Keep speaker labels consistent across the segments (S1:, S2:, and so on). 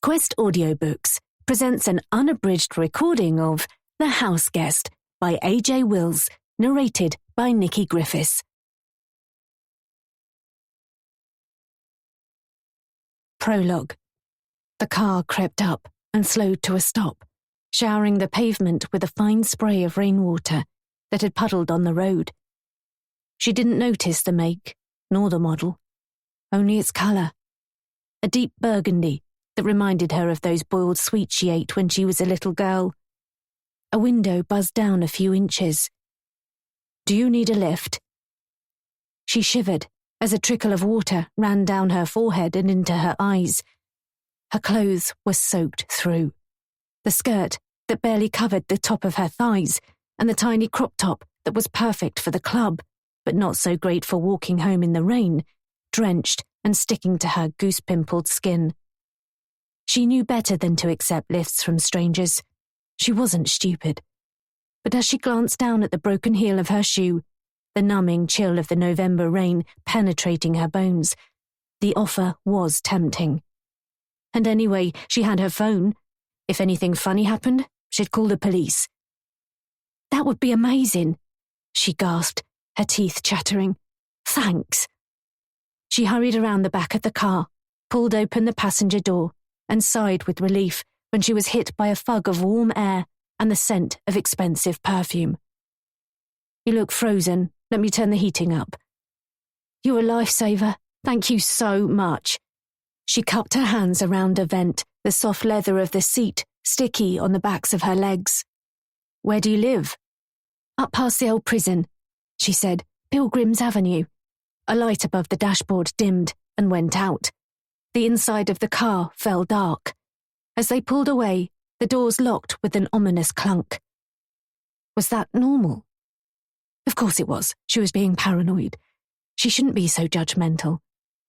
S1: Quest Audiobooks presents an unabridged recording of The House Guest by A.J. Wills, narrated by Nikki Griffiths. Prologue. The car crept up and slowed to a stop, showering the pavement with a fine spray of rainwater that had puddled on the road. She didn't notice the make, nor the model, only its colour. A deep burgundy that reminded her of those boiled sweets she ate when she was a little girl. A window buzzed down a few inches. "Do you need a lift?" She shivered as a trickle of water ran down her forehead and into her eyes. Her clothes were soaked through. The skirt that barely covered the top of her thighs, and the tiny crop top that was perfect for the club, but not so great for walking home in the rain, drenched and sticking to her goose-pimpled skin. She knew better than to accept lifts from strangers. She wasn't stupid. But as she glanced down at the broken heel of her shoe, the numbing chill of the November rain penetrating her bones, the offer was tempting. And anyway, she had her phone. If anything funny happened, she'd call the police. "That would be amazing," she gasped, her teeth chattering. "Thanks." She hurried around the back of the car, pulled open the passenger door, and sighed with relief when she was hit by a fug of warm air and the scent of expensive perfume. "You look frozen. Let me turn the heating up." "You're a lifesaver. Thank you so much." She cupped her hands around a vent, the soft leather of the seat sticky on the backs of her legs. "Where do you live?" "Up past the old prison," she said. "Pilgrim's Avenue." A light above the dashboard dimmed and went out. The inside of the car fell dark. As they pulled away, the doors locked with an ominous clunk. Was that normal? Of course it was. She was being paranoid. She shouldn't be so judgmental.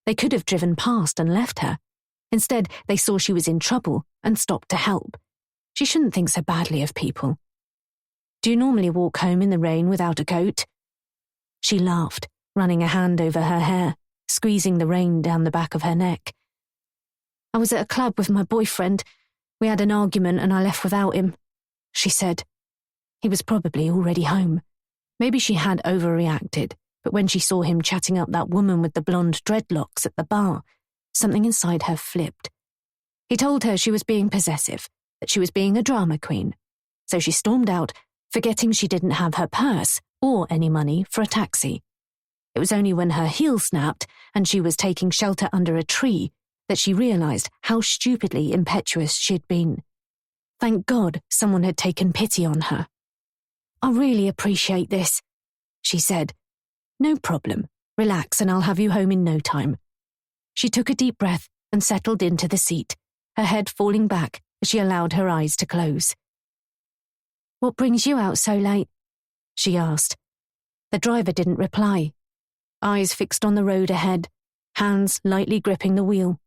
S1: They could have driven past and left her. Instead, they saw she was in trouble and stopped to help. She shouldn't think so badly of people. "Do you normally walk home in the rain without a coat?" She laughed, running a hand over her hair, squeezing the rain down the back of her neck. "I was at a club with my boyfriend. We had an argument and I left without him," she said. He was probably already home. Maybe she had overreacted, but when she saw him chatting up that woman with the blonde dreadlocks at the bar, something inside her flipped. He told her she was being possessive, that she was being a drama queen. So she stormed out, forgetting she didn't have her purse or any money for a taxi. It was only when her heel snapped and she was taking shelter under a tree that she realized how stupidly impetuous she'd been. Thank God someone had taken pity on her. "I really appreciate this," she said. "No problem. Relax and I'll have you home in no time." She took a deep breath and settled into the seat, her head falling back as she allowed her eyes to close. "What brings you out so late?" she asked. The driver didn't reply. Eyes fixed on the road ahead, hands lightly gripping the wheel.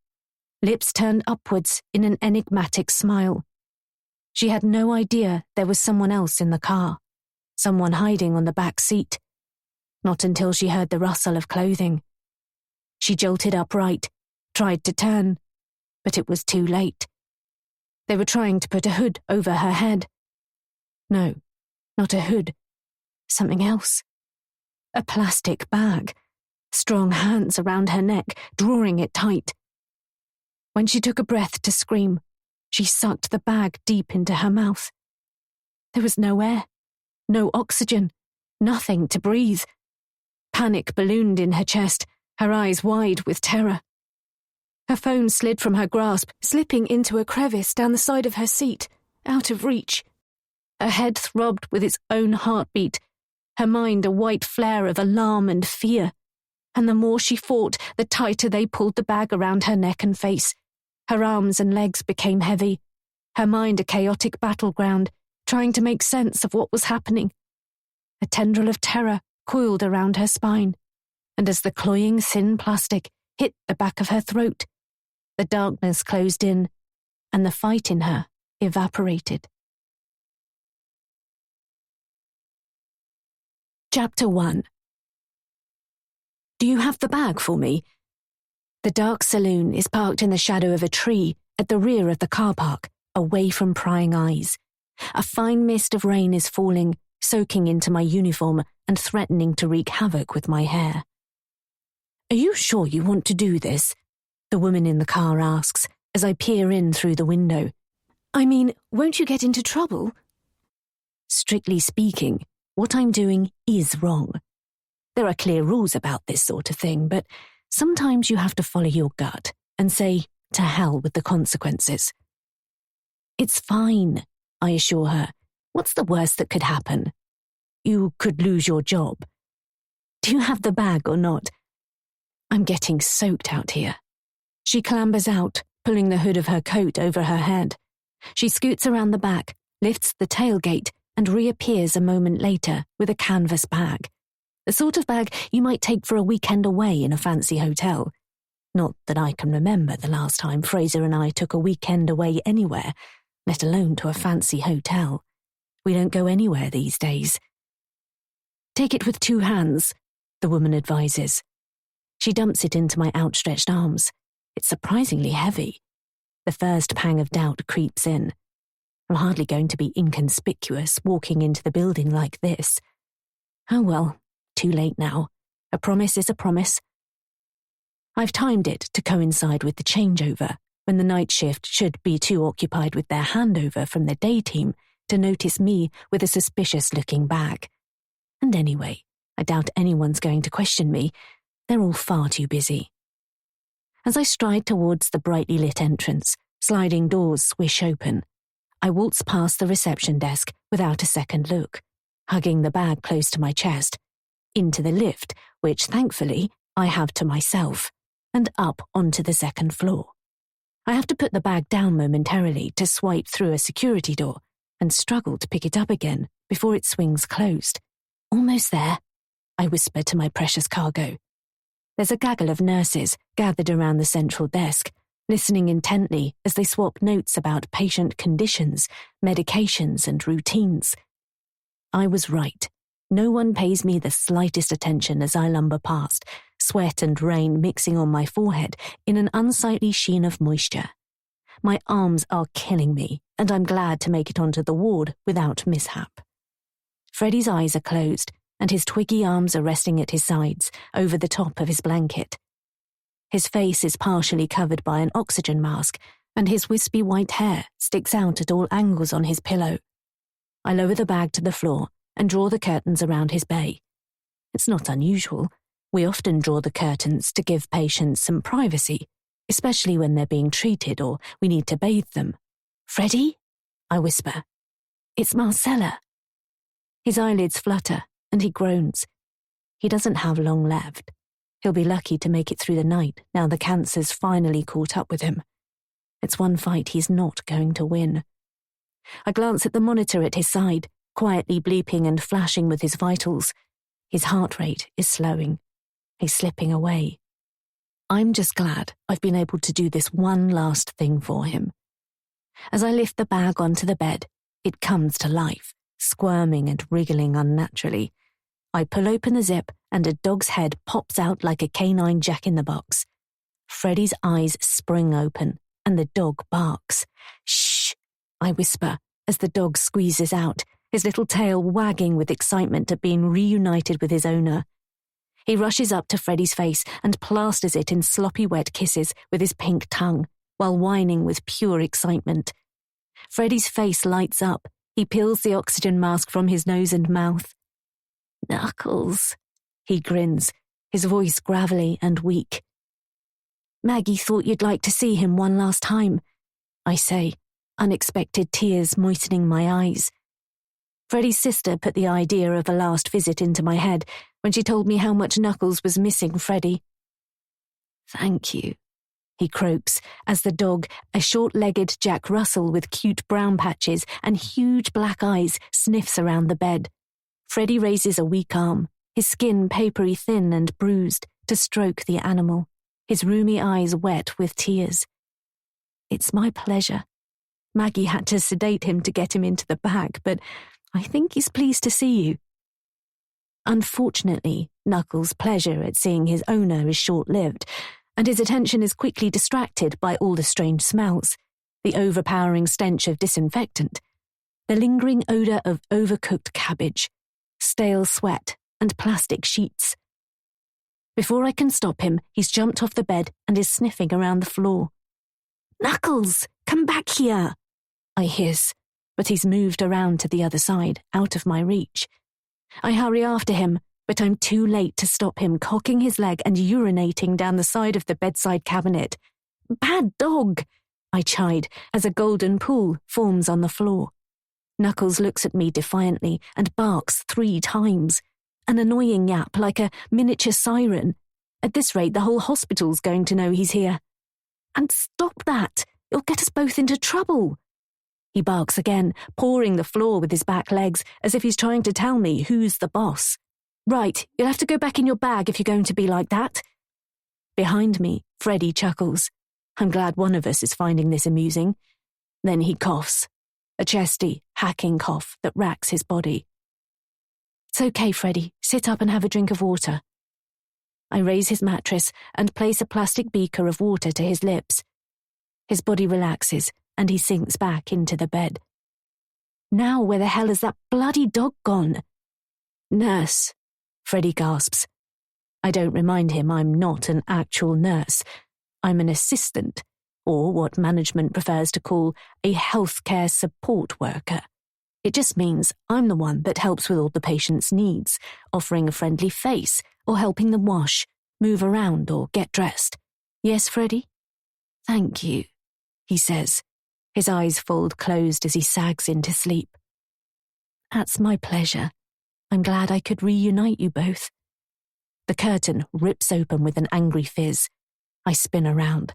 S1: Lips turned upwards in an enigmatic smile. She had no idea there was someone else in the car, someone hiding on the back seat. Not until she heard the rustle of clothing. She jolted upright, tried to turn, but it was too late. They were trying to put a hood over her head. No, not a hood. Something else. A plastic bag. Strong hands around her neck, drawing it tight. When she took a breath to scream, she sucked the bag deep into her mouth. There was no air, no oxygen, nothing to breathe. Panic ballooned in her chest, her eyes wide with terror. Her phone slid from her grasp, slipping into a crevice down the side of her seat, out of reach. Her head throbbed with its own heartbeat, her mind a white flare of alarm and fear. And the more she fought, the tighter they pulled the bag around her neck and face. Her arms and legs became heavy, her mind a chaotic battleground, trying to make sense of what was happening. A tendril of terror coiled around her spine, and as the cloying thin plastic hit the back of her throat, the darkness closed in, and the fight in her evaporated. Chapter 1. "Do you have the bag for me?" The dark saloon is parked in the shadow of a tree at the rear of the car park, away from prying eyes. A fine mist of rain is falling, soaking into my uniform and threatening to wreak havoc with my hair. "Are you sure you want to do this?" the woman in the car asks as I peer in through the window. "I mean, won't you get into trouble?" Strictly speaking, what I'm doing is wrong. There are clear rules about this sort of thing, but sometimes you have to follow your gut and say, to hell with the consequences. "It's fine," I assure her. "What's the worst that could happen? You could lose your job. Do you have the bag or not? I'm getting soaked out here." She clambers out, pulling the hood of her coat over her head. She scoots around the back, lifts the tailgate, and reappears a moment later with a canvas bag. The sort of bag you might take for a weekend away in a fancy hotel. Not that I can remember the last time Fraser and I took a weekend away anywhere, let alone to a fancy hotel. We don't go anywhere these days. "Take it with 2 hands," the woman advises. She dumps it into my outstretched arms. It's surprisingly heavy. The first pang of doubt creeps in. I'm hardly going to be inconspicuous walking into the building like this. Oh well, too late now. A promise is a promise. I've timed it to coincide with the changeover, when the night shift should be too occupied with their handover from the day team to notice me with a suspicious-looking bag. And anyway, I doubt anyone's going to question me. They're all far too busy. As I stride towards the brightly lit entrance, sliding doors swish open. I waltz past the reception desk without a second look, hugging the bag close to my chest, into the lift, which thankfully I have to myself, and up onto the second floor. I have to put the bag down momentarily to swipe through a security door and struggle to pick it up again before it swings closed. "Almost there," I whisper to my precious cargo. There's a gaggle of nurses gathered around the central desk, listening intently as they swap notes about patient conditions, medications, and routines. I was right. No one pays me the slightest attention as I lumber past, sweat and rain mixing on my forehead in an unsightly sheen of moisture. My arms are killing me, and I'm glad to make it onto the ward without mishap. Freddie's eyes are closed, and his twiggy arms are resting at his sides, over the top of his blanket. His face is partially covered by an oxygen mask, and his wispy white hair sticks out at all angles on his pillow. I lower the bag to the floor and draw the curtains around his bay. It's not unusual. We often draw the curtains to give patients some privacy, especially when they're being treated or we need to bathe them. "Freddie?" I whisper. "It's Marcella." His eyelids flutter, and he groans. He doesn't have long left. He'll be lucky to make it through the night now the cancer's finally caught up with him. It's one fight he's not going to win. I glance at the monitor at his side, quietly bleeping and flashing with his vitals. His heart rate is slowing. He's slipping away. I'm just glad I've been able to do this one last thing for him. As I lift the bag onto the bed, it comes to life, squirming and wriggling unnaturally. I pull open the zip and a dog's head pops out like a canine jack-in-the-box. Freddie's eyes spring open and the dog barks. "Shh," I whisper as the dog squeezes out, his little tail wagging with excitement at being reunited with his owner. He rushes up to Freddie's face and plasters it in sloppy wet kisses with his pink tongue, while whining with pure excitement. Freddie's face lights up. He peels the oxygen mask from his nose and mouth. "Knuckles," he grins, his voice gravelly and weak. "Maggie thought you'd like to see him one last time," I say, unexpected tears moistening my eyes. Freddie's sister put the idea of a last visit into my head when she told me how much Knuckles was missing Freddie. "Thank you," he croaks as the dog, a short-legged Jack Russell with cute brown patches and huge black eyes, sniffs around the bed. Freddie raises a weak arm, his skin papery thin and bruised, to stroke the animal, his roomy eyes wet with tears. "It's my pleasure. Maggie had to sedate him to get him into the bag, but I think he's pleased to see you." Unfortunately, Knuckles' pleasure at seeing his owner is short-lived, and his attention is quickly distracted by all the strange smells. the overpowering stench of disinfectant, the lingering odour of overcooked cabbage, stale sweat, and plastic sheets. Before I can stop him, he's jumped off the bed and is sniffing around the floor. "Knuckles, come back here!" I hiss, but he's moved around to the other side, out of my reach. I hurry after him, but I'm too late to stop him cocking his leg and urinating down the side of the bedside cabinet. "Bad dog!" I chide as a golden pool forms on the floor. Knuckles looks at me defiantly and barks 3 times. An annoying yap like a miniature siren. At this rate, the whole hospital's going to know he's here. "And stop that! It'll get us both into trouble!" He barks again, pawing the floor with his back legs as if he's trying to tell me who's the boss. "Right, you'll have to go back in your bag if you're going to be like that." Behind me, Freddie chuckles. I'm glad one of us is finding this amusing. Then he coughs, a chesty, hacking cough that racks his body. "It's okay, Freddie. Sit up and have a drink of water." I raise his mattress and place a plastic beaker of water to his lips. His body relaxes and he sinks back into the bed. "Now where the hell has that bloody dog gone?" "Nurse," Freddie gasps. I don't remind him I'm not an actual nurse. I'm an assistant, or what management prefers to call a healthcare support worker. It just means I'm the one that helps with all the patient's needs, offering a friendly face or helping them wash, move around or get dressed. "Yes, Freddie?" "Thank you," he says. His eyes fold closed as he sags into sleep. "That's my pleasure. I'm glad I could reunite you both." The curtain rips open with an angry fizz. I spin around.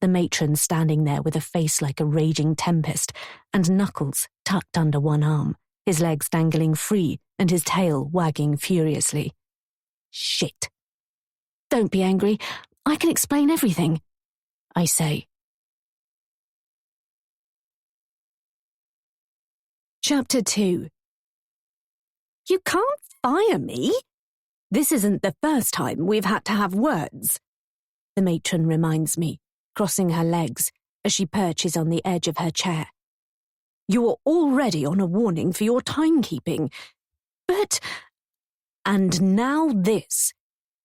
S1: The matron's standing there with a face like a raging tempest, and Knuckles tucked under one arm, his legs dangling free and his tail wagging furiously. "Shit." "Don't be angry. I can explain everything," I say. Chapter 2. "You can't fire me. This isn't the first time we've had to have words," the matron reminds me, crossing her legs as she perches on the edge of her chair. "You're already on a warning for your timekeeping. But... and now this.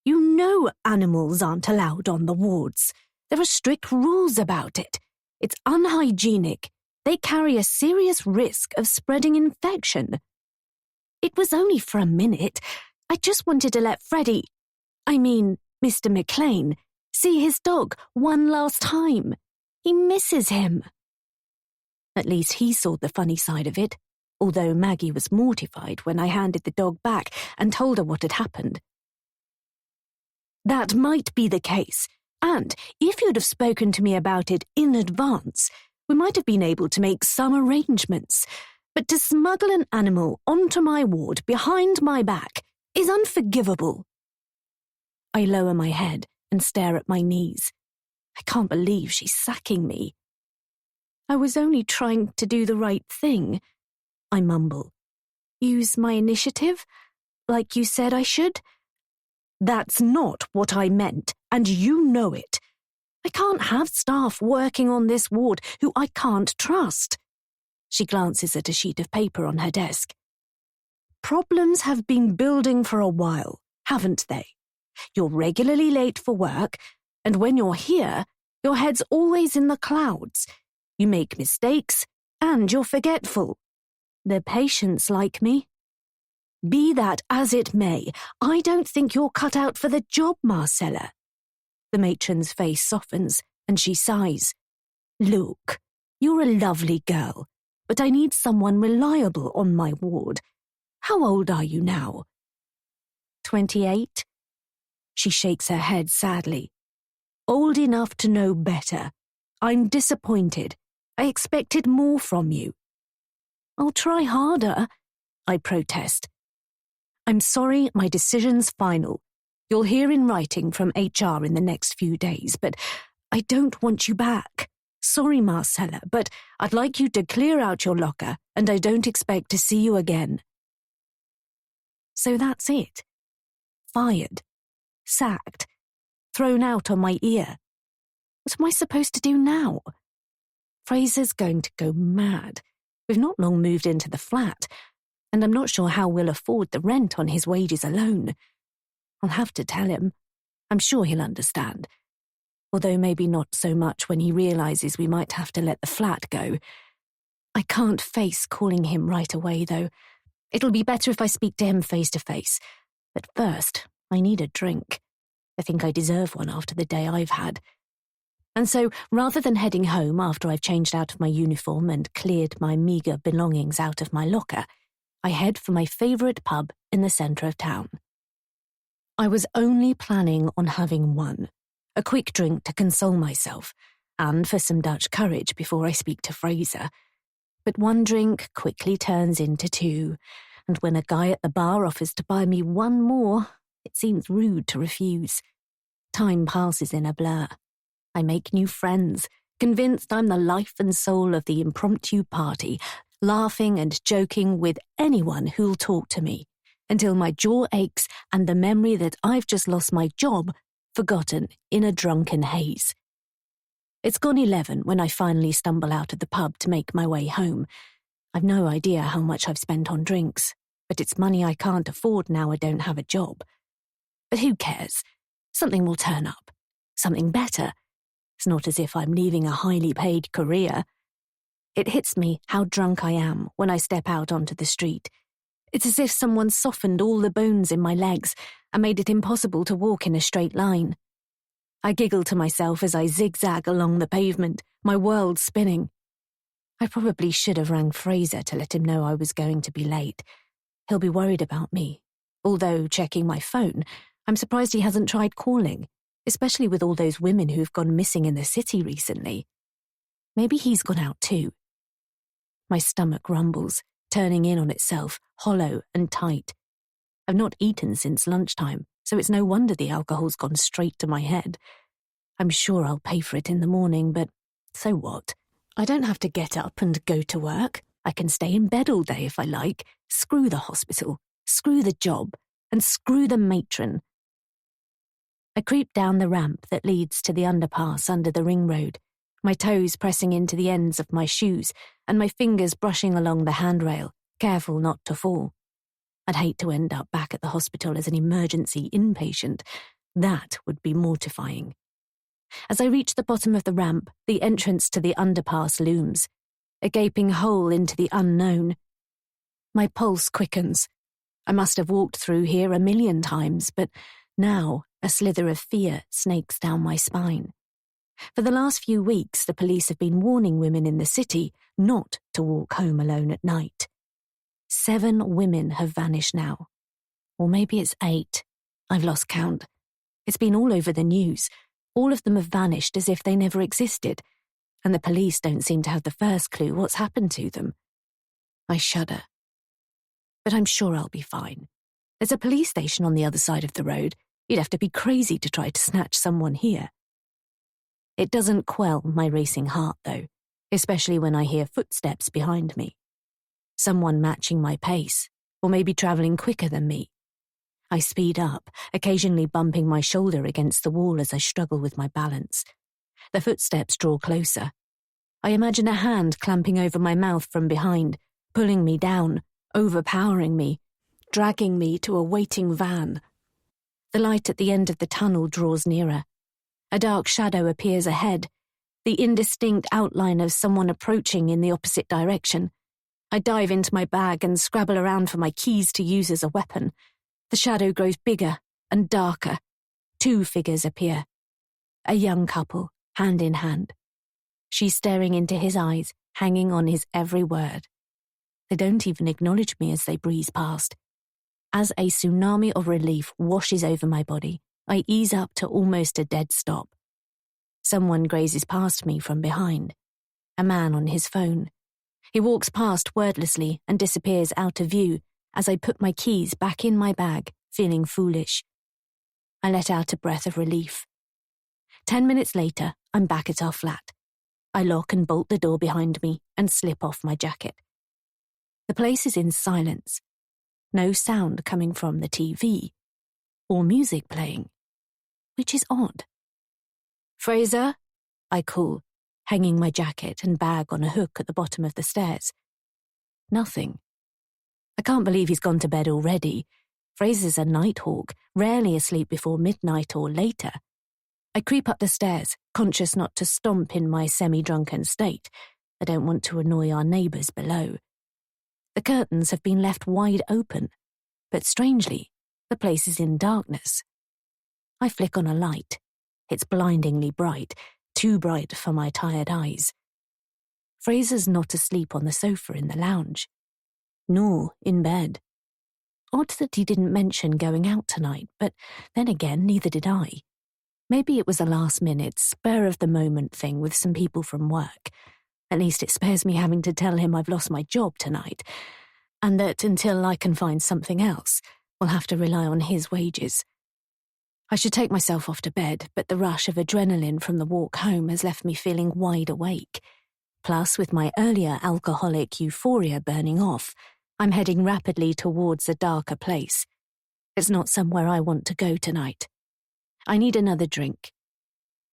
S1: You know animals aren't allowed on the wards. There are strict rules about it. It's unhygienic. They carry a serious risk of spreading infection. It was only for a minute. I just wanted to let Freddie, Mr. McLean, see his dog one last time. He misses him." At least he saw the funny side of it, although Maggie was mortified when I handed the dog back and told her what had happened. "That might be the case, and if you'd have spoken to me about it in advance, we might have been able to make some arrangements. But to smuggle an animal onto my ward behind my back is unforgivable." I lower my head and stare at my knees. I can't believe she's sacking me. "I was only trying to do the right thing," I mumble. "Use my initiative, like you said I should." "That's not what I meant, and you know it. I can't have staff working on this ward who I can't trust." She glances at a sheet of paper on her desk. "Problems have been building for a while, haven't they? You're regularly late for work, and when you're here, your head's always in the clouds. You make mistakes, and you're forgetful. The patients like me. Be that as it may, I don't think you're cut out for the job, Marcella." The matron's face softens, and she sighs. "Look, you're a lovely girl, but I need someone reliable on my ward. How old are you now?" 28. She shakes her head sadly. "Old enough to know better. I'm disappointed. I expected more from you." "I'll try harder," I protest. "I'm sorry, my decision's final. You'll hear in writing from HR in the next few days, but I don't want you back. Sorry, Marcella, but I'd like you to clear out your locker, and I don't expect to see you again." So that's it. Fired. Sacked. Thrown out on my ear. What am I supposed to do now? Fraser's going to go mad. We've not long moved into the flat, and I'm not sure how we'll afford the rent on his wages alone. I'll have to tell him. I'm sure he'll understand. Although maybe not so much when he realises we might have to let the flat go. I can't face calling him right away, though. It'll be better if I speak to him face to face. But first, I need a drink. I think I deserve one after the day I've had. And so, rather than heading home after I've changed out of my uniform and cleared my meagre belongings out of my locker, I head for my favourite pub in the centre of town. I was only planning on having one, a quick drink to console myself, and for some Dutch courage before I speak to Fraser. But one drink quickly turns into two, and when a guy at the bar offers to buy me one more, it seems rude to refuse. Time passes in a blur. I make new friends, convinced I'm the life and soul of the impromptu party, laughing and joking with anyone who'll talk to me, until my jaw aches and the memory that I've just lost my job forgotten in a drunken haze. It's gone 11 when I finally stumble out of the pub to make my way home. I've no idea how much I've spent on drinks, but it's money I can't afford now I don't have a job. But who cares? Something will turn up. Something better. It's not as if I'm leaving a highly paid career. It hits me how drunk I am when I step out onto the street. It's as if someone softened all the bones in my legs and made it impossible to walk in a straight line. I giggle to myself as I zigzag along the pavement, my world spinning. I probably should have rang Fraser to let him know I was going to be late. He'll be worried about me. Although, checking my phone, I'm surprised he hasn't tried calling, especially with all those women who've gone missing in the city recently. Maybe he's gone out too. My stomach rumbles, turning in on itself, hollow and tight. I've not eaten since lunchtime, so it's no wonder the alcohol's gone straight to my head. I'm sure I'll pay for it in the morning, but so what? I don't have to get up and go to work. I can stay in bed all day if I like. Screw the hospital, screw the job, and screw the matron. I creep down the ramp that leads to the underpass under the ring road, my toes pressing into the ends of my shoes and my fingers brushing along the handrail, careful not to fall. I'd hate to end up back at the hospital as an emergency inpatient. That would be mortifying. As I reach the bottom of the ramp, the entrance to the underpass looms, a gaping hole into the unknown. My pulse quickens. I must have walked through here 1,000,000 times, but now a slither of fear snakes down my spine. For the last few weeks, the police have been warning women in the city not to walk home alone at night. 7 women have vanished now. Or maybe it's 8. I've lost count. It's been all over the news. All of them have vanished as if they never existed, and the police don't seem to have the first clue what's happened to them. I shudder. But I'm sure I'll be fine. There's a police station on the other side of the road. You'd have to be crazy to try to snatch someone here. It doesn't quell my racing heart, though, especially when I hear footsteps behind me. Someone matching my pace, or maybe travelling quicker than me. I speed up, occasionally bumping my shoulder against the wall as I struggle with my balance. The footsteps draw closer. I imagine a hand clamping over my mouth from behind, pulling me down, overpowering me, dragging me to a waiting van. The light at the end of the tunnel draws nearer. A dark shadow appears ahead, the indistinct outline of someone approaching in the opposite direction. I dive into my bag and scrabble around for my keys to use as a weapon. The shadow grows bigger and darker. 2 figures appear. A young couple, hand in hand. She's staring into his eyes, hanging on his every word. They don't even acknowledge me as they breeze past. As a tsunami of relief washes over my body, I ease up to almost a dead stop. Someone grazes past me from behind. A man on his phone. He walks past wordlessly and disappears out of view as I put my keys back in my bag, feeling foolish. I let out a breath of relief. 10 minutes later, I'm back at our flat. I lock and bolt the door behind me and slip off my jacket. The place is in silence. No sound coming from the TV, or music playing, which is odd. "Fraser," I call, hanging my jacket and bag on a hook at the bottom of the stairs. Nothing. I can't believe he's gone to bed already. Fraser's a nighthawk, rarely asleep before midnight or later. I creep up the stairs, conscious not to stomp in my semi-drunken state. I don't want to annoy our neighbours below. The curtains have been left wide open, but strangely, the place is in darkness. I flick on a light. It's blindingly bright, too bright for my tired eyes. Fraser's not asleep on the sofa in the lounge, nor in bed. Odd that he didn't mention going out tonight, but then again, neither did I. Maybe it was a last-minute, spur-of-the-moment thing with some people from work. At least it spares me having to tell him I've lost my job tonight, and that until I can find something else, we'll have to rely on his wages. I should take myself off to bed, but the rush of adrenaline from the walk home has left me feeling wide awake. Plus, with my earlier alcoholic euphoria burning off, I'm heading rapidly towards a darker place. It's not somewhere I want to go tonight. I need another drink.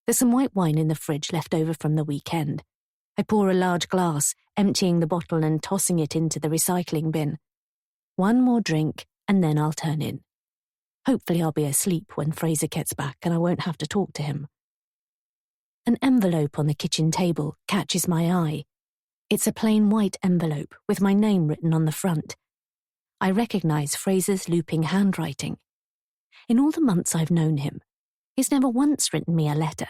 S1: There's some white wine in the fridge left over from the weekend. I pour a large glass, emptying the bottle and tossing it into the recycling bin. One more drink, and then I'll turn in. Hopefully I'll be asleep when Fraser gets back and I won't have to talk to him. An envelope on the kitchen table catches my eye. It's a plain white envelope with my name written on the front. I recognize Fraser's looping handwriting. In all the months I've known him, he's never once written me a letter.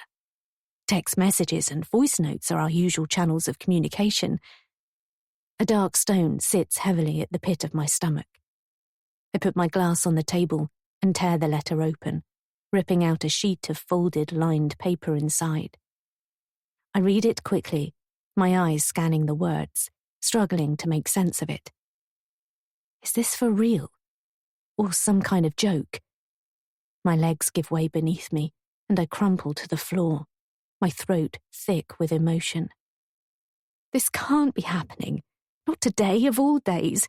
S1: Text messages and voice notes are our usual channels of communication. A dark stone sits heavily at the pit of my stomach. I put my glass on the table and tear the letter open, ripping out a sheet of folded, lined paper inside. I read it quickly, my eyes scanning the words, struggling to make sense of it. Is this for real? Or some kind of joke? My legs give way beneath me, and I crumple to the floor, my throat thick with emotion. This can't be happening. Not today, of all days.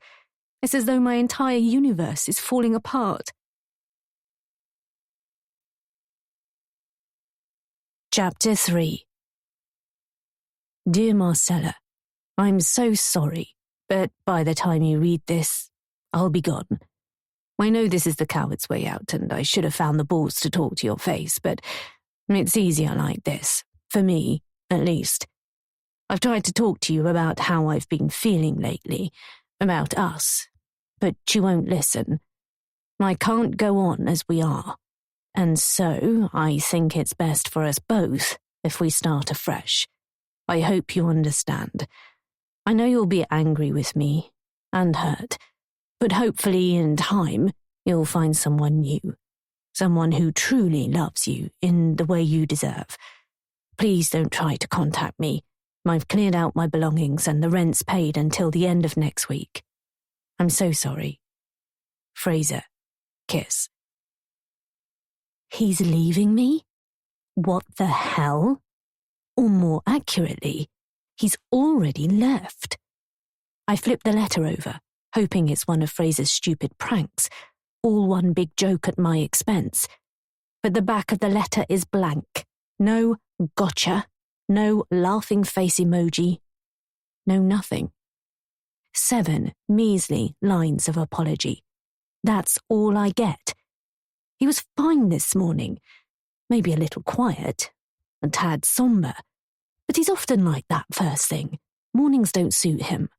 S1: It's as though my entire universe is falling apart. Chapter 3. Dear Marcella, I'm so sorry, but by the time you read this, I'll be gone. I know this is the coward's way out, and I should have found the balls to talk to your face, but it's easier like this, for me, at least. I've tried to talk to you about how I've been feeling lately, about us, but you won't listen. I can't go on as we are, and so I think it's best for us both if we start afresh. I hope you understand. I know you'll be angry with me, and hurt, but hopefully in time you'll find someone new, someone who truly loves you in the way you deserve. Please don't try to contact me. I've cleared out my belongings and the rent's paid until the end of next week. I'm so sorry. Fraser. Kiss. He's leaving me? What the hell? Or more accurately, he's already left. I flip the letter over, hoping it's one of Fraser's stupid pranks, all one big joke at my expense. But the back of the letter is blank. No gotcha, no laughing face emoji, no nothing. 7 measly lines of apology. That's all I get. He was fine this morning, maybe a little quiet, a tad sombre, but he's often like that first thing. Mornings don't suit him.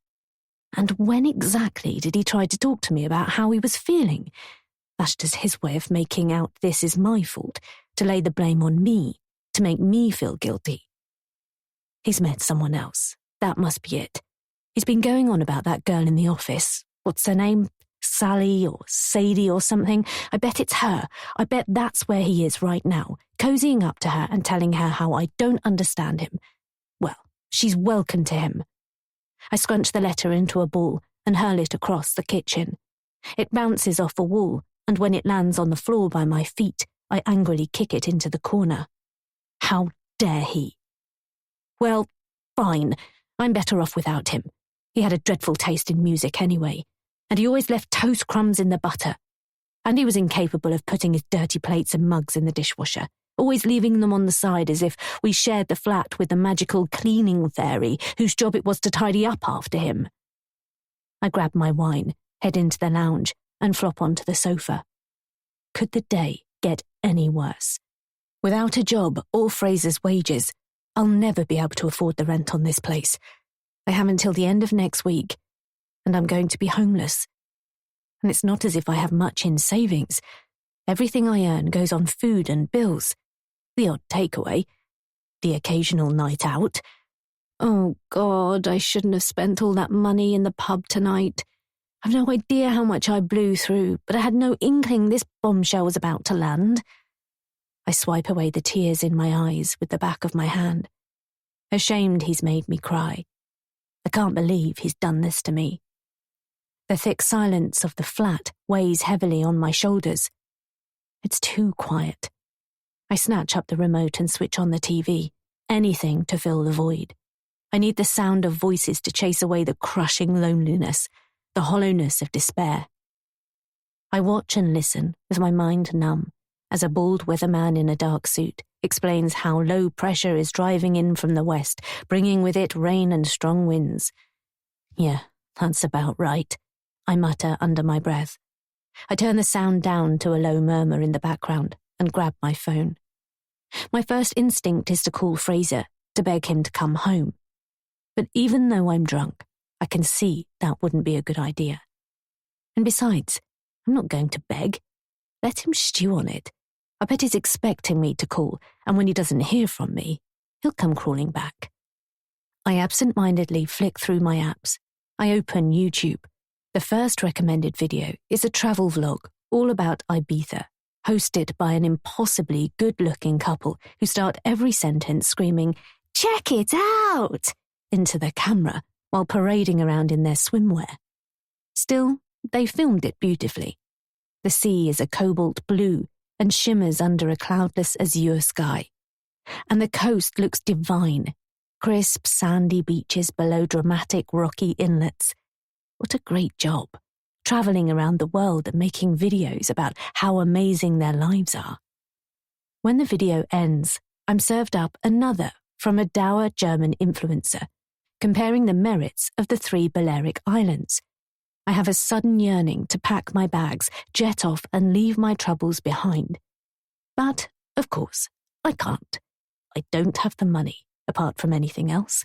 S1: And when exactly did he try to talk to me about how he was feeling? That's just his way of making out this is my fault, to lay the blame on me, to make me feel guilty. He's met someone else. That must be it. He's been going on about that girl in the office. What's her name? Sally or Sadie or something. I bet it's her. I bet that's where he is right now, cozying up to her and telling her how I don't understand him. Well, she's welcome to him. I scrunch the letter into a ball and hurl it across the kitchen. It bounces off a wall, and when it lands on the floor by my feet, I angrily kick it into the corner. How dare he? Well, fine. I'm better off without him. He had a dreadful taste in music anyway, and he always left toast crumbs in the butter. And he was incapable of putting his dirty plates and mugs in the dishwasher. always leaving them on the side as if we shared the flat with the magical cleaning fairy whose job it was to tidy up after him. I grab my wine, head into the lounge, and flop onto the sofa. Could the day get any worse? Without a job or Fraser's wages, I'll never be able to afford the rent on this place. I have until the end of next week, and I'm going to be homeless. And it's not as if I have much in savings. Everything I earn goes on food and bills, the odd takeaway, the occasional night out. Oh God, I shouldn't have spent all that money in the pub tonight. I've no idea how much I blew through, but I had no inkling this bombshell was about to land. I swipe away the tears in my eyes with the back of my hand. Ashamed he's made me cry. I can't believe he's done this to me. The thick silence of the flat weighs heavily on my shoulders. It's too quiet. I snatch up the remote and switch on the TV. Anything to fill the void. I need the sound of voices to chase away the crushing loneliness, the hollowness of despair. I watch and listen with my mind numb as a bald weatherman in a dark suit explains how low pressure is driving in from the west, bringing with it rain and strong winds. Yeah, that's about right, I mutter under my breath. I turn the sound down to a low murmur in the background and grab my phone. My first instinct is to call Fraser, to beg him to come home. But even though I'm drunk, I can see that wouldn't be a good idea. And besides, I'm not going to beg. Let him stew on it. I bet he's expecting me to call, and when he doesn't hear from me, he'll come crawling back. I absent-mindedly flick through my apps. I open YouTube. The first recommended video is a travel vlog all about Ibiza, hosted by an impossibly good-looking couple who start every sentence screaming, "Check it out!" into the camera while parading around in their swimwear. Still, they filmed it beautifully. The sea is a cobalt blue and shimmers under a cloudless azure sky. And the coast looks divine, crisp, sandy beaches below dramatic rocky inlets. What a great job, travelling around the world and making videos about how amazing their lives are. When the video ends, I'm served up another from a dour German influencer, comparing the merits of the 3 Balearic Islands. I have a sudden yearning to pack my bags, jet off and leave my troubles behind. But, of course, I can't. I don't have the money, apart from anything else.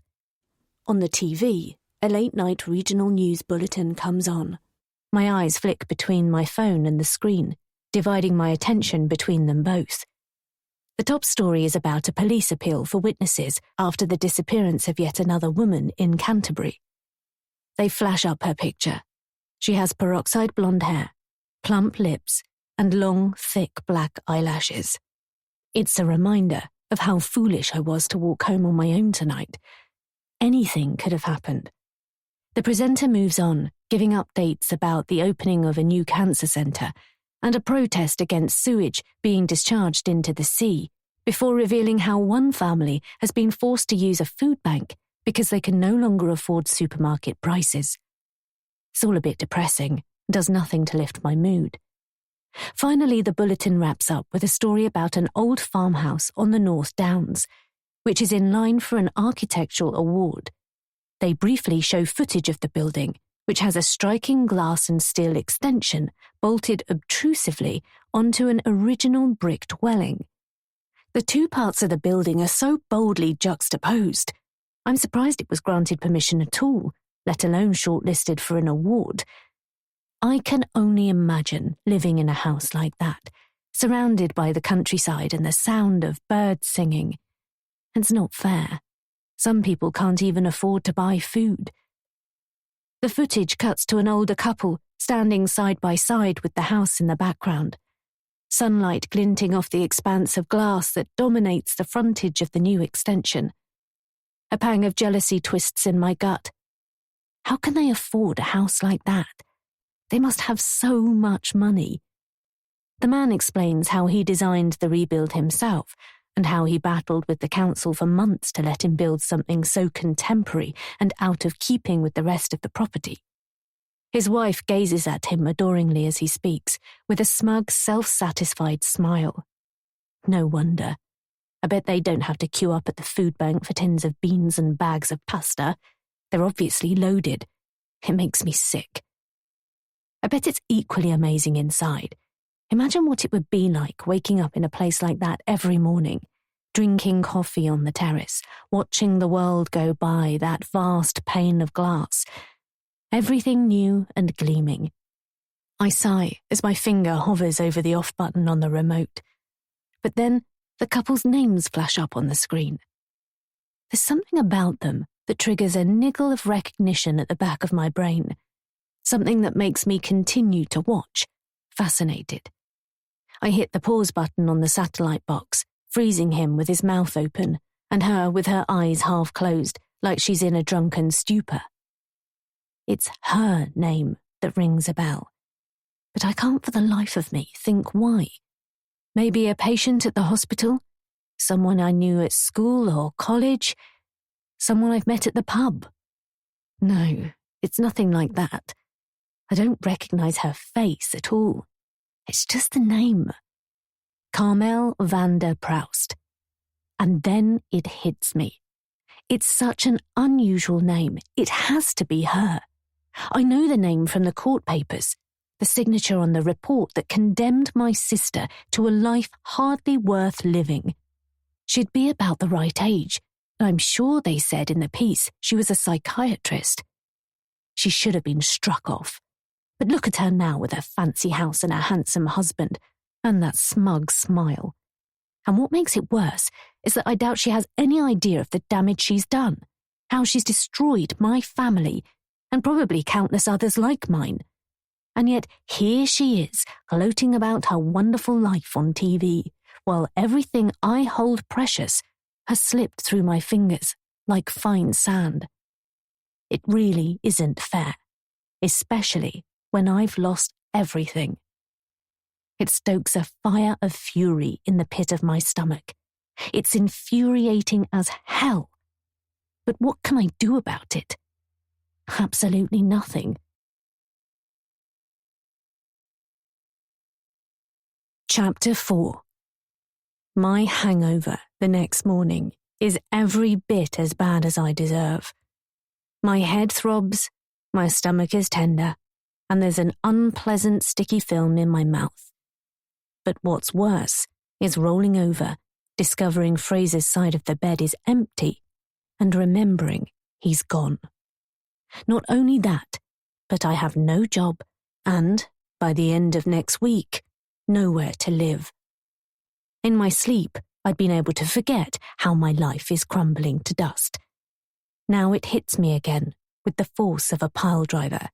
S1: On the TV, a late-night regional news bulletin comes on. My eyes flick between my phone and the screen, dividing my attention between them both. The top story is about a police appeal for witnesses after the disappearance of yet another woman in Canterbury. They flash up her picture. She has peroxide blonde hair, plump lips, and long, thick black eyelashes. It's a reminder of how foolish I was to walk home on my own tonight. Anything could have happened. The presenter moves on, giving updates about the opening of a new cancer centre and a protest against sewage being discharged into the sea, before revealing how one family has been forced to use a food bank because they can no longer afford supermarket prices. It's all a bit depressing, does nothing to lift my mood. Finally, the bulletin wraps up with a story about an old farmhouse on the North Downs, which is in line for an architectural award. They briefly show footage of the building, which has a striking glass and steel extension bolted obtrusively onto an original brick dwelling. The 2 parts of the building are so boldly juxtaposed. I'm surprised it was granted permission at all, let alone shortlisted for an award. I can only imagine living in a house like that, surrounded by the countryside and the sound of birds singing. It's not fair. Some people can't even afford to buy food. The footage cuts to an older couple standing side by side with the house in the background, sunlight glinting off the expanse of glass that dominates the frontage of the new extension. A pang of jealousy twists in my gut. How can they afford a house like that? They must have so much money. The man explains how he designed the rebuild himself and how he battled with the council for months to let him build something so contemporary and out of keeping with the rest of the property. His wife gazes at him adoringly as he speaks, with a smug, self-satisfied smile. No wonder. I bet they don't have to queue up at the food bank for tins of beans and bags of pasta. They're obviously loaded. It makes me sick. I bet it's equally amazing inside. Imagine what it would be like waking up in a place like that every morning, drinking coffee on the terrace, watching the world go by, that vast pane of glass. Everything new and gleaming. I sigh as my finger hovers over the off button on the remote. But then the couple's names flash up on the screen. There's something about them that triggers a niggle of recognition at the back of my brain, something that makes me continue to watch, fascinated. I hit the pause button on the satellite box, freezing him with his mouth open and her with her eyes half closed, like she's in a drunken stupor. It's her name that rings a bell, but I can't for the life of me think why. Maybe a patient at the hospital? Someone I knew at school or college? Someone I've met at the pub? No, it's nothing like that. I don't recognize her face at all. It's just the name. Carmel van der Proust. And then it hits me. It's such an unusual name. It has to be her. I know the name from the court papers. The signature on the report that condemned my sister to a life hardly worth living. She'd be about the right age, and I'm sure they said in the piece she was a psychiatrist. She should have been struck off. But look at her now with her fancy house and her handsome husband, and that smug smile. And what makes it worse is that I doubt she has any idea of the damage she's done, how she's destroyed my family, and probably countless others like mine. And yet here she is, gloating about her wonderful life on TV, while everything I hold precious has slipped through my fingers like fine sand. It really isn't fair, especially when I've lost everything. It stokes a fire of fury in the pit of my stomach. It's infuriating as hell. But what can I do about it? Absolutely nothing. Chapter 4. My hangover the next morning is every bit as bad as I deserve. My head throbs, my stomach is tender, and there's an unpleasant sticky film in my mouth. But what's worse is rolling over, discovering Fraser's side of the bed is empty, and remembering he's gone. Not only that, but I have no job, and, by the end of next week, nowhere to live. In my sleep, I'd been able to forget how my life is crumbling to dust. Now it hits me again with the force of a pile driver.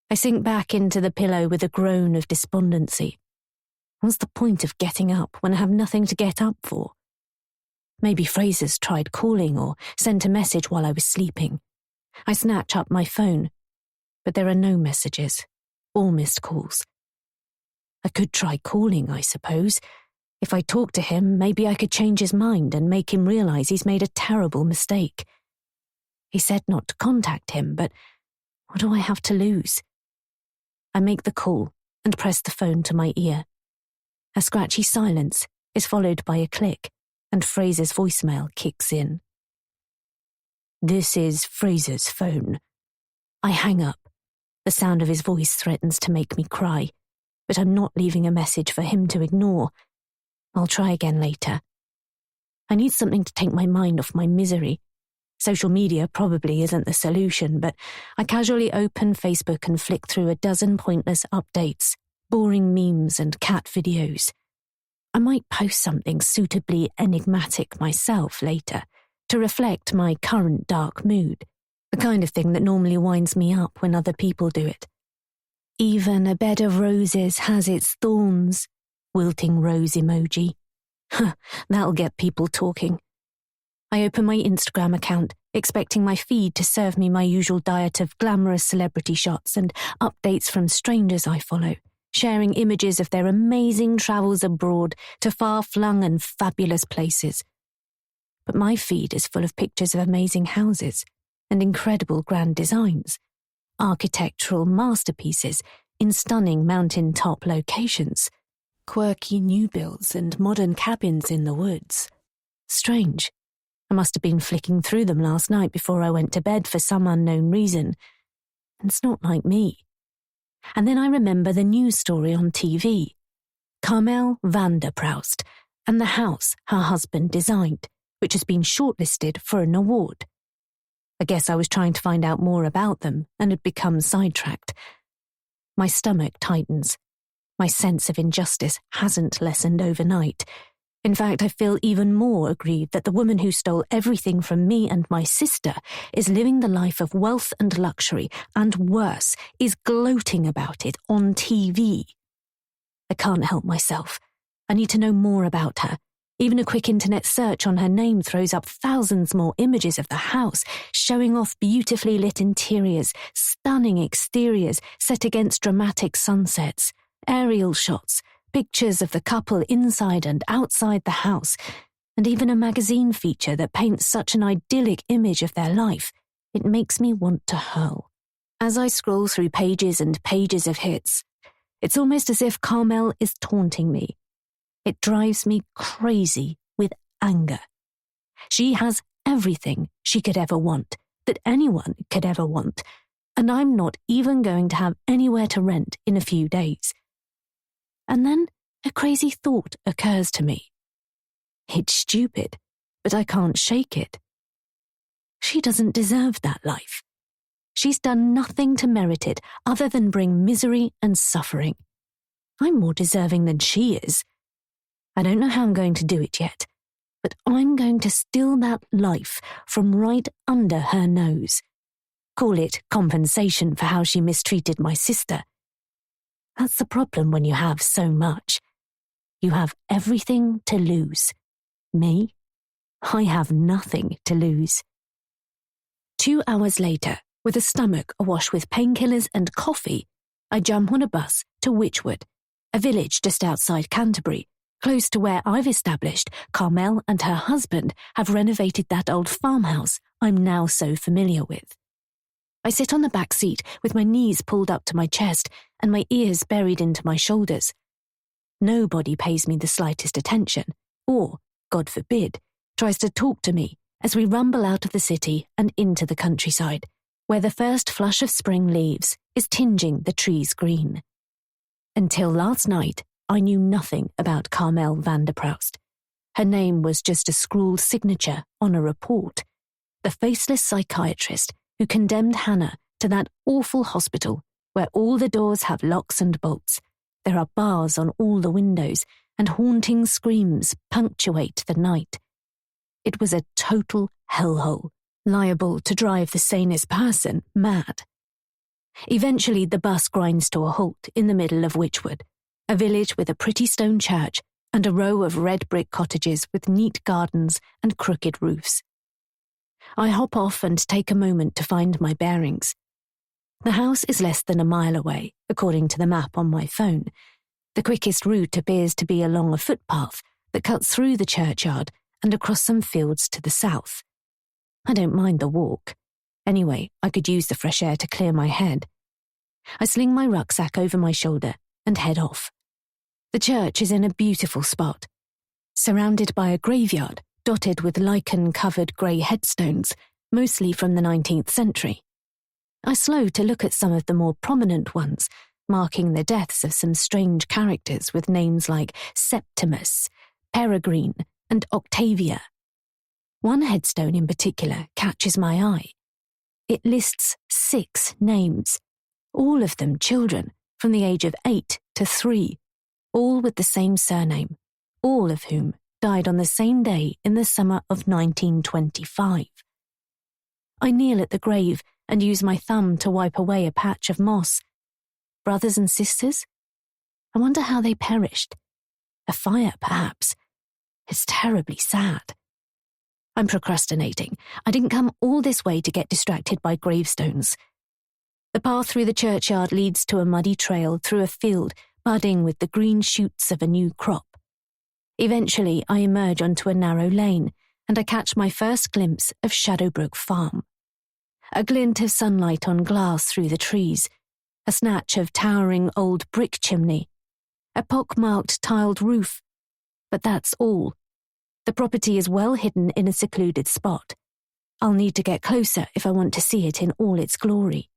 S1: I sink back into the pillow with a groan of despondency. What's the point of getting up when I have nothing to get up for? Maybe Fraser's tried calling or sent a message while I was sleeping. I snatch up my phone, but there are no messages, all missed calls. I could try calling, I suppose. If I talk to him, maybe I could change his mind and make him realize he's made a terrible mistake. He said not to contact him, but what do I have to lose? I make the call and press the phone to my ear. A scratchy silence is followed by a click, and Fraser's voicemail kicks in. This is Fraser's phone. I hang up. The sound of his voice threatens to make me cry, but I'm not leaving a message for him to ignore. I'll try again later. I need something to take my mind off my misery. Social media probably isn't the solution, but I casually open Facebook and flick through a dozen pointless updates, boring memes and cat videos. I might post something suitably enigmatic myself later to reflect my current dark mood, the kind of thing that normally winds me up when other people do it. Even a bed of roses has its thorns. Wilting rose emoji. That'll get people talking. I open my Instagram account, expecting my feed to serve me my usual diet of glamorous celebrity shots and updates from strangers I follow, sharing images of their amazing travels abroad to far-flung and fabulous places. But my feed is full of pictures of amazing houses and incredible grand designs, architectural masterpieces in stunning mountain-top locations, quirky new builds and modern cabins in the woods. Strange. I must have been flicking through them last night before I went to bed for some unknown reason. And it's not like me. And then I remember the news story on TV. Carmel van der Proust and the house her husband designed, which has been shortlisted for an award. I guess I was trying to find out more about them and had become sidetracked. My stomach tightens. My sense of injustice hasn't lessened overnight. In fact, I feel even more aggrieved that the woman who stole everything from me and my sister is living the life of wealth and luxury, and worse, is gloating about it on TV. I can't help myself. I need to know more about her. Even a quick internet search on her name throws up thousands more images of the house, showing off beautifully lit interiors, stunning exteriors set against dramatic sunsets, aerial shots, pictures of the couple inside and outside the house, and even a magazine feature that paints such an idyllic image of their life, it makes me want to hurl. As I scroll through pages and pages of hits, it's almost as if Carmel is taunting me. It drives me crazy with anger. She has everything she could ever want, that anyone could ever want, and I'm not even going to have anywhere to rent in a few days. And then a crazy thought occurs to me. It's stupid, but I can't shake it. She doesn't deserve that life. She's done nothing to merit it other than bring misery and suffering. I'm more deserving than she is. I don't know how I'm going to do it yet, but I'm going to steal that life from right under her nose. Call it compensation for how she mistreated my sister. That's the problem when you have so much. You have everything to lose. Me? I have nothing to lose. 2 hours later, with a stomach awash with painkillers and coffee, I jump on a bus to Wychwood, a village just outside Canterbury, close to where I've established Carmel and her husband have renovated that old farmhouse I'm now so familiar with. I sit on the back seat with my knees pulled up to my chest and my ears buried into my shoulders. Nobody pays me the slightest attention, or, God forbid, tries to talk to me as we rumble out of the city and into the countryside, where the first flush of spring leaves is tinging the trees green. Until last night, I knew nothing about Carmel van der Proust. Her name was just a scrawled signature on a report. The faceless psychiatrist who condemned Hannah to that awful hospital where all the doors have locks and bolts. There are bars on all the windows, and haunting screams punctuate the night. It was a total hellhole, liable to drive the sanest person mad. Eventually, the bus grinds to a halt in the middle of Wychwood, a village with a pretty stone church and a row of red brick cottages with neat gardens and crooked roofs. I hop off and take a moment to find my bearings. The house is less than a mile away, according to the map on my phone. The quickest route appears to be along a footpath that cuts through the churchyard and across some fields to the south. I don't mind the walk. Anyway, I could use the fresh air to clear my head. I sling my rucksack over my shoulder and head off. The church is in a beautiful spot, surrounded by a graveyard dotted with lichen-covered grey headstones, mostly from the 19th century. I slow to look at some of the more prominent ones, marking the deaths of some strange characters with names like Septimus, Peregrine, and Octavia. One headstone in particular catches my eye. It lists 6 names, all of them children from the age of 8 to 3, all with the same surname, all of whom died on the same day in the summer of 1925. I kneel at the grave and use my thumb to wipe away a patch of moss. Brothers and sisters? I wonder how they perished. A fire, perhaps. It's terribly sad. I'm procrastinating. I didn't come all this way to get distracted by gravestones. The path through the churchyard leads to a muddy trail through a field budding with the green shoots of a new crop. Eventually, I emerge onto a narrow lane, and I catch my first glimpse of Shadowbrook Farm. A glint of sunlight on glass through the trees, a snatch of towering old brick chimney, a pock-marked tiled roof. But that's all. The property is well hidden in a secluded spot. I'll need to get closer if I want to see it in all its glory.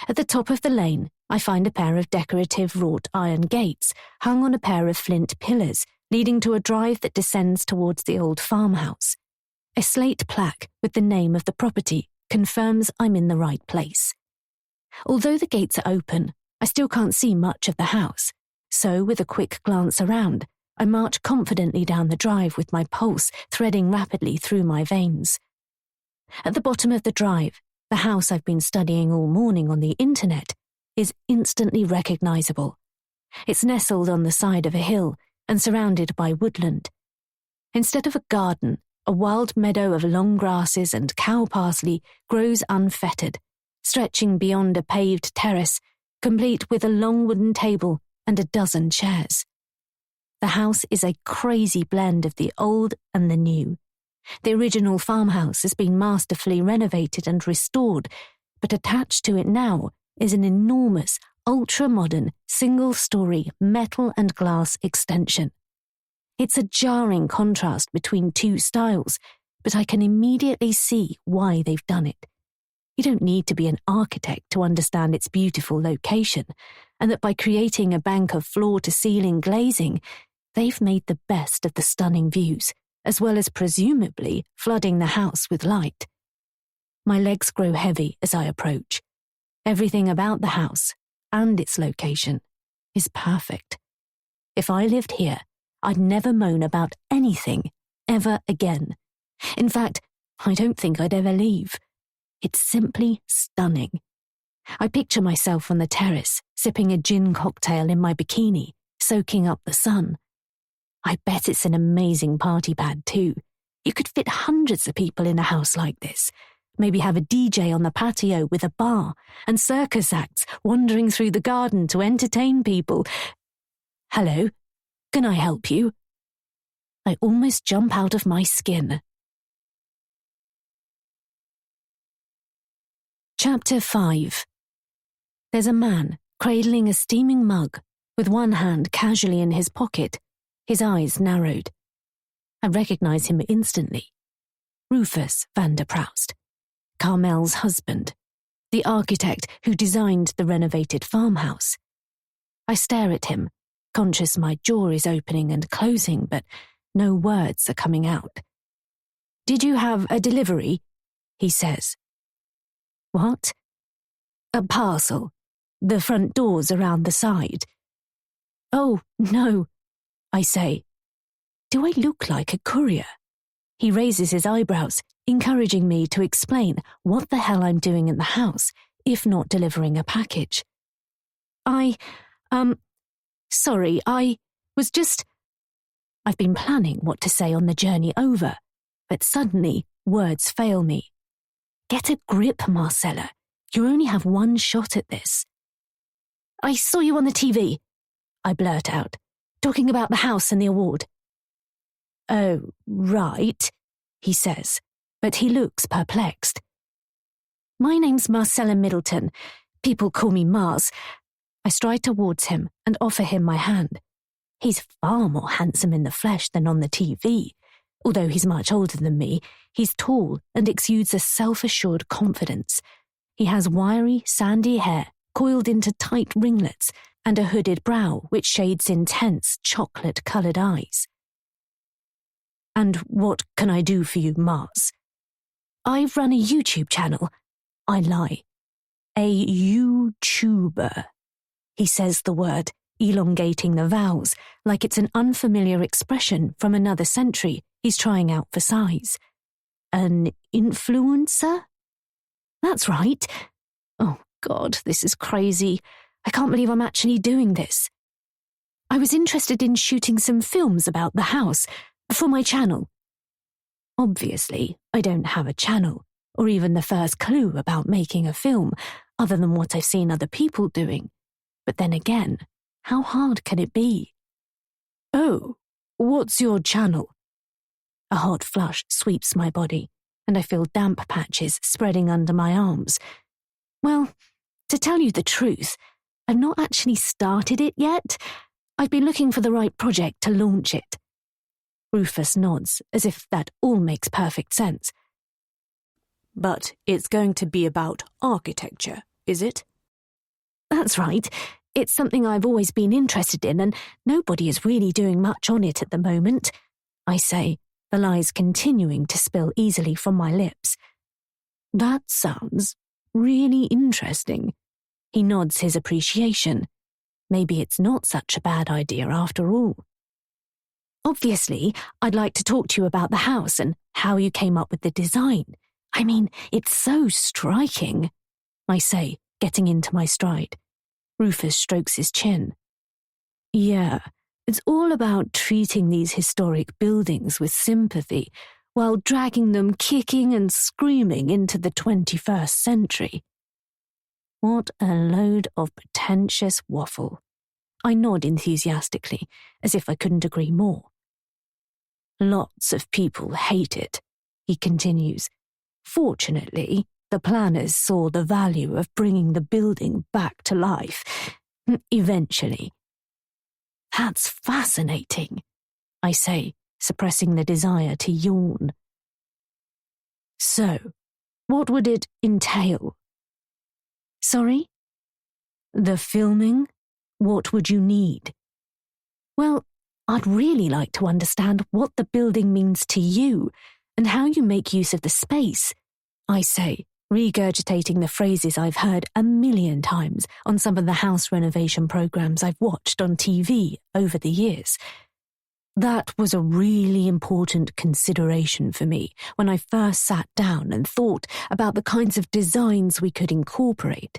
S1: At the top of the lane, I find a pair of decorative wrought iron gates hung on a pair of flint pillars, leading to a drive that descends towards the old farmhouse. A slate plaque with the name of the property confirms I'm in the right place. Although the gates are open, I still can't see much of the house, so with a quick glance around, I march confidently down the drive with my pulse threading rapidly through my veins. At the bottom of the drive, the house I've been studying all morning on the internet is instantly recognizable. It's nestled on the side of a hill and surrounded by woodland. Instead of a garden, a wild meadow of long grasses and cow parsley grows unfettered, stretching beyond a paved terrace, complete with a long wooden table and a dozen chairs. The house is a crazy blend of the old and the new. The original farmhouse has been masterfully renovated and restored, but attached to it now is an enormous, ultra-modern, single-story metal and glass extension. It's a jarring contrast between two styles, but I can immediately see why they've done it. You don't need to be an architect to understand its beautiful location, and that by creating a bank of floor-to-ceiling glazing, they've made the best of the stunning views, as well as presumably flooding the house with light. My legs grow heavy as I approach. Everything about the house, and its location, is perfect. If I lived here, I'd never moan about anything, ever again. In fact, I don't think I'd ever leave. It's simply stunning. I picture myself on the terrace, sipping a gin cocktail in my bikini, soaking up the sun. I bet it's an amazing party pad too. You could fit hundreds of people in a house like this. Maybe have a DJ on the patio with a bar, and circus acts wandering through the garden to entertain people. Hello, can I help you? I almost jump out of my skin. Chapter 5. There's a man cradling a steaming mug, with one hand casually in his pocket, his eyes narrowed. I recognize him instantly. Rufus van der Proust, Carmel's husband, the architect who designed the renovated farmhouse. I stare at him, conscious my jaw is opening and closing, but no words are coming out. "Did you have a delivery?" he says. "What?" "A parcel. The front door's around the side." "Oh, no," I say. Do I look like a courier? He raises his eyebrows, encouraging me to explain what the hell I'm doing in the house, if not delivering a package. Sorry, I was just... I've been planning what to say on the journey over, but suddenly words fail me. Get a grip, Marcella. You only have one shot at this. "I saw you on the TV," I blurt out, "talking about the house and the award." "Oh, right," he says, but he looks perplexed. "My name's Marcella Middleton. People call me Mars." I stride towards him and offer him my hand. He's far more handsome in the flesh than on the TV. Although he's much older than me, he's tall and exudes a self-assured confidence. He has wiry, sandy hair coiled into tight ringlets and a hooded brow which shades intense, chocolate-coloured eyes. "And what can I do for you, Mars?" "I run a YouTube channel." I lie. "A YouTuber," he says the word, elongating the vowels, like it's an unfamiliar expression from another century he's trying out for size. "An influencer?" "That's right." Oh, God, this is crazy. I can't believe I'm actually doing this. "I was interested in shooting some films about the house for my channel." Obviously, I don't have a channel, or even the first clue about making a film, other than what I've seen other people doing. But then again, how hard can it be? "Oh, what's your channel?" A hot flush sweeps my body, and I feel damp patches spreading under my arms. Well, to tell you the truth, I've not actually started it yet. I've been looking for the right project to launch it. Rufus nods, as if that all makes perfect sense.
S2: But it's going to be about architecture, is it?
S1: That's right. It's something I've always been interested in, and nobody is really doing much on it at the moment, I say, the lies continuing to spill easily from my lips. That sounds really interesting. He nods his appreciation. Maybe it's not such a bad idea after all. Obviously, I'd like to talk to you about the house and how you came up with the design. I mean, it's so striking, I say, getting into my stride. Rufus strokes his chin. Yeah, it's all about treating these historic buildings with sympathy while dragging them kicking and screaming into the 21st century. What a load of pretentious waffle. I nod enthusiastically, as if I couldn't agree more. Lots of people hate it, he continues. Fortunately, the planners saw the value of bringing the building back to life, eventually. That's fascinating, I say, suppressing the desire to yawn. So, what would it entail? Sorry? The filming? What would you need? Well, I'd really like to understand what the building means to you and how you make use of the space, I say, regurgitating the phrases I've heard a million times on some of the house renovation programs I've watched on TV over the years. That was a really important consideration for me when I first sat down and thought about the kinds of designs we could incorporate.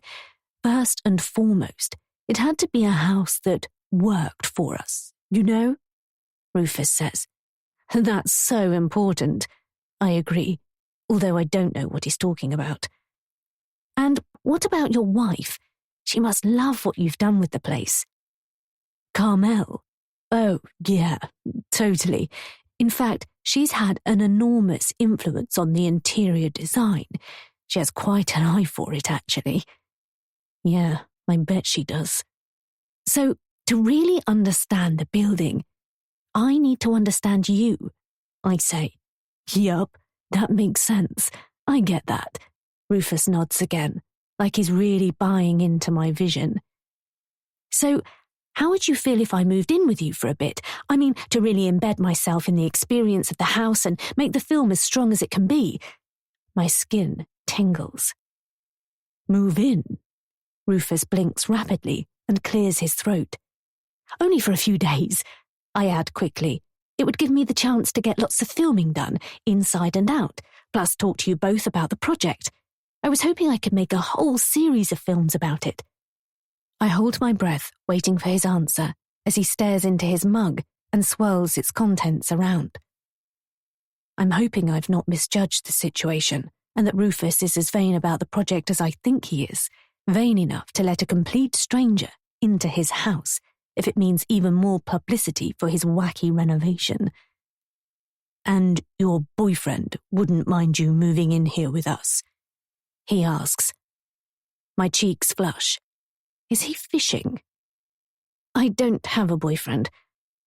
S1: First and foremost, it had to be a house that worked for us, you know? Rufus says. That's so important, I agree, although I don't know what he's talking about. And what about your wife? She must love what you've done with the place. Carmel? Oh, yeah, totally. In fact, she's had an enormous influence on the interior design. She has quite an eye for it, actually. Yeah, I bet she does. So, to really understand the building, I need to understand you, I say. Yup, that makes sense. I get that. Rufus nods again, like he's really buying into my vision. So, how would you feel if I moved in with you for a bit? I mean, to really embed myself in the experience of the house and make the film as strong as it can be. My skin tingles. Move in? Rufus blinks rapidly and clears his throat. Only for a few days, I add quickly. It would give me the chance to get lots of filming done, inside and out, plus talk to you both about the project. I was hoping I could make a whole series of films about it. I hold my breath, waiting for his answer, as he stares into his mug and swirls its contents around. I'm hoping I've not misjudged the situation, and that Rufus is as vain about the project as I think he is, vain enough to let a complete stranger into his house, if it means even more publicity for his wacky renovation. And your boyfriend wouldn't mind you moving in here with us? He asks. My cheeks flush. Is he fishing? I don't have a boyfriend,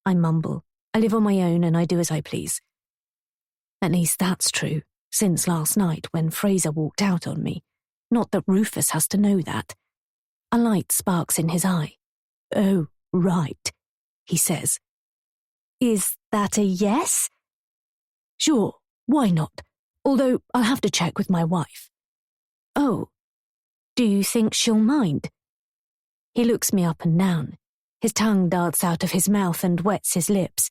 S1: I mumble. I live on my own and I do as I please. At least that's true, since last night when Fraser walked out on me. Not that Rufus has to know that. A light sparks in his eye. Oh, right, he says. Is that a yes? Sure, why not? Although I'll have to check with my wife. Oh, do you think she'll mind? He looks me up and down. His tongue darts out of his mouth and wets his lips.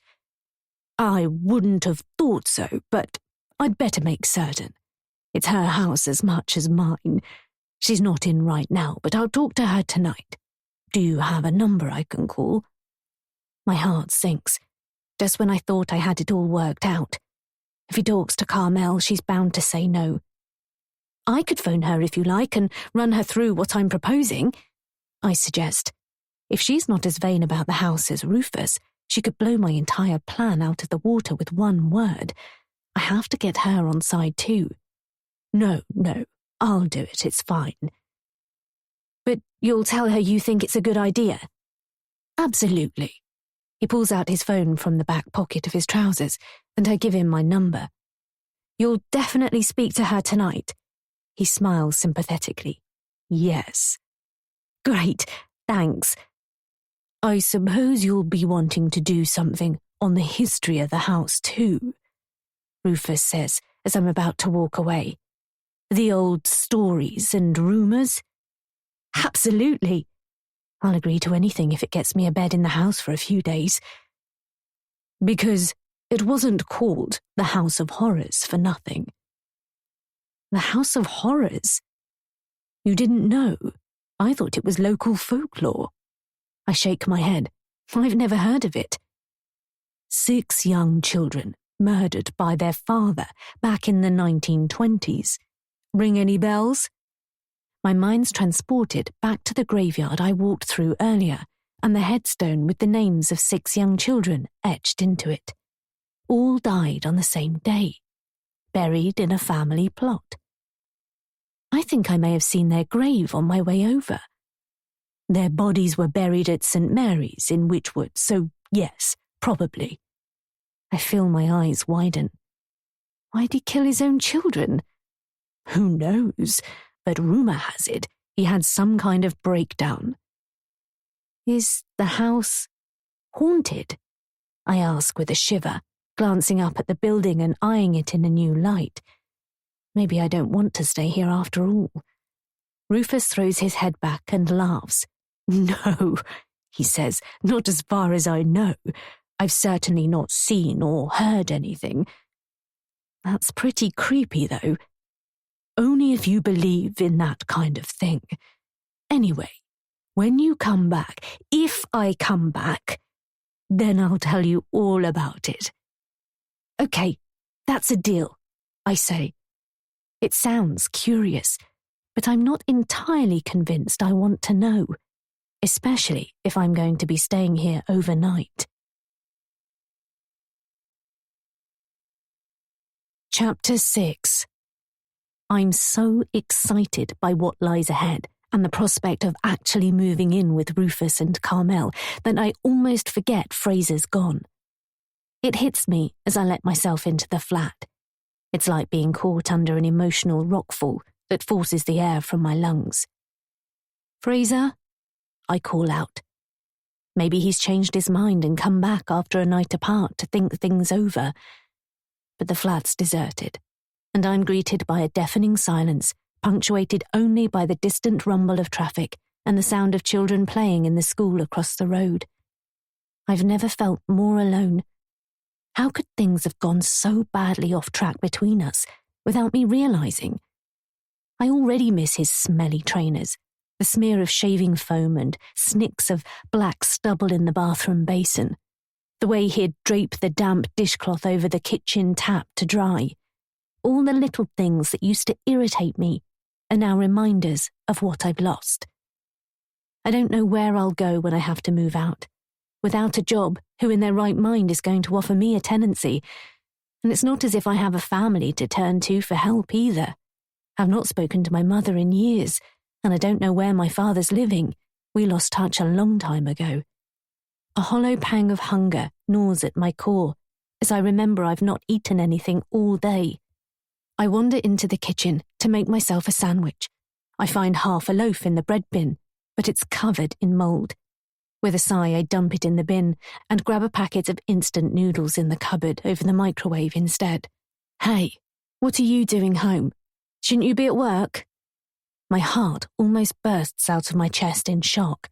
S1: I wouldn't have thought so, but I'd better make certain. It's her house as much as mine. She's not in right now, but I'll talk to her tonight. Do you have a number I can call? My heart sinks, just when I thought I had it all worked out. If he talks to Carmel, she's bound to say no. I could phone her if you like and run her through what I'm proposing, I suggest. If she's not as vain about the house as Rufus, she could blow my entire plan out of the water with one word. I have to get her on side too. No, I'll do it, it's fine. But you'll tell her you think it's a good idea? Absolutely, He pulls out his phone from the back pocket of his trousers, and I give him my number. You'll definitely speak to her tonight. He smiles sympathetically. Yes. Great, thanks. I suppose you'll be wanting to do something on the history of the house too, Rufus says as I'm about to walk away. The old stories and rumours? Absolutely. I'll agree to anything if it gets me a bed in the house for a few days. Because it wasn't called the House of Horrors for nothing. The House of Horrors? You didn't know? I thought it was local folklore. I shake my head. I've never heard of it. 6 young children murdered by their father back in the 1920s. Ring any bells? My mind's transported back to the graveyard I walked through earlier and the headstone with the names of 6 young children etched into it. All died on the same day, buried in a family plot. I think I may have seen their grave on my way over. Their bodies were buried at St. Mary's in Wychwood, so yes, probably. I feel my eyes widen. Why'd he kill his own children? Who knows, but rumour has it he had some kind of breakdown. Is the house haunted? I ask with a shiver, glancing up at the building and eyeing it in a new light. Maybe I don't want to stay here after all. Rufus throws his head back and laughs. No, he says, not as far as I know. I've certainly not seen or heard anything. That's pretty creepy, though. Only if you believe in that kind of thing. Anyway, when you come back, if I come back, then I'll tell you all about it. Okay, that's a deal, I say. It sounds curious, but I'm not entirely convinced I want to know, especially if I'm going to be staying here overnight. Chapter 6. I'm so excited by what lies ahead and the prospect of actually moving in with Rufus and Carmel that I almost forget Fraser's gone. It hits me as I let myself into the flat. It's like being caught under an emotional rockfall that forces the air from my lungs. Fraser? I call out. Maybe he's changed his mind and come back after a night apart to think things over. But the flat's deserted, and I'm greeted by a deafening silence, punctuated only by the distant rumble of traffic and the sound of children playing in the school across the road. I've never felt more alone. How could things have gone so badly off track between us without me realizing? I already miss his smelly trainers, the smear of shaving foam and snicks of black stubble in the bathroom basin, the way he'd drape the damp dishcloth over the kitchen tap to dry. All the little things that used to irritate me are now reminders of what I've lost. I don't know where I'll go when I have to move out. Without a job, who in their right mind is going to offer me a tenancy? And it's not as if I have a family to turn to for help either. I've not spoken to my mother in years, and I don't know where my father's living. We lost touch a long time ago. A hollow pang of hunger gnaws at my core as I remember I've not eaten anything all day. I wander into the kitchen to make myself a sandwich. I find half a loaf in the bread bin, but it's covered in mould. With a sigh, I dump it in the bin and grab a packet of instant noodles in the cupboard over the microwave instead. Hey, what are you doing home? Shouldn't you be at work? My heart almost bursts out of my chest in shock.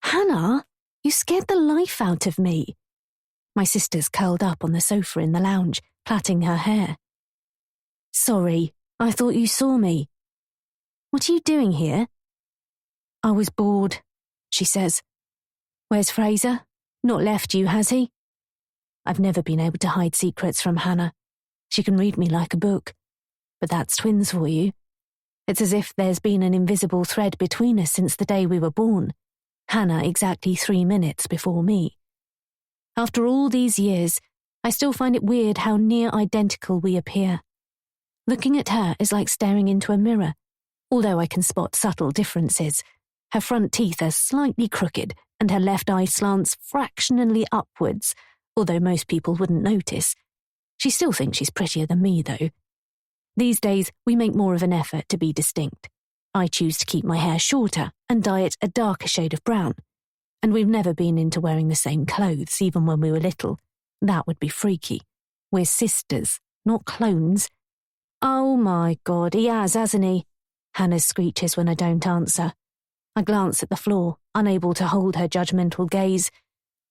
S1: Hannah, you scared the life out of me. My sister's curled up on the sofa in the lounge, plaiting her hair. Sorry, I thought you saw me. What are you doing here? I was bored, she says. Where's Fraser? Not left you, has he? I've never been able to hide secrets from Hannah. She can read me like a book. But that's twins for you. It's as if there's been an invisible thread between us since the day we were born. Hannah exactly 3 minutes before me. After all these years, I still find it weird how near identical we appear. Looking at her is like staring into a mirror, although I can spot subtle differences. Her front teeth are slightly crooked, and her left eye slants fractionally upwards, although most people wouldn't notice. She still thinks she's prettier than me, though. These days, we make more of an effort to be distinct. I choose to keep my hair shorter and dye it a darker shade of brown. And we've never been into wearing the same clothes, even when we were little. That would be freaky. We're sisters, not clones. Oh my God, he has, hasn't he? Hannah screeches when I don't answer. I glance at the floor, unable to hold her judgmental gaze.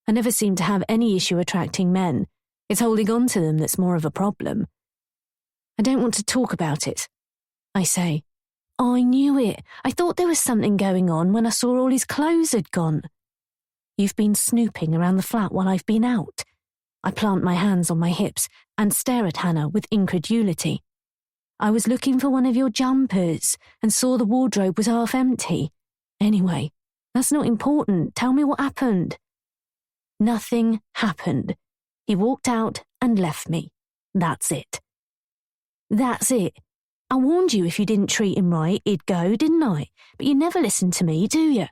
S1: I never seem to have any issue attracting men. It's holding on to them that's more of a problem. I don't want to talk about it, I say. I knew it. I thought there was something going on when I saw all his clothes had gone. You've been snooping around the flat while I've been out. I plant my hands on my hips and stare at Hannah with incredulity. I was looking for one of your jumpers and saw the wardrobe was half empty. Anyway, that's not important. Tell me what happened. Nothing happened. He walked out and left me. That's it. That's it. I warned you if you didn't treat him right, he'd go, didn't I? But you never listen to me, do you?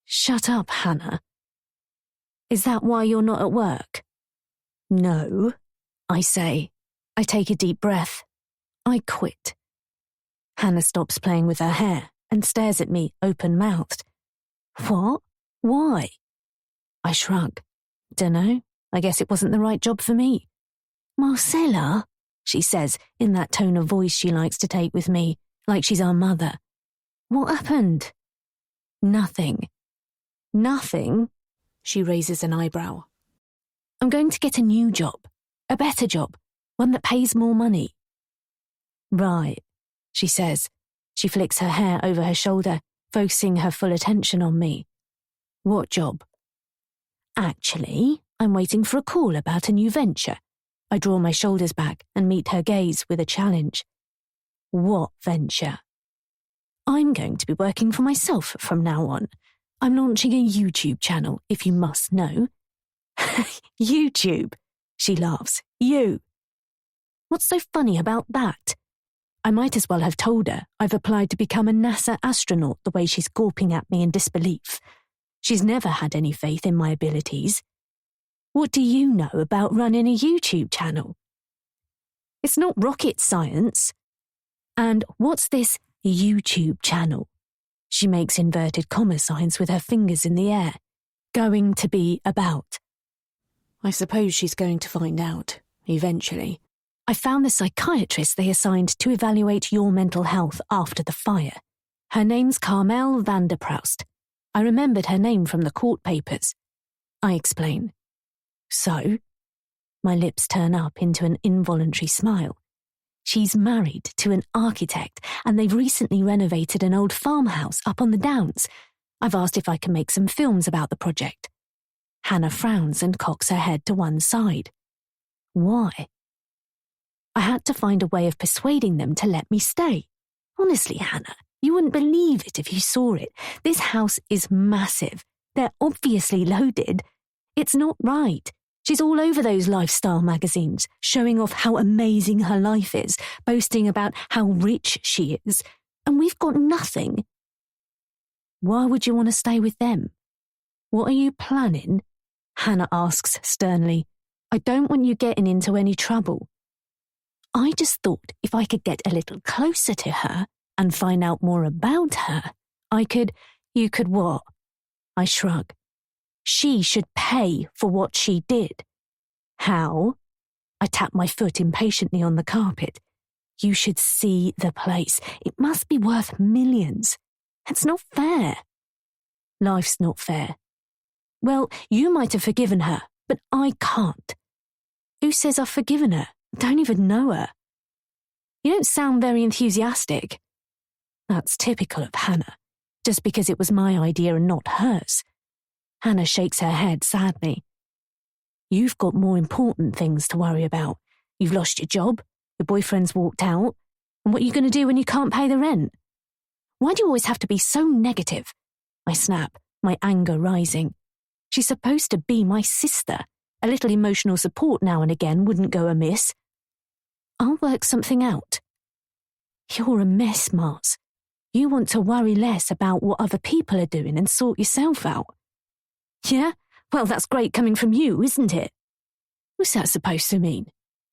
S1: Shut up, Hannah. Is that why you're not at work? No, I say. I take a deep breath. I quit. Hannah stops playing with her hair and stares at me open-mouthed. What? Why? I shrug. Dunno. I guess it wasn't the right job for me. Marcella, she says in that tone of voice she likes to take with me, like she's our mother. What happened? Nothing. Nothing? She raises an eyebrow. I'm going to get a new job, a better job, one that pays more money. Right, she says. She flicks her hair over her shoulder, focusing her full attention on me. What job? Actually, I'm waiting for a call about a new venture. I draw my shoulders back and meet her gaze with a challenge. What venture? I'm going to be working for myself from now on. I'm launching a YouTube channel, if you must know. YouTube, she laughs. You. What's so funny about that? I might as well have told her I've applied to become a NASA astronaut the way she's gawping at me in disbelief. She's never had any faith in my abilities. What do you know about running a YouTube channel? It's not rocket science. And what's this YouTube channel? She makes inverted comma signs with her fingers in the air. Going to be about. I suppose she's going to find out, eventually. I found the psychiatrist they assigned to evaluate your mental health after the fire. Her name's Carmel van der Proust. I remembered her name from the court papers. I explain. So? My lips turn up into an involuntary smile. She's married to an architect, and they've recently renovated an old farmhouse up on the Downs. I've asked if I can make some films about the project. Hannah frowns and cocks her head to one side. Why? I had to find a way of persuading them to let me stay. Honestly, Hannah, you wouldn't believe it if you saw it. This house is massive. They're obviously loaded. It's not right. She's all over those lifestyle magazines, showing off how amazing her life is, boasting about how rich she is. And we've got nothing. Why would you want to stay with them? What are you planning? Hannah asks sternly. I don't want you getting into any trouble. I just thought if I could get a little closer to her and find out more about her, You could what? I shrug. She should pay for what she did. How? I tap my foot impatiently on the carpet. You should see the place. It must be worth millions. It's not fair. Life's not fair. Well, you might have forgiven her, but I can't. Who says I've forgiven her? I don't even know her. You don't sound very enthusiastic. That's typical of Hannah, just because it was my idea and not hers. Hannah shakes her head sadly. You've got more important things to worry about. You've lost your job, your boyfriend's walked out, and what are you going to do when you can't pay the rent? Why do you always have to be so negative? I snap, my anger rising. She's supposed to be my sister. A little emotional support now and again wouldn't go amiss. I'll work something out. You're a mess, Mars. You want to worry less about what other people are doing and sort yourself out. Yeah? Well, that's great coming from you, isn't it? What's that supposed to mean?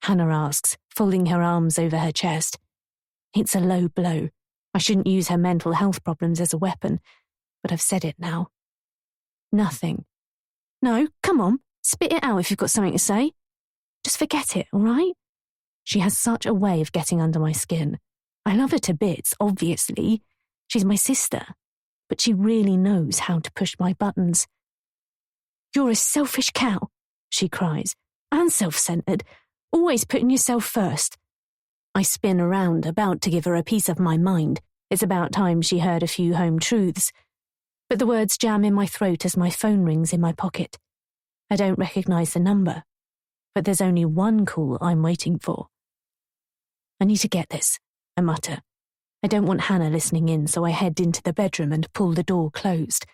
S1: Hannah asks, folding her arms over her chest. It's a low blow. I shouldn't use her mental health problems as a weapon, but I've said it now. Nothing. No, come on, spit it out if you've got something to say. Just forget it, all right? She has such a way of getting under my skin. I love her to bits, obviously. She's my sister, but she really knows how to push my buttons. You're a selfish cow, she cries, and self-centered, always putting yourself first. I spin around, about to give her a piece of my mind. It's about time she heard a few home truths. But the words jam in my throat as my phone rings in my pocket. I don't recognize the number, but there's only one call I'm waiting for. I need to get this, I mutter. I don't want Hannah listening in, so I head into the bedroom and pull the door closed.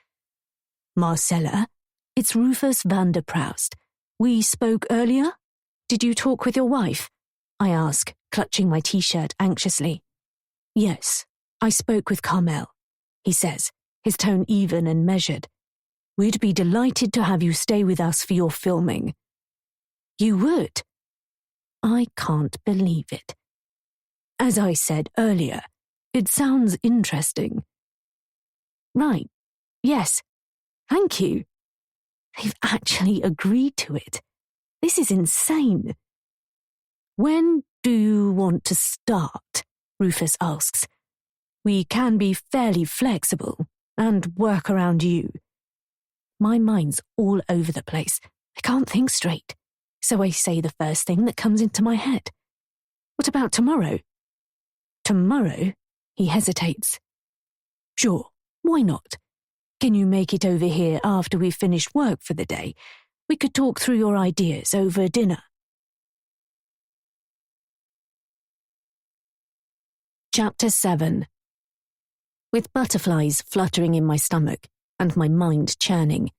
S1: Marcella, it's Rufus van der Proust. We spoke earlier? Did you talk with your wife? I ask, clutching my t-shirt anxiously. Yes, I spoke with Carmel, he says, his tone even and measured. We'd be delighted to have you stay with us for your filming. You would? I can't believe it. As I said earlier, it sounds interesting. Right, yes, thank you. They've actually agreed to it. This is insane. When do you want to start? Rufus asks. We can be fairly flexible and work around you. My mind's all over the place. I can't think straight. So I say the first thing that comes into my head. What about tomorrow? Tomorrow? He hesitates. Sure, why not? Can you make it over here after we've finished work for the day? We could talk through your ideas over dinner. Chapter 7. With butterflies fluttering in my stomach and my mind churning,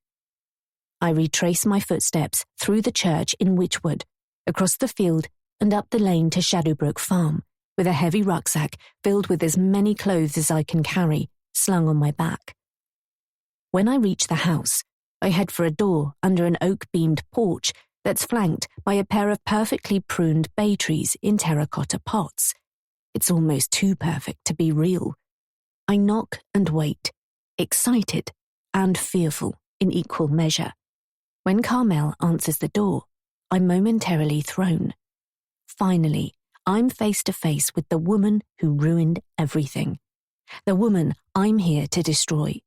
S1: I retrace my footsteps through the church in Witchwood, across the field and up the lane to Shadowbrook Farm, with a heavy rucksack filled with as many clothes as I can carry, slung on my back. When I reach the house, I head for a door under an oak-beamed porch that's flanked by a pair of perfectly pruned bay trees in terracotta pots. It's almost too perfect to be real. I knock and wait, excited and fearful in equal measure. When Carmel answers the door, I'm momentarily thrown. Finally, I'm face to face with the woman who ruined everything. The woman I'm here to destroy.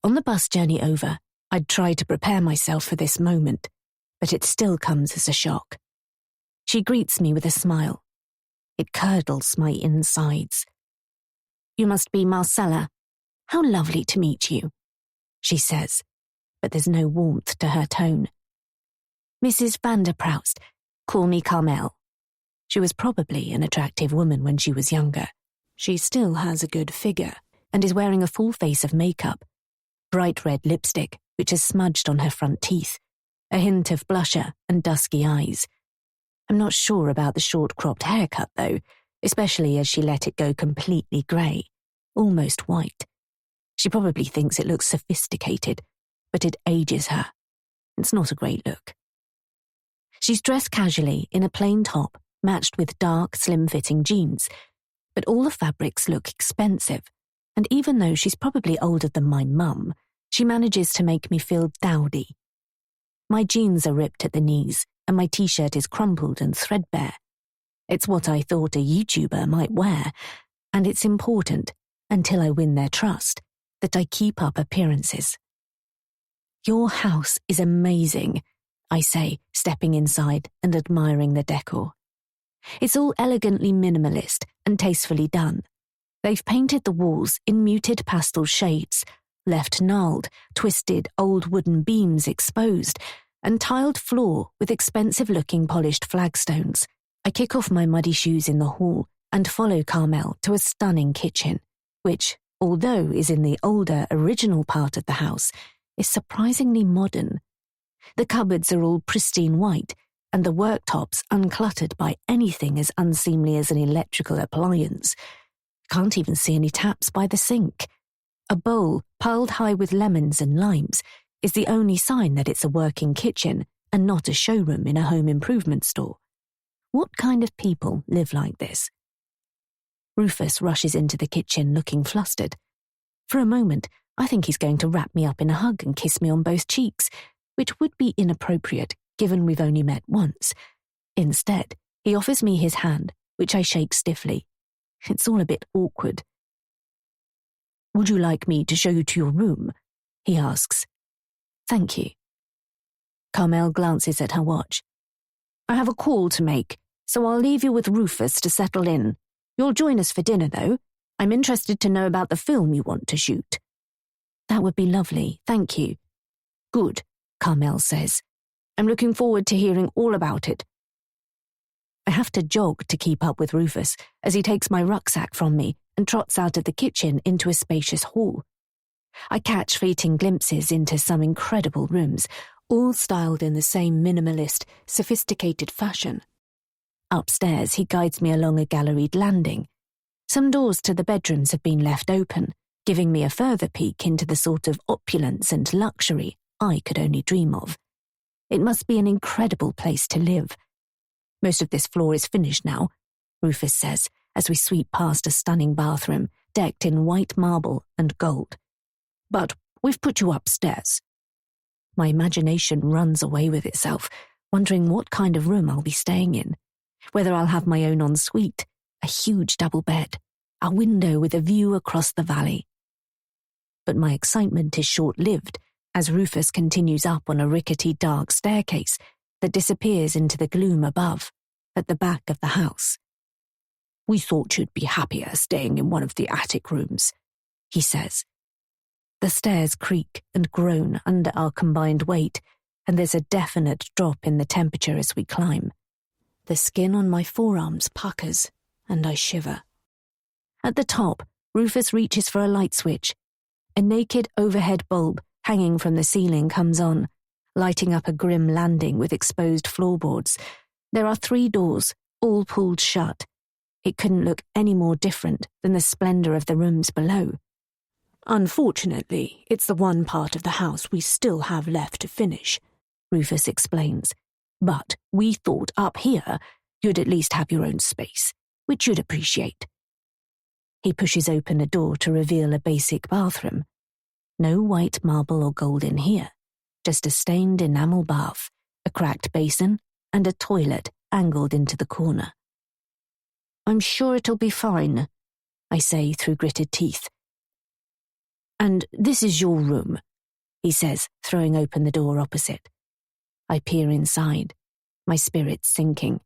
S1: On the bus journey over, I'd tried to prepare myself for this moment, but it still comes as a shock. She greets me with a smile. It curdles my insides. You must be Marcella. How lovely to meet you, she says, but there's no warmth to her tone. Mrs. van der Proust, call me Carmel. She was probably an attractive woman when she was younger. She still has a good figure and is wearing a full face of makeup, bright red lipstick which is smudged on her front teeth, a hint of blusher and dusky eyes. I'm not sure about the short-cropped haircut, though, especially as she let it go completely grey, almost white. She probably thinks it looks sophisticated, but it ages her. It's not a great look. She's dressed casually in a plain top matched with dark, slim-fitting jeans, but all the fabrics look expensive, and even though she's probably older than my mum, she manages to make me feel dowdy. My jeans are ripped at the knees, and my t-shirt is crumpled and threadbare. It's what I thought a YouTuber might wear, and it's important, until I win their trust, that I keep up appearances. Your house is amazing, I say, stepping inside and admiring the decor. It's all elegantly minimalist and tastefully done. They've painted the walls in muted pastel shades, left gnarled, twisted old wooden beams exposed, and tiled floor with expensive-looking polished flagstones. I kick off my muddy shoes in the hall and follow Carmel to a stunning kitchen, which, although is in the older, original part of the house, is surprisingly modern. The cupboards are all pristine white, and the worktops uncluttered by anything as unseemly as an electrical appliance. Can't even see any taps by the sink. A bowl piled high with lemons and limes is the only sign that it's a working kitchen and not a showroom in a home improvement store. What kind of people live like this? Rufus rushes into the kitchen looking flustered. For a moment, I think he's going to wrap me up in a hug and kiss me on both cheeks, which would be inappropriate given we've only met once. Instead, he offers me his hand, which I shake stiffly. It's all a bit awkward. "Would you like me to show you to your room?" he asks. "Thank you." Carmel glances at her watch. "I have a call to make, so I'll leave you with Rufus to settle in. You'll join us for dinner, though. I'm interested to know about the film you want to shoot." "That would be lovely, thank you." "Good," Carmel says. "I'm looking forward to hearing all about it." I have to jog to keep up with Rufus as he takes my rucksack from me and trots out of the kitchen into a spacious hall. I catch fleeting glimpses into some incredible rooms, all styled in the same minimalist, sophisticated fashion. Upstairs, he guides me along a galleried landing. Some doors to the bedrooms have been left open, giving me a further peek into the sort of opulence and luxury I could only dream of. It must be an incredible place to live. "Most of this floor is finished now," Rufus says, as we sweep past a stunning bathroom decked in white marble and gold. "But we've put you upstairs." My imagination runs away with itself, wondering what kind of room I'll be staying in. Whether I'll have my own ensuite, a huge double bed, a window with a view across the valley. But my excitement is short-lived as Rufus continues up on a rickety dark staircase that disappears into the gloom above, at the back of the house. "We thought you'd be happier staying in one of the attic rooms," he says. The stairs creak and groan under our combined weight, and there's a definite drop in the temperature as we climb. The skin on my forearms puckers, and I shiver. At the top, Rufus reaches for a light switch. A naked overhead bulb hanging from the ceiling comes on, lighting up a grim landing with exposed floorboards. There are 3 doors, all pulled shut. It couldn't look any more different than the splendor of the rooms below.
S2: "Unfortunately, it's the one part of the house we still have left to finish,"
S1: Rufus explains. "But we thought up here you'd at least have your own space, which you'd appreciate." He pushes open a door to reveal a basic bathroom. No white marble or gold in here, just a stained enamel bath, a cracked basin, and a toilet angled into the corner. "I'm sure it'll be fine," I say through gritted teeth. "And this is your room," he says, throwing open the door opposite. I peer inside, my spirits sinking.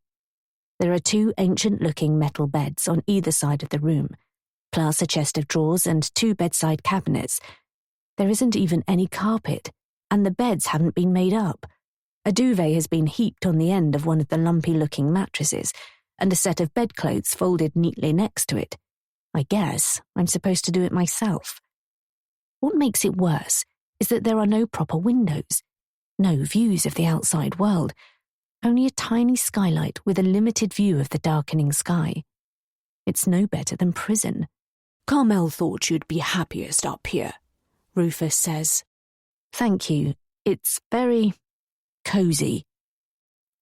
S1: There are 2 ancient-looking metal beds on either side of the room, plus a chest of drawers and 2 bedside cabinets. There isn't even any carpet, and the beds haven't been made up. A duvet has been heaped on the end of one of the lumpy-looking mattresses, and a set of bedclothes folded neatly next to it. I guess I'm supposed to do it myself. What makes it worse is that there are no proper windows, no views of the outside world, only a tiny skylight with a limited view of the darkening sky. It's no better than prison.
S2: "Carmel thought you'd be happiest up here," Rufus says.
S1: "Thank you. It's very cozy."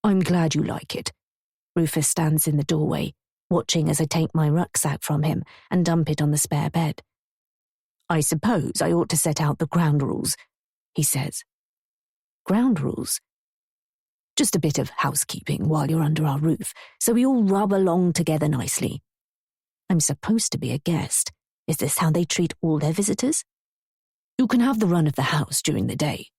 S2: "I'm glad you like it."
S1: Rufus stands in the doorway, watching as I take my rucksack from him and dump it on the spare bed.
S2: "I suppose I ought to set out the ground rules," he says.
S1: "Ground rules?"
S2: "Just a bit of housekeeping while you're under our roof, so we all rub along together nicely."
S1: I'm supposed to be a guest. Is this how they treat all their visitors?
S2: "You can have the run of the house during the day,"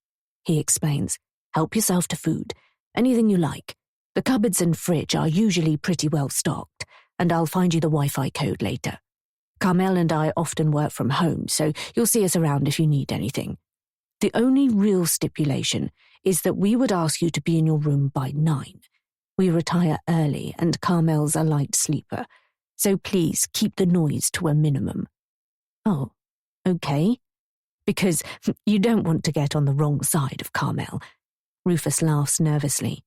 S2: he explains. "Help yourself to food, anything you like. The cupboards and fridge are usually pretty well stocked, and I'll find you the Wi-Fi code later. Carmel and I often work from home, so you'll see us around if you need anything. The only real stipulation is that we would ask you to be in your room by 9. We retire early, and Carmel's a light sleeper, so please keep the noise to a minimum."
S1: "Oh, okay."
S2: "Because you don't want to get on the wrong side of Carmel." Rufus laughs nervously.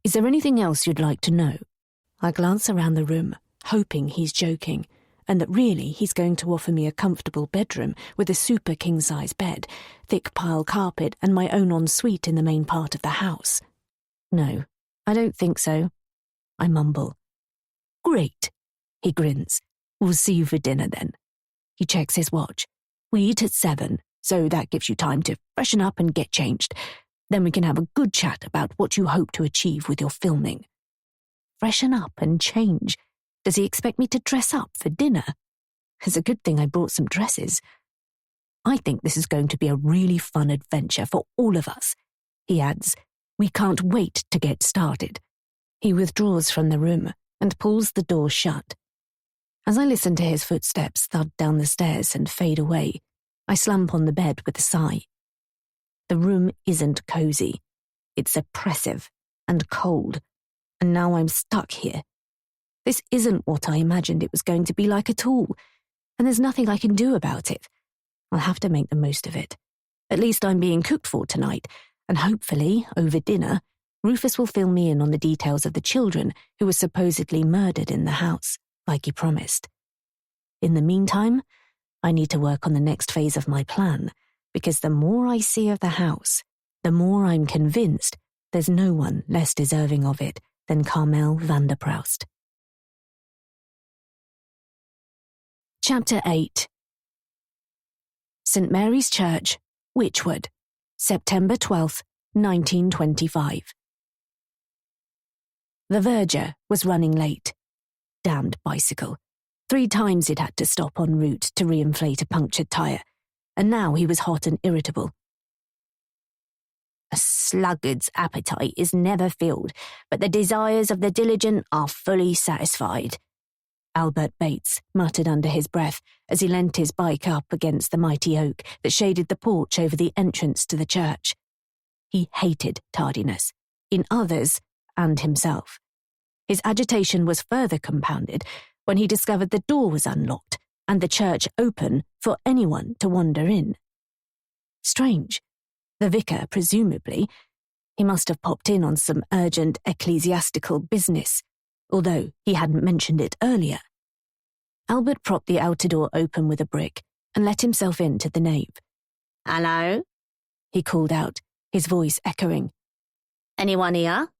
S2: "Is there anything else you'd like to know?" I glance around the room, hoping he's joking, and that really he's going to offer me a comfortable bedroom with a super king-size bed, thick pile carpet, and my own ensuite in the main part of the house. No, I don't think so. I mumble. Great, he grins. We'll see you for dinner then. He checks his watch. We eat at 7, so that gives you time to freshen up and get changed. Then we can have a good chat about what you hope to achieve with your filming. Freshen up and change? Does he expect me to dress up for dinner? It's a good thing I brought some dresses. I think this is going to be a really fun adventure for all of us. He adds, we can't wait to get started. He withdraws from the room and pulls the door shut. As I listen to his footsteps thud down the stairs and fade away, I slump on the bed with a sigh. The room isn't cozy. It's oppressive and cold, and now I'm stuck here. This isn't what I imagined it was going to be like at all, and there's nothing I can do about it. I'll have to make the most of it. At least I'm being cooked for tonight, and hopefully, over dinner, Rufus will fill me in on the details of the children who were supposedly murdered in the house, like he promised. In the meantime, I need to work on the next phase of my plan, because the more I see of the house, the more I'm convinced there's no one less deserving of it than Carmel Vanderproust. Chapter 8. St. Mary's Church, Wychwood, September 12th, 1925. The verger was running late. Damned bicycle. 3 times he'd had to stop en route to reinflate a punctured tyre, and now he was hot and irritable. A sluggard's appetite is never filled, but the desires of the diligent are fully satisfied, Albert Bates muttered under his breath as he leant his bike up against the mighty oak that shaded the porch over the entrance to the church. He hated tardiness, in others and himself. His agitation was further compounded when he discovered the door was unlocked and the church open for anyone to wander in. Strange. The vicar, presumably, he must have popped in on some urgent ecclesiastical business, although he hadn't mentioned it earlier. Albert propped the outer door open with a brick and let himself into the nave. "Hello?" he called out, his voice echoing. "Anyone here?"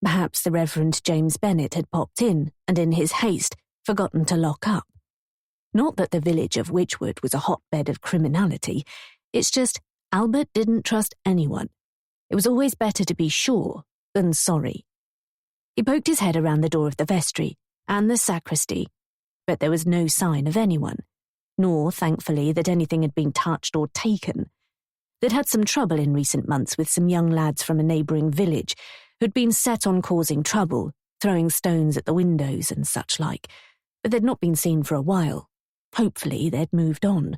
S2: Perhaps the Reverend James Bennet had popped in and in his haste forgotten to lock up. Not that the village of Wychwood was a hotbed of criminality, it's just Albert didn't trust anyone. It was always better to be sure than sorry. He poked his head around the door of the vestry and the sacristy, but there was no sign of anyone, nor, thankfully, that anything had been touched or taken. They'd had some trouble in recent months with some young lads from a neighbouring village who'd been set on causing trouble, throwing stones at the windows and such like, but they'd not been seen for a while. Hopefully they'd moved on.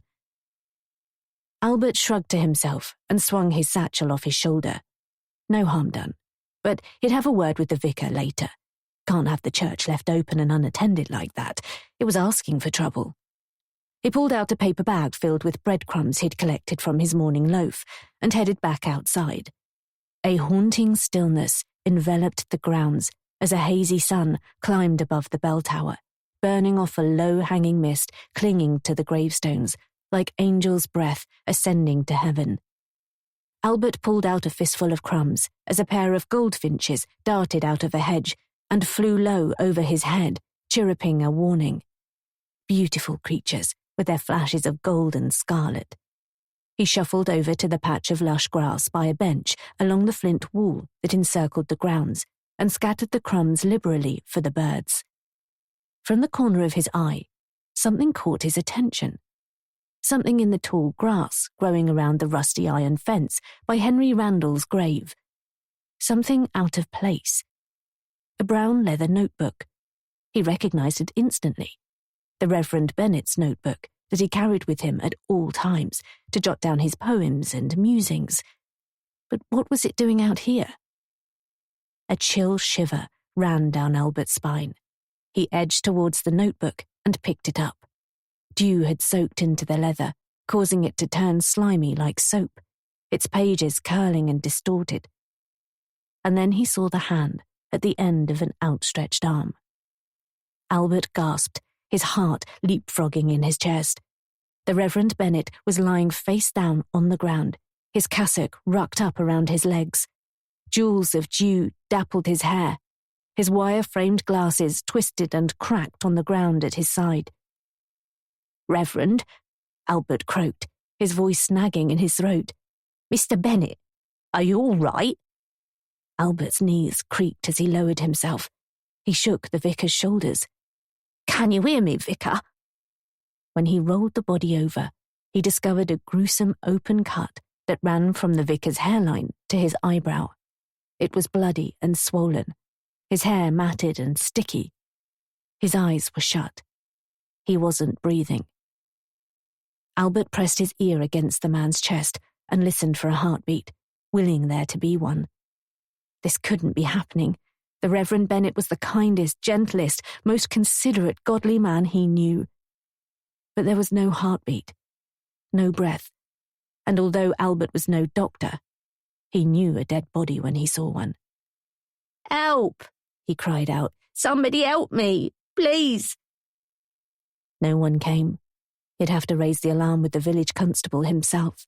S2: Albert shrugged to himself and swung his satchel off his shoulder. No harm done, but he'd have a word with the vicar later. Can't have the church left open and unattended like that. It was asking for trouble. He pulled out a paper bag filled with breadcrumbs he'd collected from his morning loaf and headed back outside. A haunting stillness enveloped the grounds as a hazy sun climbed above the bell tower, burning off a low-hanging mist clinging to the gravestones, like angel's breath ascending to heaven. Albert pulled out a fistful of crumbs as a pair of goldfinches darted out of a hedge and flew low over his head, chirruping a warning. Beautiful creatures, with their flashes of gold and scarlet. He shuffled over to the patch of lush grass by a bench along the flint wall that encircled the grounds and scattered the crumbs liberally for the birds. From the corner of his eye, something caught his attention. Something in the tall grass growing around the rusty iron fence by Henry Randall's grave. Something out of place. A brown leather notebook. He recognized it instantly. The Reverend Bennet's notebook that he carried with him at all times to jot down his poems and musings. But what was it doing out here? A chill shiver ran down Albert's spine. He edged towards the notebook and picked it up. Dew had soaked into the leather, causing it to turn slimy like soap, its pages curling and distorted. And then he saw the hand at the end of an outstretched arm. Albert gasped, his heart leapfrogging in his chest. The Reverend Bennett was lying face down on the ground, his cassock rucked up around his legs. Jewels of dew dappled his hair. His wire-framed glasses twisted and cracked on the ground at his side. "Reverend," Albert croaked, his voice snagging in his throat. "Mr. Bennett, are you all right?" Albert's knees creaked as he lowered himself. He shook the vicar's shoulders. "Can you hear me, vicar?" When he rolled the body over, he discovered a gruesome open cut that ran from the vicar's hairline to his eyebrow. It was bloody and swollen, his hair matted and sticky. His eyes were shut. He wasn't breathing. Albert pressed his ear against the man's chest and listened for a heartbeat, willing there to be one. This couldn't be happening. The Reverend Bennett was the kindest, gentlest, most considerate, godly man he knew. But there was no heartbeat, no breath, and although Albert was no doctor, he knew a dead body when he saw one. "Help!" he cried out. "Somebody help me, please!" No one came. He'd have to raise the alarm with the village constable himself.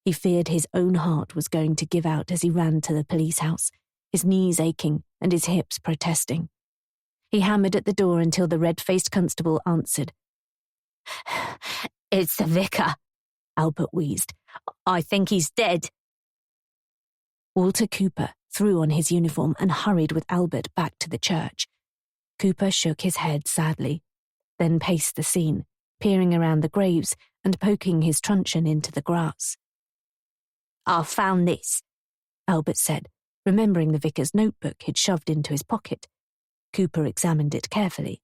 S2: He feared his own heart was going to give out as he ran to the police house, his knees aching and his hips protesting. He hammered at the door until the red-faced constable answered. "It's the vicar," Albert wheezed. "I think he's dead." Walter Cooper threw on his uniform and hurried with Albert back to the church. Cooper shook his head sadly, then paced the scene, peering around the graves and poking his truncheon into the grass. "I found this," Albert said, remembering the vicar's notebook he'd shoved into his pocket. Cooper examined it carefully.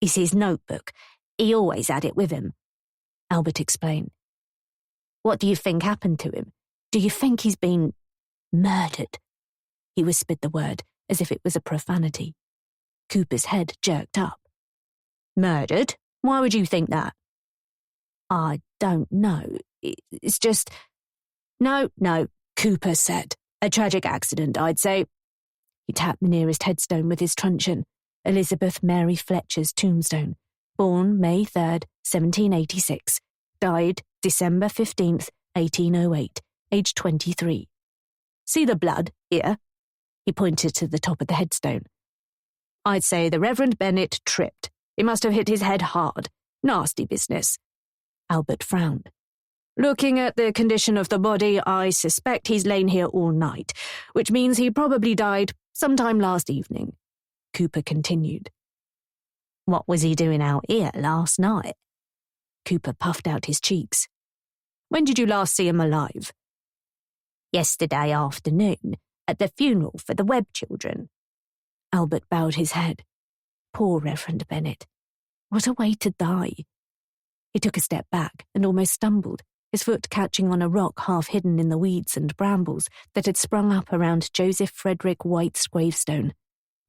S2: "It's his notebook. He always had it with him," Albert explained. "What do you think happened to him? Do you think he's been murdered?" He whispered the word as if it was a profanity. Cooper's head jerked up. "Murdered? Why would you think that?" "I don't know. It's just—" No, Cooper said. "A tragic accident, I'd say." He tapped the nearest headstone with his truncheon, Elizabeth Mary Fletcher's tombstone, born May 3rd, 1786, died December 15th, 1808, aged 23. "See the blood, here?" He pointed to the top of the headstone. "I'd say the Reverend Bennett tripped. He must have hit his head hard. Nasty business." Albert frowned. "Looking at the condition of the body, I suspect he's lain here all night, which means he probably died sometime last evening," Cooper continued. "What was he doing out here last night?" Cooper puffed out his cheeks. "When did you last see him alive?" "Yesterday afternoon, at the funeral for the Webb children." Albert bowed his head. Poor Reverend Bennett. What a way to die. He took a step back and almost stumbled, his foot catching on a rock half hidden in the weeds and brambles that had sprung up around Joseph Frederick White's gravestone.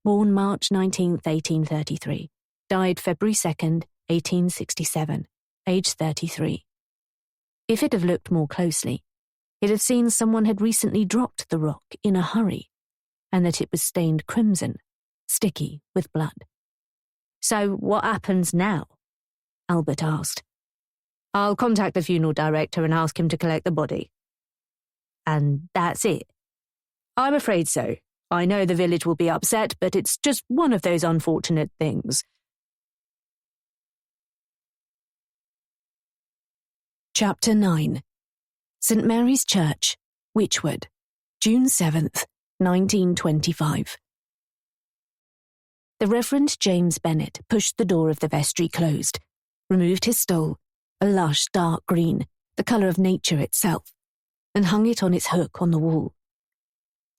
S2: Born March 19th, 1833. Died February 2nd, 1867. Age 33. If he'd have looked more closely, he'd have seen someone had recently dropped the rock in a hurry, and that it was stained crimson, sticky with blood. "So what happens now?" Albert asked. "I'll contact the funeral director and ask him to collect the body." "And that's it?" "I'm afraid so. I know the village will be upset, but it's just one of those unfortunate things." Chapter 9. St. Mary's Church, Wychwood, June 7th, 1925. The Reverend James Bennett pushed the door of the vestry closed, removed his stole, a lush dark green, the colour of nature itself, and hung it on its hook on the wall.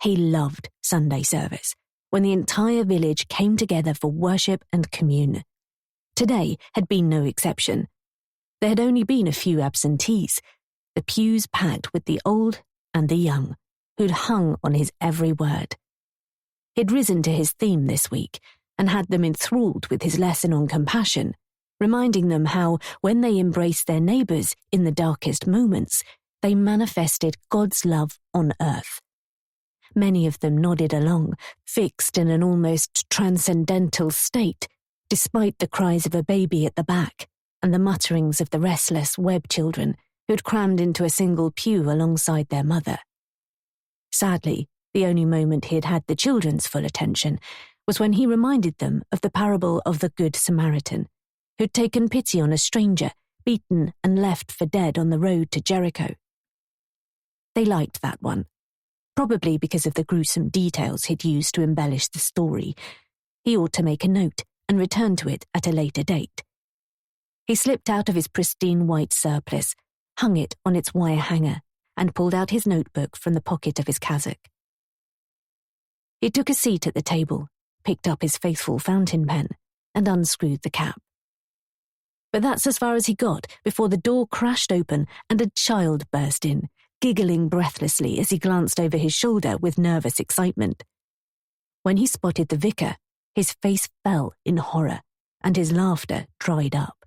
S2: He loved Sunday service, when the entire village came together for worship and commune. Today had been no exception. There had only been a few absentees, the pews packed with the old and the young, who'd hung on his every word. He'd risen to his theme this week and had them enthralled with his lesson on compassion, reminding them how, when they embraced their neighbours in the darkest moments, they manifested God's love on earth. Many of them nodded along, fixed in an almost transcendental state, despite the cries of a baby at the back and the mutterings of the restless Webb children who had crammed into a single pew alongside their mother. Sadly, the only moment he had had the children's full attention was when he reminded them of the parable of the Good Samaritan, who'd taken pity on a stranger beaten and left for dead on the road to Jericho. They liked that one, probably because of the gruesome details he'd used to embellish the story. He ought to make a note and return to it at a later date. He slipped out of his pristine white surplice, hung it on its wire hanger, and pulled out his notebook from the pocket of his cassock. He took a seat at the table, picked up his faithful fountain pen, and unscrewed the cap. But that's as far as he got before the door crashed open and a child burst in, giggling breathlessly as he glanced over his shoulder with nervous excitement. When he spotted the vicar, his face fell in horror, and his laughter dried up.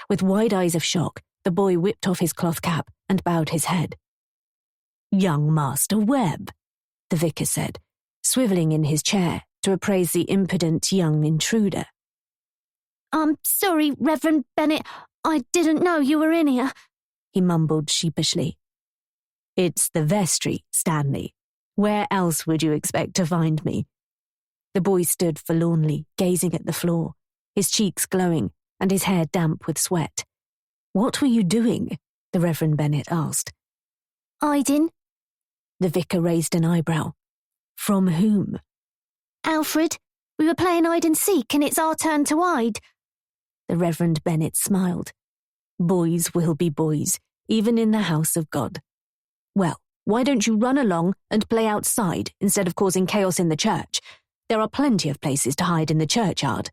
S2: With wide eyes of shock, the boy whipped off his cloth cap and bowed his head. "Young Master Webb," the vicar said, swivelling in his chair to appraise the impudent young intruder.
S1: "I'm sorry, Reverend Bennett. I didn't know you were in here,"
S2: he mumbled sheepishly. "It's the vestry, Stanley. Where else would you expect to find me?" The boy stood forlornly, gazing at the floor, his cheeks glowing and his hair damp with sweat. "What were you doing?" the Reverend Bennett asked.
S1: "Hiding."
S2: The vicar raised an eyebrow. "From whom?"
S1: "Alfred, we were playing hide and seek and it's our turn to hide."
S2: The Reverend Bennett smiled. "Boys will be boys, even in the house of God. Well, why don't you run along and play outside instead of causing chaos in the church? There are plenty of places to hide in the churchyard."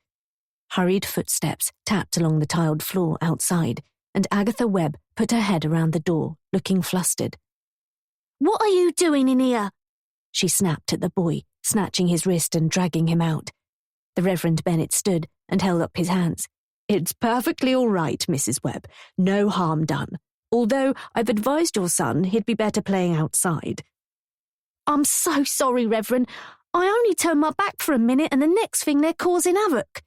S2: Hurried footsteps tapped along the tiled floor outside, and Agatha Webb put her head around the door, looking flustered.
S1: "What are you doing in here?"
S2: she snapped at the boy, snatching his wrist and dragging him out. The Reverend Bennett stood and held up his hands. "It's perfectly all right, Mrs. Webb. No harm done. Although I've advised your son he'd be better playing outside."
S1: "I'm so sorry, Reverend. I only turned my back for a minute and the next thing they're causing havoc."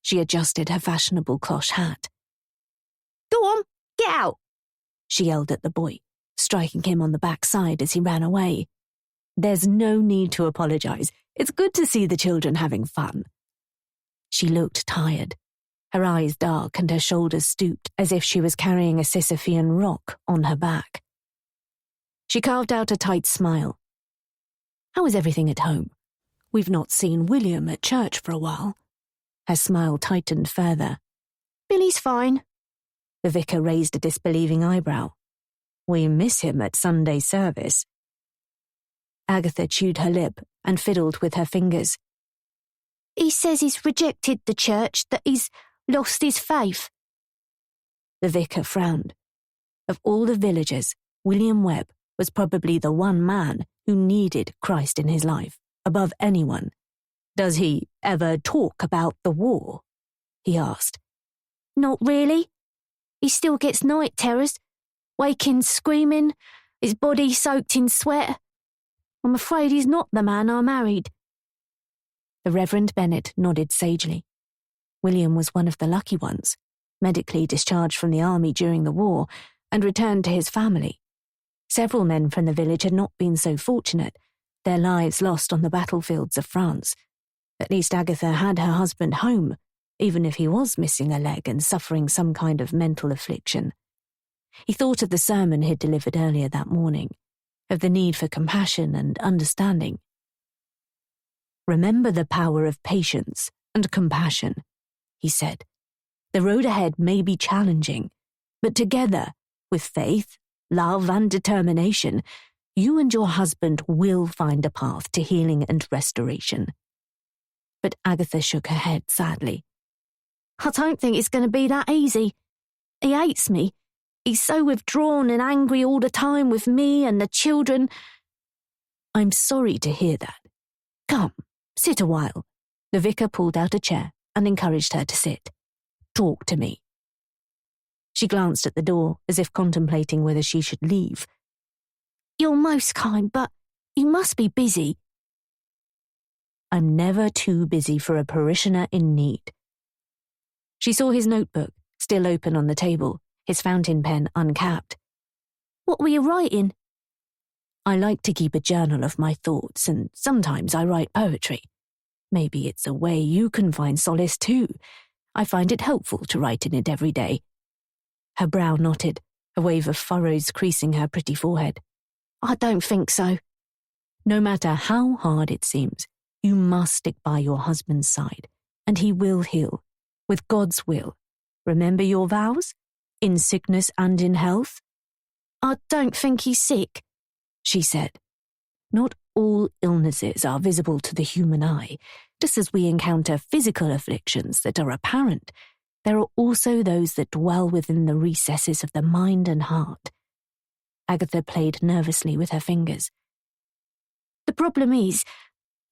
S2: She adjusted her fashionable cloche hat.
S1: "Go on, get out,"
S2: she yelled at the boy, striking him on the backside as he ran away. "There's no need to apologize. It's good to see the children having fun." She looked tired, her eyes dark and her shoulders stooped as if she was carrying a Sisyphean rock on her back. She carved out a tight smile. "How is everything at home? We've not seen William at church for a while." Her smile tightened further.
S1: "Billy's fine."
S2: The vicar raised a disbelieving eyebrow. "We miss him at Sunday service." Agatha chewed her lip and fiddled with her fingers.
S1: "He says he's rejected the church, that he's lost his faith."
S2: The vicar frowned. Of all the villagers, William Webb was probably the one man who needed Christ in his life, above anyone. "Does he ever talk about the war?" he asked.
S1: "Not really. He still gets night terrors, waking screaming, his body soaked in sweat. I'm afraid he's not the man I married."
S2: The Reverend Bennett nodded sagely. William was one of the lucky ones, medically discharged from the army during the war and returned to his family. Several men from the village had not been so fortunate, their lives lost on the battlefields of France. At least Agatha had her husband home, even if he was missing a leg and suffering some kind of mental affliction. He thought of the sermon he'd delivered earlier that morning, of the need for compassion and understanding. "Remember the power of patience and compassion," he said. "The road ahead may be challenging, but together, with faith, love, and determination, you and your husband will find a path to healing and restoration." But Agatha shook her head sadly.
S1: "I don't think it's going to be that easy. He hates me. He's so withdrawn and angry all the time with me and the children."
S2: "I'm sorry to hear that. Come, sit a while." The vicar pulled out a chair and encouraged her to sit. "Talk to me." She glanced at the door as if contemplating whether she should leave.
S1: "You're most kind, but you must be busy."
S2: "I'm never too busy for a parishioner in need," She saw his notebook, still open on the table, his fountain pen uncapped.
S1: What were you writing?
S2: I like to keep a journal of my thoughts, and sometimes I write poetry. Maybe it's a way you can find solace too. I find it helpful to write in it every day. Her brow knotted, a wave of furrows creasing her pretty forehead.
S1: I don't think so.
S2: No matter how hard it seems, you must stick by your husband's side, and he will heal, with God's will. Remember your vows? In sickness and in health?
S1: I don't think he's sick,
S2: she said. Not all illnesses are visible to the human eye. Just as we encounter physical afflictions that are apparent, there are also those that dwell within the recesses of the mind and heart. Agatha played nervously with her fingers.
S1: The problem is,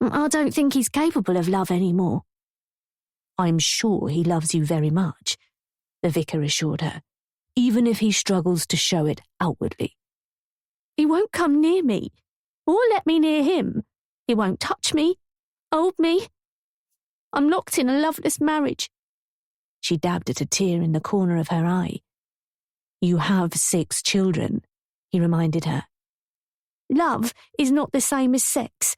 S1: I don't think he's capable of love anymore.
S2: I'm sure he loves you very much, the vicar assured her, even if he struggles to show it outwardly.
S1: He won't come near me, or let me near him. He won't touch me, hold me. I'm locked in a loveless marriage.
S2: She dabbed at a tear in the corner of her eye. You have 6 children, he reminded her.
S1: Love is not the same as sex.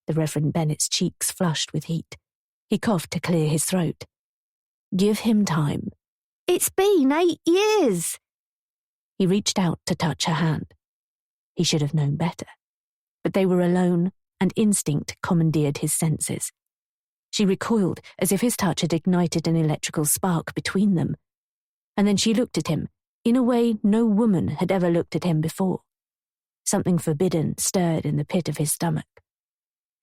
S2: The Reverend Bennet's cheeks flushed with heat. He coughed to clear his throat. Give him time.
S1: It's been 8 years.
S2: He reached out to touch her hand. He should have known better. But they were alone, and instinct commandeered his senses. She recoiled as if his touch had ignited an electrical spark between them. And then she looked at him, in a way no woman had ever looked at him before. Something forbidden stirred in the pit of his stomach.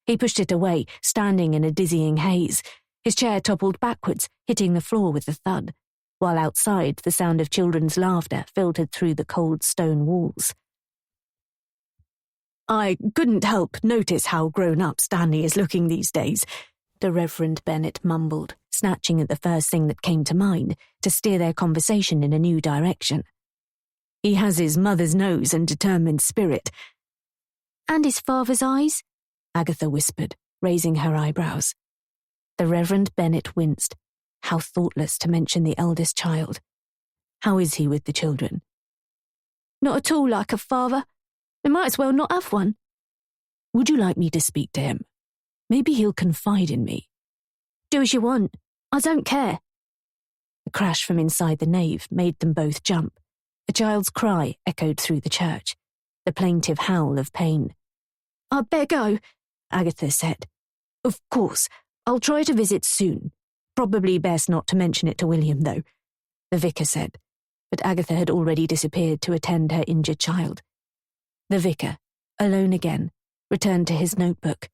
S2: He pushed it away, standing in a dizzying haze. His chair toppled backwards, hitting the floor with a thud, while outside the sound of children's laughter filtered through the cold stone walls. I couldn't help notice how grown-up Stanley is looking these days, the Reverend Bennet mumbled, snatching at the first thing that came to mind to steer their conversation in a new direction. He has his mother's nose and determined spirit.
S1: And his father's eyes?
S2: Agatha whispered, raising her eyebrows. The Reverend Bennet winced. How thoughtless to mention the eldest child. How is he with the children?
S1: Not at all like a father. We might as well not have one.
S2: Would you like me to speak to him? Maybe he'll confide in me.
S1: Do as you want. I don't care.
S2: A crash from inside the nave made them both jump. A child's cry echoed through the church, the plaintive howl of pain.
S1: I'd better go,
S2: Agatha said. Of course, I'll try to visit soon. Probably best not to mention it to William, though, the vicar said, but Agatha had already disappeared to attend her injured child. The vicar, alone again, returned to his notebook.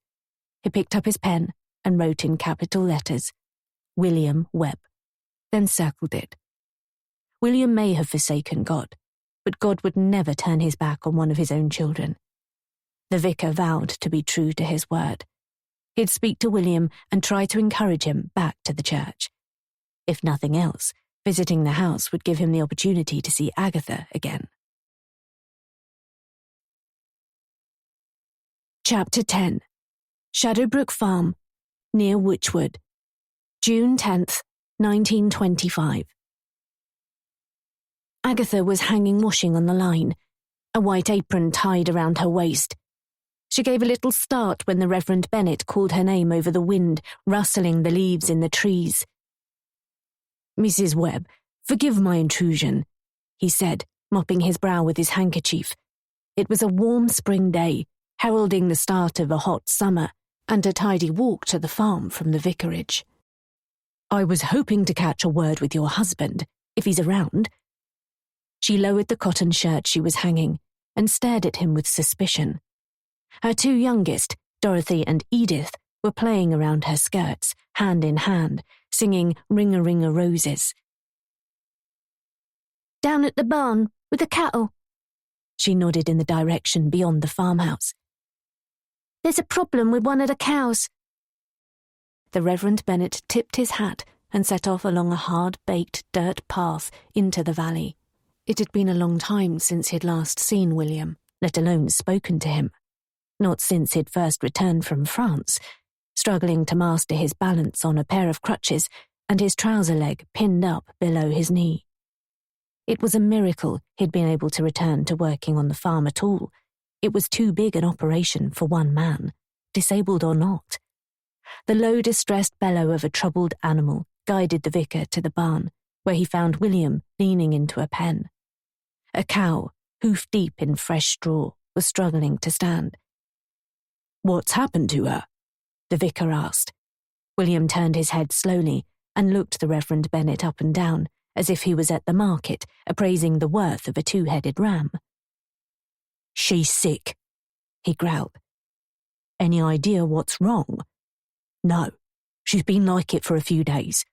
S2: He picked up his pen and wrote in capital letters, William Webb, then circled it. William may have forsaken God, but God would never turn his back on one of his own children. The vicar vowed to be true to his word. He'd speak to William and try to encourage him back to the church. If nothing else, visiting the house would give him the opportunity to see Agatha again. Chapter 10. Shadowbrook Farm, near Witchwood, June 10th, 1925. Agatha was hanging washing on the line, a white apron tied around her waist. She gave a little start when the Reverend Bennet called her name over the wind, rustling the leaves in the trees. Mrs. Webb, forgive my intrusion, he said, mopping his brow with his handkerchief. It was a warm spring day, heralding the start of a hot summer, and a tidy walk to the farm from the vicarage. I was hoping to catch a word with your husband, if he's around. She lowered the cotton shirt she was hanging and stared at him with suspicion. Her 2 youngest, Dorothy and Edith, were playing around her skirts, hand in hand, singing Ring-a-Ring-a-Roses.
S1: Down at the barn, with the cattle.
S2: She nodded in the direction beyond the farmhouse.
S1: There's a problem with one of the cows.
S2: The Reverend Bennet tipped his hat and set off along a hard-baked dirt path into the valley. It had been a long time since he'd last seen William, let alone spoken to him. Not since he'd first returned from France, struggling to master his balance on a pair of crutches and his trouser leg pinned up below his knee. It was a miracle he'd been able to return to working on the farm at all. It was too big an operation for one man, disabled or not. The low, distressed bellow of a troubled animal guided the vicar to the barn, where he found William leaning into a pen. A cow, hoof deep in fresh straw, was struggling to stand. "What's happened to her?" the vicar asked. William turned his head slowly and looked the Reverend Bennet up and down, as if he was at the market, appraising the worth of a two-headed ram. "She's sick," he growled. "Any idea what's wrong?" "No, she's been like it for a few days."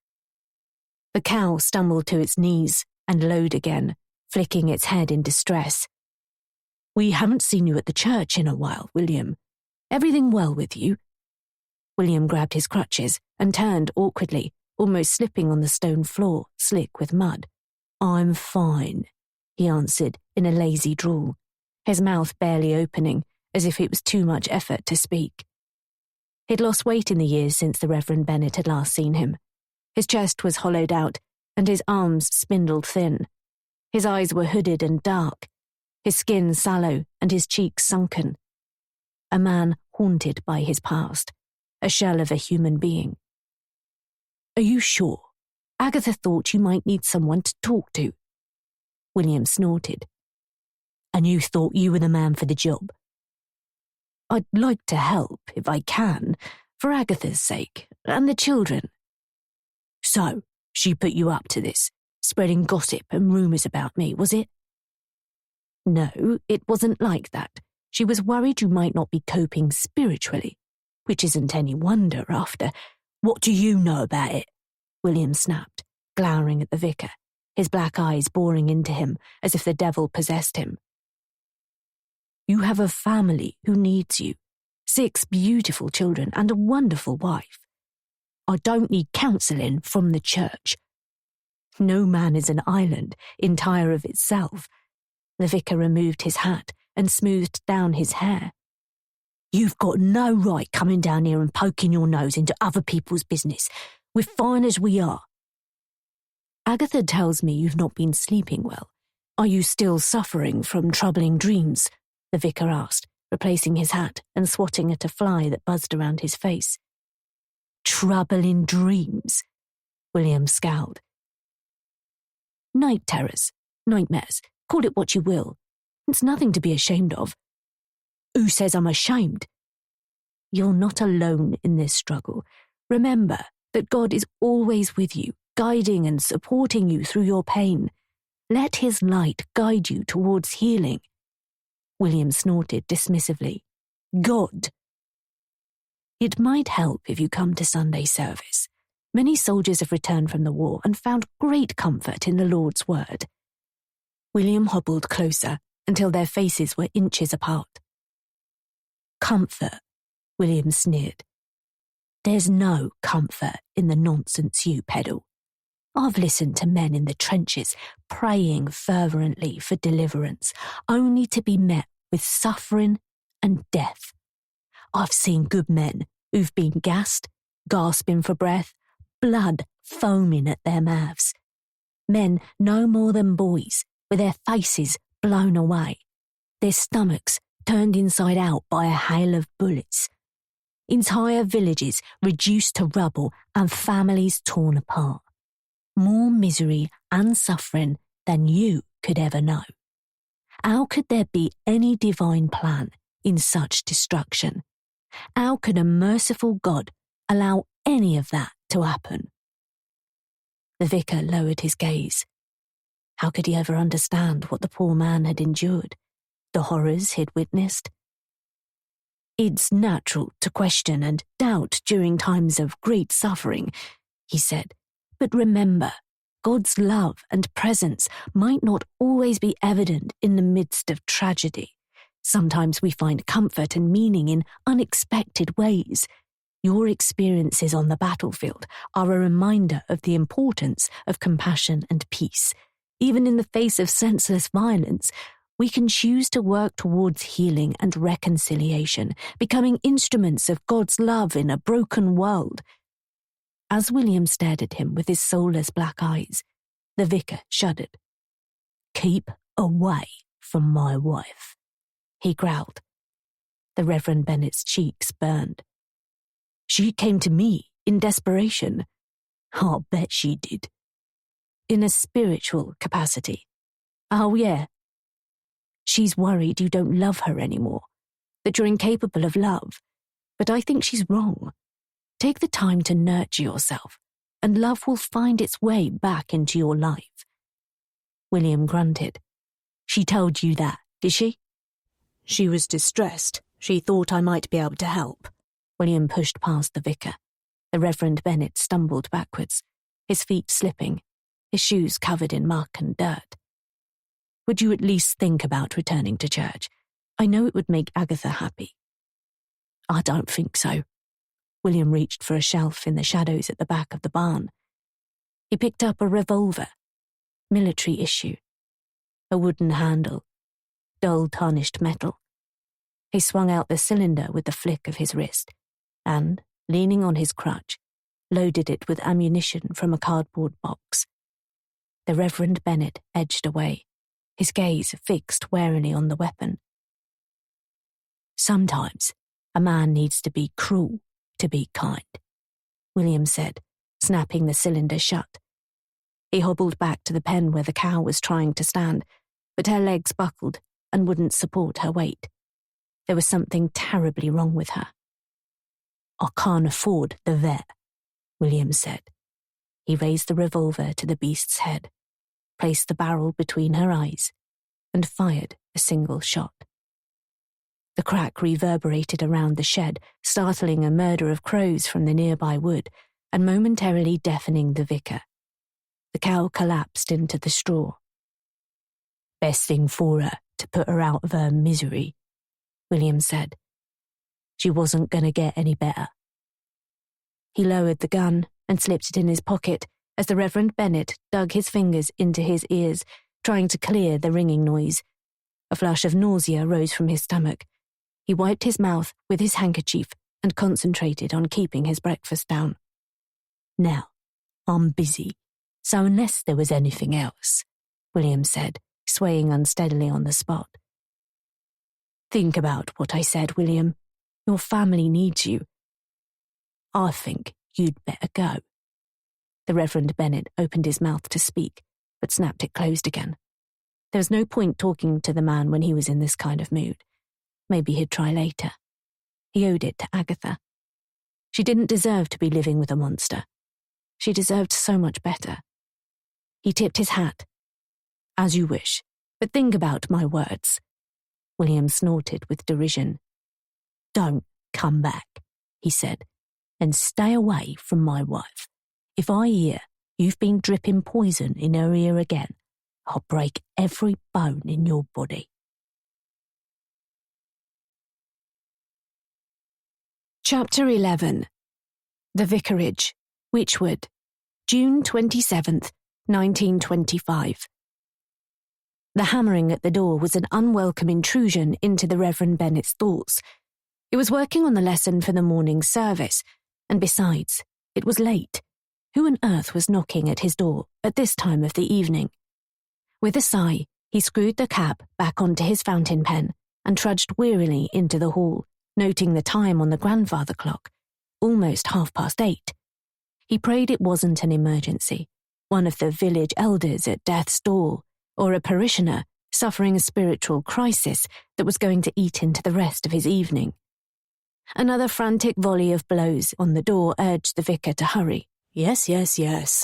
S2: The cow stumbled to its knees and lowed again, flicking its head in distress. "We haven't seen you at the church in a while, William. Everything well with you?" William grabbed his crutches and turned awkwardly, almost slipping on the stone floor, slick with mud. "I'm fine," he answered in a lazy drawl, his mouth barely opening, as if it was too much effort to speak. He'd lost weight in the years since the Reverend Bennet had last seen him. His chest was hollowed out, and his arms spindled thin. His eyes were hooded and dark, his skin sallow and his cheeks sunken. A man haunted by his past, a shell of a human being. "Are you sure? Agatha thought you might need someone to talk to." William snorted. "And you thought you were the man for the job?" "I'd like to help, if I can, for Agatha's sake, and the children." "So, she put you up to this, spreading gossip and rumours about me, was it?" "No, it wasn't like that. She was worried you might not be coping spiritually, which isn't any wonder after—" "What do you know about it?" William snapped, glowering at the vicar, his black eyes boring into him as if the devil possessed him. "You have a family who needs you, 6 beautiful children and a wonderful wife. I don't need counselling from the church. No man is an island, entire of itself." The vicar removed his hat and smoothed down his hair. "You've got no right coming down here and poking your nose into other people's business. We're fine as we are." "Agatha tells me you've not been sleeping well. Are you still suffering from troubling dreams?" the vicar asked, replacing his hat and swatting at a fly that buzzed around his face. "Troubling dreams?" William scowled. "Night terrors, nightmares, call it what you will. It's nothing to be ashamed of." "Who says I'm ashamed?" "You're not alone in this struggle. Remember that God is always with you, guiding and supporting you through your pain. Let his light guide you towards healing." William snorted dismissively. "God." "It might help if you come to Sunday service. Many soldiers have returned from the war and found great comfort in the Lord's word." William hobbled closer until their faces were inches apart. "Comfort," William sneered. "There's no comfort in the nonsense you peddle. I've listened to men in the trenches praying fervently for deliverance, only to be met with suffering and death. I've seen good men who've been gassed, gasping for breath, blood foaming at their mouths. Men no more than boys, with their faces blown away, their stomachs turned inside out by a hail of bullets. Entire villages reduced to rubble and families torn apart. More misery and suffering than you could ever know. How could there be any divine plan in such destruction? How could a merciful God allow any of that to happen?" The vicar lowered his gaze. How could he ever understand what the poor man had endured, the horrors he'd witnessed? "It's natural to question and doubt during times of great suffering," he said. "But remember, God's love and presence might not always be evident in the midst of tragedy. Sometimes we find comfort and meaning in unexpected ways. Your experiences on the battlefield are a reminder of the importance of compassion and peace. Even in the face of senseless violence, we can choose to work towards healing and reconciliation, becoming instruments of God's love in a broken world." As William stared at him with his soulless black eyes, the vicar shuddered. "Keep away from my wife," he growled. The Reverend Bennet's cheeks burned. "She came to me in desperation. I'll bet she did." "In a spiritual capacity?" "Oh, yeah. She's worried you don't love her anymore, that you're incapable of love. But I think she's wrong. Take the time to nurture yourself, and love will find its way back into your life." William grunted. "She told you that, did she?" "She was distressed. She thought I might be able to help." William pushed past the vicar. The Reverend Bennet stumbled backwards, his feet slipping, his shoes covered in muck and dirt. "Would you at least think about returning to church? I know it would make Agatha happy." "I don't think so." William reached for a shelf in the shadows at the back of the barn. He picked up a revolver, military issue, a wooden handle, dull tarnished metal. He swung out the cylinder with the flick of his wrist and, leaning on his crutch, loaded it with ammunition from a cardboard box. The Reverend Bennet edged away, his gaze fixed warily on the weapon. "Sometimes a man needs to be cruel to be kind," William said, snapping the cylinder shut. He hobbled back to the pen where the cow was trying to stand, but her legs buckled and wouldn't support her weight. There was something terribly wrong with her. "I can't afford the vet," William said. He raised the revolver to the beast's head, placed the barrel between her eyes, and fired a single shot. The crack reverberated around the shed, startling a murder of crows from the nearby wood and momentarily deafening the vicar. The cow collapsed into the straw. "Best thing for her to put her out of her misery," William said. "She wasn't going to get any better." He lowered the gun and slipped it in his pocket as the Reverend Bennet dug his fingers into his ears, trying to clear the ringing noise. A flush of nausea rose from his stomach. He wiped his mouth with his handkerchief and concentrated on keeping his breakfast down. "Now, I'm busy, so unless there was anything else," William said, swaying unsteadily on the spot. "Think about what I said, William. Your family needs you. I think you'd better go." The Reverend Bennet opened his mouth to speak, but snapped it closed again. There was no point talking to the man when he was in this kind of mood. Maybe he'd try later. He owed it to Agatha. She didn't deserve to be living with a monster. She deserved so much better. He tipped his hat. "As you wish, but think about my words." William snorted with derision. "Don't come back," he said, "and stay away from my wife. If I hear you've been dripping poison in her ear again, I'll break every bone in your body."
S1: Chapter 11. The Vicarage, Wychwood, June 27th, 1925. The hammering at the door was an unwelcome intrusion into the Reverend Bennet's thoughts. He was working on the lesson for the morning service, and besides, it was late. Who on earth was knocking at his door at this time of the evening? With a sigh, he screwed the cap back onto his fountain pen and trudged wearily into the hall, noting the time on the grandfather clock, almost 8:30. He prayed it wasn't an emergency, one of the village elders at death's door, or a parishioner suffering a spiritual crisis that was going to eat into the rest of his evening. Another frantic volley of blows on the door urged the vicar to hurry. Yes,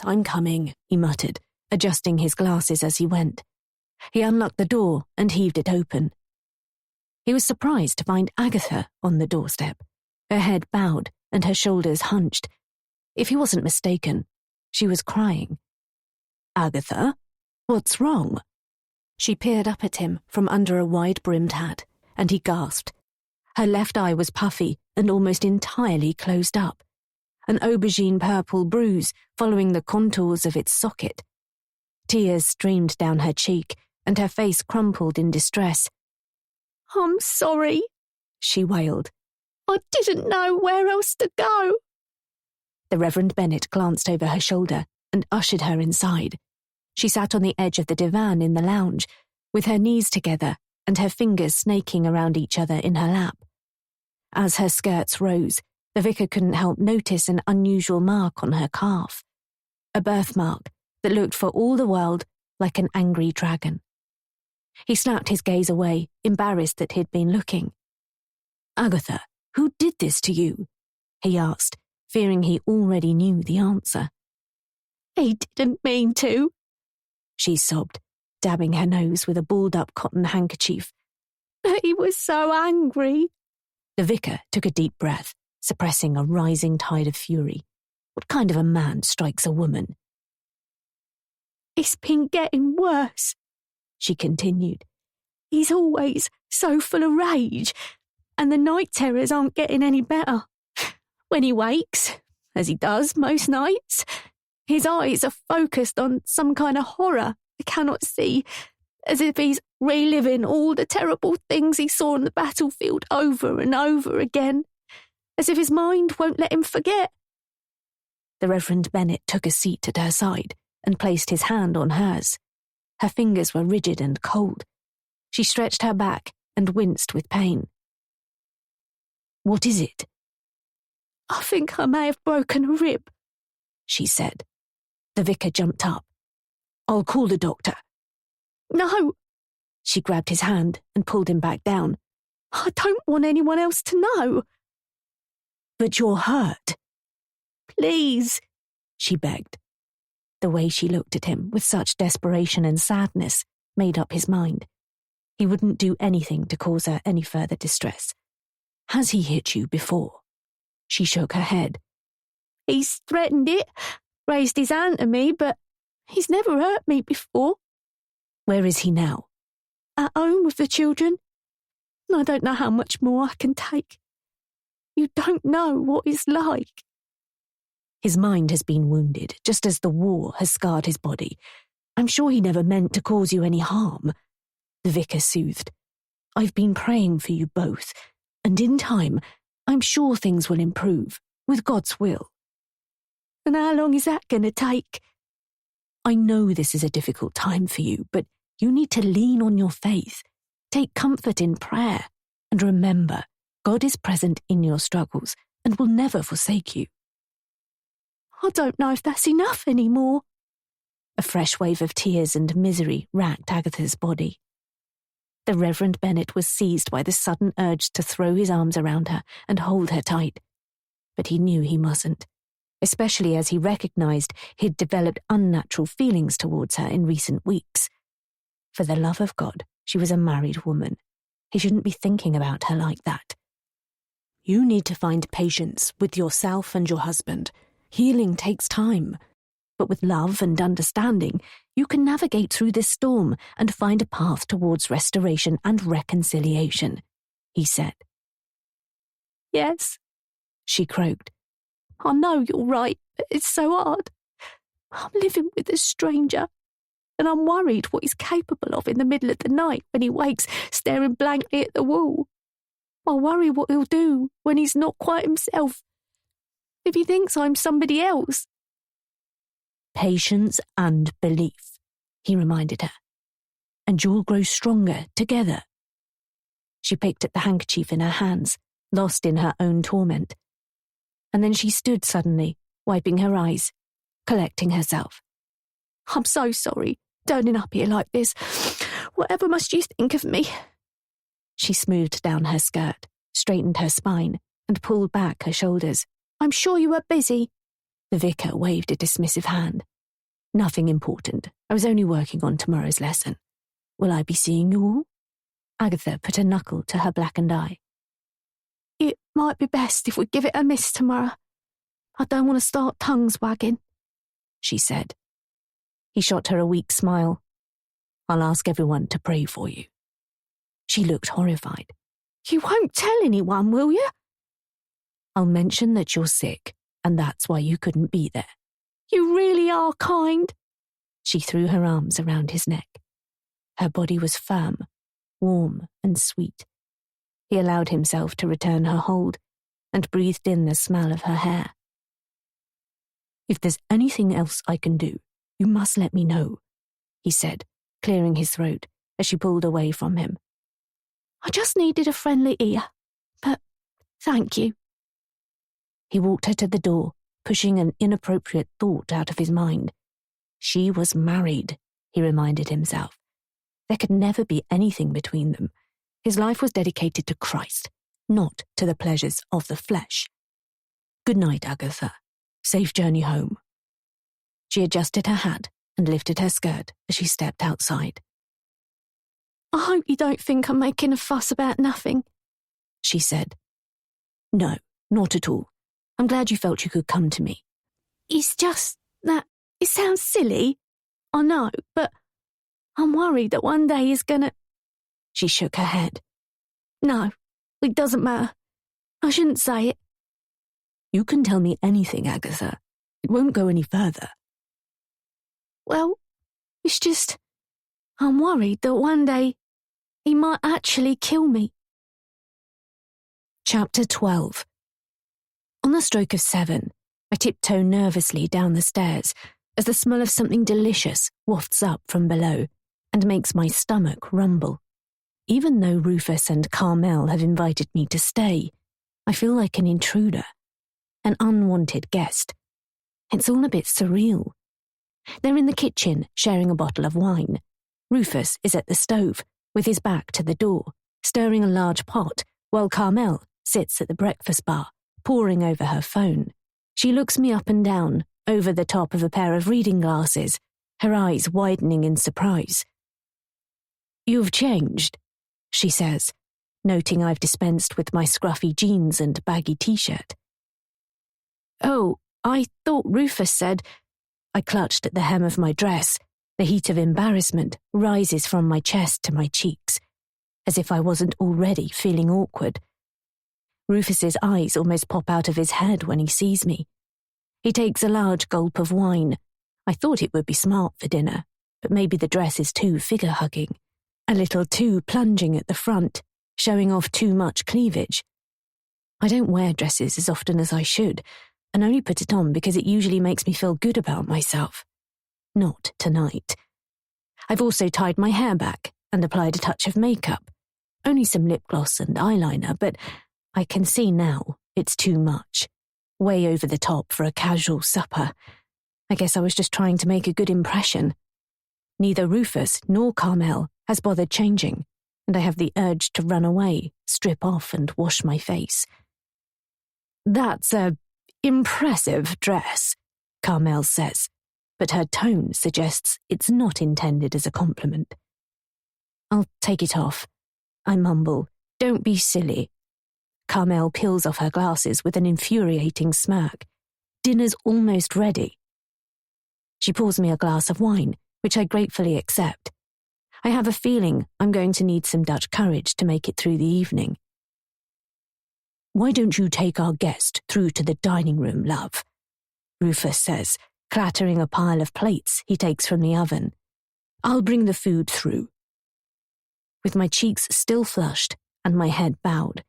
S1: I'm coming," he muttered, adjusting his glasses as he went. He unlocked the door and heaved it open. He was surprised to find Agatha on the doorstep, her head bowed and her shoulders hunched. If he wasn't mistaken, she was crying. "Agatha, what's wrong?" She peered up at him from under a wide-brimmed hat, and he gasped. Her left eye was puffy and almost entirely closed up, an aubergine purple bruise following the contours of its socket. Tears streamed down her cheek, and her face crumpled in distress. "I'm sorry," she wailed. "I didn't know where else to go."
S2: The Reverend Bennet glanced over her shoulder and ushered her inside. She sat on the edge of the divan in the lounge, with her knees together and her fingers snaking around each other in her lap. As her skirts rose, the vicar couldn't help notice an unusual mark on her calf, a birthmark that looked for all the world like an angry dragon. He snapped his gaze away, embarrassed that he'd been looking. "Agatha, who did this to you?" he asked, fearing he already knew the answer.
S1: "He didn't mean to,"
S2: she sobbed, dabbing her nose with a balled-up cotton handkerchief.
S1: "But he was so angry."
S2: The vicar took a deep breath, suppressing a rising tide of fury. What kind of a man strikes a woman?
S1: "It's been getting worse," she continued. "He's always so full of rage, and the night terrors aren't getting any better. When he wakes, as he does most nights, his eyes are focused on some kind of horror I cannot see, as if he's reliving all the terrible things he saw on the battlefield over and over again, as if his mind won't let him forget."
S2: The Reverend Bennet took a seat at her side and placed his hand on hers. Her fingers were rigid and cold. She stretched her back and winced with pain. "What is it?"
S1: "I think I may have broken a rib,"
S2: she said. The vicar jumped up. "I'll call the doctor."
S1: "No."
S2: She grabbed his hand and pulled him back down.
S1: "I don't want anyone else to know."
S2: "But you're hurt."
S1: "Please,"
S2: she begged. The way she looked at him with such desperation and sadness made up his mind. He wouldn't do anything to cause her any further distress. "Has he hit you before?" She shook her head.
S1: "He's threatened it, raised his hand to me, but he's never hurt me before."
S2: "Where is he now?"
S1: "At home with the children. I don't know how much more I can take. You don't know what it's like."
S2: "His mind has been wounded, just as the war has scarred his body. I'm sure he never meant to cause you any harm," the vicar soothed. "I've been praying for you both, and in time, I'm sure things will improve, with God's will."
S1: "And how long is that going to take?"
S2: "I know this is a difficult time for you, but you need to lean on your faith, take comfort in prayer, and remember, God is present in your struggles and will never forsake you."
S1: "I don't know if that's enough anymore."
S2: A fresh wave of tears and misery racked Agatha's body. The Reverend Bennet was seized by the sudden urge to throw his arms around her and hold her tight. But he knew he mustn't, especially as he recognized he'd developed unnatural feelings towards her in recent weeks. For the love of God, she was a married woman. He shouldn't be thinking about her like that. "You need to find patience with yourself and your husband. Healing takes time. But with love and understanding, you can navigate through this storm and find a path towards restoration and reconciliation," he said.
S1: "Yes,"
S2: she croaked.
S1: "I know you're right, but it's so hard. I'm living with a stranger, and I'm worried what he's capable of in the middle of the night when he wakes staring blankly at the wall. I worry what he'll do when he's not quite himself, if he thinks I'm somebody else."
S2: "Patience and belief," he reminded her. "And you'll grow stronger together." She picked at the handkerchief in her hands, lost in her own torment. And then she stood suddenly, wiping her eyes, collecting herself.
S1: "I'm so sorry, turning up here like this. Whatever must you think of me?"
S2: She smoothed down her skirt, straightened her spine, and pulled back her shoulders.
S1: "I'm sure you were busy."
S2: The vicar waved a dismissive hand. "Nothing important. I was only working on tomorrow's lesson. Will I be seeing you all?" Agatha put a knuckle to her blackened eye.
S1: "It might be best if we give it a miss tomorrow. I don't want to start tongues wagging,"
S2: she said. He shot her a weak smile. "I'll ask everyone to pray for you." She looked horrified.
S1: "You won't tell anyone, will you?"
S2: "I'll mention that you're sick, and that's why you couldn't be there."
S1: "You really are kind."
S2: She threw her arms around his neck. Her body was firm, warm and sweet. He allowed himself to return her hold and breathed in the smell of her hair. If there's anything else I can do, you must let me know, he said, clearing his throat as she pulled away from him. I just needed a friendly ear, but thank you. He walked her to the door, pushing an inappropriate thought out of his mind. She was married, he reminded himself. There could never be anything between them. His life was dedicated to Christ, not to the pleasures of the flesh. Good night, Agatha. Safe journey home. She adjusted her hat and lifted her skirt as she stepped outside. I hope you don't think I'm making a fuss about nothing, she said. No, not at all. I'm glad you felt you could come to me. It's just that it sounds silly, I know, but I'm worried that one day is gonna... She shook her head. No, it doesn't matter. I shouldn't say it. You can tell me anything, Agatha. It won't go any further. Well, it's just... I'm worried that one day he might actually kill me. Chapter 12. On the stroke of 7, I tiptoe nervously down the stairs as the smell of something delicious wafts up from below and makes my stomach rumble. Even though Rufus and Carmel have invited me to stay, I feel like an intruder, an unwanted guest. It's all a bit surreal. They're in the kitchen, sharing a bottle of wine. Rufus is at the stove, with his back to the door, stirring a large pot, while Carmel sits at the breakfast bar, poring over her phone. She looks me up and down, over the top of a pair of reading glasses, her eyes widening in surprise. You've changed, she says, noting I've dispensed with my scruffy jeans and baggy t-shirt. Oh, I thought Rufus said... I clutched at the hem of my dress. The heat of embarrassment rises from my chest to my cheeks, as if I wasn't already feeling awkward. Rufus's eyes almost pop out of his head when he sees me. He takes a large gulp of wine. I thought it would be smart for dinner, but maybe the dress is too figure-hugging, a little too plunging at the front, showing off too much cleavage. I don't wear dresses as often as I should, and only put it on because it usually makes me feel good about myself. Not tonight. I've also tied my hair back and applied a touch of makeup. Only some lip gloss and eyeliner, but I can see now it's too much. Way over the top for a casual supper. I guess I was just trying to make a good impression. Neither Rufus nor Carmel has bothered changing, and I have the urge to run away, strip off and wash my face. That's a impressive dress, Carmel says, but her tone suggests it's not intended as a compliment. I'll take it off. I mumble, don't be silly. Carmel peels off her glasses with an infuriating smirk. Dinner's almost ready. She pours me a glass of wine, which I gratefully accept. I have a feeling I'm going to need some Dutch courage to make it through the evening. Why don't you take our guest through to the dining room, love? Rufus says, clattering a pile of plates he takes from the oven. I'll bring the food through. With my cheeks still flushed and my head bowed,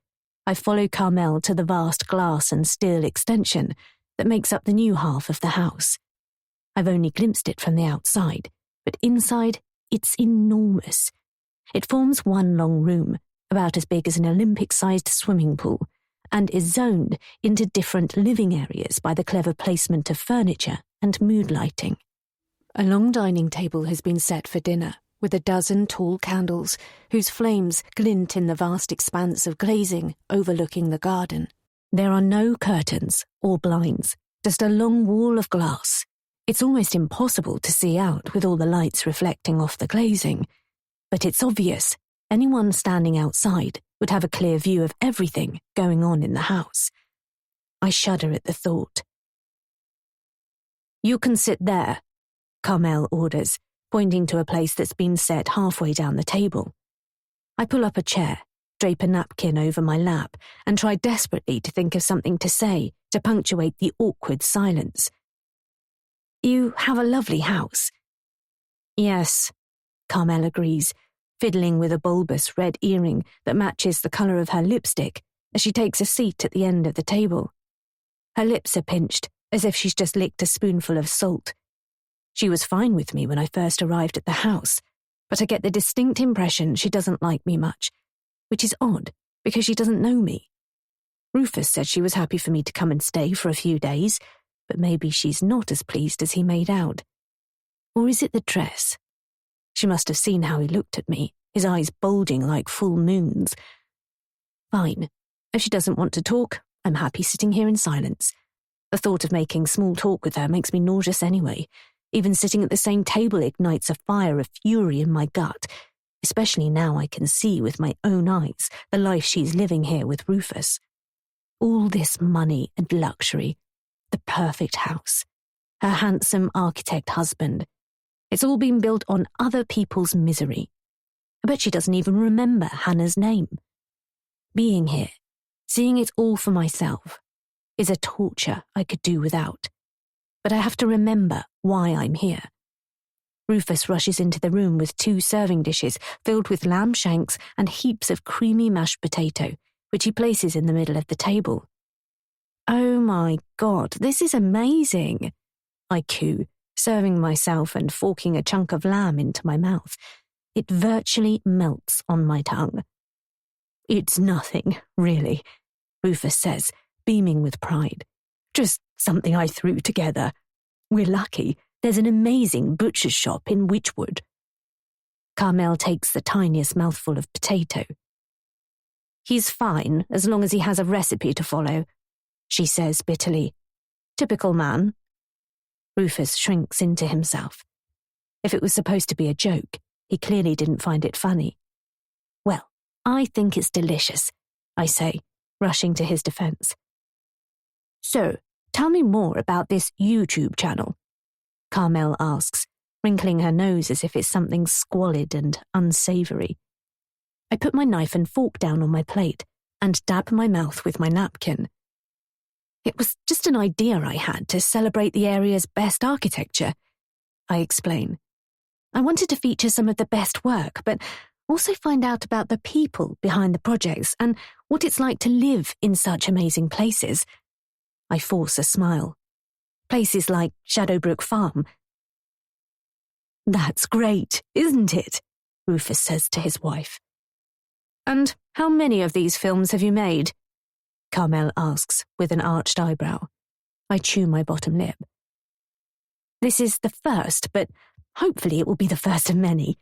S2: I follow Carmel to the vast glass and steel extension that makes up the new half of the house. I've only glimpsed it from the outside, but inside it's enormous. It forms one long room, about as big as an Olympic-sized swimming pool, and is zoned into different living areas by the clever placement of furniture and mood lighting. A long dining table has been set for dinner, with a dozen tall candles, whose flames glint in the vast expanse of glazing overlooking the garden. There are no curtains or blinds, just a long wall of glass. It's almost impossible to see out with all the lights reflecting off the glazing, but it's obvious anyone standing outside would have a clear view of everything going on in the house. I shudder at the thought. You can sit there, Carmel orders, pointing to a place that's been set halfway down the table. I pull up a chair, drape a napkin over my lap, and try desperately to think of something to say to punctuate the awkward silence. You have a lovely house. Yes, Carmel agrees, fiddling with a bulbous red earring that matches the colour of her lipstick as she takes a seat at the end of the table. Her lips are pinched, as if she's just licked a spoonful of salt. She was fine with me when I first arrived at the house, but I get the distinct impression she doesn't like me much, which is odd because she doesn't know me. Rufus said she was happy for me to come and stay for a few days, but maybe she's not as pleased as he made out. Or is it the dress? She must have seen how he looked at me, his eyes bulging like full moons. Fine. If she doesn't want to talk, I'm happy sitting here in silence. The thought of making small talk with her makes me nauseous anyway. Even sitting at the same table ignites a fire of fury in my gut, especially now I can see with my own eyes the life she's living here with Rufus. All this money and luxury, the perfect house, her handsome architect husband. It's all been built on other people's misery. I bet she doesn't even remember Hannah's name. Being here, seeing it all for myself, is a torture I could do without. But I have to remember why I'm here. Rufus rushes into the room with 2 serving dishes filled with lamb shanks and heaps of creamy mashed potato, which he places in the middle of the table. "Oh my God, this is amazing," I coo, serving myself and forking a chunk of lamb into my mouth. It virtually melts on my tongue. "It's nothing, really," Rufus says, beaming with pride. "Just something I threw together. We're lucky. There's an amazing butcher's shop in Wychwood." Carmel takes the tiniest mouthful of potato. "He's fine as long as he has a recipe to follow," she says bitterly. "Typical man." Rufus shrinks into himself. If it was supposed to be a joke, he clearly didn't find it funny. "Well, I think it's delicious," I say, rushing to his defense. "So, tell me more about this YouTube channel," Carmel asks, wrinkling her nose as if it's something squalid and unsavory. I put my knife and fork down on my plate and dab my mouth with my napkin. "It was just an idea I had to celebrate the area's best architecture," I explain. "I wanted to feature some of the best work, but also find out about the people behind the projects and what it's like to live in such amazing places." I force a smile. "Places like Shadowbrook Farm." "That's great, isn't it?" Rufus says to his wife. "And how many of these films have you made?" Carmel asks with an arched eyebrow. I chew my bottom lip. "This is the first, but hopefully it will be the first of many."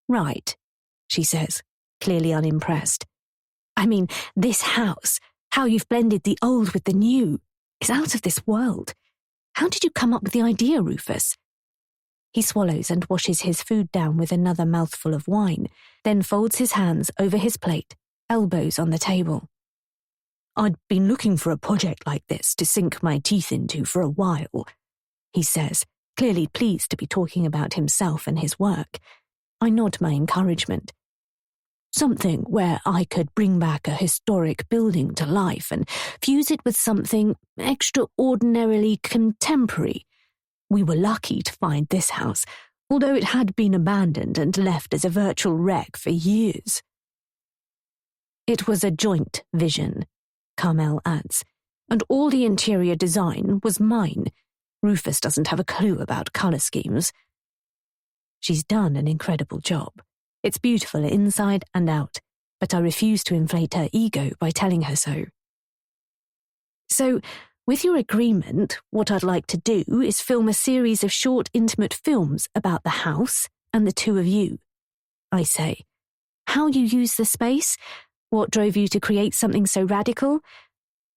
S2: "Right," she says, clearly unimpressed. "I mean, this house, how you've blended the old with the new, is out of this world. How did you come up with the idea, Rufus?" He swallows and washes his food down with another mouthful of wine, then folds his hands over his plate, elbows on the table. "I'd been looking for a project like this to sink my teeth into for a while," he says, clearly pleased to be talking about himself and his work. I nod my encouragement. "Something where I could bring back a historic building to life and fuse it with something extraordinarily contemporary. We were lucky to find this house, although it had been abandoned and left as a virtual wreck for years." "It was a joint vision," Carmel adds, "and all the interior design was mine. Rufus doesn't have a clue about colour schemes." She's done an incredible job. It's beautiful inside and out, but I refuse to inflate her ego by telling her so. "So, with your agreement, what I'd like to do is film a series of short, intimate films about the house and the 2 of you," I say. "How you use the space, what drove you to create something so radical,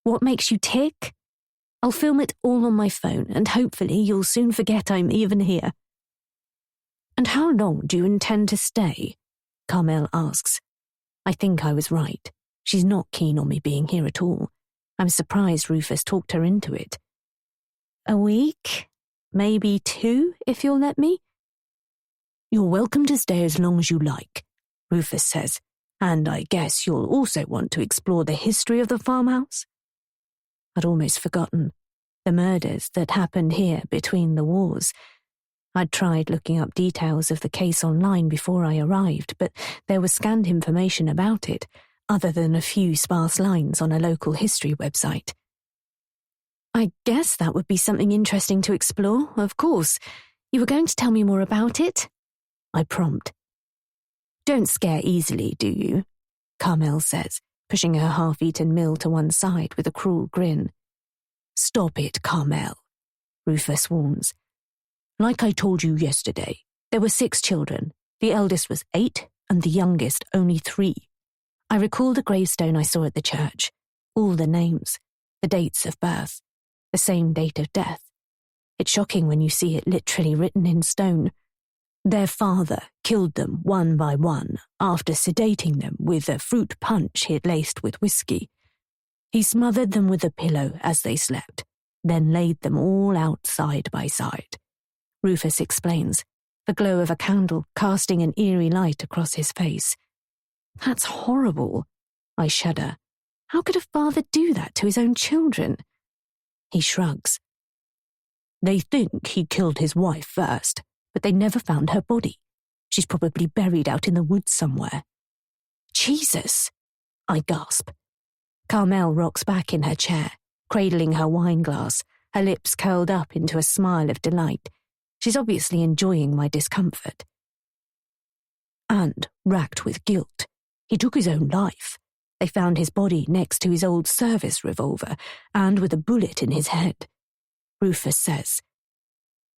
S2: what makes you tick. I'll film it all on my phone, and hopefully you'll soon forget I'm even here." "And how long do you intend to stay?" Carmel asks. I think I was right. She's not keen on me being here at all. I'm surprised Rufus talked her into it. "A week? Maybe 2, if you'll let me?" "You're welcome to stay as long as you like," Rufus says, "and I guess you'll also want to explore the history of the farmhouse." I'd almost forgotten. The murders that happened here between the wars. I'd tried looking up details of the case online before I arrived, but there was scant information about it, other than a few sparse lines on a local history website.
S1: I guess that would be something interesting to explore, of course. You were going to tell me more about it? I prompt.
S2: Don't scare easily, do you? Carmel says, pushing her half-eaten meal to one side with a cruel grin. Stop it, Carmel, Rufus warns. Like I told you yesterday, there were 6 children. The eldest was 8 and the youngest only 3. I recall the gravestone I saw at the church, all the names, the dates of birth, the same date of death. It's shocking when you see it literally written in stone. Their father killed them one by one after sedating them with a fruit punch he had laced with whiskey. He smothered them with a pillow as they slept, then laid them all out side by side. Rufus explains, the glow of a candle casting an eerie light across his face. That's horrible. I shudder. How could a father do that to his own children? He shrugs. They think he killed his wife first, but they never found her body. She's probably buried out in the woods somewhere. Jesus! I gasp. Carmel rocks back in her chair, cradling her wine glass, her lips curled up into a smile of delight. She's obviously enjoying my discomfort. And, racked with guilt, he took his own life. They found his body next to his old service revolver and with a bullet in his head. Rufus says.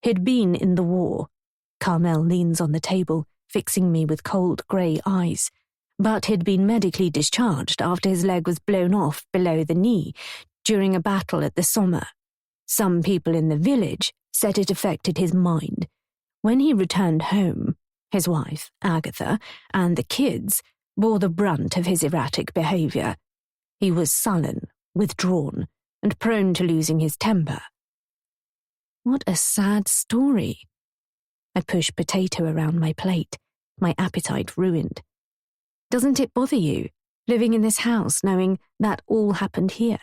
S2: He'd been in the war. Carmel leans on the table, fixing me with cold grey eyes. But he'd been medically discharged after his leg was blown off below the knee during a battle at the Somme. Some people in the village said it affected his mind. When he returned home, his wife, Agatha, and the kids bore the brunt of his erratic behaviour. He was sullen, withdrawn, and prone to losing his temper. What a sad story. I push potato around my plate, my appetite ruined. Doesn't it bother you, living in this house knowing that all happened here?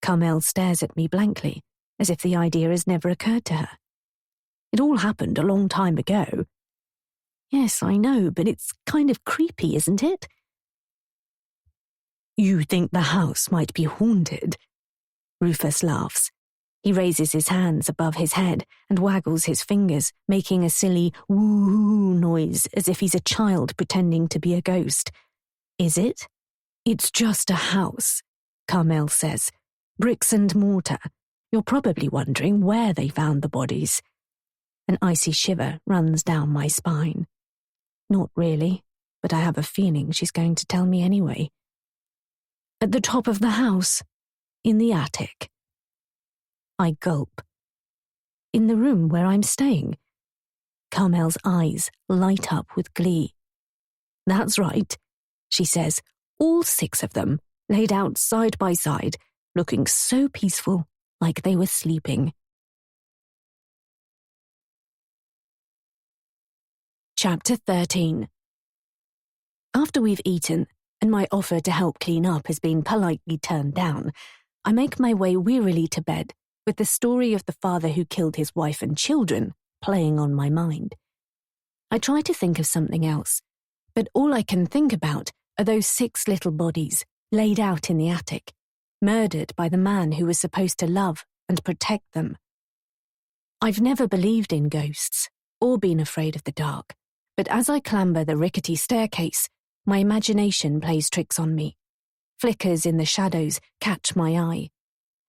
S2: Carmel stares at me blankly, as if the idea has never occurred to her. It all happened a long time ago. Yes, I know, but it's kind of creepy, isn't it? You think the house might be haunted? Rufus laughs. He raises his hands above his head and waggles his fingers, making a silly woo-hoo noise as if he's a child pretending to be a ghost. Is it? It's just a house, Carmel says. Bricks and mortar. You're probably wondering where they found the bodies. An icy shiver runs down my spine. Not really, but I have a feeling she's going to tell me anyway. At the top of the house, in the attic. I gulp. In the room where I'm staying. Carmel's eyes light up with glee. That's right, she says, all 6 of them, laid out side by side, looking so peaceful, like they were sleeping. Chapter 13. After we've eaten, and my offer to help clean up has been politely turned down, I make my way wearily to bed, with the story of the father who killed his wife and children playing on my mind. I try to think of something else, but all I can think about are those 6 little bodies laid out in the attic, murdered by the man who was supposed to love and protect them. I've never believed in ghosts, or been afraid of the dark, but as I clamber the rickety staircase, my imagination plays tricks on me. Flickers in the shadows catch my eye.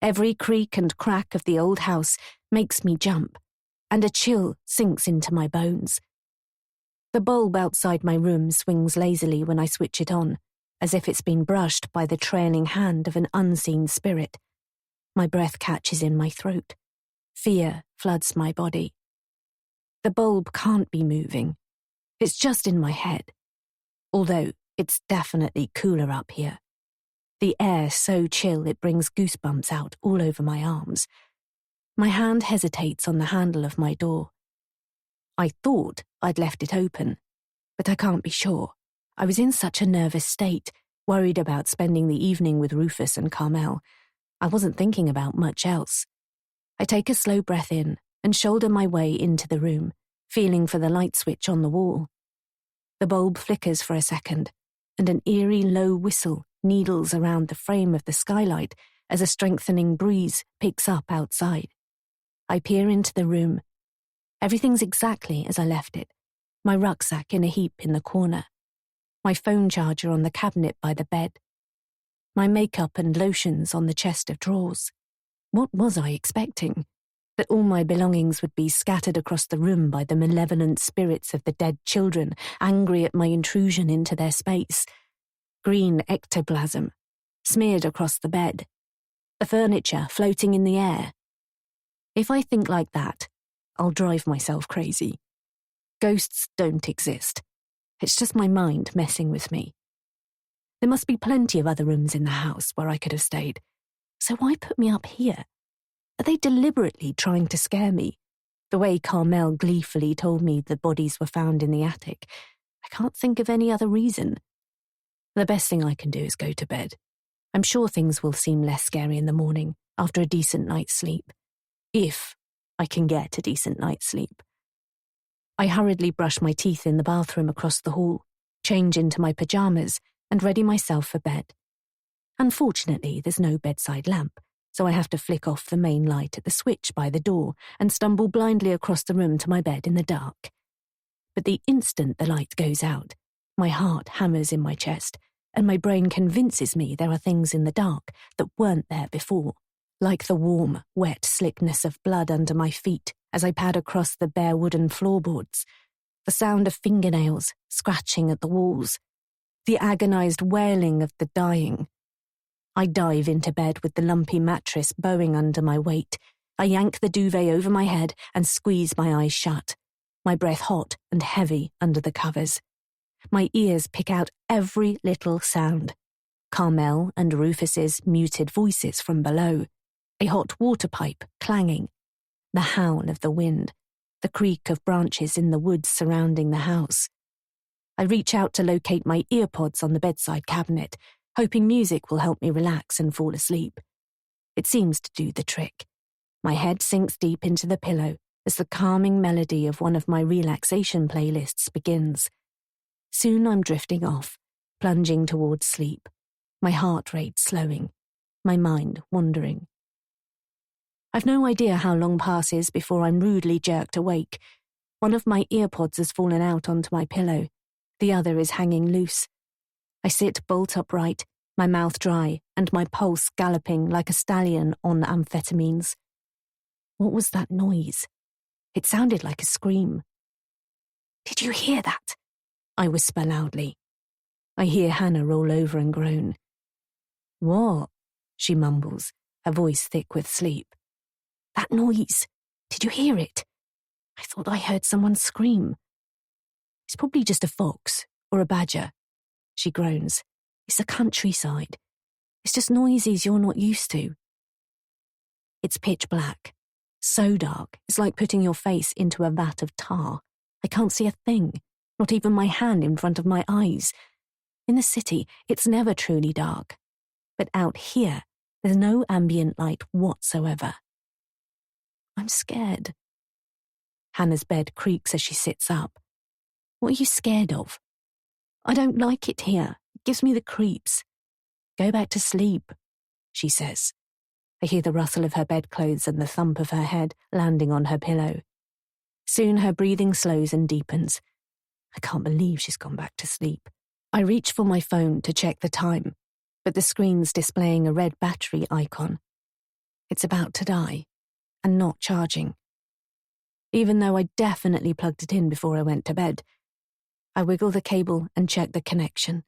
S2: Every creak and crack of the old house makes me jump, and a chill sinks into my bones. The bulb outside my room swings lazily when I switch it on, as if it's been brushed by the trailing hand of an unseen spirit. My breath catches in my throat. Fear floods my body. The bulb can't be moving. It's just in my head. Although it's definitely cooler up here. The air so chill it brings goosebumps out all over my arms. My hand hesitates on the handle of my door. I thought I'd left it open, but I can't be sure. I was in such a nervous state, worried about spending the evening with Rufus and Carmel. I wasn't thinking about much else. I take a slow breath in and shoulder my way into the room, feeling for the light switch on the wall. The bulb flickers for a second, and an eerie low whistle needles around the frame of the skylight as a strengthening breeze picks up outside. I peer into the room. Everything's exactly as I left it. My rucksack in a heap in the corner. My phone charger on the cabinet by the bed. My makeup and lotions on the chest of drawers. What was I expecting? That all my belongings would be scattered across the room by the malevolent spirits of the dead children, angry at my intrusion into their space. Green ectoplasm, smeared across the bed. The furniture floating in the air. If I think like that, I'll drive myself crazy. Ghosts don't exist. It's just my mind messing with me. There must be plenty of other rooms in the house where I could have stayed. So why put me up here? Are they deliberately trying to scare me? The way Carmel gleefully told me the bodies were found in the attic. I can't think of any other reason. The best thing I can do is go to bed. I'm sure things will seem less scary in the morning after a decent night's sleep. If I can get a decent night's sleep. I hurriedly brush my teeth in the bathroom across the hall, change into my pajamas, and ready myself for bed. Unfortunately, there's no bedside lamp, so I have to flick off the main light at the switch by the door and stumble blindly across the room to my bed in the dark. But the instant the light goes out, my heart hammers in my chest, and my brain convinces me there are things in the dark that weren't there before, like the warm, wet slickness of blood under my feet as I pad across the bare wooden floorboards, the sound of fingernails scratching at the walls, the agonized wailing of the dying. I dive into bed with the lumpy mattress bowing under my weight. I yank the duvet over my head and squeeze my eyes shut, my breath hot and heavy under the covers. My ears pick out every little sound. Carmel and Rufus's muted voices from below, a hot water pipe clanging, the howl of the wind, the creak of branches in the woods surrounding the house. I reach out to locate my earpods on the bedside cabinet, hoping music will help me relax and fall asleep. It seems to do the trick. My head sinks deep into the pillow as the calming melody of one of my relaxation playlists begins. Soon I'm drifting off, plunging towards sleep, my heart rate slowing, my mind wandering. I've no idea how long passes before I'm rudely jerked awake. One of my earpods has fallen out onto my pillow. The other is hanging loose. I sit bolt upright, my mouth dry and my pulse galloping like a stallion on amphetamines. What was that noise? It sounded like a scream. "Did you hear that?" I whisper loudly. I hear Hannah roll over and groan. "What?" she mumbles, her voice thick with sleep. "That noise. Did you hear it? I thought I heard someone scream." "It's probably just a fox or a badger," she groans. "It's the countryside. It's just noises you're not used to." It's pitch black. So dark, it's like putting your face into a vat of tar. I can't see a thing, not even my hand in front of my eyes. In the city, it's never truly dark. But out here, there's no ambient light whatsoever. I'm scared. Hannah's bed creaks as she sits up. "What are you scared of?" "I don't like it here. It gives me the creeps." "Go back to sleep," she says. I hear the rustle of her bedclothes and the thump of her head landing on her pillow. Soon her breathing slows and deepens. I can't believe she's gone back to sleep. I reach for my phone to check the time, but the screen's displaying a red battery icon. It's about to die, and not charging. Even though I definitely plugged it in before I went to bed, I wiggle the cable and check the connection.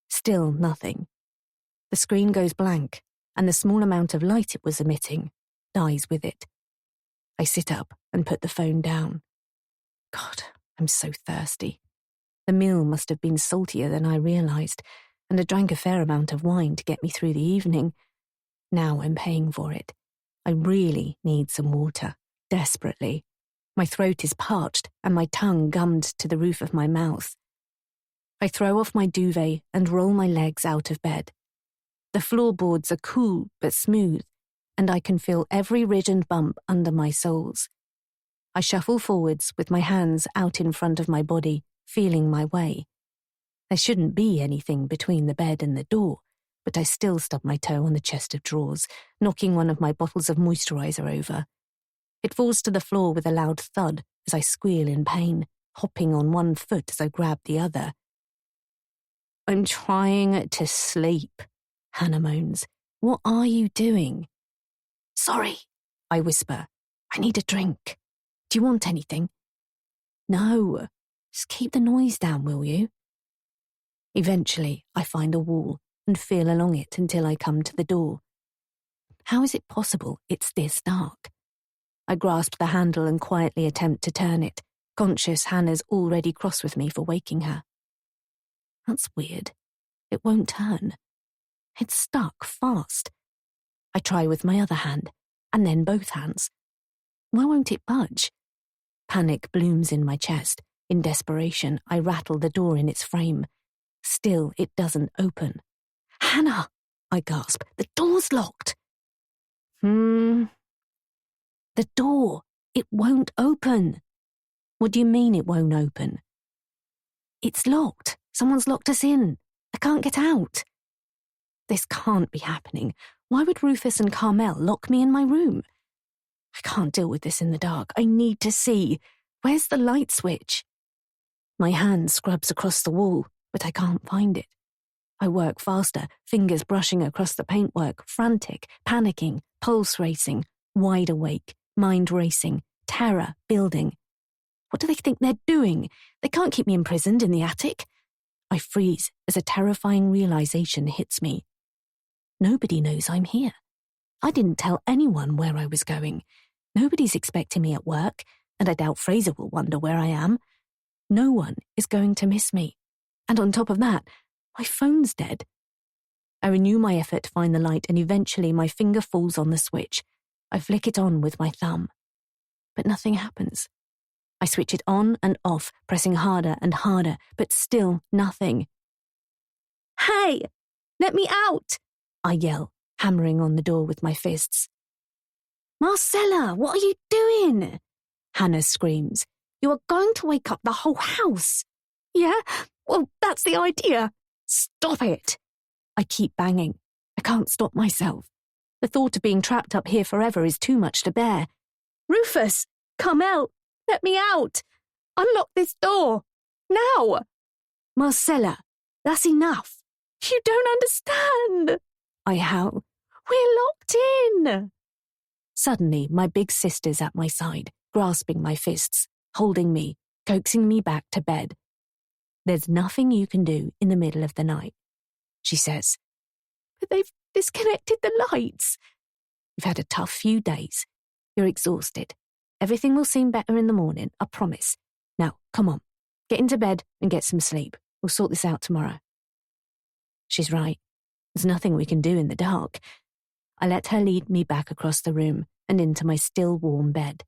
S2: Still nothing. The screen goes blank, and the small amount of light it was emitting dies with it. I sit up and put the phone down. God, I'm so thirsty. The meal must have been saltier than I realized, and I drank a fair amount of wine to get me through the evening. Now I'm paying for it. I really need some water, desperately. My throat is parched and my tongue gummed to the roof of my mouth. I throw off my duvet and roll my legs out of bed. The floorboards are cool but smooth, and I can feel every ridge and bump under my soles. I shuffle forwards with my hands out in front of my body, feeling my way. There shouldn't be anything between the bed and the door, but I still stub my toe on the chest of drawers, knocking one of my bottles of moisturizer over. It falls to the floor with a loud thud as I squeal in pain, hopping on one foot as I grab the other. I'm trying to sleep, Hannah moans. What are you doing? Sorry, I whisper. I need a drink. Do you want anything? No, just keep the noise down, will you? Eventually, I find a wall and feel along it until I come to the door. How is it possible it's this dark? I grasp the handle and quietly attempt to turn it, conscious Hannah's already cross with me for waking her. That's weird. It won't turn. It's stuck fast. I try with my other hand, and then both hands. Why won't it budge? Panic blooms in my chest. In desperation, I rattle the door in its frame. Still, it doesn't open. Hannah, I gasp, the door's locked. The door, it won't open. What do you mean it won't open? It's locked. Someone's locked us in. I can't get out. This can't be happening. Why would Rufus and Carmel lock me in my room? I can't deal with this in the dark. I need to see. Where's the light switch? My hand scrubs across the wall, but I can't find it. I work faster, fingers brushing across the paintwork, frantic, panicking, pulse racing, wide awake, mind racing, terror building. What do they think they're doing? They can't keep me imprisoned in the attic. I freeze as a terrifying realization hits me. Nobody knows I'm here. I didn't tell anyone where I was going. Nobody's expecting me at work, and I doubt Fraser will wonder where I am. No one is going to miss me. And on top of that, my phone's dead. I renew my effort to find the light, and eventually my finger falls on the switch. I flick it on with my thumb. But nothing happens. I switch it on and off, pressing harder and harder, but still nothing. Hey, let me out! I yell, hammering on the door with my fists. Marcella, what are you doing? Hannah screams. You are going to wake up the whole house. Yeah? Well, that's the idea. Stop it. I keep banging. I can't stop myself. The thought of being trapped up here forever is too much to bear. Rufus, Carmel, let me out. Unlock this door. Now. Marcella, that's enough. You don't understand. I howl. We're locked in. Suddenly, my big sister's at my side, grasping my fists, holding me, coaxing me back to bed. There's nothing you can do in the middle of the night, she says. But they've disconnected the lights. You've had a tough few days. You're exhausted. Everything will seem better in the morning, I promise. Now, come on, get into bed and get some sleep. We'll sort this out tomorrow. She's right. There's nothing we can do in the dark. I let her lead me back across the room and into my still warm bed.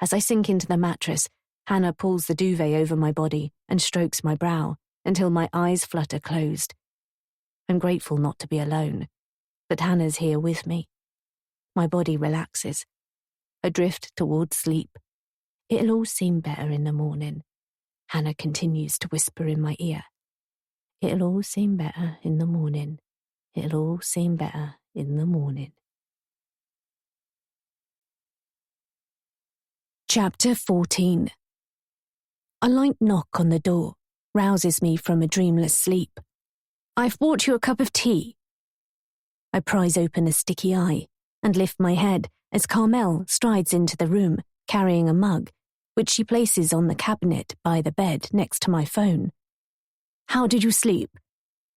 S2: As I sink into the mattress, Hannah pulls the duvet over my body and strokes my brow until my eyes flutter closed. I'm grateful not to be alone, that Hannah's here with me. My body relaxes. I drift towards sleep. It'll all seem better in the morning. Hannah continues to whisper in my ear. It'll all seem better in the morning. It'll all seem better in the morning. Chapter 14. A light knock on the door rouses me from a dreamless sleep. I've brought you a cup of tea. I prise open a sticky eye and lift my head as Carmel strides into the room, carrying a mug, which she places on the cabinet by the bed next to my phone. How did you sleep?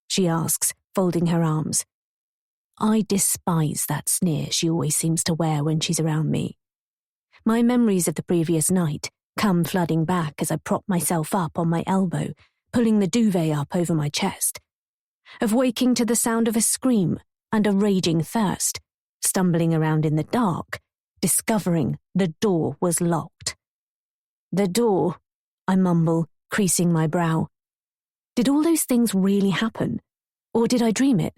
S2: She asks, folding her arms. I despise that sneer she always seems to wear when she's around me. My memories of the previous night come flooding back as I prop myself up on my elbow, pulling the duvet up over my chest. Of waking to the sound of a scream and a raging thirst, stumbling around in the dark, discovering the door was locked. The door, I mumble, creasing my brow. Did all those things really happen? Or did I dream it?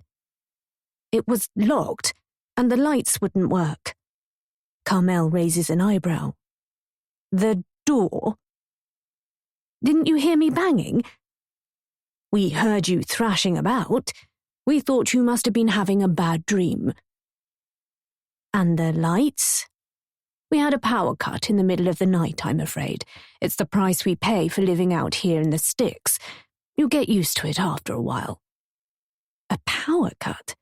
S2: It was locked, and the lights wouldn't work. Carmel raises an eyebrow. The door? Didn't you hear me banging? We heard you thrashing about. We thought you must have been having a bad dream." "And the lights?" "We had a power cut in the middle of the night, I'm afraid. It's the price we pay for living out here in the sticks. You'll get used to it after a while." "A power cut?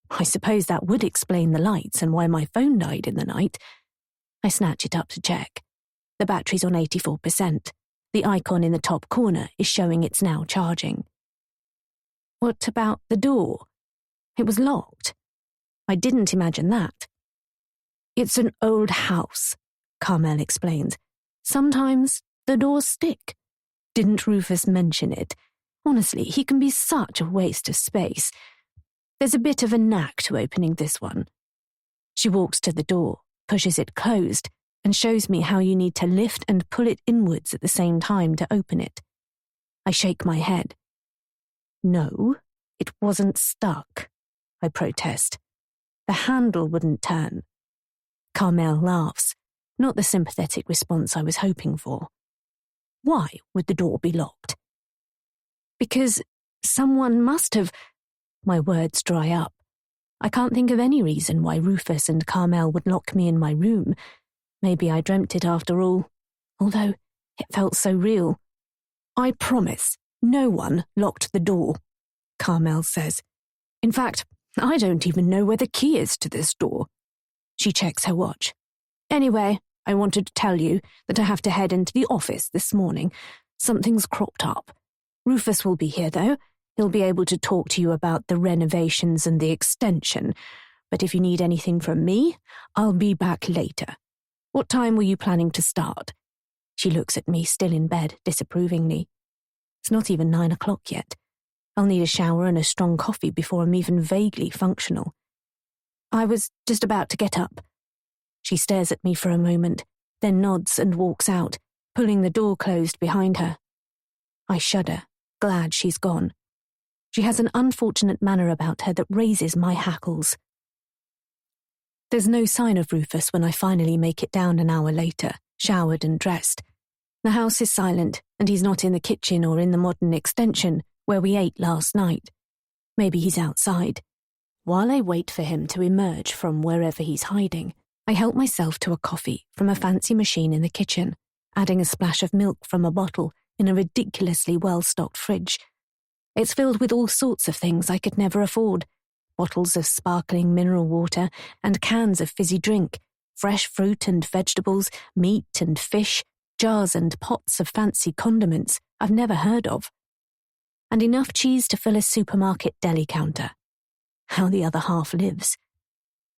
S2: I suppose that would explain the lights and why my phone died in the night." I snatch it up to check. The battery's on 84%. The icon in the top corner is showing it's now charging. "What about the door? It was locked." "I didn't imagine that." "It's an old house," Carmel explains. "Sometimes the doors stick." Didn't Rufus mention it? Honestly, he can be such a waste of space. There's a bit of a knack to opening this one. She walks to the door, pushes it closed, and shows me how you need to lift and pull it inwards at the same time to open it. I shake my head. "No, it wasn't stuck," I protest. "The handle wouldn't turn." Carmel laughs, not the sympathetic response I was hoping for. "Why would the door be locked?" "Because someone must have—" My words dry up. I can't think of any reason why Rufus and Carmel would lock me in my room. Maybe I dreamt it after all, although it felt so real. "I promise, no one locked the door," Carmel says. "In fact, I don't even know where the key is to this door." She checks her watch. "Anyway, I wanted to tell you that I have to head into the office this morning. Something's cropped up. Rufus will be here, though. He'll be able to talk to you about the renovations and the extension. But if you need anything from me, I'll be back later. What time were you planning to start?" She looks at me, still in bed, disapprovingly. It's not even 9 o'clock yet. I'll need a shower and a strong coffee before I'm even vaguely functional. "I was just about to get up." She stares at me for a moment, then nods and walks out, pulling the door closed behind her. I shudder, glad she's gone. She has an unfortunate manner about her that raises my hackles. There's no sign of Rufus when I finally make it down an hour later, showered and dressed. The house is silent, and he's not in the kitchen or in the modern extension where we ate last night. Maybe he's outside. While I wait for him to emerge from wherever he's hiding, I help myself to a coffee from a fancy machine in the kitchen, adding a splash of milk from a bottle in a ridiculously well-stocked fridge. It's filled with all sorts of things I could never afford. Bottles of sparkling mineral water and cans of fizzy drink, fresh fruit and vegetables, meat and fish, jars and pots of fancy condiments I've never heard of. And enough cheese to fill a supermarket deli counter. How the other half lives.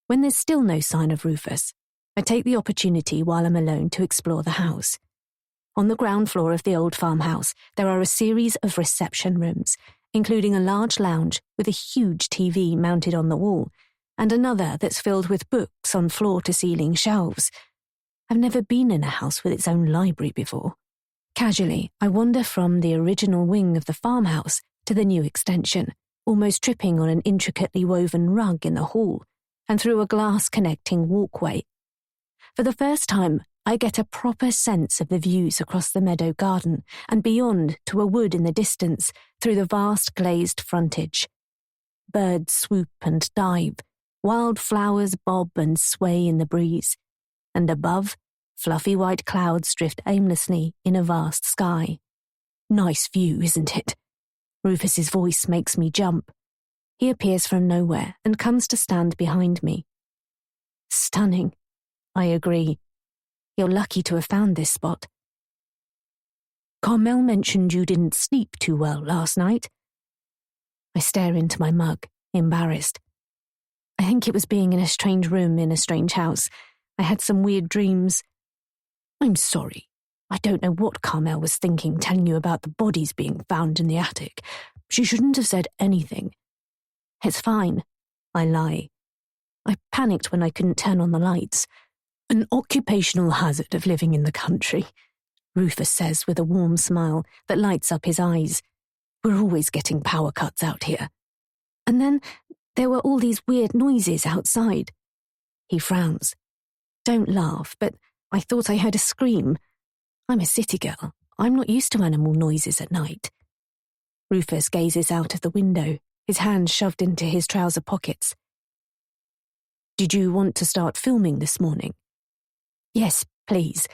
S2: When there's still no sign of Rufus, I take the opportunity while I'm alone to explore the house. On the ground floor of the old farmhouse, there are a series of reception rooms, including a large lounge with a huge TV mounted on the wall, and another that's filled with books on floor-to-ceiling shelves. I've never been in a house with its own library before. Casually, I wander from the original wing of the farmhouse to the new extension, almost tripping on an intricately woven rug in the hall, and through a glass-connecting walkway. For the first time, I get a proper sense of the views across the meadow garden and beyond to a wood in the distance through the vast glazed frontage. Birds swoop and dive, wild flowers bob and sway in the breeze, and above, fluffy white clouds drift aimlessly in a vast sky. Nice view, isn't it? Rufus's voice makes me jump. He appears from nowhere and comes to stand behind me. Stunning, I agree. You're lucky to have found this spot. Carmel mentioned you didn't sleep too well last night. I stare into my mug, embarrassed. I think it was being in a strange room in a strange house. I had some weird dreams. I'm sorry. I don't know what Carmel was thinking telling you about the bodies being found in the attic. She shouldn't have said anything. It's fine, I lie. I panicked when I couldn't turn on the lights. An occupational hazard of living in the country, Rufus says with a warm smile that lights up his eyes. We're always getting power cuts out here. And then there were all these weird noises outside. He frowns. Don't laugh, but I thought I heard a scream. I'm a city girl. I'm not used to animal noises at night. Rufus gazes out of the window, his hands shoved into his trouser pockets. "Did you want to start filming this morning?" "Yes, please."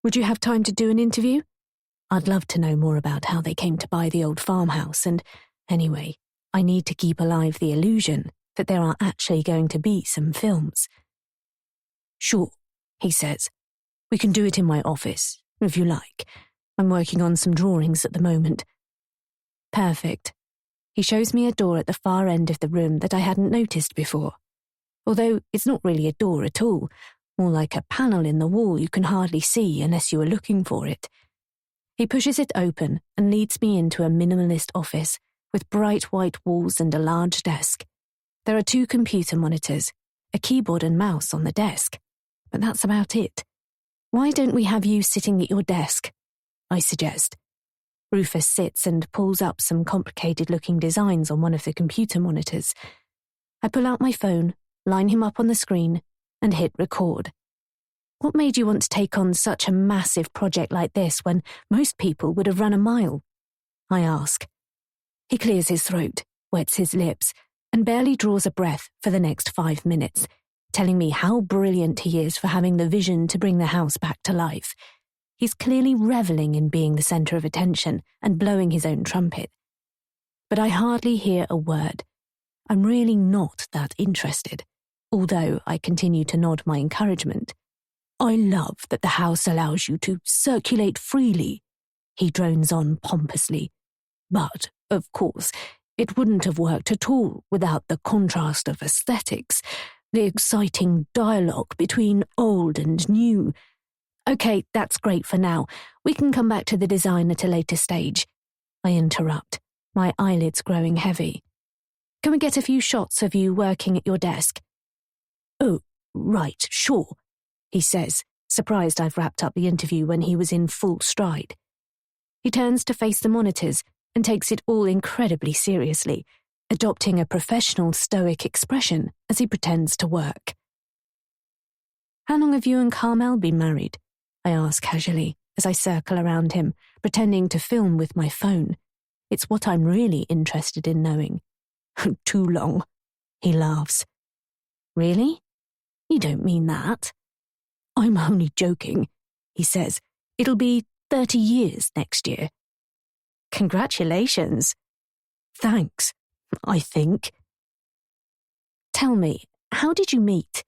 S2: "Would you have time to do an interview? I'd love to know more about how they came to buy the old farmhouse, and anyway, I need to keep alive the illusion that there are actually going to be some films." "Sure," he says. "We can do it in my office, if you like. I'm working on some drawings at the moment." "Perfect." He shows me a door at the far end of the room that I hadn't noticed before. Although it's not really a door at all, more like a panel in the wall you can hardly see unless you are looking for it. He pushes it open and leads me into a minimalist office with bright white walls and a large desk. There are 2 computer monitors, a keyboard and mouse on the desk, but that's about it. "Why don't we have you sitting at your desk?" I suggest. Rufus sits and pulls up some complicated-looking designs on one of the computer monitors. I pull out my phone, line him up on the screen, and hit record. "What made you want to take on such a massive project like this when most people would have run a mile?" I ask. He clears his throat, wets his lips, and barely draws a breath for the next 5 minutes, telling me how brilliant he is for having the vision to bring the house back to life. He's clearly reveling in being the centre of attention and blowing his own trumpet. But I hardly hear a word. I'm really not that interested, although I continue to nod my encouragement. "I love that the house allows you to circulate freely," he drones on pompously. "But, of course, it wouldn't have worked at all without the contrast of aesthetics, the exciting dialogue between old and new." "Okay, that's great for now. We can come back to the design at a later stage." I interrupt, my eyelids growing heavy. "Can we get a few shots of you working at your desk?" "Oh, right, sure," he says, surprised I've wrapped up the interview when he was in full stride. He turns to face the monitors and takes it all incredibly seriously, adopting a professional stoic expression as he pretends to work. "How long have you and Carmel been married?" I ask casually as I circle around him, pretending to film with my phone. It's what I'm really interested in knowing. "Too long," he laughs. "Really? You don't mean that." "I'm only joking," he says. "It'll be 30 years next year." "Congratulations." "Thanks, I think." "Tell me, how did you meet?"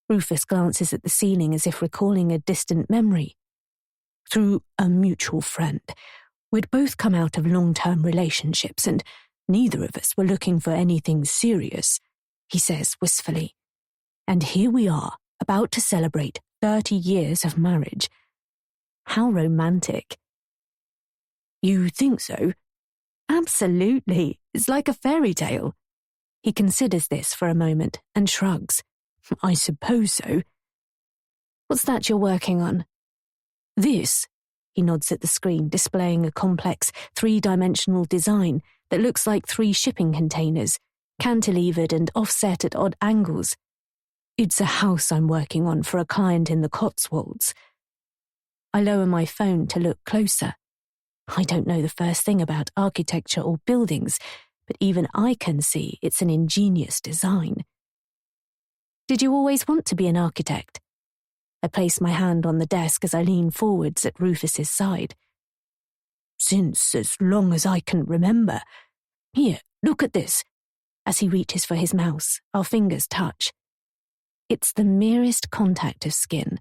S2: Rufus glances at the ceiling as if recalling a distant memory. "Through a mutual friend. We'd both come out of long-term relationships and neither of us were looking for anything serious," he says wistfully. "And here we are, about to celebrate 30 years of marriage. How romantic." "You think so?" "Absolutely. It's like a fairy tale." He considers this for a moment and shrugs. "I suppose so." "What's that you're working on?" "This," he nods at the screen, displaying a complex 3-dimensional design that looks like 3 shipping containers, cantilevered and offset at odd angles. "It's a house I'm working on for a client in the Cotswolds." I lower my phone to look closer. I don't know the first thing about architecture or buildings, but even I can see it's an ingenious design. "Did you always want to be an architect?" I place my hand on the desk as I lean forwards at Rufus's side. "Since as long as I can remember. Here, look at this." As he reaches for his mouse, our fingers touch. It's the merest contact of skin,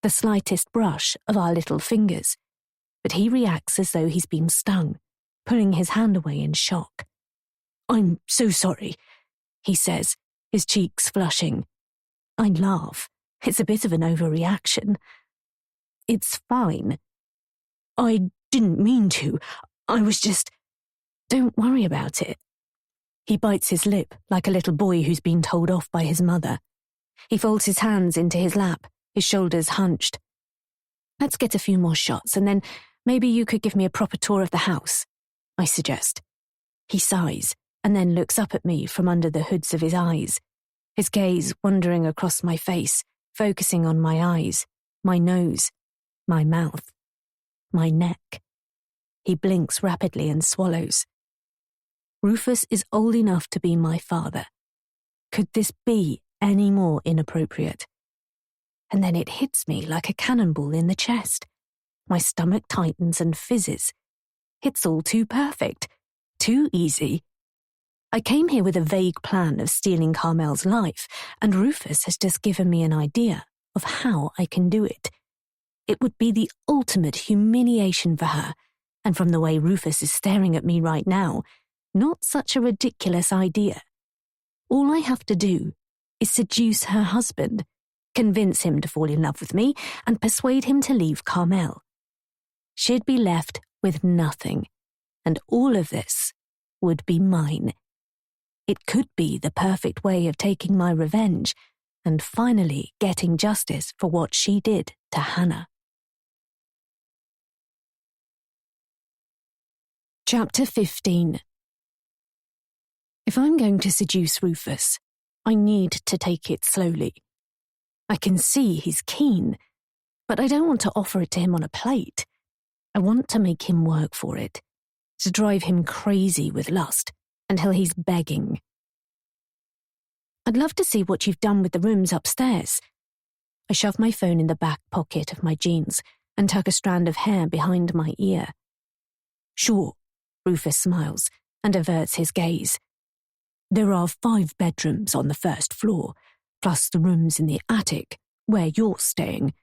S2: the slightest brush of our little fingers, but he reacts as though he's been stung, pulling his hand away in shock. "I'm so sorry," he says, his cheeks flushing. I laugh. It's a bit of an overreaction. "It's fine." "I didn't mean to. I was just—" "Don't worry about it." He bites his lip like a little boy who's been told off by his mother. He folds his hands into his lap, his shoulders hunched. "Let's get a few more shots and then maybe you could give me a proper tour of the house," I suggest. He sighs and then looks up at me from under the hoods of his eyes, his gaze wandering across my face, focusing on my eyes, my nose, my mouth, my neck. He blinks rapidly and swallows. Rufus is old enough to be my father. Could this be any more inappropriate? And then it hits me like a cannonball in the chest. My stomach tightens and fizzes. It's all too perfect, too easy. I came here with a vague plan of stealing Carmel's life, and Rufus has just given me an idea of how I can do it. It would be the ultimate humiliation for her, and from the way Rufus is staring at me right now, not such a ridiculous idea. All I have to do is seduce her husband, convince him to fall in love with me, and persuade him to leave Carmel. She'd be left with nothing, and all of this would be mine. It could be the perfect way of taking my revenge and finally getting justice for what she did to Hannah. Chapter 15. If I'm going to seduce Rufus, I need to take it slowly. I can see he's keen, but I don't want to offer it to him on a plate. I want to make him work for it, to drive him crazy with lust until he's begging. I'd love to see what you've done with the rooms upstairs. I shove my phone in the back pocket of my jeans and tuck a strand of hair behind my ear. Sure, Rufus smiles and averts his gaze. There are 5 bedrooms on the first floor, plus the rooms in the attic, where you're staying.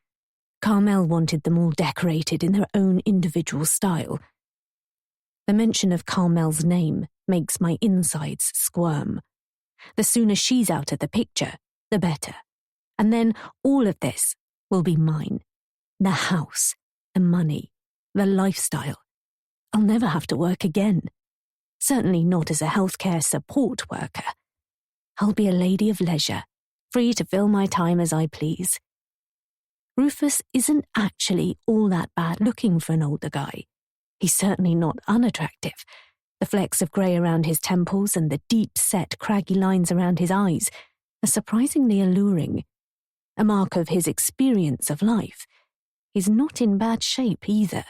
S2: Carmel wanted them all decorated in their own individual style. The mention of Carmel's name makes my insides squirm. The sooner she's out of the picture, the better. And then all of this will be mine. The house, the money, the lifestyle. I'll never have to work again. Certainly not as a healthcare support worker. I'll be a lady of leisure, free to fill my time as I please. Rufus isn't actually all that bad looking for an older guy. He's certainly not unattractive. The flecks of grey around his temples and the deep-set, craggy lines around his eyes are surprisingly alluring. A mark of his experience of life. He's not in bad shape either.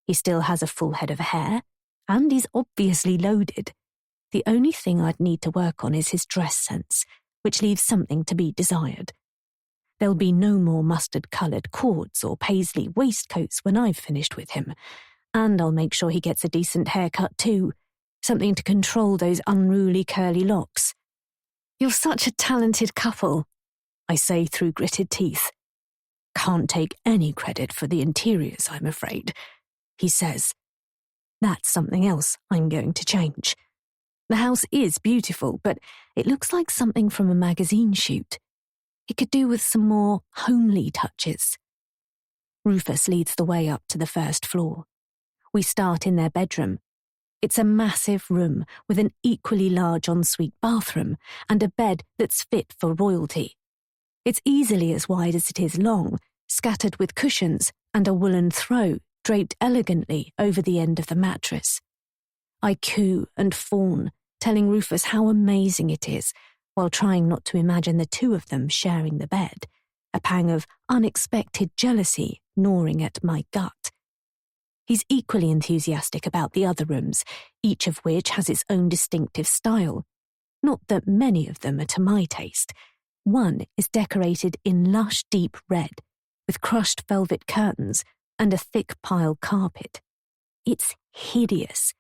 S2: He still has a full head of hair, and he's obviously loaded. The only thing I'd need to work on is his dress sense, which leaves something to be desired. There'll be no more mustard-coloured cords or paisley waistcoats when I've finished with him, and I'll make sure he gets a decent haircut too, something to control those unruly curly locks. You're such a talented couple, I say through gritted teeth. Can't take any credit for the interiors, I'm afraid, he says. That's something else I'm going to change. The house is beautiful, but it looks like something from a magazine shoot. It could do with some more homely touches. Rufus leads the way up to the first floor. We start in their bedroom. It's a massive room with an equally large ensuite bathroom and a bed that's fit for royalty. It's easily as wide as it is long, scattered with cushions and a woolen throw draped elegantly over the end of the mattress. I coo and fawn, telling Rufus how amazing it is, while trying not to imagine the two of them sharing the bed, a pang of unexpected jealousy gnawing at my gut. He's equally enthusiastic about the other rooms, each of which has its own distinctive style. Not that many of them are to my taste. One is decorated in lush deep red, with crushed velvet curtains and a thick pile carpet. It's hideous,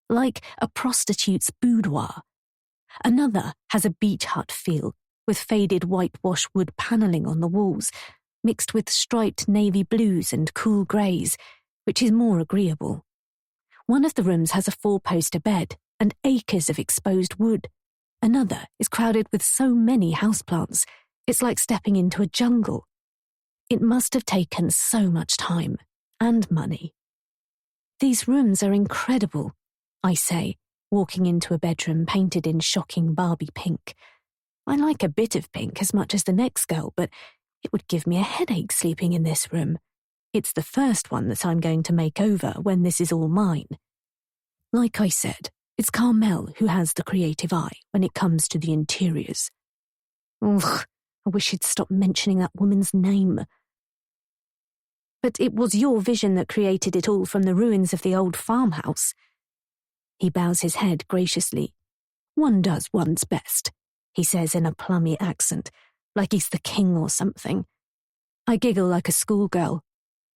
S2: like a prostitute's boudoir. Another has a beach hut feel, with faded whitewash wood panelling on the walls, mixed with striped navy blues and cool greys, which is more agreeable. One of the rooms has a 4-poster bed and acres of exposed wood. Another is crowded with so many houseplants, it's like stepping into a jungle. It must have taken so much time and money. These rooms are incredible, I say, walking into a bedroom painted in shocking Barbie pink. I like a bit of pink as much as the next girl, but it would give me a headache sleeping in this room. It's the first one that I'm going to make over when this is all mine. Like I said, it's Carmel who has the creative eye when it comes to the interiors. Ugh, I wish he'd stop mentioning that woman's name. But it was your vision that created it all from the ruins of the old farmhouse. He bows his head graciously One does one's best, he says in a plummy accent, like he's the king or something. I giggle like a schoolgirl.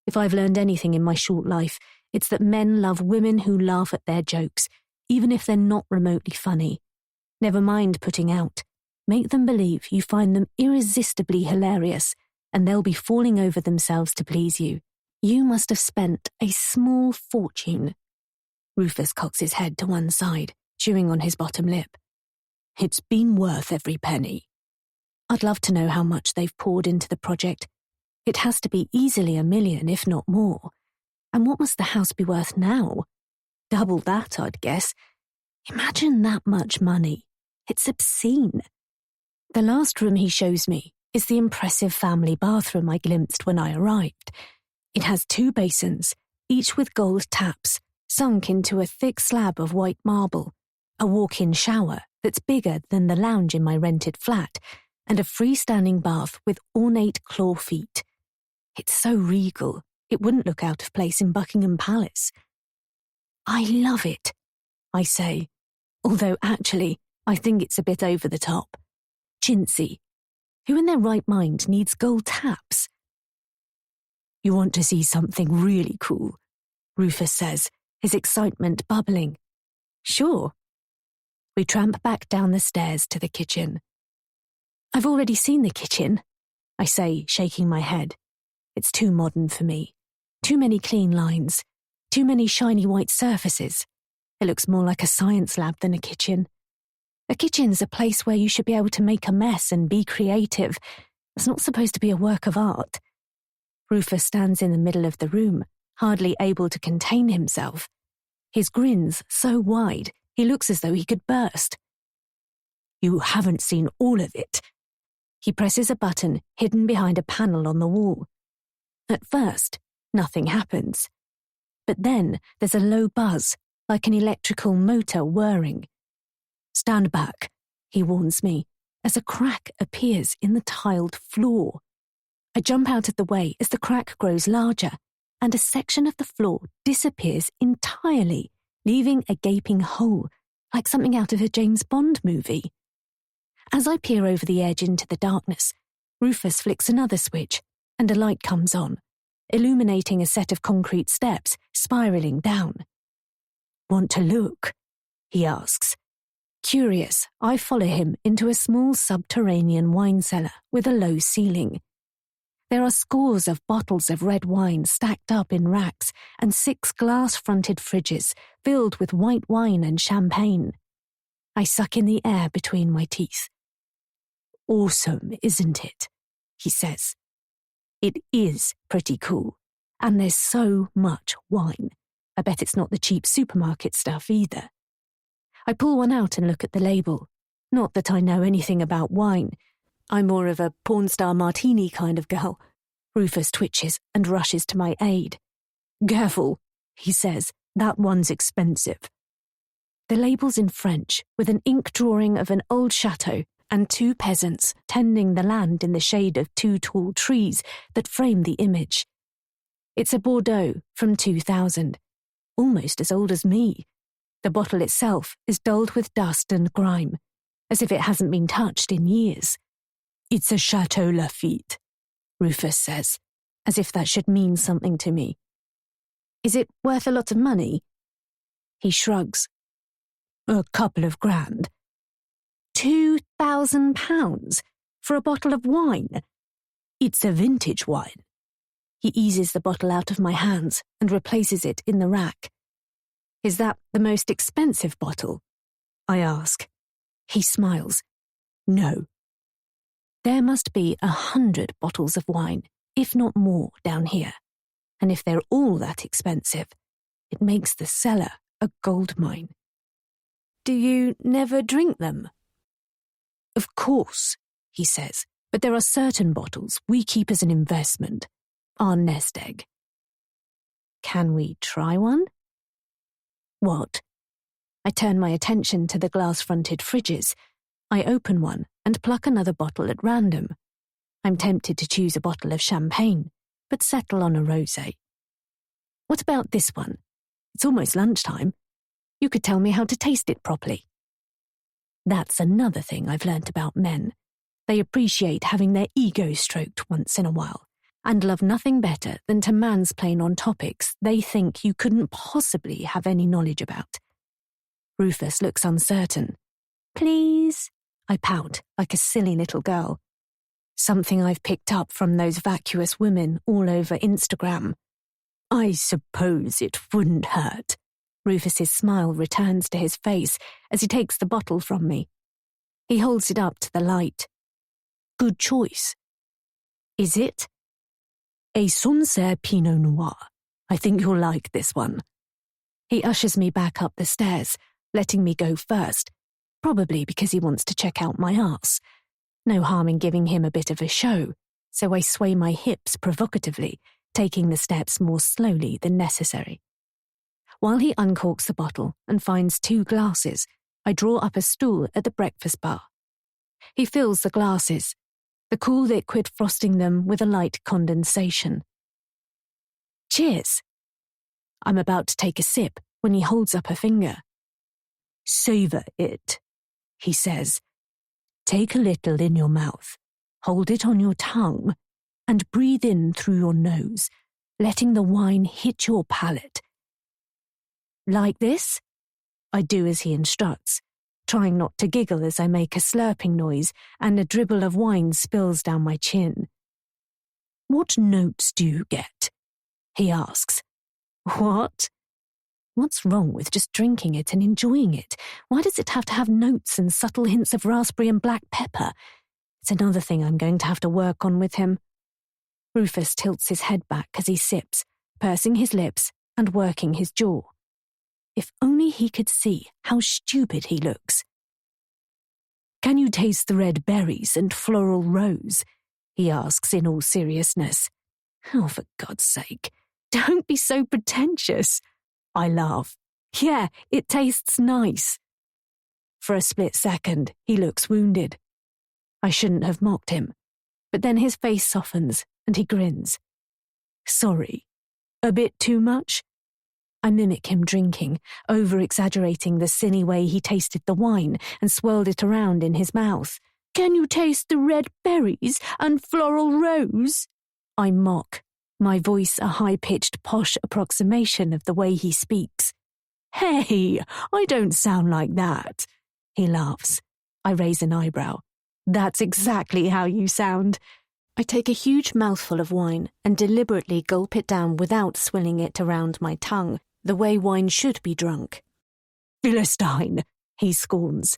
S2: If I've learned anything in my short life, it's that men love women who laugh at their jokes, even if they're not remotely funny. Never mind putting out. Make them believe you find them irresistibly hilarious, and they'll be falling over themselves to please you. You must have spent a small fortune. Rufus cocks his head to one side, chewing on his bottom lip. It's been worth every penny. I'd love to know how much they've poured into the project. It has to be easily $1 million, if not more. And what must the house be worth now? Double that, I'd guess. Imagine that much money. It's obscene. The last room he shows me is the impressive family bathroom I glimpsed when I arrived. It has 2 basins, each with gold taps, sunk into a thick slab of white marble, a walk-in shower that's bigger than the lounge in my rented flat, and a freestanding bath with ornate claw feet. It's so regal, it wouldn't look out of place in Buckingham Palace. I love it, I say, although actually I think it's a bit over the top. Chintzy. Who in their right mind needs gold taps? You want to see something really cool, Rufus says, his excitement bubbling. Sure. We tramp back down the stairs to the kitchen. I've already seen the kitchen, I say, shaking my head. It's too modern for me. Too many clean lines. Too many shiny white surfaces. It looks more like a science lab than a kitchen. A kitchen's a place where you should be able to make a mess and be creative. It's not supposed to be a work of art. Rufus stands in the middle of the room, hardly able to contain himself. His grin's so wide, he looks as though he could burst. You haven't seen all of it. He presses a button hidden behind a panel on the wall. At first, nothing happens. But then there's a low buzz, like an electrical motor whirring. Stand back, he warns me, as a crack appears in the tiled floor. I jump out of the way as the crack grows larger, and a section of the floor disappears entirely, leaving a gaping hole, like something out of a James Bond movie. As I peer over the edge into the darkness, Rufus flicks another switch, and a light comes on, illuminating a set of concrete steps spiraling down. Want to look? He asks. Curious, I follow him into a small subterranean wine cellar with a low ceiling. There are scores of bottles of red wine stacked up in racks and 6 glass-fronted fridges filled with white wine and champagne. I suck in the air between my teeth. Awesome, isn't it? He says. It is pretty cool, and there's so much wine. I bet it's not the cheap supermarket stuff either. I pull one out and look at the label. Not that I know anything about wine. I'm more of a porn star martini kind of girl. Rufus twitches and rushes to my aid. Careful, he says. That one's expensive. The label's in French, with an ink drawing of an old chateau and 2 peasants tending the land in the shade of 2 tall trees that frame the image. It's a Bordeaux from 2000, almost as old as me. The bottle itself is dulled with dust and grime, as if it hasn't been touched in years. It's a Chateau Lafite, Rufus says, as if that should mean something to me. Is it worth a lot of money? He shrugs. A couple of grand. £2,000 for a bottle of wine? It's a vintage wine. He eases the bottle out of my hands and replaces it in the rack. Is that the most expensive bottle? I ask. He smiles. No. There must be 100 bottles of wine, if not more, down here. And if they're all that expensive, it makes the cellar a gold mine. Do you never drink them? Of course, he says, but there are certain bottles we keep as an investment. Our nest egg. Can we try one? What? I turn my attention to the glass-fronted fridges. I open one and pluck another bottle at random. I'm tempted to choose a bottle of champagne, but settle on a rosé. What about this one? It's almost lunchtime. You could tell me how to taste it properly. That's another thing I've learnt about men. They appreciate having their ego stroked once in a while, and love nothing better than to mansplain on topics they think you couldn't possibly have any knowledge about. Rufus looks uncertain. Please? I pout like a silly little girl. Something I've picked up from those vacuous women all over Instagram. I suppose it wouldn't hurt. Rufus's smile returns to his face as he takes the bottle from me. He holds it up to the light. Good choice. Is it? A Sancerre Pinot Noir. I think you'll like this one. He ushers me back up the stairs, letting me go first, probably because he wants to check out my arse. No harm in giving him a bit of a show, so I sway my hips provocatively, taking the steps more slowly than necessary. While he uncorks the bottle and finds 2 glasses, I draw up a stool at the breakfast bar. He fills the glasses, the cool liquid frosting them with a light condensation. Cheers! I'm about to take a sip when he holds up a finger. Savour it, he says. Take a little in your mouth, hold it on your tongue, and breathe in through your nose, letting the wine hit your palate. Like this? I do as he instructs, trying not to giggle as I make a slurping noise and a dribble of wine spills down my chin. What notes do you get? He asks. What? What's wrong with just drinking it and enjoying it? Why does it have to have notes and subtle hints of raspberry and black pepper? It's another thing I'm going to have to work on with him. Rufus tilts his head back as he sips, pursing his lips and working his jaw. If only he could see how stupid he looks. Can you taste the red berries and floral rose? He asks in all seriousness. Oh, for God's sake, don't be so pretentious. I laugh. Yeah, it tastes nice. For a split second, he looks wounded. I shouldn't have mocked him, but then his face softens and he grins. Sorry, a bit too much? I mimic him drinking, over-exaggerating the silly way he tasted the wine and swirled it around in his mouth. Can you taste the red berries and floral rose? I mock, my voice a high-pitched posh approximation of the way he speaks. Hey, I don't sound like that. He laughs. I raise an eyebrow. That's exactly how you sound. I take a huge mouthful of wine and deliberately gulp it down without swilling it around my tongue, the way wine should be drunk. Philistine, he scorns.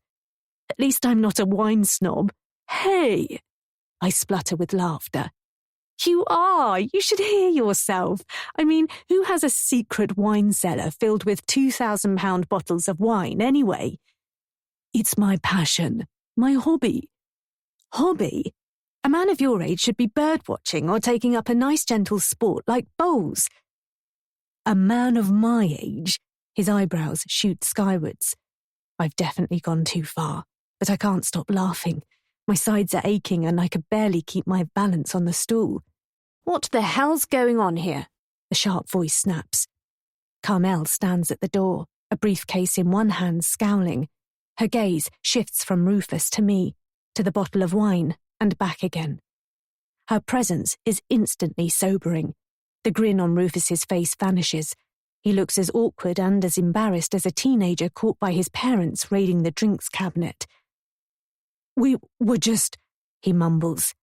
S2: At least I'm not a wine snob. Hey! I splutter with laughter. You are! You should hear yourself. I mean, who has a secret wine cellar filled with 2,000-pound bottles of wine anyway? It's my passion, my hobby. Hobby? A man of your age should be bird-watching or taking up a nice gentle sport like bowls. A man of my age? His eyebrows shoot skywards. I've definitely gone too far, but I can't stop laughing. My sides are aching and I could barely keep my balance on the stool. What the hell's going on here? The sharp voice snaps. Carmel stands at the door, a briefcase in one hand, scowling. Her gaze shifts from Rufus to me, to the bottle of wine, and back again. Her presence is instantly sobering. The grin on Rufus's face vanishes. He looks as awkward and as embarrassed as a teenager caught by his parents raiding the drinks cabinet. We were just, he mumbles.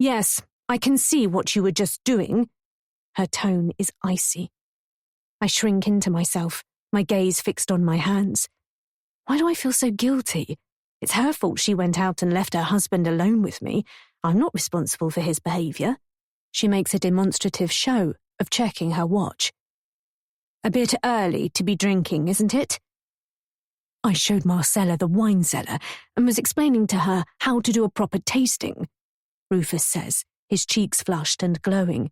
S2: Yes, I can see what you were just doing. Her tone is icy. I shrink into myself, my gaze fixed on my hands. Why do I feel so guilty? It's her fault she went out and left her husband alone with me. I'm not responsible for his behaviour. She makes a demonstrative show of checking her watch. A bit early to be drinking, isn't it? I showed Marcella the wine cellar and was explaining to her how to do a proper tasting, Rufus says, his cheeks flushed and glowing.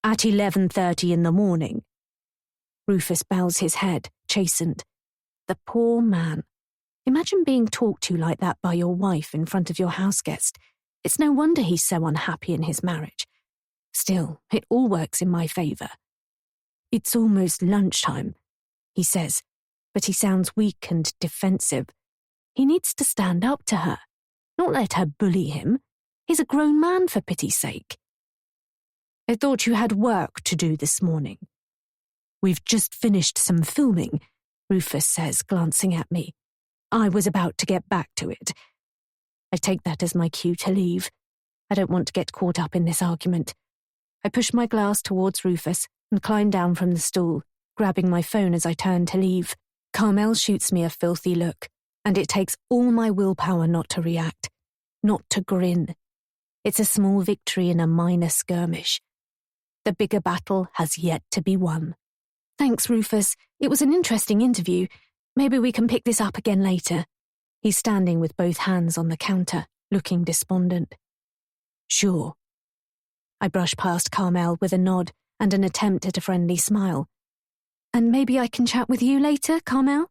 S2: At 11:30 in the morning. Rufus bows his head, chastened. The poor man. Imagine being talked to like that by your wife in front of your houseguest. It's no wonder he's so unhappy in his marriage. Still, it all works in my favour. It's almost lunchtime, he says, but he sounds weak and defensive. He needs to stand up to her, not let her bully him. He's a grown man, for pity's sake. I thought you had work to do this morning. We've just finished some filming, Rufus says, glancing at me. I was about to get back to it. I take that as my cue to leave. I don't want to get caught up in this argument. I push my glass towards Rufus and climb down from the stool, grabbing my phone as I turn to leave. Carmel shoots me a filthy look, and it takes all my willpower not to react, not to grin. It's a small victory in a minor skirmish. The bigger battle has yet to be won. Thanks, Rufus. It was an interesting interview. Maybe we can pick this up again later. He's standing with both hands on the counter, looking despondent. Sure. I brush past Carmel with a nod and an attempt at a friendly smile. And maybe I can chat with you later, Carmel?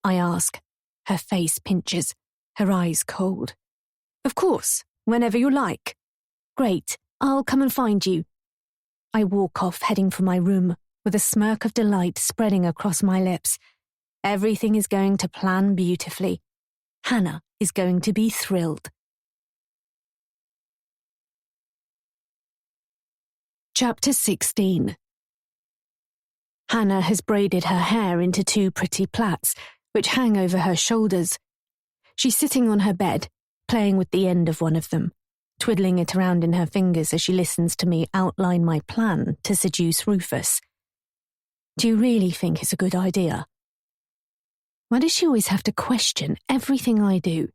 S2: I ask. Her face pinches, her eyes cold. Of course, whenever you like. Great, I'll come and find you. I walk off, heading for my room, with a smirk of delight spreading across my lips. Everything is going to plan beautifully. Hannah is going to be thrilled. Chapter 16. Hannah has braided her hair into 2 pretty plaits, which hang over her shoulders. She's sitting on her bed, playing with the end of one of them, twiddling it around in her fingers as she listens to me outline my plan to seduce Rufus. Do you really think it's a good idea? Why does she always have to question everything I do?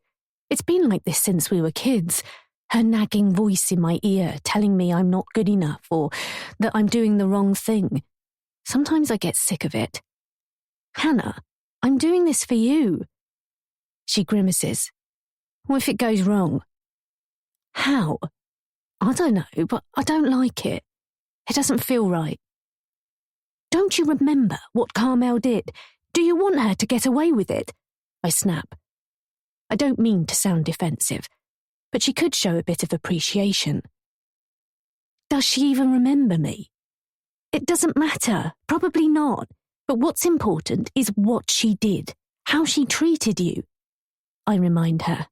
S2: It's been like this since we were kids. Her nagging voice in my ear telling me I'm not good enough or that I'm doing the wrong thing. Sometimes I get sick of it. Hannah, I'm doing this for you. She grimaces. What if it goes wrong? How? I don't know, but I don't like it. It doesn't feel right. Don't you remember what Carmel did? Do you want her to get away with it? I snap. I don't mean to sound defensive, but she could show a bit of appreciation. Does she even remember me? It doesn't matter, probably not, but what's important is what she did, how she treated you. I remind her.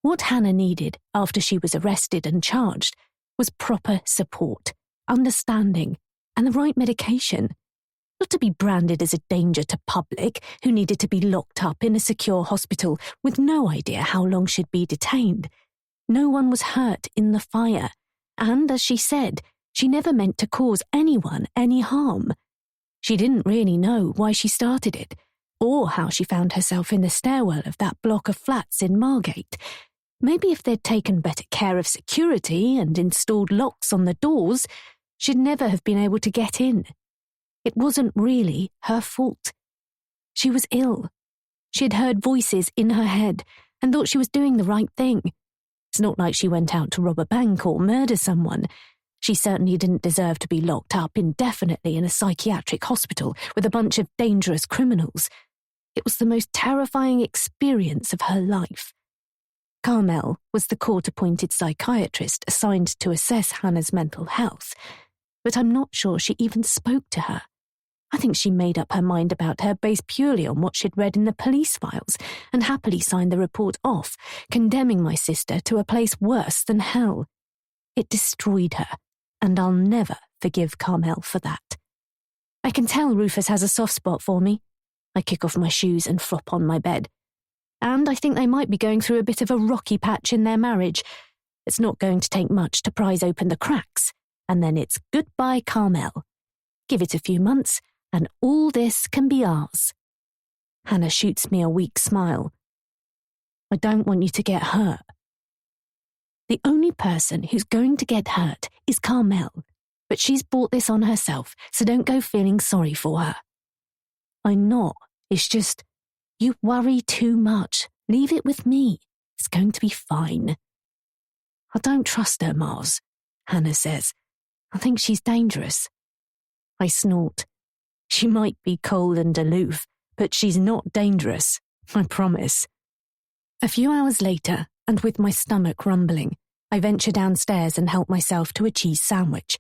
S2: What Hannah needed after she was arrested and charged was proper support, understanding, and the right medication. Not to be branded as a danger to public who needed to be locked up in a secure hospital with no idea how long she'd be detained. No one was hurt in the fire, and as she said, she never meant to cause anyone any harm. She didn't really know why she started it, or how she found herself in the stairwell of that block of flats in Margate. Maybe if they'd taken better care of security and installed locks on the doors, she'd never have been able to get in. It wasn't really her fault. She was ill. She had heard voices in her head and thought she was doing the right thing. It's not like she went out to rob a bank or murder someone. She certainly didn't deserve to be locked up indefinitely in a psychiatric hospital with a bunch of dangerous criminals. It was the most terrifying experience of her life. Carmel was the court-appointed psychiatrist assigned to assess Hannah's mental health, but I'm not sure she even spoke to her. I think she made up her mind about her based purely on what she'd read in the police files and happily signed the report off, condemning my sister to a place worse than hell. It destroyed her, and I'll never forgive Carmel for that. I can tell Rufus has a soft spot for me. I kick off my shoes and flop on my bed. And I think they might be going through a bit of a rocky patch in their marriage. It's not going to take much to prise open the cracks, and then it's goodbye, Carmel. Give it a few months, and all this can be ours. Hannah shoots me a weak smile. I don't want you to get hurt. The only person who's going to get hurt is Carmel, but she's brought this on herself, so don't go feeling sorry for her. I'm not. It's just, you worry too much. Leave it with me. It's going to be fine. I don't trust her, Mars, Hannah says. I think she's dangerous. I snort. She might be cold and aloof, but she's not dangerous, I promise. A few hours later, and with my stomach rumbling, I venture downstairs and help myself to a cheese sandwich.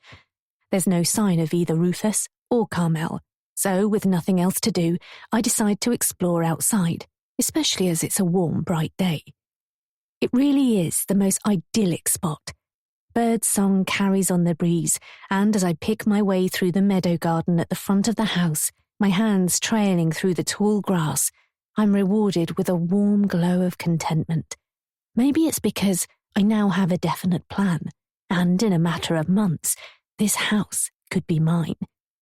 S2: There's no sign of either Rufus or Carmel, so with nothing else to do, I decide to explore outside, especially as it's a warm, bright day. It really is the most idyllic spot. Bird song carries on the breeze, and as I pick my way through the meadow garden at the front of the house, my hands trailing through the tall grass, I'm rewarded with a warm glow of contentment. Maybe it's because I now have a definite plan, and in a matter of months, this house could be mine.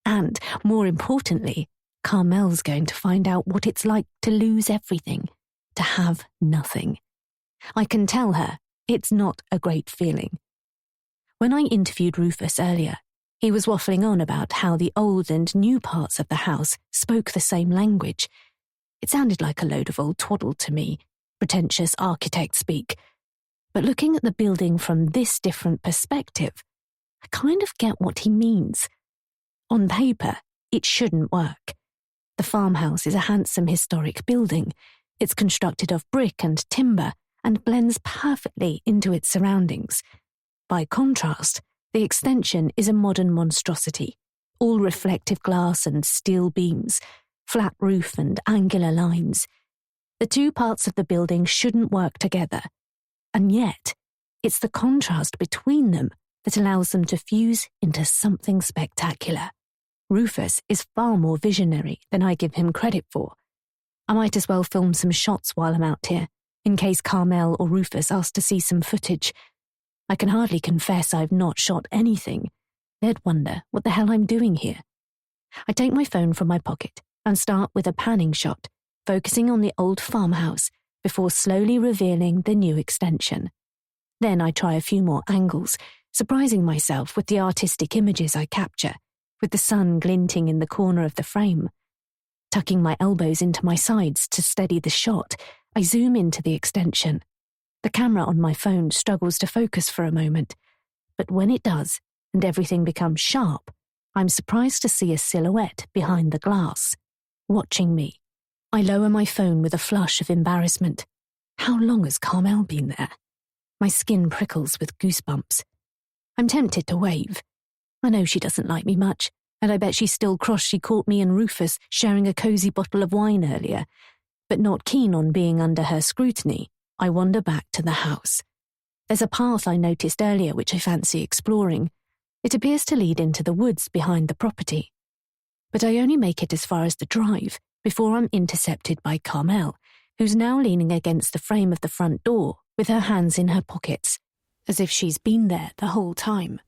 S2: And, more importantly, Carmel's going to find out what it's like to lose everything, to have nothing. I can tell her it's not a great feeling. When I interviewed Rufus earlier, he was waffling on about how the old and new parts of the house spoke the same language. It sounded like a load of old twaddle to me, pretentious architect speak. But looking at the building from this different perspective, I kind of get what he means. On paper, it shouldn't work. The farmhouse is a handsome historic building. It's constructed of brick and timber and blends perfectly into its surroundings. By contrast, the extension is a modern monstrosity, all reflective glass and steel beams, flat roof and angular lines. The two parts of the building shouldn't work together, and yet it's the contrast between them that allows them to fuse into something spectacular. Rufus is far more visionary than I give him credit for. I might as well film some shots while I'm out here, in case Carmel or Rufus ask to see some footage. I can hardly confess I've not shot anything. They'd wonder what the hell I'm doing here. I take my phone from my pocket and start with a panning shot, focusing on the old farmhouse before slowly revealing the new extension. Then I try a few more angles, surprising myself with the artistic images I capture, with the sun glinting in the corner of the frame. Tucking my elbows into my sides to steady the shot, I zoom into the extension. The camera on my phone struggles to focus for a moment, but when it does, and everything becomes sharp, I'm surprised to see a silhouette behind the glass, watching me. I lower my phone with a flush of embarrassment. How long has Carmel been there? My skin prickles with goosebumps. I'm tempted to wave. I know she doesn't like me much, and I bet she's still cross she caught me and Rufus sharing a cosy bottle of wine earlier. But not keen on being under her scrutiny, I wander back to the house. There's a path I noticed earlier which I fancy exploring. It appears to lead into the woods behind the property. But I only make it as far as the drive before I'm intercepted by Carmel, who's now leaning against the frame of the front door with her hands in her pockets, as if she's been there the whole time.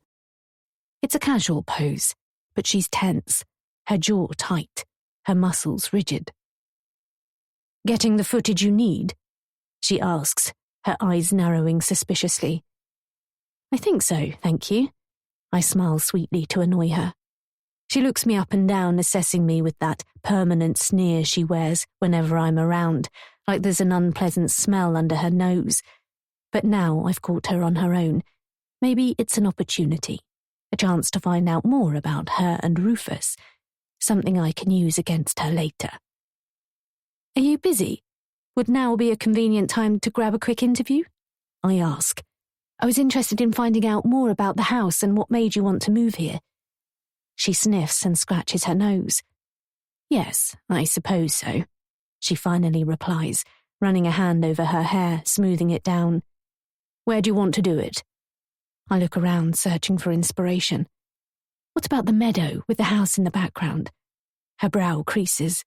S2: It's a casual pose, but she's tense, her jaw tight, her muscles rigid. "Getting the footage you need?" she asks, her eyes narrowing suspiciously. "I think so, thank you." I smile sweetly to annoy her. She looks me up and down, assessing me with that permanent sneer she wears whenever I'm around, like there's an unpleasant smell under her nose. But now I've caught her on her own. Maybe it's an opportunity, a chance to find out more about her and Rufus, something I can use against her later. "Are you busy? Would now be a convenient time to grab a quick interview?" I ask. "I was interested in finding out more about the house and what made you want to move here." She sniffs and scratches her nose. "Yes, I suppose so," she finally replies, running a hand over her hair, smoothing it down. "Where do you want to do it?" I look around, searching for inspiration. "What about the meadow with the house in the background?" Her brow creases.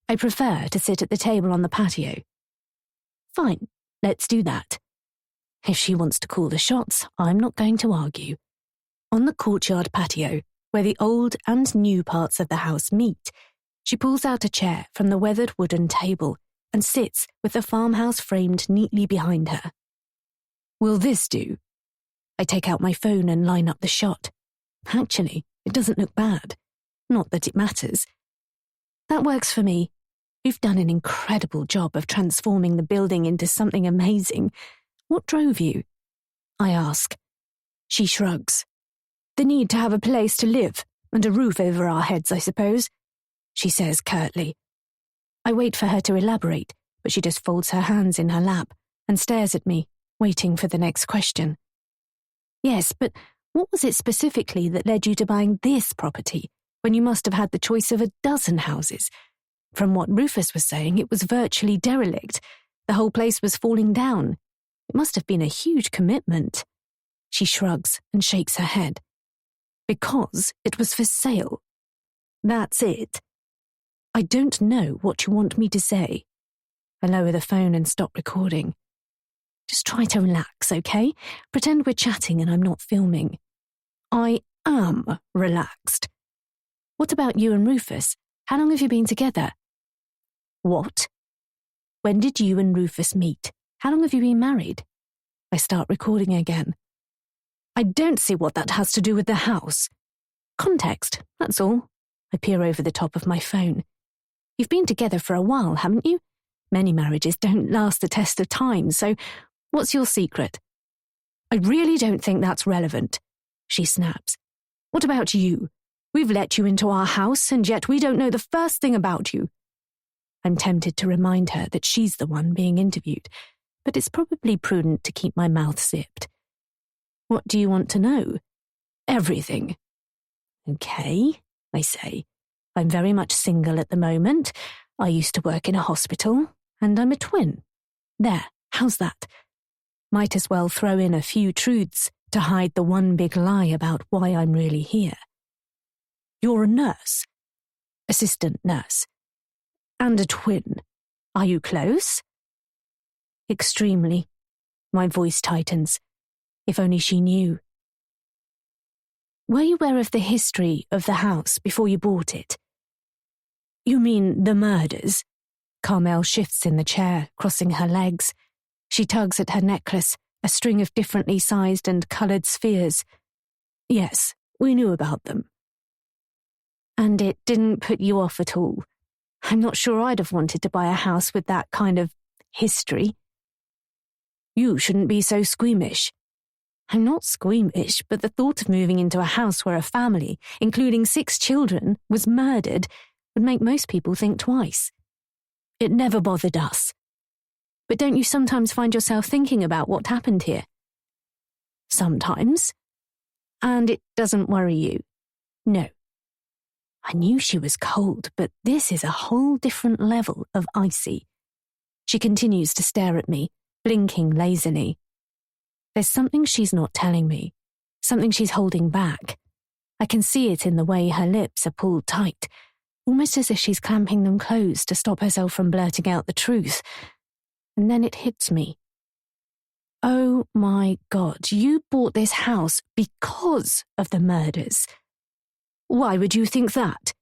S2: "I prefer to sit at the table on the patio." "Fine, let's do that." If she wants to call the shots, I'm not going to argue. On the courtyard patio, where the old and new parts of the house meet, she pulls out a chair from the weathered wooden table and sits with the farmhouse framed neatly behind her. "Will this do?" I take out my phone and line up the shot. Actually, it doesn't look bad. Not that it matters. "That works for me. You've done an incredible job of transforming the building into something amazing. What drove you?" I ask. She shrugs. "The need to have a place to live and a roof over our heads, I suppose," she says curtly. I wait for her to elaborate, but she just folds her hands in her lap and stares at me, waiting for the next question. "Yes, but what was it specifically that led you to buying this property when you must have had the choice of a dozen houses?
S1: From what Rufus was saying, it was virtually derelict. The whole place was falling down. It must have been a huge commitment. She shrugs and shakes her head. Because it was for sale. That's it. I don't know what you want me to say. I lower the phone and stop recording. Just try to relax, okay? Pretend we're chatting and I'm not filming. I am relaxed. What about you and Rufus? How long have you been together? What? When did you and Rufus meet? How long have you been married? I start recording again. I don't see what that has to do with the house. Context, that's all. I peer over the top of my phone. You've been together for a while, haven't you? Many marriages don't last the test of time, so what's your secret? I really don't think that's relevant, she snaps. What about you? We've let you into our house, and yet we don't know the first thing about you. I'm tempted to remind her that she's the one being interviewed, but it's probably prudent to keep my mouth zipped. What do you want to know? Everything. Okay, I say. I'm very much single at the moment. I used to work in a hospital, and I'm a twin. There, how's that? Might as well throw in a few truths to hide the one big lie about why I'm really here. You're a nurse. Assistant nurse. And a twin. Are you close? Extremely. My voice tightens. If only she knew. Were you aware of the history of the house before you bought it? You mean the murders? Carmel shifts in the chair, crossing her legs. She tugs at her necklace, a string of differently sized and coloured spheres. Yes, we knew about them. And it didn't put you off at all. I'm not sure I'd have wanted to buy a house with that kind of history. You shouldn't be so squeamish. I'm not squeamish, but the thought of moving into a house where a family, including 6 children, was murdered would make most people think twice. It never bothered us. But don't you sometimes find yourself thinking about what happened here? Sometimes. And it doesn't worry you? No. I knew she was cold, but this is a whole different level of icy. She continues to stare at me, blinking lazily. There's something she's not telling me, something she's holding back. I can see it in the way her lips are pulled tight, almost as if she's clamping them closed to stop herself from blurting out the truth. And then it hits me. Oh my God, you bought this house because of the murders. Why would you think that?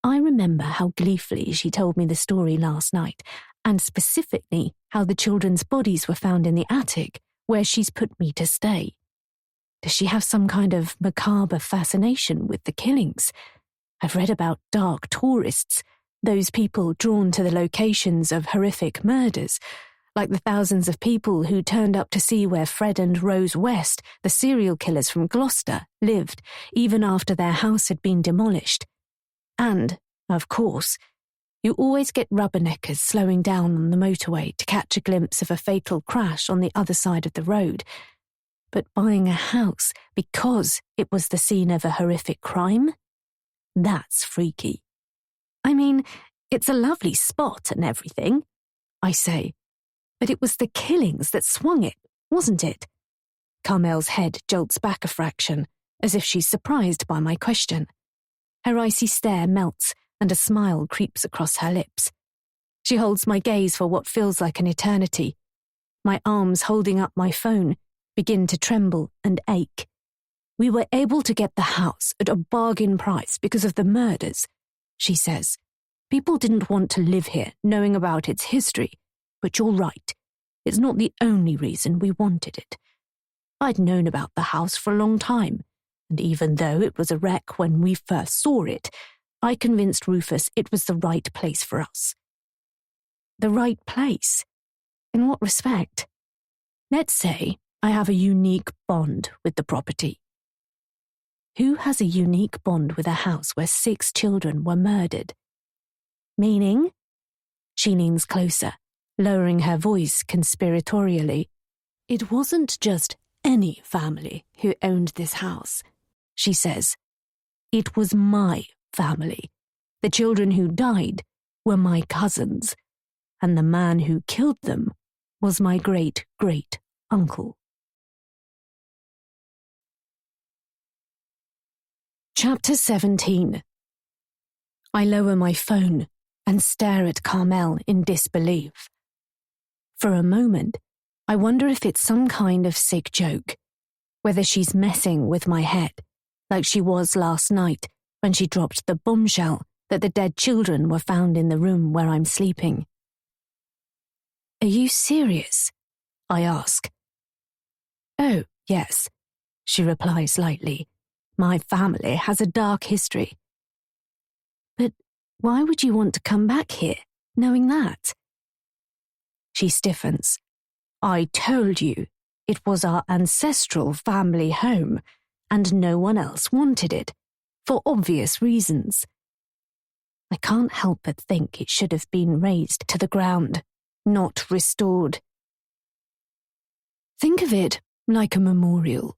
S1: I remember how gleefully she told me the story last night, and specifically how the children's bodies were found in the attic, where she's put me to stay. Does she have some kind of macabre fascination with the killings? I've read about dark tourists, those people drawn to the locations of horrific murders, like the thousands of people who turned up to see where Fred and Rose West, the serial killers from Gloucester, lived, even after their house had been demolished. And, of course, you always get rubberneckers slowing down on the motorway to catch a glimpse of a fatal crash on the other side of the road. But buying a house because it was the scene of a horrific crime? That's freaky. I mean, it's a lovely spot and everything, I say. But it was the killings that swung it, wasn't it? Carmel's head jolts back a fraction, as if she's surprised by my question. Her icy stare melts, and a smile creeps across her lips. She holds my gaze for what feels like an eternity. My arms holding up my phone begin to tremble and ache. We were able to get the house at a bargain price because of the murders, she says. People didn't want to live here knowing about its history. But you're right, it's not the only reason we wanted it. I'd known about the house for a long time, and even though it was a wreck when we first saw it, I convinced Rufus it was the right place for us. The right place? In what respect? Let's say I have a unique bond with the property. Who has a unique bond with a house where 6 children were murdered? Meaning? She leans closer, lowering her voice conspiratorially. It wasn't just any family who owned this house, she says. It was my family.
S2: The children who died were my cousins, and the man who killed them was my great-great-uncle. Chapter 17. I lower my phone and stare at Carmel in disbelief. For a moment, I wonder if it's some kind of sick joke, whether she's messing with my head, like she was last night when she dropped the bombshell that the dead children were found in the room where I'm sleeping. "Are you serious?" I ask. "Oh, yes," she replies lightly. "My family has a dark history." "But why would you want to come back here, knowing that?" She stiffens. "I told you, it was our ancestral family home, and no one else wanted it, for obvious reasons. I can't help but think it should have been razed to the ground, not restored." "Think of it like a memorial,"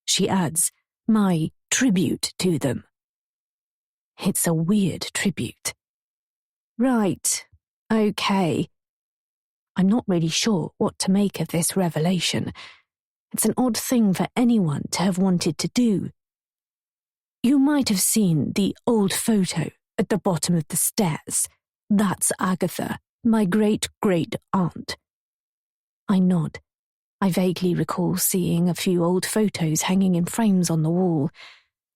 S2: she adds, "my tribute to them." It's a weird tribute. Right, okay. I'm not really sure what to make of this revelation. It's an odd thing for anyone to have wanted to do. "You might have seen the old photo at the bottom of the stairs. That's Agatha, my great-great-aunt." I nod. I vaguely recall seeing a few old photos hanging in frames on the wall.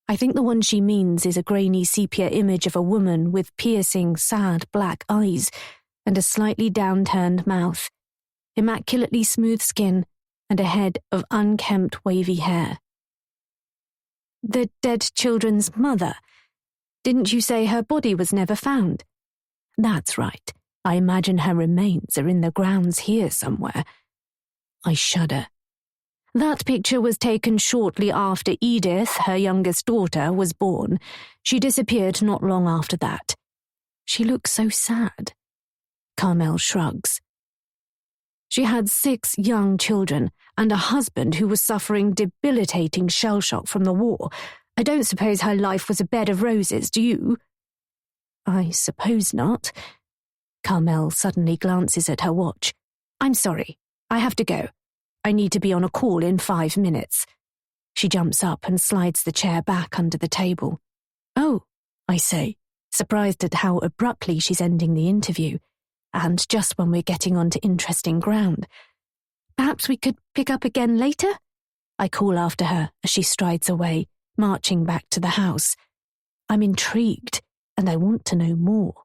S2: I think the one she means is a grainy sepia image of a woman with piercing, sad black eyes and a slightly downturned mouth, immaculately smooth skin, and a head of unkempt wavy hair. "The dead children's mother? Didn't you say her body was never found?" "That's right. I imagine her remains are in the grounds here somewhere." I shudder. "That picture was taken shortly after Edith, her youngest daughter, was born. She disappeared not long after that." She looks so sad. Carmel shrugs. "She had 6 young children and a husband who was suffering debilitating shell shock from the war. I don't suppose her life was a bed of roses, do you?" "I suppose not." Carmel suddenly glances at her watch. "I'm sorry. I have to go. I need to be on a call in 5 minutes." She jumps up and slides the chair back under the table. "Oh," I say, surprised at how abruptly she's ending the interview, and just when we're getting onto interesting ground. "Perhaps we could pick up again later?" I call after her as she strides away, marching back to the house. I'm intrigued, and I want to know more.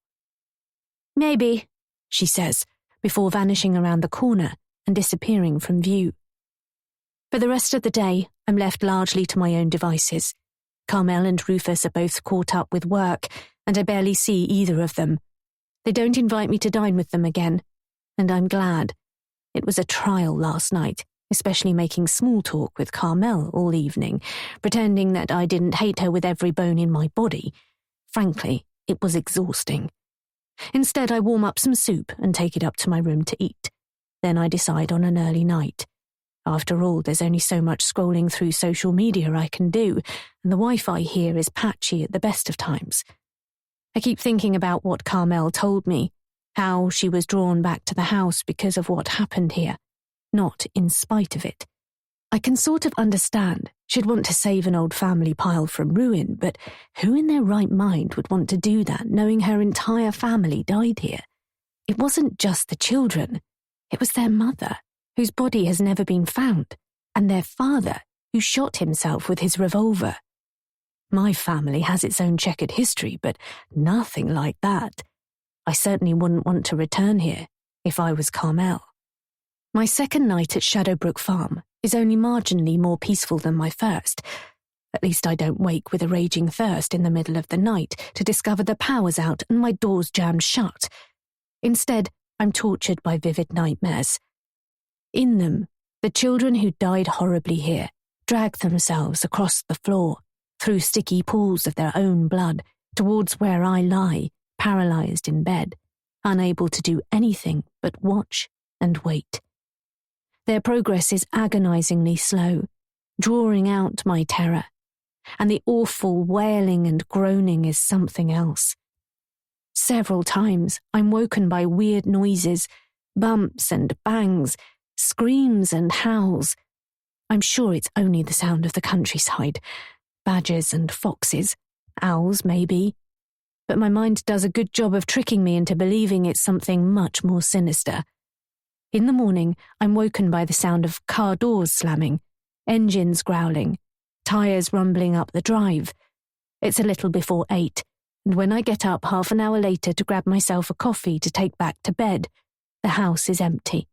S2: "Maybe," she says, before vanishing around the corner and disappearing from view. For the rest of the day, I'm left largely to my own devices. Carmel and Rufus are both caught up with work, and I barely see either of them. They don't invite me to dine with them again, and I'm glad. It was a trial last night, especially making small talk with Carmel all evening, pretending that I didn't hate her with every bone in my body. Frankly, it was exhausting. Instead, I warm up some soup and take it up to my room to eat. Then I decide on an early night. After all, there's only so much scrolling through social media I can do, and the Wi-Fi here is patchy at the best of times. I keep thinking about what Carmel told me, how she was drawn back to the house because of what happened here, not in spite of it. I can sort of understand she'd want to save an old family pile from ruin, but who in their right mind would want to do that knowing her entire family died here? It wasn't just the children. It was their mother, whose body has never been found, and their father, who shot himself with his revolver. My family has its own checkered history, but nothing like that. I certainly wouldn't want to return here if I was Carmel. My second night at Shadowbrook Farm is only marginally more peaceful than my first. At least I don't wake with a raging thirst in the middle of the night to discover the power's out and my door's jammed shut. Instead, I'm tortured by vivid nightmares. In them, the children who died horribly here drag themselves across the floor, through sticky pools of their own blood, towards where I lie, paralyzed in bed, unable to do anything but watch and wait. Their progress is agonizingly slow, drawing out my terror, and the awful wailing and groaning is something else.
S1: Several times I'm woken by weird noises, bumps and bangs, screams and howls. I'm sure it's only the sound of the countryside, badgers and foxes, owls maybe. But my mind does a good job of tricking me into believing it's something much more sinister. In the morning, I'm woken by the sound of car doors slamming, engines growling, tyres rumbling up the drive. It's a little before 8, and when I get up half an hour later to grab myself a coffee to take back to bed, the house is empty.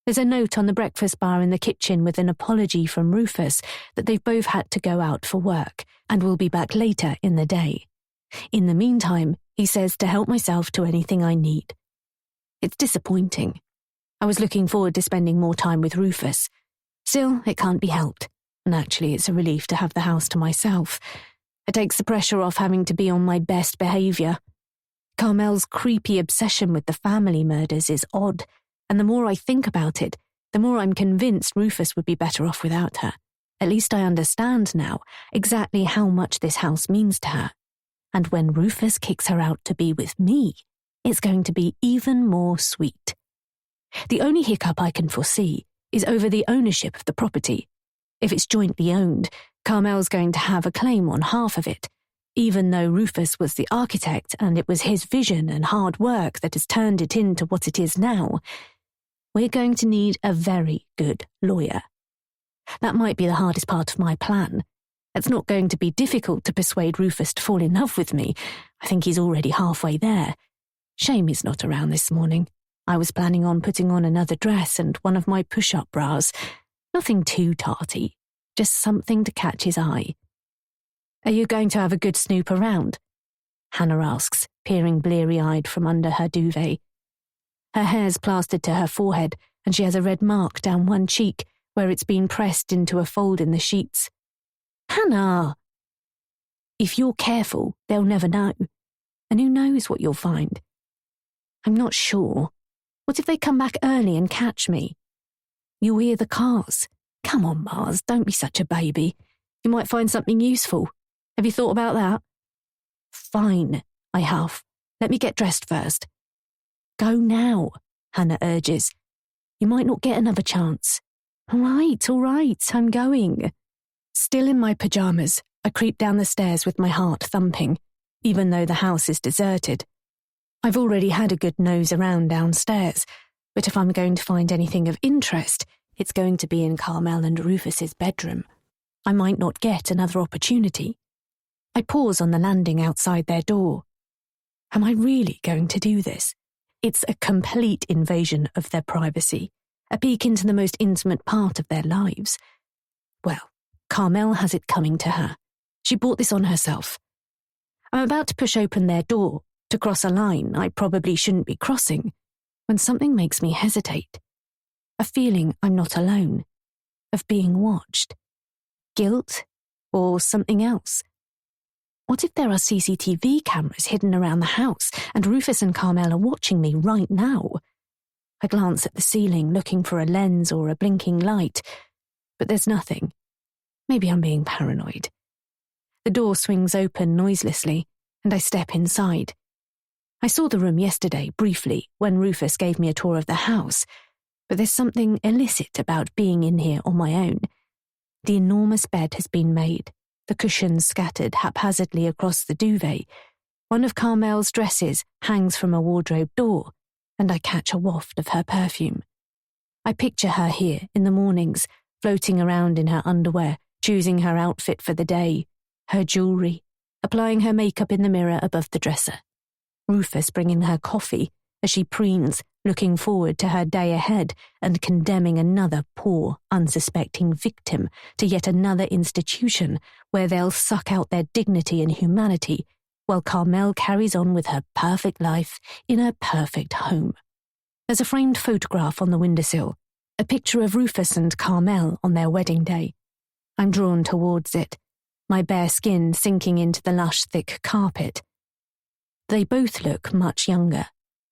S1: There's a note on the breakfast bar in the kitchen with an apology from Rufus that they've both had to go out for work and will be back later in the day. In the meantime, he says to help myself to anything I need. It's disappointing. I was looking forward to spending more time with Rufus. Still, it can't be helped, and actually it's a relief to have the house to myself. It takes the pressure off having to be on my best behaviour. Carmel's creepy obsession with the family murders is odd, and the more I think about it, the more I'm convinced Rufus would be better off without her. At least I understand now exactly how much this house means to her. And when Rufus kicks her out to be with me, it's going to be even more sweet. The only hiccup I can foresee is over the ownership of the property. If it's jointly owned, Carmel's going to have a claim on half of it, even though Rufus was the architect and it was his vision and hard work that has turned it into what it is now. We're going to need a very good lawyer. That might be the hardest part of my plan. It's not going to be difficult to persuade Rufus to fall in love with me. I think he's already halfway there. Shame he's not around this morning. I was planning on putting on another dress and one of my push-up bras. Nothing too tarty, just something to catch his eye. Are you going to have a good snoop around? Hannah asks, peering bleary-eyed from under her duvet. Her hair's plastered to her forehead and she has a red mark down one cheek where it's been pressed into a fold in the sheets. Hannah! If you're careful, they'll never know. And who knows what you'll find? I'm not sure. What if they come back early and catch me? You'll hear the cars. Come on, Mars, don't be such a baby. You might find something useful. Have you thought about that? Fine, I huff. Let me get dressed first. Go now, Hannah urges. You might not get another chance. All right, I'm going. Still in my pyjamas, I creep down the stairs with my heart thumping, even though the house is deserted. I've already had a good nose around downstairs, but if I'm going to find anything of interest, it's going to be in Carmel and Rufus's bedroom. I might not get another opportunity. I pause on the landing outside their door. Am I really going to do this? It's a complete invasion of their privacy, a peek into the most intimate part of their lives. Well, Carmel has it coming to her. She brought this on herself. I'm about to push open their door, to cross a line I probably shouldn't be crossing, when something makes me hesitate. A feeling I'm not alone, of being watched. Guilt, or something else. What if there are CCTV cameras hidden around the house and Rufus and Carmel are watching me right now? I glance at the ceiling looking for a lens or a blinking light, but there's nothing. Maybe I'm being paranoid. The door swings open noiselessly, and I step inside. I saw the room yesterday, briefly, when Rufus gave me a tour of the house, but there's something illicit about being in here on my own. The enormous bed has been made, the cushions scattered haphazardly across the duvet. One of Carmel's dresses hangs from a wardrobe door, and I catch a waft of her perfume. I picture her here in the mornings, floating around in her underwear, choosing her outfit for the day, her jewellery, applying her makeup in the mirror above the dresser. Rufus bringing her coffee as she preens, looking forward to her day ahead and condemning another poor, unsuspecting victim to yet another institution where they'll suck out their dignity and humanity while Carmel carries on with her perfect life in her perfect home. There's a framed photograph on the windowsill, a picture of Rufus and Carmel on their wedding day. I'm drawn towards it, my bare skin sinking into the lush, thick carpet. They both look much younger.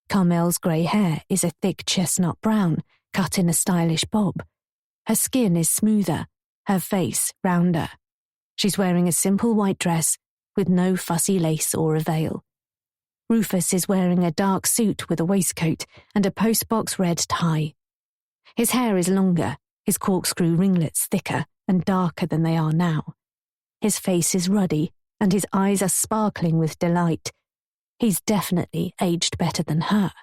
S1: Carmel's grey hair is a thick chestnut brown, cut in a stylish bob. Her skin is smoother, her face rounder. She's wearing a simple white dress with no fussy lace or a veil. Rufus is wearing a dark suit with a waistcoat and a postbox red tie. His hair is longer, his corkscrew ringlets thicker and darker than they are now. His face is ruddy, and his eyes are sparkling with delight. He's definitely aged better than her.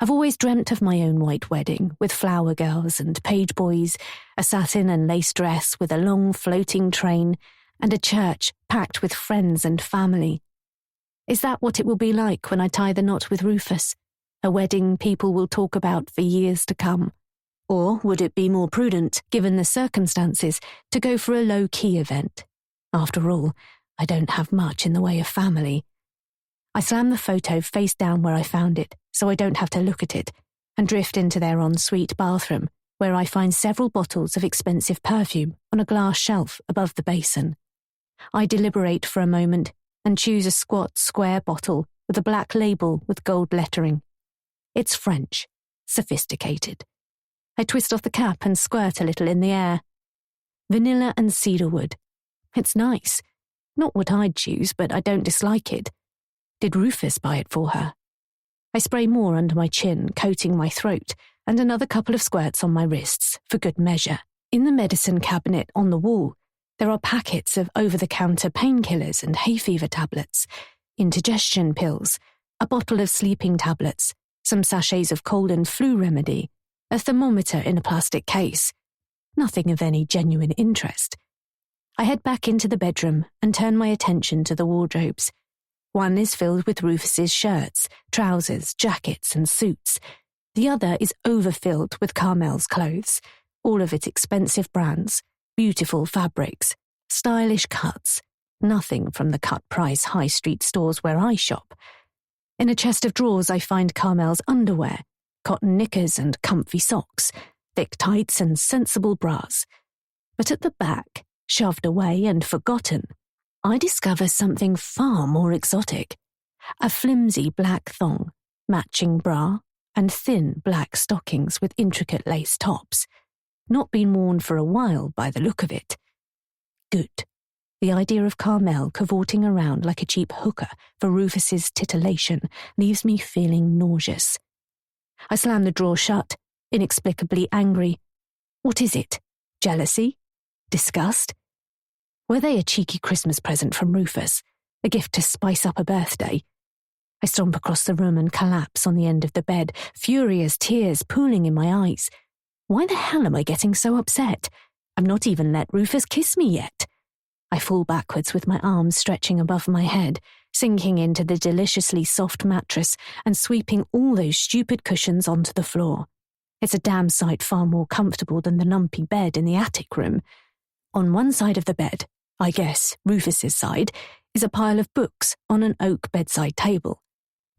S1: I've always dreamt of my own white wedding, with flower girls and page boys, a satin and lace dress with a long floating train, and a church packed with friends and family. Is that what it will be like when I tie the knot with Rufus? A wedding people will talk about for years to come? Or would it be more prudent, given the circumstances, to go for a low-key event? After all, I don't have much in the way of family. I slam the photo face down where I found it, so I don't have to look at it, and drift into their ensuite bathroom, where I find several bottles of expensive perfume on a glass shelf above the basin. I deliberate for a moment and choose a squat, square bottle with a black label with gold lettering. It's French, sophisticated. I twist off the cap and squirt a little in the air. Vanilla and cedarwood. It's nice. Not what I'd choose, but I don't dislike it. Did Rufus buy it for her? I spray more under my chin, coating my throat, and another couple of squirts on my wrists, for good measure. In the medicine cabinet on the wall, there are packets of over-the-counter painkillers and hay fever tablets, indigestion pills, a bottle of sleeping tablets, some sachets of cold and flu remedy, a thermometer in a plastic case. Nothing of any genuine interest. I head back into the bedroom and turn my attention to the wardrobes. One is filled with Rufus's shirts, trousers, jackets, and suits. The other is overfilled with Carmel's clothes, all of its expensive brands, beautiful fabrics, stylish cuts, nothing from the cut-price high street stores where I shop. In a chest of drawers I find Carmel's underwear, cotton knickers and comfy socks, thick tights and sensible bras. But at the back, shoved away and forgotten, I discover something far more exotic. A flimsy black thong, matching bra, and thin black stockings with intricate lace tops. Not been worn for a while by the look of it. Good. The idea of Carmel cavorting around like a cheap hooker for Rufus's titillation leaves me feeling nauseous. I slam the drawer shut, inexplicably angry. What is it? Jealousy? Disgust? Were they a cheeky Christmas present from Rufus? A gift to spice up a birthday? I stomp across the room and collapse on the end of the bed, furious tears pooling in my eyes. Why the hell am I getting so upset? I've not even let Rufus kiss me yet. I fall backwards with my arms stretching above my head, sinking into the deliciously soft mattress and sweeping all those stupid cushions onto the floor. It's a damn sight far more comfortable than the lumpy bed in the attic room. On one side of the bed, I guess Rufus's side, is a pile of books on an oak bedside table,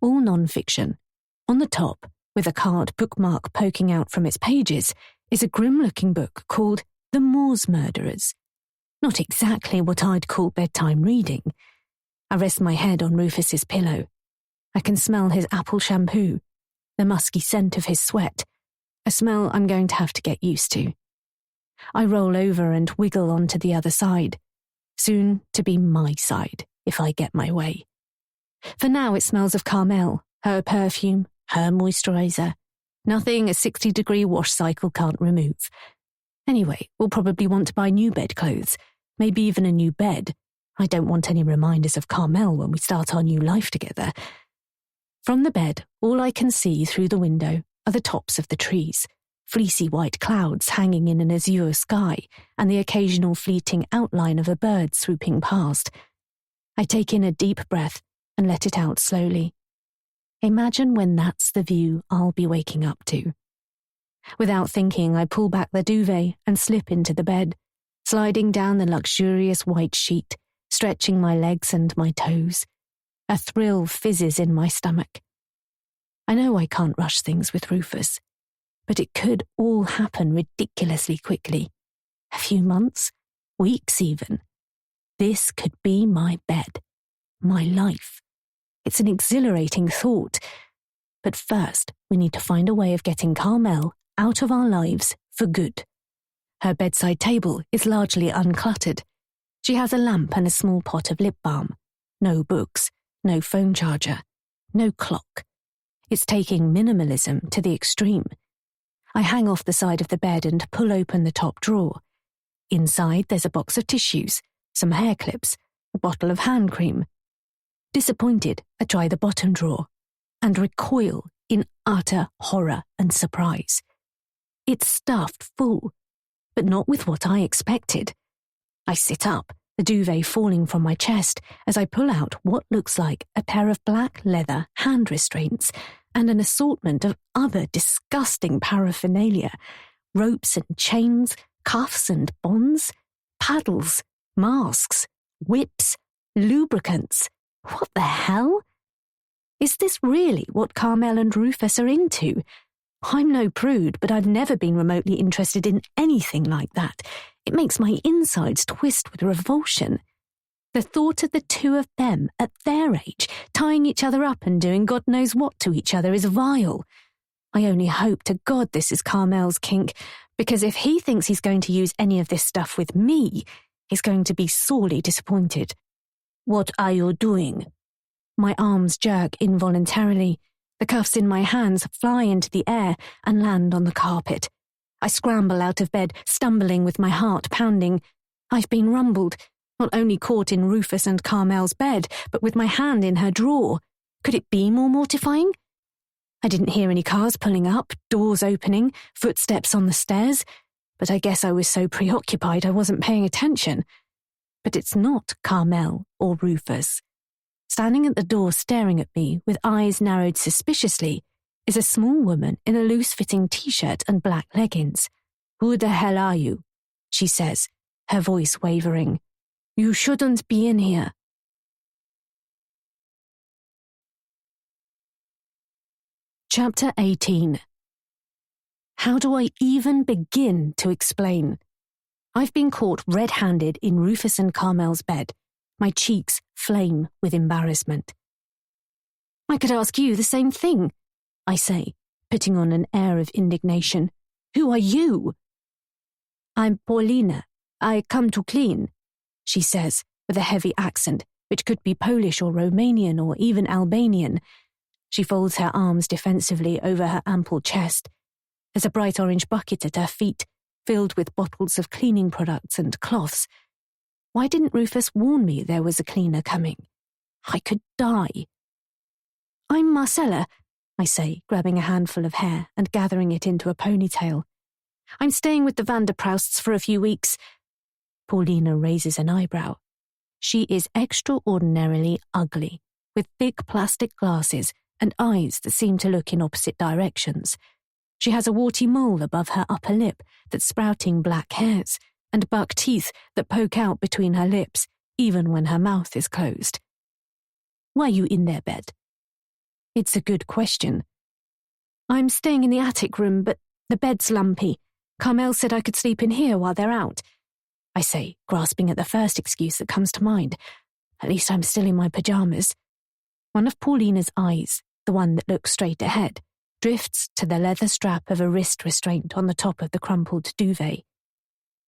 S1: all non-fiction. On the top, with a card bookmark poking out from its pages, is a grim-looking book called The Moors Murderers. Not exactly what I'd call bedtime reading. I rest my head on Rufus's pillow. I can smell his apple shampoo, the musky scent of his sweat, a smell I'm going to have to get used to. I roll over and wiggle onto the other side, soon to be my side if I get my way. For now it smells of Carmel, her perfume, her moisturizer, nothing a 60-degree wash cycle can't remove. Anyway, we'll probably want to buy new bedclothes, maybe even a new bed. I don't want any reminders of Carmel when we start our new life together. From the bed, all I can see through the window are the tops of the trees, fleecy white clouds hanging in an azure sky, and the occasional fleeting outline of a bird swooping past. I take in a deep breath and let it out slowly. Imagine when that's the view I'll be waking up to. Without thinking, I pull back the duvet and slip into the bed, sliding down the luxurious white sheet, stretching my legs and my toes. A thrill fizzes in my stomach. I know I can't rush things with Rufus, but it could all happen ridiculously quickly. A few months, weeks even. This could be my bed, my life. It's an exhilarating thought. But first, we need to find a way of getting Carmel out of our lives for good. Her bedside table is largely uncluttered. She has a lamp and a small pot of lip balm. No books,
S2: no phone charger, no clock. It's taking minimalism to the extreme. I hang off the side of the bed and pull open the top drawer. Inside, there's a box of tissues, some hair clips, a bottle of hand cream. Disappointed, I try the bottom drawer and recoil in utter horror and surprise. It's stuffed full, but not with what I expected. I sit up, the duvet falling from my chest, as I pull out what looks like a pair of black leather hand restraints and an assortment of other disgusting paraphernalia, ropes and chains, cuffs and bonds, paddles, masks, whips, lubricants. What the hell? Is this really what Carmel and Rufus are into? I'm no prude, but I've never been remotely interested in anything like that. It makes my insides twist with revulsion. The thought of the two of them at their age, tying each other up and doing God knows what to each other, is vile. I only hope to God this is Carmel's kink, because if he thinks he's going to use any of this stuff with me, he's going to be sorely disappointed. What are you doing? My arms jerk involuntarily. The cuffs in my hands fly into the air and land on the carpet. I scramble out of bed, stumbling with my heart pounding. I've been rumbled, not only caught in Rufus and Carmel's bed, but with my hand in her drawer. Could it be more mortifying? I didn't hear any cars pulling up, doors opening, footsteps on the stairs, but I guess I was so preoccupied I wasn't paying attention. But it's not Carmel or Rufus. Standing at the door staring at me with eyes narrowed suspiciously is a small woman in a loose-fitting t-shirt and black leggings. "Who the hell are you?" she says, her voice wavering. "You shouldn't be in here." Chapter 18. How do I even begin to explain? I've been caught red-handed in Rufus and Carmel's bed. My cheeks flame with embarrassment. "I could ask you the same thing," I say, putting on an air of indignation. "Who are you?" "I'm Paulina. I come to clean," she says, with a heavy accent, which could be Polish or Romanian or even Albanian. She folds her arms defensively over her ample chest. There's a bright orange bucket at her feet, filled with bottles of cleaning products and cloths. Why didn't Rufus warn me there was a cleaner coming? I could die. "I'm Marcella," I say, grabbing a handful of hair and gathering it into a ponytail. "I'm staying with the Vanderprousts for a few weeks." Paulina raises an eyebrow. She is extraordinarily ugly, with big plastic glasses and eyes that seem to look in opposite directions. She has a warty mole above her upper lip that's sprouting black hairs, and buck teeth that poke out between her lips, even when her mouth is closed. "Why are you in their bed?" It's a good question. "I'm staying in the attic room, but the bed's lumpy. Carmel said I could sleep in here while they're out," I say, grasping at the first excuse that comes to mind. At least I'm still in my pajamas. One of Paulina's eyes, the one that looks straight ahead, drifts to the leather strap of a wrist restraint on the top of the crumpled duvet.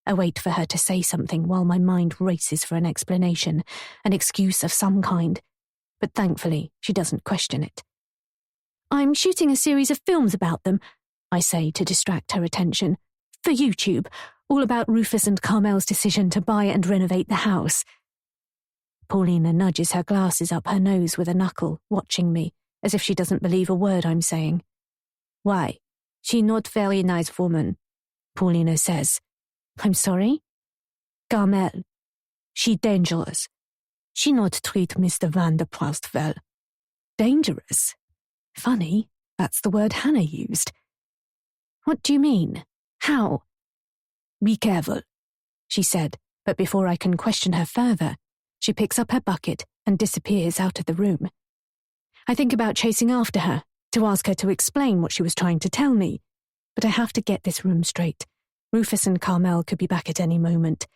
S2: I wait for her to say something while my mind races for an explanation, an excuse of some kind, but thankfully she doesn't question it. "I'm shooting a series of films about them," I say to distract her attention, "for YouTube, all about Rufus and Carmel's decision to buy and renovate the house." Paulina nudges her glasses up her nose with a knuckle, watching me, as if she doesn't believe a word I'm saying. "Why? She not very nice woman," Paulina says. "I'm sorry?" "Carmel. She dangerous. She not treat Mr. Vanderproust well." "Dangerous? Funny, that's the word Hannah used." "What do you mean? How?" "Be careful," she said, but before I can question her further, she picks up her bucket and disappears out of the room. I think about chasing after her, to ask her to explain what she was trying to tell me, but I have to get this room straight. Rufus and Carmel could be back at any moment.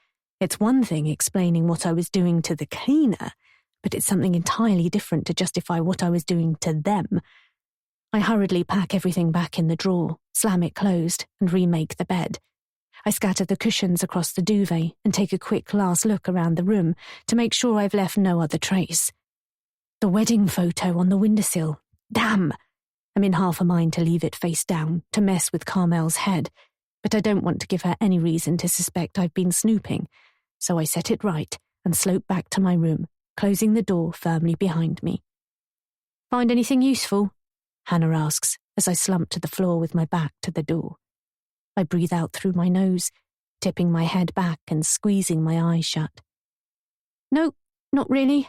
S2: It's one thing explaining what I was doing to the cleaner, but it's something entirely different to justify what I was doing to them. I hurriedly pack everything back in the drawer, slam it closed, and remake the bed. I scatter the cushions across the duvet and take a quick last look around the room to make sure I've left no other trace.
S1: The wedding photo on the windowsill. Damn! I'm in half a mind to leave it face down, to mess with Carmel's head, but I don't want to give her any reason to suspect I've been snooping, so I set it right and slope back to my room, closing the door firmly behind me. Find anything useful? Hannah asks as I slump to the floor with my back to the door. I breathe out through my nose, tipping my head back and squeezing my eyes shut. No, not really.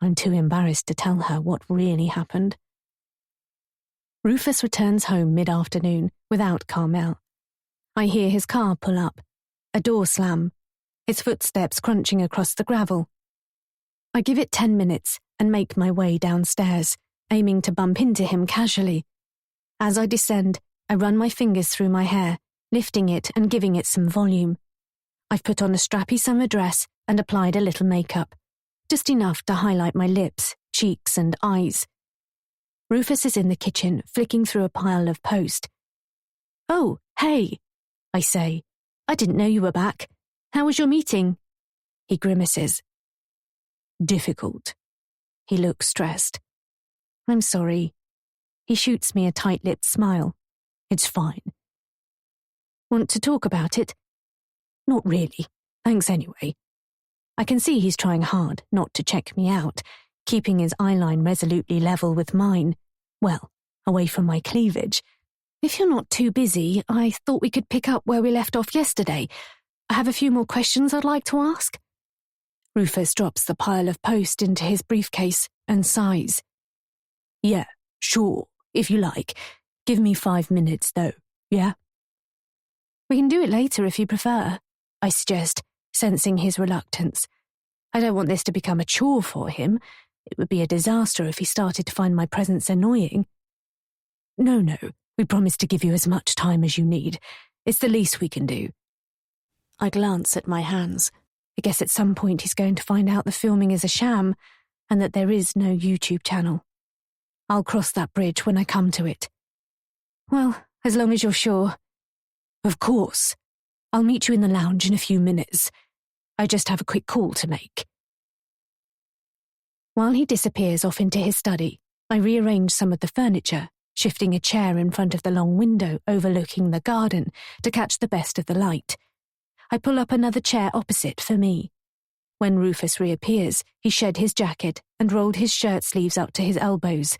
S1: I'm too embarrassed to tell her what really happened. Rufus returns home mid-afternoon without Carmel. I hear his car pull up, a door slam, his footsteps crunching across the gravel. I give it 10 minutes and make my way downstairs, aiming to bump into him casually. As I descend, I run my fingers through my hair, lifting it and giving it some volume. I've put on a strappy summer dress and applied a little makeup, just enough to highlight my lips, cheeks and eyes. Rufus is in the kitchen, flicking through a pile of post. Oh, hey, I say. I didn't know you were back. How was your meeting? He grimaces. Difficult. He looks stressed. I'm sorry. He shoots me a tight-lipped smile. It's fine. Want to talk about it? Not really. Thanks anyway. I can see he's trying hard not to check me out, keeping his eyeline resolutely level with mine. Well, away from my cleavage. If you're not too busy, I thought we could pick up where we left off yesterday. I have a few more questions I'd like to ask. Rufus drops the pile of post into his briefcase and sighs. Yeah, sure, if you like. Give me 5 minutes, though, yeah? We can do it later if you prefer, I suggest, sensing his reluctance. I don't want this to become a chore for him. It would be a disaster if he started to find my presence annoying. No, we promise to give you as much time as you need. It's the least we can do. I glance at my hands. I guess at some point he's going to find out the filming is a sham and that there is no YouTube channel. I'll cross that bridge when I come to it. Well, as long as you're sure. Of course. I'll meet you in the lounge in a few minutes. I just have a quick call to make. While he disappears off into his study, I rearrange some of the furniture, shifting a chair in front of the long window overlooking the garden to catch the best of the light. I pull up another chair opposite for me. When Rufus reappears, he shed his jacket and rolled his shirt sleeves up to his elbows.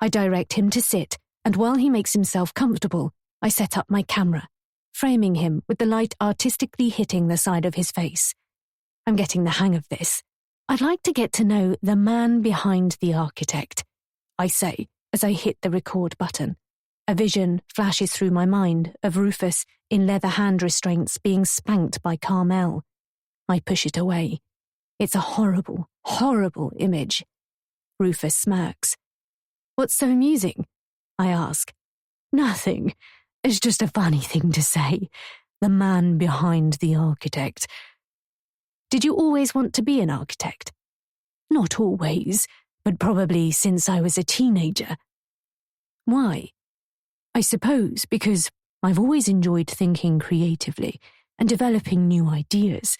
S1: I direct him to sit, and while he makes himself comfortable, I set up my camera, framing him with the light artistically hitting the side of his face. I'm getting the hang of this. I'd like to get to know the man behind the architect, I say as I hit the record button. A vision flashes through my mind of Rufus in leather hand restraints being spanked by Carmel. I push it away. It's a horrible, horrible image. Rufus smirks. What's so amusing? I ask. Nothing. It's just a funny thing to say. The man behind the architect. Did you always want to be an architect? Not always, but probably since I was a teenager. Why? I suppose because I've always enjoyed thinking creatively and developing new ideas.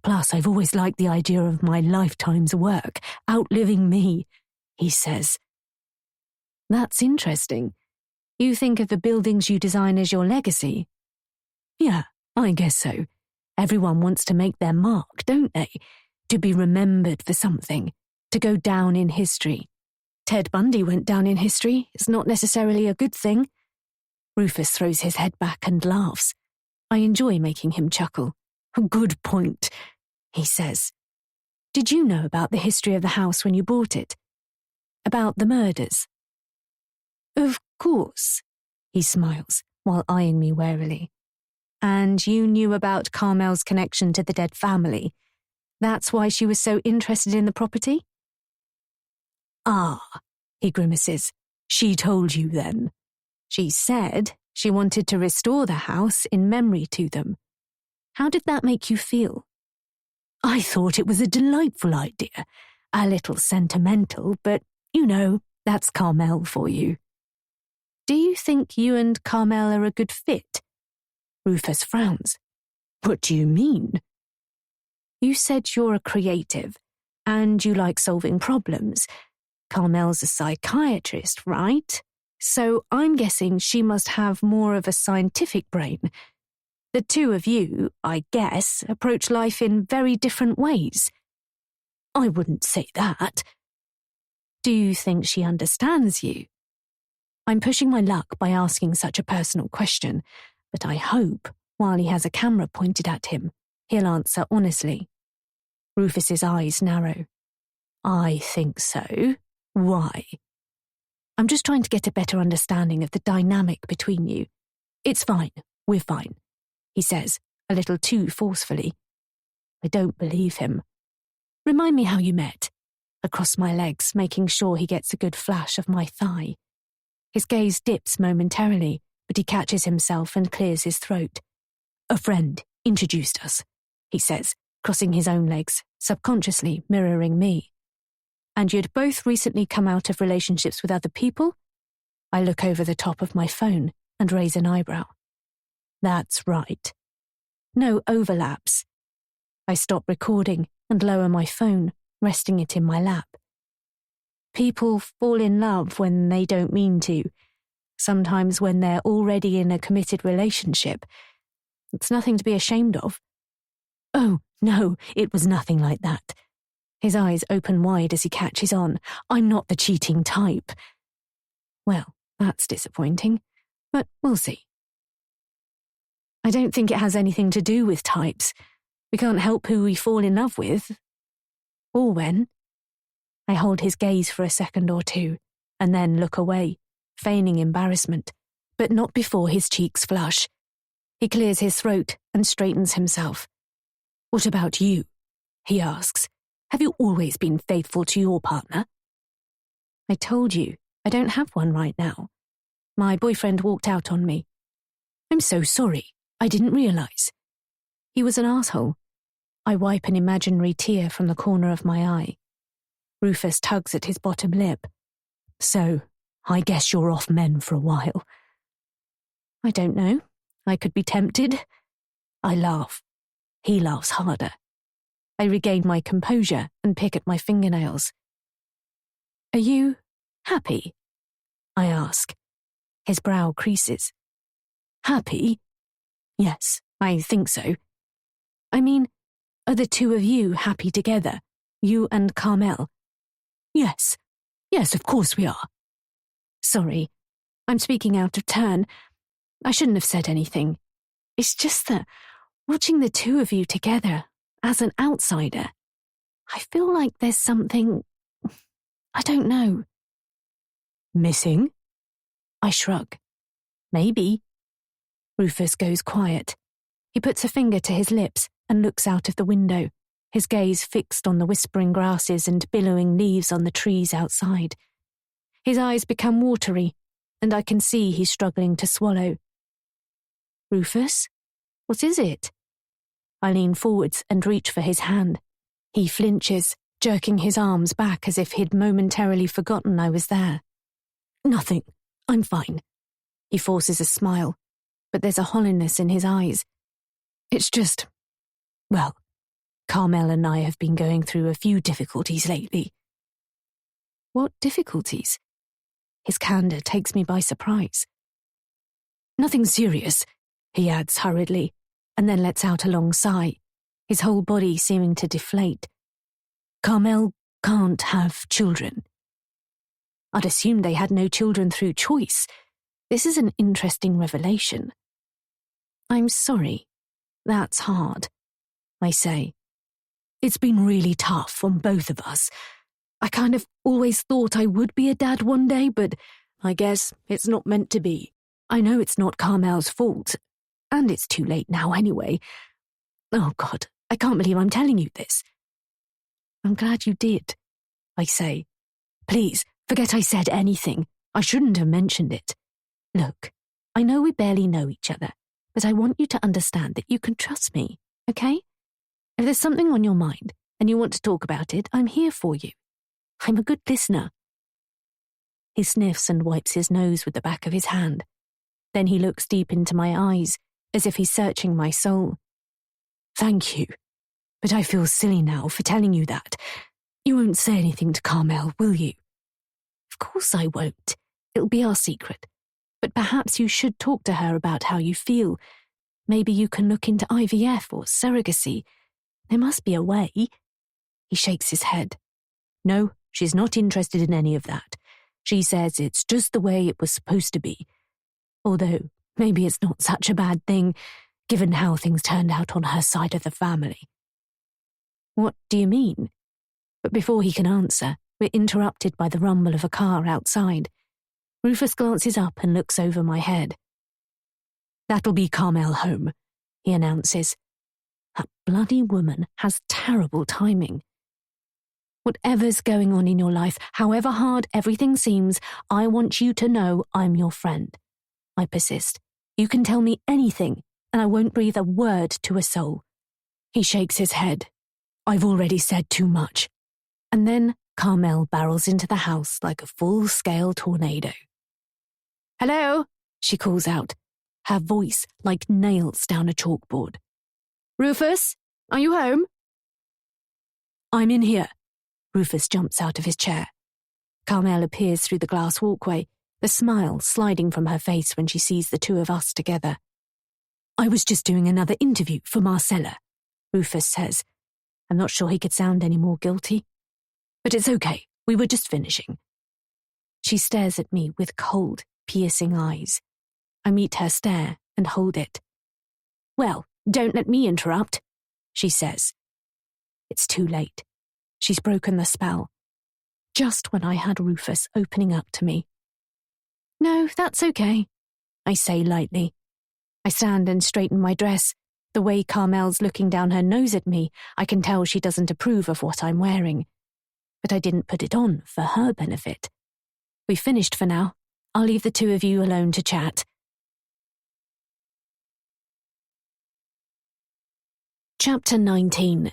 S1: Plus, I've always liked the idea of my lifetime's work outliving me, he says. That's interesting. You think of the buildings you design as your legacy? Yeah, I guess so. Everyone wants to make their mark, don't they? To be remembered for something, to go down in history. Ted Bundy went down in history. It's not necessarily a good thing. Rufus throws his head back and laughs. I enjoy making him chuckle. Good point, he says. Did you know about the history of the house when you bought it? About the murders? Of course, he smiles while eyeing me warily. And you knew about Carmel's connection to the dead family. That's why she was so interested in the property? Ah, he grimaces. She told you then. She said she wanted to restore the house in memory to them. How did that make you feel? I thought it was a delightful idea. A little sentimental, but, that's Carmel for you. Do you think you and Carmel are a good fit? Rufus frowns. What do you mean? You said you're a creative, And you like solving problems. Carmel's a psychiatrist, right? So I'm guessing she must have more of a scientific brain. The two of you, I guess, approach life in very different ways. I wouldn't say that. Do you think she understands you? I'm pushing my luck by asking such a personal question, but I hope, while he has a camera pointed at him, he'll answer honestly. Rufus's eyes narrow. I think so. Why? I'm just trying to get a better understanding of the dynamic between you. It's fine. We're fine, he says, a little too forcefully. I don't believe him. Remind me how you met. Across my legs, making sure he gets a good flash of my thigh. His gaze dips momentarily, but he catches himself and clears his throat. A friend introduced us, he says, crossing his own legs, subconsciously mirroring me. And you'd both recently come out of relationships with other people? I look over the top of my phone and raise an eyebrow. That's right. No overlaps. I stop recording and lower my phone, resting it in my lap. People fall in love when they don't mean to, sometimes when they're already in a committed relationship. It's nothing to be ashamed of. Oh, no, it was nothing like that. His eyes open wide as he catches on. I'm not the cheating type. Well, that's disappointing, but we'll see. I don't think it has anything to do with types. We can't help who we fall in love with. Or when. I hold his gaze for a second or two, and then look away, feigning embarrassment, but not before his cheeks flush. He clears his throat and straightens himself. What about you? He asks. Have you always been faithful to your partner? I told you, I don't have one right now. My boyfriend walked out on me. I'm so sorry. I didn't realize. He was an asshole. I wipe an imaginary tear from the corner of my eye. Rufus tugs at his bottom lip. So, I guess you're off men for a while. I don't know. I could be tempted. I laugh. He laughs harder. I regain my composure and pick at my fingernails. Are you happy? I ask. His brow creases. Happy? Yes, I think so. I mean, are the two of you happy together? You and Carmel? Yes. Yes, of course we are. Sorry, I'm speaking out of turn. I shouldn't have said anything. It's just that watching the two of you together, as an outsider, I feel like there's something, I don't know. Missing? I shrug. Maybe. Rufus goes quiet. He puts a finger to his lips and looks out of the window, his gaze fixed on the whispering grasses and billowing leaves on the trees outside. His eyes become watery, and I can see he's struggling to swallow. Rufus? What is it? I lean forwards and reach for his hand. He flinches, jerking his arms back as if he'd momentarily forgotten I was there. Nothing. I'm fine. He forces a smile, but there's a hollowness in his eyes. It's just, well, Carmel and I have been going through a few difficulties lately. What difficulties? His candor takes me by surprise. Nothing serious, he adds hurriedly, and then lets out a long sigh, his whole body seeming to deflate. Carmel can't have children. I'd assumed they had no children through choice. This is an interesting revelation. I'm sorry. That's hard, I say. It's been really tough on both of us. I kind of always thought I would be a dad one day, but I guess it's not meant to be. I know it's not Carmel's fault, and it's too late now anyway. Oh God, I can't believe I'm telling you this. I'm glad you did, I say. Please, forget I said anything. I shouldn't have mentioned it. Look, I know we barely know each other, but I want you to understand that you can trust me, okay? If there's something on your mind and you want to talk about it, I'm here for you. I'm a good listener. He sniffs and wipes his nose with the back of his hand. Then he looks deep into my eyes, as if he's searching my soul. Thank you, but I feel silly now for telling you that.
S2: You won't say anything to Carmel, will you? Of course I won't. It'll be our secret. But perhaps you should talk to her about how you feel. Maybe you can look into IVF or surrogacy. There must be a way. He shakes his head. No, she's not interested in any of that. She says it's just the way it was supposed to be. Although, maybe it's not such a bad thing, given how things turned out on her side of the family. What do you mean? But before he can answer, we're interrupted by the rumble of a car outside. Rufus glances up and looks over my head. That'll be Carmel home, he announces. That bloody woman has terrible timing. Whatever's going on in your life, however hard everything seems, I want you to know I'm your friend. I persist. You can tell me anything, and I won't breathe a word to a soul. He shakes his head. I've already said too much. And then Carmel barrels into the house like a full-scale tornado. Hello, she calls out, her voice like nails down a chalkboard. Rufus, are you home? I'm in here. Rufus jumps out of his chair. Carmel appears through the glass walkway, the smile sliding from her face when she sees the two of us together. I was just doing another interview for Marcella, Rufus says. I'm not sure he could sound any more guilty. But it's okay, we were just finishing. She stares at me with cold, piercing eyes. I meet her stare and hold it. Well, don't let me interrupt, she says. It's too late. She's broken the spell. Just when I had Rufus opening up to me. No, that's okay, I say lightly. I stand and straighten my dress. The way Carmel's looking down her nose at me, I can tell she doesn't approve of what I'm wearing. But I didn't put it on for her benefit. We've finished for now. I'll leave the two of you alone to chat. Chapter 19.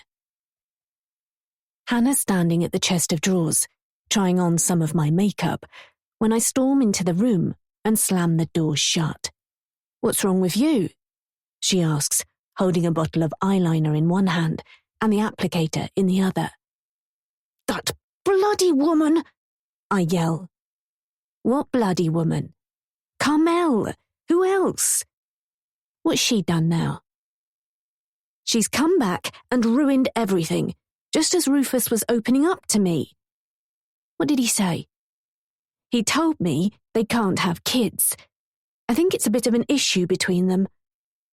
S2: Hannah's standing at the chest of drawers, trying on some of my makeup, when I storm into the room and slam the door shut. What's wrong with you? She asks, holding a bottle of eyeliner in one hand and the applicator in the other. That bloody woman! I yell. What bloody woman? Carmel! Who else? What's she done now? She's come back and ruined everything, just as Rufus was opening up to me. What did he say? He told me they can't have kids. I think it's a bit of an issue between them.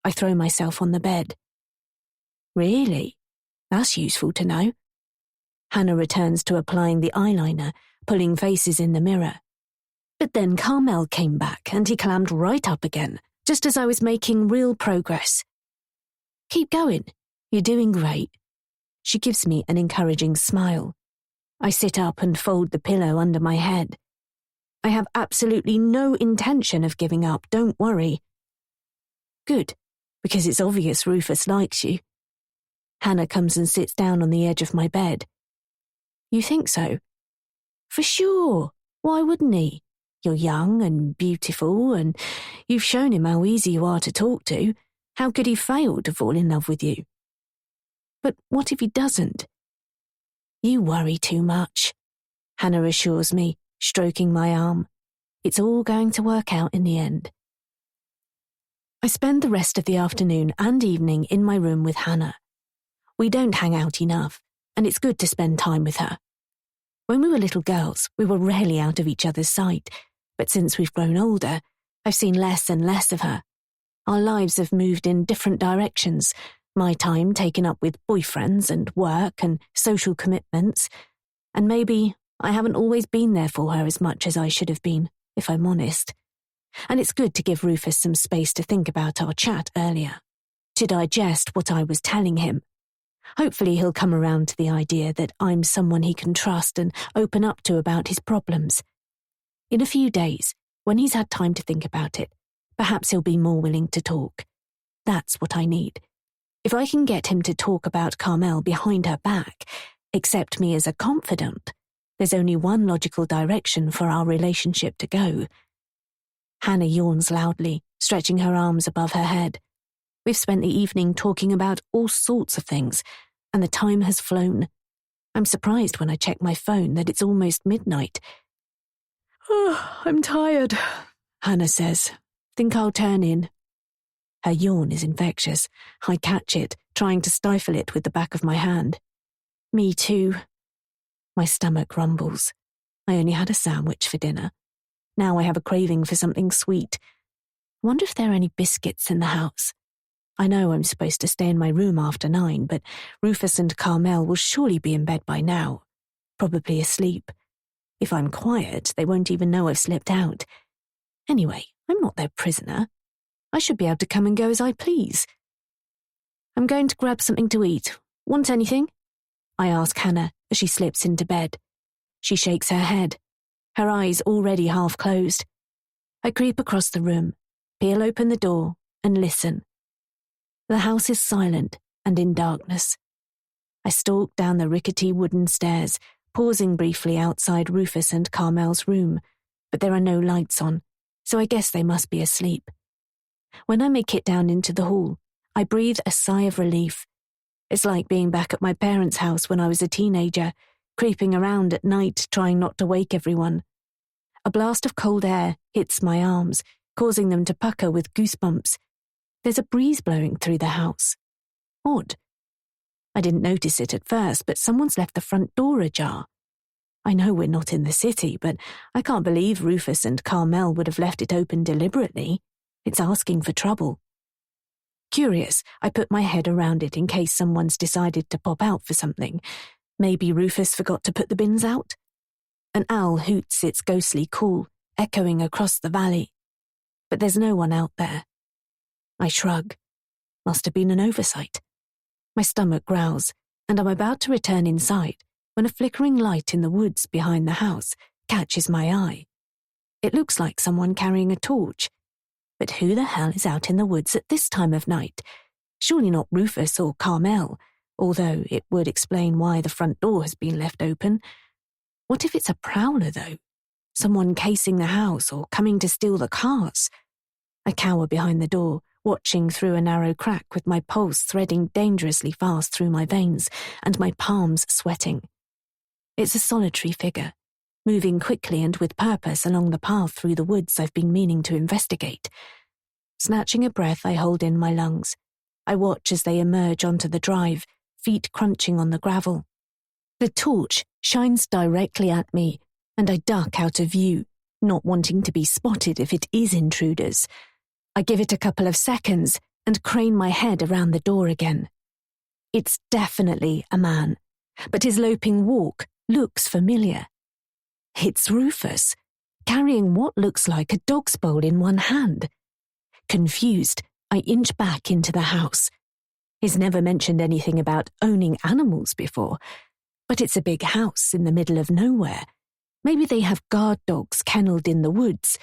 S2: I throw myself on the bed. Really? That's useful to know. Hannah returns to applying the eyeliner, pulling faces in the mirror. But then Carmel came back and he clammed right up again, just as I was making real progress. Keep going. You're doing great. She gives me an encouraging smile. I sit up and fold the pillow under my head. I have absolutely no intention of giving up, don't worry. Good, because it's obvious Rufus likes you. Hannah comes and sits down on the edge of my bed. You think so? For sure. Why wouldn't he? You're young and beautiful, and you've shown him how easy you are to talk to. How could he fail to fall in love with you? But what if he doesn't? You worry too much, Hannah assures me, stroking my arm. It's all going to work out in the end. I spend the rest of the afternoon and evening in my room with Hannah. We don't hang out enough, and it's good to spend time with her. When we were little girls, we were rarely out of each other's sight, but since we've grown older, I've seen less and less of her. Our lives have moved in different directions, my time taken up with boyfriends and work and social commitments, and maybe I haven't always been there for her as much as I should have been, if I'm honest. And it's good to give Rufus some space to think about our chat earlier, to digest what I was telling him. Hopefully he'll come around to the idea that I'm someone he can trust and open up to about his problems. In a few days, when he's had time to think about it, perhaps he'll be more willing to talk. That's what I need. If I can get him to talk about Carmel behind her back, accept me as a confidant, there's only one logical direction for our relationship to go. Hannah yawns loudly, stretching her arms above her head. We've spent the evening talking about all sorts of things, and the time has flown. I'm surprised when I check my phone that it's almost midnight. "Oh, I'm tired," Hannah says. "Think I'll turn in." Her yawn is infectious. I catch it, trying to stifle it with the back of my hand. "Me too." My stomach rumbles. I only had a sandwich for dinner. Now I have a craving for something sweet. Wonder if there are any biscuits in the house. I know I'm supposed to stay in my room after 9, but Rufus and Carmel will surely be in bed by now. Probably asleep. If I'm quiet, they won't even know I've slipped out. Anyway, I'm not their prisoner. I should be able to come and go as I please. "I'm going to grab something to eat. Want anything?" I ask Hannah as she slips into bed. She shakes her head, her eyes already half closed. I creep across the room, peel open the door, and listen. The house is silent and in darkness. I stalk down the rickety wooden stairs, pausing briefly outside Rufus and Carmel's room, but there are no lights on, so I guess they must be asleep. When I make it down into the hall, I breathe a sigh of relief. It's like being back at my parents' house when I was a teenager, creeping around at night trying not to wake everyone. A blast of cold air hits my arms, causing them to pucker with goosebumps. There's a breeze blowing through the house. Odd. I didn't notice it at first, but someone's left the front door ajar. I know we're not in the city, but I can't believe Rufus and Carmel would have left it open deliberately. It's asking for trouble. Curious, I put my head around it in case someone's decided to pop out for something. Maybe Rufus forgot to put the bins out? An owl hoots its ghostly call, echoing across the valley. But there's no one out there. I shrug. Must have been an oversight. My stomach growls, and I'm about to return inside when a flickering light in the woods behind the house catches my eye. It looks like someone carrying a torch. But who the hell is out in the woods at this time of night? Surely not Rufus or Carmel, although it would explain why the front door has been left open. What if it's a prowler, though? Someone casing the house or coming to steal the cars? I cower behind the door, watching through a narrow crack with my pulse threading dangerously fast through my veins and my palms sweating. It's a solitary figure, moving quickly and with purpose along the path through the woods I've been meaning to investigate. Snatching a breath I hold in my lungs, I watch as they emerge onto the drive, feet crunching on the gravel. The torch shines directly at me, and I duck out of view, not wanting to be spotted if it is intruders. I give it a couple of seconds and crane my head around the door again. It's definitely a man, but his loping walk looks familiar. It's Rufus, carrying what looks like a dog's bowl in one hand. Confused, I inch back into the house. He's never mentioned anything about owning animals before, but it's a big house in the middle of nowhere. Maybe they have guard dogs kennelled in the woods.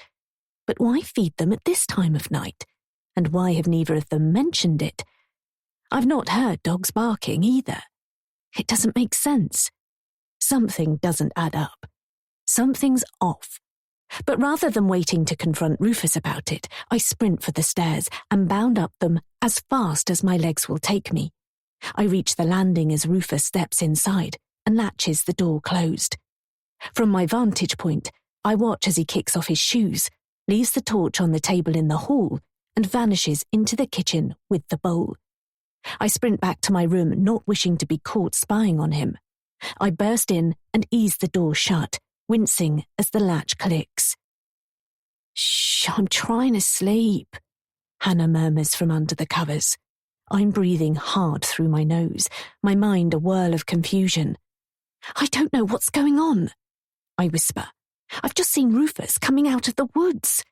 S2: But why feed them at this time of night? And why have neither of them mentioned it? I've not heard dogs barking either. It doesn't make sense. Something doesn't add up. Something's off. But rather than waiting to confront Rufus about it, I sprint for the stairs and bound up them as fast as my legs will take me. I reach the landing as Rufus steps inside and latches the door closed. From my vantage point, I watch as he kicks off his shoes, leaves the torch on the table in the hall, and vanishes into the kitchen with the bowl. I sprint back to my room, not wishing to be caught spying on him. I burst in and ease the door shut, wincing as the latch clicks. "Shh, I'm trying to sleep," Hannah murmurs from under the covers. I'm breathing hard through my nose, my mind a whirl of confusion. "I don't know what's going on," I whisper. "I've just seen Rufus coming out of the woods."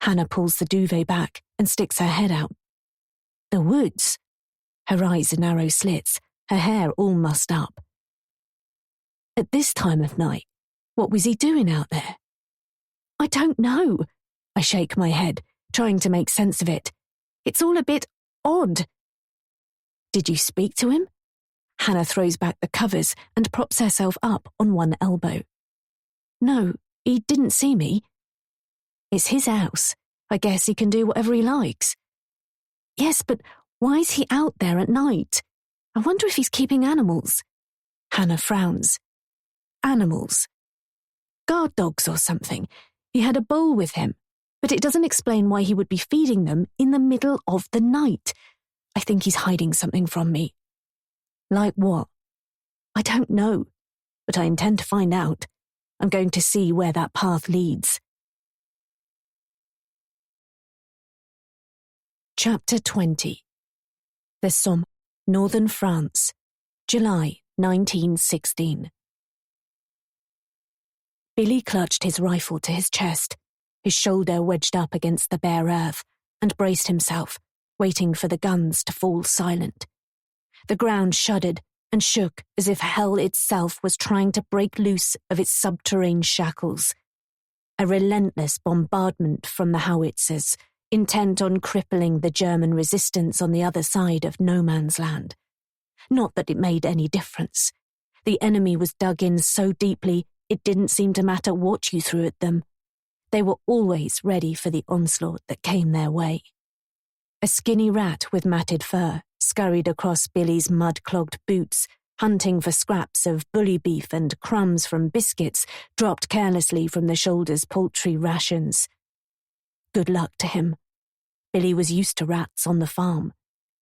S2: Hannah pulls the duvet back and sticks her head out. The woods? Her eyes are narrow slits, her hair all mussed up. At this time of night, what was he doing out there? "I don't know." I shake my head, trying to make sense of it. "It's all a bit odd." "Did you speak to him?" Hannah throws back the covers and props herself up on one elbow. "No, he didn't see me." "It's his house. I guess he can do whatever he likes." "Yes, but why is he out there at night? I wonder if he's keeping animals." Hannah frowns. Animals. Guard dogs or something. He had a bowl with him, but it doesn't explain why he would be feeding them in the middle of the night. I think he's hiding something from me. Like what? I don't know, but I intend to find out. I'm going to see where that path leads. Chapter 20. The Somme, Northern France, July 1916. Billy clutched his rifle to his chest, his shoulder wedged up against the bare earth, and braced himself, waiting for the guns to fall silent. The ground shuddered and shook as if hell itself was trying to break loose of its subterranean shackles. A relentless bombardment from the howitzers, intent on crippling the German resistance on the other side of no man's land. Not that it made any difference. The enemy was dug in so deeply it didn't seem to matter what you threw at them. They were always ready for the onslaught that came their way. A skinny rat with matted fur scurried across Billy's mud-clogged boots, hunting for scraps of bully beef and crumbs from biscuits dropped carelessly from the shoulder's poultry rations. Good luck to him. Billy was used to rats on the farm.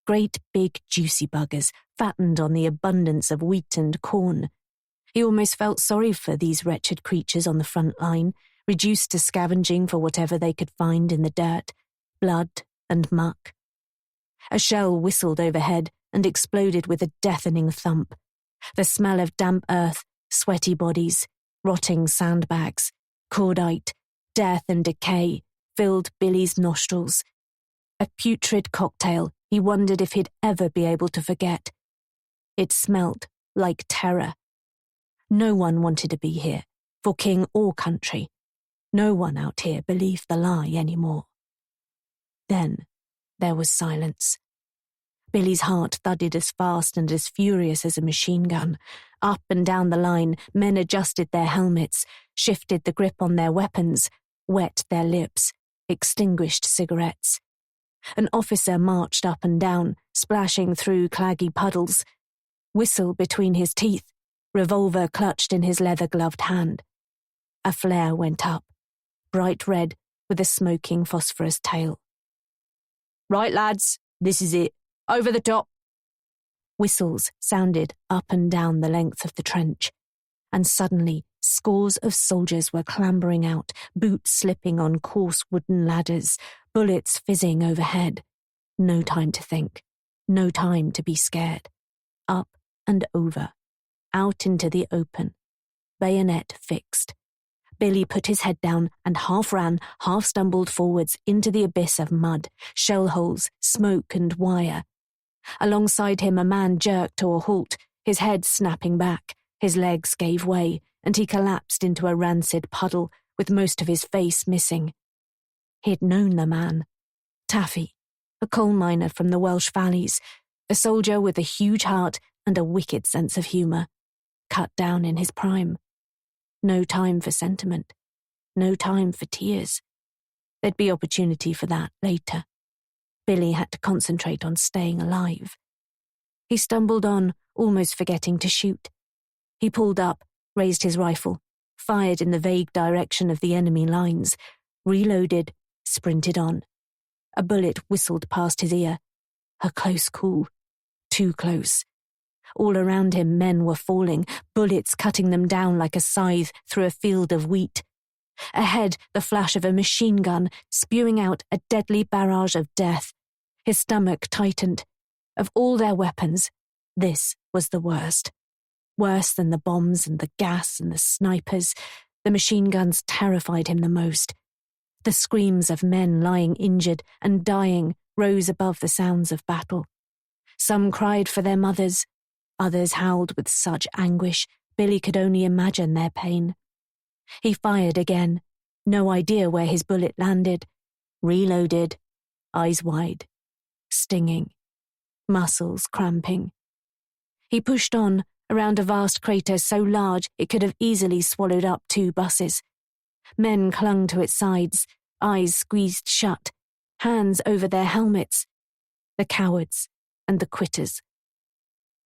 S2: Great big juicy buggers, fattened on the abundance of wheat and corn. He almost felt sorry for these wretched creatures on the front line, reduced to scavenging for whatever they could find in the dirt, blood and muck. A shell whistled overhead and exploded with a deafening thump. The smell of damp earth, sweaty bodies, rotting sandbags, cordite, death and decay filled Billy's nostrils. A putrid cocktail he wondered if he'd ever be able to forget. It smelt like terror. No one wanted to be here, for king or country. No one out here believed the lie anymore. Then there was silence. Billy's heart thudded as fast and as furious as a machine gun. Up and down the line, men adjusted their helmets, shifted the grip on their weapons, wet their lips, extinguished cigarettes. An officer marched up and down, splashing through claggy puddles, whistle between his teeth, revolver clutched in his leather-gloved hand. A flare went up, bright red with a smoking phosphorus tail. "Right, lads, this is it. Over the top." Whistles sounded up and down the length of the trench, and suddenly scores of soldiers were clambering out, boots slipping on coarse wooden ladders, bullets fizzing overhead. No time to think, no time to be scared. Up and over, out into the open, bayonet fixed. Billy put his head down and half ran, half stumbled forwards into the abyss of mud, shell holes, smoke and wire. Alongside him a man jerked to a halt, his head snapping back, his legs gave way, and he collapsed into a rancid puddle with most of his face missing. He'd known the man. Taffy, a coal miner from the Welsh valleys, a soldier with a huge heart and a wicked sense of humour, cut down in his prime. No time for sentiment, no time for tears. There'd be opportunity for that later. Billy had to concentrate on staying alive. He stumbled on, almost forgetting to shoot. He pulled up, raised his rifle, fired in the vague direction of the enemy lines, reloaded, sprinted on. A bullet whistled past his ear. A close call. Too close. All around him men were falling, bullets cutting them down like a scythe through a field of wheat. Ahead, the flash of a machine gun, spewing out a deadly barrage of death. His stomach tightened. Of all their weapons, this was the worst. Worse than the bombs and the gas and the snipers, the machine guns terrified him the most. The screams of men lying injured and dying rose above the sounds of battle. Some cried for their mothers. Others howled with such anguish, Billy could only imagine their pain. He fired again, no idea where his bullet landed. Reloaded, eyes wide, stinging, muscles cramping. He pushed on, around a vast crater so large it could have easily swallowed up 2 buses. Men clung to its sides, eyes squeezed shut, hands over their helmets. The cowards and the quitters.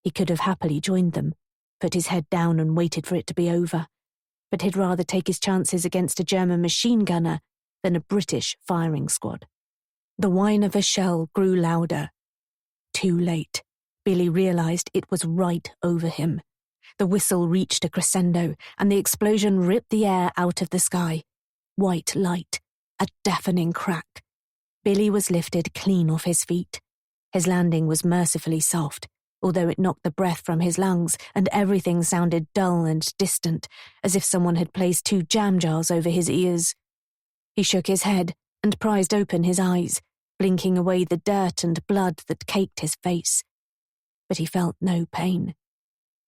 S2: He could have happily joined them, put his head down and waited for it to be over, but he'd rather take his chances against a German machine gunner than a British firing squad. The whine of a shell grew louder. Too late. Billy realized it was right over him. The whistle reached a crescendo, and the explosion ripped the air out of the sky. White light, a deafening crack. Billy was lifted clean off his feet. His landing was mercifully soft, although it knocked the breath from his lungs, and everything sounded dull and distant, as if someone had placed 2 jam jars over his ears. He shook his head and prized open his eyes, blinking away the dirt and blood that caked his face. But he felt no pain.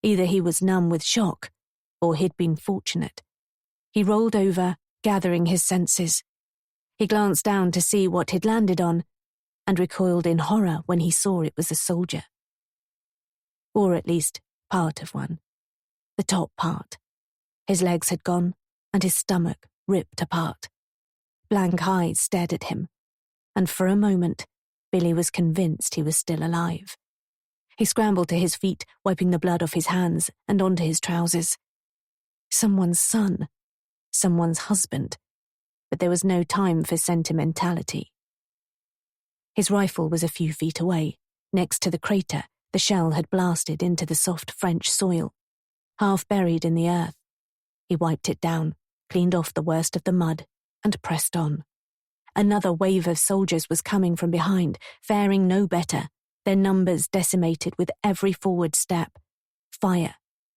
S2: Either he was numb with shock, or he'd been fortunate. He rolled over, gathering his senses. He glanced down to see what he'd landed on, and recoiled in horror when he saw it was a soldier. Or at least part of one. The top part. His legs had gone, and his stomach ripped apart. Blank eyes stared at him, and for a moment, Billy was convinced he was still alive. He scrambled to his feet, wiping the blood off his hands and onto his trousers. Someone's son, someone's husband, but there was no time for sentimentality. His rifle was a few feet away, next to the crater the shell had blasted into the soft French soil, half buried in the earth. He wiped it down, cleaned off the worst of the mud, and pressed on. Another wave of soldiers was coming from behind, faring no better, their numbers decimated with every forward step. Fire,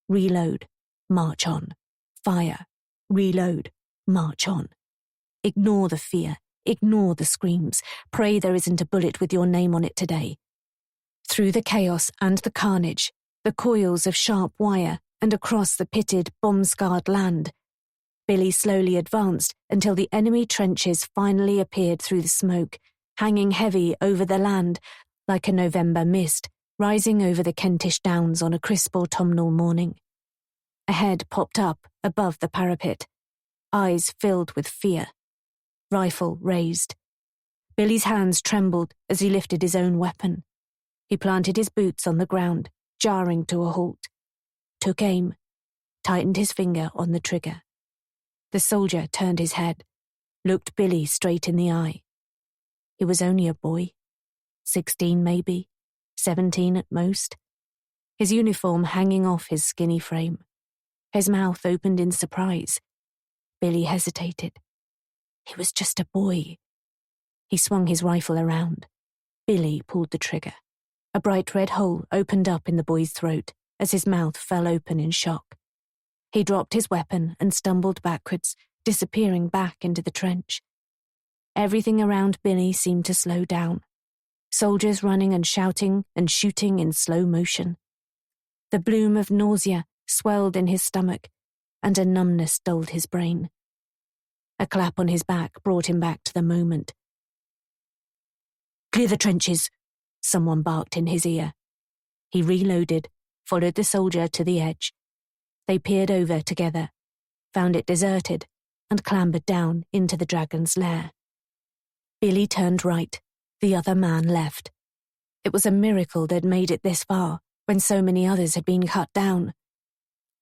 S2: reload, march on. Fire, reload, march on. Ignore the fear, ignore the screams. Pray there isn't a bullet with your name on it today. Through the chaos and the carnage, the coils of sharp wire, and across the pitted, bomb-scarred land, Billy slowly advanced until the enemy trenches finally appeared through the smoke, hanging heavy over the land like a November mist, rising over the Kentish Downs on a crisp autumnal morning. A head popped up above the parapet, eyes filled with fear. Rifle raised. Billy's hands trembled as he lifted his own weapon. He planted his boots on the ground, jarring to a halt. Took aim, tightened his finger on the trigger. The soldier turned his head, looked Billy straight in the eye. He was only a boy, 16 maybe, 17 at most, his uniform hanging off his skinny frame. His mouth opened in surprise. Billy hesitated. He was just a boy. He swung his rifle around. Billy pulled the trigger. A bright red hole opened up in the boy's throat as his mouth fell open in shock. He dropped his weapon and stumbled backwards, disappearing back into the trench. Everything around Billy seemed to slow down. Soldiers running and shouting and shooting in slow motion. The bloom of nausea swelled in his stomach, and a numbness dulled his brain. A clap on his back brought him back to the moment. "Clear the trenches," someone barked in his ear. He reloaded, followed the soldier to the edge. They peered over together, found it deserted, and clambered down into the dragon's lair. Billy turned right, the other man left. It was a miracle they'd made it this far, when so many others had been cut down.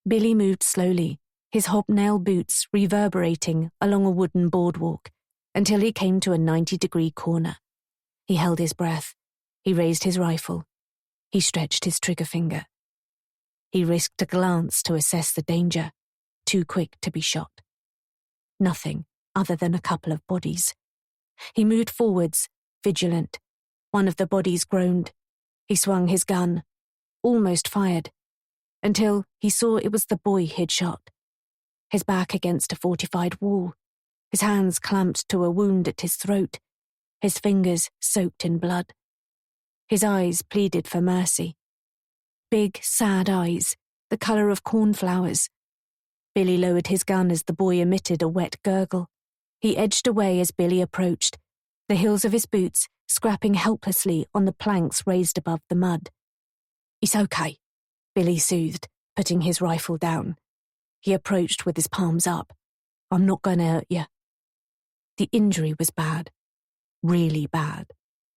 S2: Billy moved slowly, his hobnail boots reverberating along a wooden boardwalk, until he came to a 90-degree corner. He held his breath. He raised his rifle. He stretched his trigger finger. He risked a glance to assess the danger, too quick to be shot. Nothing other than a couple of bodies. He moved forwards, vigilant. One of the bodies groaned. He swung his gun, almost fired, until he saw it was the boy he'd shot. His back against a fortified wall, his hands clamped to a wound at his throat, his fingers soaked in blood. His eyes pleaded for mercy. Big, sad eyes, the colour of cornflowers. Billy lowered his gun as the boy emitted a wet gurgle. He edged away as Billy approached, the heels of his boots scrapping helplessly on the planks raised above the mud. "It's okay," Billy soothed, putting his rifle down. He approached with his palms up. "I'm not going to hurt you." The injury was bad, really bad.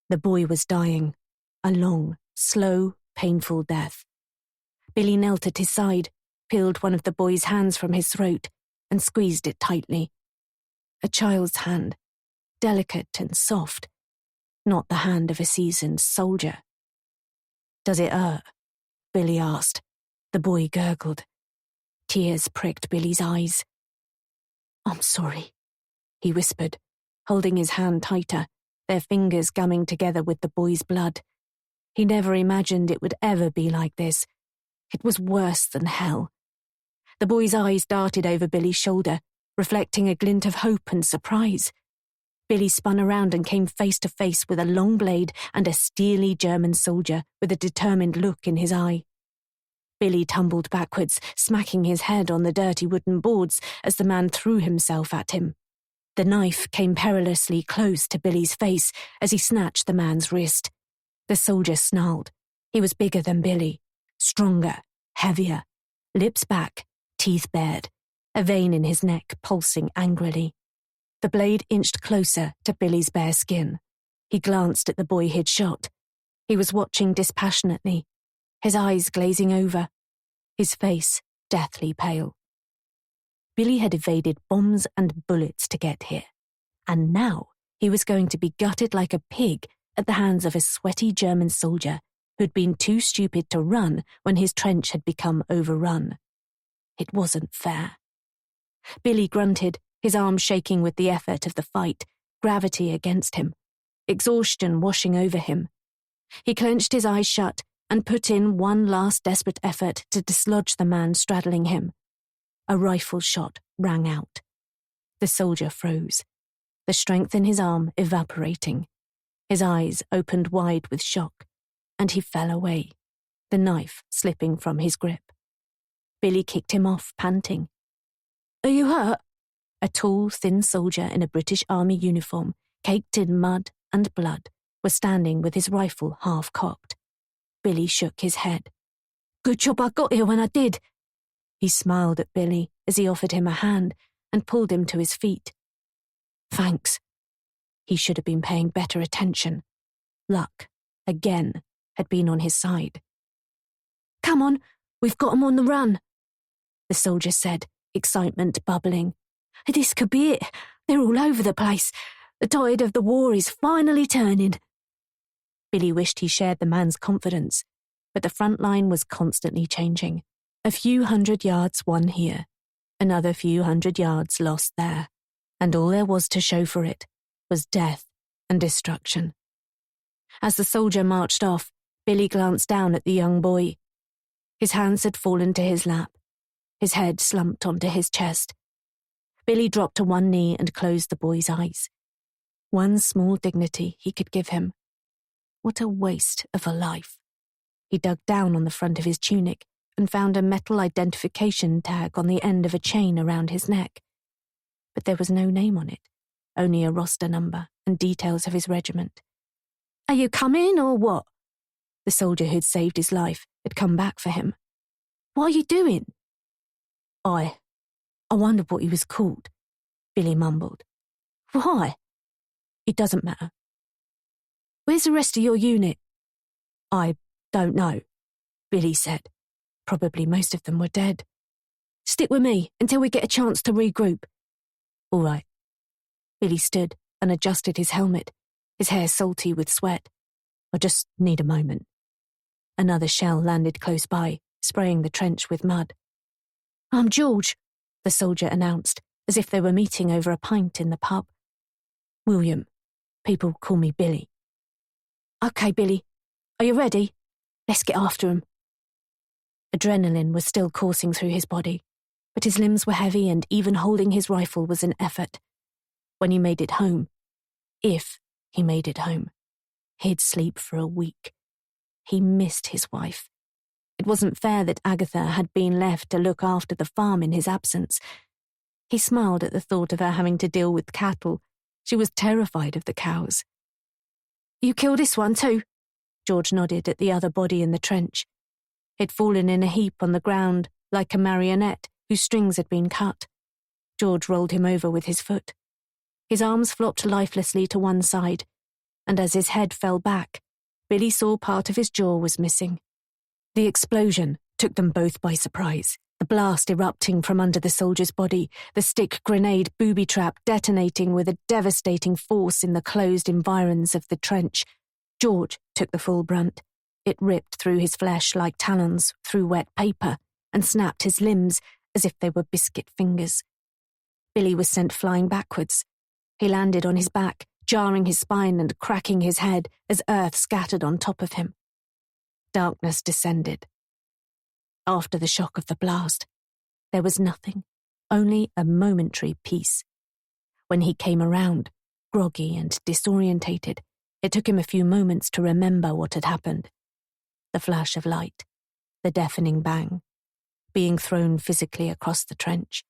S2: The boy was dying, a long, slow, painful death.
S1: Billy knelt at his side, peeled one of the boy's hands from his throat, and squeezed it tightly. A child's hand, delicate and soft, not the hand of a seasoned soldier. "Does it hurt?" Billy asked. The boy gurgled. Tears pricked Billy's eyes. "I'm sorry," he whispered, holding his hand tighter, their fingers gumming together with the boy's blood. He never imagined it would ever be like this. It was worse than hell. The boy's eyes darted over Billy's shoulder, reflecting a glint of hope and surprise. Billy spun around and came face to face with a long blade and a steely German soldier with a determined look in his eye. Billy tumbled backwards, smacking his head on the dirty wooden boards as the man threw himself at him. The knife came perilously close to Billy's face as he snatched the man's wrist. The soldier snarled. He was bigger than Billy, stronger, heavier, lips back, teeth bared, a vein in his neck pulsing angrily. The blade inched closer to Billy's bare skin. He glanced at the boy he'd shot. He was watching dispassionately, his eyes glazing over, his face deathly pale. Billy had evaded bombs and bullets to get here, and now he was going to be gutted like a pig at the hands of a sweaty German soldier who'd been too stupid to run when his trench had become overrun. It wasn't fair. Billy grunted, his arms shaking with the effort of the fight, gravity against him, exhaustion washing over him. He clenched his eyes shut and put in one last desperate effort to dislodge the man straddling him. A rifle shot rang out. The soldier froze, the strength in his arm evaporating. His eyes opened wide with shock, and he fell away, the knife slipping from his grip. Billy kicked him off, panting. "Are you hurt?" A tall, thin soldier in a British Army uniform, caked in mud and blood, was standing with his rifle half-cocked. Billy shook his head. "Good job I got here when I did." He smiled at Billy as he offered him a hand and pulled him to his feet. "Thanks." He should have been paying better attention. Luck, again, had been on his side. "Come on, we've got 'em on the run," the soldier said, excitement bubbling. "This could be it. They're all over the place. The tide of the war is finally turning." Billy wished he shared the man's confidence, but the front line was constantly changing. A few hundred yards won here, another few hundred yards lost there, and all there was to show for it was death and destruction. As the soldier marched off, Billy glanced down at the young boy. His hands had fallen to his lap, his head slumped onto his chest. Billy dropped to one knee and closed the boy's eyes. One small dignity he could give him. What a waste of a life. He dug down on the front of his tunic and found a metal identification tag on the end of a chain around his neck. But there was no name on it, only a roster number and details of his regiment. "Are you coming or what?" The soldier who'd saved his life had come back for him. "What are you doing?" I wondered what he was called," Billy mumbled. "Why?" "It doesn't matter." "Where's the rest of your unit?" "I don't know," Billy said. Probably most of them were dead. "Stick with me until we get a chance to regroup." "All right." Billy stood and adjusted his helmet, his hair salty with sweat. "I just need a moment." Another shell landed close by, spraying the trench with mud. "I'm George," the soldier announced, as if they were meeting over a pint in the pub. "William. People call me Billy." "Okay, Billy. Are you ready? Let's get after 'em." Adrenaline was still coursing through his body, but his limbs were heavy and even holding his rifle was an effort. When he made it home, if he made it home, he'd sleep for a week. He missed his wife. It wasn't fair that Agatha had been left to look after the farm in his absence. He smiled at the thought of her having to deal with cattle. She was terrified of the cows. "You killed this one too?" George nodded at the other body in the trench. He'd fallen in a heap on the ground like a marionette whose strings had been cut. George rolled him over with his foot. His arms flopped lifelessly to one side, and as his head fell back, Billy saw part of his jaw was missing. The explosion
S2: took them both by surprise. The blast erupting from under the soldier's body, the stick grenade booby trap detonating with a devastating force in the closed environs of the trench. George took the full brunt. It ripped through his flesh like talons through wet paper and snapped his limbs as if they were biscuit fingers. Billy was sent flying backwards. He landed on his back, jarring his spine and cracking his head as earth scattered on top of him. Darkness descended. After the shock of the blast, there was nothing, only a momentary peace. When he came around, groggy and disorientated, it took him a few moments to remember what had happened. The flash of light, the deafening bang, being thrown physically across the trench.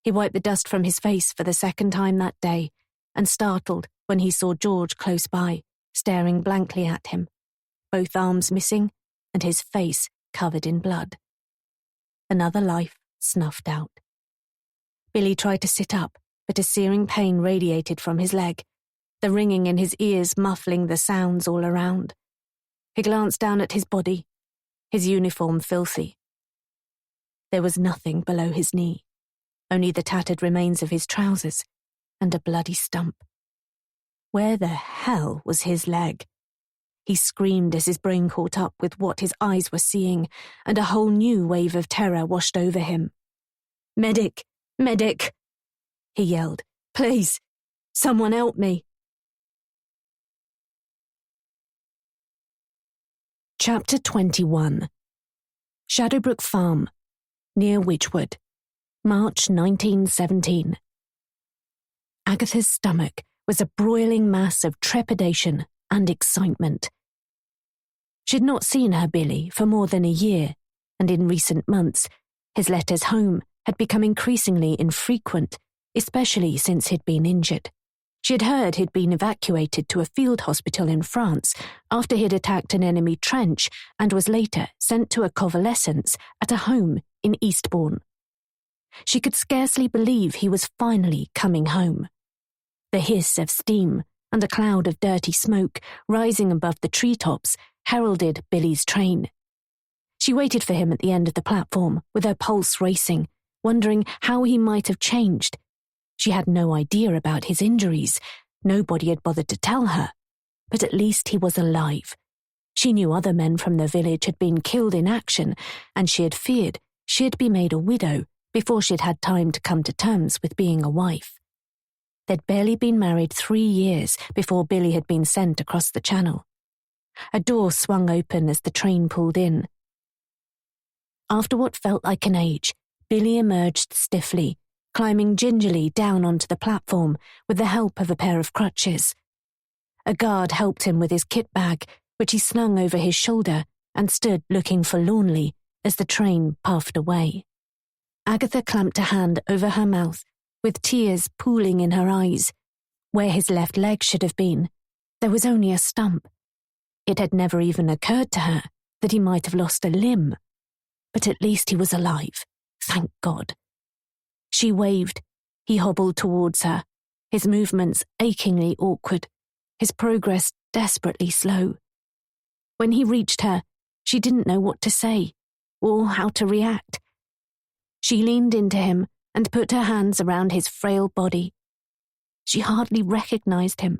S2: He wiped the dust from his face for the second time that day, and startled when he saw George close by, staring blankly at him, both arms missing and his face covered in blood. Another life snuffed out. Billy tried to sit up, but a searing pain radiated from his leg, the ringing in his ears muffling the sounds all around. He glanced down at his body, his uniform filthy. There was nothing below his knee, only the tattered remains of his trousers and a bloody stump. Where the hell was his leg? He screamed as his brain caught up with what his eyes were seeing, and a whole new wave of terror washed over him. "Medic! Medic!" he yelled. "Please, someone help me!" Chapter 21. Shadowbrook Farm, near Wychwood, March 1917. Agatha's stomach was a broiling mass of trepidation and excitement. She'd not seen her Billy for more than a year, and in recent months, his letters home had become increasingly infrequent, especially since he'd been injured. She had heard he'd been evacuated to a field hospital in France after he'd attacked an enemy trench and was later sent to a convalescence at a home in Eastbourne. She could scarcely believe he was finally coming home. The hiss of steam and a cloud of dirty smoke rising above the treetops heralded Billy's train. She waited for him at the end of the platform, with her pulse racing, wondering how he might have changed. She had no idea about his injuries. Nobody had bothered to tell her. But at least he was alive. She knew other men from the village had been killed in action, and she had feared she'd be made a widow before she'd had time to come to terms with being a wife. They'd barely been married 3 years before Billy had been sent across the channel. A door swung open as the train pulled in. After what felt like an age, Billy emerged stiffly, climbing gingerly down onto the platform with the help of a pair of crutches. A guard helped him with his kit bag, which he slung over his shoulder, and stood looking forlornly as the train puffed away. Agatha clamped a hand over her mouth, with tears pooling in her eyes. Where his left leg should have been, there was only a stump. It had never even occurred to her that he might have lost a limb. But at least he was alive, thank God. She waved. He hobbled towards her, his movements achingly awkward, his progress desperately slow. When he reached her, she didn't know what to say, or how to react. She leaned into him and put her hands around his frail body. She hardly recognized him.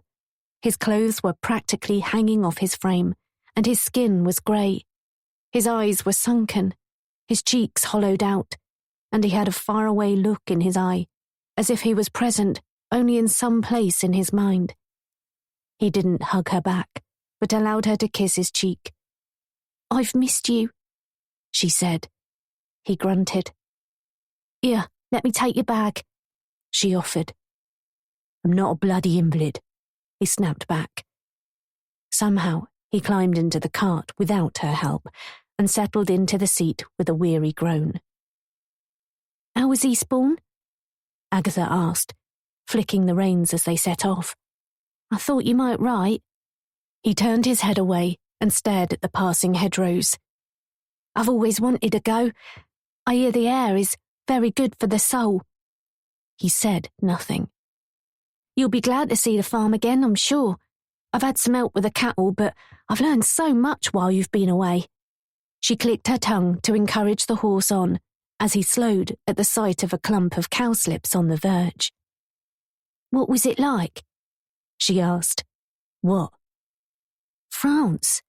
S2: His clothes were practically hanging off his frame, and his skin was grey. His eyes were sunken, his cheeks hollowed out, and he had a faraway look in his eye, as if he was present only in some place in his mind. He didn't hug her back, but allowed her to kiss his cheek. "I've missed you," she said. He grunted. "Here, let me take your bag," she offered. "I'm not a bloody invalid," he snapped back. Somehow, he climbed into the cart without her help and settled into the seat with a weary groan. "How was Eastbourne?" Agatha asked, flicking the reins as they set off. "I thought you might write." He turned his head away and stared at the passing hedgerows. "I've always wanted to go. I hear the air is very good for the soul." He said nothing. "You'll be glad to see the farm again, I'm sure. I've had some help with the cattle, but I've learned so much while you've been away."
S1: She clicked her tongue to encourage the horse on as he slowed at the sight of a clump of cowslips on the verge. "What was it like?" she asked.
S2: "What?"
S1: "France.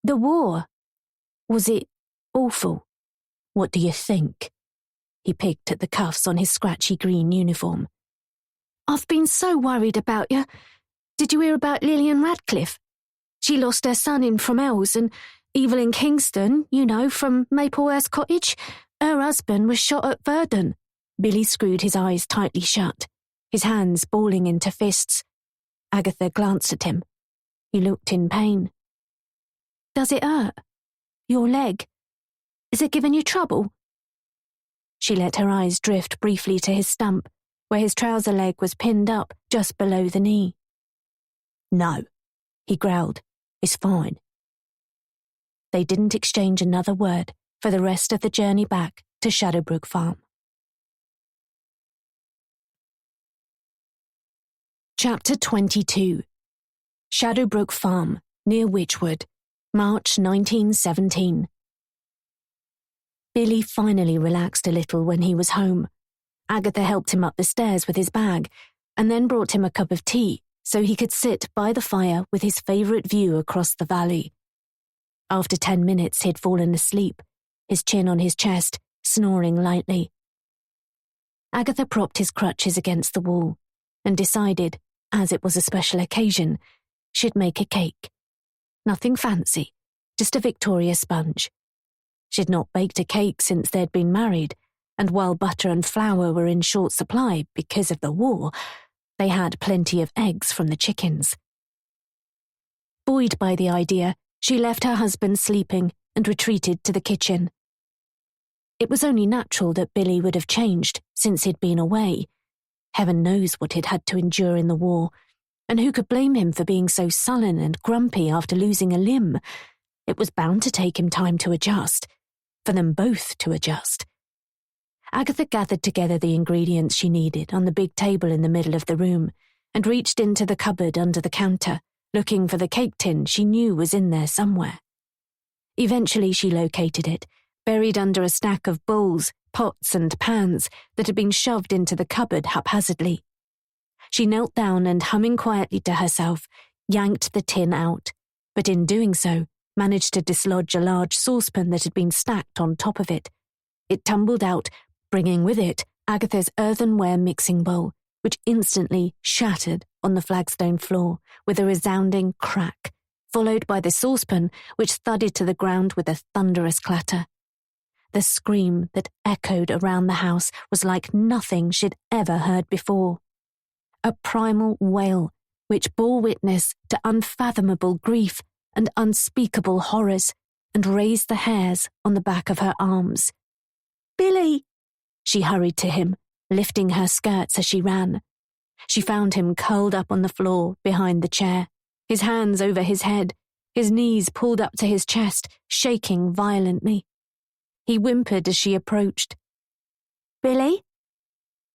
S1: The war. Was it awful?"
S2: "What do you think?" He picked at the cuffs on his scratchy green uniform.
S1: "I've been so worried about you. Did you hear about Lillian Radcliffe? She lost her son in Fromelles, and Evelyn Kingston, you know, from Maplehurst Cottage. Her husband was shot at Verdun."
S2: Billy screwed his eyes tightly shut, his hands balling into fists. Agatha glanced at him. He looked in pain.
S1: "Does it hurt? Your leg? Is it giving you trouble?"
S2: She let her eyes drift briefly to his stump, where his trouser leg was pinned up just below the knee. "No," he growled. "It's fine." They didn't exchange another word for the rest of the journey back to Shadowbrook Farm. Chapter 22. Shadowbrook Farm, near Wychwood, March 1917. Billy finally relaxed a little when he was home. Agatha helped him up the stairs with his bag, and then brought him a cup of tea so he could sit by the fire with his favourite view across the valley. After 10 minutes he'd fallen asleep, his chin on his chest, snoring lightly. Agatha propped his crutches against the wall and decided, as it was a special occasion, she'd make a cake. Nothing fancy, just a Victoria sponge. She'd not baked a cake since they'd been married, and while butter and flour were in short supply because of the war, they had plenty of eggs from the chickens. Buoyed by the idea, she left her husband sleeping and retreated to the kitchen. It was only natural that Billy would have changed since he'd been away. Heaven knows what he'd had to endure in the war, and who could blame him for being so sullen and grumpy after losing a limb? It was bound to take him time to adjust, for them both to adjust. Agatha gathered together the ingredients she needed on the big table in the middle of the room and reached into the cupboard under the counter, looking for the cake tin she knew was in there somewhere. Eventually she located it, buried under a stack of bowls, pots and pans that had been shoved into the cupboard haphazardly. She knelt down and, humming quietly to herself, yanked the tin out, but in doing so, managed to dislodge a large saucepan that had been stacked on top of it. It tumbled out, bringing with it Agatha's earthenware mixing bowl, which instantly shattered on the flagstone floor with a resounding crack, followed by the saucepan, which thudded to the ground with a thunderous clatter. The scream that echoed around the house was like nothing she'd ever heard before. A primal wail which bore witness to unfathomable grief and unspeakable horrors and raised the hairs on the back of her arms. "Billy!" She hurried to him, lifting her skirts as she ran. She found him curled up on the floor behind the chair, his hands over his head, his knees pulled up to his chest, shaking violently. He whimpered as she approached. "Billy?"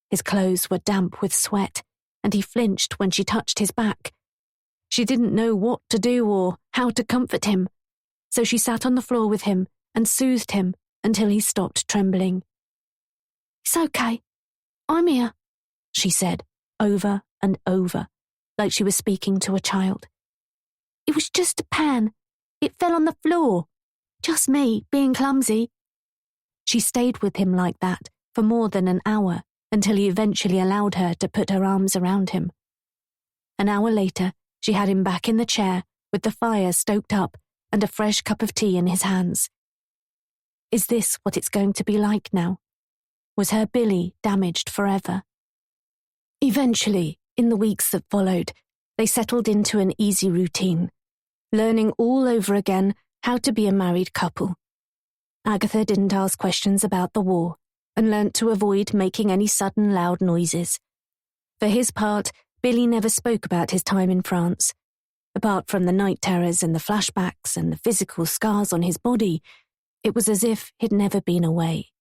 S2: His clothes were damp with sweat, and he flinched when she touched his back. She didn't know what to do or how to comfort him, so she sat on the floor with him and soothed him until he stopped trembling. "It's okay. I'm here," she said, over and over, like she was speaking to a child. "It was just a pan. It fell on the floor. Just me, being clumsy." She stayed with him like that for more than an hour until he eventually allowed her to put her arms around him. An hour later, she had him back in the chair with the fire stoked up and a fresh cup of tea in his hands. Is this what it's going to be like now? Was her Billy damaged forever? Eventually, in the weeks that followed, they settled into an easy routine, learning all over again how to be a married couple. Agatha didn't ask questions about the war and learnt to avoid making any sudden loud noises. For his part, Billy never spoke about his time in France. Apart from the night terrors and the flashbacks and the physical scars on his body, it was as if he'd never been away.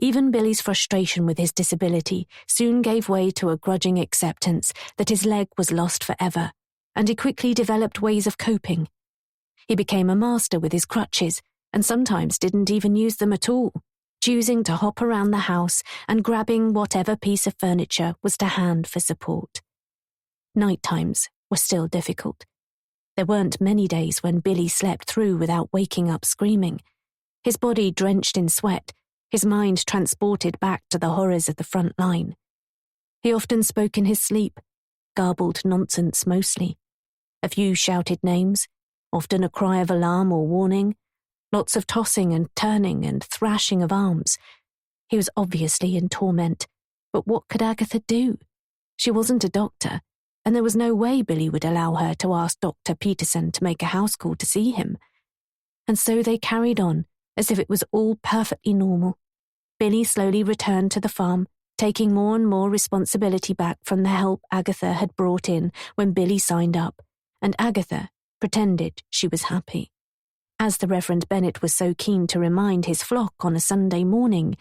S2: Even Billy's frustration with his disability soon gave way to a grudging acceptance that his leg was lost forever, and he quickly developed ways of coping. He became a master with his crutches,
S1: and sometimes didn't even use them at all, choosing to hop around the house and grabbing whatever piece of furniture was to hand for support. Night times were still difficult. There weren't many days when Billy slept through without waking up screaming, his body drenched in sweat, his mind transported back to the horrors of the front line. He often spoke in his sleep, garbled nonsense mostly. A few shouted names, often a cry of alarm or warning, lots of tossing and turning and thrashing of arms. He was obviously in torment, but what could Agatha do? She wasn't a doctor, and there was no way Billy would allow her to ask Dr. Peterson to make a house call to see him. And so they carried on, as if it was all perfectly normal. Billy slowly returned to the farm, taking more and more responsibility back from the help Agatha had brought in when Billy signed up, and Agatha pretended she was happy. As the Reverend Bennett was so keen to remind his flock on a Sunday morning,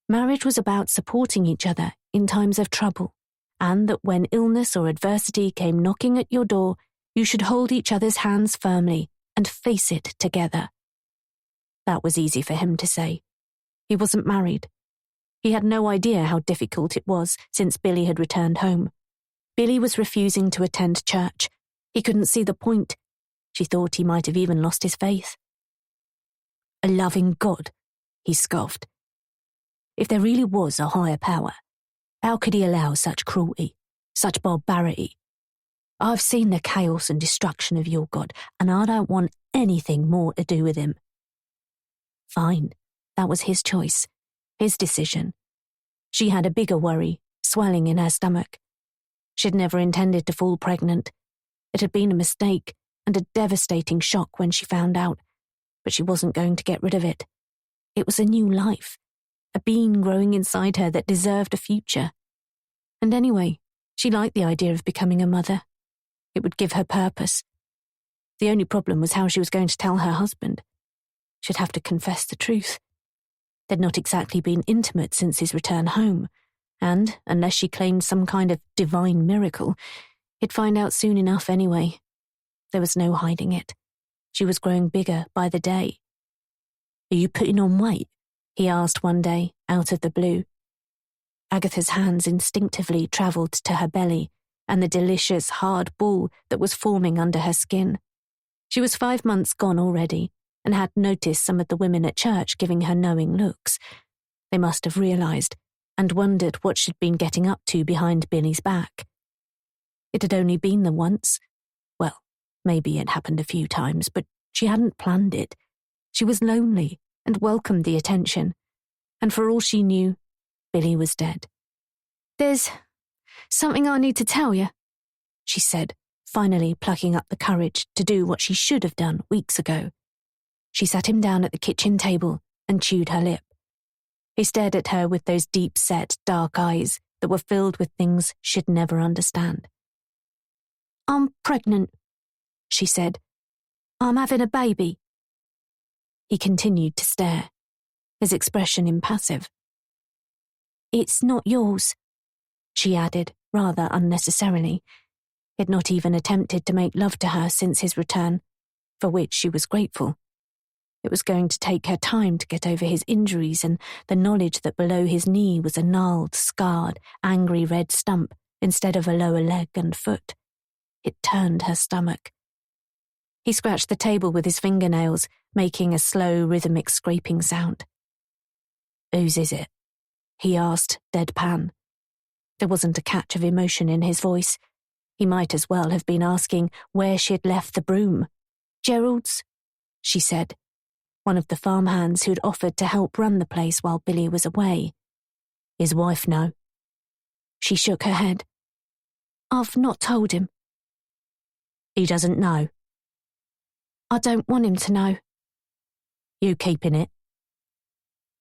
S1: marriage was about supporting each other in times of trouble, and that when illness or adversity came knocking at your door, you should hold each other's hands firmly and face it together. That was easy for him to say. He wasn't married. He had no idea how difficult it was since Billy had returned home. Billy was refusing to attend church. He couldn't see the point. She thought he might have even lost his faith. A loving God, he scoffed. If there really was a higher power, how could he allow such cruelty, such barbarity? I've seen the chaos and destruction of your God, and I don't want anything more to do with him. Fine, that was his choice, his decision. She had a bigger worry, swelling in her stomach. She'd never intended to fall pregnant. It had been a mistake and a devastating shock when she found out, but she wasn't going to get rid of it. It was a new life, a being growing inside her that deserved a future. And anyway, she liked the idea of becoming a mother. It would give her purpose. The only problem was how she was going to tell her husband. She'd have to confess the truth. They'd not exactly been intimate since his return home, and, unless she claimed some kind of divine miracle, he'd find out soon enough anyway. There was no hiding it. She was growing bigger by the day. Are you putting on weight? He asked one day, out of the blue. Agatha's hands instinctively travelled to her belly and the delicious, hard ball that was forming under her skin. She was 5 months gone already, and had noticed some of the women at church giving her knowing looks. They must have realised, and wondered what she'd been getting up to behind Billy's back. It had only been the once. Well, maybe it happened a few times, but she hadn't planned it. She was lonely and welcomed the attention, and for all she knew, Billy was dead. There's something I need to tell you, she said, finally plucking up the courage to do what she should have done weeks ago. She sat him down at the kitchen table and chewed her lip. He stared at her with those deep-set, dark eyes that were filled with things she'd never understand. I'm pregnant, she said. I'm having a baby. He continued to stare, his expression impassive. It's not yours, she added, rather unnecessarily. He'd not even attempted to make love to her since his return, for which she was grateful. It was going to take her time to get over his injuries and the knowledge that below his knee was a gnarled, scarred, angry red stump instead of a lower leg and foot. It turned her stomach. He scratched the table with his fingernails, making a slow, rhythmic scraping sound. Whose is it? He asked, deadpan. There wasn't a catch of emotion in his voice. He might as well have been asking where she had left the broom. Gerald's, she said, one of the farmhands who'd offered to help run the place while Billy was away. His wife know. She shook her head. I've not told him. He doesn't know. I don't want him to know. You keeping it?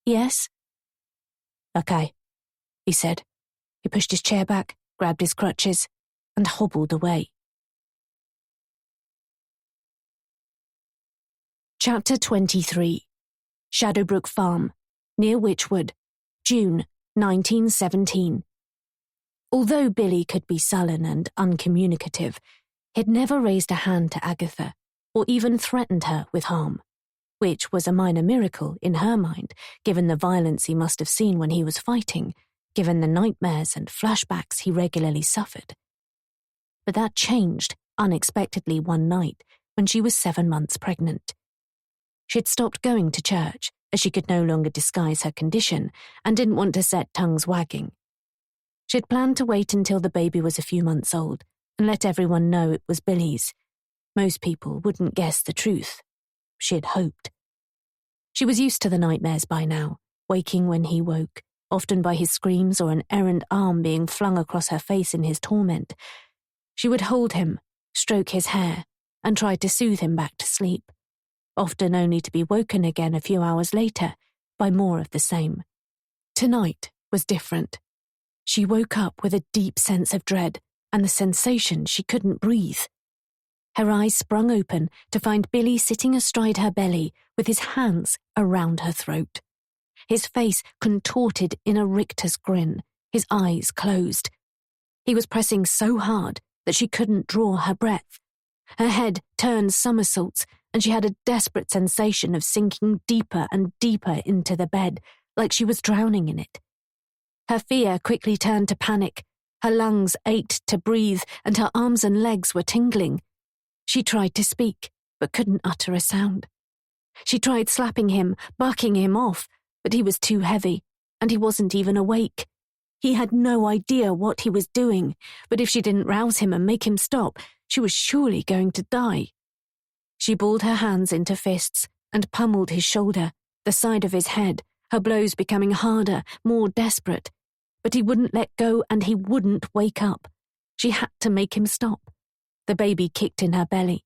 S1: Yes. Okay, he said. He pushed his chair back, grabbed his crutches, and hobbled away. Chapter 23. Shadowbrook Farm, near Wychwood, June 1917. Although Billy could be sullen and uncommunicative, he'd never raised a hand to Agatha, or even threatened her with harm.
S2: which was a minor miracle in her mind, given the violence he must have seen when he was fighting, given the nightmares and flashbacks he regularly suffered. But that changed unexpectedly one night when she was 7 months pregnant. She'd stopped going to church, as she could no longer disguise her condition and didn't want to set tongues wagging. She'd planned to wait until the baby was a few months old and let everyone know it was Billy's. Most people wouldn't guess the truth. She'd hoped. She was used to the nightmares by now, waking when he woke, often by his screams or an errant arm being flung across her face in his torment. She would hold him, stroke his hair, and try to soothe him back to sleep, often only to be woken again a few hours later by more of the same. Tonight was different. She woke up with a deep sense of dread and the sensation she couldn't breathe. Her eyes sprung open to find Billy sitting astride her belly with his hands around her throat. His face contorted in a rictus grin, his eyes closed. He was pressing so hard that she couldn't draw her breath. Her head turned somersaults, and she had a desperate sensation of sinking deeper and deeper into the bed, like she was drowning in it. Her fear quickly turned to panic. Her lungs ached to breathe, and her arms and legs were tingling. She tried to speak, but couldn't utter a sound. She tried slapping him, bucking him off, but he was too heavy, and he wasn't even awake. He had no idea what he was doing, but if she didn't rouse him and make him stop, she was surely going to die. She balled her hands into fists and pummeled his shoulder, the side of his head, her blows becoming harder, more desperate. But he wouldn't let go and he wouldn't wake up. She had to make him stop. The baby kicked in her belly.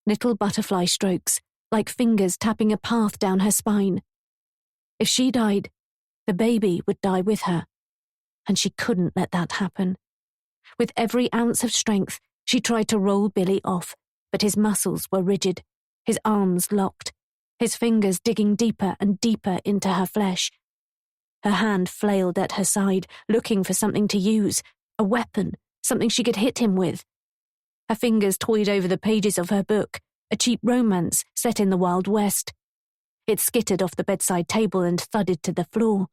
S2: Little butterfly strokes, like fingers tapping a path down her spine. If she died, the baby would die with her. And she couldn't let that happen. With every ounce of strength, she tried to roll Billy off, but his muscles were rigid, his arms locked, his fingers digging deeper and deeper into her flesh. Her hand flailed at her side, looking for something to use, a weapon, something she could hit him with. Her fingers toyed over the pages of her book, a cheap romance set in the Wild West. It skittered off the bedside table and thudded to the floor.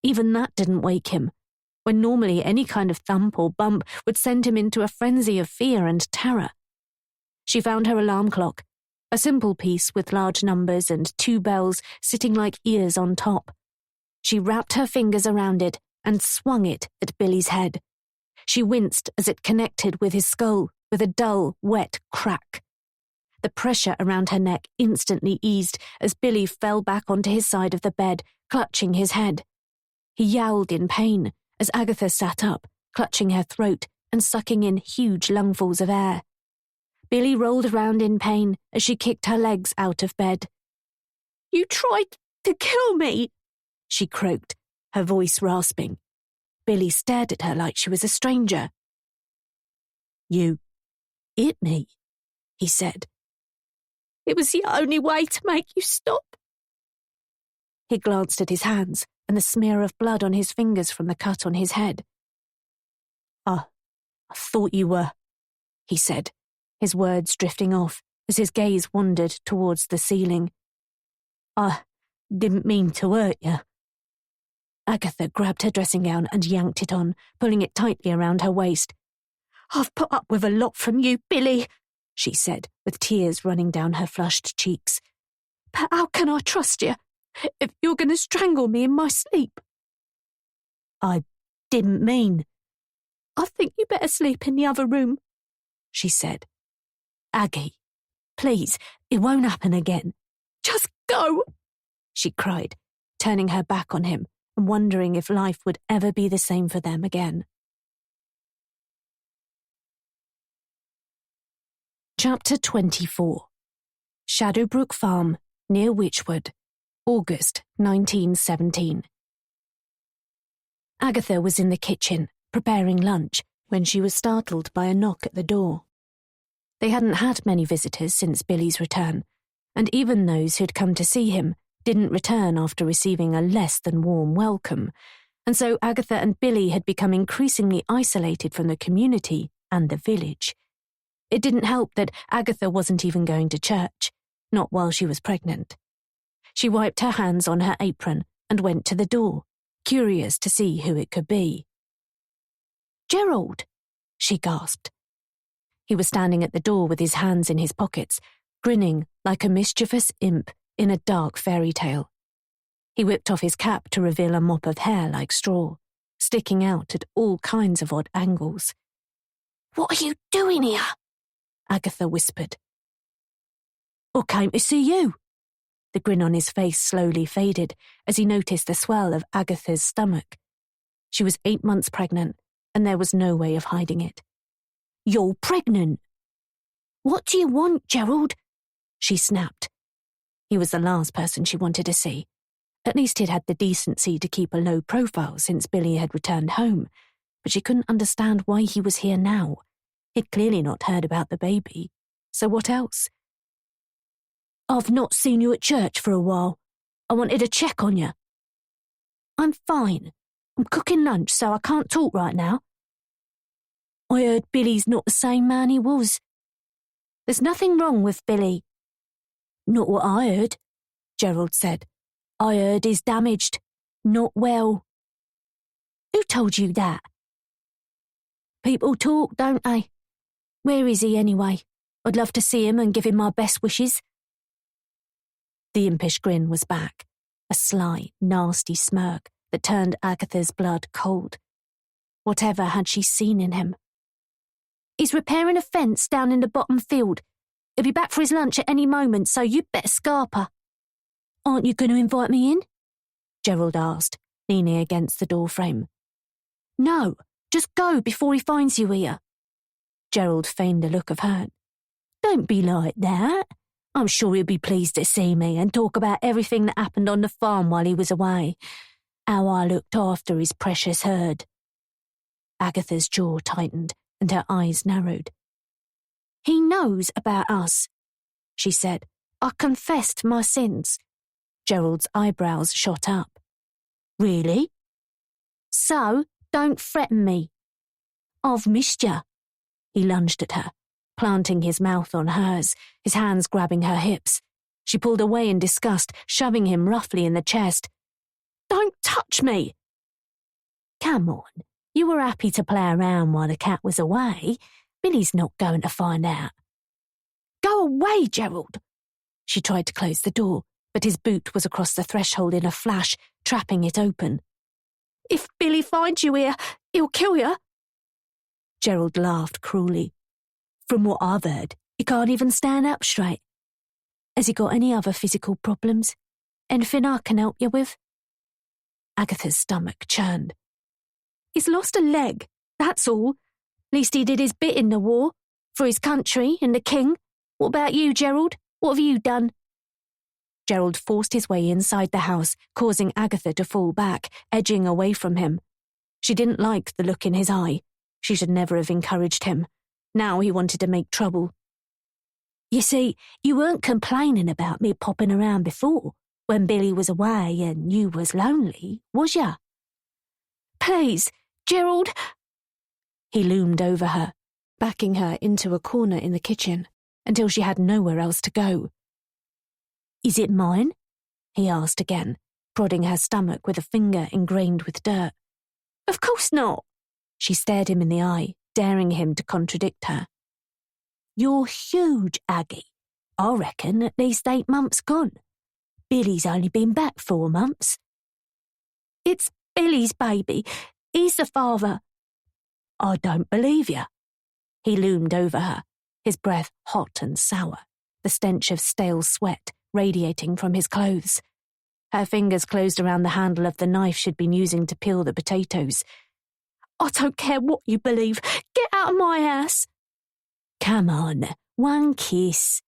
S2: Even that didn't wake him, when normally any kind of thump or bump would send him into a frenzy of fear and terror. She found her alarm clock, a simple piece with large numbers and 2 bells sitting like ears on top. She wrapped her fingers around it and swung it at Billy's head. She winced as it connected with his skull with a dull, wet crack. The pressure around her neck instantly eased as Billy fell back onto his side of the bed, clutching his head. He yowled in pain as Agatha sat up, clutching her throat and sucking in huge lungfuls of air. Billy rolled around in pain as she kicked her legs out of bed. "You tried to kill me," she croaked, her voice rasping. Billy stared at her like she was a stranger. "You hit me," he said. "It was the only way to make you stop." He glanced at his hands and the smear of blood on his fingers from the cut on his head. I thought you were," he said, his words drifting off as his gaze wandered towards the ceiling. "I didn't mean to hurt you." Agatha grabbed her dressing gown and yanked it on, pulling it tightly around her waist. "I've put up with a lot from you, Billy," she said, with tears running down her flushed cheeks. "But how can I trust you if you're going to strangle me in my sleep?" "I didn't mean—" "I think you better sleep in the other room," she said. "Aggie, please, it won't happen again." "Just go," she cried, turning her back on him and wondering if life would ever be the same for them again. Chapter 24. Shadowbrook Farm, near Witchwood, August 1917. Agatha was in the kitchen, preparing lunch, when she was startled by a knock at the door. They hadn't had many visitors since Billy's return, and even those who'd come to see him didn't return after receiving a less than warm welcome, and so Agatha and Billy had become increasingly isolated from the community and the village. It didn't help that Agatha wasn't even going to church, not while she was pregnant. She wiped her hands on her apron and went to the door, curious to see who it could be. "Gerald," she gasped. He was standing at the door with his hands in his pockets, grinning like a mischievous imp in a dark fairy tale. He whipped off his cap to reveal a mop of hair like straw, sticking out at all kinds of odd angles. "What are you doing here?" Agatha whispered. "I came to see you." The grin on his face slowly faded as he noticed the swell of Agatha's stomach. She was 8 months pregnant, and there was no way of hiding it. "You're pregnant." "What do you want, Gerald?" she snapped. He was the last person she wanted to see. At least he'd had the decency to keep a low profile since Billy had returned home, but she couldn't understand why he was here now. He'd clearly not heard about the baby. So what else? "I've not seen you at church for a while. I wanted to check on you." "I'm fine. I'm cooking lunch, so I can't talk right now." "I heard Billy's not the same man he was." "There's nothing wrong with Billy." "Not what I heard," Gerald said. "I heard he's damaged. Not well." "Who told you that?" "People talk, don't they? Where is he anyway? I'd love to see him and give him my best wishes." The impish grin was back, a sly, nasty smirk that turned Agatha's blood cold. Whatever had she seen in him? "He's repairing a fence down in the bottom field. He'll be back for his lunch at any moment, so you'd better scarper." "Aren't you going to invite me in?" Gerald asked, leaning against the doorframe. "No, just go before he finds you here." Gerald feigned a look of hurt. "Don't be like that. I'm sure he'll be pleased to see me and talk about everything that happened on the farm while he was away. How I looked after his precious herd." Agatha's jaw tightened and her eyes narrowed. "He knows about us," she said. "I confessed my sins." Gerald's eyebrows shot up. "Really?" "So, don't threaten me." "I've missed you." He lunged at her, planting his mouth on hers, his hands grabbing her hips. She pulled away in disgust, shoving him roughly in the chest. "Don't touch me!" "Come on, you were happy to play around while the cat was away. Billy's not going to find out." "Go away, Gerald!" She tried to close the door, but his boot was across the threshold in a flash, trapping it open. "If Billy finds you here, he'll kill you." Gerald laughed cruelly. "From what I've heard, he can't even stand up straight. Has he got any other physical problems? Anything I can help you with?" Agatha's stomach churned. "He's lost a leg, that's all. Least he did his bit in the war, for his country and the king. What about you, Gerald? What have you done?" Gerald forced his way inside the house, causing Agatha to fall back, edging away from him. She didn't like the look in his eye. She should never have encouraged him. Now he wanted to make trouble. "You see, you weren't complaining about me popping around before, when Billy was away and you was lonely, was ya?" "Please, Gerald." He loomed over her, backing her into a corner in the kitchen, until she had nowhere else to go. "Is it mine?" he asked again, prodding her stomach with a finger ingrained with dirt. "Of course not." She stared him in the eye, daring him to contradict her. "You're huge, Aggie. I reckon at least 8 months gone. Billy's only been back 4 months." "It's Billy's baby. He's the father." "I don't believe you." He loomed over her, his breath hot and sour, the stench of stale sweat radiating from his clothes. Her fingers closed around the handle of the knife she'd been using to peel the potatoes. "I don't care what you believe. Get out of my house." "Come on, one kiss."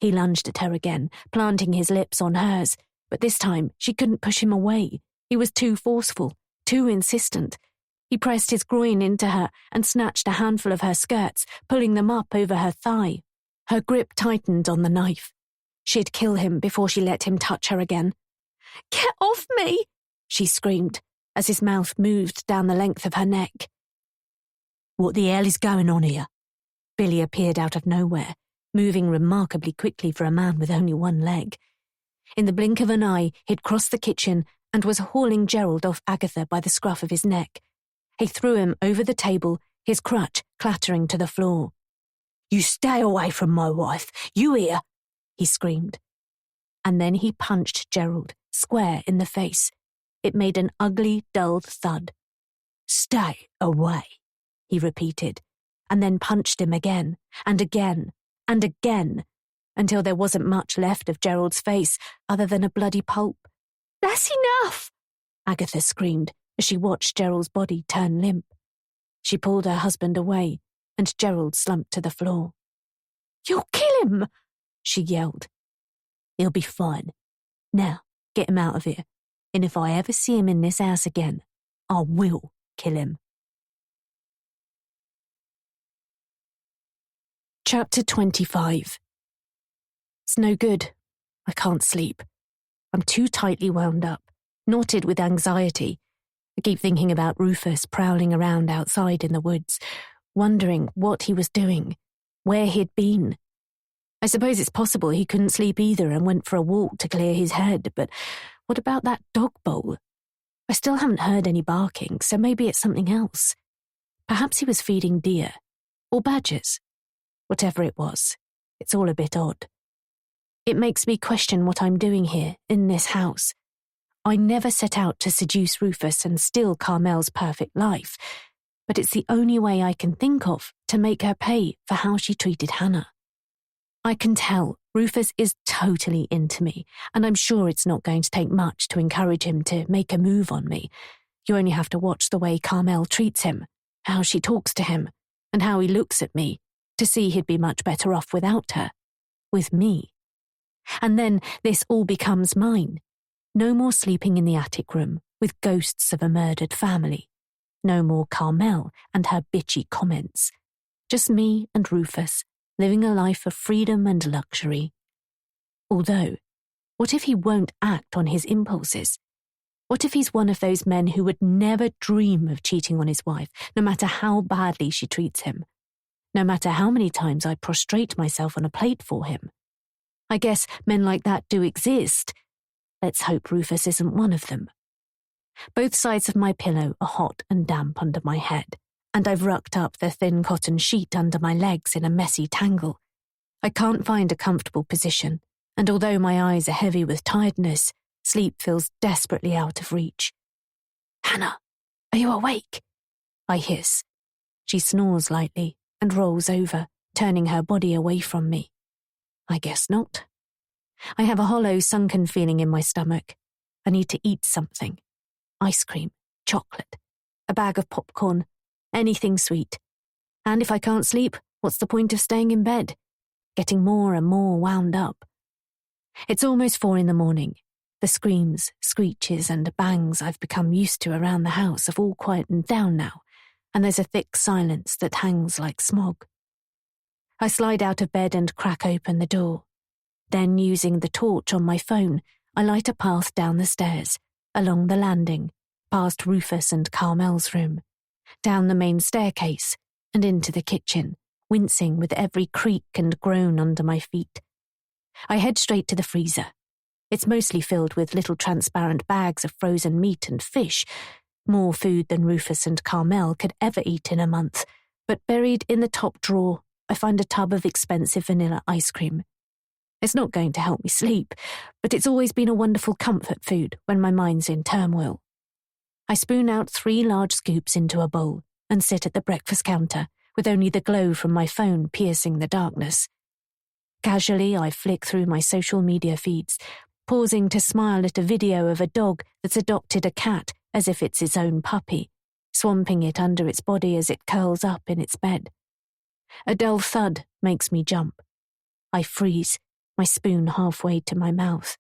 S2: He lunged at her again, planting his lips on hers, but this time she couldn't push him away. He was too forceful, too insistent. He pressed his groin into her and snatched a handful of her skirts, pulling them up over her thigh. Her grip tightened on the knife. She'd kill him before she let him touch her again. "Get off me!" she screamed, as his mouth moved down the length of her neck. "What the hell is going on here?" Billy appeared out of nowhere, moving remarkably quickly for a man with only one leg. In the blink of an eye, he'd crossed the kitchen and was hauling Gerald off Agatha by the scruff of his neck. He threw him over the table, his crutch clattering to the floor. "You stay away from my wife, you hear?" he screamed. And then he punched Gerald square in the face. It made an ugly, dull thud. "Stay away," he repeated, and then punched him again, and again, and again, until there wasn't much left of Gerald's face other than a bloody pulp. "That's enough!" Agatha screamed as she watched Gerald's body turn limp. She pulled her husband away, and Gerald slumped to the floor. "You'll kill him!" she yelled. "He'll be fine. Now, get him out of here, and if I ever see him in this house again, I will kill him." Chapter 25. It's no good. I can't sleep. I'm too tightly wound up, knotted with anxiety. I keep thinking about Rufus prowling around outside in the woods, wondering what he was doing, where he'd been. I suppose it's possible he couldn't sleep either and went for a walk to clear his head, but what about that dog bowl? I still haven't heard any barking, so maybe it's something else. Perhaps he was feeding deer, or badgers. Whatever it was, it's all a bit odd. It makes me question what I'm doing here, in this house. I never set out to seduce Rufus and steal Carmel's perfect life, but it's the only way I can think of to make her pay for how she treated Hannah. I can tell Rufus is totally into me, and I'm sure it's not going to take much to encourage him to make a move on me. You only have to watch the way Carmel treats him, how she talks to him, and how he looks at me, to see he'd be much better off without her, with me. And then this all becomes mine. No more sleeping in the attic room with ghosts of a murdered family. No more Carmel and her bitchy comments. Just me and Rufus, living a life of freedom and luxury. Although, what if he won't act on his impulses? What if he's one of those men who would never dream of cheating on his wife, no matter how badly she treats him? No matter how many times I prostrate myself on a plate for him? I guess men like that do exist. Let's hope Rufus isn't one of them. Both sides of my pillow are hot and damp under my head, and I've rucked up the thin cotton sheet under my legs in a messy tangle. I can't find a comfortable position, and although my eyes are heavy with tiredness, sleep feels desperately out of reach. "Hannah, are you awake?" I hiss. She snores lightly and rolls over, turning her body away from me. I guess not. I have a hollow, sunken feeling in my stomach. I need to eat something. Ice cream, chocolate, a bag of popcorn, anything sweet. And if I can't sleep, what's the point of staying in bed? Getting more and more wound up. It's almost 4 a.m. The screams, screeches, and bangs I've become used to around the house have all quietened down now, and there's a thick silence that hangs like smog. I slide out of bed and crack open the door. Then, using the torch on my phone, I light a path down the stairs, along the landing, past Rufus and Carmel's room, down the main staircase, and into the kitchen, wincing with every creak and groan under my feet. I head straight to the freezer. It's mostly filled with little transparent bags of frozen meat and fish, more food than Rufus and Carmel could ever eat in a month, but buried in the top drawer, I find a tub of expensive vanilla ice cream. It's not going to help me sleep, but it's always been a wonderful comfort food when my mind's in turmoil. I spoon out 3 large scoops into a bowl and sit at the breakfast counter, with only the glow from my phone piercing the darkness. Casually, I flick through my social media feeds, pausing to smile at a video of a dog that's adopted a cat as if it's its own puppy, swamping it under its body as it curls up in its bed. A dull thud makes me jump. I freeze, my spoon halfway to my mouth.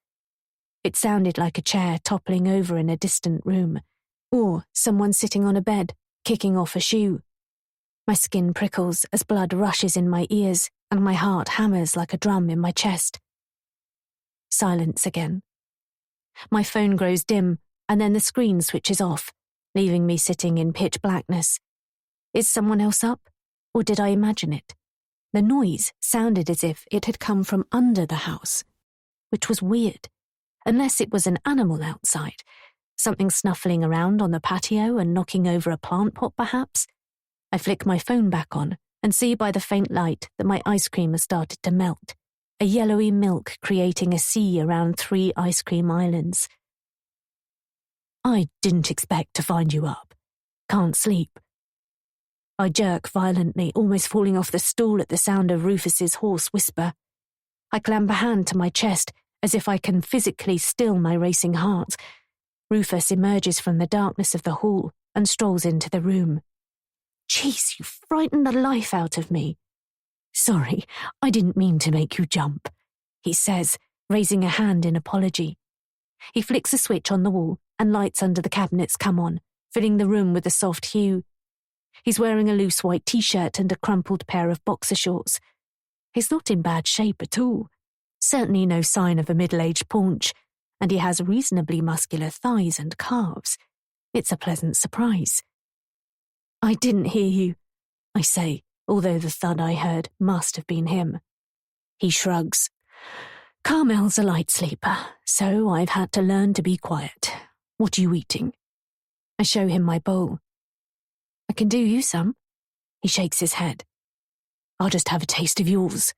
S2: It sounded like a chair toppling over in a distant room, or someone sitting on a bed, kicking off a shoe. My skin prickles as blood rushes in my ears and my heart hammers like a drum in my chest. Silence again. My phone grows dim, and then the screen switches off, leaving me sitting in pitch blackness. Is someone else up? Or did I imagine it? The noise sounded as if it had come from under the house, which was weird. unless it was an animal outside, something snuffling around on the patio and knocking over a plant pot perhaps. I flick my phone back on and see by the faint light that my ice cream has started to melt, a yellowy milk creating a sea around 3 ice cream islands. I didn't expect to find you up. Can't sleep. I jerk violently, almost falling off the stool at the sound of Rufus's hoarse whisper. I clamp a hand to my chest as if I can physically still my racing heart. Rufus emerges from the darkness of the hall and strolls into the room. Jeez, you frightened the life out of me. Sorry, I didn't mean to make you jump, he says, raising a hand in apology. He flicks a switch on the wall and lights under the cabinets come on, filling the room with a soft hue. He's wearing a loose white t-shirt and a crumpled pair of boxer shorts. He's not in bad shape at all. Certainly no sign of a middle-aged paunch, and he has reasonably muscular thighs and calves. It's a pleasant surprise. I didn't hear you, I say, although the thud I heard must have been him. He shrugs. Carmel's a light sleeper, so I've had to learn to be quiet. What are you eating? I show him my bowl. I can do you some. He shakes his head. I'll just have a taste of yours.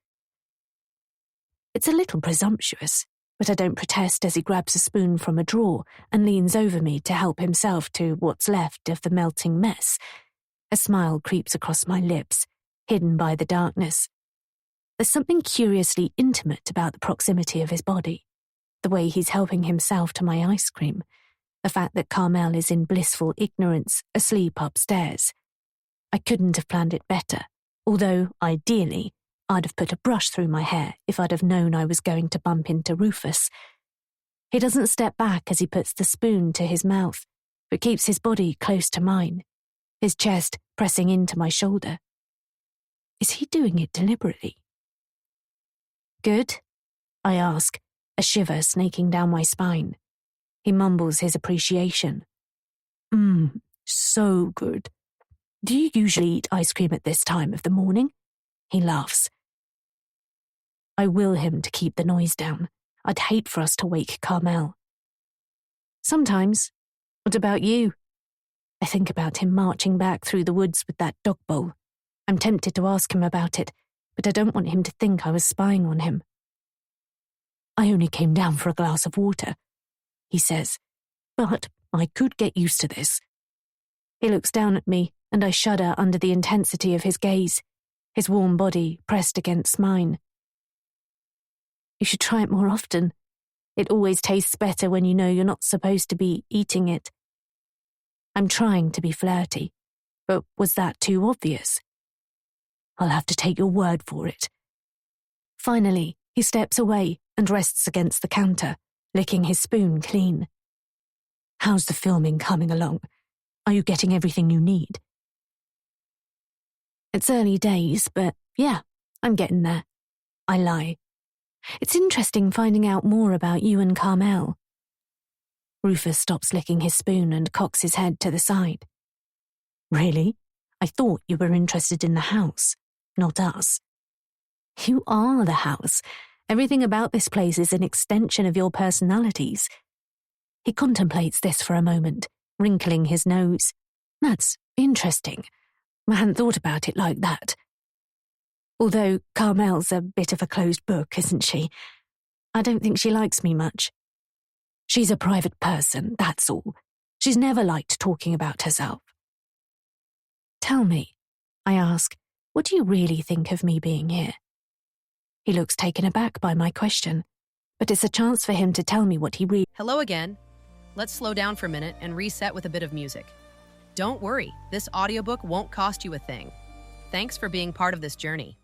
S2: It's a little presumptuous, but I don't protest as he grabs a spoon from a drawer and leans over me to help himself to what's left of the melting mess. A smile creeps across my lips, hidden by the darkness. There's something curiously intimate about the proximity of his body, the way he's helping himself to my ice cream, the fact that Carmel is in blissful ignorance, asleep upstairs. I couldn't have planned it better, although, ideally, I'd have put a brush through my hair if I'd have known I was going to bump into Rufus. He doesn't step back as he puts the spoon to his mouth, but keeps his body close to mine, his chest pressing into my shoulder. Is he doing it deliberately? Good? I ask, a shiver snaking down my spine. He mumbles his appreciation. So good. Do you usually eat ice cream at this time of the morning? He laughs. I will him to keep the noise down. I'd hate for us to wake Carmel. Sometimes. What about you? I think about him marching back through the woods with that dog bowl. I'm tempted to ask him about it, but I don't want him to think I was spying on him. I only came down for a glass of water, he says, but I could get used to this. He looks down at me, and I shudder under the intensity of his gaze, his warm body pressed against mine. You should try it more often. It always tastes better when you know you're not supposed to be eating it. I'm trying to be flirty, but was that too obvious? I'll have to take your word for it. Finally, he steps away and rests against the counter, licking his spoon clean. How's the filming coming along? Are you getting everything you need? It's early days, but yeah, I'm getting there. I lie. It's interesting finding out more about you and Carmel. Rufus stops licking his spoon and cocks his head to the side. Really? I thought you were interested in the house, not us. You are the house. Everything about this place is an extension of your personalities. He contemplates this for a moment, wrinkling his nose. That's interesting. I hadn't thought about it like that. Although Carmel's a bit of a closed book, isn't she? I don't think she likes me much. She's a private person, that's all. She's never liked talking about herself. Tell me, I ask, what do you really think of me being here? He looks taken aback by my question, but it's a chance for him to tell me what he really...
S3: Hello again. Let's slow down for a minute and reset with a bit of music. Don't worry, this audiobook won't cost you a thing. Thanks for being part of this journey.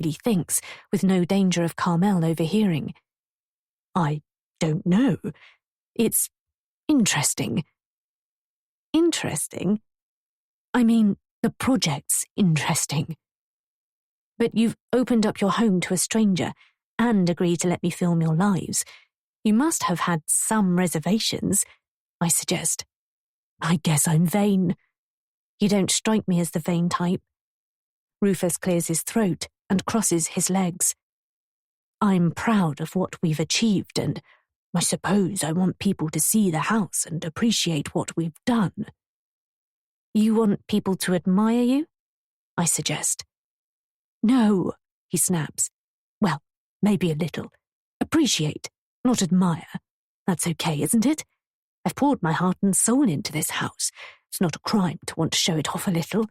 S2: really thinks, with no danger of Carmel overhearing. I don't know. It's interesting. Interesting? I mean, the project's interesting. But you've opened up your home to a stranger and agreed to let me film your lives. You must have had some reservations, I suggest. I guess I'm vain. You don't strike me as the vain type. Rufus clears his throat and crosses his legs. I'm proud of what we've achieved, and I suppose I want people to see the house and appreciate what we've done. You want people to admire you? I suggest. No, he snaps. Well, maybe a little. Appreciate, not admire. That's okay, isn't it? I've poured my heart and soul into this house. It's not a crime to want to show it off a little.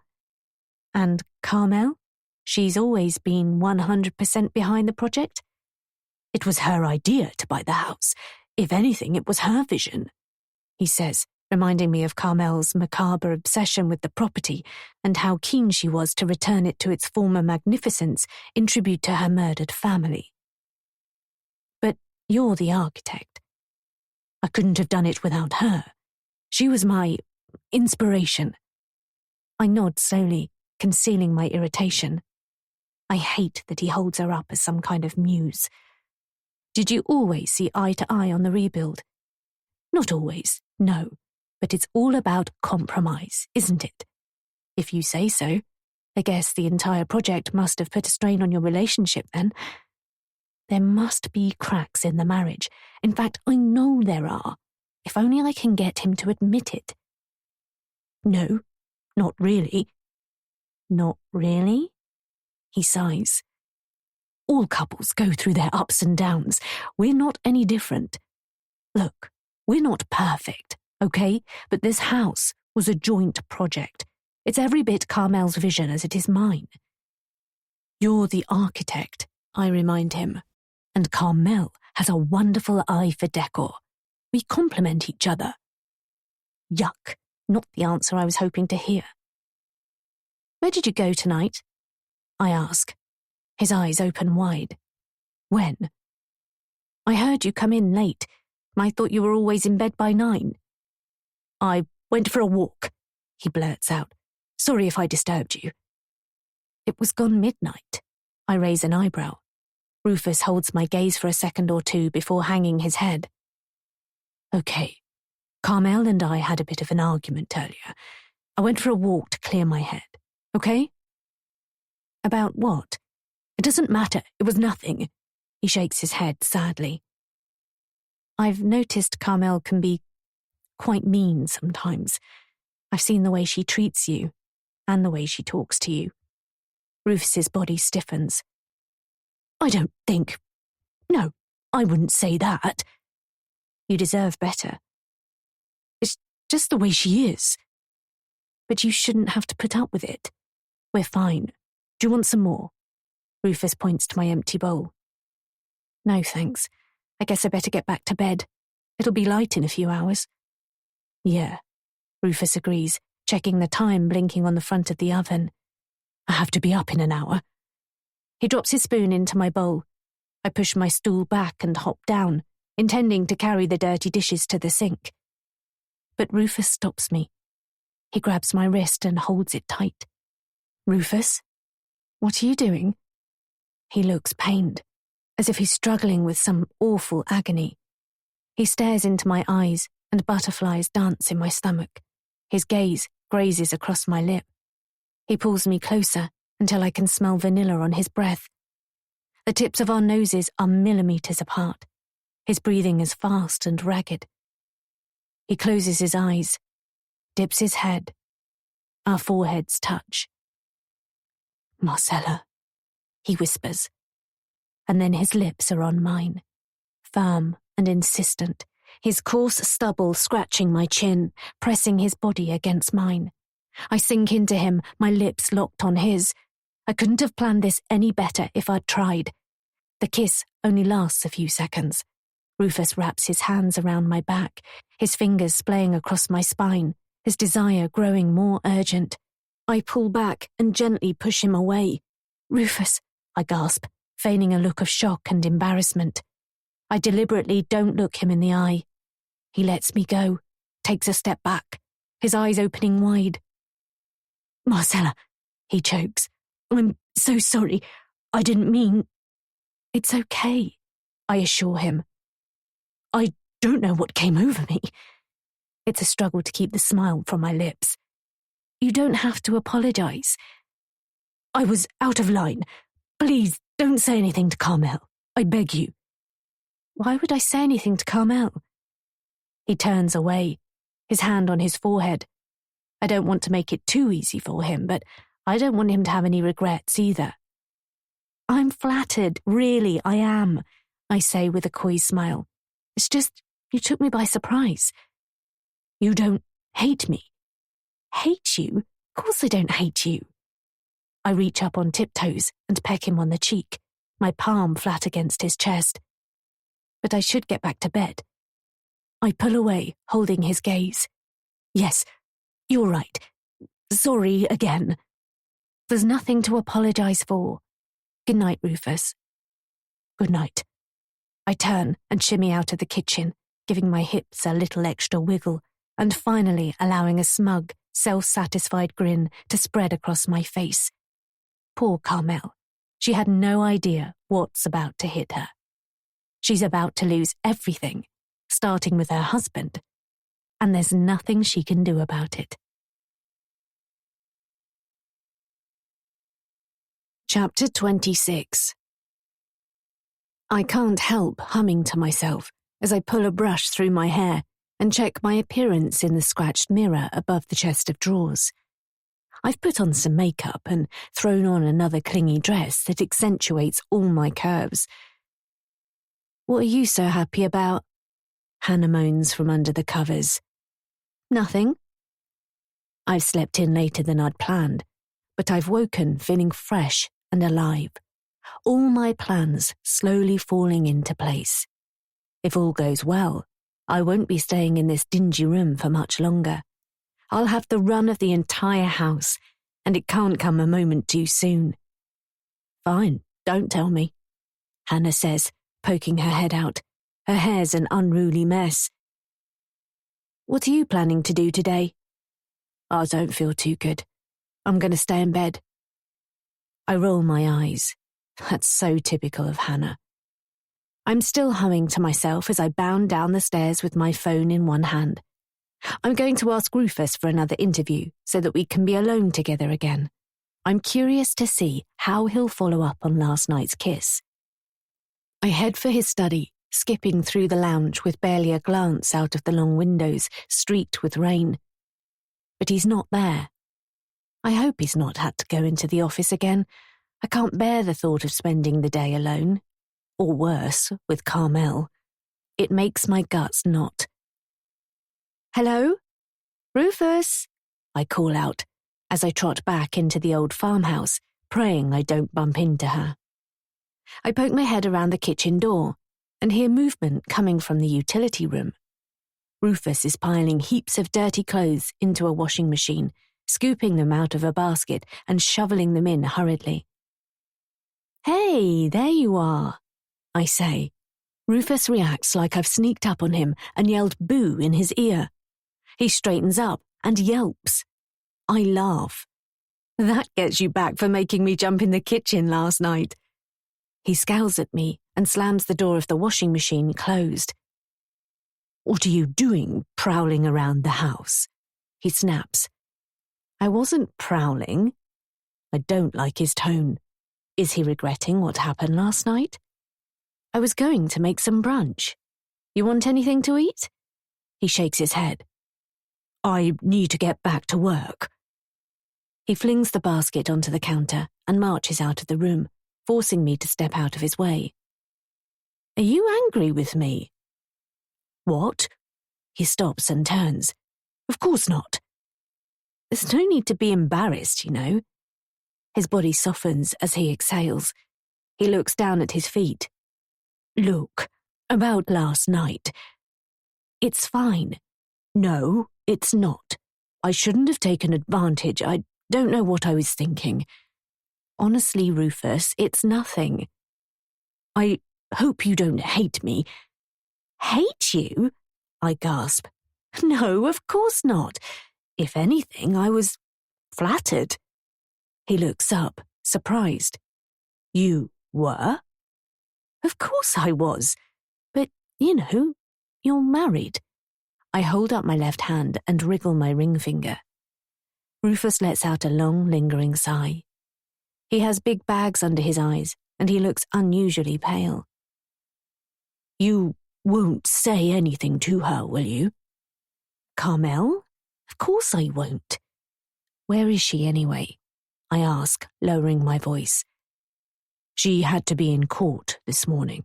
S2: And Carmel? She's always been 100% behind the project? It was her idea to buy the house. If anything, it was her vision, he says, reminding me of Carmel's macabre obsession with the property and how keen she was to return it to its former magnificence in tribute to her murdered family. But you're the architect. I couldn't have done it without her. She was my inspiration. I nod slowly, concealing my irritation. I hate that he holds her up as some kind of muse. Did you always see eye to eye on the rebuild? Not always, no, but it's all about compromise, isn't it? If you say so, I guess the entire project must have put a strain on your relationship then. There must be cracks in the marriage. In fact, I know there are, if only I can get him to admit it. No, not really. Not really? He sighs. All couples go through their ups and downs. We're not any different. Look, we're not perfect, okay? But this house was a joint project. It's every bit Carmel's vision as it is mine. You're the architect, I remind him, and Carmel has a wonderful eye for decor. We complement each other. Yuck, not the answer I was hoping to hear. Where did you go tonight? I ask. His eyes open wide. When? I heard you come in late. I thought you were always in bed by 9. I went for a walk, he blurts out. Sorry if I disturbed you. It was gone midnight. I raise an eyebrow. Rufus holds my gaze for a second or two before hanging his head. Okay. Carmel and I had a bit of an argument earlier. I went for a walk to clear my head. Okay? About what? It doesn't matter. It was nothing. He shakes his head sadly. I've noticed Carmel can be quite mean sometimes. I've seen the way she treats you and the way she talks to you. Rufus's body stiffens. I don't think... No, I wouldn't say that. You deserve better. It's just the way she is. But you shouldn't have to put up with it. We're fine. Do you want some more? Rufus points to my empty bowl. No, thanks. I guess I better get back to bed. It'll be light in a few hours. Yeah, Rufus agrees, checking the time blinking on the front of the oven. I have to be up in an hour. He drops his spoon into my bowl. I push my stool back and hop down, intending to carry the dirty dishes to the sink. But Rufus stops me. He grabs my wrist and holds it tight. Rufus, what are you doing? He looks pained, as if he's struggling with some awful agony. He stares into my eyes, and butterflies dance in my stomach. His gaze grazes across my lip. He pulls me closer until I can smell vanilla on his breath. The tips of our noses are millimeters apart. His breathing is fast and ragged. He closes his eyes, dips his head. Our foreheads touch. Marcella, he whispers, and then his lips are on mine, firm and insistent, his coarse stubble scratching my chin, pressing his body against mine. I sink into him, my lips locked on his. I couldn't have planned this any better if I'd tried. The kiss only lasts a few seconds. Rufus wraps his hands around my back, his fingers splaying across my spine, his desire growing more urgent. I pull back and gently push him away. Rufus,
S1: I gasp, feigning a look of shock and embarrassment. I deliberately don't look him in the eye. He lets me go, takes a step back, his eyes opening wide. Marcella, he chokes. I'm so sorry. I didn't mean... It's okay, I assure him. I don't know what came over me. It's a struggle to keep the smile from my lips. You don't have to apologize. I was out of line. Please don't say anything to Carmel. I beg you. Why would I say anything to Carmel? He turns away, his hand on his forehead. I don't want to make it too easy for him, but I don't want him to have any regrets either. I'm flattered, really, I am, I say with a coy smile. It's just, you took me by surprise. You don't hate me. Hate you? Of course I don't hate you. I reach up on tiptoes and peck him on the cheek, my palm flat against his chest. But I should get back to bed. I pull away, holding his gaze. Yes, you're right. Sorry again. There's nothing to apologize for. Good night, Rufus. Good night. I turn and shimmy out of the kitchen, giving my hips a little extra wiggle, and finally allowing a smug, self-satisfied grin to spread across my face. Poor Carmel. She had no idea what's about to hit her. She's about to lose everything, starting with her husband, and there's nothing she can do about it. Chapter 26. I can't help humming to myself as I pull a brush through my hair and check my appearance in the scratched mirror above the chest of drawers. I've put on some makeup and thrown on another clingy dress that accentuates all my curves. What are you so happy about? Hannah moans from under the covers. Nothing. I've slept in later than I'd planned, but I've woken feeling fresh and alive. All my plans slowly falling into place. If all goes well, I won't be staying in this dingy room for much longer. I'll have the run of the entire house, and it can't come a moment too soon. Fine, don't tell me, Hannah says, poking her head out. Her hair's an unruly mess. What are you planning to do today? I don't feel too good. I'm going to stay in bed. I roll my eyes. That's so typical of Hannah. I'm still humming to myself as I bound down the stairs with my phone in one hand. I'm going to ask Rufus for another interview so that we can be alone together again. I'm curious to see how he'll follow up on last night's kiss. I head for his study, skipping through the lounge with barely a glance out of the long windows streaked with rain. But he's not there. I hope he's not had to go into the office again. I can't bear the thought of spending the day alone. Or worse, with Carmel. It makes my guts knot. Hello? Rufus? I call out as I trot back into the old farmhouse, praying I don't bump into her. I poke my head around the kitchen door and hear movement coming from the utility room. Rufus is piling heaps of dirty clothes into a washing machine, scooping them out of a basket and shoveling them in hurriedly. Hey, there you are, I say. Rufus reacts like I've sneaked up on him and yelled boo in his ear. He straightens up and yelps. I laugh. That gets you back for making me jump in the kitchen last night. He scowls at me and slams the door of the washing machine closed. What are you doing, prowling around the house? He snaps. I wasn't prowling. I don't like his tone. Is he regretting what happened last night? I was going to make some brunch. You want anything to eat? He shakes his head. I need to get back to work. He flings the basket onto the counter and marches out of the room, forcing me to step out of his way. Are you angry with me? What? He stops and turns. Of course not. There's no need to be embarrassed, you know. His body softens as he exhales. He looks down at his feet. Look, about last night. It's fine. No, it's not. I shouldn't have taken advantage. I don't know what I was thinking.
S2: Honestly, Rufus, it's nothing. I hope you don't hate me. Hate you? I gasp. No, of course not. If anything, I was flattered. He looks up, surprised. You were? Of course I was. But, you're married. I hold up my left hand and wriggle my ring finger. Rufus lets out a long, lingering sigh. He has big bags under his eyes, and he looks unusually pale. You won't say anything to her, will you? Carmel? Of course I won't. Where is she anyway? I ask, lowering my voice. She had to be in court this morning.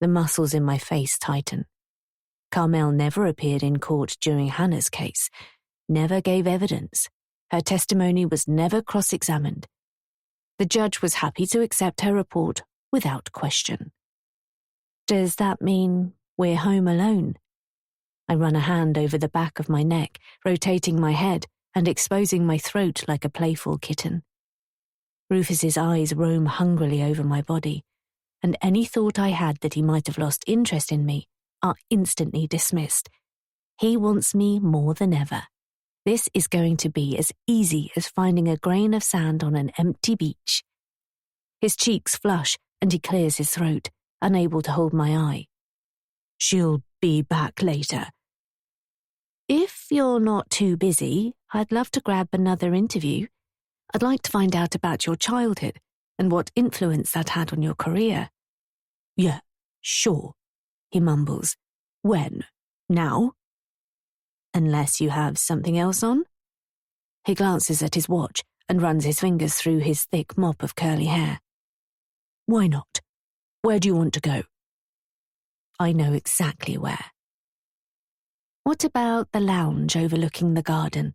S2: The muscles in my face tighten. Carmel never appeared in court during Hannah's case, never gave evidence. Her testimony was never cross-examined. The judge was happy to accept her report without question. Does that mean we're home alone? I run a hand over the back of my neck, rotating my head and exposing my throat like a playful kitten. Rufus's eyes roam hungrily over my body, and any thought I had that he might have lost interest in me are instantly dismissed. He wants me more than ever. This is going to be as easy as finding a grain of sand on an empty beach. His cheeks flush and he clears his throat, unable to hold my eye. She'll be back later. If you're not too busy, I'd love to grab another interview. I'd like to find out about your childhood and what influence that had on your career. Yeah, sure, he mumbles. When? Now? Unless you have something else on? He glances at his watch and runs his fingers through his thick mop of curly hair. Why not? Where do you want to go? I know exactly where. What about the lounge overlooking the garden?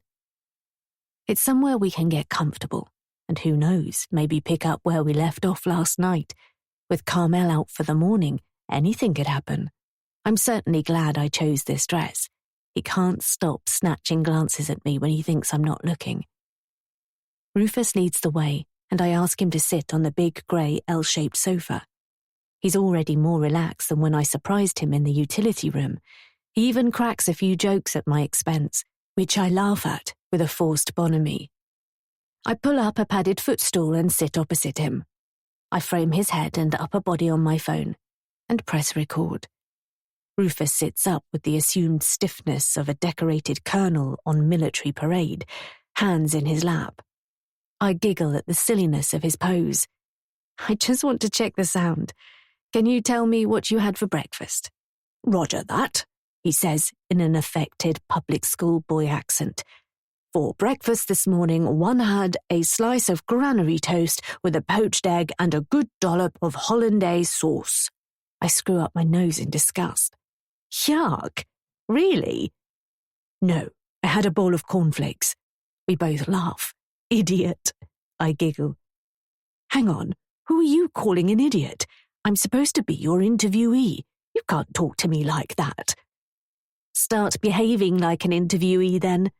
S2: It's somewhere we can get comfortable, and who knows, maybe pick up where we left off last night. With Carmel out for the morning, anything could happen. I'm certainly glad I chose this dress. He can't stop snatching glances at me when he thinks I'm not looking. Rufus leads the way, and I ask him to sit on the big grey L-shaped sofa. He's already more relaxed than when I surprised him in the utility room. He even cracks a few jokes at my expense, which I laugh at with a forced bonhomie. I pull up a padded footstool and sit opposite him. I frame his head and upper body on my phone and press record. Rufus sits up with the assumed stiffness of a decorated colonel on military parade, hands in his lap. I giggle at the silliness of his pose. I just want to check the sound. Can you tell me what you had for breakfast? Roger that, he says in an affected public school boy accent. For breakfast this morning, one had a slice of granary toast with a poached egg and a good dollop of hollandaise sauce. I screw up my nose in disgust. Yuck! Really? No, I had a bowl of cornflakes. We both laugh. Idiot, I giggle. Hang on, who are you calling an idiot? I'm supposed to be your interviewee. You can't talk to me like that. Start behaving like an interviewee then.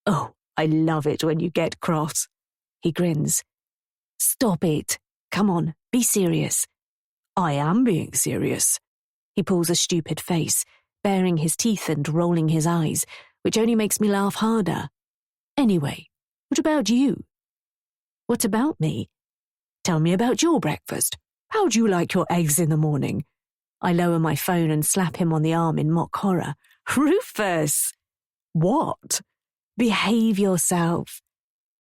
S2: Oh, I love it when you get cross. He grins. Stop it. Come on, be serious. I am being serious. He pulls a stupid face, baring his teeth and rolling his eyes, which only makes me laugh harder. Anyway, what about you? What about me? Tell me about your breakfast. How do you like your eggs in the morning? I lower my phone and slap him on the arm in mock horror. Rufus! What? Behave yourself.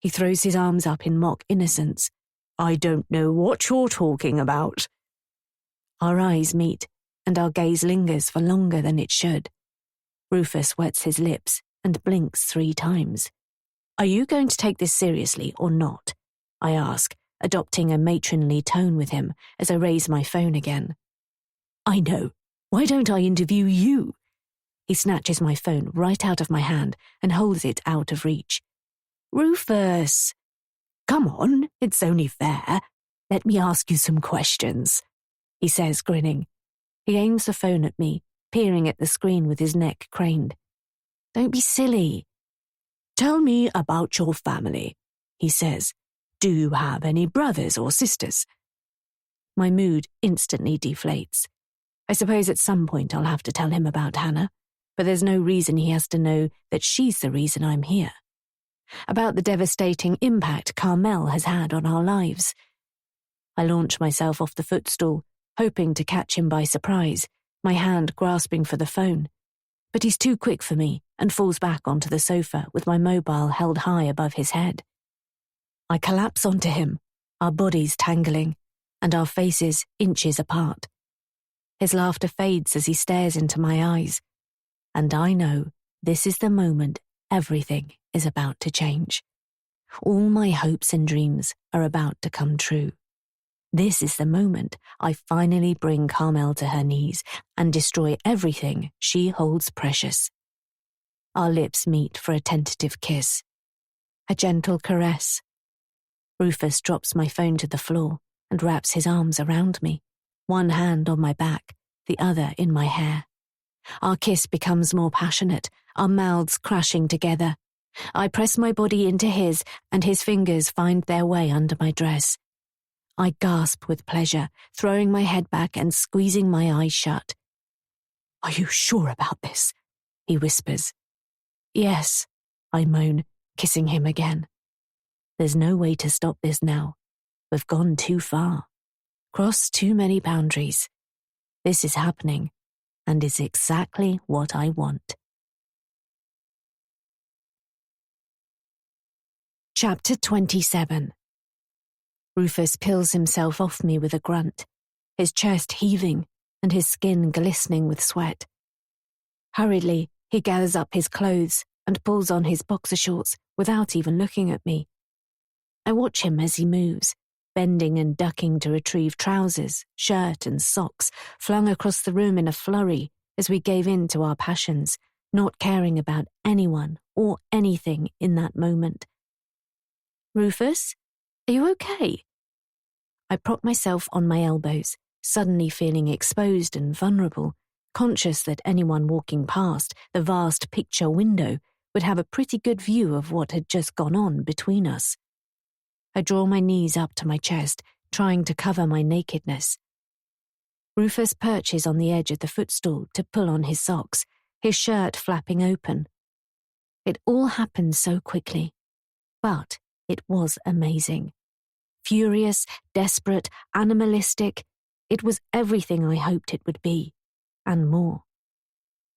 S2: He throws his arms up in mock innocence. I don't know what you're talking about. Our eyes meet, and our gaze lingers for longer than it should. Rufus wets his lips and blinks 3 times. Are you going to take this seriously or not? I ask, adopting a matronly tone with him as I raise my phone again. I know. Why don't I interview you? He snatches my phone right out of my hand and holds it out of reach. Rufus! Come on, it's only fair. Let me ask you some questions, he says, grinning. He aims the phone at me, peering at the screen with his neck craned. Don't be silly. Tell me about your family, he says. Do you have any brothers or sisters? My mood instantly deflates. I suppose at some point I'll have to tell him about Hannah, but there's no reason he has to know that she's the reason I'm here. About the devastating impact Carmel has had on our lives. I launch myself off the footstool, hoping to catch him by surprise, my hand grasping for the phone. But he's too quick for me and falls back onto the sofa with my mobile held high above his head. I collapse onto him, our bodies tangling, and our faces inches apart. His laughter fades as he stares into my eyes, and I know this is the moment everything is about to change. All my hopes and dreams are about to come true. This is the moment I finally bring Carmel to her knees and destroy everything she holds precious. Our lips meet for a tentative kiss. A gentle caress. Rufus drops my phone to the floor and wraps his arms around me, one hand on my back, the other in my hair. Our kiss becomes more passionate, our mouths crashing together. I press my body into his, and his fingers find their way under my dress. I gasp with pleasure, throwing my head back and squeezing my eyes shut. "Are you sure about this?" he whispers. "Yes," I moan, kissing him again. There's no way to stop this now. We've gone too far, crossed too many boundaries. This is happening, and is exactly what I want. Chapter 27. Rufus peels himself off me with a grunt, his chest heaving and his skin glistening with sweat. Hurriedly, he gathers up his clothes and pulls on his boxer shorts without even looking at me. I watch him as he moves, bending and ducking to retrieve trousers, shirt and socks flung across the room in a flurry as we gave in to our passions, not caring about anyone or anything in that moment. "Rufus, are you okay?" I prop myself on my elbows, suddenly feeling exposed and vulnerable, conscious that anyone walking past the vast picture window would have a pretty good view of what had just gone on between us. I draw my knees up to my chest, trying to cover my nakedness. Rufus perches on the edge of the footstool to pull on his socks, his shirt flapping open. It all happened so quickly, but it was amazing. Furious, desperate, animalistic. It was everything I hoped it would be, and more.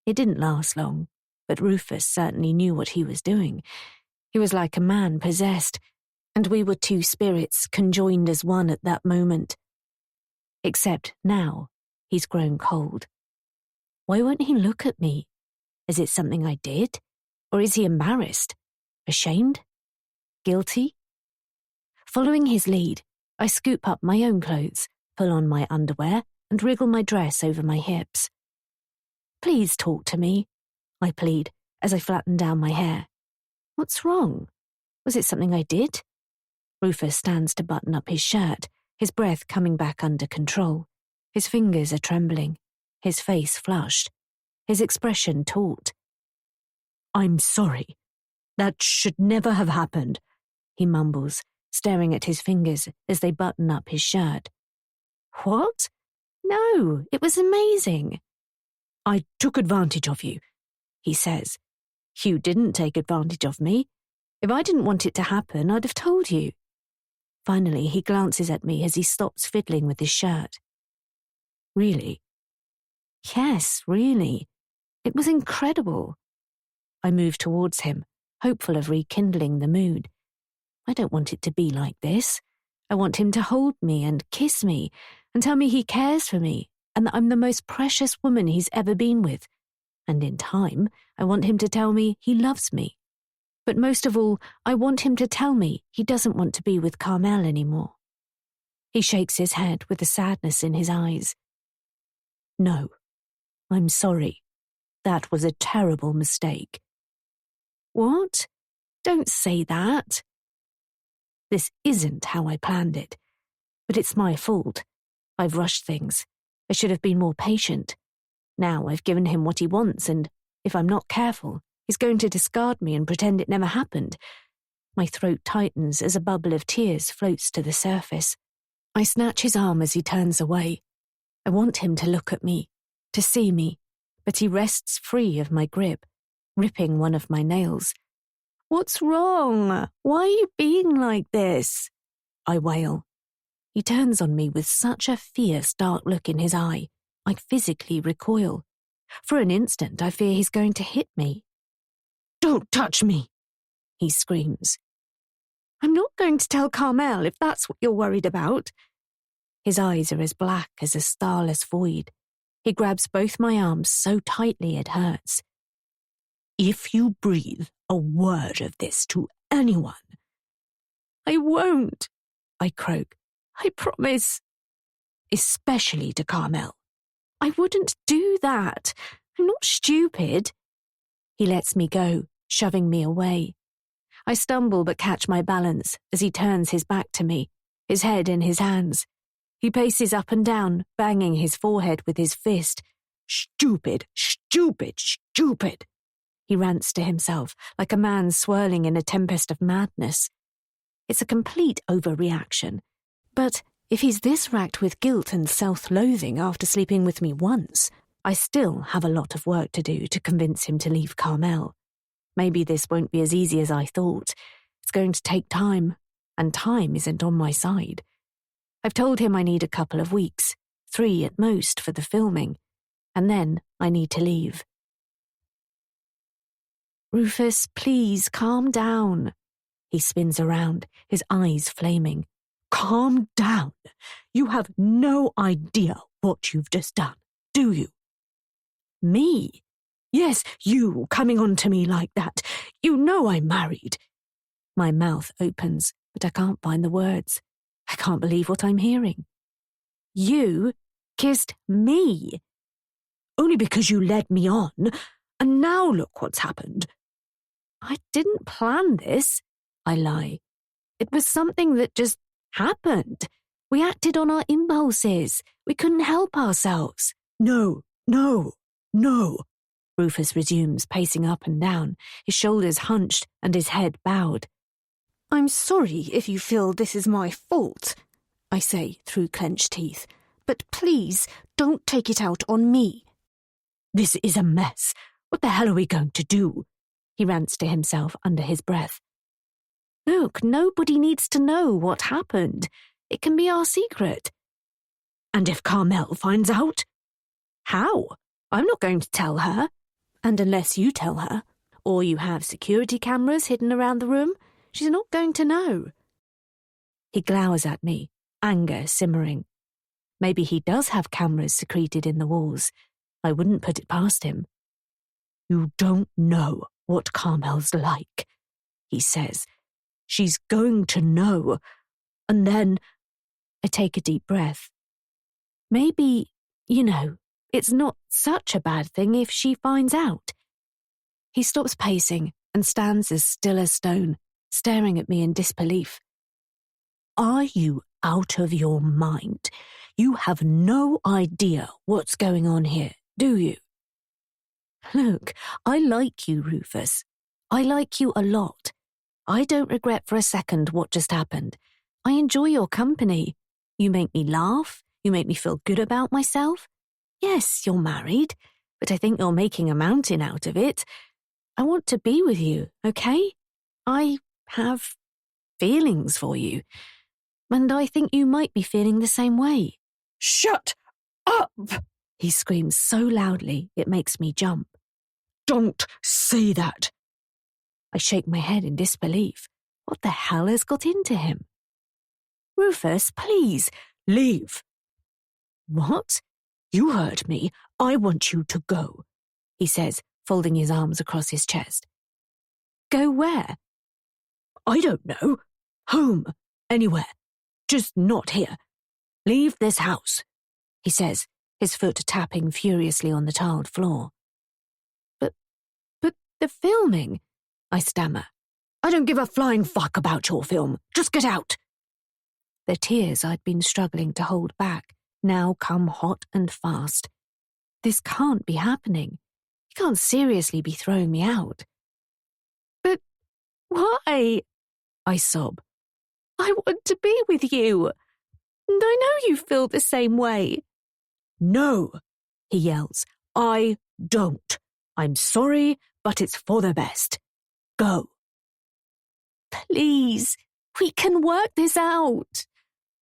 S2: It didn't last long, but Rufus certainly knew what he was doing. He was like a man possessed, and we were two spirits conjoined as one at that moment. Except now, he's grown cold. Why won't he look at me? Is it something I did? Or is he embarrassed? Ashamed? Guilty? Following his lead, I scoop up my own clothes, pull on my underwear, and wriggle my dress over my hips. "Please talk to me," I plead as I flatten down my hair. "What's wrong? Was it something I did?" Rufus stands to button up his shirt, his breath coming back under control. His fingers are trembling, his face flushed, his expression taut. "I'm sorry. That should never have happened," he mumbles, staring at his fingers as they button up his shirt. "What? No, it was amazing." "I took advantage of you," he says. "You didn't take advantage of me. If I didn't want it to happen, I'd have told you." Finally, he glances at me as he stops fiddling with his shirt. "Really?" "Yes, really. It was incredible." I move towards him, hopeful of rekindling the mood. I don't want it to be like this. I want him to hold me and kiss me and tell me he cares for me and that I'm the most precious woman he's ever been with. And in time, I want him to tell me he loves me. But most of all, I want him to tell me he doesn't want to be with Carmel anymore. He shakes his head with the sadness in his eyes. "No, I'm sorry. That was a terrible mistake." "What? Don't say that." "This isn't how I planned it, but it's my fault. I've rushed things. I should have been more patient. Now I've given him what he wants, and if I'm not careful, he's going to discard me and pretend it never happened. My throat tightens as a bubble of tears floats to the surface. I snatch his arm as he turns away. I want him to look at me, to see me, but he wrests free of my grip, ripping one of my nails. "What's wrong? Why are you being like this?" I wail. He turns on me with such a fierce, dark look in his eye, I physically recoil. For an instant, I fear he's going to hit me. "Don't touch me!" he screams. "I'm not going to tell Carmel if that's what you're worried about." His eyes are as black as a starless void. He grabs both my arms so tightly it hurts. "If you breathe a word of this to anyone—" "I won't," I croak. "I promise." "Especially to Carmel." "I wouldn't do that. I'm not stupid." He lets me go, shoving me away. I stumble but catch my balance as he turns his back to me, his head in his hands. He paces up and down, banging his forehead with his fist. "Stupid, stupid, stupid," he rants to himself, like a man swirling in a tempest of madness. It's a complete overreaction. But if he's this racked with guilt and self-loathing after sleeping with me once, I still have a lot of work to do to convince him to leave Carmel. Maybe this won't be as easy as I thought. It's going to take time, and time isn't on my side. I've told him I need a couple of weeks, 3 at most for the filming, and then I need to leave. "Rufus, please calm down." He spins around, his eyes flaming. "Calm down. You have no idea what you've just done, do you?" "Me?" "Yes, you coming on to me like that. You know I'm married." My mouth opens, but I can't find the words. I can't believe what I'm hearing. "You kissed me?" "Only because you led me on, and now look what's happened." "I didn't plan this," I lie. "It was something that just happened. We acted on our impulses. We couldn't help ourselves." No, Rufus resumes, pacing up and down, his shoulders hunched and his head bowed. "I'm sorry if you feel this is my fault," I say through clenched teeth, "but please don't take it out on me." "This is a mess. What the hell are we going to do?" he rants to himself under his breath. "Look, nobody needs to know what happened. It can be our secret." "And if Carmel finds out?" "How? I'm not going to tell her. And unless you tell her, or you have security cameras hidden around the room, she's not going to know." He glowers at me, anger simmering. Maybe he does have cameras secreted in the walls. I wouldn't put it past him. "You don't know what Carmel's like," he says. "She's going to know. And then—" I take a deep breath. Maybe, it's not such a bad thing if she finds out. He stops pacing and stands as still as stone, staring at me in disbelief. "Are you out of your mind? You have no idea what's going on here, do you?" "Look, I like you, Rufus. I like you a lot. I don't regret for a second what just happened. I enjoy your company. You make me laugh. You make me feel good about myself. Yes, you're married, but I think you're making a mountain out of it. I want to be with you, okay? I have feelings for you, and I think you might be feeling the same way." "Shut up!" he screams so loudly it makes me jump. "Don't say that." I shake my head in disbelief. What the hell has got into him? "Rufus, please,
S1: Leave."
S2: What?
S1: "You heard me. I want you to go," he says, folding his arms across his chest.
S2: Go where?"
S1: "I don't know. Home. Anywhere. Just not here. Leave this house," he says, his foot tapping furiously on the tiled floor.
S2: But the filming," I stammer.
S1: "I don't give a flying fuck about your film. Just get out."
S2: The tears I'd been struggling to hold back now come hot and fast. This can't be happening. He can't seriously be throwing me out.
S1: "But why?"
S2: I sob. I want to be with you. And I know you feel the same way. No, he yells. I don't. I'm sorry, but it's for the best. Go. Please, we can work this out.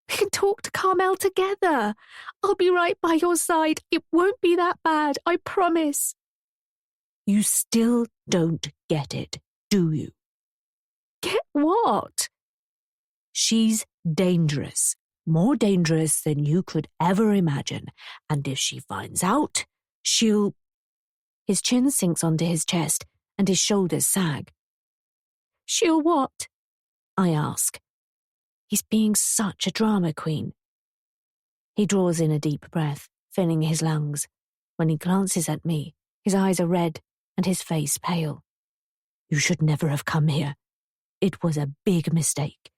S2: We can talk to Carmel together. I'll be right by your side. It won't be that bad, I promise. You still don't get it, do you? Get what? She's dangerous. More dangerous than you could ever imagine. And if she finds out, she'll... His chin sinks onto his chest and his shoulders sag. She'll what? I ask. He's being such a drama queen. He draws in a deep breath, filling his lungs. When he glances at me, his eyes are red and his face pale. You should never have come here. It was a big mistake.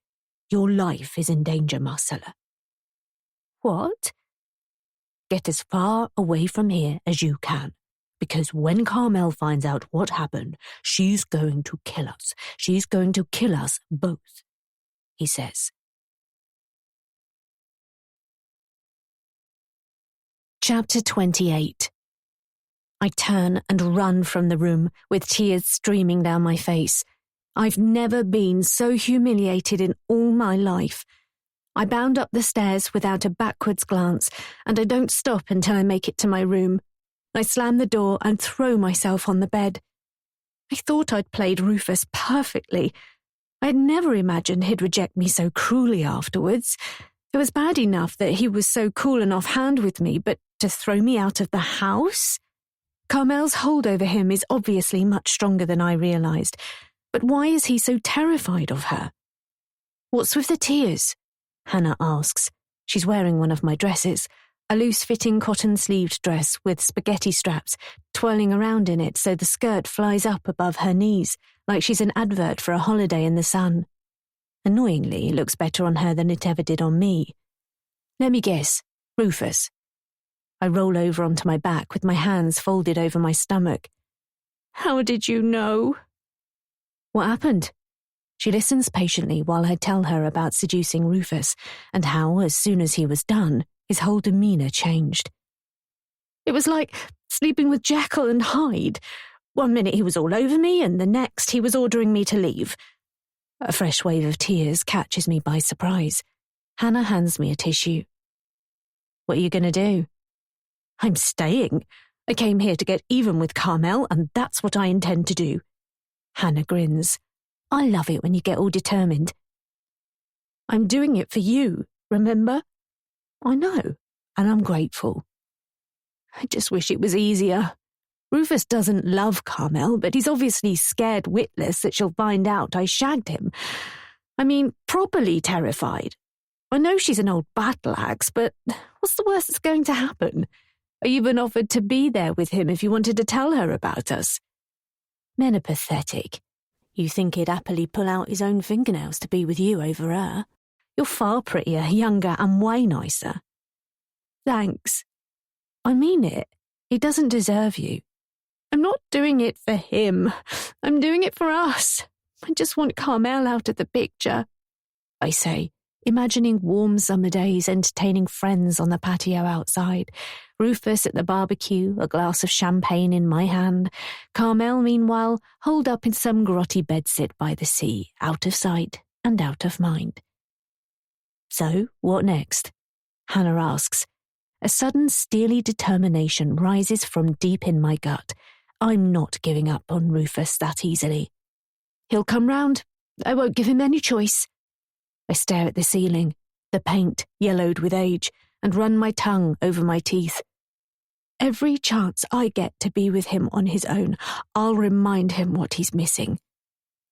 S2: Your life is in danger, Marcella. What? Get as far away from here as you can, because when Carmel finds out what happened, she's going to kill us. She's going to kill us both, he says. Chapter 28. I turn and run from the room with tears streaming down my face. I've never been so humiliated in all my life. I bound up the stairs without a backwards glance, and I don't stop until I make it to my room. I slam the door and throw myself on the bed. I thought I'd played Rufus perfectly. I had never imagined he'd reject me so cruelly afterwards. It was bad enough that he was so cool and offhand with me, but to throw me out of the house? Carmel's hold over him is obviously much stronger than I realized. But why is he so terrified of her? What's with the tears? Hannah asks. She's wearing one of my dresses, a loose-fitting cotton-sleeved dress with spaghetti straps, twirling around in it so the skirt flies up above her knees, like she's an advert for a holiday in the sun. Annoyingly, it looks better on her than it ever did on me. Let me guess, Rufus. I roll over onto my back with my hands folded over my stomach. How did you know? What happened? She listens patiently while I tell her about seducing Rufus and how, as soon as he was done, his whole demeanour changed. It was like sleeping with Jekyll and Hyde. One minute he was all over me and the next he was ordering me to leave. A fresh wave of tears catches me by surprise. Hannah hands me a tissue. What are you going to do? I'm staying. I came here to get even with Carmel and that's what I intend to do. Hannah grins. I love it when you get all determined. I'm doing it for you, remember? I know, and I'm grateful. I just wish it was easier. Rufus doesn't love Carmel, but he's obviously scared witless that she'll find out I shagged him. I mean, properly terrified. I know she's an old battle axe, but what's the worst that's going to happen? I even offered to be there with him if you wanted to tell her about us. Men are pathetic. You think he'd happily pull out his own fingernails to be with you over her. You're far prettier, younger, and way nicer. Thanks. I mean it. He doesn't deserve you. I'm not doing it for him. I'm doing it for us. I just want Carmel out of the picture, I say, imagining warm summer days entertaining friends on the patio outside, Rufus at the barbecue, a glass of champagne in my hand, Carmel, meanwhile, holed up in some grotty bedsit by the sea, out of sight and out of mind. So, what next? Hannah asks. A sudden steely determination rises from deep in my gut. I'm not giving up on Rufus that easily. He'll come round. I won't give him any choice. I stare at the ceiling, the paint yellowed with age, and run my tongue over my teeth. Every chance I get to be with him on his own, I'll remind him what he's missing,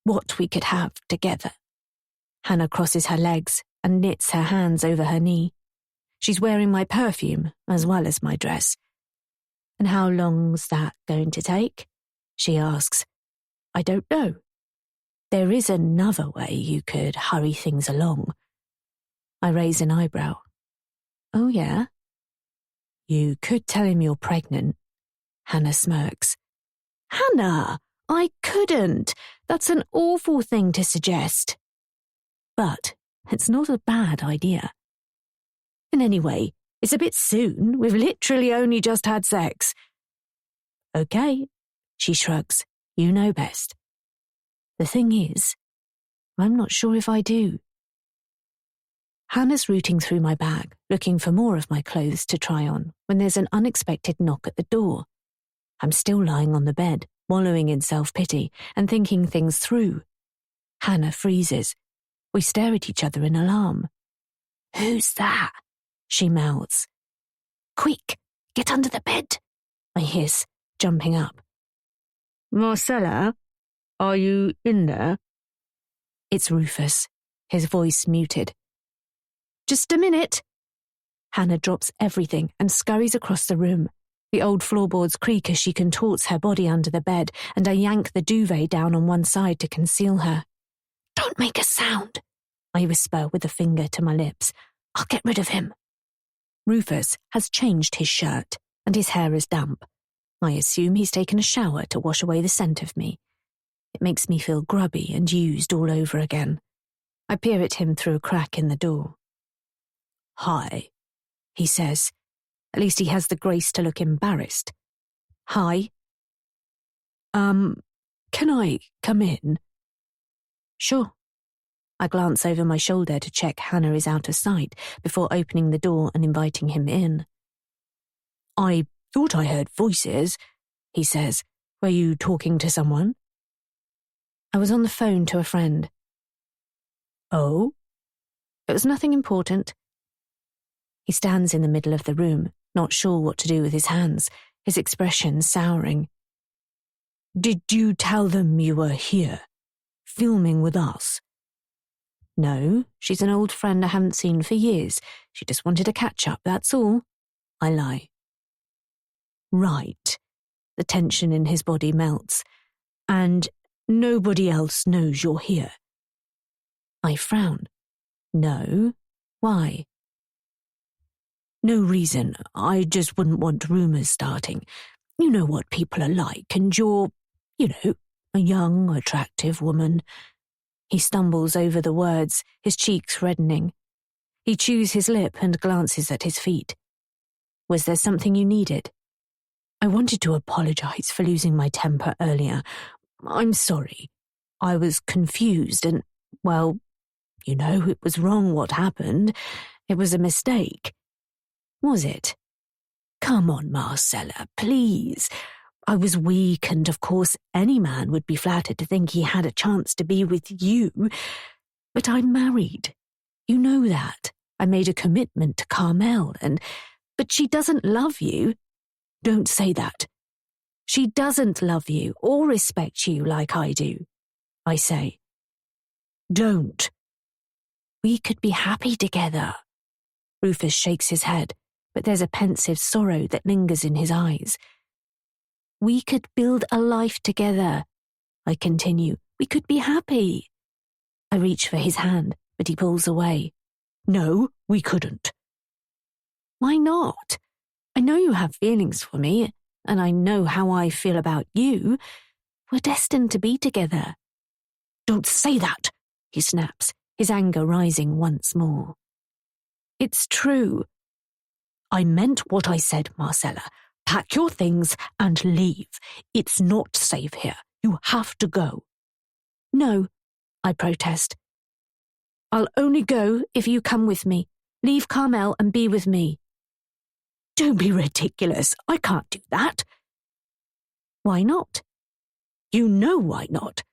S2: what we could have together. Hannah crosses her legs and knits her hands over her knee. She's wearing my perfume as well as my dress. And how long's that going to take? She asks. I don't know. There is another way you could hurry things along. I raise an eyebrow. Oh, yeah? You could tell him you're pregnant. Hannah smirks. Hannah, I couldn't. That's an awful thing to suggest. But it's not a bad idea. And anyway, it's a bit soon. We've literally only just had sex. Okay, she shrugs. You know best. The thing is, I'm not sure if I do. Hannah's rooting through my bag, looking for more of my clothes to try on, when there's an unexpected knock at the door. I'm still lying on the bed, wallowing in self-pity and thinking things through. Hannah freezes. We stare at each other in alarm. "Who's that?" she mouths. "Quick, get under the bed," I hiss, jumping up. "Marcella, are you in there?" It's Rufus, his voice muted. "Just a minute." Hannah drops everything and scurries across the room. The old floorboards creak as she contorts her body under the bed, and I yank the duvet down on one side to conceal her. "Don't make a sound," I whisper with a finger to my lips. "I'll get rid of him." Rufus has changed his shirt, and his hair is damp. I assume he's taken a shower to wash away the scent of me. It makes me feel grubby and used all over again. I peer at him through a crack in the door. "Hi," he says. At least he has the grace to look embarrassed. "Hi." Can I come in?" "Sure." I glance over my shoulder to check Hannah is out of sight before opening the door and inviting him in. "I thought I heard voices," he says. "Were you talking to someone?" "I was on the phone to a friend." "Oh?" "It was nothing important." He stands in the middle of the room, not sure what to do with his hands, his expression souring. "Did you tell them you were here, filming with us?" "No, she's an old friend I haven't seen for years. She just wanted to catch up, that's all." I lie. "Right." The tension in his body melts. "And nobody else knows you're here?" I frown. "No. Why?" "No reason. I just wouldn't want rumours starting. You know what people are like, and you're, a young, attractive woman." He stumbles over the words, his cheeks reddening. He chews his lip and glances at his feet. "Was there something you needed?" I wanted to apologise for losing my temper earlier. "I'm sorry. I was confused and, well, it was wrong what happened. It was a mistake." "Was it?" "Come on, Marcella, please. I was weak, and of course any man would be flattered to think he had a chance to be with you. But I'm married. You know that. I made a commitment to Carmel, but she doesn't love you." "Don't say that." "She doesn't love you or respect you like I do," I say. "Don't." "We could be happy together." Rufus shakes his head, but there's a pensive sorrow that lingers in his eyes. "We could build a life together," I continue. "We could be happy." I reach for his hand, but he pulls away. "No, we couldn't." "Why not? I know you have feelings for me, and I know how I feel about you. We're destined to be together." "Don't say that," he snaps, his anger rising once more. "It's true." "I meant what I said, Marcella. Pack your things and leave. It's not safe here. You have to go." "No," I protest. "I'll only go if you come with me. Leave Carmel and be with me." "Don't be ridiculous. I can't do that." "Why not?" "You know why not.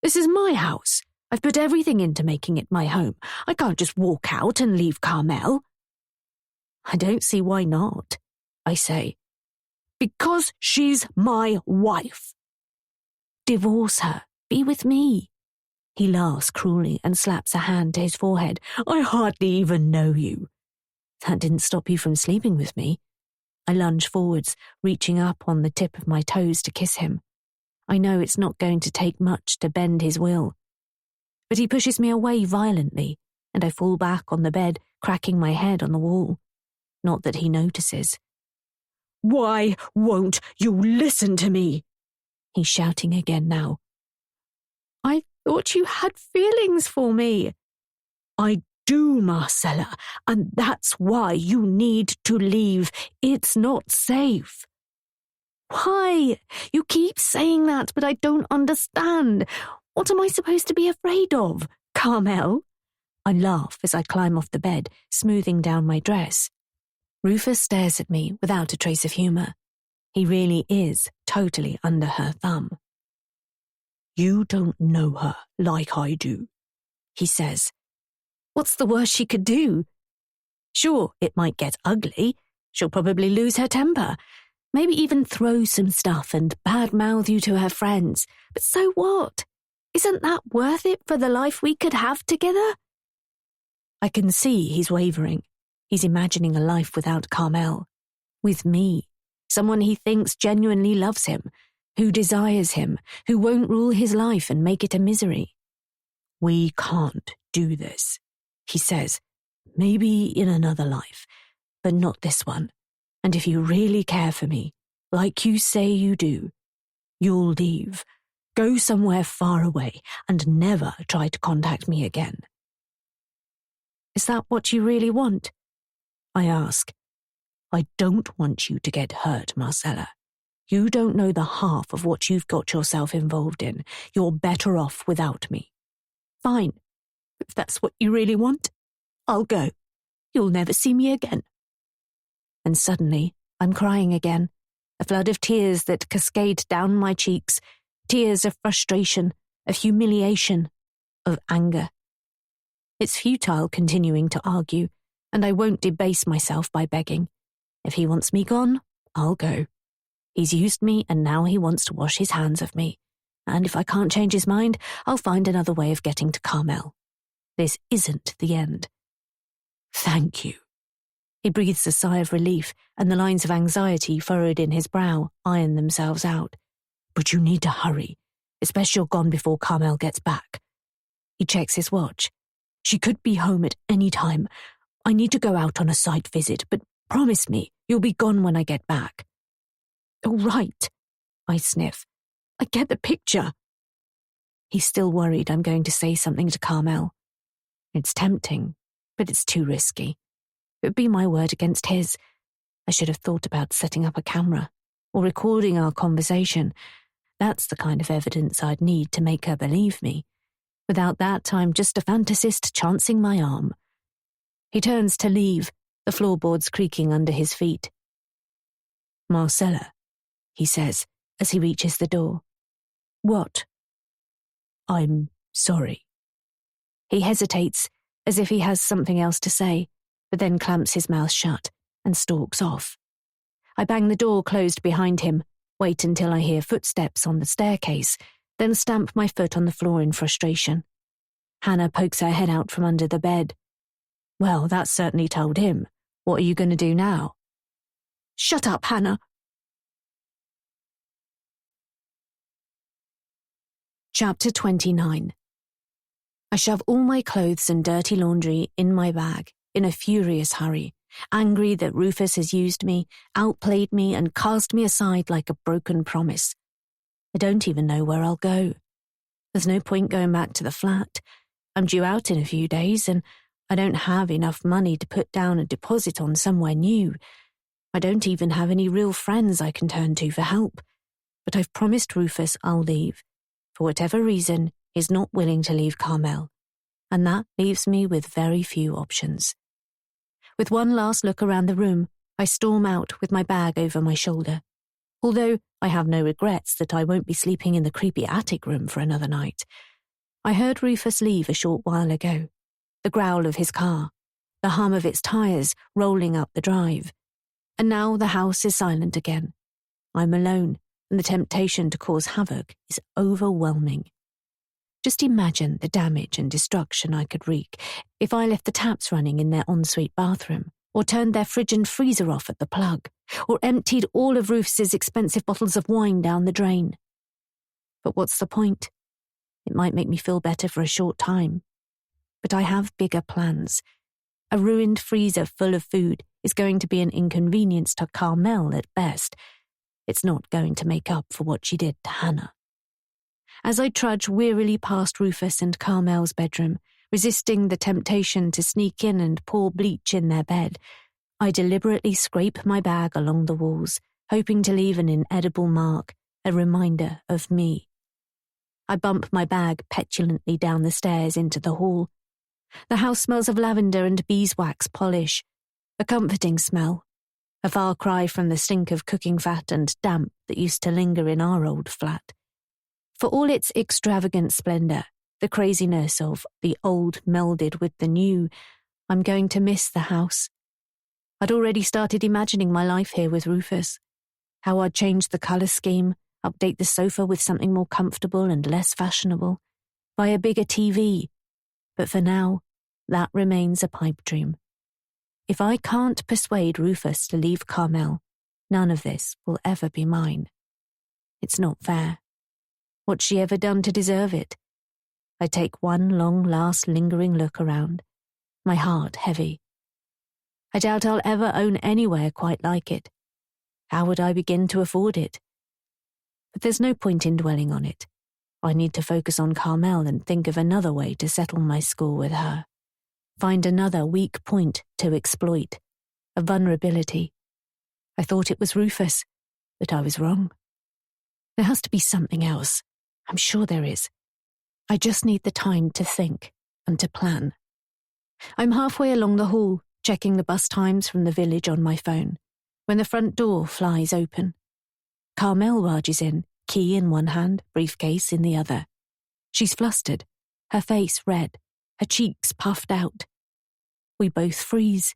S2: This is my house. I've put everything into making it my home. I can't just walk out and leave Carmel." "I don't see why not," I say. "Because she's my wife." "Divorce her. Be with me." He laughs cruelly and slaps a hand to his forehead. "I hardly even know you." "That didn't stop you from sleeping with me." I lunge forwards, reaching up on the tip of my toes to kiss him. I know it's not going to take much to bend his will. But he pushes me away violently, and I fall back on the bed, cracking my head on the wall. Not that he notices. "Why won't you listen to me?" He's shouting again now. "I thought you had feelings for me." I do, Marcella, and that's why you need to leave. It's not safe. Why? You keep saying that, but I don't understand. What am I supposed to be afraid of, Carmel? I laugh as I climb off the bed, smoothing down my dress. Rufus stares at me without a trace of humour. He really is totally under her thumb. You don't know her like I do, he says. What's the worst she could do? Sure, it might get ugly. She'll probably lose her temper. Maybe even throw some stuff and badmouth you to her friends. But so what? Isn't that worth it for the life we could have together? I can see he's wavering. He's imagining a life without Carmel. With me. Someone he thinks genuinely loves him, who desires him, who won't rule his life and make it a misery. We can't do this, he says. Maybe in another life, but not this one. And if you really care for me, like you say you do, you'll leave. Go somewhere far away and never try to contact me again. Is that what you really want? I ask. I don't want you to get hurt, Marcella. You don't know the half of what you've got yourself involved in. You're better off without me. Fine. If that's what you really want, I'll go. You'll never see me again. And suddenly, I'm crying again, a flood of tears that cascade down my cheeks, tears of frustration, of humiliation, of anger. It's futile continuing to argue, and I won't debase myself by begging. If he wants me gone, I'll go. He's used me, and now he wants to wash his hands of me. And if I can't change his mind, I'll find another way of getting to Carmel. This isn't the end. Thank you. He breathes a sigh of relief, and the lines of anxiety furrowed in his brow iron themselves out. But you need to hurry, especially you're gone before Carmel gets back. He checks his watch. She could be home at any time. I need to go out on a site visit, but promise me you'll be gone when I get back. All right, I sniff. I get the picture. He's still worried I'm going to say something to Carmel. It's tempting, but it's too risky. It would be my word against his. I should have thought about setting up a camera or recording our conversation. That's the kind of evidence I'd need to make her believe me. Without that, I'm just a fantasist chancing my arm. He turns to leave, the floorboards creaking under his feet. Marcella, he says as he reaches the door. What? I'm sorry. He hesitates, as if he has something else to say, but then clamps his mouth shut and stalks off. I bang the door closed behind him, wait until I hear footsteps on the staircase, then stamp my foot on the floor in frustration. Hannah pokes her head out from under the bed. Well, that certainly told him. What are you going to do now? Shut up, Hannah. Chapter 29. I shove all my clothes and dirty laundry in my bag in a furious hurry, angry that Rufus has used me, outplayed me, and cast me aside like a broken promise. I don't even know where I'll go. There's no point going back to the flat. I'm due out in a few days, and I don't have enough money to put down a deposit on somewhere new. I don't even have any real friends I can turn to for help. But I've promised Rufus I'll leave. For whatever reason, he's not willing to leave Carmel, and that leaves me with very few options. With one last look around the room, I storm out with my bag over my shoulder. Although I have no regrets that I won't be sleeping in the creepy attic room for another night. I heard Rufus leave a short while ago. The growl of his car, the hum of its tires rolling up the drive. And now the house is silent again. I'm alone, and the temptation to cause havoc is overwhelming. Just imagine the damage and destruction I could wreak if I left the taps running in their ensuite bathroom, or turned their fridge and freezer off at the plug, or emptied all of Rufus's expensive bottles of wine down the drain. But what's the point? It might make me feel better for a short time. But I have bigger plans. A ruined freezer full of food is going to be an inconvenience to Carmel at best. It's not going to make up for what she did to Hannah. As I trudge wearily past Rufus and Carmel's bedroom, Resisting the temptation to sneak in and pour bleach in their bed, I deliberately scrape my bag along the walls, hoping to leave an inedible mark, a reminder of me. I bump my bag petulantly down the stairs into the hall. The house smells of lavender and beeswax polish, a comforting smell, a far cry from the stink of cooking fat and damp that used to linger in our old flat. For all its extravagant splendour, the craziness of the old melded with the new, I'm going to miss the house. I'd already started imagining my life here with Rufus, how I'd change the colour scheme, update the sofa with something more comfortable and less fashionable, buy a bigger TV. But for now, that remains a pipe dream. If I can't persuade Rufus to leave Carmel, none of this will ever be mine. It's not fair. What's she ever done to deserve it? I take one long, last lingering look around, my heart heavy. I doubt I'll ever own anywhere quite like it. How would I begin to afford it? But there's no point in dwelling on it. I need to focus on Carmel and think of another way to settle my score with her. Find another weak point to exploit, a vulnerability. I thought it was Rufus, but I was wrong. There has to be something else. I'm sure there is. I just need the time to think and to plan. I'm halfway along the hall, checking the bus times from the village on my phone, when the front door flies open. Carmel barges in, key in one hand, briefcase in the other. She's flustered, her face red, her cheeks puffed out. We both freeze.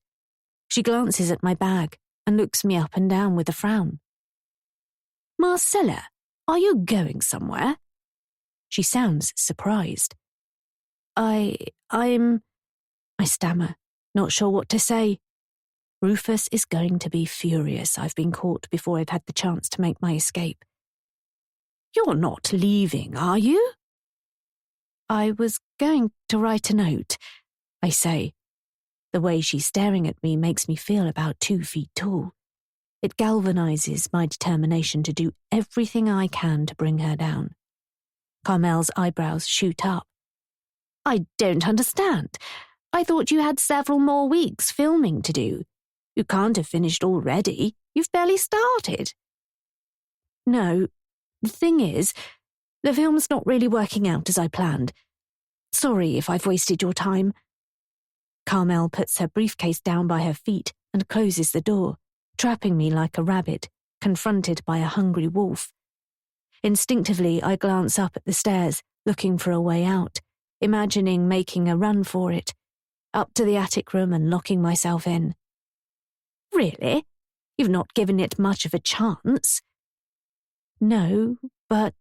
S2: She glances at my bag and looks me up and down with a frown. "Marcella, are you going somewhere?" She sounds surprised. I stammer, not sure what to say. Rufus is going to be furious I've been caught before I've had the chance to make my escape. "You're not leaving, are you?" "I was going to write a note," I say. The way she's staring at me makes me feel about 2 feet tall. It galvanizes my determination to do everything I can to bring her down. Carmel's eyebrows shoot up. "I don't understand. I thought you had several more weeks filming to do. You can't have finished already. You've barely started." "No, the thing is, the film's not really working out as I planned. Sorry if I've wasted your time." Carmel puts her briefcase down by her feet and closes the door, trapping me like a rabbit, confronted by a hungry wolf. Instinctively, I glance up at the stairs, looking for a way out, imagining making a run for it, up to the attic room and locking myself in. "Really? You've not given it much of a chance?" "No, but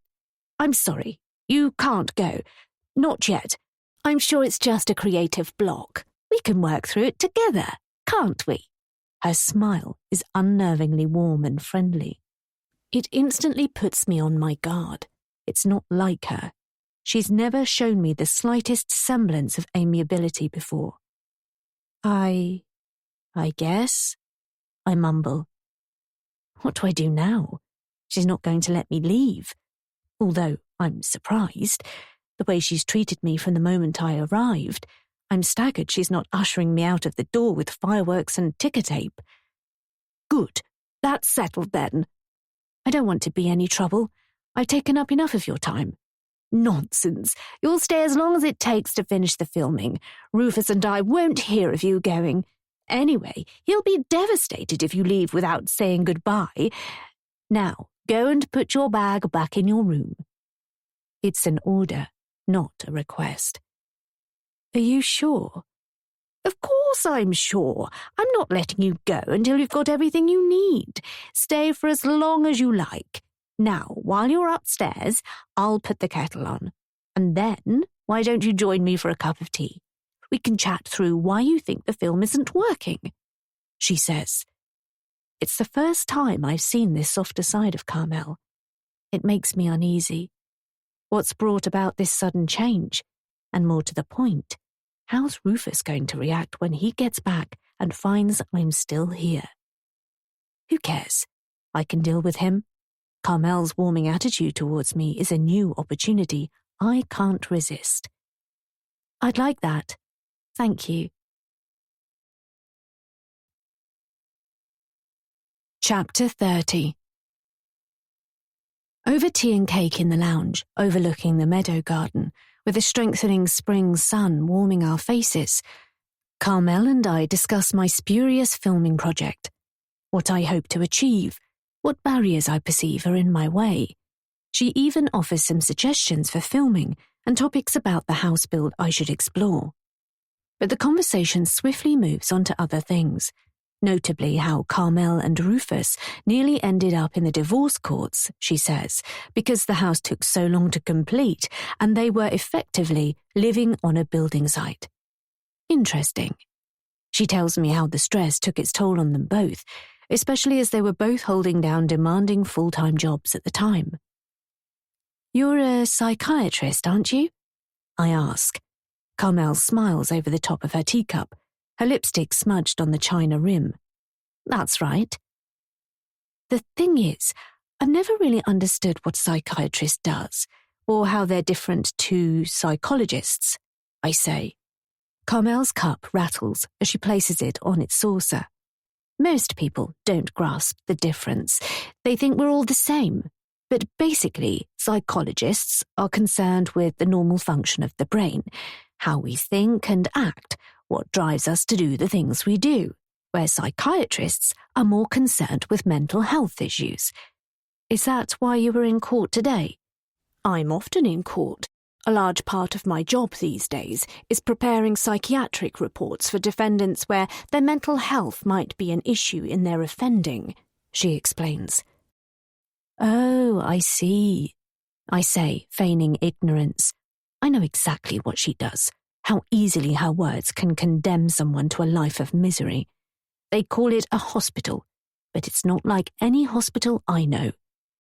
S2: I'm sorry. You can't go. Not yet. I'm sure it's just a creative block. We can work through it together, can't we?" Her smile is unnervingly warm and friendly. It instantly puts me on my guard. It's not like her. She's never shown me the slightest semblance of amiability before. I guess," I mumble. What do I do now? She's not going to let me leave. Although I'm surprised. The way she's treated me from the moment I arrived, I'm staggered she's not ushering me out of the door with fireworks and ticker tape. "Good. That's settled then. I don't want to be any trouble. I've taken up enough of your time." "Nonsense. You'll stay as long as it takes to finish the filming. Rufus and I won't hear of you going. Anyway, he'll be devastated if you leave without saying goodbye. Now, go and put your bag back in your room." It's an order, not a request. "Are you sure?" "Of course I'm sure. I'm not letting you go until you've got everything you need. Stay for as long as you like. Now, while you're upstairs, I'll put the kettle on. And then, why don't you join me for a cup of tea? We can chat through why you think the film isn't working," she says. It's the first time I've seen this softer side of Carmel. It makes me uneasy. What's brought about this sudden change? And more to the point, how's Rufus going to react when he gets back and finds I'm still here? Who cares? I can deal with him. Carmel's warming attitude towards me is a new opportunity I can't resist. I'd like that. Thank you. Chapter 30. Over tea and cake in the lounge, overlooking the meadow garden, with a strengthening spring sun warming our faces, Carmel and I discuss my spurious filming project, what I hope to achieve, what barriers I perceive are in my way. She even offers some suggestions for filming and topics about the house build I should explore. But the conversation swiftly moves on to other things, notably how Carmel and Rufus nearly ended up in the divorce courts, she says, because the house took so long to complete and they were effectively living on a building site. Interesting. She tells me how the stress took its toll on them both, especially as they were both holding down demanding full-time jobs at the time. You're a psychiatrist, aren't you? I ask. Carmel smiles over the top of her teacup, her lipstick smudged on the china rim. That's right. The thing is, I've never really understood what a psychiatrist does, or how they're different to psychologists, I say. Carmel's cup rattles as she places it on its saucer. Most people don't grasp the difference. They think we're all the same. But basically, psychologists are concerned with the normal function of the brain, how we think and act, what drives us to do the things we do, where psychiatrists are more concerned with mental health issues. Is that why you were in court today? I'm often in court. A large part of my job these days is preparing psychiatric reports for defendants where their mental health might be an issue in their offending, she explains. Oh, I see, I say, feigning ignorance. I know exactly what she does, how easily her words can condemn someone to a life of misery. They call it a hospital, but it's not like any hospital I know.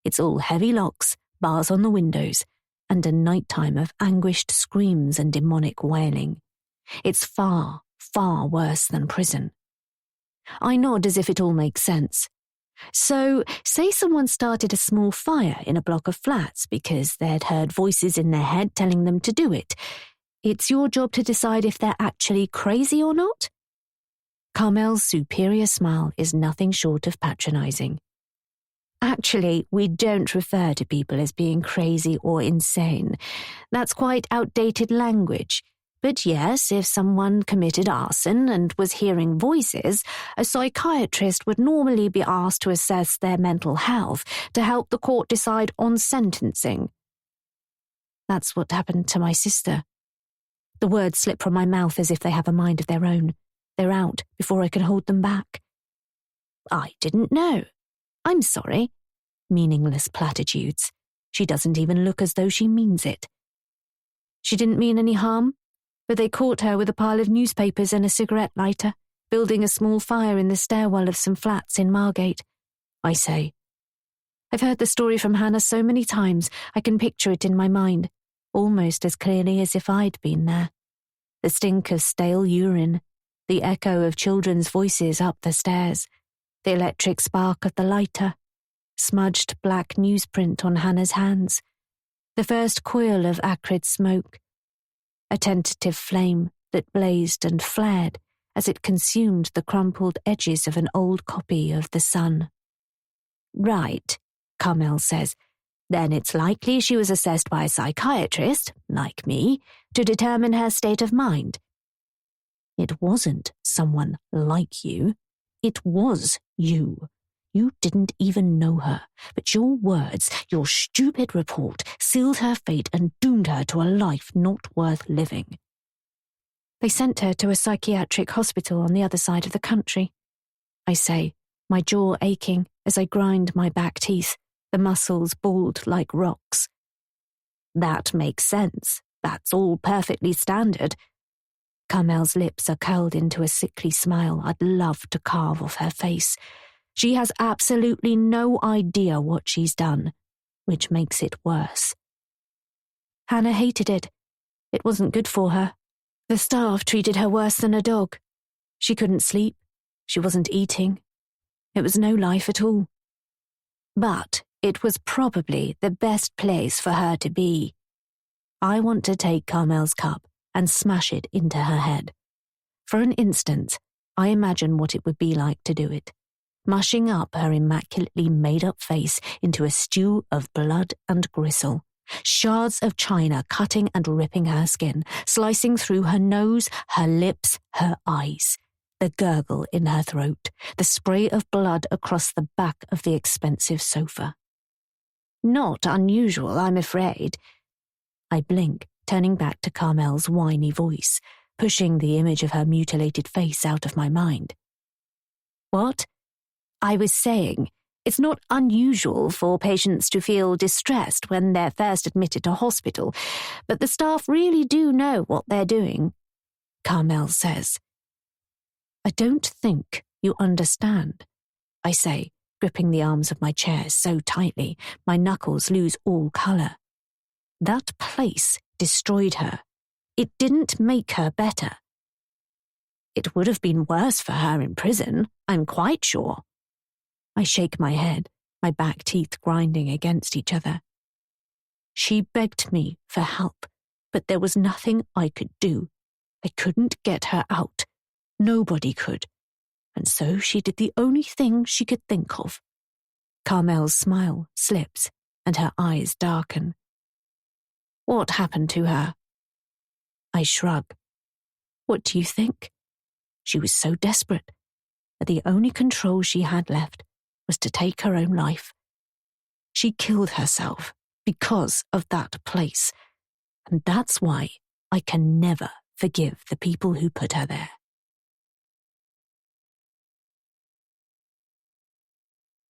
S2: It's all heavy locks, bars on the windows, and a nighttime of anguished screams and demonic wailing. It's far, far worse than prison. I nod as if it all makes sense. So, say someone started a small fire in a block of flats because they'd heard voices in their head telling them to do it. It's your job to decide if they're actually crazy or not? Carmel's superior smile is nothing short of patronizing. Actually, we don't refer to people as being crazy or insane. That's quite outdated language. But yes, if someone committed arson and was hearing voices, a psychiatrist would normally be asked to assess their mental health to help the court decide on sentencing. That's what happened to my sister. The words slip from my mouth as if they have a mind of their own. They're out before I can hold them back. I didn't know. I'm sorry. Meaningless platitudes. She doesn't even look as though she means it. She didn't mean any harm, but they caught her with a pile of newspapers and a cigarette lighter, building a small fire in the stairwell of some flats in Margate, I say. I've heard the story from Hannah so many times I can picture it in my mind, almost as clearly as if I'd been there. The stink of stale urine, the echo of children's voices up the stairs, the electric spark of the lighter, smudged black newsprint on Hannah's hands, the first coil of acrid smoke, a tentative flame that blazed and flared as it consumed the crumpled edges of an old copy of The Sun. Right, Carmel says. Then it's likely she was assessed by a psychiatrist, like me, to determine her state of mind. It wasn't someone like you. It was you. You didn't even know her, but your words, your stupid report, sealed her fate and doomed her to a life not worth living. They sent her to a psychiatric hospital on the other side of the country, I say, my jaw aching as I grind my back teeth, the muscles balled like rocks. That makes sense. That's all perfectly standard. Carmel's lips are curled into a sickly smile I'd love to carve off her face. She has absolutely no idea what she's done, which makes it worse. Hannah hated it. It wasn't good for her. The staff treated her worse than a dog. She couldn't sleep. She wasn't eating. It was no life at all. But it was probably the best place for her to be. I want to take Carmel's cup and smash it into her head. For an instant, I imagine what it would be like to do it, mushing up her immaculately made-up face into a stew of blood and gristle, shards of china cutting and ripping her skin, slicing through her nose, her lips, her eyes, the gurgle in her throat, the spray of blood across the back of the expensive sofa. Not unusual, I'm afraid. I blink, turning back to Carmel's whiny voice, pushing the image of her mutilated face out of my mind. What? I was saying, it's not unusual for patients to feel distressed when they're first admitted to hospital, but the staff really do know what they're doing, Carmel says. I don't think you understand, I say, gripping the arms of my chair so tightly my knuckles lose all colour. That place destroyed her. It didn't make her better. It would have been worse for her in prison, I'm quite sure. I shake my head, my back teeth grinding against each other. She begged me for help, but there was nothing I could do. I couldn't get her out. Nobody could. And so she did the only thing she could think of. Carmel's smile slips and her eyes darken. What happened to her? I shrug. What do you think? She was so desperate that the only control she had left was to take her own life. She killed herself because of that place, and that's why I can never forgive the people who put her there.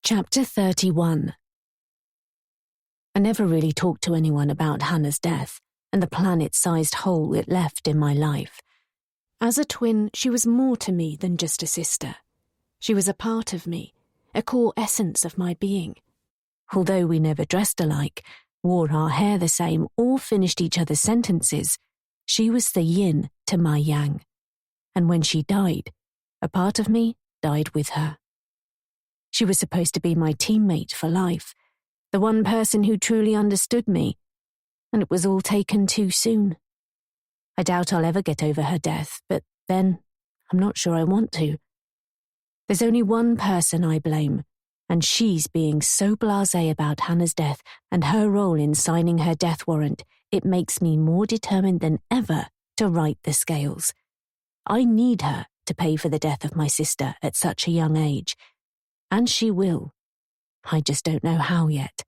S2: Chapter 31. I never really talked to anyone about Hannah's death and the planet-sized hole it left in my life. As a twin, she was more to me than just a sister. She was a part of me, a core essence of my being. Although we never dressed alike, wore our hair the same, or finished each other's sentences, she was the yin to my yang. And when she died, a part of me died with her. She was supposed to be my teammate for life, the one person who truly understood me, and it was all taken too soon. I doubt I'll ever get over her death, but then I'm not sure I want to. There's only one person I blame, and she's being so blasé about Hannah's death and her role in signing her death warrant, it makes me more determined than ever to right the scales. I need her to pay for the death of my sister at such a young age, and she will. I just don't know how yet.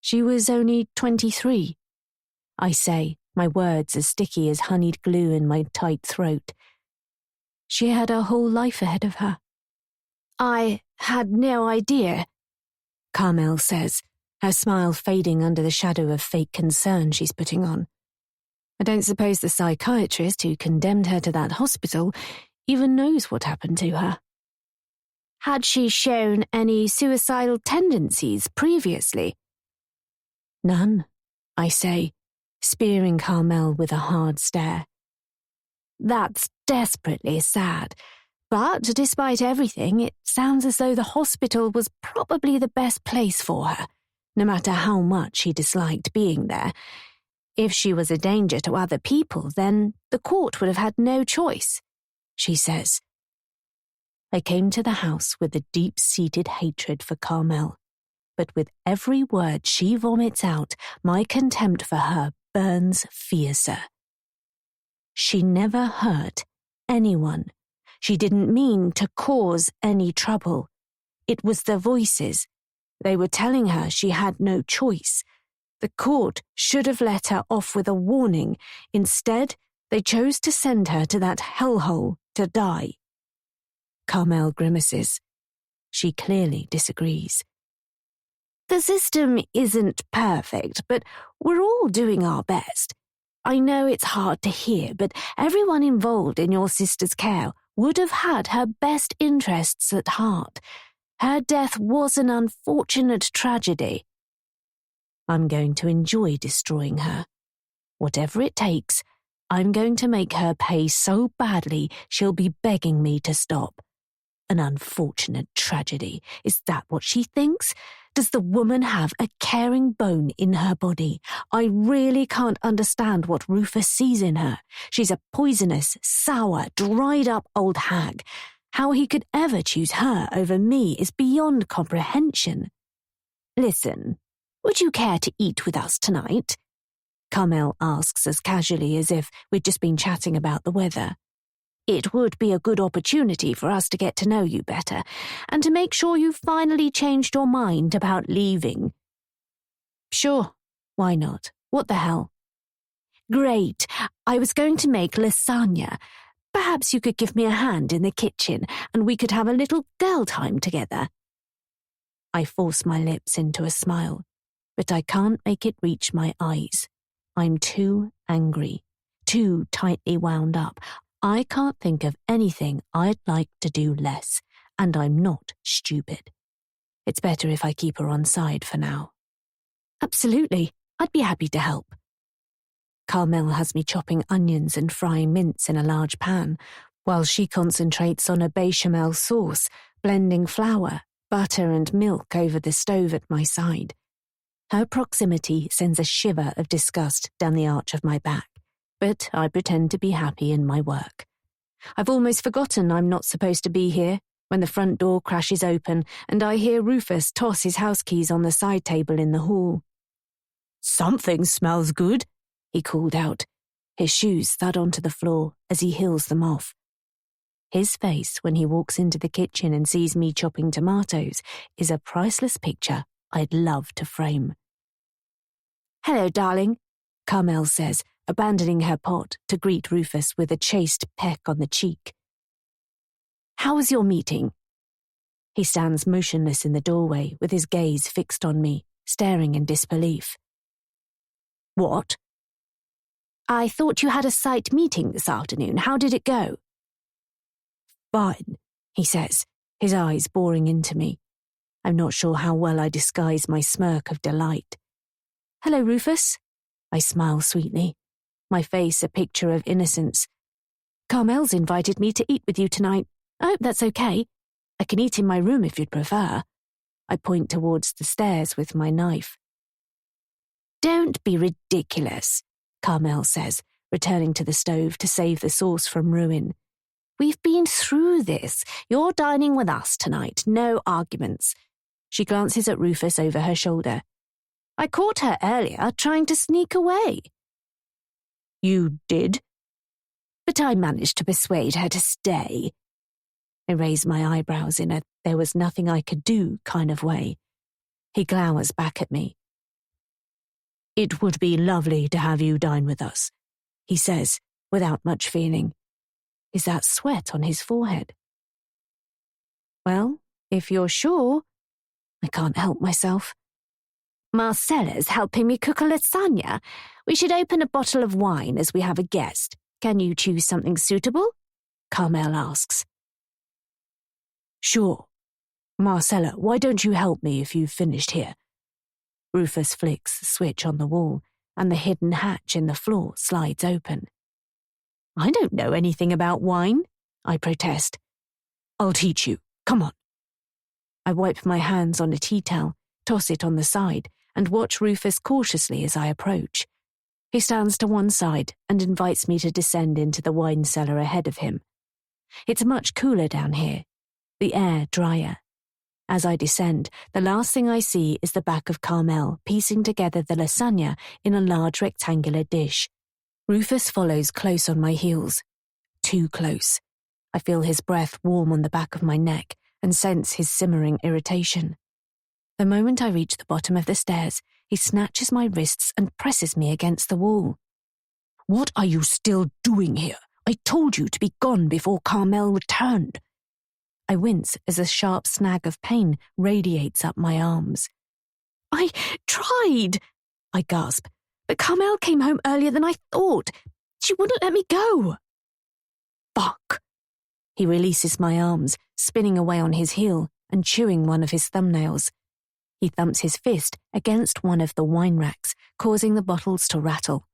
S2: She was only 23, I say, my words as sticky as honeyed glue in my tight throat. She had her whole life ahead of her. I had no idea, Carmel says, her smile fading under the shadow of fake concern she's putting on. I don't suppose the psychiatrist who condemned her to that hospital even knows what happened to her. Had she shown any suicidal tendencies previously? None, I say, spearing Carmel with a hard stare. That's desperately sad, but despite everything, it sounds as though the hospital was probably the best place for her, no matter how much she disliked being there. If she was a danger to other people, then the court would have had no choice, she says. I came to the house with a deep-seated hatred for Carmel, but with every word she vomits out, my contempt for her burns fiercer. She never hurt anyone. She didn't mean to cause any trouble. It was the voices. They were telling her she had no choice. The court should have let her off with a warning. Instead, they chose to send her to that hellhole to die. Carmel grimaces. She clearly disagrees. The system isn't perfect, but we're all doing our best. I know it's hard to hear, but everyone involved in your sister's care would have had her best interests at heart. Her death was an unfortunate tragedy. I'm going to enjoy destroying her. Whatever it takes, I'm going to make her pay so badly she'll be begging me to stop. An unfortunate tragedy. Is that what she thinks? Does the woman have a caring bone in her body? I really can't understand what Rufus sees in her. She's a poisonous, sour, dried-up old hag. How he could ever choose her over me is beyond comprehension. Listen, would you care to eat with us tonight? Carmel asks as casually as if we'd just been chatting about the weather. It would be a good opportunity for us to get to know you better, and to make sure you've finally changed your mind about leaving. Sure, why not? What the hell? Great, I was going to make lasagna. Perhaps you could give me a hand in the kitchen, and we could have a little girl time together. I force my lips into a smile, but I can't make it reach my eyes. I'm too angry, too tightly wound up. I can't think of anything I'd like to do less, and I'm not stupid. It's better if I keep her on side for now. Absolutely, I'd be happy to help. Carmel has me chopping onions and frying mince in a large pan, while she concentrates on a bechamel sauce, blending flour, butter and milk over the stove at my side. Her proximity sends a shiver of disgust down the arch of my back, but I pretend to be happy in my work. I've almost forgotten I'm not supposed to be here when the front door crashes open and I hear Rufus toss his house keys on the side table in the hall. Something smells good, he called out. His shoes thud onto the floor as he heels them off. His face when he walks into the kitchen and sees me chopping tomatoes is a priceless picture I'd love to frame. Hello, darling, Carmel says, abandoning her pot to greet Rufus with a chaste peck on the cheek. How was your meeting? He stands motionless in the doorway with his gaze fixed on me, staring in disbelief. What? I thought you had a site meeting this afternoon. How did it go? Fine, he says, his eyes boring into me. I'm not sure how well I disguise my smirk of delight. Hello, Rufus. I smile sweetly, my face a picture of innocence. Carmel's invited me to eat with you tonight. I hope that's okay. I can eat in my room if you'd prefer. I point towards the stairs with my knife. Don't be ridiculous, Carmel says, returning to the stove to save the sauce from ruin. We've been through this. You're dining with us tonight. No arguments. She glances at Rufus over her shoulder. I caught her earlier trying to sneak away. You did? But I managed to persuade her to stay. I raise my eyebrows in a there was nothing I could do kind of way. He glowers back at me. It would be lovely to have you dine with us, he says, without much feeling. Is that sweat on his forehead? Well, if you're sure, I can't help myself. Marcella's helping me cook a lasagna. We should open a bottle of wine as we have a guest. Can you choose something suitable? Carmel asks. Sure. Marcella, why don't you help me if you've finished here? Rufus flicks the switch on the wall, and the hidden hatch in the floor slides open. I don't know anything about wine, I protest. I'll teach you. Come on. I wipe my hands on a tea towel, toss it on the side, and watch Rufus cautiously as I approach. He stands to one side and invites me to descend into the wine cellar ahead of him. It's much cooler down here, the air drier. As I descend, the last thing I see is the back of Carmel piecing together the lasagna in a large rectangular dish. Rufus follows close on my heels. Too close. I feel his breath warm on the back of my neck and sense his simmering irritation. The moment I reach the bottom of the stairs, he snatches my wrists and presses me against the wall. What are you still doing here? I told you to be gone before Carmel returned. I wince as a sharp snag of pain radiates up my arms. I tried, I gasp, but Carmel came home earlier than I thought. She wouldn't let me go. Fuck. He releases my arms, spinning away on his heel and chewing one of his thumbnails. He thumps his fist against one of the wine racks, causing the bottles to rattle.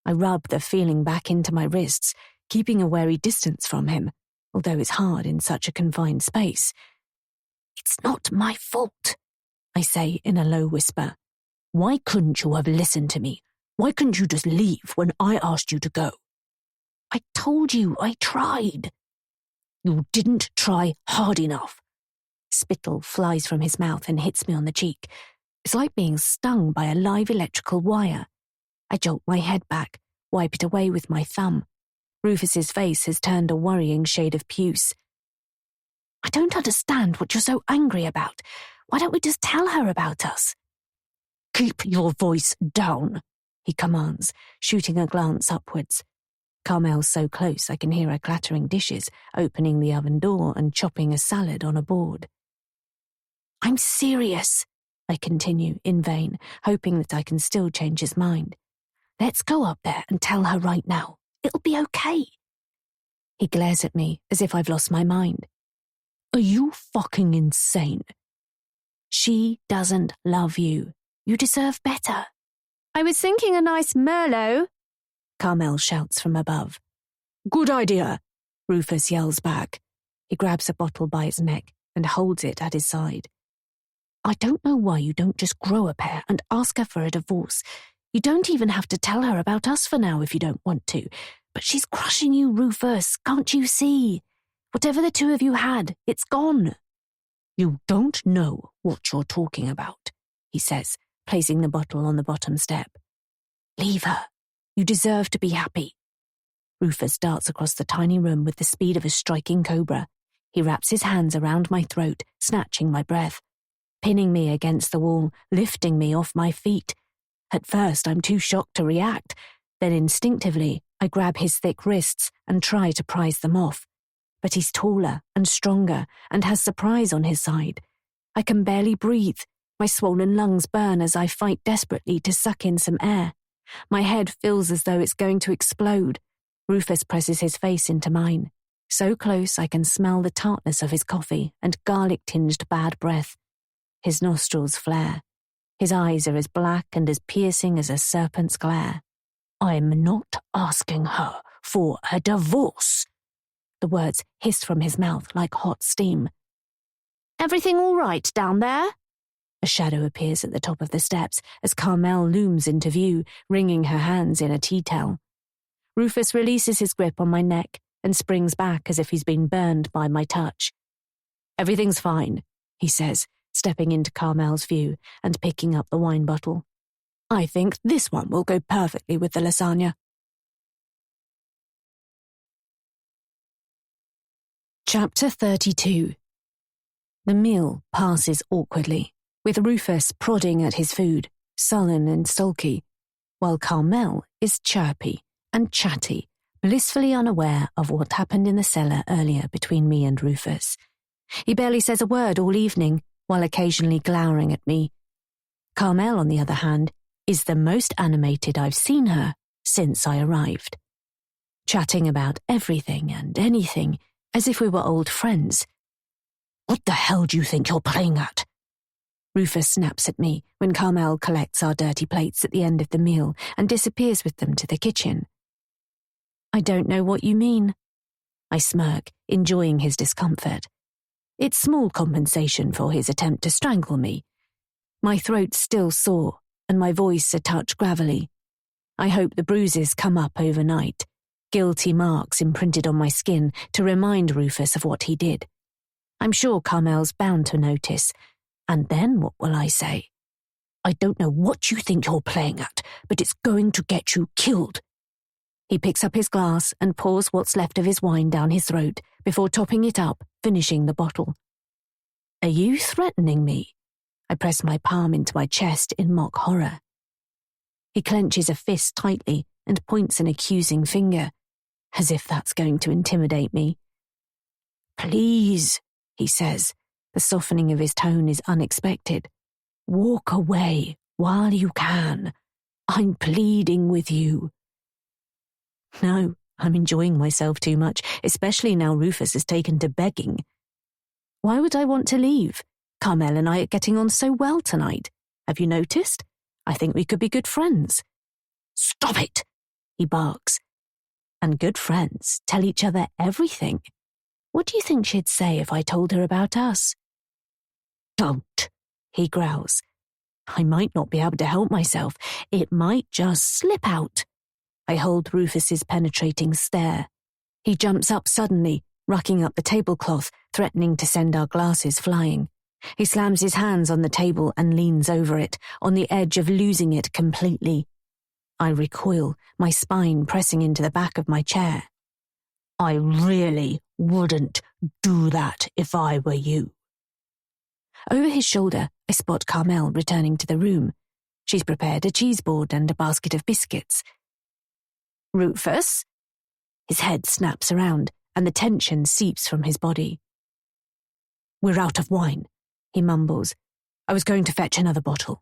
S2: I rub the feeling back into my wrists, keeping a wary distance from him, although it's hard in such a confined space. It's not my fault. I say in a low whisper. Why couldn't you have listened to me? Why couldn't you just leave when I asked you to go? I told you I tried. You didn't try hard enough. Spittle flies from his mouth and hits me on the cheek. It's like being stung by a live electrical wire. I jolt my head back, wipe it away with my thumb. Rufus's face has turned a worrying shade of puce. I don't understand what you're so angry about. Why don't we just tell her about us? Keep your voice down, he commands, shooting a glance upwards. Carmel's so close I can hear her clattering dishes, opening the oven door and chopping a salad on a board. I'm serious, I continue in vain, hoping that I can still change his mind. Let's go up there and tell her right now. It'll be okay. He glares at me as if I've lost my mind. Are you fucking insane? She doesn't love you. You deserve better. I was thinking a nice Merlot, Carmel shouts from above. Good idea, Rufus yells back. He grabs a bottle by its neck and holds it at his side. I don't know why you don't just grow a pair and ask her for a divorce. You don't even have to tell her about us for now if you don't want to. But she's crushing you, Rufus, can't you see? Whatever the two of you had, it's gone. You don't know what you're talking about, he says, placing the bottle on the bottom step. Leave her. You deserve to be happy. Rufus darts across the tiny room with the speed of a striking cobra. He wraps his hands around my throat, snatching my breath, pinning me against the wall, lifting me off my feet. At first, I'm too shocked to react. Then instinctively, I grab his thick wrists and try to prise them off. But he's taller and stronger and has surprise on his side. I can barely breathe. My swollen lungs burn as I fight desperately to suck in some air. My head feels as though it's going to explode. Rufus presses his face into mine. So close I can smell the tartness of his coffee and garlic-tinged bad breath. His nostrils flare. His eyes are as black and as piercing as a serpent's glare. I'm not asking her for a divorce. The words hiss from his mouth like hot steam. Everything all right down there? A shadow appears at the top of the steps as Carmel looms into view, wringing her hands in a tea towel. Rufus releases his grip on my neck and springs back as if he's been burned by my touch. Everything's fine, he says, stepping into Carmel's view and picking up the wine bottle. I think this one will go perfectly with the lasagna. Chapter 32. The meal passes awkwardly, with Rufus prodding at his food, sullen and sulky, while Carmel is chirpy and chatty, blissfully unaware of what happened in the cellar earlier between me and Rufus. He barely says a word all evening, while occasionally glowering at me. Carmel, on the other hand, is the most animated I've seen her since I arrived. Chatting about everything and anything, as if we were old friends. What the hell do you think you're playing at? Rufus snaps at me when Carmel collects our dirty plates at the end of the meal and disappears with them to the kitchen. I don't know what you mean. I smirk, enjoying his discomfort. It's small compensation for his attempt to strangle me. My throat's still sore, and my voice a touch gravelly. I hope the bruises come up overnight, guilty marks imprinted on my skin to remind Rufus of what he did. I'm sure Carmel's bound to notice, and then what will I say? I don't know what you think you're playing at, but it's going to get you killed. He picks up his glass and pours what's left of his wine down his throat before topping it up, finishing the bottle. Are you threatening me? I press my palm into my chest in mock horror. He clenches a fist tightly and points an accusing finger, as if that's going to intimidate me. Please, he says. The softening of his tone is unexpected. Walk away while you can. I'm pleading with you. No, I'm enjoying myself too much, especially now Rufus has taken to begging. Why would I want to leave? Carmel and I are getting on so well tonight. Have you noticed? I think we could be good friends. Stop it, he barks. And good friends tell each other everything. What do you think she'd say if I told her about us? Don't, he growls. I might not be able to help myself. It might just slip out. I hold Rufus's penetrating stare. He jumps up suddenly, rucking up the tablecloth, threatening to send our glasses flying. He slams his hands on the table and leans over it, on the edge of losing it completely. I recoil, my spine pressing into the back of my chair. I really wouldn't do that if I were you. Over his shoulder, I spot Carmel returning to the room. She's prepared a cheese board and a basket of biscuits. Rufus? His head snaps around, and the tension seeps from his body. We're out of wine, he mumbles. I was going to fetch another bottle.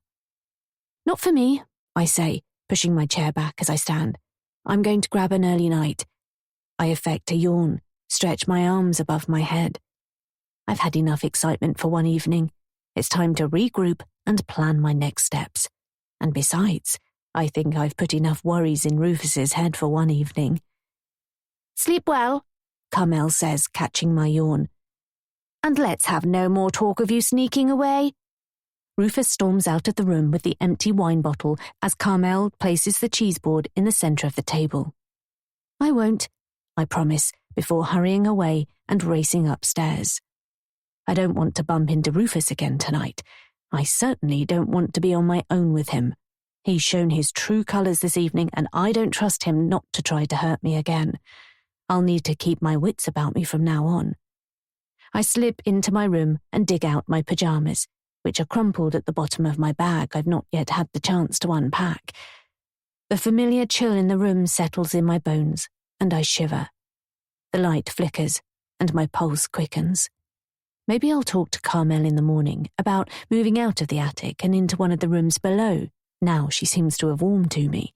S2: Not for me, I say, pushing my chair back as I stand. I'm going to grab an early night. I affect a yawn, stretch my arms above my head. I've had enough excitement for one evening. It's time to regroup and plan my next steps. And besides, I think I've put enough worries in Rufus's head for one evening. Sleep well, Carmel says, catching my yawn. And let's have no more talk of you sneaking away. Rufus storms out of the room with the empty wine bottle as Carmel places the cheese board in the centre of the table. I won't, I promise, before hurrying away and racing upstairs. I don't want to bump into Rufus again tonight. I certainly don't want to be on my own with him. He's shown his true colours this evening, and I don't trust him not to try to hurt me again. I'll need to keep my wits about me from now on. I slip into my room and dig out my pyjamas, which are crumpled at the bottom of my bag I've not yet had the chance to unpack. The familiar chill in the room settles in my bones, and I shiver. The light flickers, and my pulse quickens. Maybe I'll talk to Carmel in the morning about moving out of the attic and into one of the rooms below, now she seems to have warmed to me.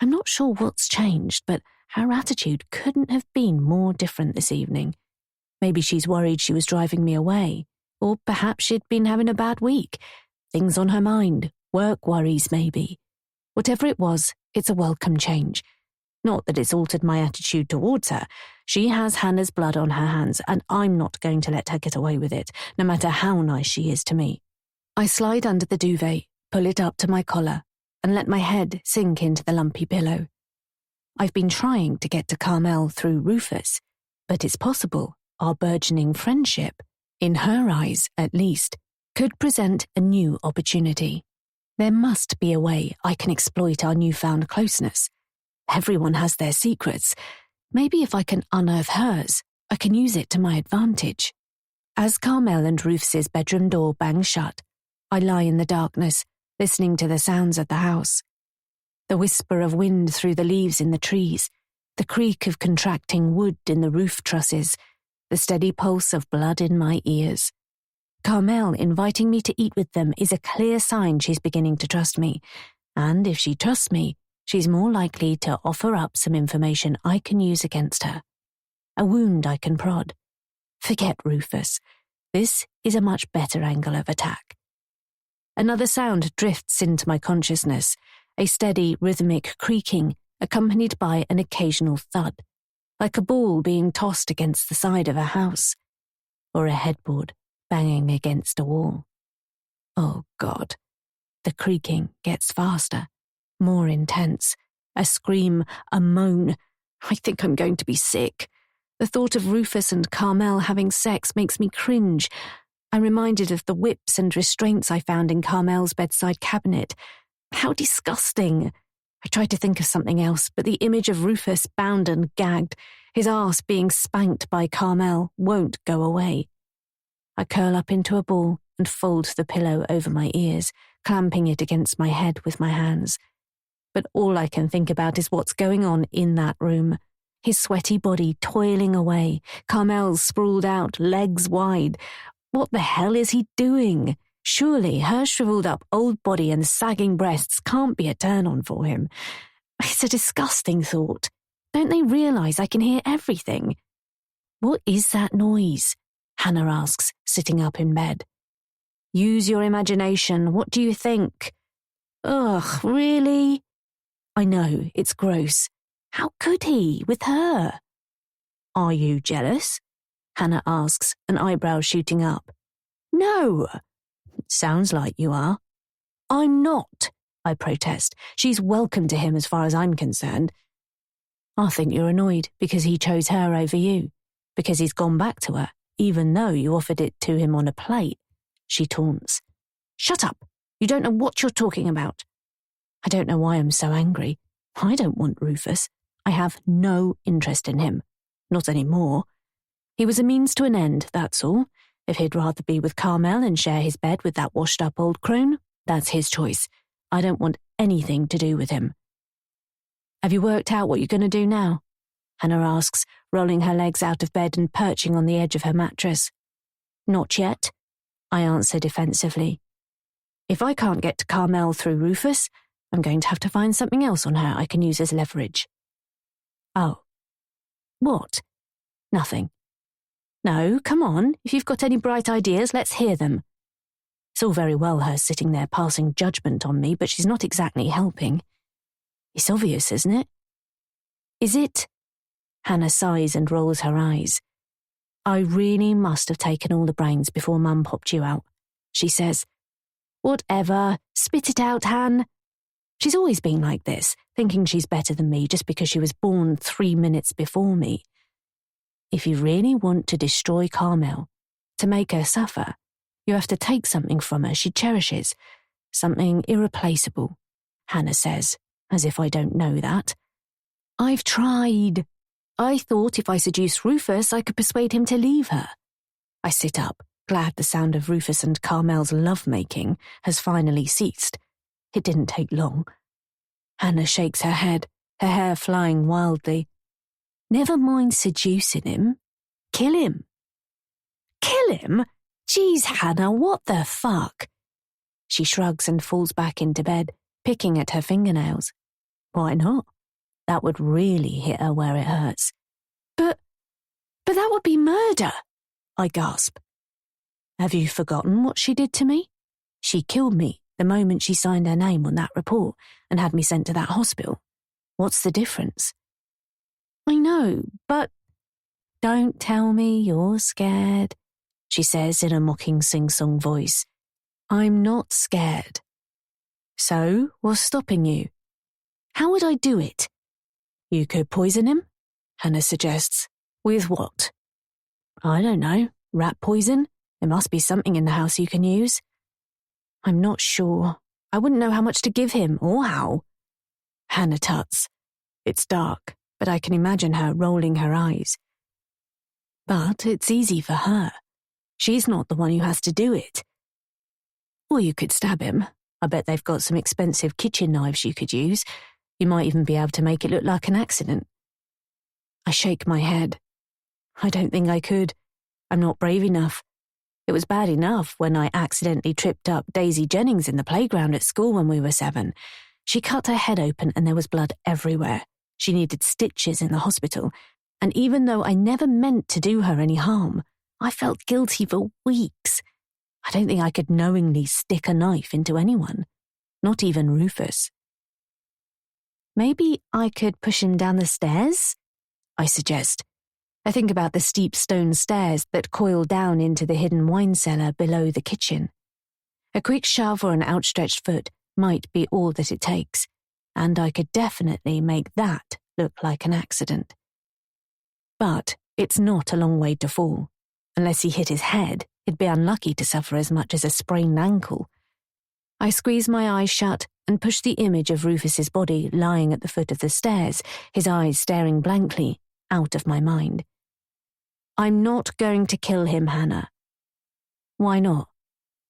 S2: I'm not sure what's changed, but her attitude couldn't have been more different this evening. Maybe she's worried she was driving me away, or perhaps she'd been having a bad week. Things on her mind, work worries maybe. Whatever it was, it's a welcome change. Not that it's altered my attitude towards her. She has Hannah's blood on her hands, and I'm not going to let her get away with it, no matter how nice she is to me. I slide under the duvet, pull it up to my collar, and let my head sink into the lumpy pillow. I've been trying to get to Carmel through Rufus, but it's possible our burgeoning friendship, in her eyes at least, could present a new opportunity. There must be a way I can exploit our newfound closeness. Everyone has their secrets. Maybe if I can unearth hers, I can use it to my advantage. As Carmel and Rufus's bedroom door bangs shut, I lie in the darkness, listening to the sounds of the house. The whisper of wind through the leaves in the trees, the creak of contracting wood in the roof trusses, the steady pulse of blood in my ears. Carmel inviting me to eat with them is a clear sign she's beginning to trust me, and if she trusts me, she's more likely to offer up some information I can use against her. A wound I can prod. Forget Rufus. This is a much better angle of attack. Another sound drifts into my consciousness, a steady, rhythmic creaking accompanied by an occasional thud, like a ball being tossed against the side of a house, or a headboard banging against a wall. Oh God. The creaking gets faster, more intense. A scream, a moan. I think I'm going to be sick. The thought of Rufus and Carmel having sex makes me cringe. I'm reminded of the whips and restraints I found in Carmel's bedside cabinet. How disgusting. I tried to think of something else, but the image of Rufus bound and gagged, his arse being spanked by Carmel, won't go away. I curl up into a ball and fold the pillow over my ears, clamping it against my head with my hands. But all I can think about is what's going on in that room. His sweaty body toiling away, Carmel's sprawled out, legs wide. What the hell is he doing? Surely her shriveled up old body and sagging breasts can't be a turn-on for him. It's a disgusting thought. Don't they realise I can hear everything? What is that noise? Hannah asks, sitting up in bed. Use your imagination. What do you think? Ugh, really? I know, it's gross. How could he, with her? Are you jealous? Hannah asks, an eyebrow shooting up. No. Sounds like you are. I'm not, I protest. She's welcome to him as far as I'm concerned. I think you're annoyed because he chose her over you, because he's gone back to her, even though you offered it to him on a plate, she taunts. Shut up. You don't know what you're talking about. I don't know why I'm so angry. I don't want Rufus. I have no interest in him. Not anymore. He was a means to an end, that's all. If he'd rather be with Carmel and share his bed with that washed-up old crone, that's his choice. I don't want anything to do with him. Have you worked out what you're going to do now? Hannah asks, rolling her legs out of bed and perching on the edge of her mattress. Not yet, I answer defensively. If I can't get to Carmel through Rufus, I'm going to have to find something else on her I can use as leverage. Oh. What? Nothing. No, come on. If you've got any bright ideas, let's hear them. It's all very well her sitting there passing judgment on me, but she's not exactly helping. It's obvious, isn't it? Is it? Hannah sighs and rolls her eyes. I really must have taken all the brains before Mum popped you out, she says. Whatever. Spit it out, Han. She's always been like this, thinking she's better than me just because she was born 3 minutes before me. If you really want to destroy Carmel, to make her suffer, you have to take something from her she cherishes, something irreplaceable, Hannah says, as if I don't know that. I've tried. I thought if I seduced Rufus, I could persuade him to leave her. I sit up, glad the sound of Rufus and Carmel's love-making has finally ceased. It didn't take long. Hannah shakes her head, her hair flying wildly. Never mind seducing him. Kill him. Kill him? Geez, Hannah, what the fuck? She shrugs and falls back into bed, picking at her fingernails. Why not? That would really hit her where it hurts. But that would be murder, I gasp. Have you forgotten what she did to me? She killed me the moment she signed her name on that report and had me sent to that hospital. What's the difference? I know, but don't tell me you're scared, she says in a mocking sing-song voice. I'm not scared. So, what's stopping you? How would I do it? You could poison him, Hannah suggests. With what? I don't know. Rat poison? There must be something in the house you can use. I'm not sure. I wouldn't know how much to give him, or how. Hannah tuts. It's dark, but I can imagine her rolling her eyes. But it's easy for her. She's not the one who has to do it. Or you could stab him. I bet they've got some expensive kitchen knives you could use. You might even be able to make it look like an accident. I shake my head. I don't think I could. I'm not brave enough. It was bad enough when I accidentally tripped up Daisy Jennings in the playground at school when we were 7. She cut her head open and there was blood everywhere. She needed stitches in the hospital. And even though I never meant to do her any harm, I felt guilty for weeks. I don't think I could knowingly stick a knife into anyone, not even Rufus. Maybe I could push him down the stairs? I suggest. I think about the steep stone stairs that coil down into the hidden wine cellar below the kitchen. A quick shove or an outstretched foot might be all that it takes, and I could definitely make that look like an accident. But it's not a long way to fall. Unless he hit his head, it'd be unlucky to suffer as much as a sprained ankle. I squeeze my eyes shut and push the image of Rufus's body lying at the foot of the stairs, his eyes staring blankly, out of my mind. I'm not going to kill him, Hannah. Why not?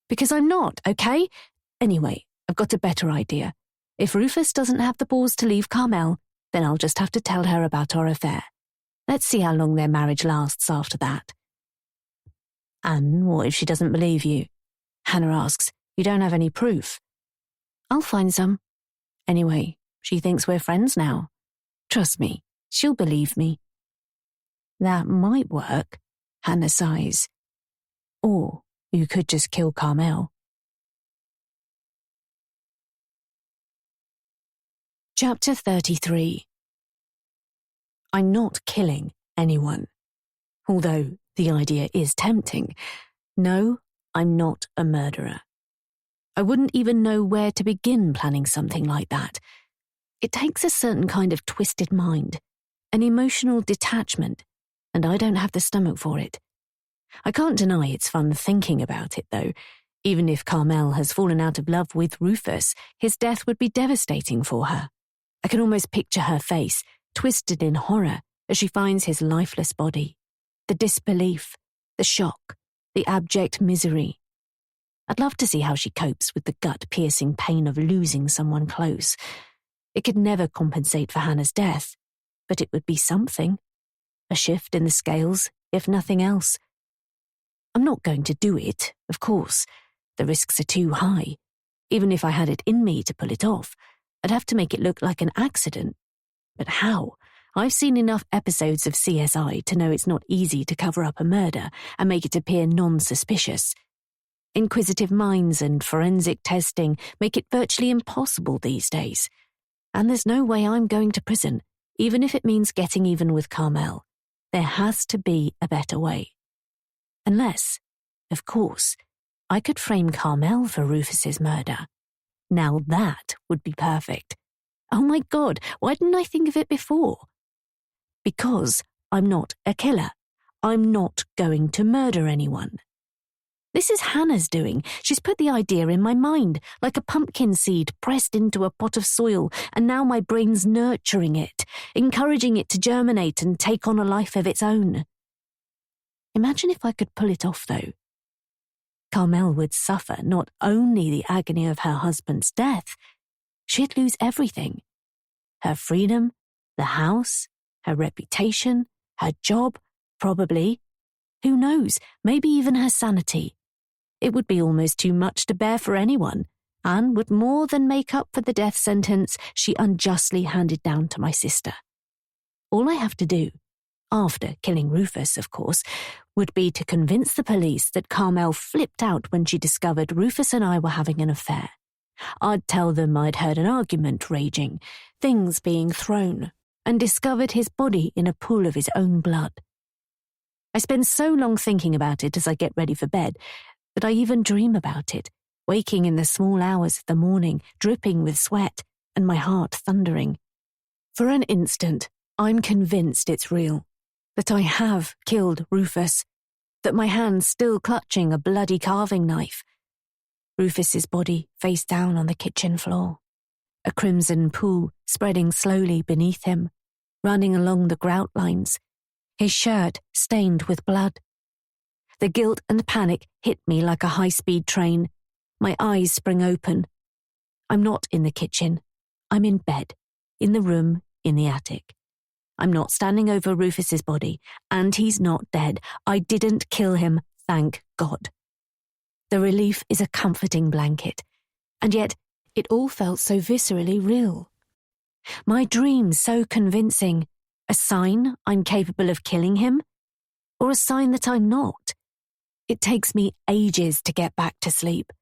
S2: Because I'm not, okay? Anyway, I've got a better idea. If Rufus doesn't have the balls to leave Carmel, then I'll just have to tell her about our affair. Let's see how long their marriage lasts after that. And what if she doesn't believe you? Hannah asks. You don't have any proof. I'll find some. Anyway, she thinks we're friends now. Trust me, she'll believe me. That might work, Hannah sighs. Or you could just kill Carmel. Chapter 33. I'm not killing anyone. Although the idea is tempting. No, I'm not a murderer. I wouldn't even know where to begin planning something like that. It takes a certain kind of twisted mind, an emotional detachment, and I don't have the stomach for it. I can't deny it's fun thinking about it, though. Even if Carmel has fallen out of love with Rufus, his death would be devastating for her. I can almost picture her face, twisted in horror, as she finds his lifeless body. The disbelief, the shock, the abject misery. I'd love to see how she copes with the gut-piercing pain of losing someone close. It could never compensate for Hannah's death, but it would be something. A shift in the scales, if nothing else. I'm not going to do it, of course. The risks are too high. Even if I had it in me to pull it off, I'd have to make it look like an accident. But how? I've seen enough episodes of CSI to know it's not easy to cover up a murder and make it appear non-suspicious. Inquisitive minds and forensic testing make it virtually impossible these days. And there's no way I'm going to prison, even if it means getting even with Carmel. There has to be a better way. Unless, of course, I could frame Carmel for Rufus's murder. Now that would be perfect. Oh my God, why didn't I think of it before? Because I'm not a killer. I'm not going to murder anyone. This is Hannah's doing. She's put the idea in my mind, like a pumpkin seed pressed into a pot of soil, and now my brain's nurturing it, encouraging it to germinate and take on a life of its own. Imagine if I could pull it off, though. Carmel would suffer not only the agony of her husband's death, she'd lose everything. Her freedom, the house, her reputation, her job, probably. Who knows, maybe even her sanity. It would be almost too much to bear for anyone, and would more than make up for the death sentence she unjustly handed down to my sister. All I have to do, after killing Rufus, of course, would be to convince the police that Carmel flipped out when she discovered Rufus and I were having an affair. I'd tell them I'd heard an argument raging, things being thrown, and discovered his body in a pool of his own blood. I spend so long thinking about it as I get ready for bed that I even dream about it, waking in the small hours of the morning, dripping with sweat, and my heart thundering. For an instant, I'm convinced it's real, that I have killed Rufus, that my hand's still clutching a bloody carving knife. Rufus's body face down on the kitchen floor, a crimson pool spreading slowly beneath him, running along the grout lines, his shirt stained with blood. The guilt and panic hit me like a high-speed train. My eyes spring open. I'm not in the kitchen. I'm in bed, in the room, in the attic. I'm not standing over Rufus's body, and he's not dead. I didn't kill him, thank God. The relief is a comforting blanket, and yet it all felt so viscerally real. My dream so convincing. A sign I'm capable of killing him? Or a sign that I'm not? It takes me ages to get back to sleep.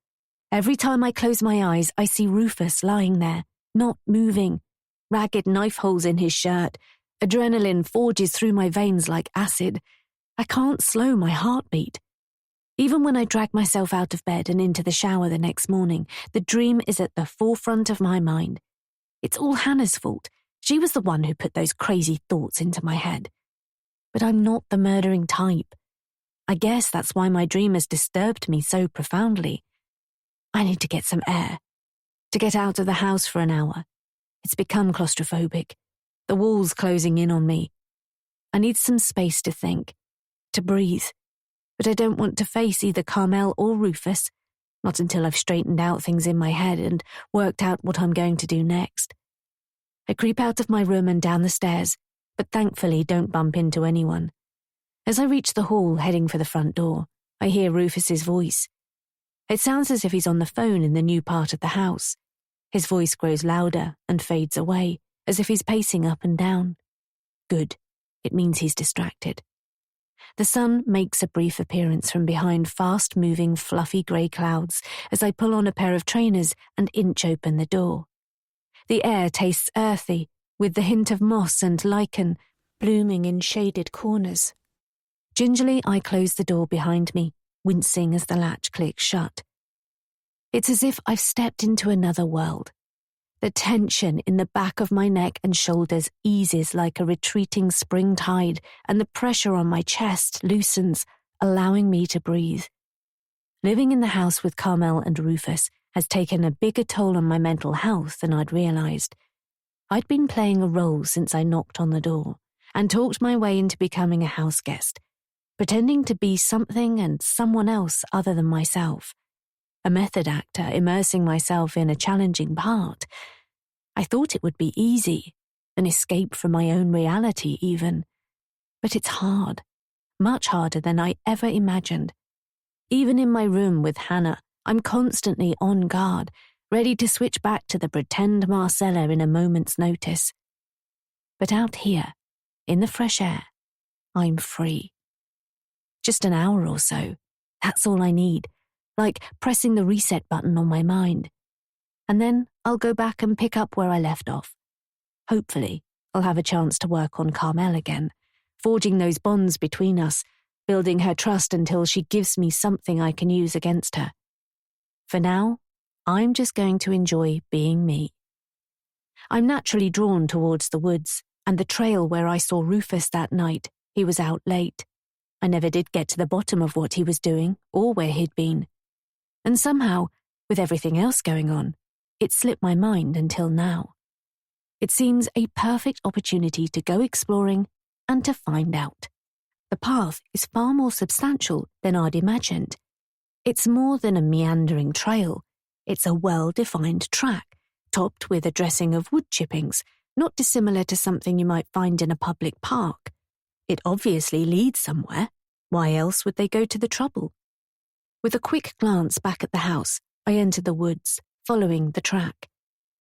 S2: Every time I close my eyes, I see Rufus lying there, not moving, ragged knife holes in his shirt. Adrenaline forges through my veins like acid. I can't slow my heartbeat. Even when I drag myself out of bed and into the shower the next morning, the dream is at the forefront of my mind. It's all Hannah's fault. She was the one who put those crazy thoughts into my head. But I'm not the murdering type. I guess that's why my dream has disturbed me so profoundly. I need to get some air, to get out of the house for an hour. It's become claustrophobic, the walls closing in on me. I need some space to think, to breathe, but I don't want to face either Carmel or Rufus, not until I've straightened out things in my head and worked out what I'm going to do next. I creep out of my room and down the stairs, but thankfully don't bump into anyone. As I reach the hall heading for the front door, I hear Rufus's voice. It sounds as if he's on the phone in the new part of the house. His voice grows louder and fades away, as if he's pacing up and down. Good. It means he's distracted. The sun makes a brief appearance from behind fast-moving, fluffy grey clouds as I pull on a pair of trainers and inch open the door. The air tastes earthy, with the hint of moss and lichen blooming in shaded corners. Gingerly, I close the door behind me, wincing as the latch clicks shut. It's as if I've stepped into another world. The tension in the back of my neck and shoulders eases like a retreating spring tide, and the pressure on my chest loosens, allowing me to breathe. Living in the house with Carmel and Rufus has taken a bigger toll on my mental health than I'd realized. I'd been playing a role since I knocked on the door and talked my way into becoming a house guest, pretending to be something and someone else other than myself. A method actor immersing myself in a challenging part. I thought it would be easy, an escape from my own reality even. But it's hard, much harder than I ever imagined. Even in my room with Hannah, I'm constantly on guard, ready to switch back to the pretend Marcella in a moment's notice. But out here, in the fresh air, I'm free. Just an hour or so, that's all I need, like pressing the reset button on my mind. And then I'll go back and pick up where I left off. Hopefully, I'll have a chance to work on Carmel again, forging those bonds between us, building her trust until she gives me something I can use against her. For now, I'm just going to enjoy being me. I'm naturally drawn towards the woods and the trail where I saw Rufus that night. He was out late. I never did get to the bottom of what he was doing or where he'd been. And somehow, with everything else going on, it slipped my mind until now. It seems a perfect opportunity to go exploring and to find out. The path is far more substantial than I'd imagined. It's more than a meandering trail. It's a well-defined track, topped with a dressing of wood chippings, not dissimilar to something you might find in a public park. It obviously leads somewhere. Why else would they go to the trouble? With a quick glance back at the house, I enter the woods, following the track.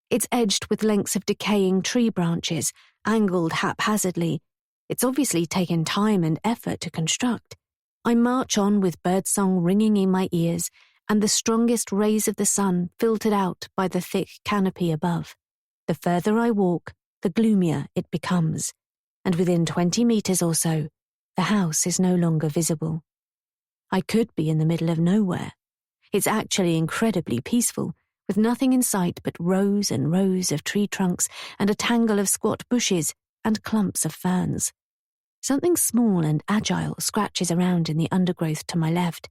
S2: It's edged with lengths of decaying tree branches, angled haphazardly. It's obviously taken time and effort to construct. I march on with birdsong ringing in my ears and the strongest rays of the sun filtered out by the thick canopy above. The further I walk, the gloomier it becomes, and within 20 meters or so, the house is no longer visible. I could be in the middle of nowhere. It's actually incredibly peaceful, with nothing in sight but rows and rows of tree trunks and a tangle of squat bushes and clumps of ferns. Something small and agile scratches around in the undergrowth to my left,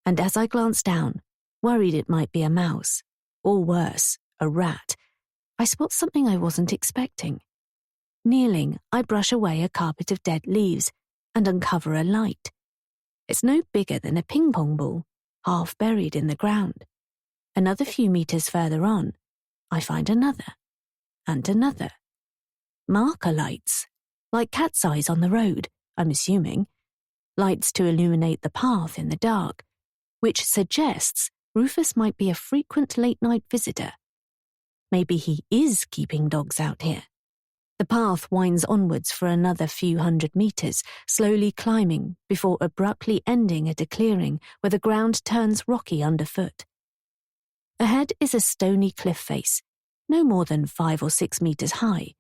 S2: and as I glance down, worried it might be a mouse, or worse, a rat, I spot something I wasn't expecting. Kneeling, I brush away a carpet of dead leaves and uncover a light. It's no bigger than a ping-pong ball, half buried in the ground. Another few meters further on, I find another, and another. Marker lights, like cat's eyes on the road, I'm assuming. Lights to illuminate the path in the dark, which suggests Rufus might be a frequent late-night visitor. Maybe he is keeping dogs out here. The path winds onwards for another few hundred meters, slowly climbing before abruptly ending at a clearing where the ground turns rocky underfoot. Ahead is a stony cliff face, no more than 5 or 6 meters high,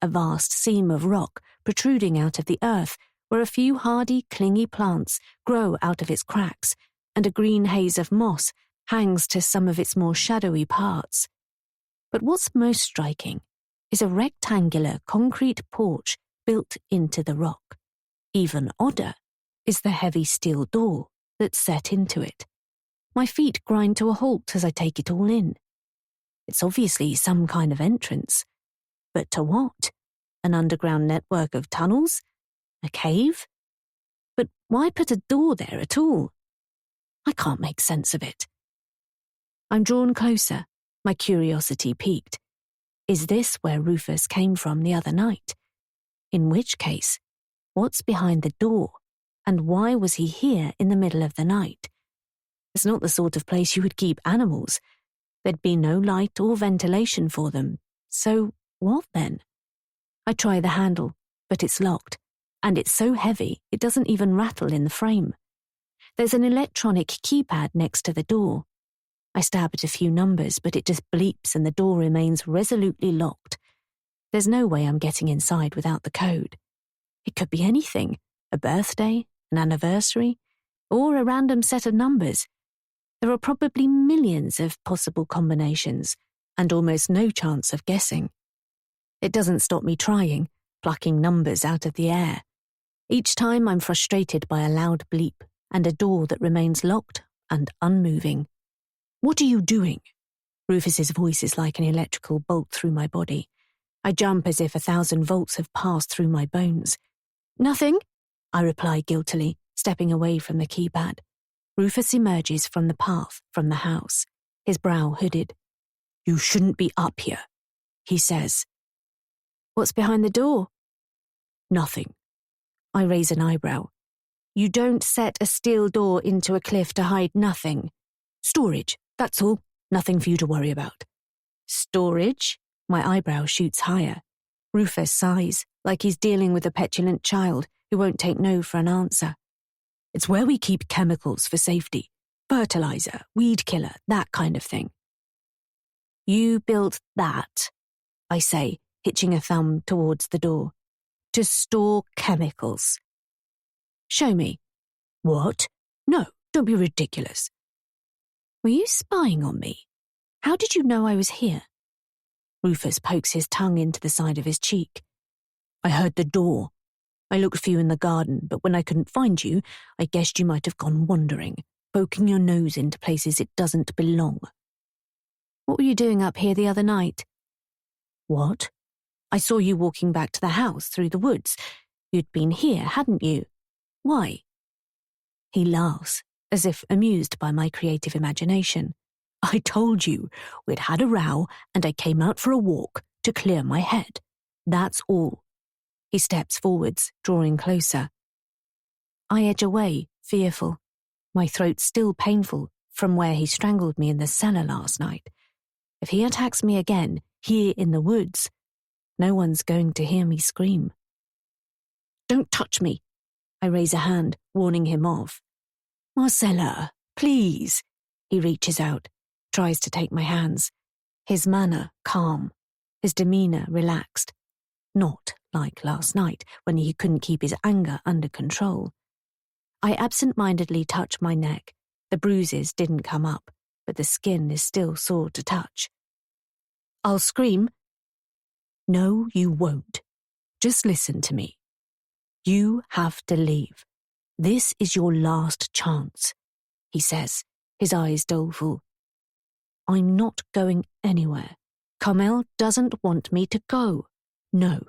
S2: a vast seam of rock protruding out of the earth where a few hardy, clingy plants grow out of its cracks, and a green haze of moss hangs to some of its more shadowy parts. But what's most striking is a rectangular concrete porch built into the rock. Even odder is the heavy steel door that's set into it. My feet grind to a halt as I take it all in. It's obviously some kind of entrance. But to what? An underground network of tunnels? A cave? But why put a door there at all? I can't make sense of it. I'm drawn closer, my curiosity piqued. Is this where Rufus came from the other night? In which case, what's behind the door, and why was he here in the middle of the night? It's not the sort of place you would keep animals. There'd be no light or ventilation for them. So what then? I try the handle, but it's locked, and it's so heavy it doesn't even rattle in the frame. There's an electronic keypad next to the door. I stab at a few numbers, but it just bleeps and the door remains resolutely locked. There's no way I'm getting inside without the code. It could be anything, a birthday, an anniversary, or a random set of numbers. There are probably millions of possible combinations, and almost no chance of guessing. It doesn't stop me trying, plucking numbers out of the air. Each time I'm frustrated by a loud bleep and a door that remains locked and unmoving. "What are you doing?" Rufus's voice is like an electrical bolt through my body. I jump as if 1,000 volts have passed through my bones. "Nothing," I reply guiltily, stepping away from the keypad. Rufus emerges from the path from the house, his brow hooded. "You shouldn't be up here," he says. "What's behind the door?" "Nothing." I raise an eyebrow. "You don't set a steel door into a cliff to hide nothing. Storage, that's all. Nothing for you to worry about." "Storage?" My eyebrow shoots higher. Rufus sighs, like he's dealing with a petulant child who won't take no for an answer. "It's where we keep chemicals for safety. Fertilizer, weed killer, that kind of thing." "You built that," I say, hitching a thumb towards the door. "To store chemicals." "Show me." "What? No, don't be ridiculous." "Were you spying on me? How did you know I was here?" Rufus pokes his tongue into the side of his cheek. "I heard the door. I looked for you in the garden, but when I couldn't find you, I guessed you might have gone wandering, poking your nose into places it doesn't belong." "What were you doing up here the other night?" "What?" "I saw you walking back to the house through the woods. You'd been here, hadn't you? Why?" He laughs, as if amused by my creative imagination. "I told you, we'd had a row and I came out for a walk to clear my head. That's all." He steps forwards, drawing closer. I edge away, fearful. My throat's still painful from where he strangled me in the cellar last night. If he attacks me again, here in the woods, no one's going to hear me scream. "Don't touch me." I raise a hand, warning him off. "Marcella, please." He reaches out, tries to take my hands. His manner calm, his demeanor relaxed. Not like last night, when he couldn't keep his anger under control. I absent-mindedly touch my neck. The bruises didn't come up, but the skin is still sore to touch. "I'll scream." "No, you won't. Just listen to me. You have to leave. This is your last chance," he says, his eyes doleful. "I'm not going anywhere. Carmel doesn't want me to go." "No,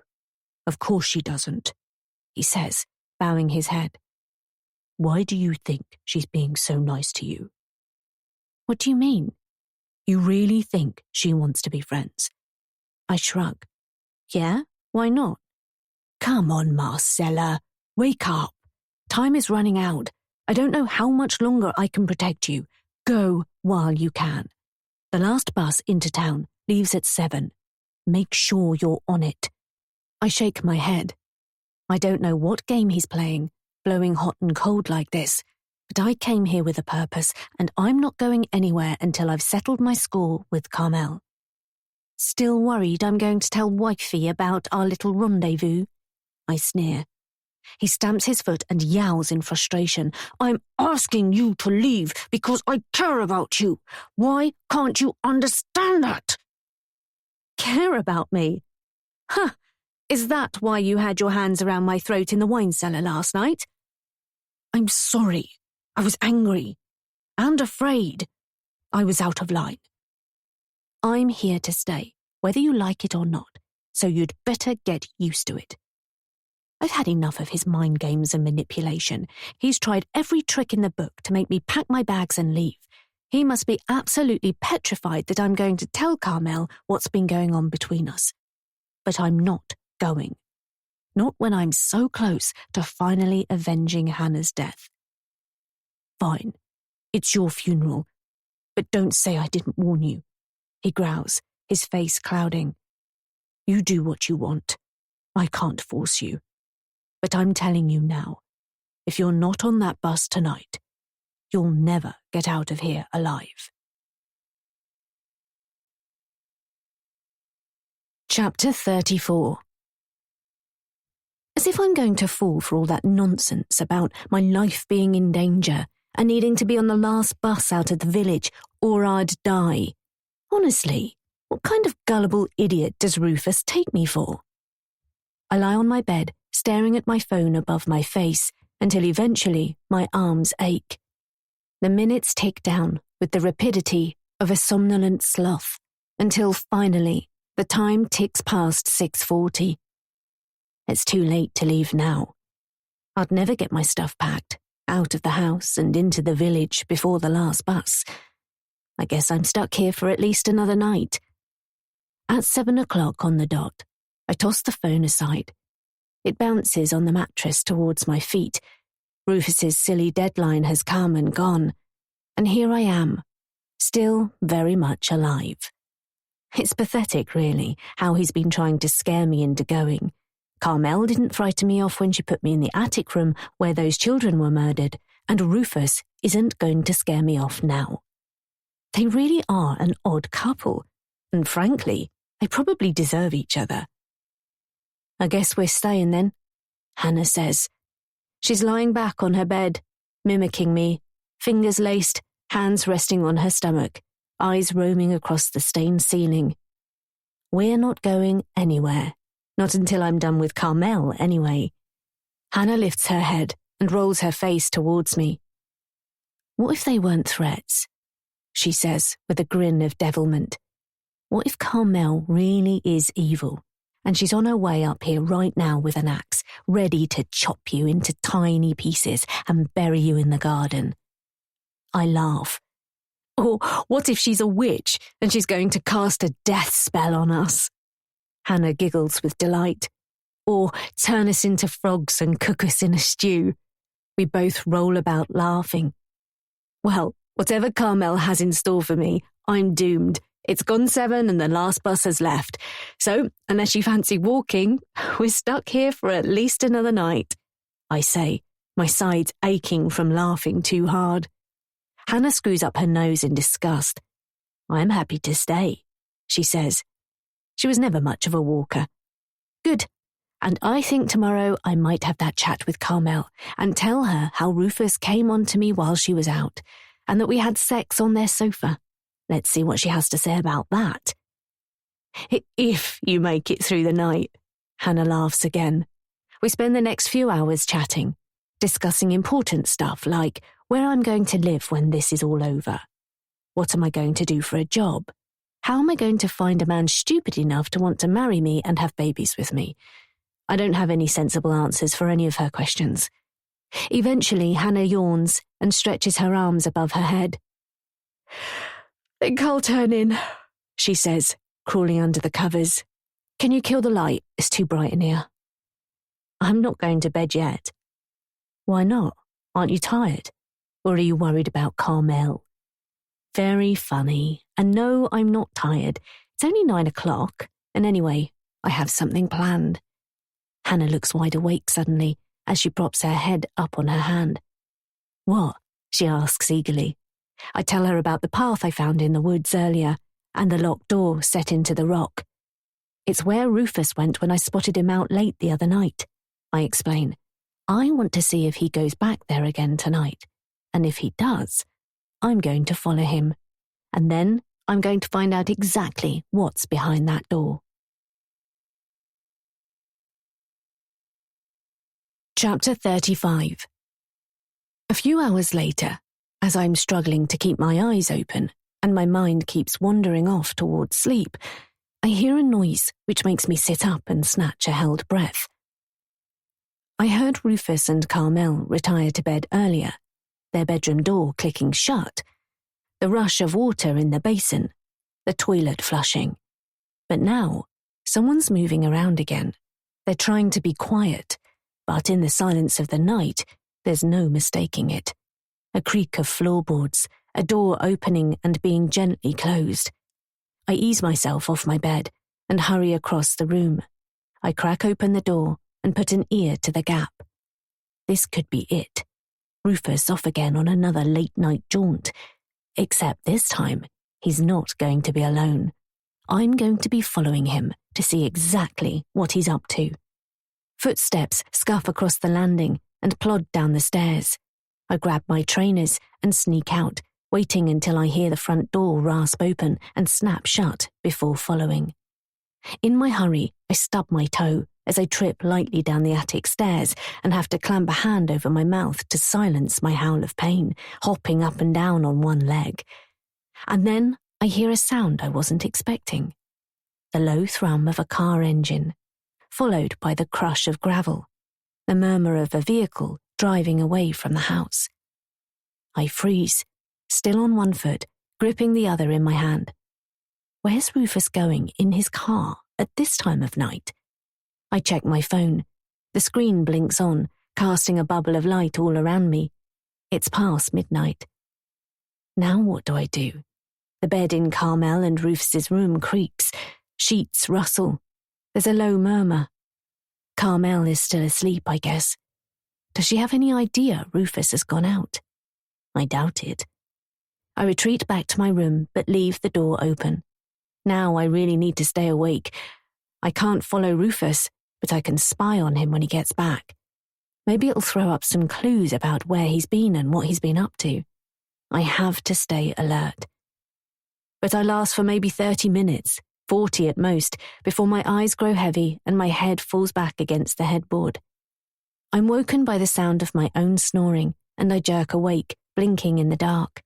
S2: of course she doesn't," he says, bowing his head. "Why do you think she's being so nice to you?" "What do you mean?" "You really think she wants to be friends?" I shrug. "Yeah, why not?" "Come on, Marcella. Wake up. Time is running out. I don't know how much longer I can protect you. Go while you can. The last bus into town leaves at 7. Make sure you're on it." I shake my head. I don't know what game he's playing, blowing hot and cold like this, but I came here with a purpose, and I'm not going anywhere until I've settled my score with Carmel. "Still worried I'm going to tell Wifey about our little rendezvous?" I sneer. He stamps his foot and yowls in frustration. "I'm asking you to leave because I care about you. Why can't you understand that?" "Care about me? Huh, is that why you had your hands around my throat in the wine cellar last night?" "I'm sorry. I was angry. And afraid. I was out of line. I'm here to stay, whether you like it or not, so you'd better get used to it." I've had enough of his mind games and manipulation. He's tried every trick in the book to make me pack my bags and leave. He must be absolutely petrified that I'm going to tell Carmel what's been going on between us. But I'm not going. Not when I'm so close to finally avenging Hannah's death. "Fine. It's your funeral. But don't say I didn't warn you," he growls, his face clouding. "You do what you want. I can't force you. But I'm telling you now, if you're not on that bus tonight, you'll never get out of here alive." Chapter 34. As if I'm going to fall for all that nonsense about my life being in danger and needing to be on the last bus out of the village or I'd die. Honestly, what kind of gullible idiot does Rufus take me for? I lie on my bed, staring at my phone above my face, until eventually my arms ache. The minutes tick down with the rapidity of a somnolent sloth, until finally the time ticks past 6:40. It's too late to leave now. I'd never get my stuff packed, out of the house and into the village before the last bus. I guess I'm stuck here for at least another night. At 7 o'clock on the dot, I toss the phone aside. It bounces on the mattress towards my feet. Rufus's silly deadline has come and gone, and here I am, still very much alive. It's pathetic, really, how he's been trying to scare me into going. Carmel didn't frighten me off when she put me in the attic room where those children were murdered, and Rufus isn't going to scare me off now. They really are an odd couple, and frankly, they probably deserve each other. I guess we're staying then, Hannah says. She's lying back on her bed, mimicking me, fingers laced, hands resting on her stomach, eyes roaming across the stained ceiling. We're not going anywhere. Not until I'm done with Carmel, anyway. Hannah lifts her head and rolls her face towards me. What if they weren't threats? She says with a grin of devilment. What if Carmel really is evil, and she's on her way up here right now with an axe, ready to chop you into tiny pieces and bury you in the garden? I laugh. Or what if she's a witch and she's going to cast a death spell on us? Hannah giggles with delight. Or turn us into frogs and cook us in a stew. We both roll about laughing. Well, whatever Carmel has in store for me, I'm doomed. It's gone 7 and the last bus has left. So, unless you fancy walking, we're stuck here for at least another night, I say, my sides aching from laughing too hard. Hannah screws up her nose in disgust. I'm happy to stay, she says. She was never much of a walker. Good. And I think tomorrow I might have that chat with Carmel and tell her how Rufus came on to me while she was out, and that we had sex on their sofa. Let's see what she has to say about that. If you make it through the night, Hannah laughs again. We spend the next few hours chatting, discussing important stuff like where I'm going to live when this is all over. What am I going to do for a job? How am I going to find a man stupid enough to want to marry me and have babies with me? I don't have any sensible answers for any of her questions. Eventually, Hannah yawns and stretches her arms above her head. Think I'll turn in, she says, crawling under the covers. Can you kill the light? It's too bright in here. I'm not going to bed yet. Why not? Aren't you tired? Or are you worried about Carmel? Very funny. And no, I'm not tired. It's only 9 o'clock. And anyway, I have something planned. Hannah looks wide awake suddenly as she props her head up on her hand. What? She asks eagerly. I tell her about the path I found in the woods earlier and the locked door set into the rock. It's where Rufus went when I spotted him out late the other night, I explain. I want to see if he goes back there again tonight. And if he does, I'm going to follow him. And then I'm going to find out exactly what's behind that door. Chapter 35. A few hours later, as I'm struggling to keep my eyes open and my mind keeps wandering off towards sleep, I hear a noise which makes me sit up and snatch a held breath. I heard Rufus and Carmel retire to bed earlier, their bedroom door clicking shut, the rush of water in the basin, the toilet flushing. But now, someone's moving around again. They're trying to be quiet, but in the silence of the night, there's no mistaking it. A creak of floorboards, a door opening and being gently closed. I ease myself off my bed and hurry across the room. I crack open the door and put an ear to the gap. This could be it. Rufus off again on another late-night jaunt. Except this time, he's not going to be alone. I'm going to be following him to see exactly what he's up to. Footsteps scuff across the landing and plod down the stairs. I grab my trainers and sneak out, waiting until I hear the front door rasp open and snap shut before following. In my hurry, I stub my toe as I trip lightly down the attic stairs and have to clamp a hand over my mouth to silence my howl of pain, hopping up and down on one leg. And then I hear a sound I wasn't expecting. The low thrum of a car engine, followed by the crush of gravel, the murmur of a vehicle driving away from the house. I freeze, still on one foot, gripping the other in my hand. Where's Rufus going in his car at this time of night? I check my phone. The screen blinks on, casting a bubble of light all around me. It's past midnight. Now what do I do? The bed in Carmel and Rufus's room creaks. Sheets rustle. There's a low murmur. Carmel is still asleep, I guess. Does she have any idea Rufus has gone out? I doubt it. I retreat back to my room, but leave the door open. Now I really need to stay awake. I can't follow Rufus, but I can spy on him when he gets back. Maybe it'll throw up some clues about where he's been and what he's been up to. I have to stay alert. But I last for maybe 30 minutes, 40 at most, before my eyes grow heavy and my head falls back against the headboard. I'm woken by the sound of my own snoring, and I jerk awake, blinking in the dark.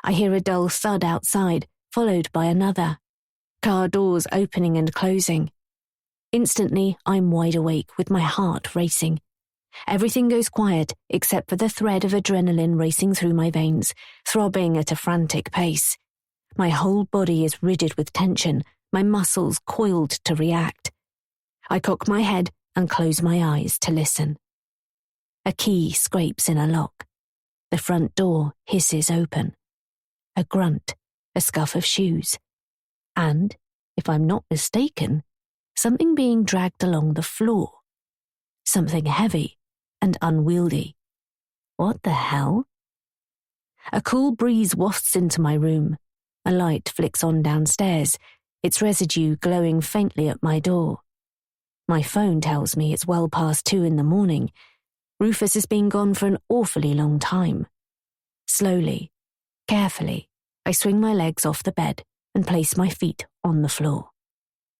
S2: I hear a dull thud outside, followed by another. Car doors opening and closing. Instantly, I'm wide awake with my heart racing. Everything goes quiet except for the thread of adrenaline racing through my veins, throbbing at a frantic pace. My whole body is rigid with tension, my muscles coiled to react. I cock my head and close my eyes to listen. A key scrapes in a lock. The front door hisses open. A grunt, a scuff of shoes. And, if I'm not mistaken, something being dragged along the floor. Something heavy and unwieldy. What the hell? A cool breeze wafts into my room. A light flicks on downstairs, its residue glowing faintly at my door. My phone tells me it's well past 2 a.m. Rufus has been gone for an awfully long time. Slowly, carefully, I swing my legs off the bed and place my feet on the floor.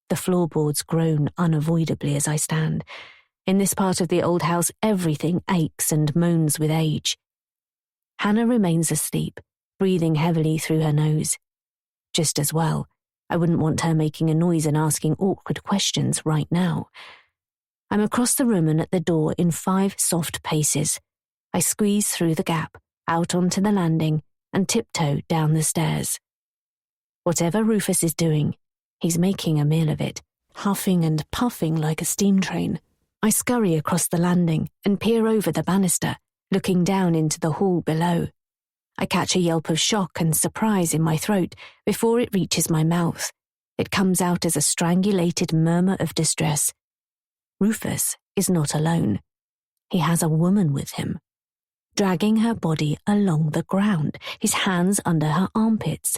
S2: The floorboards groan unavoidably as I stand. In this part of the old house, everything aches and moans with age. Hannah remains asleep, breathing heavily through her nose. Just as well. I wouldn't want her making a noise and asking awkward questions right now. I'm across the room and at the door in 5 soft paces. I squeeze through the gap, out onto the landing, and tiptoe down the stairs. Whatever Rufus is doing, he's making a meal of it, huffing and puffing like a steam train. I scurry across the landing and peer over the banister, looking down into the hall below. I catch a yelp of shock and surprise in my throat before it reaches my mouth. It comes out as a strangulated murmur of distress. Rufus is not alone. He has a woman with him, dragging her body along the ground, his hands under her armpits.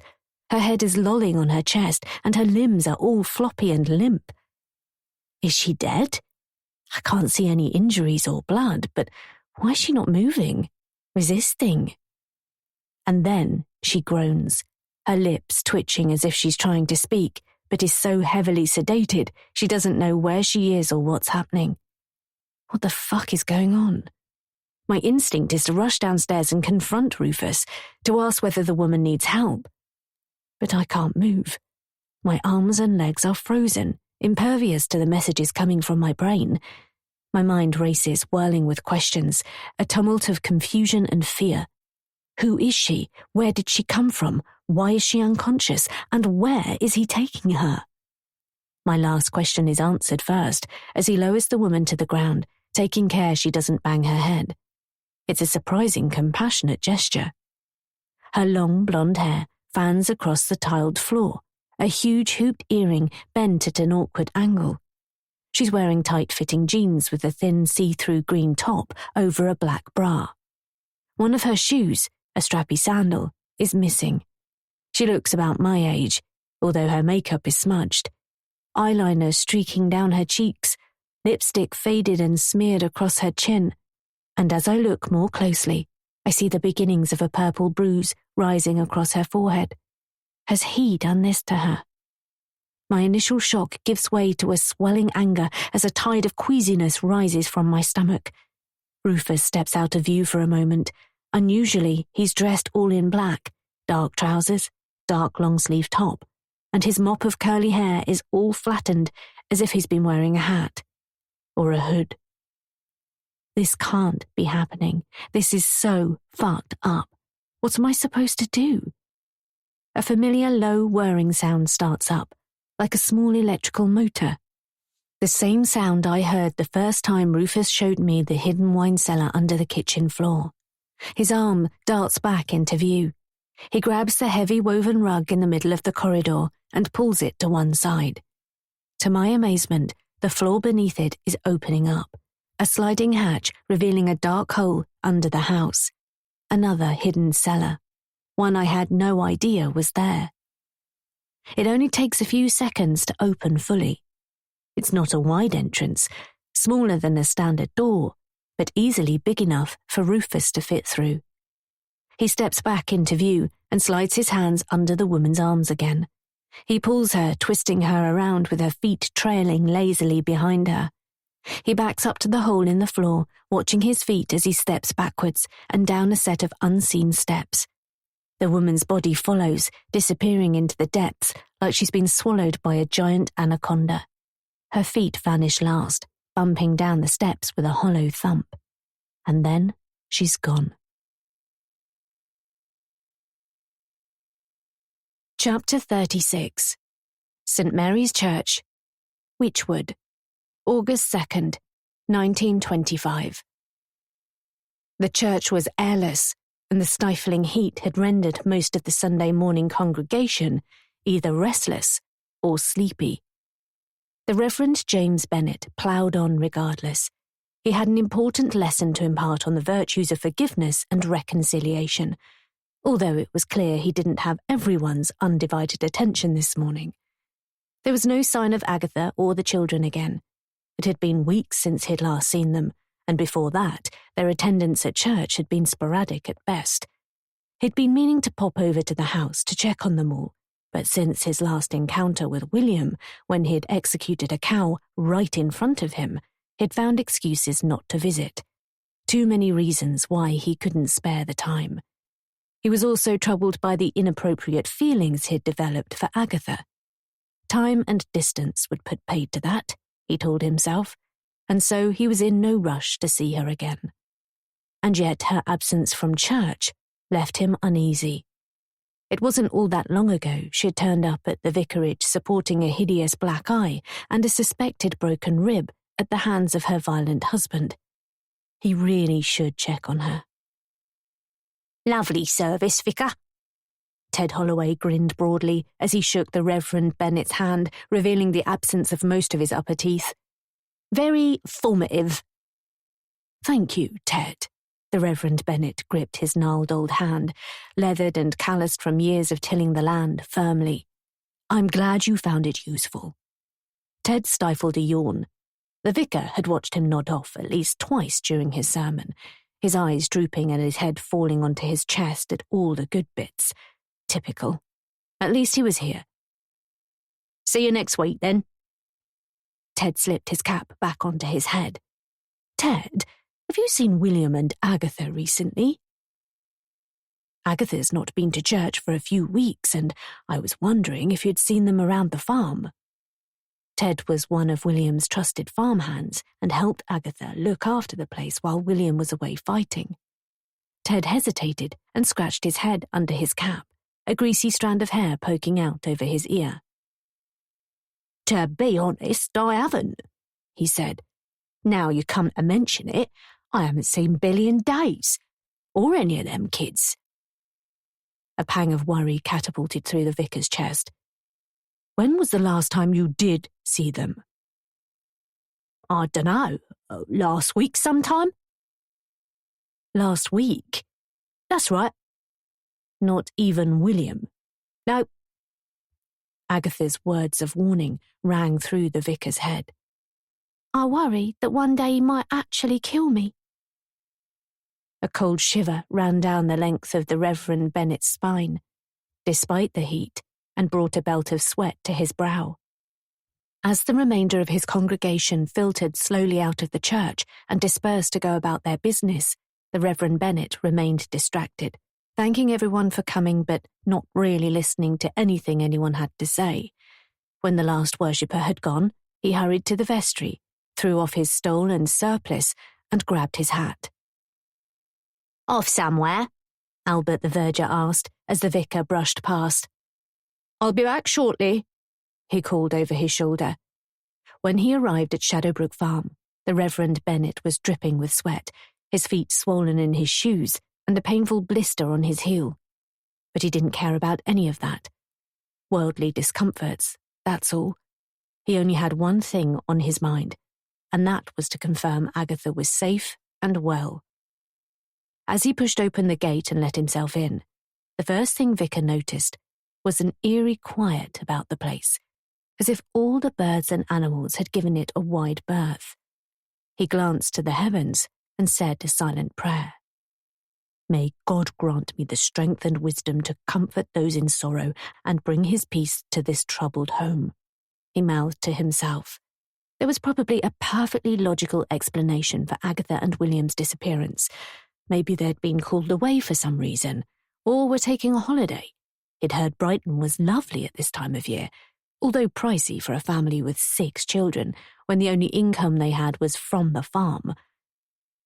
S2: Her head is lolling on her chest, and her limbs are all floppy and limp. Is she dead? I can't see any injuries or blood, but why is she not moving, resisting? And then she groans, her lips twitching as if she's trying to speak, but is so heavily sedated she doesn't know where she is or what's happening. What the fuck is going on? My instinct is to rush downstairs and confront Rufus, to ask whether the woman needs help. But I can't move. My arms and legs are frozen, impervious to the messages coming from my brain. My mind races, whirling with questions, a tumult of confusion and fear. Who is she? Where did she come from? Why is she unconscious? And where is he taking her? My last question is answered first, as he lowers the woman to the ground, taking care she doesn't bang her head. It's a surprising, compassionate gesture. Her long blonde hair fans across the tiled floor, a huge hooped earring bent at an awkward angle. She's wearing tight-fitting jeans with a thin see-through green top over a black bra. One of her shoes, a strappy sandal, is missing. She looks about my age, although her makeup is smudged. Eyeliner streaking down her cheeks, lipstick faded and smeared across her chin. And as I look more closely, I see the beginnings of a purple bruise rising across her forehead. Has he done this to her? My initial shock gives way to a swelling anger as a tide of queasiness rises from my stomach. Rufus steps out of view for a moment. Unusually, he's dressed all in black, dark trousers, dark long-sleeve top, and his mop of curly hair is all flattened as if he's been wearing a hat. Or a hood. This can't be happening. This is so fucked up. What am I supposed to do? A familiar low whirring sound starts up, like a small electrical motor. The same sound I heard the first time Rufus showed me the hidden wine cellar under the kitchen floor. His arm darts back into view. He grabs the heavy woven rug in the middle of the corridor and pulls it to one side. To my amazement, the floor beneath it is opening up, a sliding hatch revealing a dark hole under the house. Another hidden cellar, one I had no idea was there. It only takes a few seconds to open fully. It's not a wide entrance, smaller than a standard door, but easily big enough for Rufus to fit through. He steps back into view and slides his hands under the woman's arms again. He pulls her, twisting her around with her feet trailing lazily behind her. He backs up to the hole in the floor, watching his feet as he steps backwards and down a set of unseen steps. The woman's body follows, disappearing into the depths like she's been swallowed by a giant anaconda. Her feet vanish last, bumping down the steps with a hollow thump. And then she's gone. Chapter 36. St. Mary's Church, Wychwood, August 2nd, 1925. The church was airless, and the stifling heat had rendered most of the Sunday morning congregation either restless or sleepy. The Reverend James Bennet ploughed on regardless. He had an important lesson to impart on the virtues of forgiveness and reconciliation, although it was clear he didn't have everyone's undivided attention this morning. There was no sign of Agatha or the children again. It had been weeks since he'd last seen them, and before that, their attendance at church had been sporadic at best. He'd been meaning to pop over to the house to check on them all, but since his last encounter with William, when he'd executed a cow right in front of him, he'd found excuses not to visit. Too many reasons why he couldn't spare the time. He was also troubled by the inappropriate feelings he'd developed for Agatha. Time and distance would put paid to that, he told himself, and so he was in no rush to see her again. And yet her absence from church left him uneasy. It wasn't all that long ago she had turned up at the vicarage supporting a hideous black eye and a suspected broken rib at the hands of her violent husband. He really should check on her.
S1: Lovely service, Vicar.
S2: Ted Holloway grinned broadly as he shook the Reverend Bennet's hand, revealing the absence of most of his upper teeth.
S1: Very formative.
S2: Thank you, Ted. The Reverend Bennet gripped his gnarled old hand, leathered and calloused from years of tilling the land, firmly. I'm glad you found it useful. Ted stifled a yawn. The vicar had watched him nod off at least twice during his sermon, his eyes drooping and his head falling onto his chest at all the good bits. Typical. At least he was here.
S1: See you next week, then.
S2: Ted slipped his cap back onto his head. Ted, have you seen William and Agatha recently? Agatha's not been to church for a few weeks, and I was wondering if you'd seen them around the farm. Ted was one of William's trusted farmhands and helped Agatha look after the place while William was away fighting. Ted hesitated and scratched his head under his cap, a greasy strand of hair poking out over his ear.
S1: To be honest, I haven't, he said. Now you come to mention it, I haven't seen Billy in days, or any of them kids.
S2: A pang of worry catapulted through the vicar's chest. When was the last time you did see them?
S1: I dunno, last week sometime?
S2: Last week?
S1: That's right.
S2: Not even William?
S1: No.
S2: Agatha's words of warning rang through the vicar's head.
S1: I worry that one day he might actually kill me.
S2: A cold shiver ran down the length of the Reverend Bennet's spine, despite the heat, and brought a belt of sweat to his brow. As the remainder of his congregation filtered slowly out of the church and dispersed to go about their business, the Reverend Bennet remained distracted, thanking everyone for coming but not really listening to anything anyone had to say. When the last worshipper had gone, he hurried to the vestry, threw off his stole and surplice, and grabbed his hat. "Off somewhere?" Albert the verger asked as the vicar brushed past. "I'll be back shortly," he called over his shoulder. When he arrived at Shadowbrook Farm, the Reverend Bennet was dripping with sweat, his feet swollen in his shoes, and a painful blister on his heel. But he didn't care about any of that. Worldly discomforts, that's all. He only had one thing on his mind, and that was to confirm Agatha was safe and well. As he pushed open the gate and let himself in, the first thing Vicar noticed was an eerie quiet about the place, as if all the birds and animals had given it a wide berth. He glanced to the heavens and said a silent prayer. "May God grant me the strength and wisdom to comfort those in sorrow and bring his peace to this troubled home," he mouthed to himself. There was probably a perfectly logical explanation for Agatha and William's disappearance. Maybe they'd been called away for some reason, or were taking a holiday. He'd heard Brighton was lovely at this time of year, although pricey for a family with 6 children, when the only income they had was from the farm.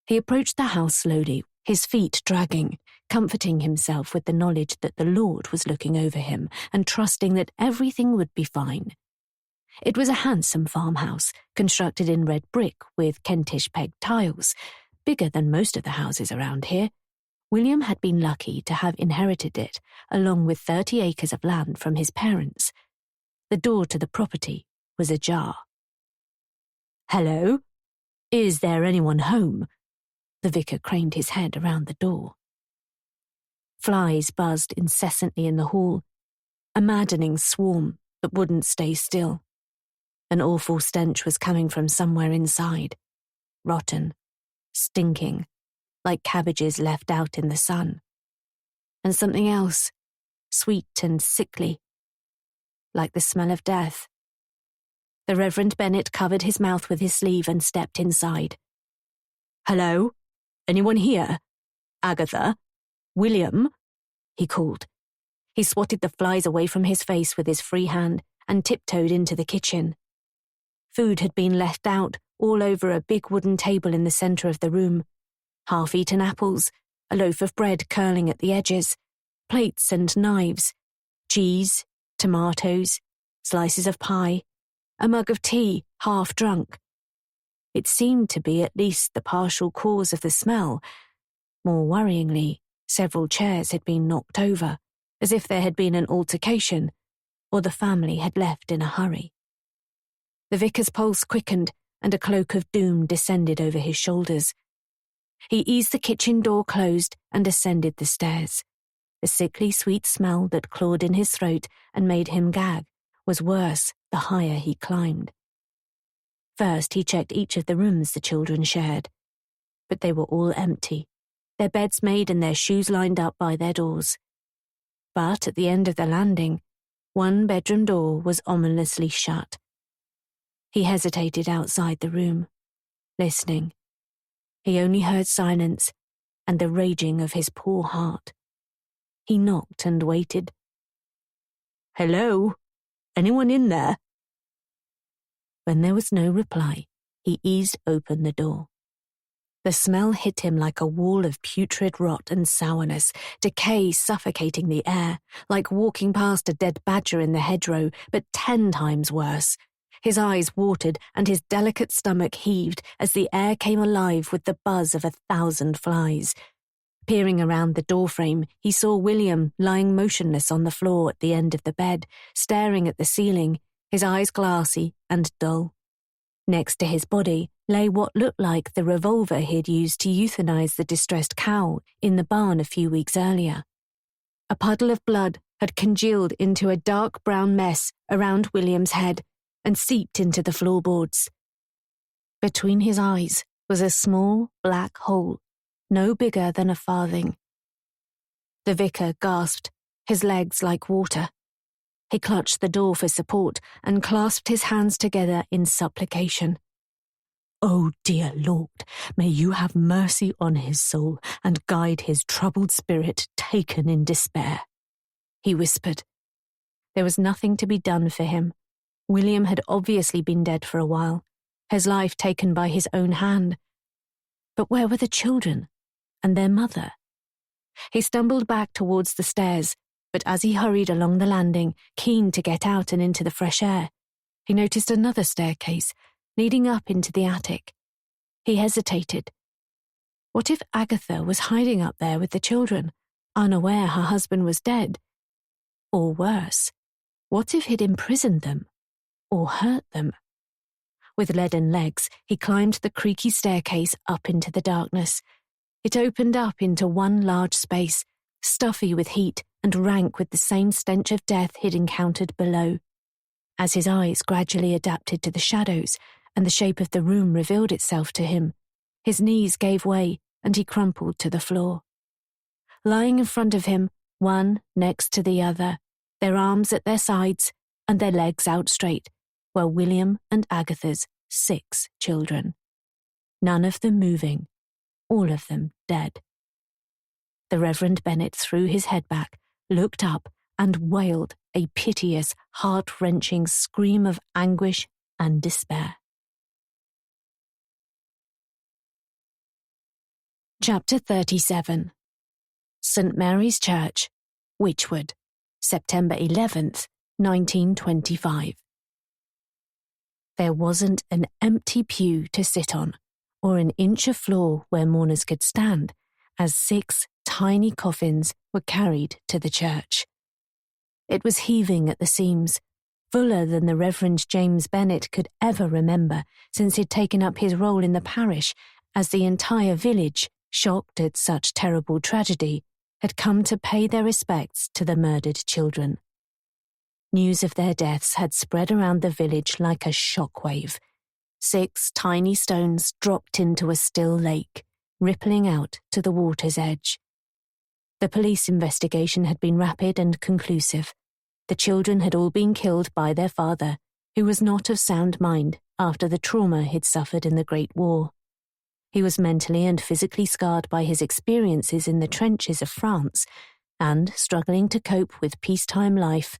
S2: He approached the house slowly, his feet dragging, comforting himself with the knowledge that the Lord was looking over him and trusting that everything would be fine. It was a handsome farmhouse, constructed in red brick with Kentish pegged tiles, bigger than most of the houses around here. William had been lucky to have inherited it, along with 30 acres of land from his parents. The door to the property was ajar. "Hello? Is there anyone home?" The vicar craned his head around the door. Flies buzzed incessantly in the hall, a maddening swarm that wouldn't stay still. An awful stench was coming from somewhere inside, rotten, stinking, like cabbages left out in the sun. And something else, sweet and sickly, like the smell of death. The Reverend Bennet covered his mouth with his sleeve and stepped inside. "Hello? Anyone here? Agatha? William?" he called. He swatted the flies away from his face with his free hand and tiptoed into the kitchen. Food had been left out all over a big wooden table in the centre of the room. Half-eaten apples, a loaf of bread curling at the edges, plates and knives, cheese, tomatoes, slices of pie, a mug of tea, half drunk. It seemed to be at least the partial cause of the smell. More worryingly, several chairs had been knocked over, as if there had been an altercation, or the family had left in a hurry. The vicar's pulse quickened, and a cloak of doom descended over his shoulders. He eased the kitchen door closed and ascended the stairs. The sickly sweet smell that clawed in his throat and made him gag was worse the higher he climbed. First he checked each of the rooms the children shared, but they were all empty, their beds made and their shoes lined up by their doors. But at the end of the landing, one bedroom door was ominously shut. He hesitated outside the room, listening. He only heard silence and the raging of his poor heart. He knocked and waited. "Hello? Anyone in there?" When there was no reply, he eased open the door. The smell hit him like a wall of putrid rot and sourness, decay suffocating the air, like walking past a dead badger in the hedgerow, but 10 times worse. His eyes watered and his delicate stomach heaved as the air came alive with the buzz of 1,000 flies. Peering around the doorframe, he saw William lying motionless on the floor at the end of the bed, staring at the ceiling, his eyes glassy and dull. Next to his body lay what looked like the revolver he had used to euthanize the distressed cow in the barn a few weeks earlier. A puddle of blood had congealed into a dark brown mess around William's head and seeped into the floorboards. Between his eyes was a small black hole,
S1: no bigger than a farthing. The vicar gasped, his legs like water. He clutched the door for support and clasped his hands together in supplication. "Oh, dear Lord, may you have mercy on his soul and guide his troubled spirit taken in despair," he whispered. There was nothing to be done for him. William had obviously been dead for a while, his life taken by his own hand. But where were the children and their mother? He stumbled back towards the stairs, but as he hurried along the landing, keen to get out and into the fresh air, he noticed another staircase leading up into the attic. He hesitated. What if Agatha was hiding up there with the children, unaware her husband was dead? Or worse, what if he'd imprisoned them or hurt them? With leaden legs, he climbed the creaky staircase up into the darkness. It opened up into one large space, stuffy with heat and rank with the same stench of death he'd encountered below. As his eyes gradually adapted to the shadows and the shape of the room revealed itself to him, his knees gave way and he crumpled to the floor. Lying in front of him, one next to the other, their arms at their sides and their legs out straight, were William and Agatha's 6 children. None of them moving, all of them dead. The Reverend Bennet threw his head back, looked up, and wailed a piteous, heart-wrenching scream of anguish and despair. Chapter 37. St. Mary's Church, Wychwood, September 11th, 1925. There wasn't an empty pew to sit on, or an inch of floor where mourners could stand, as 6 tiny coffins were carried to the church. It was heaving at the seams, fuller than the Reverend James Bennet could ever remember since he'd taken up his role in the parish, as the entire village, shocked at such terrible tragedy, had come to pay their respects to the murdered children. News of their deaths had spread around the village like a shockwave. 6 tiny stones dropped into a still lake, rippling out to the water's edge. The police investigation had been rapid and conclusive. The children had all been killed by their father, who was not of sound mind after the trauma he'd suffered in the Great War. He was mentally and physically scarred by his experiences in the trenches of France, and, struggling to cope with peacetime life,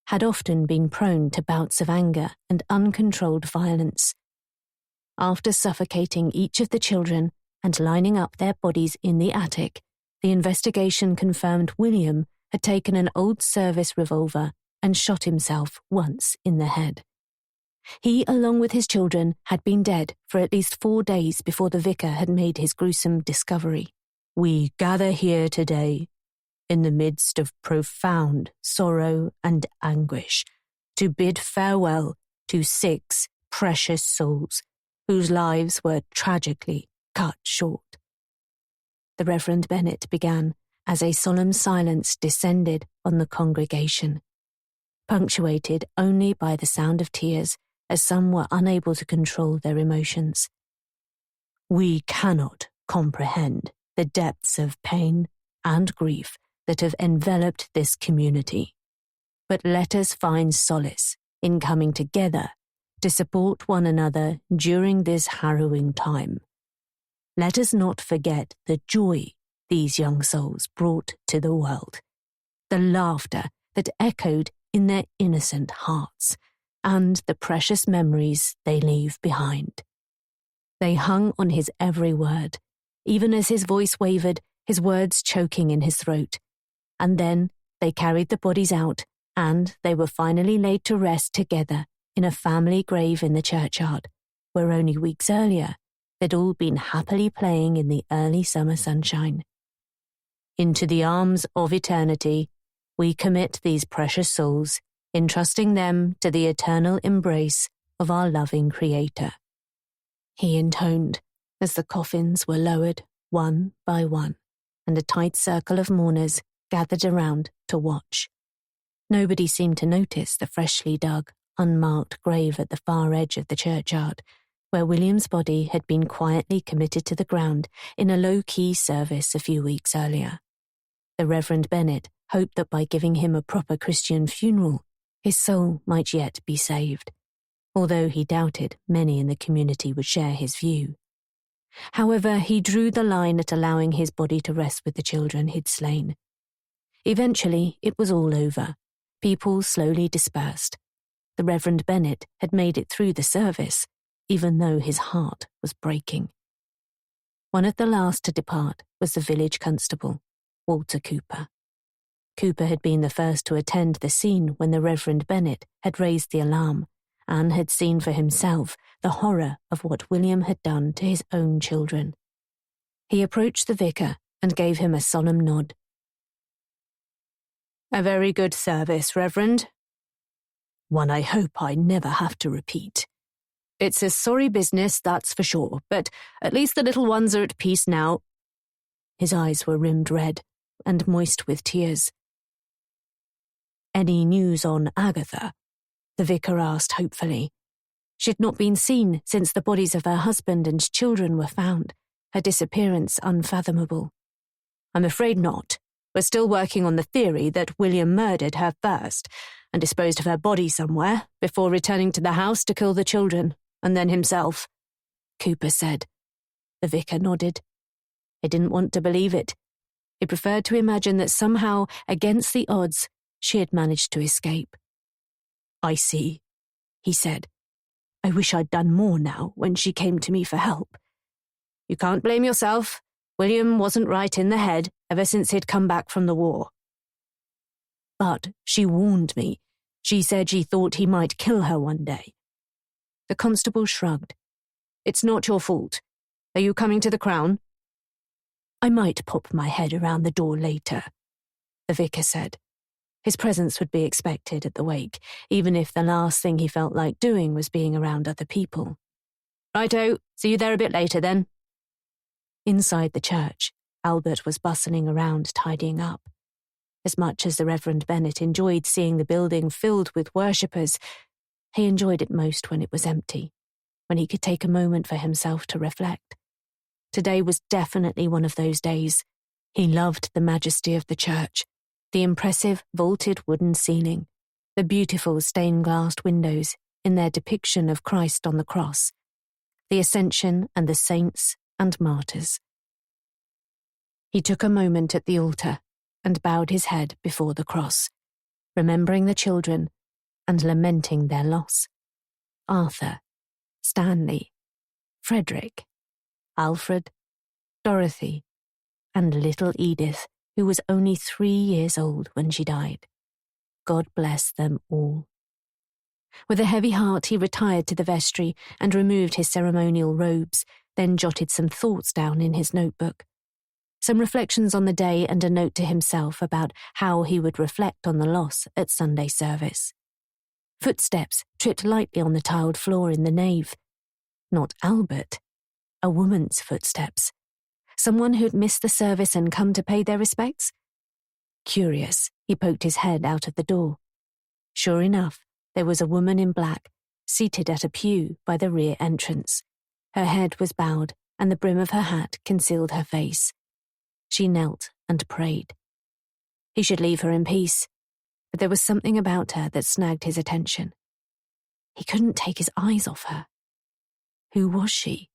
S1: had often been prone to bouts of anger and uncontrolled violence. After suffocating each of the children and lining up their bodies in the attic, the investigation confirmed William had taken an old service revolver and shot himself once in the head. He, along with his children, had been dead for at least 4 days before the vicar had made his gruesome discovery. "We gather here today, in the midst of profound sorrow and anguish, to bid farewell to 6 precious souls whose lives were tragically cut short." The Reverend Bennet began as a solemn silence descended on the congregation, punctuated only by the sound of tears as some were unable to control their emotions. "We cannot comprehend the depths of pain and grief that have enveloped this community, but let us find solace in coming together to support one another during this harrowing time. Let us not forget the joy these young souls brought to the world, the laughter that echoed in their innocent hearts, and the precious memories they leave behind." They hung on his every word, even as his voice wavered, his words choking in his throat. And then they carried the bodies out, and they were finally laid to rest together in a family grave in the churchyard, where only weeks earlier they'd all been happily playing in the early summer sunshine. Into the arms of eternity, we commit these precious souls, entrusting them to the eternal embrace of our loving Creator, he intoned as the coffins were lowered one by one, and a tight circle of mourners gathered around to watch. Nobody seemed to notice the freshly dug, unmarked grave at the far edge of the churchyard,
S2: where William's body had been quietly committed to the ground in a low-key service a few weeks earlier. The Reverend Bennet hoped that by giving him a proper Christian funeral, his soul might yet be saved, although he doubted many in the community would share his view. However, he drew the line at allowing his body to rest with the children he'd slain. Eventually, it was all over. People slowly dispersed. The Reverend Bennet had made it through the service, even though his heart was breaking. One of the last to depart was the village constable, Walter Cooper. Cooper had been the first to attend the scene when the Reverend Bennet had raised the alarm and had seen for himself the horror of what William had done to his own children. He approached the vicar and gave him a solemn nod. "A very good service, Reverend. One I hope I never have to repeat. It's a sorry business, that's for sure, but at least the little ones are at peace now." His eyes were rimmed red and moist with tears. "Any news on Agatha?" the vicar asked hopefully. She'd not been seen since the bodies of her husband and children were found, her disappearance unfathomable. "I'm afraid not. We're still working on the theory that William murdered her first and disposed of her body somewhere before returning to the house to kill the children, and then himself," Cooper said. The vicar nodded. He didn't want to believe it. He preferred to imagine that somehow, against the odds, she had managed to escape. "I see," he said. "I wish I'd done more now when she came to me for help." "You can't blame yourself. William wasn't right in the head ever since he'd come back from the war." "But she warned me. She said she thought he might kill her one day." The constable shrugged. "It's not your fault. Are you coming to the Crown?" "I might pop my head around the door later," the vicar said. His presence would be expected at the wake, even if the last thing he felt like doing was being around other people. "Righto, see you there a bit later then." Inside the church, Albert was bustling around tidying up. As much as the Reverend Bennet enjoyed seeing the building filled with worshippers, he enjoyed it most when it was empty, when he could take a moment for himself to reflect. Today was definitely one of those days. He loved the majesty of the church, the impressive vaulted wooden ceiling, the beautiful stained-glassed windows in their depiction of Christ on the cross, the Ascension and the saints and martyrs. He took a moment at the altar and bowed his head before the cross, remembering the children and lamenting their loss. Arthur, Stanley, Frederick, Alfred, Dorothy, and little Edith, who was only 3 years old when she died. God bless them all. With a heavy heart, he retired to the vestry and removed his ceremonial robes, then jotted some thoughts down in his notebook. Some reflections on the day and a note to himself about how he would reflect on the loss at Sunday service. Footsteps tripped lightly on the tiled floor in the nave. Not Albert. A woman's footsteps. Someone who'd missed the service and come to pay their respects? Curious, he poked his head out of the door. Sure enough, there was a woman in black, seated at a pew by the rear entrance. Her head was bowed, and the brim of her hat concealed her face. She knelt and prayed. He should leave her in peace, but there was something about her that snagged his attention. He couldn't take his eyes off her. Who was she?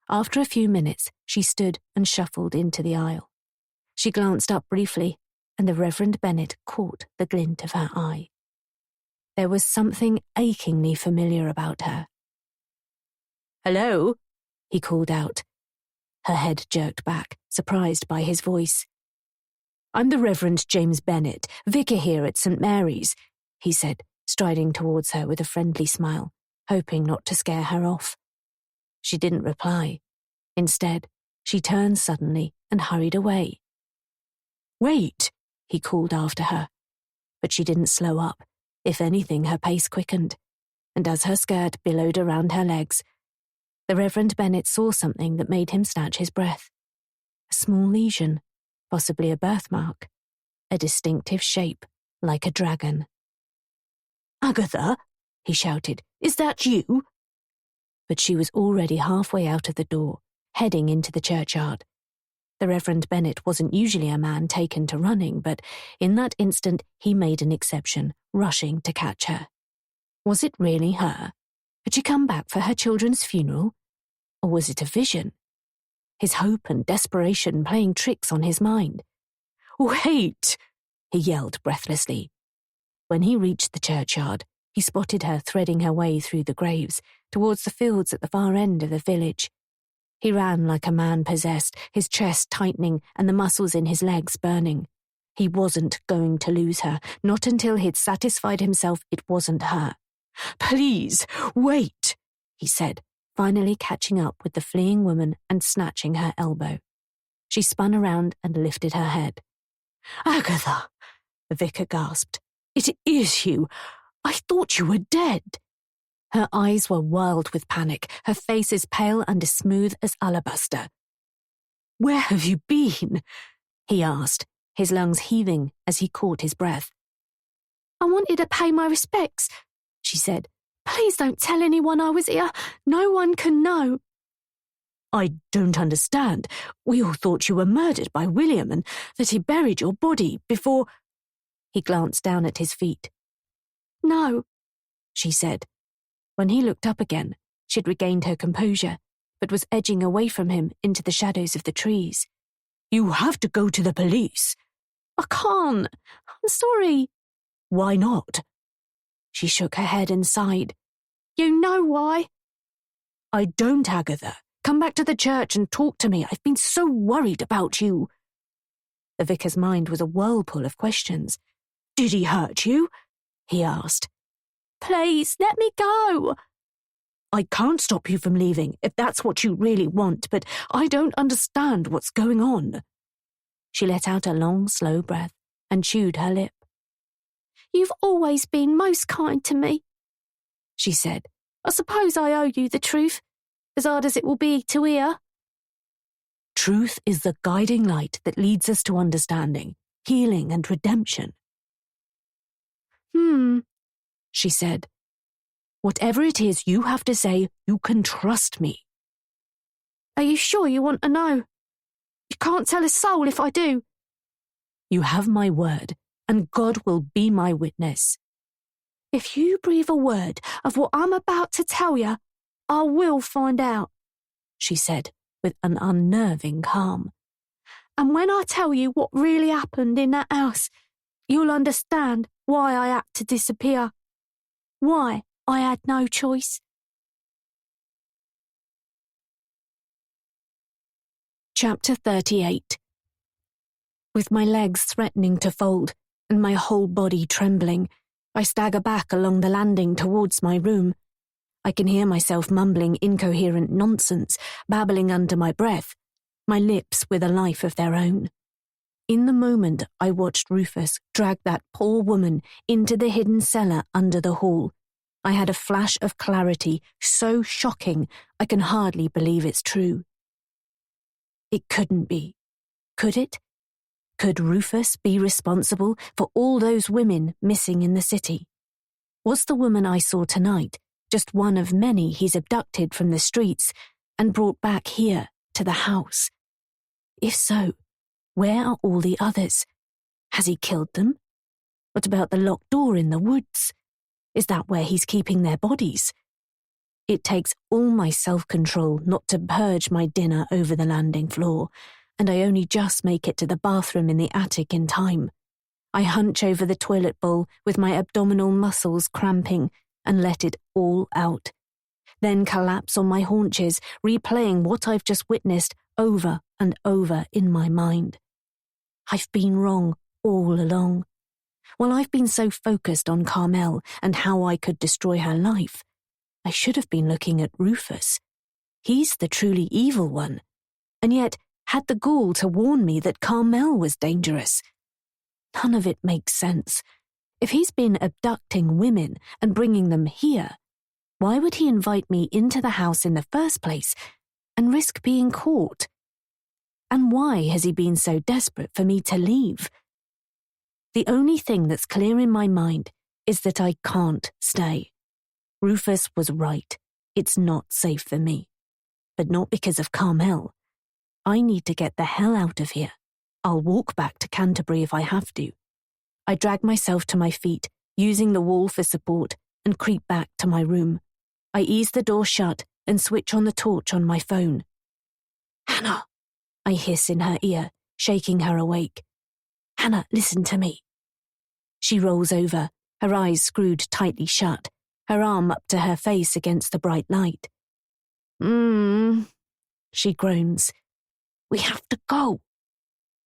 S2: After a few minutes, she stood and shuffled into the aisle. She glanced up briefly, and the Reverend Bennet caught the glint of her eye. There was something achingly familiar about her. "Hello?" he called out. Her head jerked back, surprised by his voice. "I'm the Reverend James Bennet, vicar here at St. Mary's," he said, striding towards her with a friendly smile, hoping not to scare her off. She didn't reply. Instead, she turned suddenly and hurried away. "Wait," he called after her. But she didn't slow up. If anything, her pace quickened, and as her skirt billowed around her legs, the Reverend Bennet saw something that made him snatch his breath. A small lesion, possibly a birthmark, a distinctive shape, like a dragon. "Agatha," he shouted, "is that you?" but she was already halfway out of the door, heading into the churchyard. The Reverend Bennet wasn't usually a man taken to running, but in that instant he made an exception, rushing to catch her. Was it really her? Had she come back for her children's funeral? Or was it a vision? His hope and desperation playing tricks on his mind. "Wait!" he yelled breathlessly. When he reached the churchyard, he spotted her threading her way through the graves, towards the fields at the far end of the village. He ran like a man possessed, his chest tightening and the muscles in his legs burning. He wasn't going to lose her, not until he'd satisfied himself it wasn't her. "Please, wait," he said, finally catching up with the fleeing woman and snatching her elbow. She spun around and lifted her head. "Agatha," the vicar gasped. "It is you. I thought you were dead." Her eyes were wild with panic, her face as pale and as smooth as alabaster. "Where have you been?" he asked, his lungs heaving as he caught his breath. "I wanted to pay my respects," she said. "Please don't tell anyone I was here. No one can know." "I don't understand. We all thought you were murdered by William and that he buried your body before—" He glanced down at his feet. "No," she said. When he looked up again, she'd regained her composure, but was edging away from him into the shadows of the trees. "You have to go to the police." "I can't. I'm sorry." "Why not?" She shook her head and sighed. "You know why." "I don't, Agatha. Come back to the church and talk to me. I've been so worried about you." The vicar's mind was a whirlpool of questions. "Did he hurt you?" he asked. "Please, let me go." "I can't stop you from leaving if that's what you really want, but I don't understand what's going on." She let out a long, slow breath and chewed her lip. "You've always been most kind to me," she said. "I suppose I owe you the truth, as hard as it will be to hear." Truth is the guiding light that leads us to understanding, healing and redemption. She said. "Whatever it is you have to say, you can trust me." "Are you sure you want to know? You can't tell a soul if I do." "You have my word, and God will be my witness." "If you breathe a word of what I'm about to tell you, I will find out," she said with an unnerving calm. "And when I tell you what really happened in that house, you'll understand why I had to disappear. Why I had no choice." Chapter 38. With my legs threatening to fold and my whole body trembling, I stagger back along the landing towards my room. I can hear myself mumbling incoherent nonsense, babbling under my breath, my lips with a life of their own. In the moment, I watched Rufus drag that poor woman into the hidden cellar under the hall. I had a flash of clarity so shocking I can hardly believe it's true. It couldn't be. Could it? Could Rufus be responsible for all those women missing in the city? Was the woman I saw tonight just one of many he's abducted from the streets and brought back here to the house? If so, where are all the others? Has he killed them? What about the locked door in the woods? Is that where he's keeping their bodies? It takes all my self-control not to purge my dinner over the landing floor, and I only just make it to the bathroom in the attic in time. I hunch over the toilet bowl with my abdominal muscles cramping and let it all out. Then collapse on my haunches, replaying what I've just witnessed over and over in my mind. I've been wrong all along. While I've been so focused on Carmel and how I could destroy her life, I should have been looking at Rufus. He's the truly evil one, and yet had the gall to warn me that Carmel was dangerous. None of it makes sense. If he's been abducting women and bringing them here, why would he invite me into the house in the first place and risk being caught? And why has he been so desperate for me to leave? The only thing that's clear in my mind is that I can't stay. Rufus was right. It's not safe for me. But not because of Carmel. I need to get the hell out of here. I'll walk back to Canterbury if I have to. I drag myself to my feet, using the wall for support, and creep back to my room. I ease the door shut and switch on the torch on my phone. "Hannah," I hiss in her ear, shaking her awake. "Hannah, listen to me." She rolls over, her eyes screwed tightly shut, her arm up to her face against the bright light. She groans. "We have to go."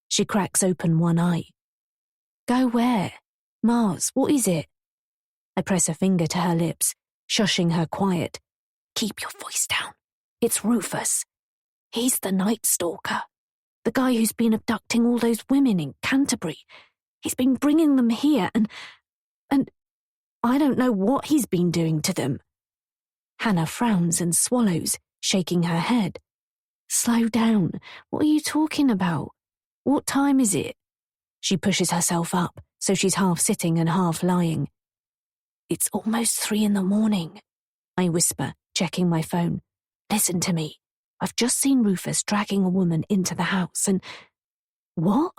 S2: She cracks open one eye. "Go where? Mars, what is it?" I press a finger to her lips, shushing her quiet. "Keep your voice down. It's Rufus. He's the Night Stalker. The guy who's been abducting all those women in Canterbury. He's been bringing them here and I don't know what he's been doing to them." Hannah frowns and swallows, shaking her head. "Slow down. What are you talking about? What time is it?" She pushes herself up, so she's half sitting and half lying. "It's almost 3 a.m, I whisper, checking my phone. "Listen to me. I've just seen Rufus dragging a woman into the house and—" "What?"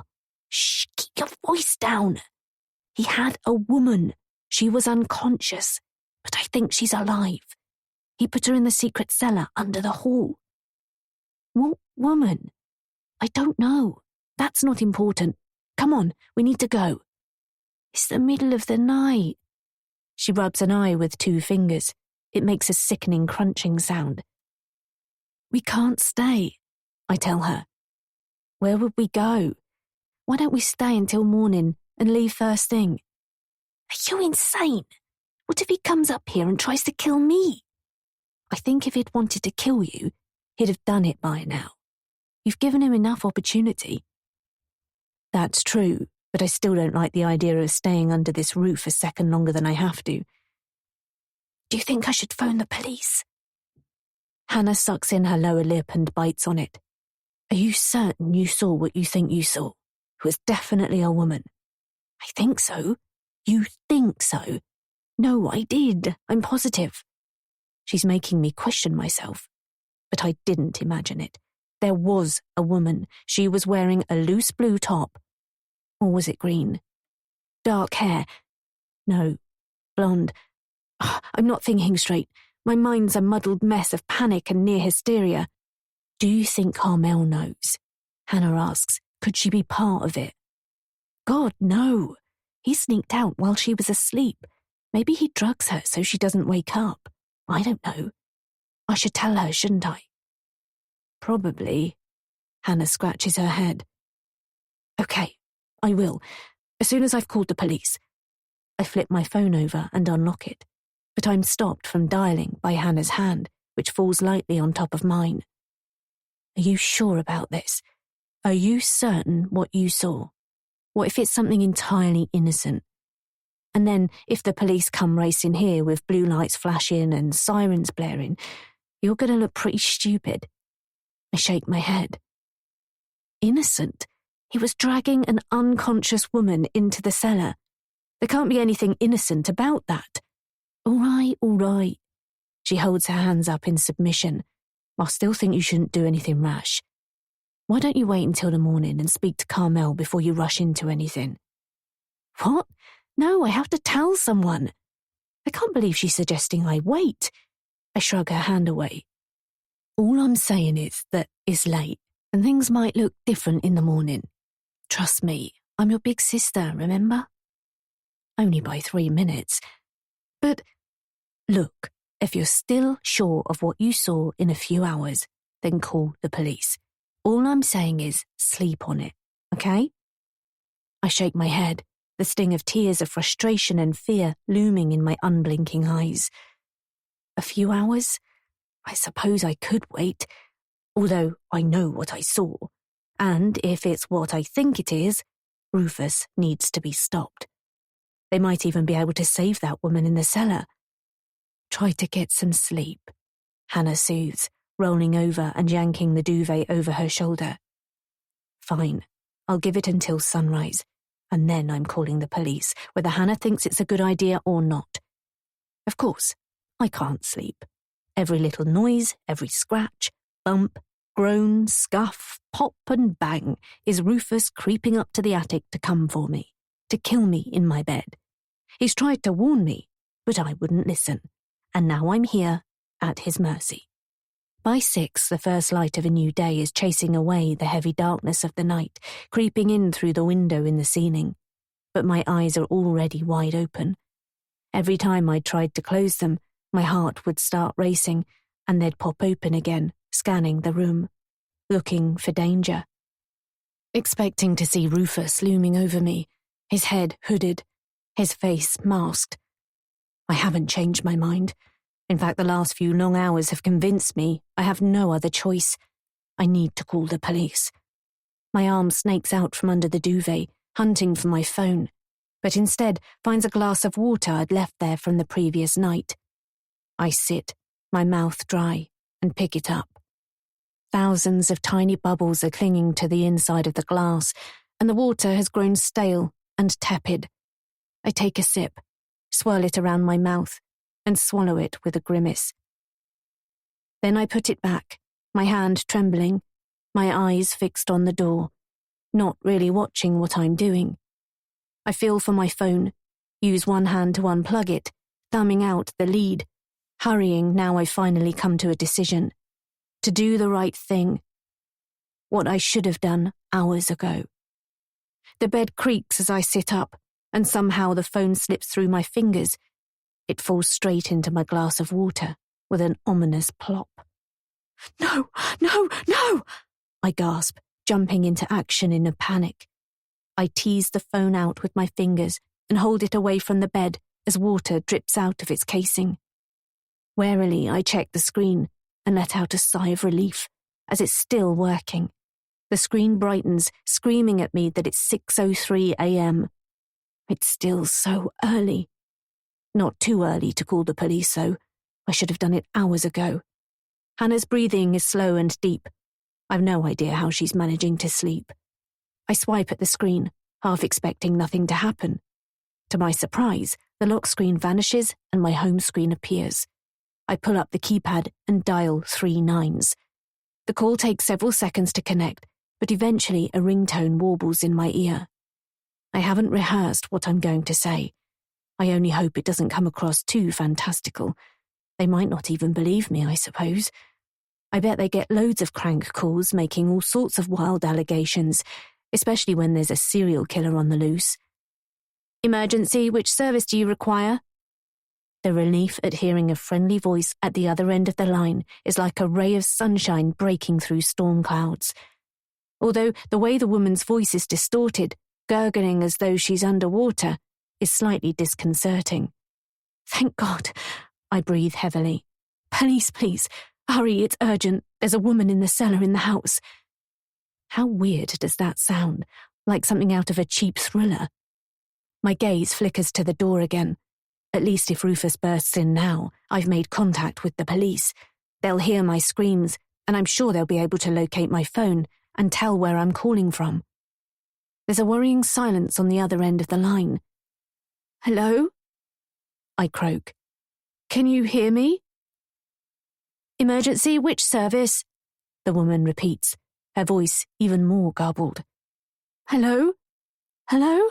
S2: "Shh, keep your voice down. He had a woman. She was unconscious, but I think she's alive. He put her in the secret cellar under the hall." "What woman?" "I don't know. That's not important. Come on, we need to go." "It's the middle of the night." She rubs an eye with 2 fingers. It makes a sickening crunching sound. "We can't stay," I tell her. "Where would we go? Why don't we stay until morning and leave first thing?" "Are you insane? What if he comes up here and tries to kill me?" "I think if he'd wanted to kill you, he'd have done it by now. You've given him enough opportunity." "That's true, but I still don't like the idea of staying under this roof a second longer than I have to." "Do you think I should phone the police?" Hannah sucks in her lower lip and bites on it. "Are you certain you saw what you think you saw? It was definitely a woman." "I think so." "You think so?" "No, I did. I'm positive." She's making me question myself. But I didn't imagine it. There was a woman. She was wearing a loose blue top. Or was it green? Dark hair. No, blonde. I'm not thinking straight. My mind's a muddled mess of panic and near hysteria. "Do you think Carmel knows?" Hannah asks. "Could she be part of it?" "God, no. He sneaked out while she was asleep. Maybe he drugs her so she doesn't wake up. I don't know. I should tell her, shouldn't I?" "Probably." Hannah scratches her head. "Okay, I will, as soon as I've called the police." I flip my phone over and unlock it, but I'm stopped from dialing by Hannah's hand, which falls lightly on top of mine. "Are you sure about this? Are you certain what you saw? What if it's something entirely innocent? And then, if the police come racing here with blue lights flashing and sirens blaring, you're going to look pretty stupid." I shake my head. "Innocent? He was dragging an unconscious woman into the cellar. There can't be anything innocent about that." All right. She holds her hands up in submission. "I still think you shouldn't do anything rash. Why don't you wait until the morning and speak to Carmel before you rush into anything?" "What? No, I have to tell someone." I can't believe she's suggesting I wait. I shrug her hand away. "All I'm saying is that it's late, and things might look different in the morning. Trust me, I'm your big sister, remember?" "Only by 3 minutes. But, look, if you're still sure of what you saw in a few hours, then call the police. All I'm saying is sleep on it, okay?" I shake my head, the sting of tears of frustration and fear looming in my unblinking eyes. A few hours? I suppose I could wait, although I know what I saw. And if it's what I think it is, Rufus needs to be stopped. They might even be able to save that woman in the cellar. "Try to get some sleep," Hannah soothes, rolling over and yanking the duvet over her shoulder. "Fine, I'll give it until sunrise, and then I'm calling the police, whether Hannah thinks it's a good idea or not. Of course, I can't sleep. Every little noise, every scratch, bump, groan, scuff, pop and bang is Rufus creeping up to the attic to come for me, to kill me in my bed. He's tried to warn me, but I wouldn't listen, and now I'm here at his mercy. By 6, the first light of a new day is chasing away the heavy darkness of the night, creeping in through the window in the ceiling. But my eyes are already wide open. Every time I tried to close them, my heart would start racing, and they'd pop open again, scanning the room, looking for danger. Expecting to see Rufus looming over me, his head hooded, his face masked. I haven't changed my mind. In fact, the last few long hours have convinced me I have no other choice. I need to call the police. My arm snakes out from under the duvet, hunting for my phone, but instead finds a glass of water I'd left there from the previous night. I sit, my mouth dry, and pick it up. Thousands of tiny bubbles are clinging to the inside of the glass, and the water has grown stale and tepid. I take a sip, swirl it around my mouth, and swallow it with a grimace. Then I put it back, my hand trembling, my eyes fixed on the door, not really watching what I'm doing. I feel for my phone, use one hand to unplug it, thumbing out the lead, hurrying now I've finally come to a decision. To do the right thing. What I should have done hours ago. The bed creaks as I sit up, and somehow the phone slips through my fingers. It falls straight into my glass of water with an ominous plop. No, no, no! I gasp, jumping into action in a panic. I tease the phone out with my fingers and hold it away from the bed as water drips out of its casing. Warily, I check the screen and let out a sigh of relief as it's still working. The screen brightens, screaming at me that it's 6:03 a.m. It's still so early. Not too early to call the police, though. I should have done it hours ago. Hannah's breathing is slow and deep. I've no idea how she's managing to sleep. I swipe at the screen, half expecting nothing to happen. To my surprise, the lock screen vanishes and my home screen appears. I pull up the keypad and dial 3 9s. The call takes several seconds to connect, but eventually a ringtone warbles in my ear. I haven't rehearsed what I'm going to say. I only hope it doesn't come across too fantastical. They might not even believe me, I suppose. I bet they get loads of crank calls making all sorts of wild allegations, especially when there's a serial killer on the loose. Emergency, which service do you require? The relief at hearing a friendly voice at the other end of the line is like a ray of sunshine breaking through storm clouds. Although the way the woman's voice is distorted, gurgling as though she's underwater, is slightly disconcerting. Thank God, I breathe heavily. Police, please. Hurry, it's urgent. There's a woman in the cellar in the house. How weird does that sound? Like something out of a cheap thriller. My gaze flickers to the door again. At least if Rufus bursts in now, I've made contact with the police. They'll hear my screams, and I'm sure they'll be able to locate my phone and tell where I'm calling from. There's a worrying silence on the other end of the line. Hello? I croak. Can you hear me? Emergency, which service? The woman repeats, her voice even more garbled. Hello? Hello?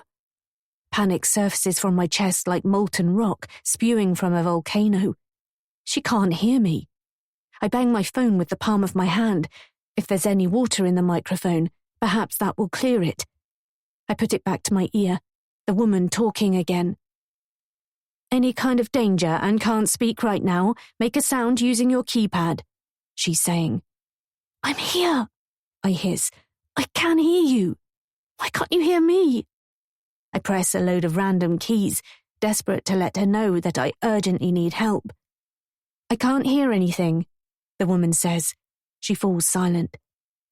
S2: Panic surfaces from my chest like molten rock spewing from a volcano. She can't hear me. I bang my phone with the palm of my hand. If there's any water in the microphone, perhaps that will clear it. I put it back to my ear, the woman talking again. Any kind of danger and can't speak right now, make a sound using your keypad, she's saying. I'm here, I hiss. I can hear you. Why can't you hear me? I press a load of random keys, desperate to let her know that I urgently need help. I can't hear anything, the woman says. She falls silent.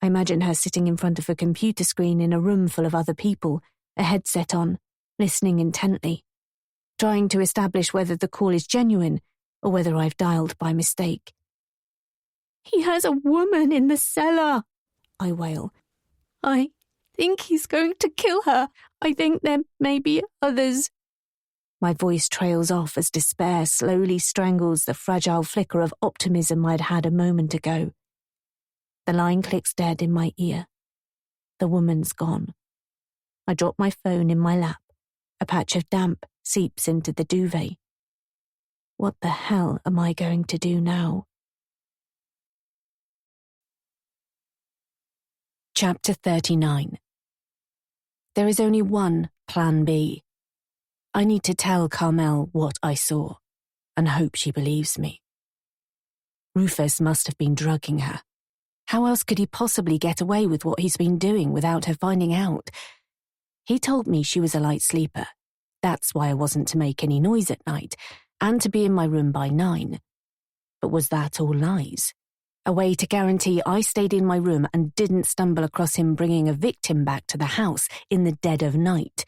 S2: I imagine her sitting in front of a computer screen in a room full of other people, a headset on, listening intently, trying to establish whether the call is genuine or whether I've dialed by mistake. He has a woman in the cellar, I wail. I think he's going to kill her. I think there may be others. My voice trails off as despair slowly strangles the fragile flicker of optimism I'd had a moment ago. The line clicks dead in my ear. The woman's gone. I drop my phone in my lap. A patch of damp seeps into the duvet. What the hell am I going to do now? Chapter 39. There is only one plan B. I need to tell Carmel what I saw, and hope she believes me. Rufus must have been drugging her. How else could he possibly get away with what he's been doing without her finding out? He told me she was a light sleeper. That's why I wasn't to make any noise at night, and to be in my room by 9. But was that all lies? A way to guarantee I stayed in my room and didn't stumble across him bringing a victim back to the house in the dead of night.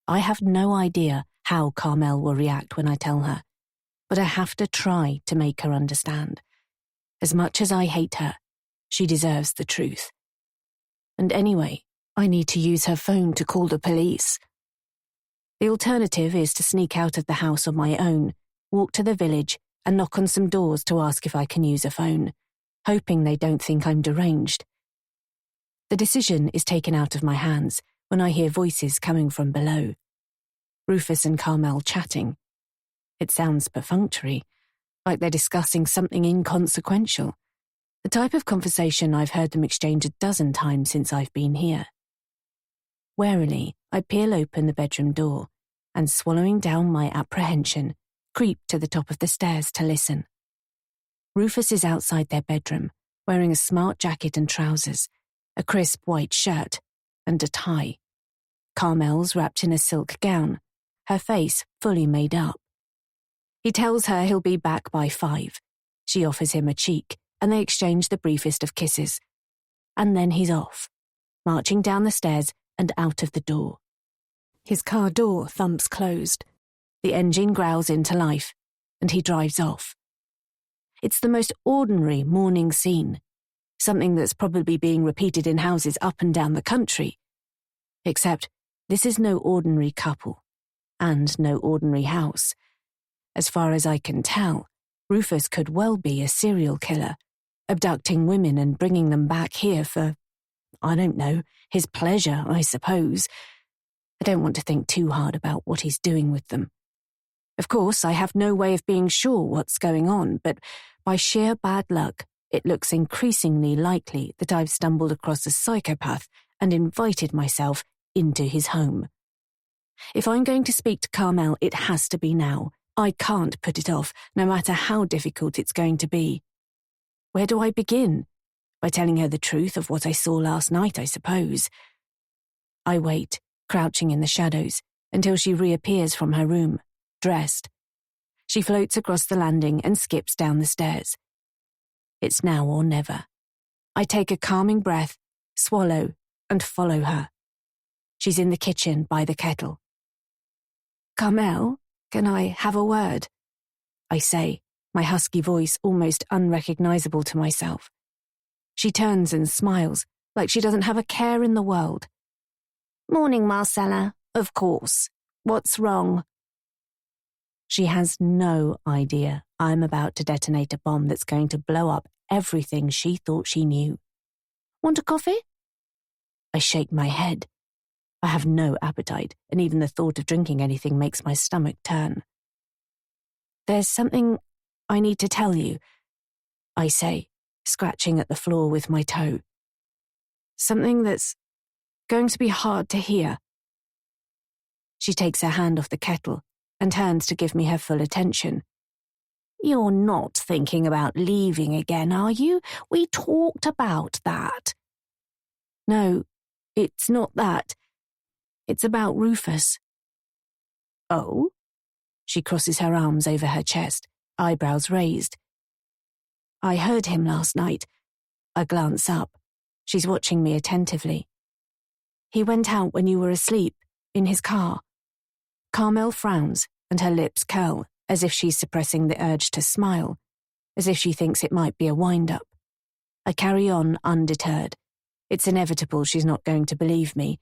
S2: I have no idea how Carmel will react when I tell her, but I have to try to make her understand. As much as I hate her, she deserves the truth. And anyway, I need to use her phone to call the police. The alternative is to sneak out of the house on my own, walk to the village, and knock on some doors to ask if I can use a phone, hoping they don't think I'm deranged. The decision is taken out of my hands when I hear voices coming from below. Rufus and Carmel chatting. It sounds perfunctory, like they're discussing something inconsequential, the type of conversation I've heard them exchange a dozen times since I've been here. Warily, I peel open the bedroom door and, swallowing down my apprehension, creep to the top of the stairs to listen. Rufus is outside their bedroom, wearing a smart jacket and trousers, a crisp white shirt, and a tie. Carmel's wrapped in a silk gown, her face fully made up. He tells her he'll be back by 5. She offers him a cheek, and they exchange the briefest of kisses. And then he's off, marching down the stairs and out of the door. His car door thumps closed. The engine growls into life, and he drives off. It's the most ordinary morning scene, something that's probably being repeated in houses up and down the country. Except this is no ordinary couple, and no ordinary house. As far as I can tell, Rufus could well be a serial killer, abducting women and bringing them back here for, I don't know, his pleasure, I suppose. I don't want to think too hard about what he's doing with them. Of course, I have no way of being sure what's going on, but by sheer bad luck, it looks increasingly likely that I've stumbled across a psychopath and invited myself into his home. If I'm going to speak to Carmel, it has to be now. I can't put it off, no matter how difficult it's going to be. Where do I begin? By telling her the truth of what I saw last night, I suppose. I wait, crouching in the shadows, until she reappears from her room, dressed. She floats across the landing and skips down the stairs. It's now or never. I take a calming breath, swallow, and follow her. She's in the kitchen by the kettle. Carmel, can I have a word? I say, my husky voice almost unrecognizable to myself. She turns and smiles, like she doesn't have a care in the world. Morning, Marcella. Of course. What's wrong? She has no idea I'm about to detonate a bomb that's going to blow up everything she thought she knew. Want a coffee? I shake my head. I have no appetite, and even the thought of drinking anything makes my stomach turn. There's something I need to tell you, I say, scratching at the floor with my toe. Something that's going to be hard to hear. She takes her hand off the kettle and turns to give me her full attention. You're not thinking about leaving again, are you? We talked about that. No, it's not that. It's about Rufus. Oh? She crosses her arms over her chest, eyebrows raised. I heard him last night. I glance up. She's watching me attentively. He went out when you were asleep, in his car. Carmel frowns, and her lips curl, as if she's suppressing the urge to smile, as if she thinks it might be a wind-up. I carry on undeterred. It's inevitable she's not going to believe me.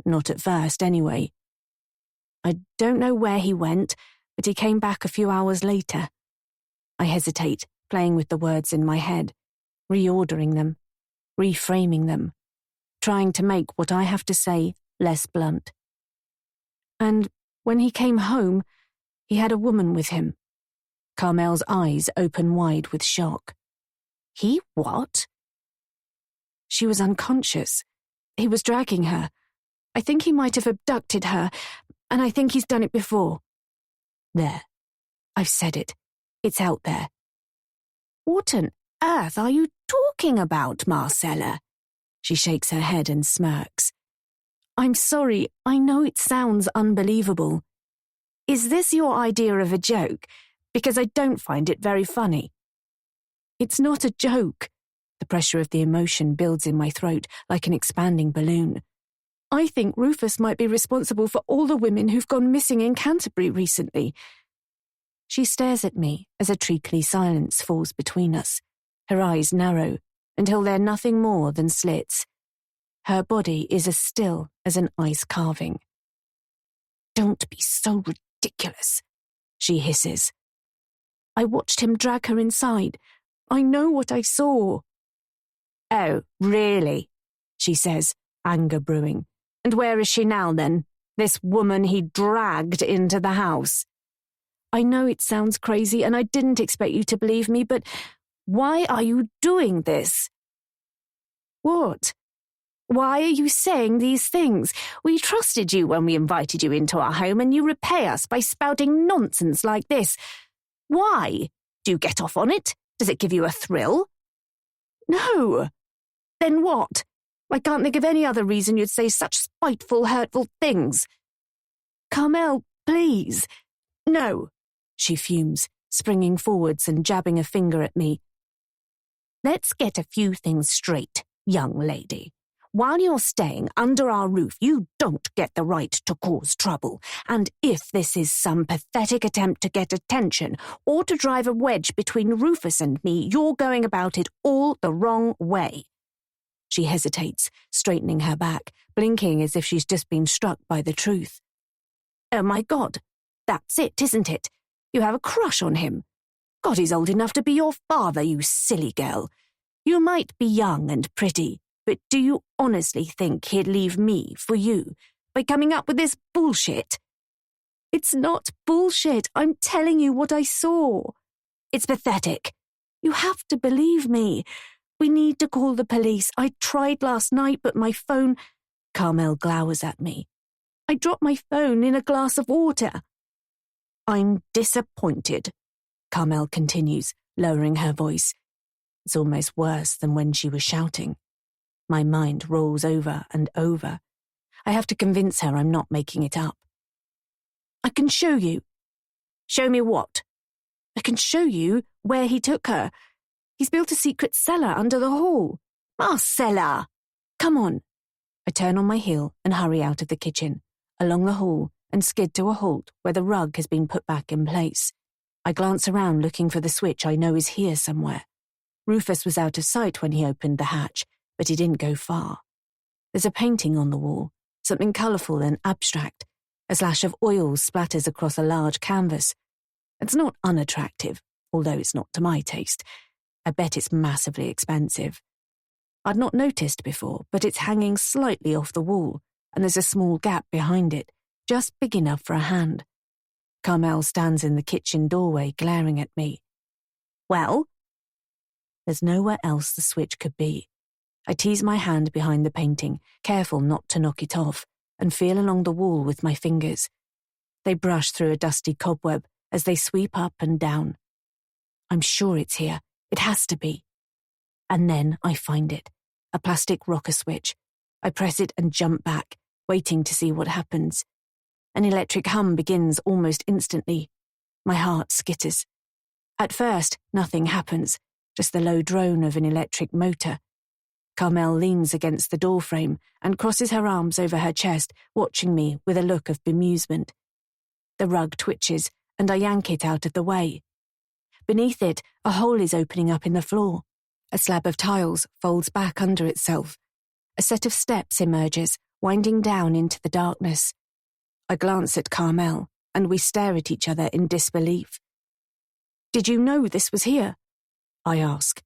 S2: Not at first, anyway.
S1: I don't know where he went, but he came back a few hours later. I hesitate, playing with the words in my head, reordering them, reframing them, trying to make what I have to say less blunt. And when he came home, he had a woman with him. Carmel's eyes open wide with shock. He what? She was unconscious. He was dragging her. I think he might have abducted her, and I think he's done it before. There. I've said it. It's out there. What on earth are you talking about, Marcella? She shakes her head and smirks. I'm sorry, I know it sounds unbelievable. Is this your idea of a joke? Because I don't find it very funny. It's not a joke. The pressure of the emotion builds in my throat like an expanding balloon. I think Rufus might be responsible for all the women who've gone missing in Canterbury recently. She stares at me as a treacly silence falls between us. Her eyes narrow until they're nothing more than slits. Her body is as still as an ice carving. Don't be so ridiculous, she hisses. I watched him drag her inside. I know what I saw. Oh, really? She says, anger brewing. And where is she now, then? This woman he dragged into the house. I know it sounds crazy, and I didn't expect you to believe me, but why are you doing this? What? Why are you saying these things? We trusted you when we invited you into our home, and you repay us by spouting nonsense like this. Why? Do you get off on it? Does it give you a thrill? No. Then what? I can't think of any other reason you'd say such spiteful, hurtful things. Carmel, please. No, she fumes, springing forwards and jabbing a finger at me. Let's get a few things straight, young lady. While you're staying under our roof, you don't get the right to cause trouble. And if this is some pathetic attempt to get attention or to drive a wedge between Rufus and me, you're going about it all the wrong way. She hesitates, straightening her back, blinking as if she's just been struck by the truth. Oh my God, that's it, isn't it? You have a crush on him. God, he's old enough to be your father, you silly girl. You might be young and pretty, but do you honestly think he'd leave me for you by coming up with this bullshit? It's not bullshit. I'm telling you what I saw. It's pathetic. You have to believe me. We need to call the police. I tried last night, but my phone... Carmel glowers at me. I dropped my phone in a glass of water. I'm disappointed, Carmel continues, lowering her voice. It's almost worse than when she was shouting. My mind rolls over and over. I have to convince her I'm not making it up. I can show you. Show me what? I can show you where he took her. He's built a secret cellar under the hall. Marcella! Come on. I turn on my heel and hurry out of the kitchen, along the hall, and skid to a halt where the rug has been put back in place. I glance around looking for the switch I know is here somewhere. Rufus was out of sight when he opened the hatch, but he didn't go far. There's a painting on the wall, something colourful and abstract. A slash of oil splatters across a large canvas. It's not unattractive, although it's not to my taste. I bet it's massively expensive. I'd not noticed before, but it's hanging slightly off the wall, and there's a small gap behind it, just big enough for a hand. Carmel stands in the kitchen doorway glaring at me. Well? There's nowhere else the switch could be. I tease my hand behind the painting, careful not to knock it off, and feel along the wall with my fingers. They brush through a dusty cobweb as they sweep up and down. I'm sure it's here. It has to be. And then I find it. A plastic rocker switch. I press it and jump back, waiting to see what happens. An electric hum begins almost instantly. My heart skitters. At first, nothing happens, just the low drone of an electric motor. Carmel leans against the doorframe and crosses her arms over her chest, watching me with a look of bemusement. The rug twitches, and I yank it out of the way. Beneath it, a hole is opening up in the floor. A slab of tiles folds back under itself. A set of steps emerges, winding down into the darkness.
S2: I glance at Carmel, and we stare at each other in disbelief. "Did you know this was here?" I ask.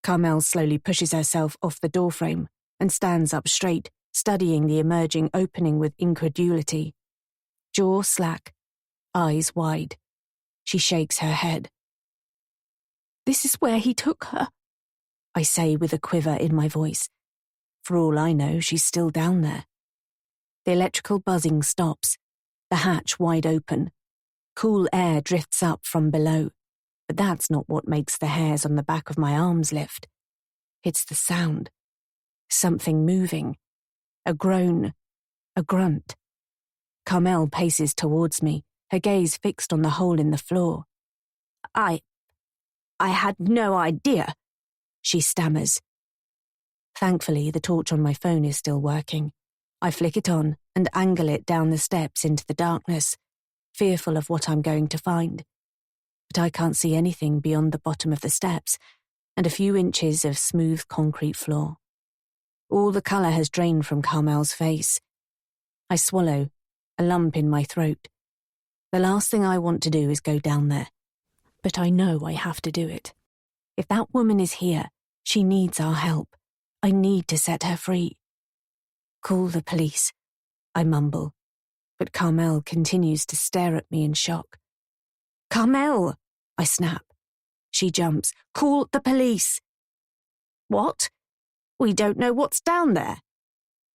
S2: Carmel slowly pushes herself off the doorframe and stands up straight, studying the emerging opening with incredulity. Jaw slack, eyes wide. She shakes her head. "This is where he took her," I say with a quiver in my voice. For all I know, she's still down there. The electrical buzzing stops, the hatch wide open. Cool air drifts up from below, but that's not what makes the hairs on the back of my arms lift. It's the sound. Something moving. A groan. A grunt. Carmel paces towards me, her gaze fixed on the hole in the floor. I had no idea," she stammers. Thankfully, the torch on my phone is still working. I flick it on and angle it down the steps into the darkness, fearful of what I'm going to find. But I can't see anything beyond the bottom of the steps and a few inches of smooth concrete floor. All the colour has drained from Carmel's face. I swallow, a lump in my throat. The last thing I want to do is go down there. But I know I have to do it. If that woman is here, she needs our help. I need to set her free. "Call the police," I mumble, but Carmel continues to stare at me in shock. "Carmel!" I snap. She jumps. "Call the police!" "What? We don't know what's down there."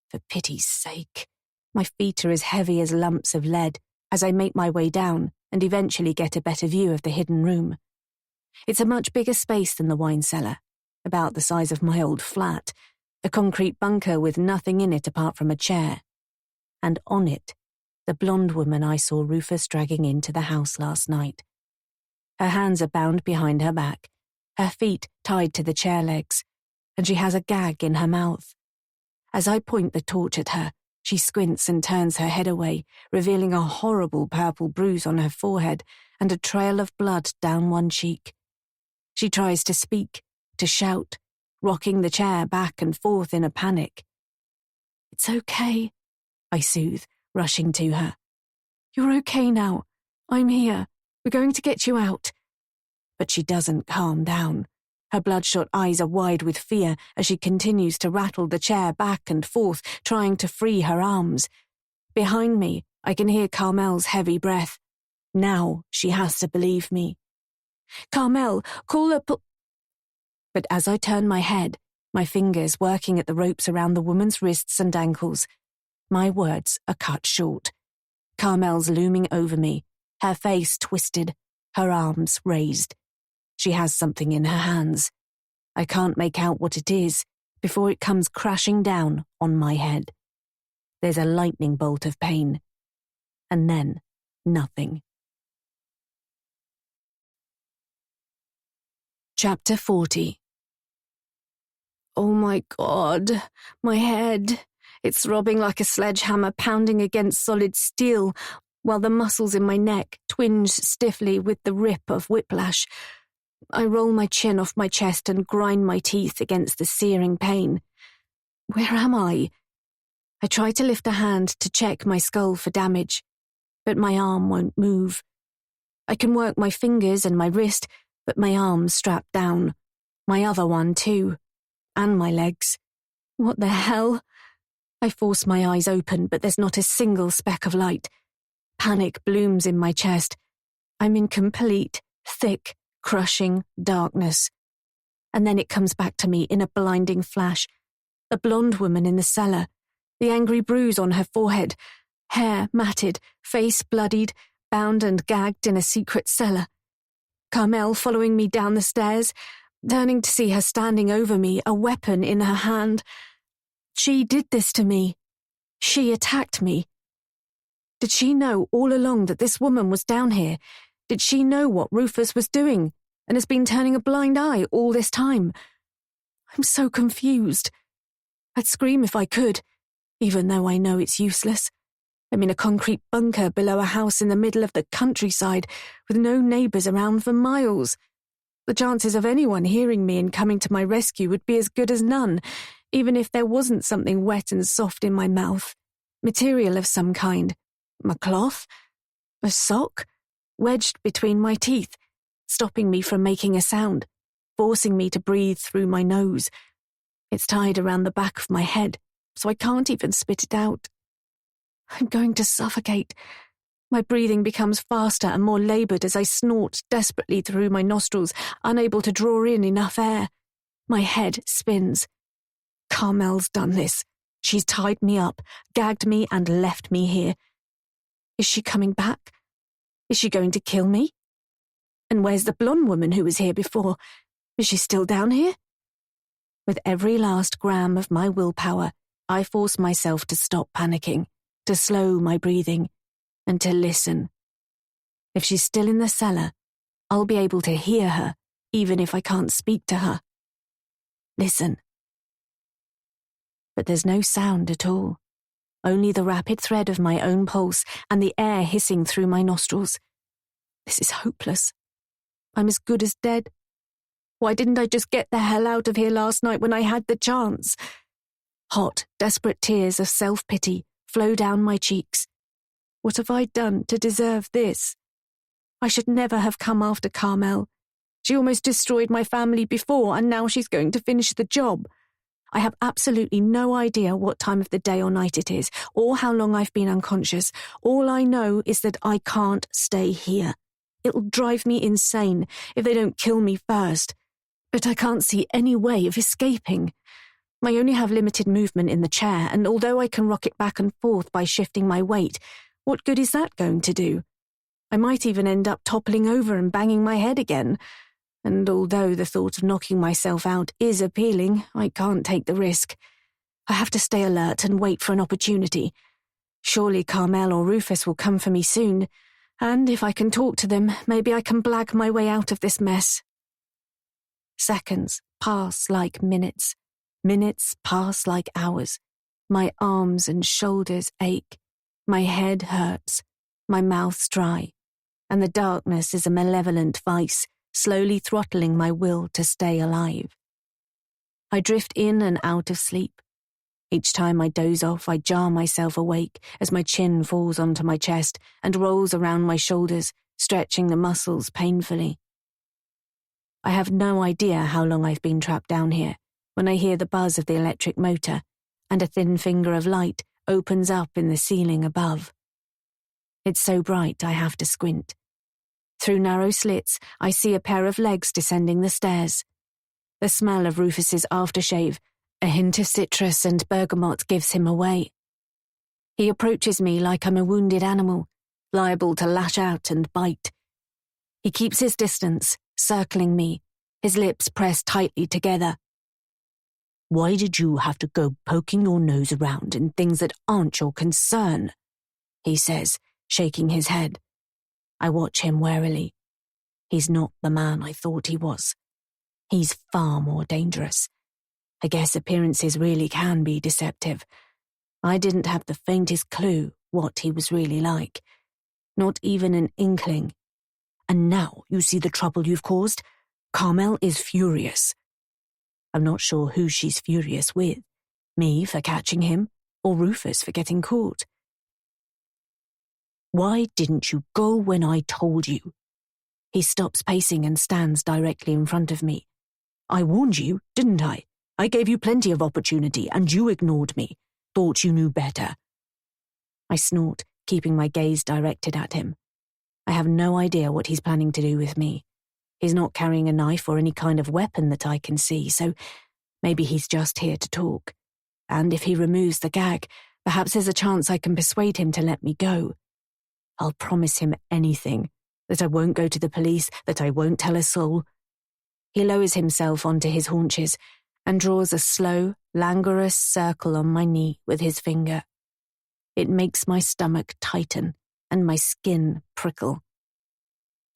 S2: For pity's sake. My feet are as heavy as lumps of lead as I make my way down and eventually get a better view of the hidden room. It's a much bigger space than the wine cellar, about the size of my old flat, a concrete bunker with nothing in it apart from a chair. And on it, the blonde woman I saw Rufus dragging into the house last night. Her hands are bound behind her back, her feet tied to the chair legs, and she has a gag in her mouth. As I point the torch at her, she squints and turns her head away, revealing a horrible purple bruise on her forehead and a trail of blood down one cheek. She tries to speak, to shout, rocking the chair back and forth in a panic. "It's okay," I soothe, rushing to her. "You're okay now. I'm here. We're going to get you out." But she doesn't calm down. Her bloodshot eyes are wide with fear as she continues to rattle the chair back and forth, trying to free her arms. Behind me, I can hear Carmel's heavy breath. Now she has to believe me. "Carmel, call the But as I turn my head, my fingers working at the ropes around the woman's wrists and ankles, my words are cut short. Carmel's looming over me, her face twisted, her arms raised. She has something in her hands. I can't make out what it is before it comes crashing down on my head. There's a lightning bolt of pain. And then, nothing. Chapter 40. Oh my God, my head. It's throbbing like a sledgehammer pounding against solid steel, while the muscles in my neck twinge stiffly with the rip of whiplash. I roll my chin off my chest and grind my teeth against the searing pain. Where am I? I try to lift a hand to check my skull for damage, but my arm won't move. I can work my fingers and my wrist, but my arm's strapped down. My other one too. And my legs. What the hell? I force my eyes open, but there's not a single speck of light. Panic blooms in my chest. I'm in complete, thick, crushing darkness. And then it comes back to me in a blinding flash. The blonde woman in the cellar, the angry bruise on her forehead, hair matted, face bloodied, bound and gagged in a secret cellar. Carmel following me down the stairs, turning to see her standing over me, a weapon in her hand. She did this to me. She attacked me. Did she know all along that this woman was down here? Did she know what Rufus was doing and has been turning a blind eye all this time? I'm so confused. I'd scream if I could, even though I know it's useless. I'm in a concrete bunker below a house in the middle of the countryside with no neighbours around for miles. The chances of anyone hearing me and coming to my rescue would be as good as none, even if there wasn't something wet and soft in my mouth, material of some kind,
S1: my cloth, a sock, wedged between my teeth, stopping me from making a sound, forcing me to breathe through my nose. It's tied around the back of my head, so I can't even spit it out. I'm going to suffocate. My breathing becomes faster and more laboured as I snort desperately through my nostrils, unable to draw in enough air. My head spins. Carmel's done this. She's tied me up, gagged me, and left me here. Is she coming back? Is she going to kill me? And where's the blonde woman who was here before? Is she still down here? With every last gram of my willpower, I force myself to stop panicking, to slow my breathing, and to listen. If she's still in the cellar, I'll be able to hear her, even if I can't speak to her. Listen. But there's no sound at all, only the rapid thread of my own pulse and the air hissing through my nostrils. This is hopeless. I'm as good as dead. Why didn't I just get the hell out of here last night when I had the chance? Hot, desperate tears of self-pity flow down my cheeks. What have I done to deserve this? I should never have come after Carmel. She almost destroyed my family before, and now she's going to finish the job. I have absolutely no idea what time of the day or night it is, or how long I've been unconscious. All I know is that I can't stay here. It'll drive me insane if they don't kill me first. But I can't see any way of escaping. I only have limited movement in the chair, and although I can rock it back and forth by shifting my weight, what good is that going to do? I might even end up toppling over and banging my head again. And although the thought of knocking myself out is appealing, I can't take the risk. I have to stay alert and wait for an opportunity. Surely Carmel or Rufus will come for me soon, and if I can talk to them, maybe I can blag my way out of this mess. Seconds pass like minutes. Minutes pass like hours. My arms and shoulders ache. My head hurts. My mouth's dry. And the darkness is a malevolent vice, slowly throttling my will to stay alive. I drift in and out of sleep. Each time I doze off, I jar myself awake as my chin falls onto my chest and rolls around my shoulders, stretching the muscles painfully. I have no idea how long I've been trapped down here when I hear the buzz of the electric motor and a thin finger of light opens up in the ceiling above. It's so bright I have to squint. Through narrow slits, I see a pair of legs descending the stairs. The smell of Rufus's aftershave, a hint of citrus and bergamot gives him away. He approaches me like I'm a wounded animal, liable to lash out and bite. He keeps his distance, circling me, his lips pressed tightly together. Why did you have to go poking your nose around in things that aren't your concern? He says, shaking his head. I watch him warily. He's not the man I thought he was. He's far more dangerous. I guess appearances really can be deceptive. I didn't have the faintest clue what he was really like. Not even an inkling. And now you see the trouble you've caused? Carmel is furious. I'm not sure who she's furious with. Me for catching him, or Rufus for getting caught. Why didn't you go when I told you? He stops pacing and stands directly in front of me. I warned you, didn't I? I gave you plenty of opportunity, and you ignored me. Thought you knew better. I snort, keeping my gaze directed at him. I have no idea what he's planning to do with me. He's not carrying a knife or any kind of weapon that I can see, so maybe he's just here to talk. And if he removes the gag, perhaps there's a chance I can persuade him to let me go. I'll promise him anything, that I won't go to the police, that I won't tell a soul. He lowers himself onto his haunches and draws a slow, languorous circle on my knee with his finger. It makes my stomach tighten and my skin prickle.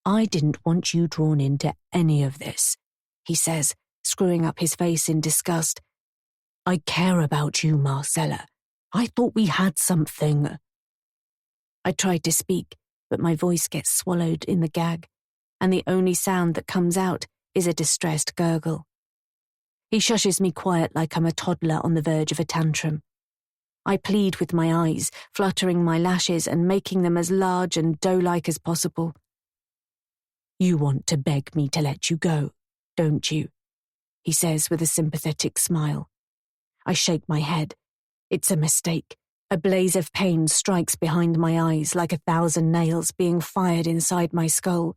S1: I didn't want you drawn into any of this, he says, screwing up his face in disgust. I care about you, Marcella. I thought we had something. I tried to speak, but my voice gets swallowed in the gag, and the only sound that comes out is a distressed gurgle. He shushes me quiet like I'm a toddler on the verge of a tantrum. I plead with my eyes, fluttering my lashes and making them as large and doe-like as possible.
S2: You want to beg me to let you go, don't you? He says with a sympathetic smile. I shake my head. It's a mistake. A blaze of pain strikes behind my eyes like 1,000 nails being fired inside my skull.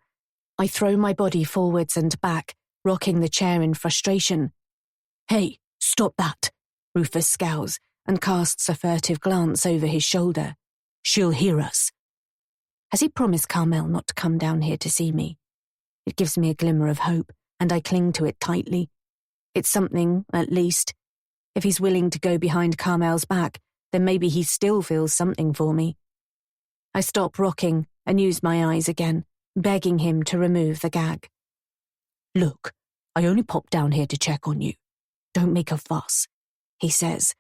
S2: I throw my body forwards and back, rocking the chair in frustration. Hey, stop that! Rufus scowls and casts a furtive glance over his shoulder. She'll hear us. Has he promised Carmel not to come down here to see me? It gives me a glimmer of hope, and I cling to it tightly. It's something, at least. If he's willing to go behind Carmel's back, then maybe he still feels something for me. I stop rocking and use my eyes again, begging him to remove the gag. Look, I only popped down here to check on you. Don't make a fuss, he says.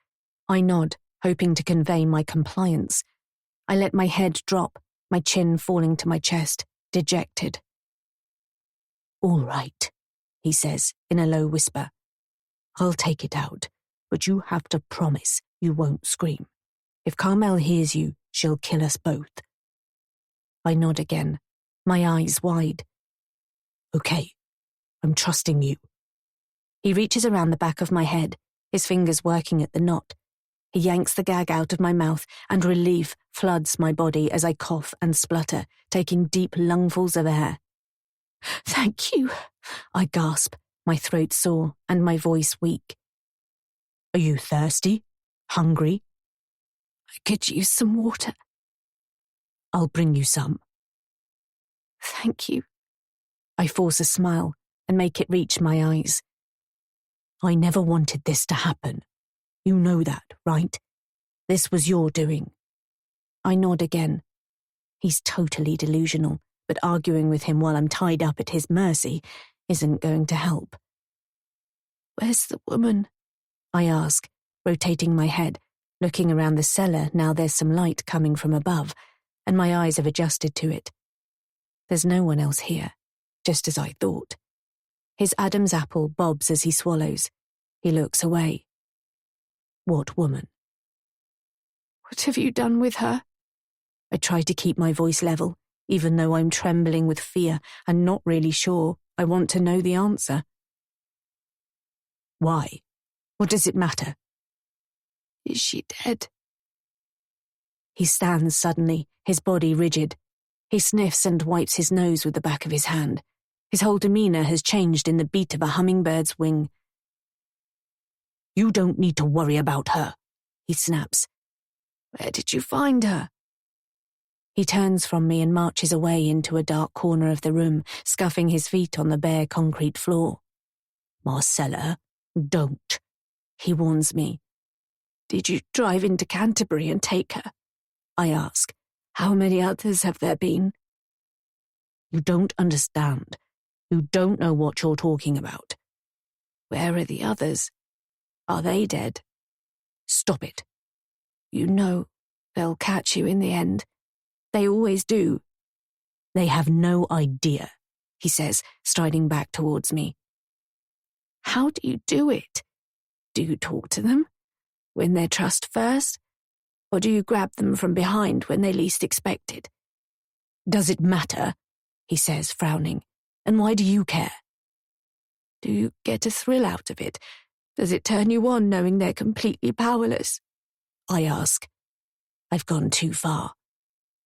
S2: I nod, hoping to convey my compliance. I let my head drop, my chin falling to my chest, dejected. All right, he says in a low whisper. I'll take it out, but you have to promise you won't scream. If Carmel hears you, she'll kill us both. I nod again, my eyes wide. Okay, I'm trusting you. He reaches around the back of my head, his fingers working at the knot. He yanks the gag out of my mouth, and relief floods my body as I cough and splutter, taking deep lungfuls of air. Thank you, I gasp, my throat sore and my voice weak. Are you thirsty? Hungry? I could use some water. I'll bring you some. Thank you. I force a smile and make it reach my eyes. I never wanted this to happen. You know that, right? This was your doing. I nod again. He's totally delusional, but arguing with him while I'm tied up at his mercy isn't going to help. Where's the woman? I ask, rotating my head, looking around the cellar now there's some light coming from above, and my eyes have adjusted to it. There's no one else here, just as I thought. His Adam's apple bobs as he swallows. He looks away. What woman? What have you done with her? I try to keep my voice level, even though I'm trembling with fear and not really sure I want to know the answer. Why? What does it matter? Is she dead? He stands suddenly, his body rigid. He sniffs and wipes his nose with the back of his hand. His whole demeanor has changed in the beat of a hummingbird's wing. You don't need to worry about her, he snaps. Where did you find her? He turns from me and marches away into a dark corner of the room, scuffing his feet on the bare concrete floor. Marcella, don't, he warns me. Did you drive into Canterbury and take her? I ask. How many others have there been? You don't understand. You don't know what you're talking about. Where are the others? Are they dead? Stop it. You know they'll catch you in the end. They always do. They have no idea, he says, striding back towards me. How do you do it? Do you talk to them? Win their trust first? Or do you grab them from behind when they least expect it? Does it matter? He says, frowning. And why do you care? Do you get a thrill out of it? Does it turn you on knowing they're completely powerless? I ask. I've gone too far.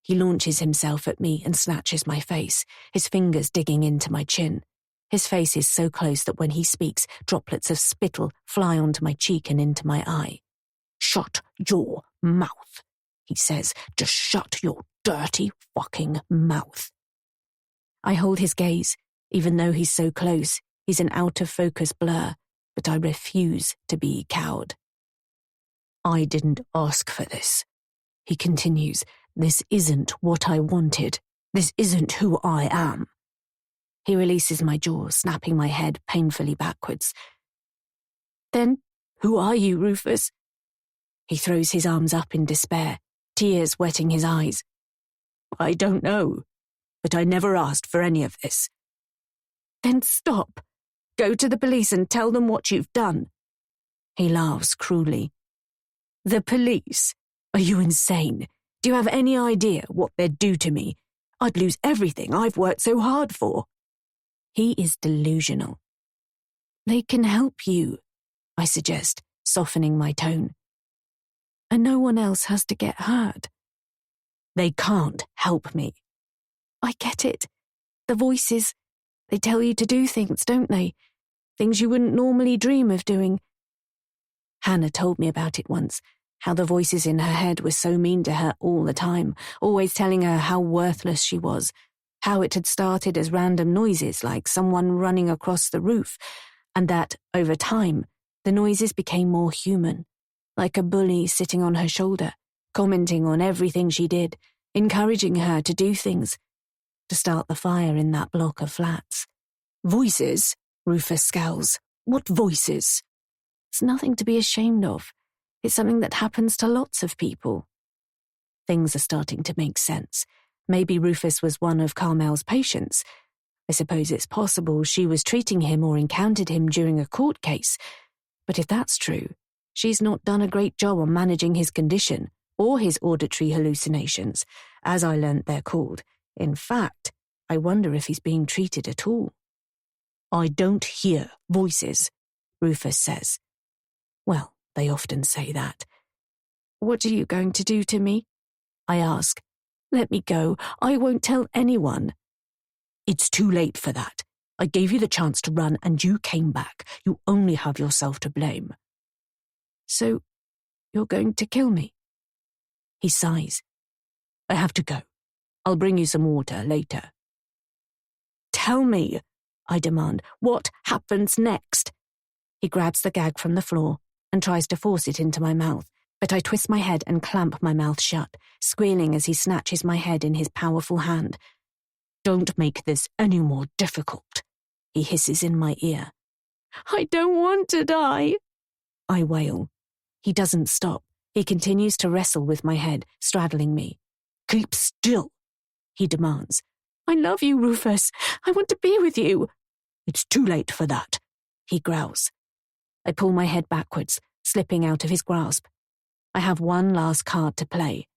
S2: He launches himself at me and snatches my face, his fingers digging into my chin. His face is so close that when he speaks, droplets of spittle fly onto my cheek and into my eye. Shut your mouth, he says. Just shut your dirty fucking mouth. I hold his gaze. Even though he's so close, he's an out-of-focus blur, but I refuse to be cowed. I didn't ask for this, he continues. This isn't what I wanted. This isn't who I am. He releases my jaw, snapping my head painfully backwards. Then, who are you, Rufus? He throws his arms up in despair, tears wetting his eyes. I don't know, but I never asked for any of this. Then stop. Go to the police and tell them what you've done. He laughs cruelly. The police? Are you insane? Do you have any idea what they'd do to me? I'd lose everything I've worked so hard for. He is delusional. They can help you, I suggest, softening my tone. And no one else has to get hurt. They can't help me. I get it. The voices, they tell you to do things, don't they? Things you wouldn't normally dream of doing. Hannah told me about it once, how the voices in her head were so mean to her all the time, always telling her how worthless she was, how it had started as random noises like someone running across the roof, and that, over time, the noises became more human, like a bully sitting on her shoulder, commenting on everything she did, encouraging her to do things, to start the fire in that block of flats. Voices? Rufus scowls. What voices? It's nothing to be ashamed of. It's something that happens to lots of people. Things are starting to make sense. Maybe Rufus was one of Carmel's patients. I suppose it's possible she was treating him or encountered him during a court case. But if that's true, she's not done a great job on managing his condition or his auditory hallucinations, as I learnt they're called. In fact, I wonder if he's being treated at all. I don't hear voices, Rufus says. Well, they often say that. What are you going to do to me? I ask. Let me go. I won't tell anyone. It's too late for that. I gave you the chance to run and you came back. You only have yourself to blame. So, you're going to kill me? He sighs. I have to go. I'll bring you some water later. Tell me, I demand, what happens next? He grabs the gag from the floor and tries to force it into my mouth, but I twist my head and clamp my mouth shut, squealing as he snatches my head in his powerful hand. Don't make this any more difficult, he hisses in my ear. I don't want to die, I wail. He doesn't stop. He continues to wrestle with my head, straddling me. Keep still, he demands. I love you, Rufus. I want to be with you. It's too late for that, he growls. I pull my head backwards, slipping out of his grasp. I have one last card to play.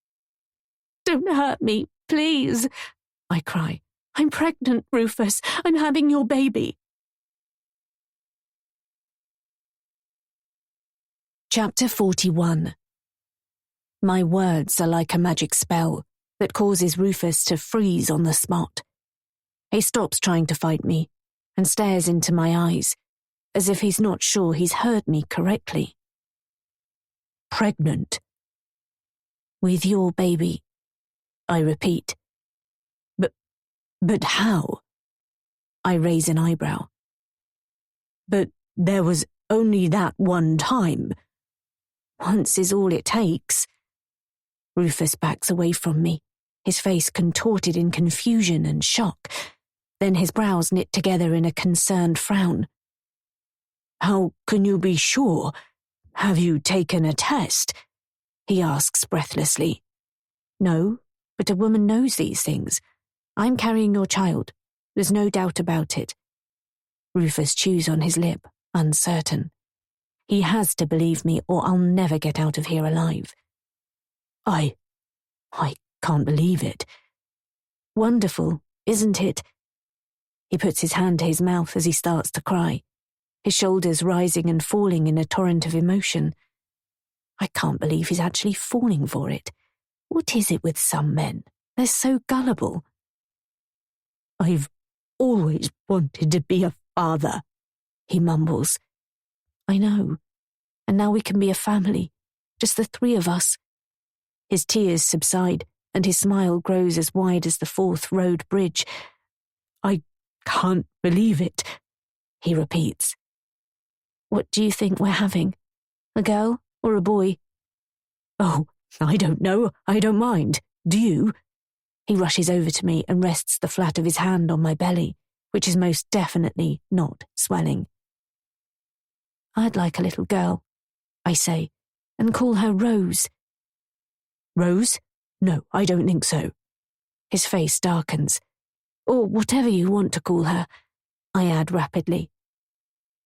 S2: Don't hurt me, please, I cry. I'm pregnant, Rufus. I'm having your baby. Chapter 41. My words are like a magic spell that causes Rufus to freeze on the spot. He stops trying to fight me and stares into my eyes, as if he's not sure he's heard me correctly. Pregnant. With your baby, I repeat. But how? I raise an eyebrow. But there was only that one time. Once is all it takes. Rufus backs away from me, his face contorted in confusion and shock. Then his brows knit together in a concerned frown. How can you be sure? Have you taken a test? He asks breathlessly. No, but a woman knows these things. I'm carrying your child. There's no doubt about it. Rufus chews on his lip, uncertain. He has to believe me or I'll never get out of here alive. I can't believe it. Wonderful, isn't it? He puts his hand to his mouth as he starts to cry, his shoulders rising and falling in a torrent of emotion. I can't believe he's actually falling for it. What is it with some men? They're so gullible. I've always wanted to be a father, he mumbles. I know. And now we can be a family, just the three of us. His tears subside, and his smile grows as wide as the Forth Road Bridge. I can't believe it, he repeats. What do you think we're having? A girl or a boy? Oh, I don't know. I don't mind. Do you? He rushes over to me and rests the flat of his hand on my belly, which is most definitely not swelling. I'd like a little girl, I say, and call her Rose. Rose? No, I don't think so. His face darkens. Or whatever you want to call her, I add rapidly.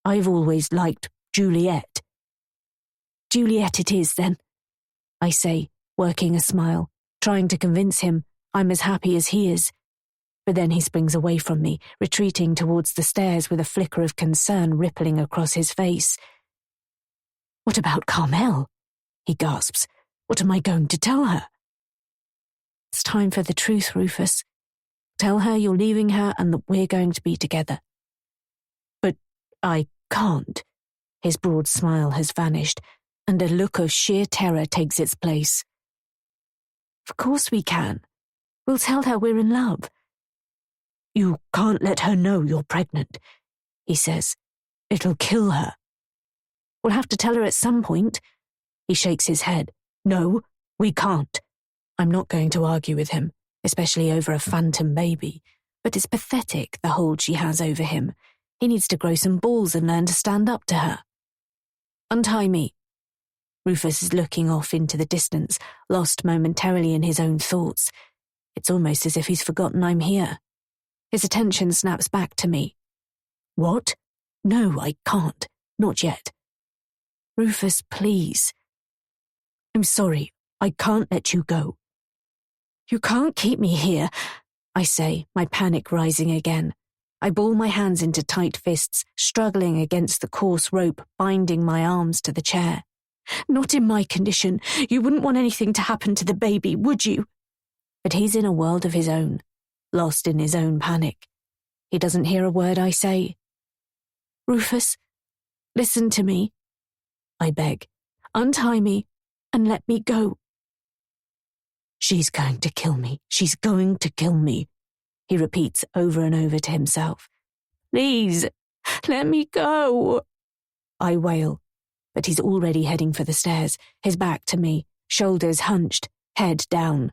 S2: I've always liked Juliet. Juliet it is, then. I say, working a smile, trying to convince him I'm as happy as he is. But then he springs away from me, retreating towards the stairs with a flicker of concern rippling across his face. "What about Carmel?" he gasps. "What am I going to tell her?" "It's time for the truth, Rufus. Tell her you're leaving her and that we're going to be together." "But I can't." His broad smile has vanished, and a look of sheer terror takes its place. "Of course we can. We'll tell her we're in love." "You can't let her know you're pregnant," he says. "It'll kill her." "We'll have to tell her at some point." He shakes his head. "No, we can't." I'm not going to argue with him, especially over a phantom baby, but it's pathetic, the hold she has over him. He needs to grow some balls and learn to stand up to her. "Untie me." Rufus is looking off into the distance, lost momentarily in his own thoughts. It's almost as if he's forgotten I'm here. His attention snaps back to me. "What? No, I can't. Not yet." "Rufus, please." "I'm sorry. I can't let you go." "You can't keep me here," I say, my panic rising again. I ball my hands into tight fists, struggling against the coarse rope binding my arms to the chair. "Not in my condition. You wouldn't want anything to happen to the baby, would you?" But he's in a world of his own, lost in his own panic. He doesn't hear a word I say. "Rufus, listen to me," I beg. "Untie me and let me go." "She's going to kill me. She's going to kill me," he repeats over and over to himself. "Please, let me go," I wail, but he's already heading for the stairs, his back to me, shoulders hunched, head down.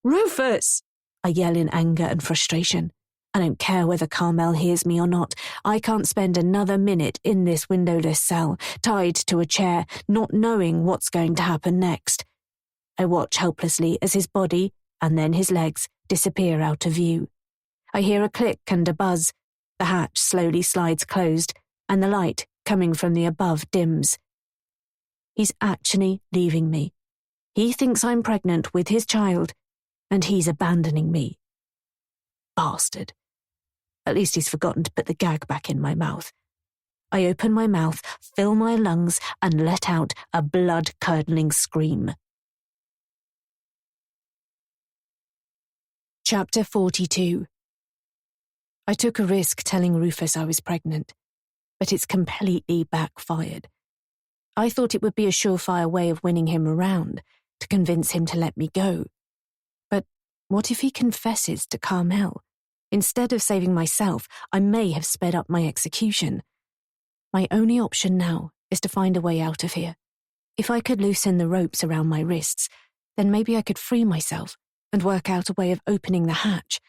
S2: "Rufus!" I yell in anger and frustration. I don't care whether Carmel hears me or not. I can't spend another minute in this windowless cell, tied to a chair, not knowing what's going to happen next. I watch helplessly as his body, and then his legs, disappear out of view. I hear a click and a buzz. The hatch slowly slides closed, and the light coming from the above dims. He's actually leaving me. He thinks I'm pregnant with his child, and he's abandoning me. Bastard. At least he's forgotten to put the gag back in my mouth. I open my mouth, fill my lungs, and let out a blood-curdling scream. Chapter 42. I took a risk telling Rufus I was pregnant, but it's completely backfired. I thought it would be a surefire way of winning him around, to convince him to let me go. But what if he confesses to Carmel? Instead of saving myself, I may have sped up my execution. My only option now is to find a way out of here. If I could loosen the ropes around my wrists, then maybe I could free myself and work out a way of opening the hatch.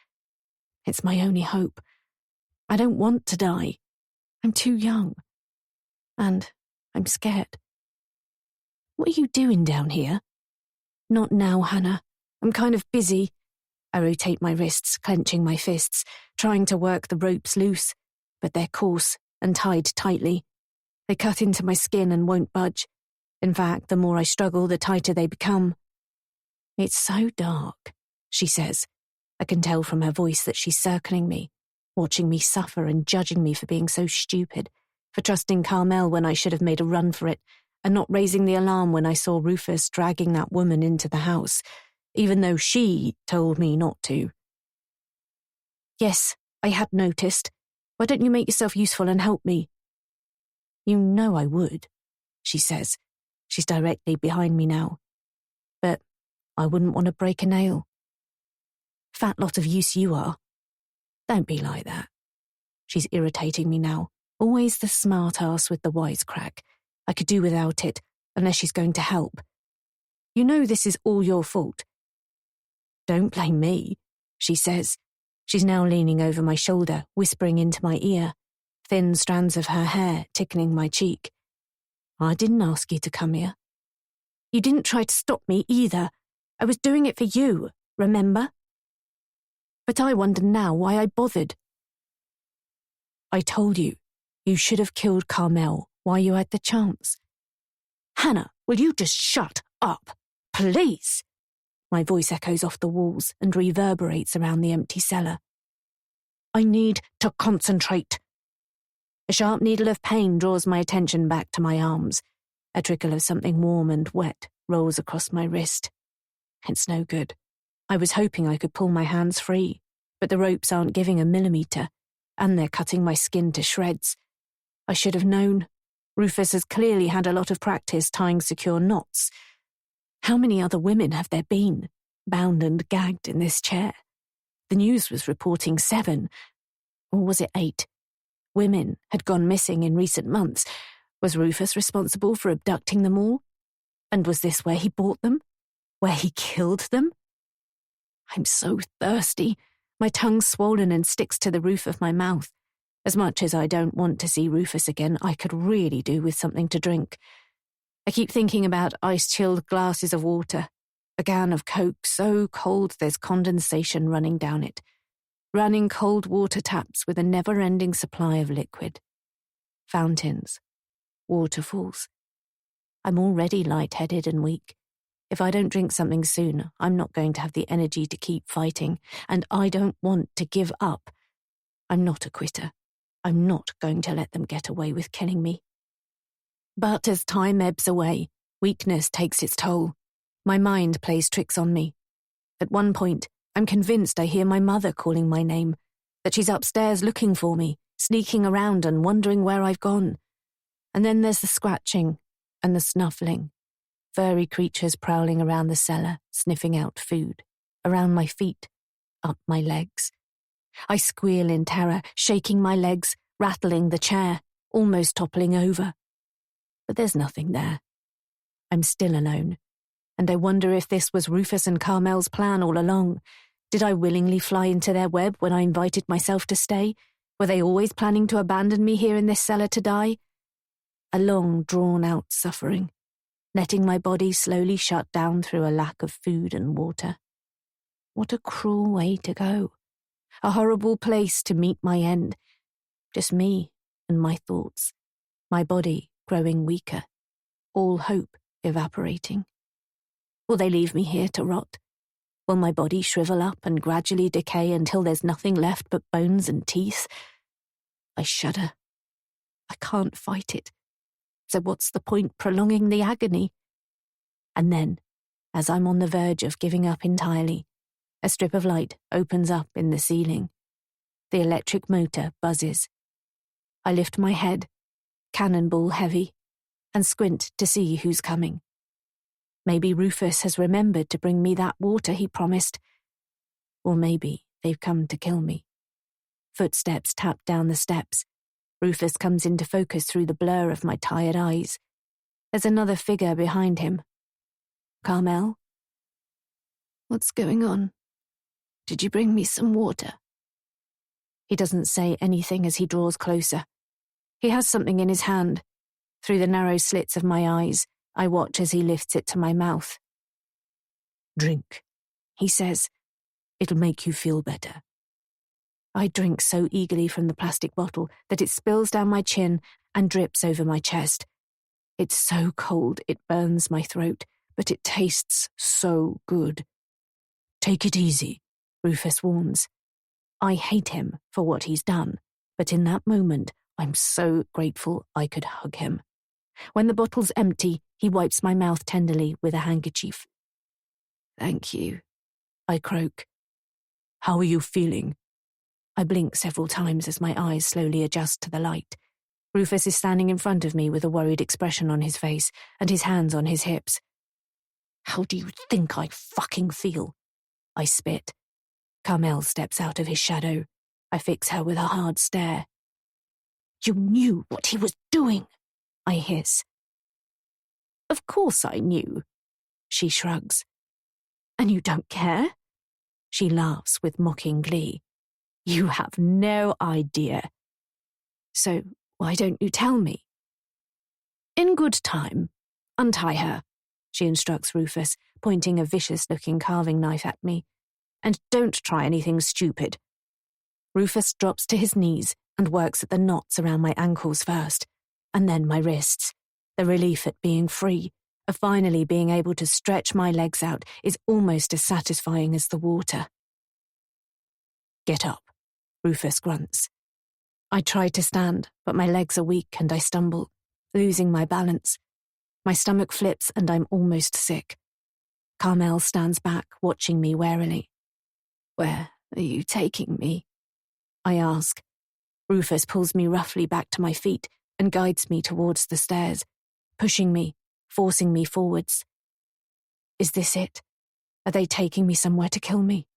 S2: It's my only hope. I don't want to die. I'm too young. And I'm scared. "What are you doing down here?" "Not now, Hannah. I'm kind of busy." I rotate my wrists, clenching my fists, trying to work the ropes loose, but they're coarse and tied tightly. They cut into my skin and won't budge. In fact, the more I struggle, the tighter they become. "It's so dark," she says. I can tell from her voice that she's circling me, watching me suffer and judging me for being so stupid, for trusting Carmel when I should have made a run for it, and not raising the alarm when I saw Rufus dragging that woman into the house, even though she told me not to. "Yes, I had noticed. Why don't you make yourself useful and help me?" "You know I would," she says. She's directly behind me now. "But I wouldn't want to break a nail." "Fat lot of use you are." "Don't be like that." She's irritating me now. Always the smart ass with the wisecrack. I could do without it, unless she's going to help. "You know this is all your fault." "Don't blame me," she says. She's now leaning over my shoulder, whispering into my ear, thin strands of her hair tickling my cheek. "I didn't ask you to come here." "You didn't try to stop me either. I was doing it for you, remember?" "But I wonder now why I bothered." "I told you, you should have killed Carmel while you had the chance." "Hannah, will you just shut up, please." My voice echoes off the walls and reverberates around the empty cellar. "I need to concentrate." A sharp needle of pain draws my attention back to my arms. A trickle of something warm and wet rolls across my wrist. It's no good. I was hoping I could pull my hands free, but the ropes aren't giving a millimetre, and they're cutting my skin to shreds. I should have known. Rufus has clearly had a lot of practice tying secure knots. How many other women have there been, bound and gagged in this chair? The news was reporting 7, or was it 8? Women had gone missing in recent months. Was Rufus responsible for abducting them all? And was this where he bought them? Where he killed them? I'm so thirsty. My tongue's swollen and sticks to the roof of my mouth. As much as I don't want to see Rufus again, I could really do with something to drink. I keep thinking about ice-chilled glasses of water, a can of Coke so cold there's condensation running down it, running cold water taps with a never-ending supply of liquid, fountains, waterfalls. I'm already lightheaded and weak. If I don't drink something soon, I'm not going to have the energy to keep fighting, and I don't want to give up. I'm not a quitter. I'm not going to let them get away with killing me. But as time ebbs away, weakness takes its toll. My mind plays tricks on me. At one point, I'm convinced I hear my mother calling my name, that she's upstairs looking for me, sneaking around and wondering where I've gone. And then there's the scratching and the snuffling. Furry creatures prowling around the cellar, sniffing out food, around my feet, up my legs. I squeal in terror, shaking my legs, rattling the chair, almost toppling over. But there's nothing there. I'm still alone, and I wonder if this was Rufus and Carmel's plan all along. Did I willingly fly into their web when I invited myself to stay? Were they always planning to abandon me here in this cellar to die? A long, drawn-out suffering, letting my body slowly shut down through a lack of food and water. What a cruel way to go. A horrible place to meet my end. Just me and my thoughts, my body growing weaker, all hope evaporating. Will they leave me here to rot? Will my body shrivel up and gradually decay until there's nothing left but bones and teeth? I shudder. I can't fight it. So what's the point prolonging the agony? And then, as I'm on the verge of giving up entirely, a strip of light opens up in the ceiling. The electric motor buzzes. I lift my head, cannonball heavy, and squint to see who's coming. Maybe Rufus has remembered to bring me that water he promised. Or maybe they've come to kill me. Footsteps tap down the steps. Rufus comes into focus through the blur of my tired eyes. There's another figure behind him. Carmel? What's going on? Did you bring me some water? He doesn't say anything as he draws closer. He has something in his hand. Through the narrow slits of my eyes, I watch as he lifts it to my mouth. Drink, he says. It'll make you feel better. I drink so eagerly from the plastic bottle that it spills down my chin and drips over my chest. It's so cold it burns my throat, but it tastes so good. Take it easy, Rufus warns. I hate him for what he's done, but in that moment, I'm so grateful I could hug him. When the bottle's empty, he wipes my mouth tenderly with a handkerchief. Thank you, I croak. How are you feeling? I blink several times as my eyes slowly adjust to the light. Rufus is standing in front of me with a worried expression on his face and his hands on his hips. How do you think I fucking feel? I spit. Carmel steps out of his shadow. I fix her with a hard stare. You knew what he was doing, I hiss. Of course I knew, she shrugs. And you don't care? She laughs with mocking glee. You have no idea. So why don't you tell me? In good time. Untie her, she instructs Rufus, pointing a vicious-looking carving knife at me. And don't try anything stupid. Rufus drops to his knees and works at the knots around my ankles first, and then my wrists. The relief at being free, of finally being able to stretch my legs out is almost as satisfying as the water. "Get up," Rufus grunts. I try to stand, but my legs are weak and I stumble, losing my balance. My stomach flips and I'm almost sick. Carmel stands back, watching me warily. "Where are you taking me?" I ask. Rufus pulls me roughly back to my feet and guides me towards the stairs, pushing me, forcing me forwards. Is this it? Are they taking me somewhere to kill me?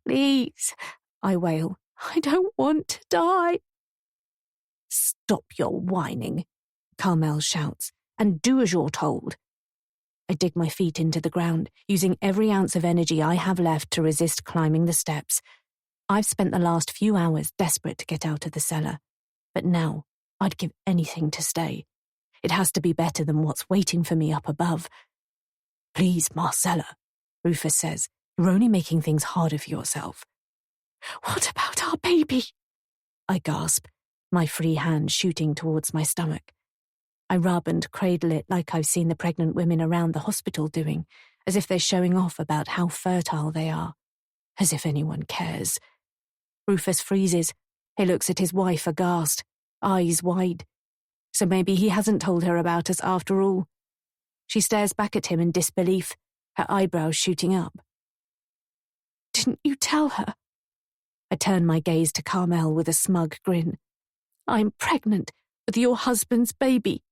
S2: "Please," I wail. "I don't want to die." "Stop your whining," Carmel shouts, "and do as you're told." I dig my feet into the ground, using every ounce of energy I have left to resist climbing the steps. I've spent the last few hours desperate to get out of the cellar, but now I'd give anything to stay. It has to be better than what's waiting for me up above. "Please, Marcella," Rufus says, "you're only making things harder for yourself." "What about our baby?" I gasp, my free hand shooting towards my stomach. I rub and cradle it like I've seen the pregnant women around the hospital doing, as if they're showing off about how fertile they are. As if anyone cares. Rufus freezes. He looks at his wife aghast, eyes wide. So maybe he hasn't told her about us after all. She stares back at him in disbelief, her eyebrows shooting up. "Didn't you tell her?" I turn my gaze to Carmel with a smug grin. "I'm pregnant with your husband's baby."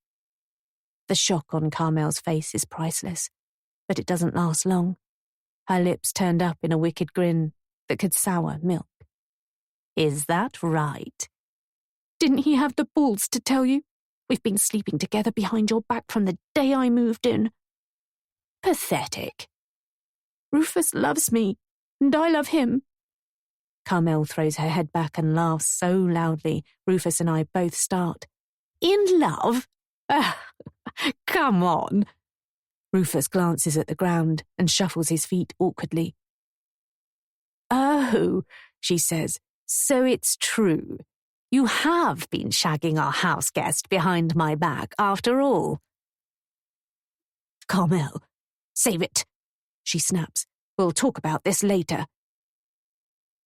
S2: The shock on Carmel's face is priceless, but it doesn't last long. Her lips turned up in a wicked grin that could sour milk. "Is that right?" "Didn't he have the balls to tell you? We've been sleeping together behind your back from the day I moved in."
S3: "Pathetic."
S1: "Rufus loves me, and I love him."
S2: Carmel throws her head back and laughs so loudly, Rufus and I both start.
S3: "In love? Come on."
S2: Rufus glances at the ground and shuffles his feet awkwardly.
S3: "Oh," she says, "so it's true. You have been shagging our house guest behind my back after all."
S2: "Carmel, save it," she snaps. "We'll talk about this later."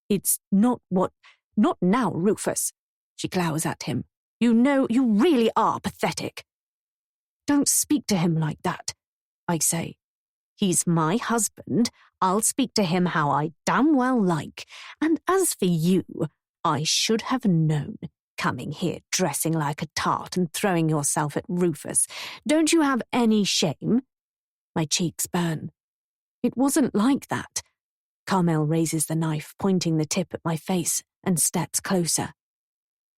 S3: "It's not now, Rufus," she glowers at him. "You know, you really are pathetic."
S2: "Don't speak to him like that," I say.
S3: "He's my husband. I'll speak to him how I damn well like. And as for you, I should have known, coming here dressing like a tart and throwing yourself at Rufus. Don't you have any shame?"
S2: My cheeks burn. "It wasn't like that." Carmel raises the knife, pointing the tip at my face, and steps closer.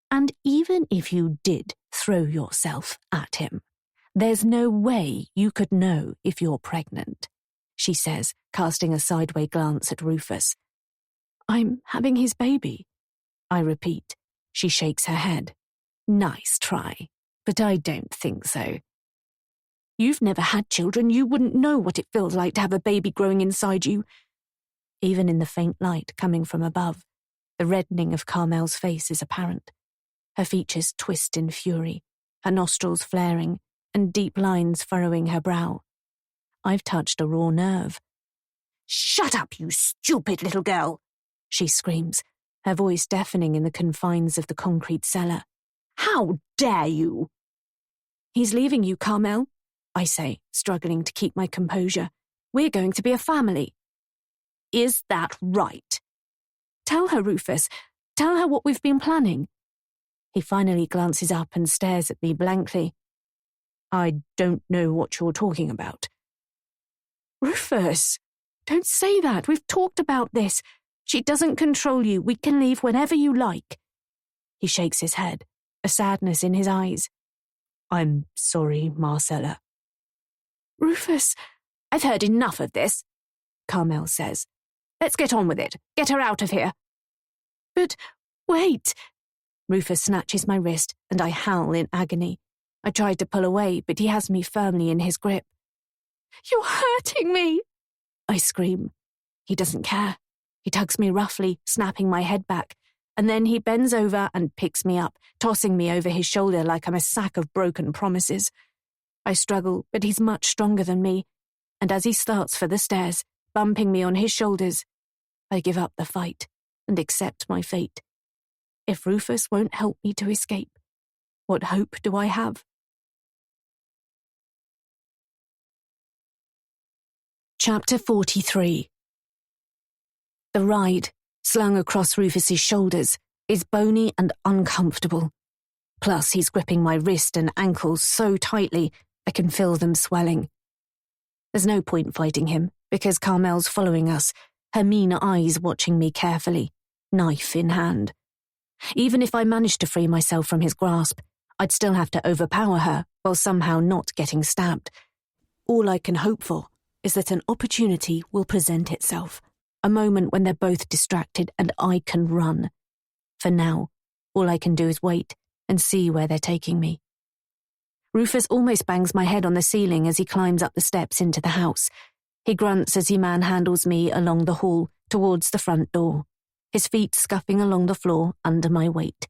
S3: "And even if you did throw yourself at him, there's no way you could know if you're pregnant," she says, casting a sideway glance at Rufus.
S2: "I'm having his baby," I repeat.
S3: She shakes her head. "Nice try, but I don't think so.
S2: You've never had children. You wouldn't know what it feels like to have a baby growing inside you." Even in the faint light coming from above, the reddening of Carmel's face is apparent. Her features twist in fury, her nostrils flaring, and deep lines furrowing her brow. I've touched a raw nerve.
S3: "Shut up, you stupid little girl," she screams,
S2: her voice deafening in the confines of the concrete cellar.
S3: "How dare you?"
S2: "He's leaving you, Carmel," I say, struggling to keep my composure. "We're going to be a family."
S3: "Is that right?"
S2: "Tell her, Rufus. Tell her what we've been planning." He finally glances up and stares at me blankly.
S3: "I don't know what you're talking about."
S2: "Rufus, don't say that. We've talked about this. She doesn't control you. We can leave whenever you like." He shakes his head, a sadness in his eyes.
S3: "I'm sorry, Marcella."
S2: "Rufus,
S3: I've heard enough of this," Carmel says. "Let's get on with it. Get her out of here."
S2: "But wait."
S3: Rufus snatches my wrist and I howl in agony. I tried to pull away, but he has me firmly in his grip.
S2: "You're hurting me,"
S3: I scream. He doesn't care. He tugs me roughly, snapping my head back, and then he bends over and picks me up, tossing me over his shoulder like I'm a sack of broken promises.
S1: I struggle, but he's much stronger than me, and as he starts for the stairs, bumping me on his shoulders, I give up the fight and accept my fate. If Rufus won't help me to escape, what hope do I have?
S2: Chapter 43. The ride, slung across Rufus's shoulders, is bony and uncomfortable. Plus, he's gripping my wrist and ankles so tightly I can feel them swelling. There's no point fighting him, because Carmel's following us, her mean eyes watching me carefully, knife in hand. Even if I managed to free myself from his grasp, I'd still have to overpower her while somehow not getting stabbed. All I can hope for is that an opportunity will present itself, a moment when they're both distracted and I can run. For now, all I can do is wait and see where they're taking me. Rufus almost bangs my head on the ceiling as he climbs up the steps into the house. He grunts as he manhandles me along the hall towards the front door, his feet scuffing along the floor under my weight.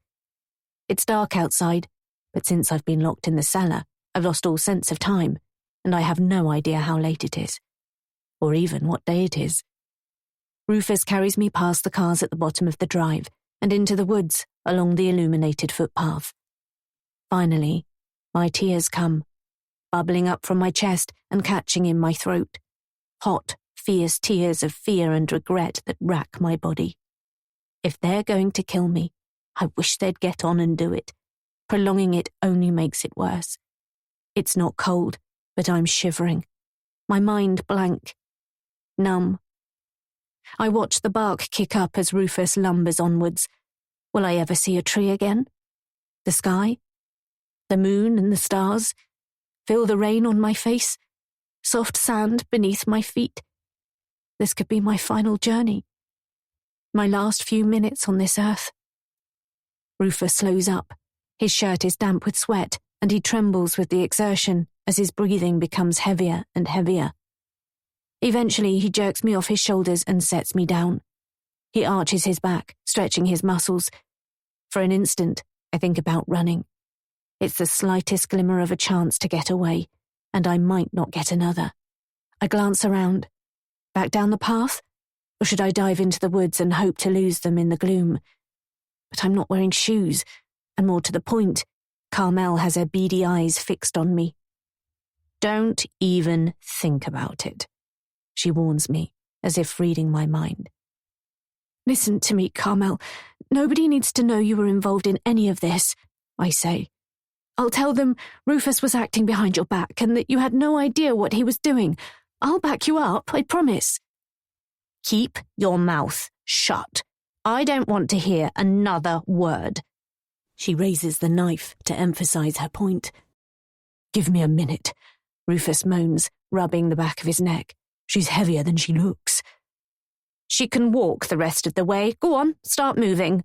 S2: It's dark outside, but since I've been locked in the cellar, I've lost all sense of time, and I have no idea how late it is, or even what day it is. Rufus carries me past the cars at the bottom of the drive and into the woods along the illuminated footpath. Finally, my tears come, bubbling up from my chest and catching in my throat. Hot, fierce tears of fear and regret that rack my body. If they're going to kill me, I wish they'd get on and do it. Prolonging it only makes it worse. It's not cold, but I'm shivering. My mind blank. Numb. I watch the bark kick up as Rufus lumbers onwards. Will I ever see a tree again? The sky? The moon and the stars? Feel the rain on my face? Soft sand beneath my feet? This could be my final journey. My last few minutes on this earth. Rufus slows up. His shirt is damp with sweat, and he trembles with the exertion as his breathing becomes heavier and heavier. Eventually, he jerks me off his shoulders and sets me down. He arches his back, stretching his muscles. For an instant, I think about running. It's the slightest glimmer of a chance to get away, and I might not get another. I glance around. Back down the path? Or should I dive into the woods and hope to lose them in the gloom? But I'm not wearing shoes, and more to the point, Carmel has her beady eyes fixed on me. Don't even think about it, she warns me, as if reading my mind. Listen to me, Carmel. Nobody needs to know you were involved in any of this, I say. I'll tell them Rufus was acting behind your back and that you had no idea what he was doing. I'll back you up, I promise. Keep your mouth shut. I don't want to hear another word. She raises the knife to emphasize her point. Give me a minute, Rufus moans, rubbing the back of his neck. She's heavier than she looks. She can walk the rest of the way. Go on, start moving,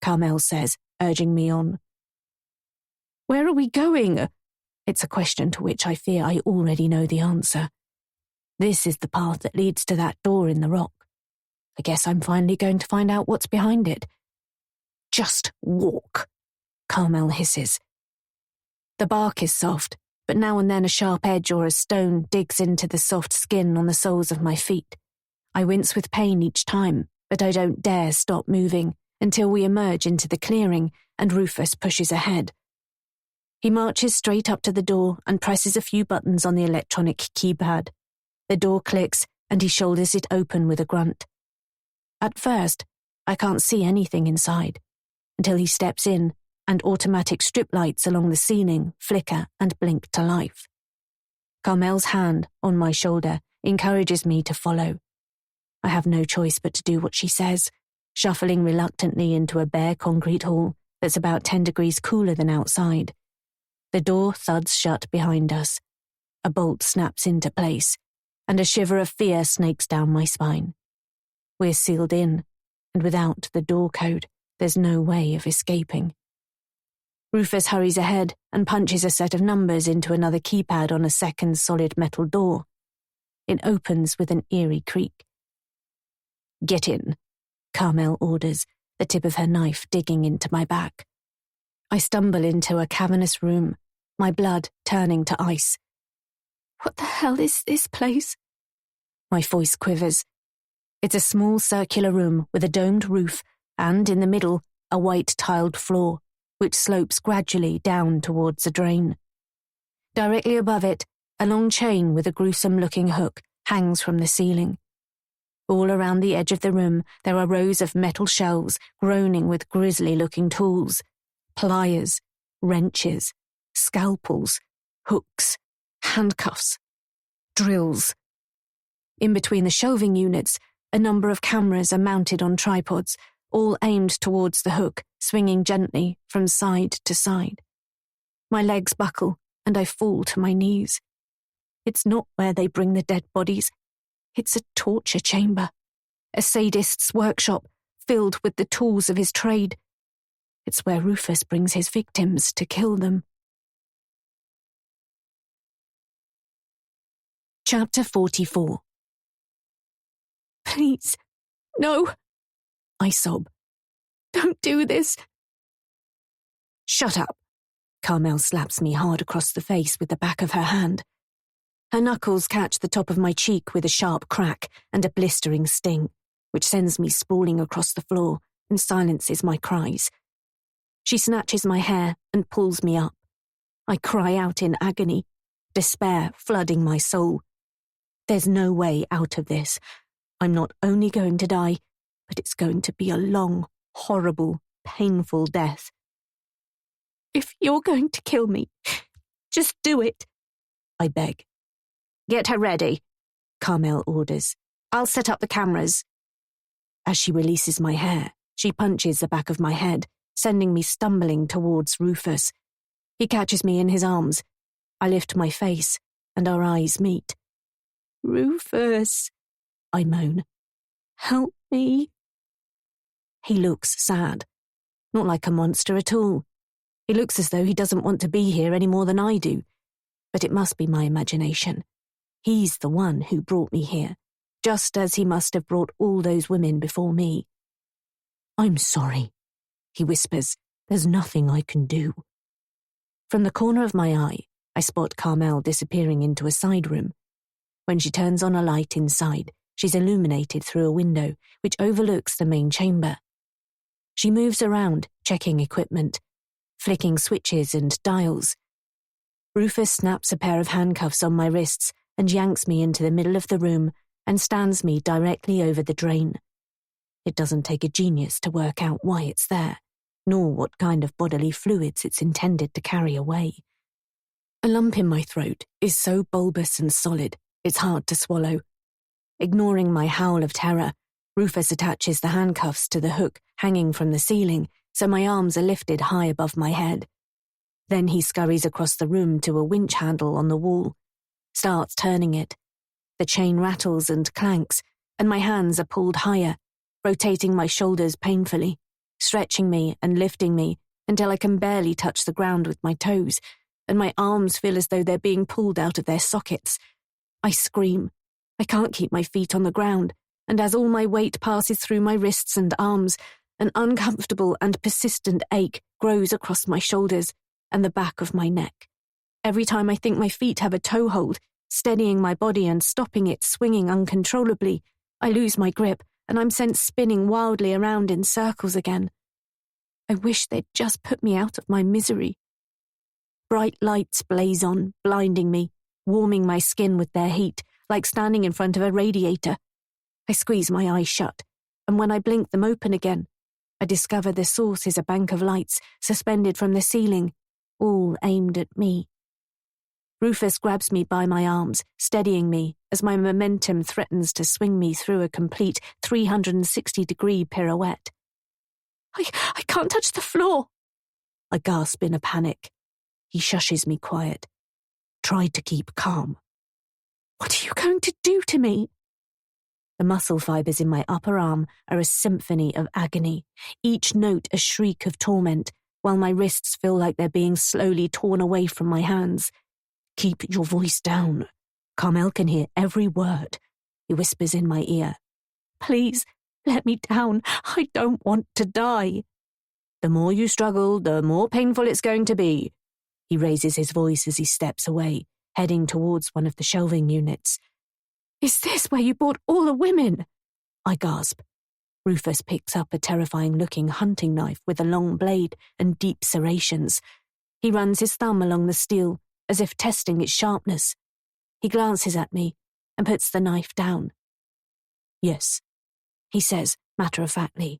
S2: Carmel says, urging me on. Where are we going? It's a question to which I fear I already know the answer. This is the path that leads to that door in the rock. I guess I'm finally going to find out what's behind it. Just walk, Carmel hisses. The bark is soft, but now and then a sharp edge or a stone digs into the soft skin on the soles of my feet. I wince with pain each time, but I don't dare stop moving until we emerge into the clearing and Rufus pushes ahead. He marches straight up to the door and presses a few buttons on the electronic keypad. The door clicks and he shoulders it open with a grunt. At first, I can't see anything inside, until he steps in and automatic strip lights along the ceiling flicker and blink to life. Carmel's hand on my shoulder encourages me to follow. I have no choice but to do what she says, shuffling reluctantly into a bare concrete hall that's about 10 degrees cooler than outside. The door thuds shut behind us. A bolt snaps into place, and a shiver of fear snakes down my spine. We're sealed in, and without the door code, there's no way of escaping. Rufus hurries ahead and punches a set of numbers into another keypad on a second solid metal door. It opens with an eerie creak. Get in, Carmel orders, the tip of her knife digging into my back. I stumble into a cavernous room, my blood turning to ice,
S1: What the hell is this place?
S2: My voice quivers. It's a small circular room with a domed roof and, in the middle, a white tiled floor, which slopes gradually down towards a drain. Directly above it, a long chain with a gruesome-looking hook hangs from the ceiling. All around the edge of the room, there are rows of metal shelves groaning with grisly-looking tools: pliers, wrenches, scalpels, hooks, handcuffs, drills. In between the shelving units, a number of cameras are mounted on tripods, all aimed towards the hook, swinging gently from side to side. My legs buckle, and I fall to my knees. It's not where they bring the dead bodies. It's a torture chamber, a sadist's workshop filled with the tools of his trade. It's where Rufus brings his victims to kill them. Chapter 44.
S1: Please, no,
S2: I sob.
S1: Don't do this.
S2: Shut up. Carmel slaps me hard across the face with the back of her hand. Her knuckles catch the top of my cheek with a sharp crack and a blistering sting, which sends me sprawling across the floor and silences my cries. She snatches my hair and pulls me up. I cry out in agony, despair flooding my soul. There's no way out of this. I'm not only going to die, but it's going to be a long, horrible, painful death.
S1: If you're going to kill me, just do it,
S2: I beg.
S3: Get her ready,
S2: Carmel orders.
S3: I'll set up the cameras.
S2: As she releases my hair, she punches the back of my head, sending me stumbling towards Rufus. He catches me in his arms. I lift my face, and our eyes meet.
S1: Rufus,
S2: I moan.
S1: Help me.
S2: He looks sad. Not like a monster at all. He looks as though he doesn't want to be here any more than I do. But it must be my imagination. He's the one who brought me here, just as he must have brought all those women before me. I'm sorry, he whispers. There's nothing I can do. From the corner of my eye, I spot Carmel disappearing into a side room. When she turns on a light inside, she's illuminated through a window which overlooks the main chamber. She moves around, checking equipment, flicking switches and dials. Rufus snaps a pair of handcuffs on my wrists and yanks me into the middle of the room and stands me directly over the drain. It doesn't take a genius to work out why it's there, nor what kind of bodily fluids it's intended to carry away. A lump in my throat is so bulbous and solid, it's hard to swallow. Ignoring my howl of terror, Rufus attaches the handcuffs to the hook hanging from the ceiling, so my arms are lifted high above my head. Then he scurries across the room to a winch handle on the wall, starts turning it. The chain rattles and clanks, and my hands are pulled higher, rotating my shoulders painfully, stretching me and lifting me until I can barely touch the ground with my toes, and my arms feel as though they're being pulled out of their sockets. I scream. I can't keep my feet on the ground, and as all my weight passes through my wrists and arms, an uncomfortable and persistent ache grows across my shoulders and the back of my neck. Every time I think my feet have a toehold, steadying my body and stopping it swinging uncontrollably, I lose my grip and I'm sent spinning wildly around in circles again. I wish they'd just put me out of my misery. Bright lights blaze on, blinding me, warming my skin with their heat, like standing in front of a radiator. I squeeze my eyes shut, and when I blink them open again, I discover the source is a bank of lights suspended from the ceiling, all aimed at me. Rufus grabs me by my arms, steadying me as my momentum threatens to swing me through a complete 360-degree pirouette.
S1: I can't touch the floor.
S2: I gasp in a panic. He shushes me quiet. Try to keep calm.
S1: What are you going to do to me?
S2: The muscle fibers in my upper arm are a symphony of agony, each note a shriek of torment, while my wrists feel like they're being slowly torn away from my hands. Keep your voice down. Carmel can hear every word, he whispers in my ear.
S1: Please, let me down. I don't want to die.
S2: The more you struggle, the more painful it's going to be. He raises his voice as he steps away, heading towards one of the shelving units. "Is this where you bought all the women?" I gasp. Rufus picks up a terrifying-looking hunting knife with a long blade and deep serrations. He runs his thumb along the steel, as if testing its sharpness. He glances at me and puts the knife down. "Yes," he says, matter-of-factly.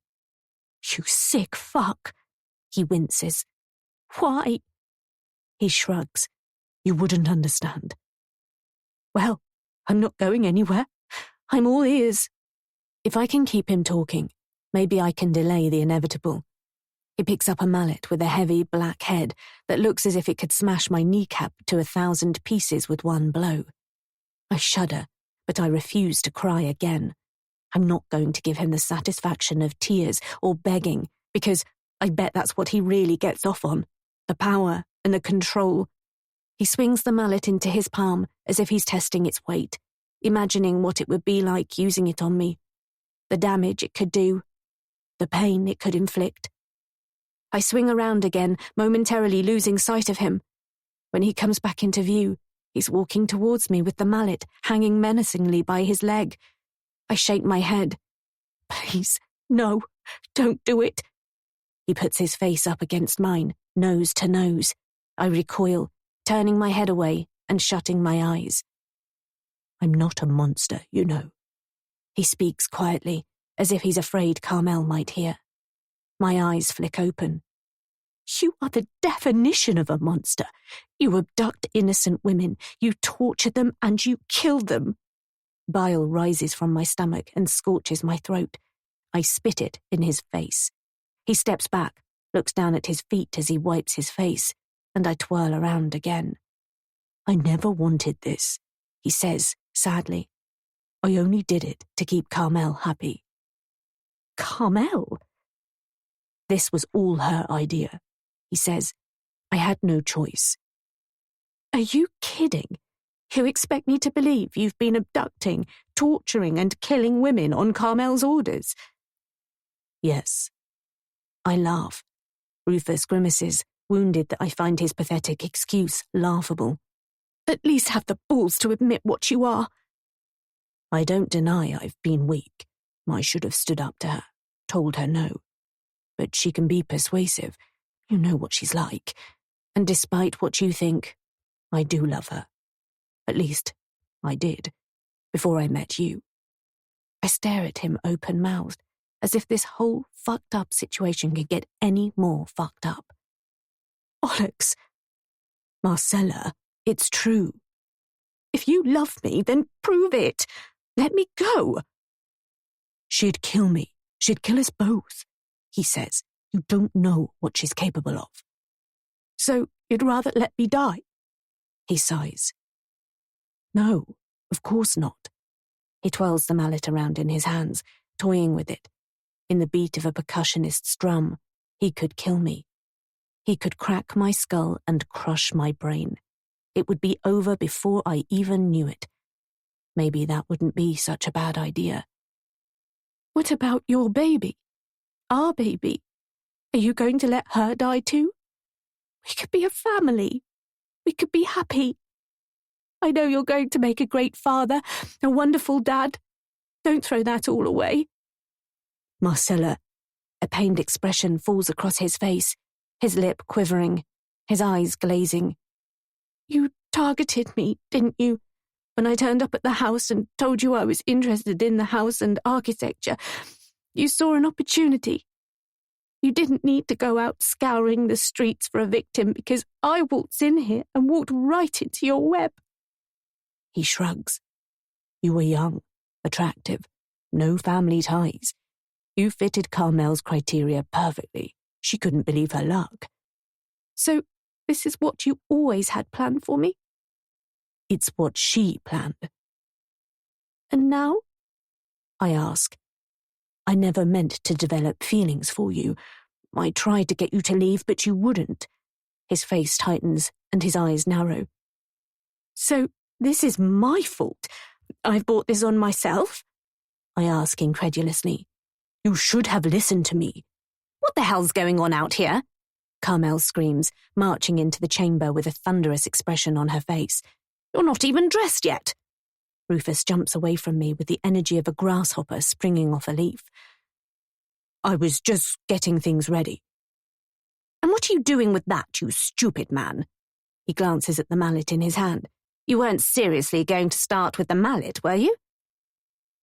S2: "You sick fuck," he winces. "Why?" He shrugs. "You wouldn't understand." "Well, I'm not going anywhere. I'm all ears." If I can keep him talking, maybe I can delay the inevitable. He picks up a mallet with a heavy black head that looks as if it could smash my kneecap to 1,000 pieces with one blow. I shudder, but I refuse to cry again. I'm not going to give him the satisfaction of tears or begging, because I bet that's what he really gets off on, the power and the control. He swings the mallet into his palm as if he's testing its weight, imagining what it would be like using it on me, the damage it could do, the pain it could inflict. I swing around again, momentarily losing sight of him. When he comes back into view, he's walking towards me with the mallet hanging menacingly by his leg. I shake my head. "Please, no, don't do it." He puts his face up against mine, nose to nose. I recoil, turning my head away and shutting my eyes. "I'm not a monster, you know." He speaks quietly, as if he's afraid Carmel might hear. My eyes flick open. "You are the definition of a monster. You abduct innocent women, you torture them, and you kill them." Bile rises from my stomach and scorches my throat. I spit it in his face. He steps back, looks down at his feet as he wipes his face, and I twirl around again. "I never wanted this," he says, sadly. "I only did it to keep Carmel happy." "Carmel?" "This was all her idea," he says. "I had no choice." "Are you kidding? You expect me to believe you've been abducting, torturing, and killing women on Carmel's orders?" "Yes." I laugh. Rufus grimaces, wounded that I find his pathetic excuse laughable. "At least have the balls to admit what you are." I don't deny I've been weak. I should have stood up to her, told her no. But she can be persuasive. You know what she's like. And despite what you think, I do love her. At least, I did, before I met you. I stare at him open-mouthed, as if this whole fucked-up situation could get any more fucked up. "Bollocks. Marcella, it's true. If you love me, then prove it. Let me go." "She'd kill me. She'd kill us both," he says. "You don't know what she's capable of." "So you'd rather let me die?" He sighs. "No, of course not." He twirls the mallet around in his hands, toying with it. In the beat of a percussionist's drum, he could kill me. He could crack my skull and crush my brain. It would be over before I even knew it. Maybe that wouldn't be such a bad idea. "What about your baby? Our baby? Are you going to let her die too? We could be a family. We could be happy. I know you're going to make a great father, a wonderful dad. Don't throw that all away." "Marcella," a pained expression falls across his face, his lip quivering, his eyes glazing. "You targeted me, didn't you? When I turned up at the house and told you I was interested in the house and architecture, you saw an opportunity. You didn't need to go out scouring the streets for a victim because I waltzed in here and walked right into your web." He shrugs. "You were young, attractive, no family ties. You fitted Carmel's criteria perfectly. She couldn't believe her luck." "So this is what you always had planned for me?" "It's what she planned." "And now?" I ask. "I never meant to develop feelings for you. I tried to get you to leave, but you wouldn't." His face tightens and his eyes narrow. "So this is my fault? I've brought this on myself?" I ask incredulously. "You should have listened to me." "What the hell's going on out here?" Carmel screams, marching into the chamber with a thunderous expression on her face.
S3: You're not even dressed yet. Rufus jumps away from me with the energy of a grasshopper springing off a leaf.
S2: I was just getting things ready.
S3: And what are you doing with that, you stupid man? He glances at the mallet in his hand. You weren't seriously going to start with the mallet, were you?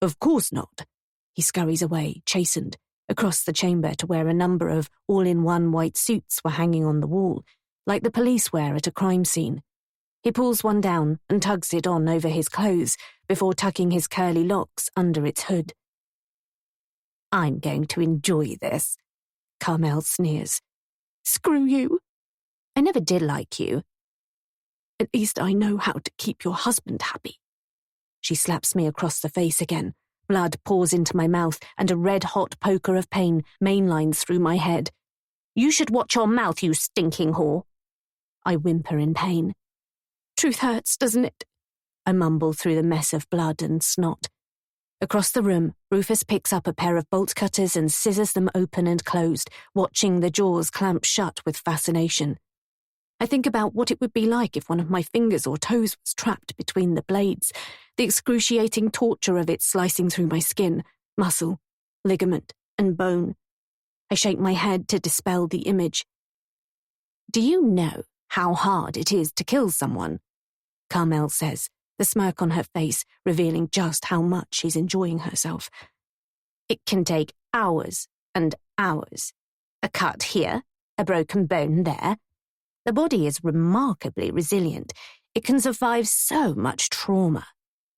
S2: Of course not.
S3: He scurries away, chastened, across the chamber to where a number of all-in-one white suits were hanging on the wall, like the police wear at a crime scene. He pulls one down and tugs it on over his clothes before tucking his curly locks under its hood.
S1: I'm going to enjoy this, Carmel sneers.
S3: Screw you.
S1: I never did like you.
S3: At least I know how to keep your husband happy.
S1: She slaps me across the face again. Blood pours into my mouth and a red-hot poker of pain mainlines through my head.
S3: You should watch your mouth, you stinking whore.
S1: I whimper in pain.
S3: Truth hurts, doesn't it?
S1: I mumble through the mess of blood and snot. Across the room, Rufus picks up a pair of bolt cutters and scissors them open and closed, watching the jaws clamp shut with fascination. I think about what it would be like if one of my fingers or toes was trapped between the blades, the excruciating torture of it slicing through my skin, muscle, ligament, and bone. I shake my head to dispel the image. Do you know how hard it is to kill someone? Carmel says, the smirk on her face revealing just how much she's enjoying herself.
S3: It can take hours and hours. A cut here, a broken bone there. The body is remarkably resilient. It can survive so much trauma,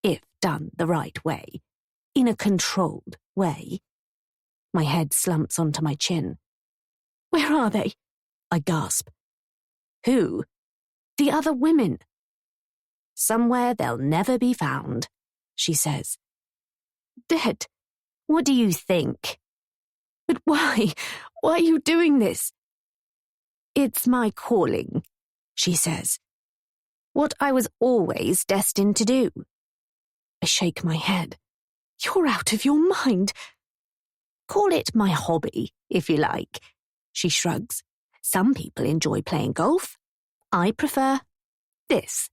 S3: if done the right way, in a controlled way.
S1: My head slumps onto my chin.
S3: Where are they?
S1: I gasp.
S3: Who?
S1: The other women.
S3: Somewhere they'll never be found, she says.
S1: Dead?
S3: What do you think?
S1: But why? Why are you doing this?
S3: It's my calling, she says. What I was always destined to do.
S1: I shake my head.
S3: You're out of your mind. Call it my hobby, if you like. She shrugs. Some people enjoy playing golf. I prefer this.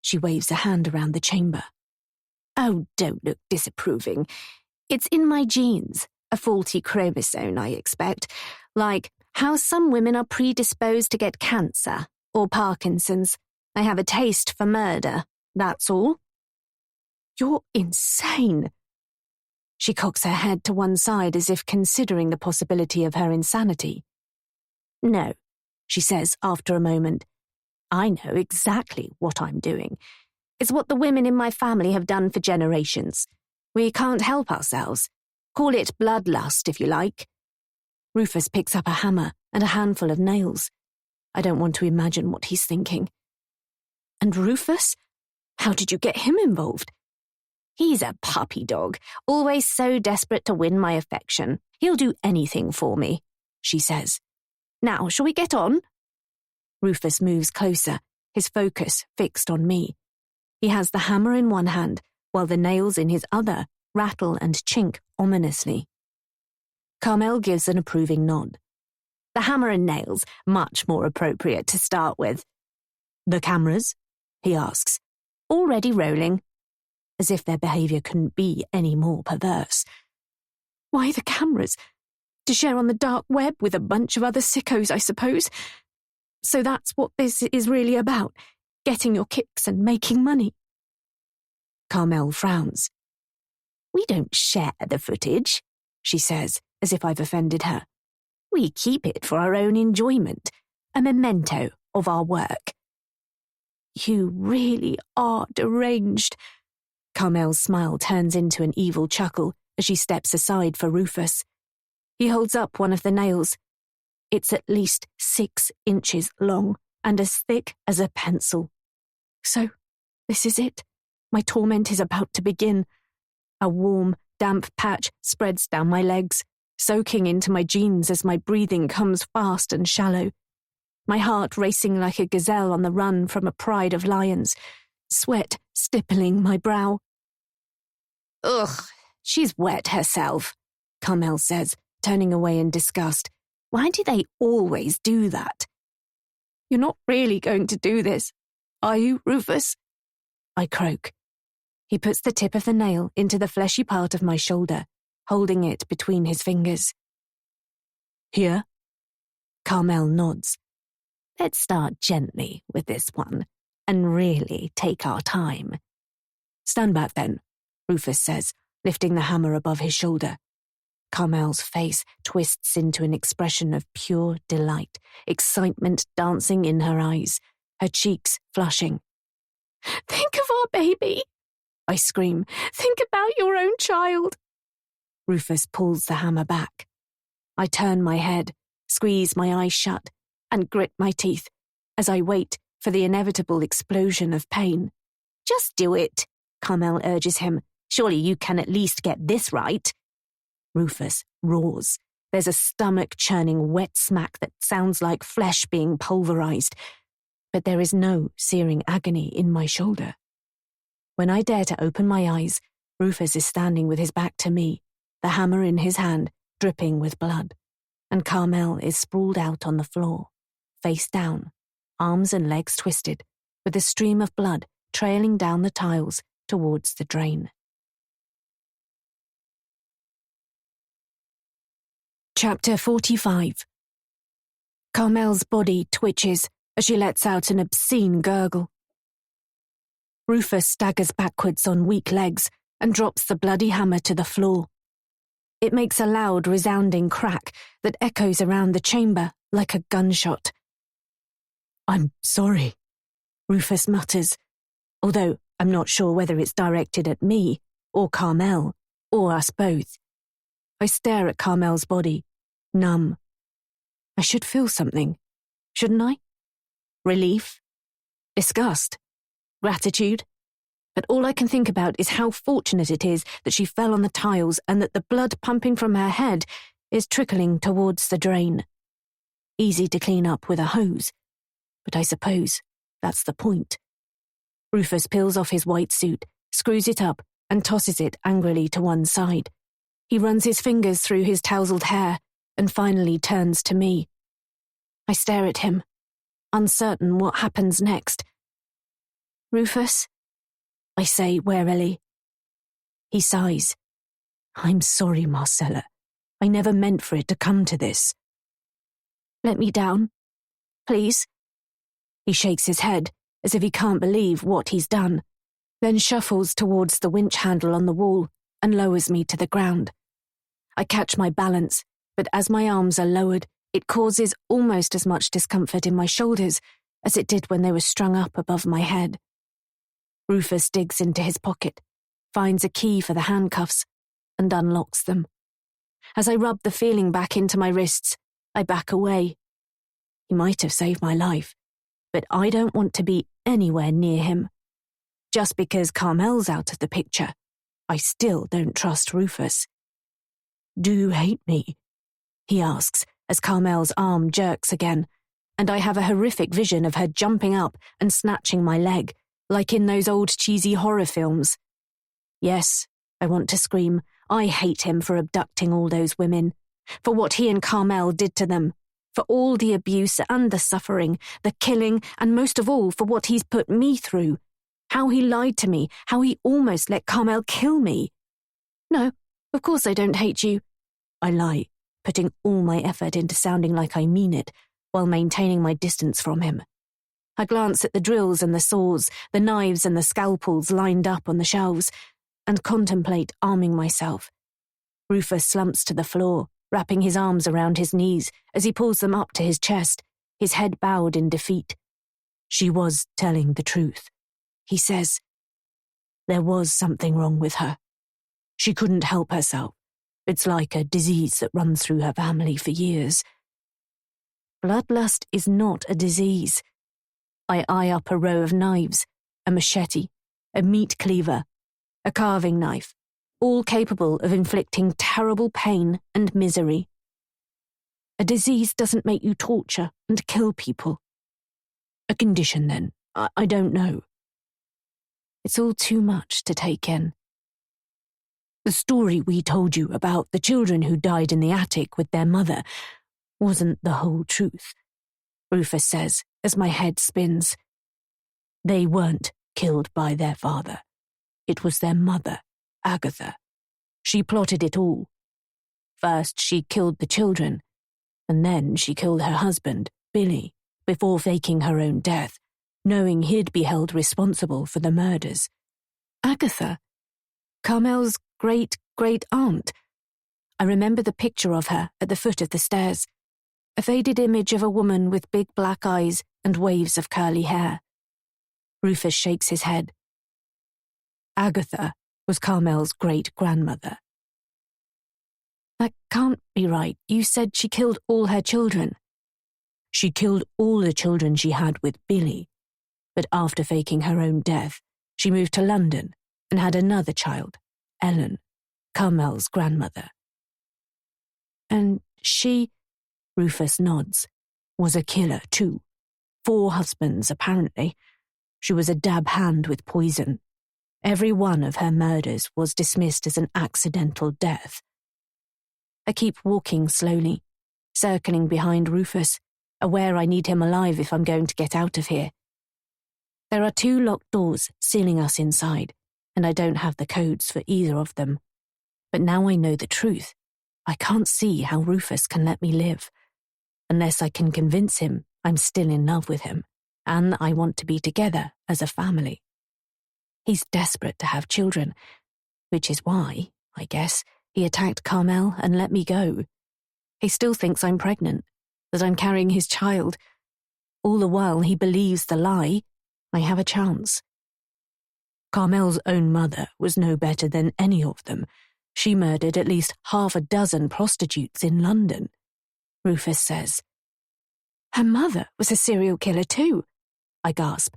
S1: She waves a hand around the chamber.
S3: Oh, don't look disapproving. It's in my genes, a faulty chromosome, I expect. Like how some women are predisposed to get cancer or Parkinson's. I have a taste for murder, that's all.
S1: You're insane.
S3: She cocks her head to one side as if considering the possibility of her insanity. No, she says after a moment. I know exactly what I'm doing. It's what the women in my family have done for generations. We can't help ourselves. Call it bloodlust, if you like.
S1: Rufus picks up a hammer and a handful of nails. I don't want to imagine what he's thinking.
S3: And Rufus? How did you get him involved? He's a puppy dog, always so desperate to win my affection. He'll do anything for me, she says. Now, shall we get on?
S1: Rufus moves closer, his focus fixed on me. He has the hammer in one hand, while the nails in his other rattle and chink ominously. Carmel gives an approving nod.
S3: The hammer and nails, much more appropriate to start with.
S1: The cameras? He asks.
S3: Already rolling.
S1: As if their behaviour couldn't be any more perverse.
S3: Why the cameras? To share on the dark web with a bunch of other sickos, I suppose. So that's what this is really about, getting your kicks and making money.
S1: Carmel frowns.
S3: We don't share the footage, she says, as if I've offended her. We keep it for our own enjoyment, a memento of our work.
S1: You really are deranged.
S3: Carmel's smile turns into an evil chuckle as she steps aside for Rufus. He holds up one of the nails. It's at least 6 inches long and as thick as a pencil. So, this is it. My torment is about to begin. A warm, damp patch spreads down my legs, soaking into my jeans as my breathing comes fast and shallow. My heart racing like a gazelle on the run from a pride of lions, sweat stippling my brow. Ugh, she's wet herself, Carmel says, turning away in disgust. Why do they always do that? You're not really going to do this, are you, Rufus?
S1: I croak. He puts the tip of the nail into the fleshy part of my shoulder, holding it between his fingers. Here? Carmel nods. Let's start gently with this one, and really take our time. Stand back then, Rufus says, lifting the hammer above his shoulder. Carmel's face twists into an expression of pure delight, excitement dancing in her eyes, her cheeks flushing. Think of our baby, I scream. Think about your own child. Rufus pulls the hammer back. I turn my head, squeeze my eyes shut, and grit my teeth as I wait for the inevitable explosion of pain. Just do it, Carmel urges him. Surely you can at least get this right. Rufus roars. There's a stomach-churning wet smack that sounds like flesh being pulverized, but there is no searing agony in my shoulder. When I dare to open my eyes, Rufus is standing with his back to me, the hammer in his hand, dripping with blood, and Carmel is sprawled out on the floor, face down, arms and legs twisted, with a stream of blood trailing down the tiles towards the drain. Chapter 45. Carmel's body twitches as she lets out an obscene gurgle. Rufus staggers backwards on weak legs and drops the bloody hammer to the floor. It makes a loud, resounding crack that echoes around the chamber like a gunshot. I'm sorry, Rufus mutters, although I'm not sure whether it's directed at me, or Carmel, or us both. I stare at Carmel's body, numb. I should feel something, shouldn't I? Relief? Disgust? Gratitude? But all I can think about is how fortunate it is that she fell on the tiles and that the blood pumping from her head is trickling towards the drain. Easy to clean up with a hose, but I suppose that's the point. Rufus peels off his white suit, screws it up, and tosses it angrily to one side. He runs his fingers through his tousled hair and finally turns to me. I stare at him, uncertain what happens next. Rufus, I say warily. He sighs. I'm sorry, Marcella. I never meant for it to come to this. Let me down, please. He shakes his head as if he can't believe what he's done, then shuffles towards the winch handle on the wall and lowers me to the ground. I catch my balance, but as my arms are lowered, it causes almost as much discomfort in my shoulders as it did when they were strung up above my head. Rufus digs into his pocket, finds a key for the handcuffs, and unlocks them. As I rub the feeling back into my wrists, I back away. He might have saved my life, but I don't want to be anywhere near him. Just because Carmel's out of the picture, I still don't trust Rufus. Do you hate me? He asks as Carmel's arm jerks again, and I have a horrific vision of her jumping up and snatching my leg, like in those old cheesy horror films. Yes, I want to scream. I hate him for abducting all those women, for what he and Carmel did to them, for all the abuse and the suffering, the killing, and most of all for what he's put me through. How he lied to me, how he almost let Carmel kill me. No, of course I don't hate you. I lie, putting all my effort into sounding like I mean it, while maintaining my distance from him. I glance at the drills and the saws, the knives and the scalpels lined up on the shelves, and contemplate arming myself. Rufus slumps to the floor, wrapping his arms around his knees as he pulls them up to his chest, his head bowed in defeat. She was telling the truth, he says. There was something wrong with her. She couldn't help herself. It's like a disease that runs through her family for years. Bloodlust is not a disease. I eye up a row of knives, a machete, a meat cleaver, a carving knife, all capable of inflicting terrible pain and misery. A disease doesn't make you torture and kill people. A condition, then, I don't know. It's all too much to take in. The story we told you about the children who died in the attic with their mother wasn't the whole truth, Rufus says as my head spins. They weren't
S2: killed by their father. It was their mother, Agatha. She plotted it all. First, she killed the children, and then she killed her husband, Billy, before faking her own death, knowing he'd be held responsible for the murders.
S1: Agatha? Carmel's great-great-aunt. I remember the picture of her at the foot of the stairs. A faded image of a woman with big black eyes and waves of curly hair. Rufus shakes his head. Agatha was Carmel's great-grandmother. That can't be right. You said she killed all her children.
S2: She killed all the children she had with Billy, but after faking her own death, she moved to London and had another child, Ellen, Carmel's grandmother.
S1: And she,
S2: Rufus nods, was a killer too. 4 husbands, apparently. She was a dab hand with poison. Every one of her murders was dismissed as an accidental death.
S1: I keep walking slowly, circling behind Rufus, aware I need him alive if I'm going to get out of here. There are 2 locked doors sealing us inside, and I don't have the codes for either of them. But now I know the truth. I can't see how Rufus can let me live. Unless I can convince him I'm still in love with him, and I want to be together as a family. He's desperate to have children, which is why, I guess, he attacked Carmel and let me go. He still thinks I'm pregnant, that I'm carrying his child. All the while he believes the lie. I have a chance.
S2: Carmel's own mother was no better than any of them. She murdered at least 6 prostitutes in London, Rufus says.
S1: Her mother was a serial killer too,
S2: I gasp.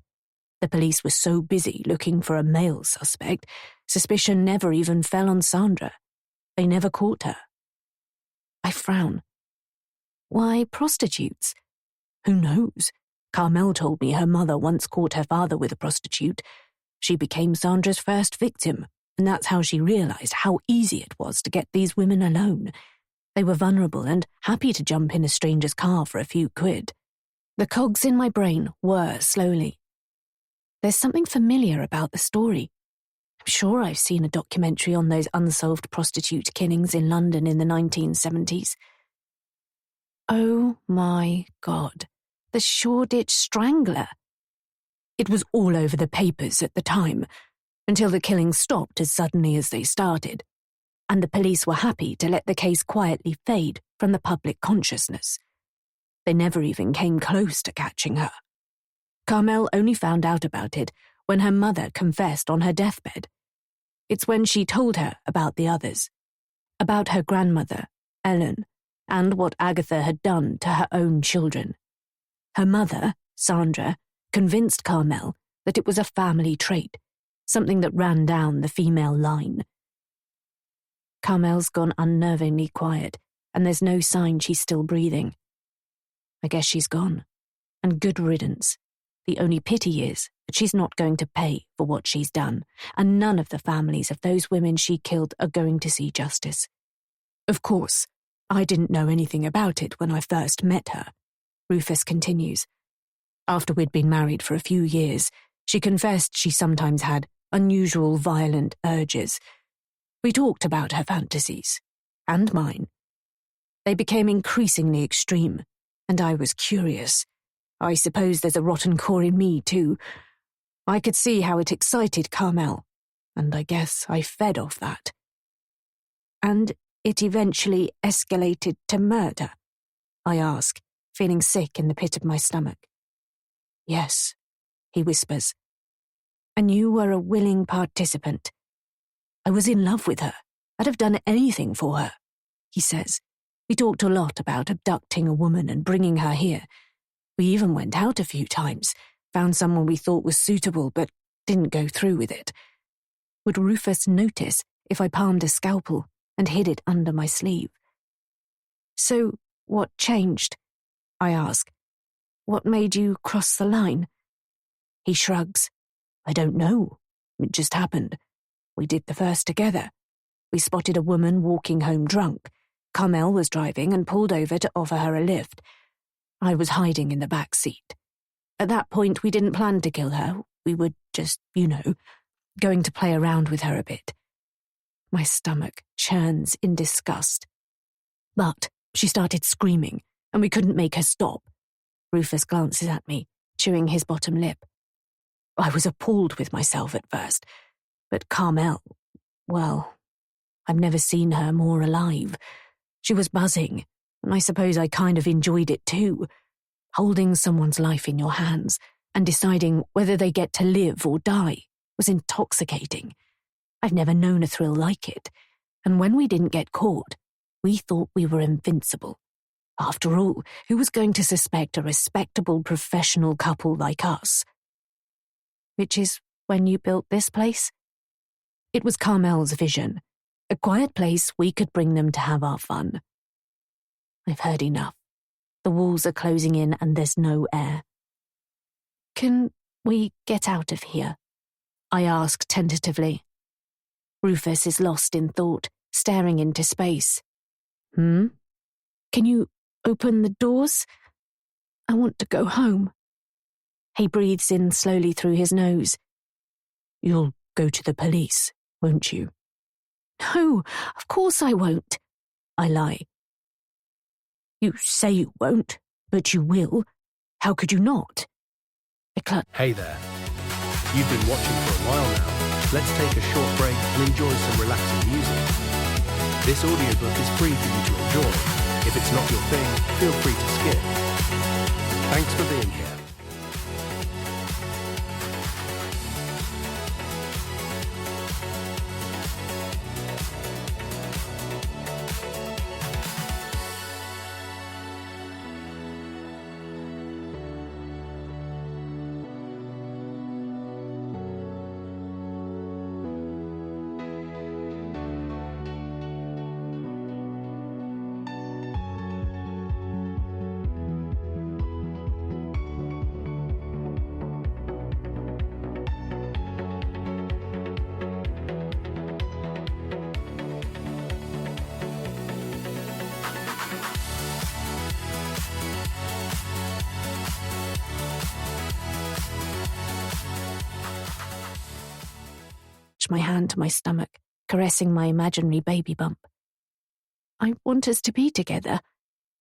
S2: The police were so busy looking for a male suspect, suspicion never even fell on Sandra. They never caught her.
S1: I frown. Why prostitutes?
S2: Who knows? Carmel told me her mother once caught her father with a prostitute. She became Sandra's first victim, and that's how she realized how easy it was to get these women alone. They were vulnerable and happy to jump in a stranger's car for a few quid.
S1: The cogs in my brain whir slowly. There's something familiar about the story. I'm sure I've seen a documentary on those unsolved prostitute killings in London in the 1970s. Oh my God, the Shoreditch Strangler.
S2: It was all over the papers at the time, until the killings stopped as suddenly as they started, and the police were happy to let the case quietly fade from the public consciousness. They never even came close to catching her. Carmel only found out about it when her mother confessed on her deathbed. It's when she told her about the others, about her grandmother, Ellen, and what Agatha had done to her own children. Her mother, Sandra, convinced Carmel that it was a family trait, something that ran down the female line.
S1: Carmel's gone unnervingly quiet, and there's no sign she's still breathing. I guess she's gone, and good riddance. The only pity is that she's not going to pay for what she's done, and none of the families of those women she killed are going to see justice.
S2: Of course, I didn't know anything about it when I first met her, Rufus continues. After we'd been married for a few years, she confessed she sometimes had unusual violent urges. We talked about her fantasies, and mine. They became increasingly extreme, and I was curious. I suppose there's a rotten core in me, too. I could see how it excited Carmel, and I guess I fed off that.
S1: And it eventually escalated to murder? I ask, feeling sick in the pit of my stomach.
S2: Yes, he whispers.
S1: And you were a willing participant?
S2: I was in love with her. I'd have done anything for her, he says. We talked a lot about abducting a woman and bringing her here. We even went out a few times, found someone we thought was suitable, but didn't go through with it.
S1: Would Rufus notice if I palmed a scalpel and hid it under my sleeve? So, what changed? I ask. What made you cross the line?
S2: He shrugs. I don't know. It just happened. We did the first together. We spotted a woman walking home drunk. Carmel was driving and pulled over to offer her a lift. I was hiding in the back seat. At that point, we didn't plan to kill her. We were just, going to play around with her a bit. My stomach churns in disgust. But she started screaming, and we couldn't make her stop. Rufus glances at me, chewing his bottom lip. I was appalled with myself at first, but Carmel, well, I've never seen her more alive. She was buzzing, and I suppose I kind of enjoyed it too. Holding someone's life in your hands and deciding whether they get to live or die was intoxicating. I've never known a thrill like it, and when we didn't get caught, we thought we were invincible. After all, who was going to suspect a respectable professional couple like us? Which is when you built this place? It was Carmel's vision, a quiet place we could bring them to have our fun. I've heard enough. The walls are closing in and there's no air. Can we get out of here? I ask tentatively. Rufus is lost in thought, staring into space. Can you open the doors? I want to go home. He breathes in slowly through his nose. You'll go to the police, won't you? No, of course I won't. I lie. You say you won't, but you will. How could you not?
S4: Hey there. You've been watching for a while now. Let's take a short break and enjoy some relaxing music. This audiobook is free for you to enjoy. If it's not your thing, feel free to skip. Thanks for being here.
S2: My hand to my stomach, caressing my imaginary baby bump. I want us to be together,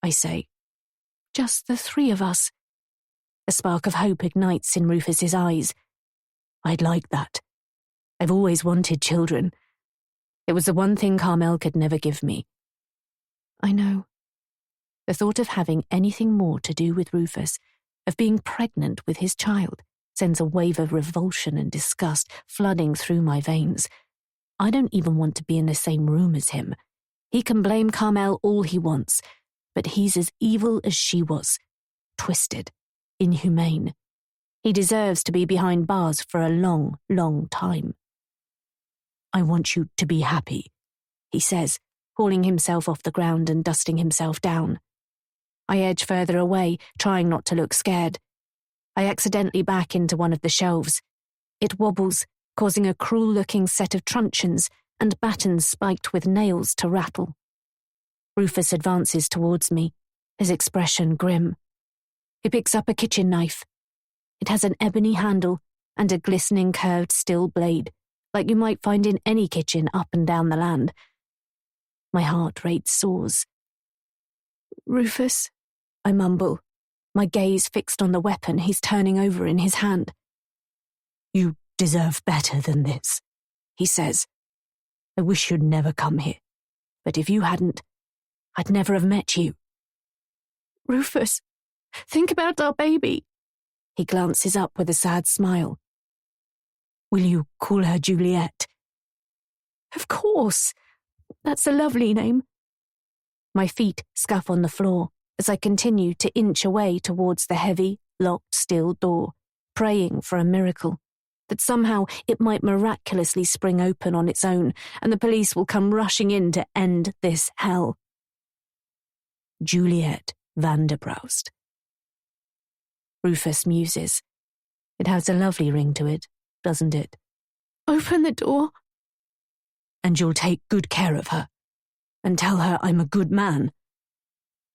S2: I say. Just the three of us. A spark of hope ignites in Rufus's eyes. I'd like that. I've always wanted children. It was the one thing Carmel could never give me. I know. The thought of having anything more to do with Rufus, of being pregnant with his child, sends a wave of revulsion and disgust flooding through my veins. I don't even want to be in the same room as him. He can blame Carmel all he wants, but he's as evil as she was. Twisted. Inhumane. He deserves to be behind bars for a long, long time. I want you to be happy, he says, hauling himself off the ground and dusting himself down. I edge further away, trying not to look scared. I accidentally back into one of the shelves. It wobbles, causing a cruel-looking set of truncheons and battens spiked with nails to rattle. Rufus advances towards me, his expression grim. He picks up a kitchen knife. It has an ebony handle and a glistening curved steel blade, like you might find in any kitchen up and down the land. My heart rate soars. Rufus, I mumble, my gaze fixed on the weapon he's turning over in his hand. You deserve better than this, he says. I wish you'd never come here, but if you hadn't, I'd never have met you. Rufus, think about our baby. He glances up with a sad smile. Will you call her Juliet? Of course. That's a lovely name. My feet scuff on the floor as I continue to inch away towards the heavy, locked steel door, praying for a miracle, that somehow it might miraculously spring open on its own and the police will come rushing in to end this hell. Juliet Vanderbroust. Rufus muses. It has a lovely ring to it, doesn't it? Open the door. And you'll take good care of her, and tell her I'm a good man.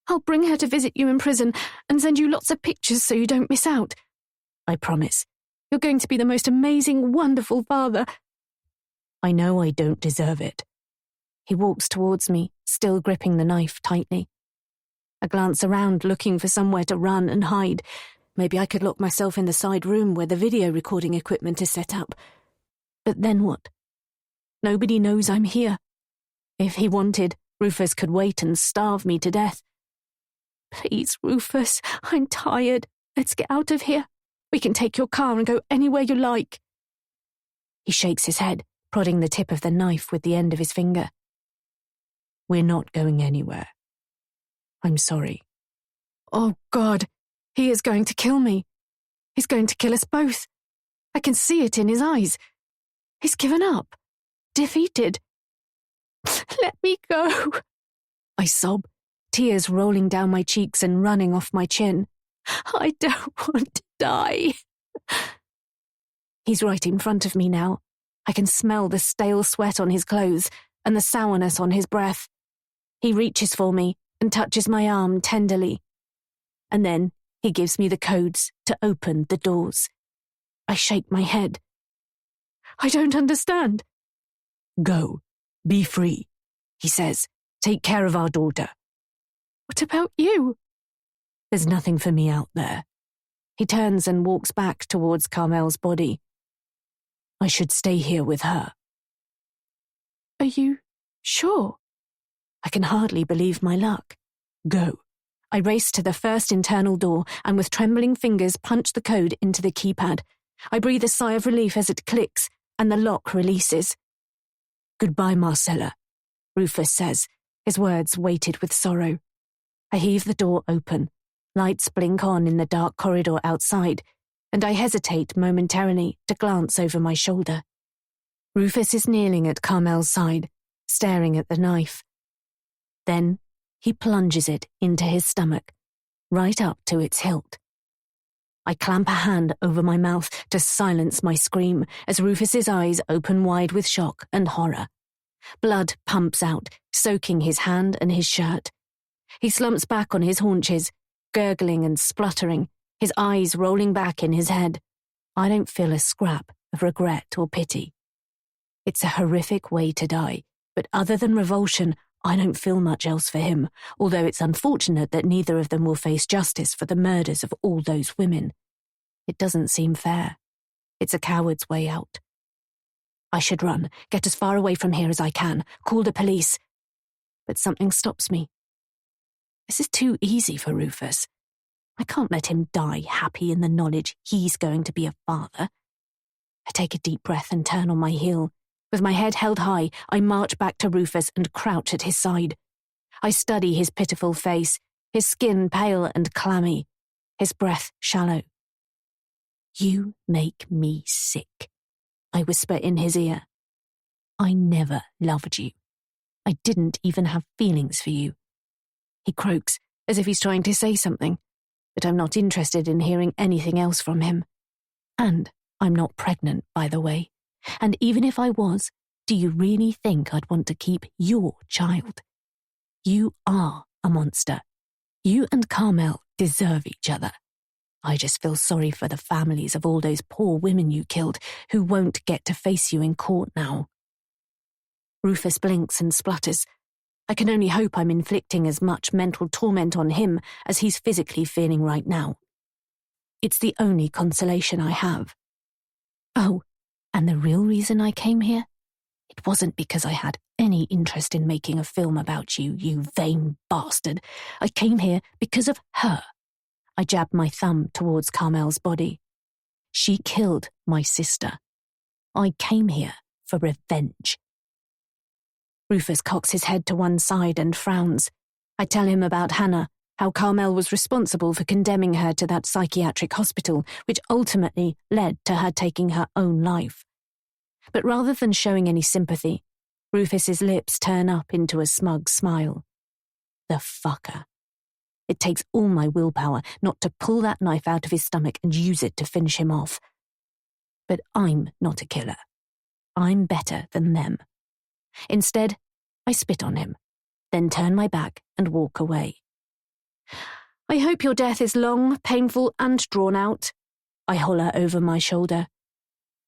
S2: I'll bring her to visit you in prison and send you lots of pictures so you don't miss out. I promise.
S1: You're going to be the most amazing, wonderful father.
S2: I know I don't deserve it. He walks towards me, still gripping the knife tightly. I glance around, looking for somewhere to run and hide. Maybe I could lock myself in the side room where the video recording equipment is set up. But then what? Nobody knows I'm here. If he wanted, Rufus could wait and starve me to death.
S1: Please, Rufus, I'm tired. Let's get out of here. We can take your car and go anywhere you like.
S2: He shakes his head, prodding the tip of the knife with the end of his finger. We're not going anywhere. I'm sorry.
S1: Oh, God, he is going to kill me. He's going to kill us both. I can see it in his eyes. He's given up. Defeated. Let me go.
S2: I sob, tears rolling down my cheeks and running off my chin.
S1: I don't want to die.
S2: He's right in front of me now. I can smell the stale sweat on his clothes and the sourness on his breath. He reaches for me and touches my arm tenderly. And then he gives me the codes to open the doors. I shake my head.
S1: I don't understand.
S2: Go. Be free, he says. Take care of our daughter.
S1: What about you?
S2: There's nothing for me out there. He turns and walks back towards Carmel's body. I should stay here with her.
S1: Are you sure?
S2: I can hardly believe my luck. Go. I race to the first internal door and with trembling fingers punch the code into the keypad. I breathe a sigh of relief as it clicks and the lock releases. Goodbye, Marcella, Rufus says, his words weighted with sorrow. I heave the door open. Lights blink on in the dark corridor outside, and I hesitate momentarily to glance over my shoulder. Rufus is kneeling at Carmel's side, staring at the knife. Then he plunges it into his stomach, right up to its hilt. I clamp a hand over my mouth to silence my scream as Rufus's eyes open wide with shock and horror. Blood pumps out, soaking his hand and his shirt. He slumps back on his haunches, gurgling and spluttering, his eyes rolling back in his head. I don't feel a scrap of regret or pity. It's a horrific way to die, but other than revulsion, I don't feel much else for him, although it's unfortunate that neither of them will face justice for the murders of all those women. It doesn't seem fair. It's a coward's way out. I should run, get as far away from here as I can, call the police. But something stops me. This is too easy for Rufus. I can't let him die happy in the knowledge he's going to be a father. I take a deep breath and turn on my heel. With my head held high, I march back to Rufus and crouch at his side. I study his pitiful face, his skin pale and clammy, his breath shallow. You make me sick, I whisper in his ear. I never loved you. I didn't even have feelings for you. He croaks, as if he's trying to say something, but I'm not interested in hearing anything else from him. And I'm not pregnant, by the way. And even if I was, do you really think I'd want to keep your child? You are a monster. You and Carmel deserve each other. I just feel sorry for the families of all those poor women you killed who won't get to face you in court now. Rufus blinks and splutters. I can only hope I'm inflicting as much mental torment on him as he's physically feeling right now. It's the only consolation I have. Oh, and the real reason I came here? It wasn't because I had any interest in making a film about you, you vain bastard. I came here because of her. I jabbed my thumb towards Carmel's body. She killed my sister. I came here for revenge. Rufus cocks his head to one side and frowns. I tell him about Hannah, how Carmel was responsible for condemning her to that psychiatric hospital, which ultimately led to her taking her own life. But rather than showing any sympathy, Rufus's lips turn up into a smug smile. The fucker. It takes all my willpower not to pull that knife out of his stomach and use it to finish him off. But I'm not a killer. I'm better than them. Instead, I spit on him, then turn my back and walk away.
S1: I hope your death is long, painful, and drawn out.
S2: I holler over my shoulder.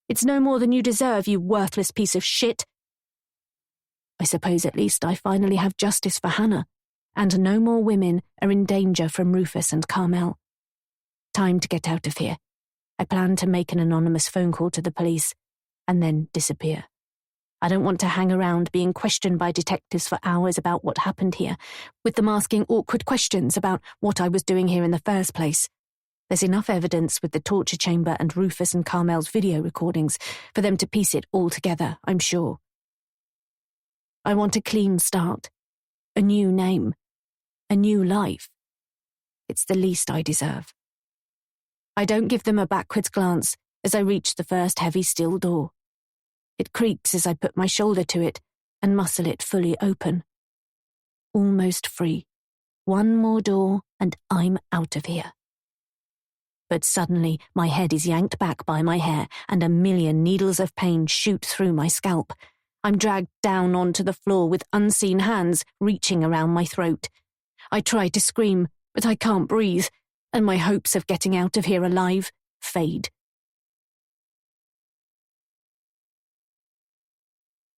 S2: It's no more than you deserve, you worthless piece of shit. I suppose at least I finally have justice for Hannah, and no more women are in danger from Rufus and Carmel. Time to get out of here. I plan to make an anonymous phone call to the police, and then disappear. I don't want to hang around being questioned by detectives for hours about what happened here, with them asking awkward questions about what I was doing here in the first place. There's enough evidence with the torture chamber and Rufus and Carmel's video recordings for them to piece it all together, I'm sure. I want a clean start, a new name, a new life. It's the least I deserve. I don't give them a backwards glance as I reach the first heavy steel door. It creaks as I put my shoulder to it and muscle it fully open. Almost free. One more door and I'm out of here. But suddenly my head is yanked back by my hair and a million needles of pain shoot through my scalp. I'm dragged down onto the floor with unseen hands reaching around my throat. I try to scream, but I can't breathe, and my hopes of getting out of here alive fade.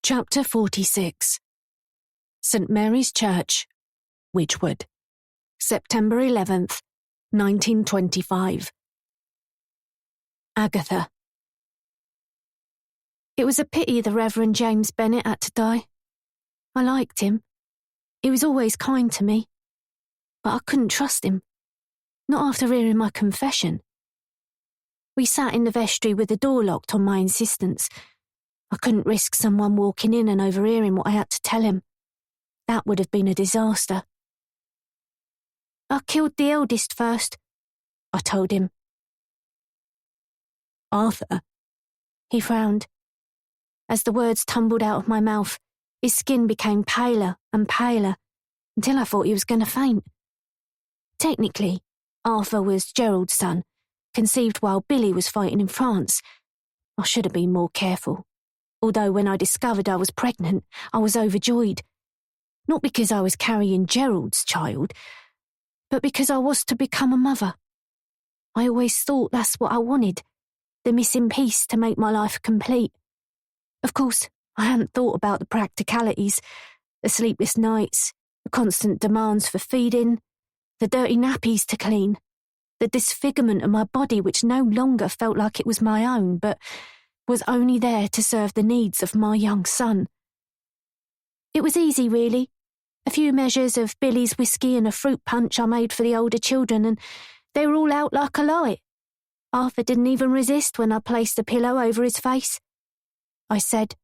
S2: Chapter 46. St. Mary's Church, Widgewood, September 11th, 1925. Agatha. It was a pity the Reverend James Bennet had to die. I liked him. He was always kind to me. But I couldn't trust him. Not after hearing my confession. We sat in the vestry with the door locked on my insistence. I couldn't risk someone walking in and overhearing what I had to tell him. That would have been a disaster. I killed the eldest first, I told him. Arthur? He frowned. As the words tumbled out of my mouth, his skin became paler and paler, until I thought he was going to faint. Technically, Arthur was Gerald's son, conceived while Billy was fighting in France. I should have been more careful. Although when I discovered I was pregnant, I was overjoyed. Not because I was carrying Gerald's child, but because I was to become a mother. I always thought that's what I wanted, the missing piece to make my life complete. Of course, I hadn't thought about the practicalities, the sleepless nights, the constant demands for feeding, the dirty nappies to clean, the disfigurement of my body which no longer felt like it was my own, but was only there to serve the needs of my young son. It was easy, really. A few measures of Billy's whiskey and a fruit punch I made for the older children, and they were all out like a light. Arthur didn't even resist when I placed the pillow over his face. I said.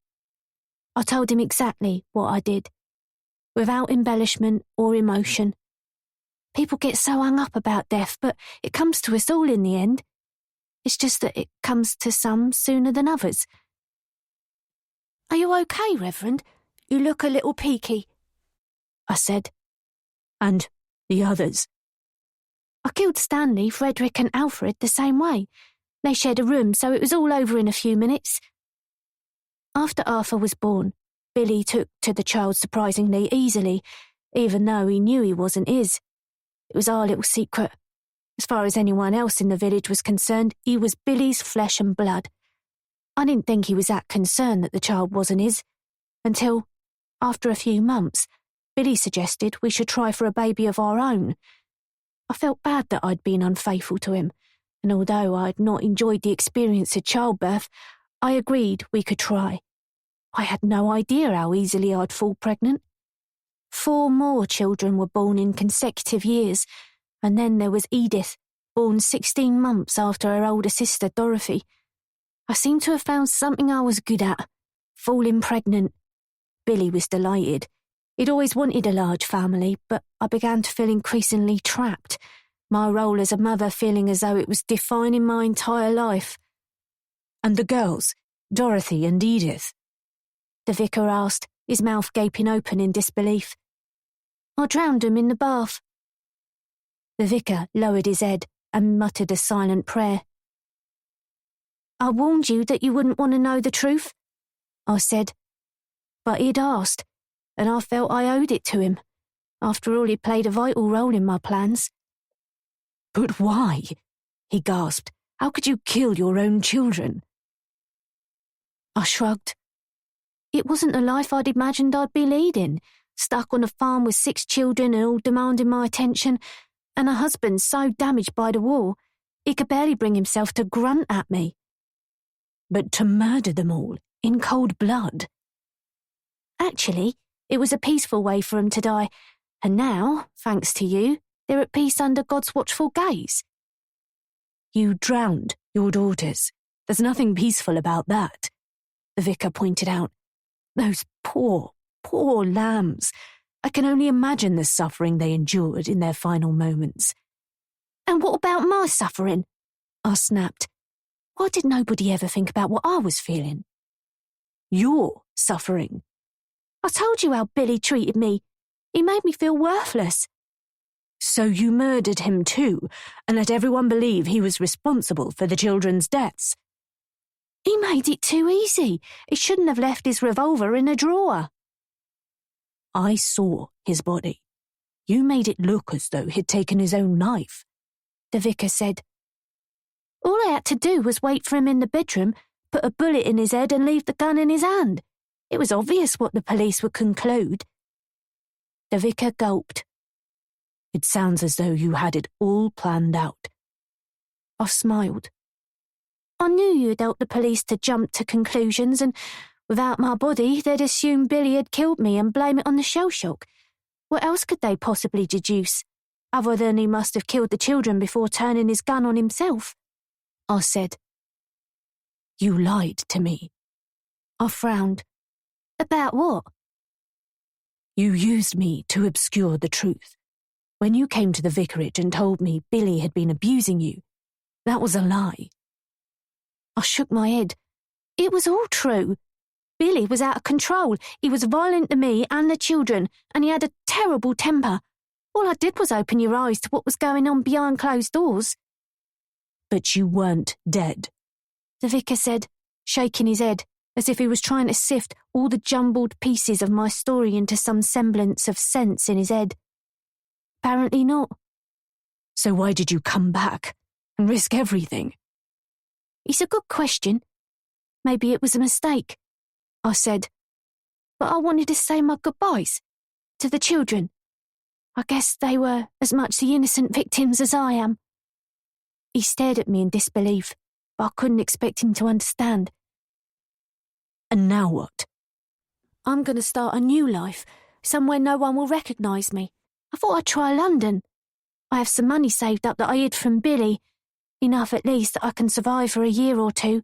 S2: I told him exactly what I did, without embellishment or emotion. People get so hung up about death, but it comes to us all in the end. It's just that it comes to some sooner than others. Are you okay, Reverend? You look a little peaky, I said. And the others? I killed Stanley, Frederick and Alfred the same way. They shared a room, so it was all over in a few minutes. After Arthur was born, Billy took to the child surprisingly easily, even though he knew he wasn't his. It was our little secret. As far as anyone else in the village was concerned, he was Billy's flesh and blood. I didn't think he was that concerned that the child wasn't his, until, after a few months, Billy suggested we should try for a baby of our own. I felt bad that I'd been unfaithful to him, and although I'd not enjoyed the experience of childbirth, I agreed we could try. I had no idea how easily I'd fall pregnant. 4 more children were born in consecutive years, and then there was Edith, born 16 months after her older sister Dorothy. I seemed to have found something I was good at, falling pregnant. Billy was delighted. He'd always wanted a large family, but I began to feel increasingly trapped, my role as a mother feeling as though it was defining my entire life. And the girls, Dorothy and Edith? The vicar asked, his mouth gaping open in disbelief. I drowned them in the bath. The vicar lowered his head and muttered a silent prayer. I warned you that you wouldn't want to know the truth, I said. But he'd asked, and I felt I owed it to him. After all, he played a vital role in my plans. But why? He gasped, How could you kill your own children? I shrugged. It wasn't the life I'd imagined I'd be leading, stuck on a farm with 6 children and all demanding my attention, and a husband so damaged by the war, he could barely bring himself to grunt at me. But to murder them all, in cold blood. Actually, it was a peaceful way for them to die, and now, thanks to you, they're at peace under God's watchful gaze. You drowned your daughters. There's nothing peaceful about that, the vicar pointed out. Those poor, poor lambs. I can only imagine the suffering they endured in their final moments.
S3: And what about my suffering?
S2: I snapped. Why did nobody ever think about what I was feeling? Your suffering.
S3: I told you how Billy treated me. He made me feel worthless.
S2: So you murdered him too, and let everyone believe he was responsible for the children's deaths?
S3: He made it too easy. He shouldn't have left his revolver in a drawer.
S2: I saw his body. You made it look as though he'd taken his own life, the vicar said.
S3: All I had to do was wait for him in the bedroom, put a bullet in his head and leave the gun in his hand. It was obvious what the police would conclude.
S2: The vicar gulped. It sounds as though you had it all planned out. I smiled.
S3: I knew you'd help the police to jump to conclusions, and without my body, they'd assume Billy had killed me and blame it on the shell shock. What else could they possibly deduce, other than he must have killed the children before turning his gun on himself?
S2: I said. You lied to me. I frowned.
S3: About what?
S2: You used me to obscure the truth. When you came to the vicarage and told me Billy had been abusing you, that was a lie.
S3: I shook my head. It was all true. Billy was out of control. He was violent to me and the children, and he had a terrible temper. All I did was open your eyes to what was going on behind closed doors.
S2: But you weren't dead,
S3: the vicar said, shaking his head, as if he was trying to sift all the jumbled pieces of my story into some semblance of sense in his head. Apparently not.
S2: So why did you come back and risk everything?
S3: It's a good question. Maybe it was a mistake, I said. But I wanted to say my goodbyes to the children. I guess they were as much the innocent victims as I am. He stared at me in disbelief, but I couldn't expect him to understand.
S2: And now what?
S3: I'm going to start a new life, somewhere no one will recognise me. I thought I'd try London. I have some money saved up that I hid from Billy, enough at least that I can survive for a year or two.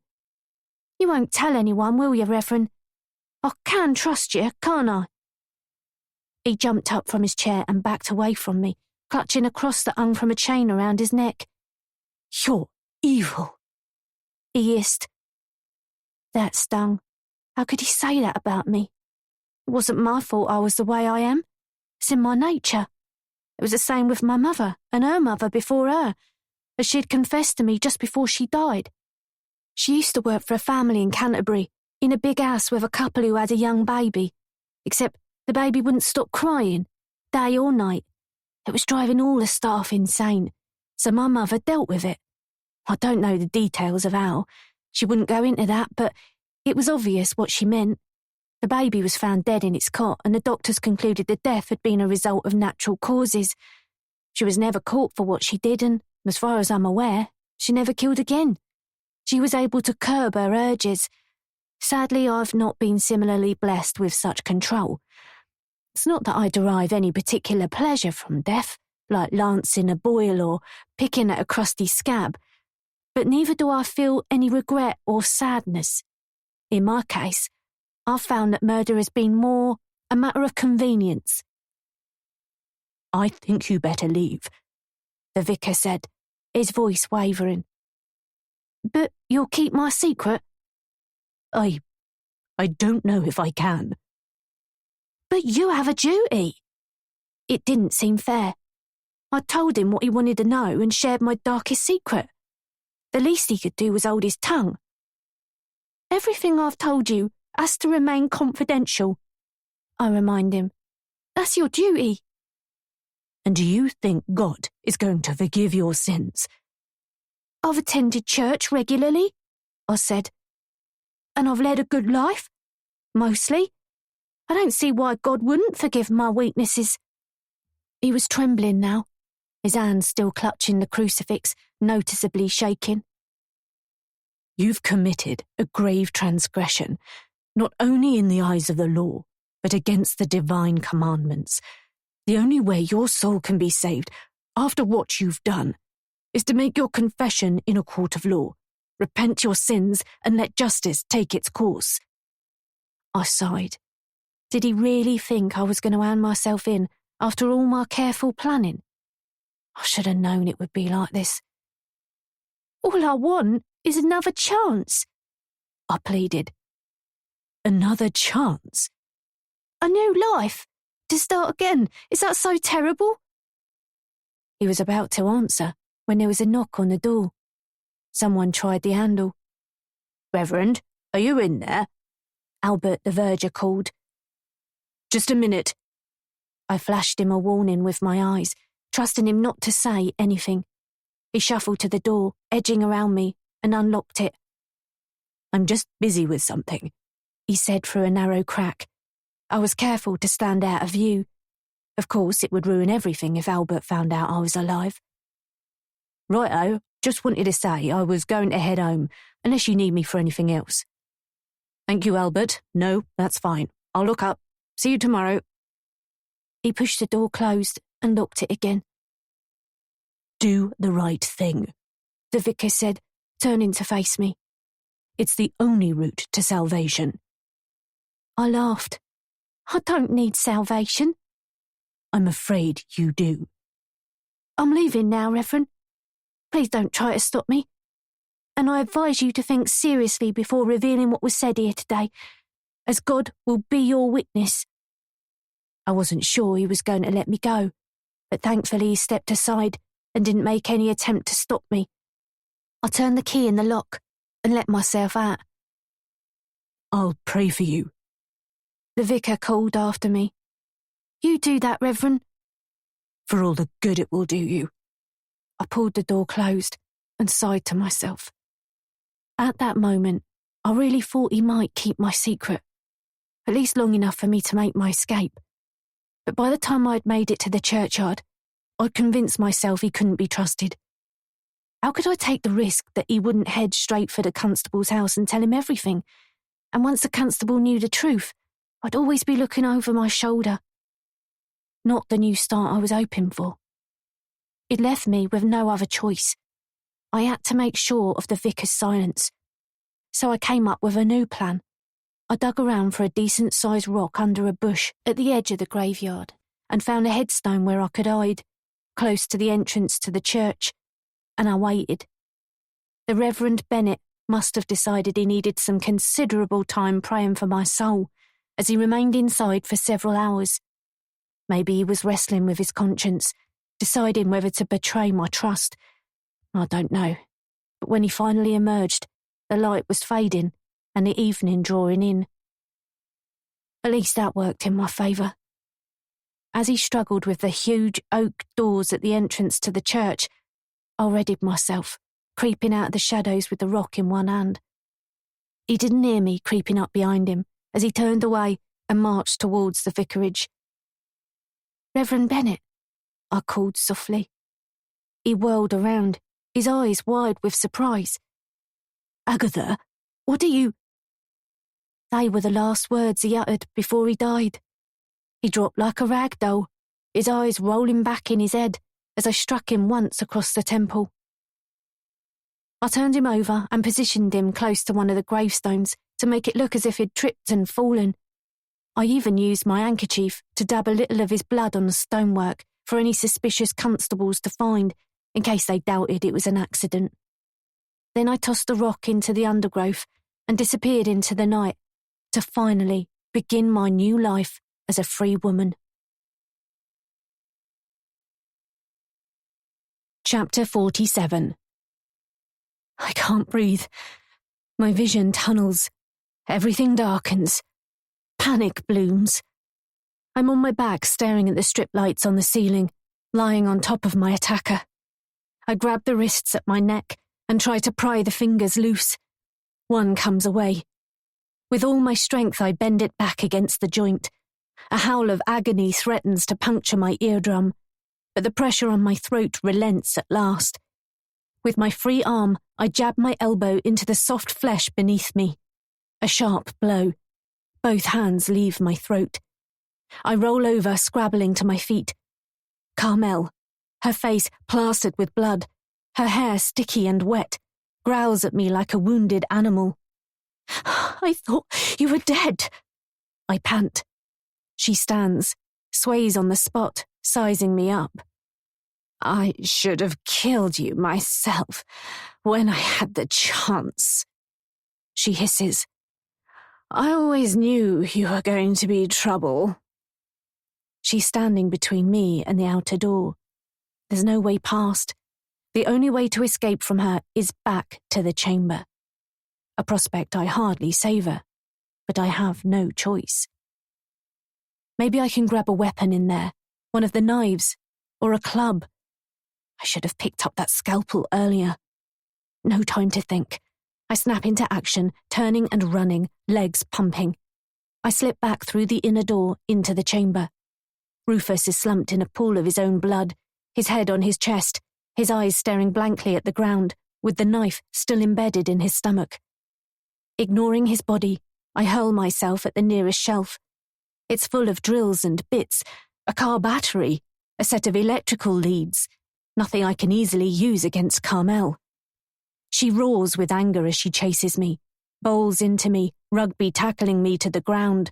S3: You won't tell anyone, will you, Reverend? I can trust you, can't I? He jumped up from his chair and backed away from me, clutching a cross that hung from a chain around his neck.
S2: You're evil,
S3: he hissed. That stung. How could he say that about me? It wasn't my fault I was the way I am. It's in my nature. It was the same with my mother and her mother before her, as she'd confessed to me just before she died. She used to work for a family in Canterbury, in a big house with a couple who had a young baby, except the baby wouldn't stop crying, day or night. It was driving all the staff insane, so my mother dealt with it. I don't know the details of how. She wouldn't go into that, but it was obvious what she meant. The baby was found dead in its cot, and the doctors concluded the death had been a result of natural causes. She was never caught for what she did, and, as far as I'm aware, she never killed again. She was able to curb her urges. Sadly, I've not been similarly blessed with such control. It's not that I derive any particular pleasure from death, like lancing a boil or picking at a crusty scab, but neither do I feel any regret or sadness. In my case, I've found that murder has been more a matter of convenience.
S2: I think you better leave, the vicar said, his voice wavering.
S3: But you'll keep my secret?
S2: I don't know if I can.
S3: But you have a duty. It didn't seem fair. I told him what he wanted to know and shared my darkest secret. The least he could do was hold his tongue. Everything I've told you has to remain confidential, I remind him. That's your duty.
S2: And do you think God is going to forgive your sins?
S3: I've attended church regularly, I said. And I've led a good life, mostly. I don't see why God wouldn't forgive my weaknesses. He was trembling now, his hands still clutching the crucifix, noticeably shaking.
S2: You've committed a grave transgression, not only in the eyes of the law, but against the divine commandments. The only way your soul can be saved, after what you've done, is to make your confession in a court of law, repent your sins, and let justice take its course. I sighed. Did he really think I was going to hand myself in after all my careful planning? I should have known it would be like this.
S3: All I want is another chance, I pleaded.
S2: Another chance?
S3: A new life, to start again. Is that so terrible?
S2: He was about to answer when there was a knock on the door. Someone tried the handle.
S5: Reverend, are you in there?
S2: Albert the verger called.
S5: Just a minute.
S2: I flashed him a warning with my eyes, trusting him not to say anything. He shuffled to the door, edging around me, and unlocked it.
S5: I'm just busy with something,
S2: he said through a narrow crack. I was careful to stand out of view. Of course, it would ruin everything if Albert found out I was alive.
S5: Righto, just wanted to say I was going to head home, unless you need me for anything else. Thank you, Albert. No, that's fine. I'll look up. See you tomorrow.
S2: He pushed the door closed and locked it again.
S5: Do the right thing,
S2: the vicar said, turning to face me.
S5: It's the only route to salvation.
S2: I laughed. I don't need salvation.
S5: I'm afraid you do.
S3: I'm leaving now, Reverend. Please don't try to stop me. And I advise you to think seriously before revealing what was said here today, as God will be your witness.
S2: I wasn't sure he was going to let me go, but thankfully he stepped aside and didn't make any attempt to stop me. I turned the key in the lock and let myself out.
S5: I'll pray for you,
S2: the vicar called after me.
S3: You do that, Reverend.
S5: For all the good it will do you.
S2: I pulled the door closed and sighed to myself. At that moment, I really thought he might keep my secret, at least long enough for me to make my escape. But by the time I'd made it to the churchyard, I'd convinced myself he couldn't be trusted. How could I take the risk that he wouldn't head straight for the constable's house and tell him everything? And once the constable knew the truth, I'd always be looking over my shoulder. Not the new start I was hoping for. It left me with no other choice. I had to make sure of the vicar's silence. So I came up with a new plan. I dug around for a decent-sized rock under a bush at the edge of the graveyard and found a headstone where I could hide, close to the entrance to the church, and I waited. The Reverend Bennett must have decided he needed some considerable time praying for my soul, as he remained inside for several hours. Maybe he was wrestling with his conscience, deciding whether to betray my trust. I don't know. But when he finally emerged, the light was fading and the evening drawing in. At least that worked in my favour. As he struggled with the huge oak doors at the entrance to the church, I readied myself, creeping out of the shadows with the rock in one hand. He didn't hear me creeping up behind him as he turned away and marched towards the vicarage. "Reverend Bennett," I called softly. He whirled around, his eyes wide with surprise.
S5: "Agatha, what are you—"
S2: They were the last words he uttered before he died. He dropped like a rag doll, his eyes rolling back in his head as I struck him once across the temple. I turned him over and positioned him close to one of the gravestones to make it look as if he'd tripped and fallen. I even used my handkerchief to dab a little of his blood on the stonework for any suspicious constables to find, in case they doubted it was an accident. Then I tossed the rock into the undergrowth and disappeared into the night to finally begin my new life as a free woman.
S1: Chapter 47.
S2: I can't breathe. My vision tunnels. Everything darkens. Panic blooms. I'm on my back staring at the strip lights on the ceiling, lying on top of my attacker. I grab the wrists at my neck
S1: and try to pry the fingers loose. One comes away. With all my strength, I bend it back against the joint. A howl of agony threatens to puncture my eardrum, but the pressure on my throat relents at last. With my free arm, I jab my elbow into the soft flesh beneath me. A sharp blow. Both hands leave my throat. I roll over, scrabbling to my feet. Carmel, her face plastered with blood, her hair sticky and wet, growls at me like a wounded animal. I thought you were dead. I pant. She stands, sways on the spot, sizing me up. I should have killed you myself when I had the chance. She hisses. I always knew you were going to be trouble. She's standing between me and the outer door. There's no way past. The only way to escape from her is back to the chamber. A prospect I hardly savour, but I have no choice. Maybe I can grab a weapon in there, one of the knives, or a club. I should have picked up that scalpel earlier. No time to think. I snap into action, turning and running, legs pumping. I slip back through the inner door into the chamber. Rufus is slumped in a pool of his own blood, his head on his chest, his eyes staring blankly at the ground, with the knife still embedded in his stomach. Ignoring his body, I hurl myself at the nearest shelf. It's full of drills and bits, a car battery, a set of electrical leads, nothing I can easily use against Carmel. She roars with anger as she chases me, bowls into me, rugby tackling me to the ground.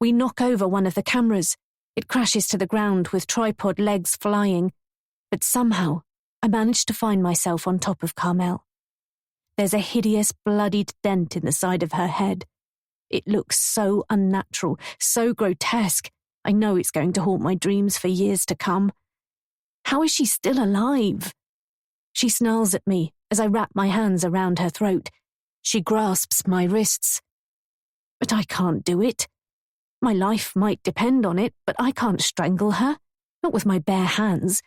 S1: We knock over one of the cameras. It crashes to the ground with tripod legs flying, but somehow I manage to find myself on top of Carmel. There's a hideous bloodied dent in the side of her head. It looks so unnatural, so grotesque. I know it's going to haunt my dreams for years to come. How is she still alive? She snarls at me as I wrap my hands around her throat. She grasps my wrists. But I can't do it. My life might depend on it, but I can't strangle her, not with my bare hands.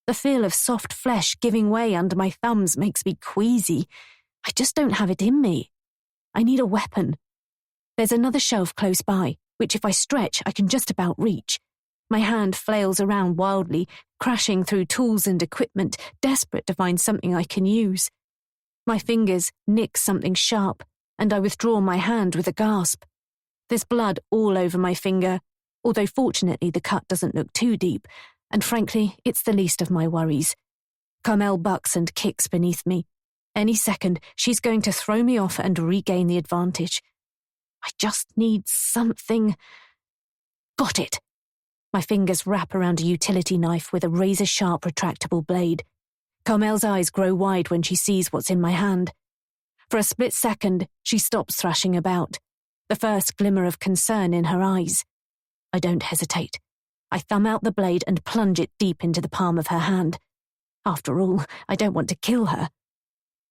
S1: The feel of soft flesh giving way under my thumbs makes me queasy. I just don't have it in me. I need a weapon. There's another shelf close by, which if I stretch, I can just about reach. My hand flails around wildly, crashing through tools and equipment, desperate to find something I can use. My fingers nick something sharp, and I withdraw my hand with a gasp. There's blood all over my finger, although fortunately the cut doesn't look too deep, and frankly, it's the least of my worries. Carmel bucks and kicks beneath me. Any second, she's going to throw me off and regain the advantage. I just need something. Got it. My fingers wrap around a utility knife with a razor-sharp retractable blade. Carmel's eyes grow wide when she sees what's in my hand. For a split second, she stops thrashing about, the first glimmer of concern in her eyes. I don't hesitate. I thumb out the blade and plunge it deep into the palm of her hand. After all, I don't want to kill her.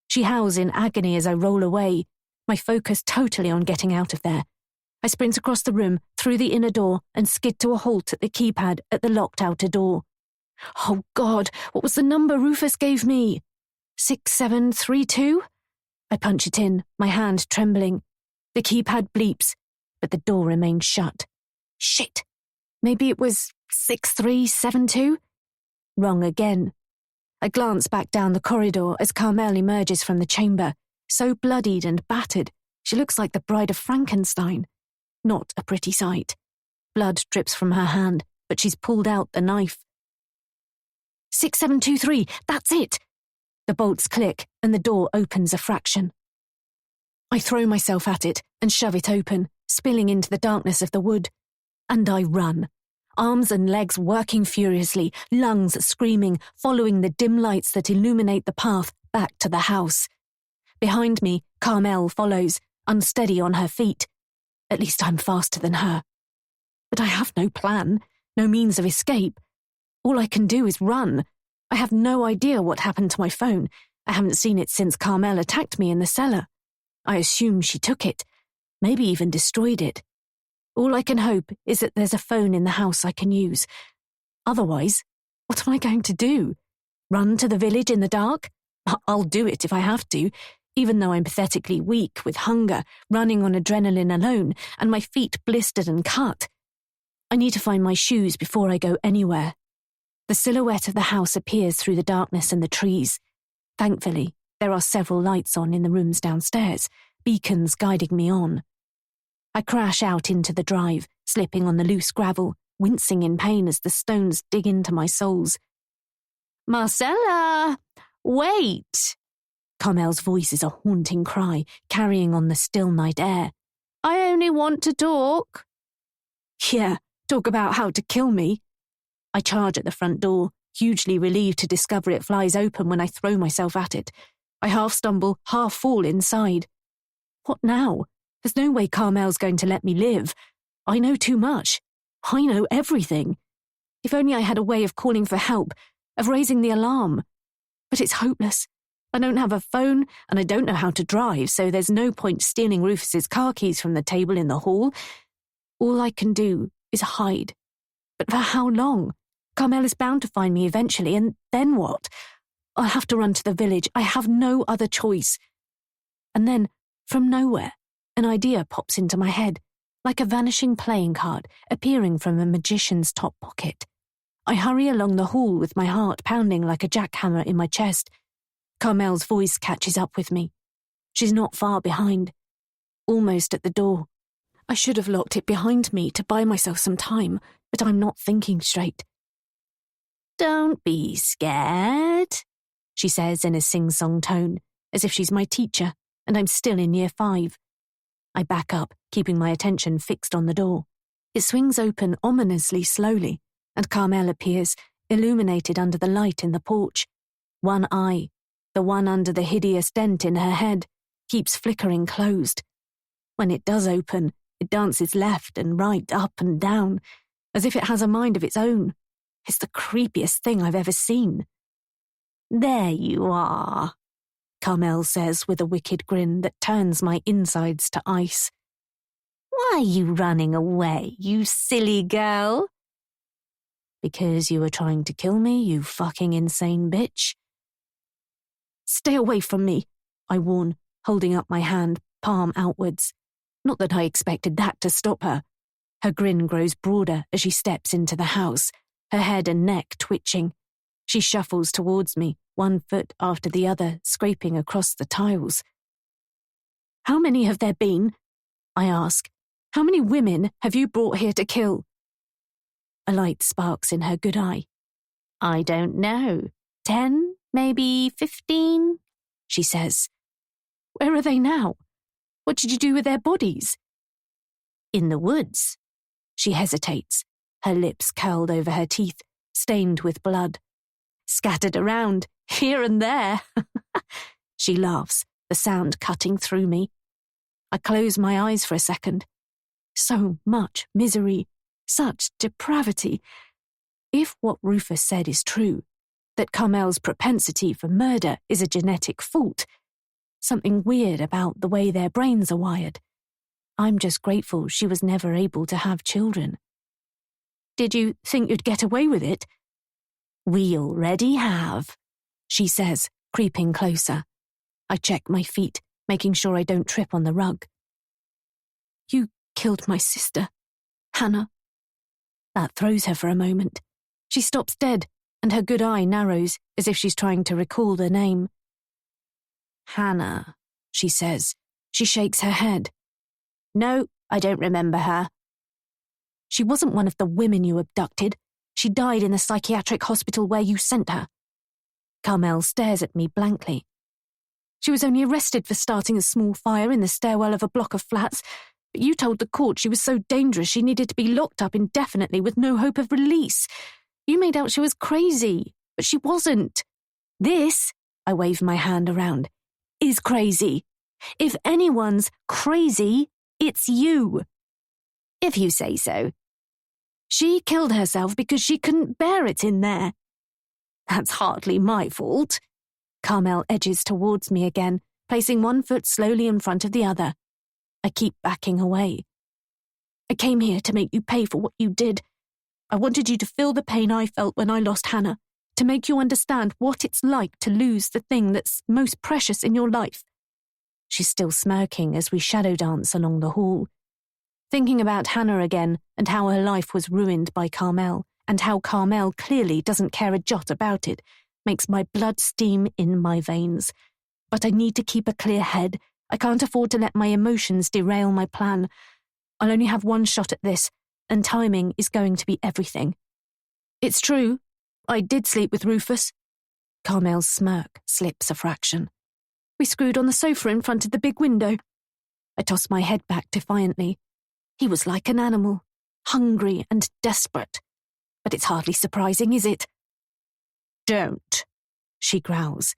S1: She howls in agony as I roll away, my focus totally on getting out of there. I sprint across the room, through the inner door, and skid to a halt at the keypad at the locked outer door. Oh God, what was the number Rufus gave me? 6732? I punch it in, my hand trembling. The keypad bleeps, but the door remains shut. Shit! Maybe it was 6372? Wrong again. I glance back down the corridor as Carmel emerges from the chamber, so bloodied and battered, she looks like the bride of Frankenstein. Not a pretty sight. Blood drips from her hand, but she's pulled out the knife. 6723, that's it! The bolts click and the door opens a fraction. I throw myself at it and shove it open, spilling into the darkness of the wood. And I run. Arms and legs working furiously, lungs screaming, following the dim lights that illuminate the path back to the house. Behind me, Carmel follows, unsteady on her feet. At least I'm faster than her. But I have no plan, no means of escape. All I can do is run. I have no idea what happened to my phone. I haven't seen it since Carmel attacked me in the cellar. I assume she took it, maybe even destroyed it. All I can hope is that there's a phone in the house I can use. Otherwise, what am I going to do? Run to the village in the dark?
S5: I'll do it if I have to, even though I'm pathetically weak with hunger, running on adrenaline alone, and my feet blistered and cut. I need to find my shoes before I go anywhere. The silhouette of the house appears through the darkness and the trees. Thankfully, there are several lights on in the rooms downstairs, beacons guiding me on. I crash out into the drive, slipping on the loose gravel, wincing in pain as the stones dig into my soles. "Marcella! Wait!" Carmel's voice is a haunting cry, carrying on the still night air. "I only want to talk." Yeah, talk about how to kill me. I charge at the front door, hugely relieved to discover it flies open when I throw myself at it. I half stumble, half fall inside. What now? There's no way Carmel's going to let me live. I know too much. I know everything. If only I had a way of calling for help, of raising the alarm. But it's hopeless. I don't have a phone, and I don't know how to drive, so there's no point stealing Rufus's car keys from the table in the hall. All I can do is hide. But for how long? Carmel is bound to find me eventually, and then what? I'll have to run to the village. I have no other choice. And then, from nowhere, an idea pops into my head, like a vanishing playing card appearing from a magician's top pocket. I hurry along the hall with my heart pounding like a jackhammer in my chest. Carmel's voice catches up with me. She's not far behind, almost at the door. I should have locked it behind me to buy myself some time, but I'm not thinking straight. "Don't be scared," she says in a sing-song tone, as if she's my teacher, and I'm still in year 5. I back up, keeping my attention fixed on the door. It swings open ominously slowly, and Carmel appears, illuminated under the light in the porch. One eye, the one under the hideous dent in her head, keeps flickering closed. When it does open, it dances left and right, up and down, as if it has a mind of its own. It's the creepiest thing I've ever seen. "There you are," Carmel says with a wicked grin that turns my insides to ice. "Why are you running away, you silly girl?" "Because you were trying to kill me, you fucking insane bitch." "Stay away from me," I warn, holding up my hand, palm outwards. Not that I expected that to stop her. Her grin grows broader as she steps into the house, her head and neck twitching. She shuffles towards me, one foot after the other, scraping across the tiles. "How many have there been?" I ask. "How many women have you brought here to kill?" A light sparks in her good eye. "I don't know. 10, maybe 15, she says. "Where are they now? What did you do with their bodies?" "In the woods." She hesitates, her lips curled over her teeth, stained with blood. "Scattered around, here and there." She laughs, the sound cutting through me. I close my eyes for a second. So much misery, such depravity. If what Rufus said is true, that Carmel's propensity for murder is a genetic fault, something weird about the way their brains are wired, I'm just grateful she was never able to have children. "Did you think you'd get away with it?" "We already have," she says, creeping closer. I check my feet, making sure I don't trip on the rug. "You killed my sister, Hannah." That throws her for a moment. She stops dead, and her good eye narrows as if she's trying to recall the name. "Hannah," she says. She shakes her head. "No, I don't remember her." "She wasn't one of the women you abducted. She died in the psychiatric hospital where you sent her." Carmel stares at me blankly. "She was only arrested for starting a small fire in the stairwell of a block of flats, but you told the court she was so dangerous she needed to be locked up indefinitely with no hope of release. You made out she was crazy, but she wasn't. This," I wave my hand around, "is crazy. If anyone's crazy, it's you." "If you say so." "She killed herself because she couldn't bear it in there." "That's hardly my fault." Carmel edges towards me again, placing one foot slowly in front of the other. I keep backing away. "I came here to make you pay for what you did. I wanted you to feel the pain I felt when I lost Hannah, to make you understand what it's like to lose the thing that's most precious in your life. She's still smirking as we shadow dance along the hall. Thinking about Hannah again and how her life was ruined by Carmel, and how Carmel clearly doesn't care a jot about it, makes my blood steam in my veins. But I need to keep a clear head. I can't afford to let my emotions derail my plan. I'll only have one shot at this, and timing is going to be everything. It's true, I did sleep with Rufus. Carmel's smirk slips a fraction. We screwed on the sofa in front of the big window. I tossed my head back defiantly. He was like an animal, hungry and desperate. But it's hardly surprising, is it? Don't, she growls.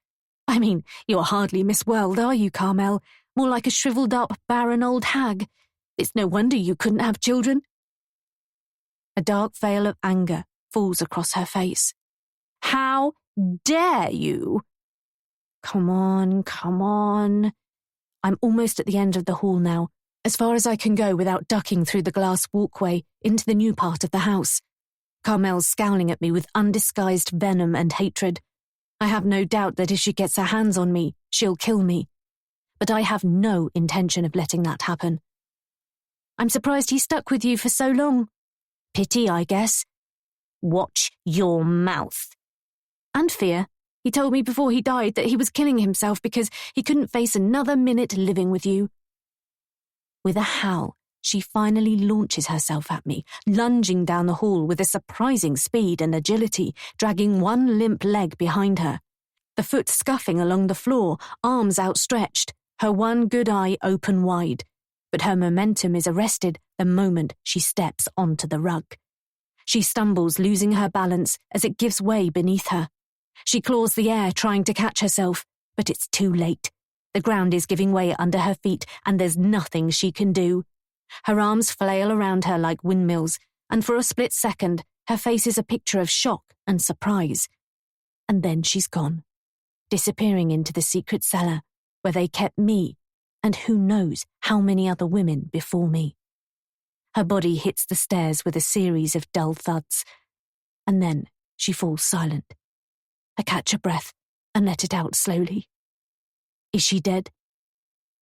S5: I mean, you're hardly Miss World, are you, Carmel? More like a shriveled-up, barren old hag. It's no wonder you couldn't have children. A dark veil of anger falls across her face. How dare you? Come on, come on. I'm almost at the end of the hall now, as far as I can go without ducking through the glass walkway into the new part of the house. Carmel's scowling at me with undisguised venom and hatred. I have no doubt that if she gets her hands on me, she'll kill me. But I have no intention of letting that happen. I'm surprised he stuck with you for so long. Pity, I guess. Watch your mouth. And fear. He told me before he died that he was killing himself because he couldn't face another minute living with you. With a howl, she finally launches herself at me, lunging down the hall with a surprising speed and agility, dragging one limp leg behind her. The foot scuffing along the floor, arms outstretched, her one good eye open wide. But her momentum is arrested the moment she steps onto the rug. She stumbles, losing her balance as it gives way beneath her. She claws the air, trying to catch herself, but it's too late. The ground is giving way under her feet, and there's nothing she can do. Her arms flail around her like windmills, and for a split second, her face is a picture of shock and surprise. And then she's gone, disappearing into the secret cellar, where they kept me, and who knows how many other women before me. Her body hits the stairs with a series of dull thuds, and then she falls silent. I catch a breath and let it out slowly. Is she dead?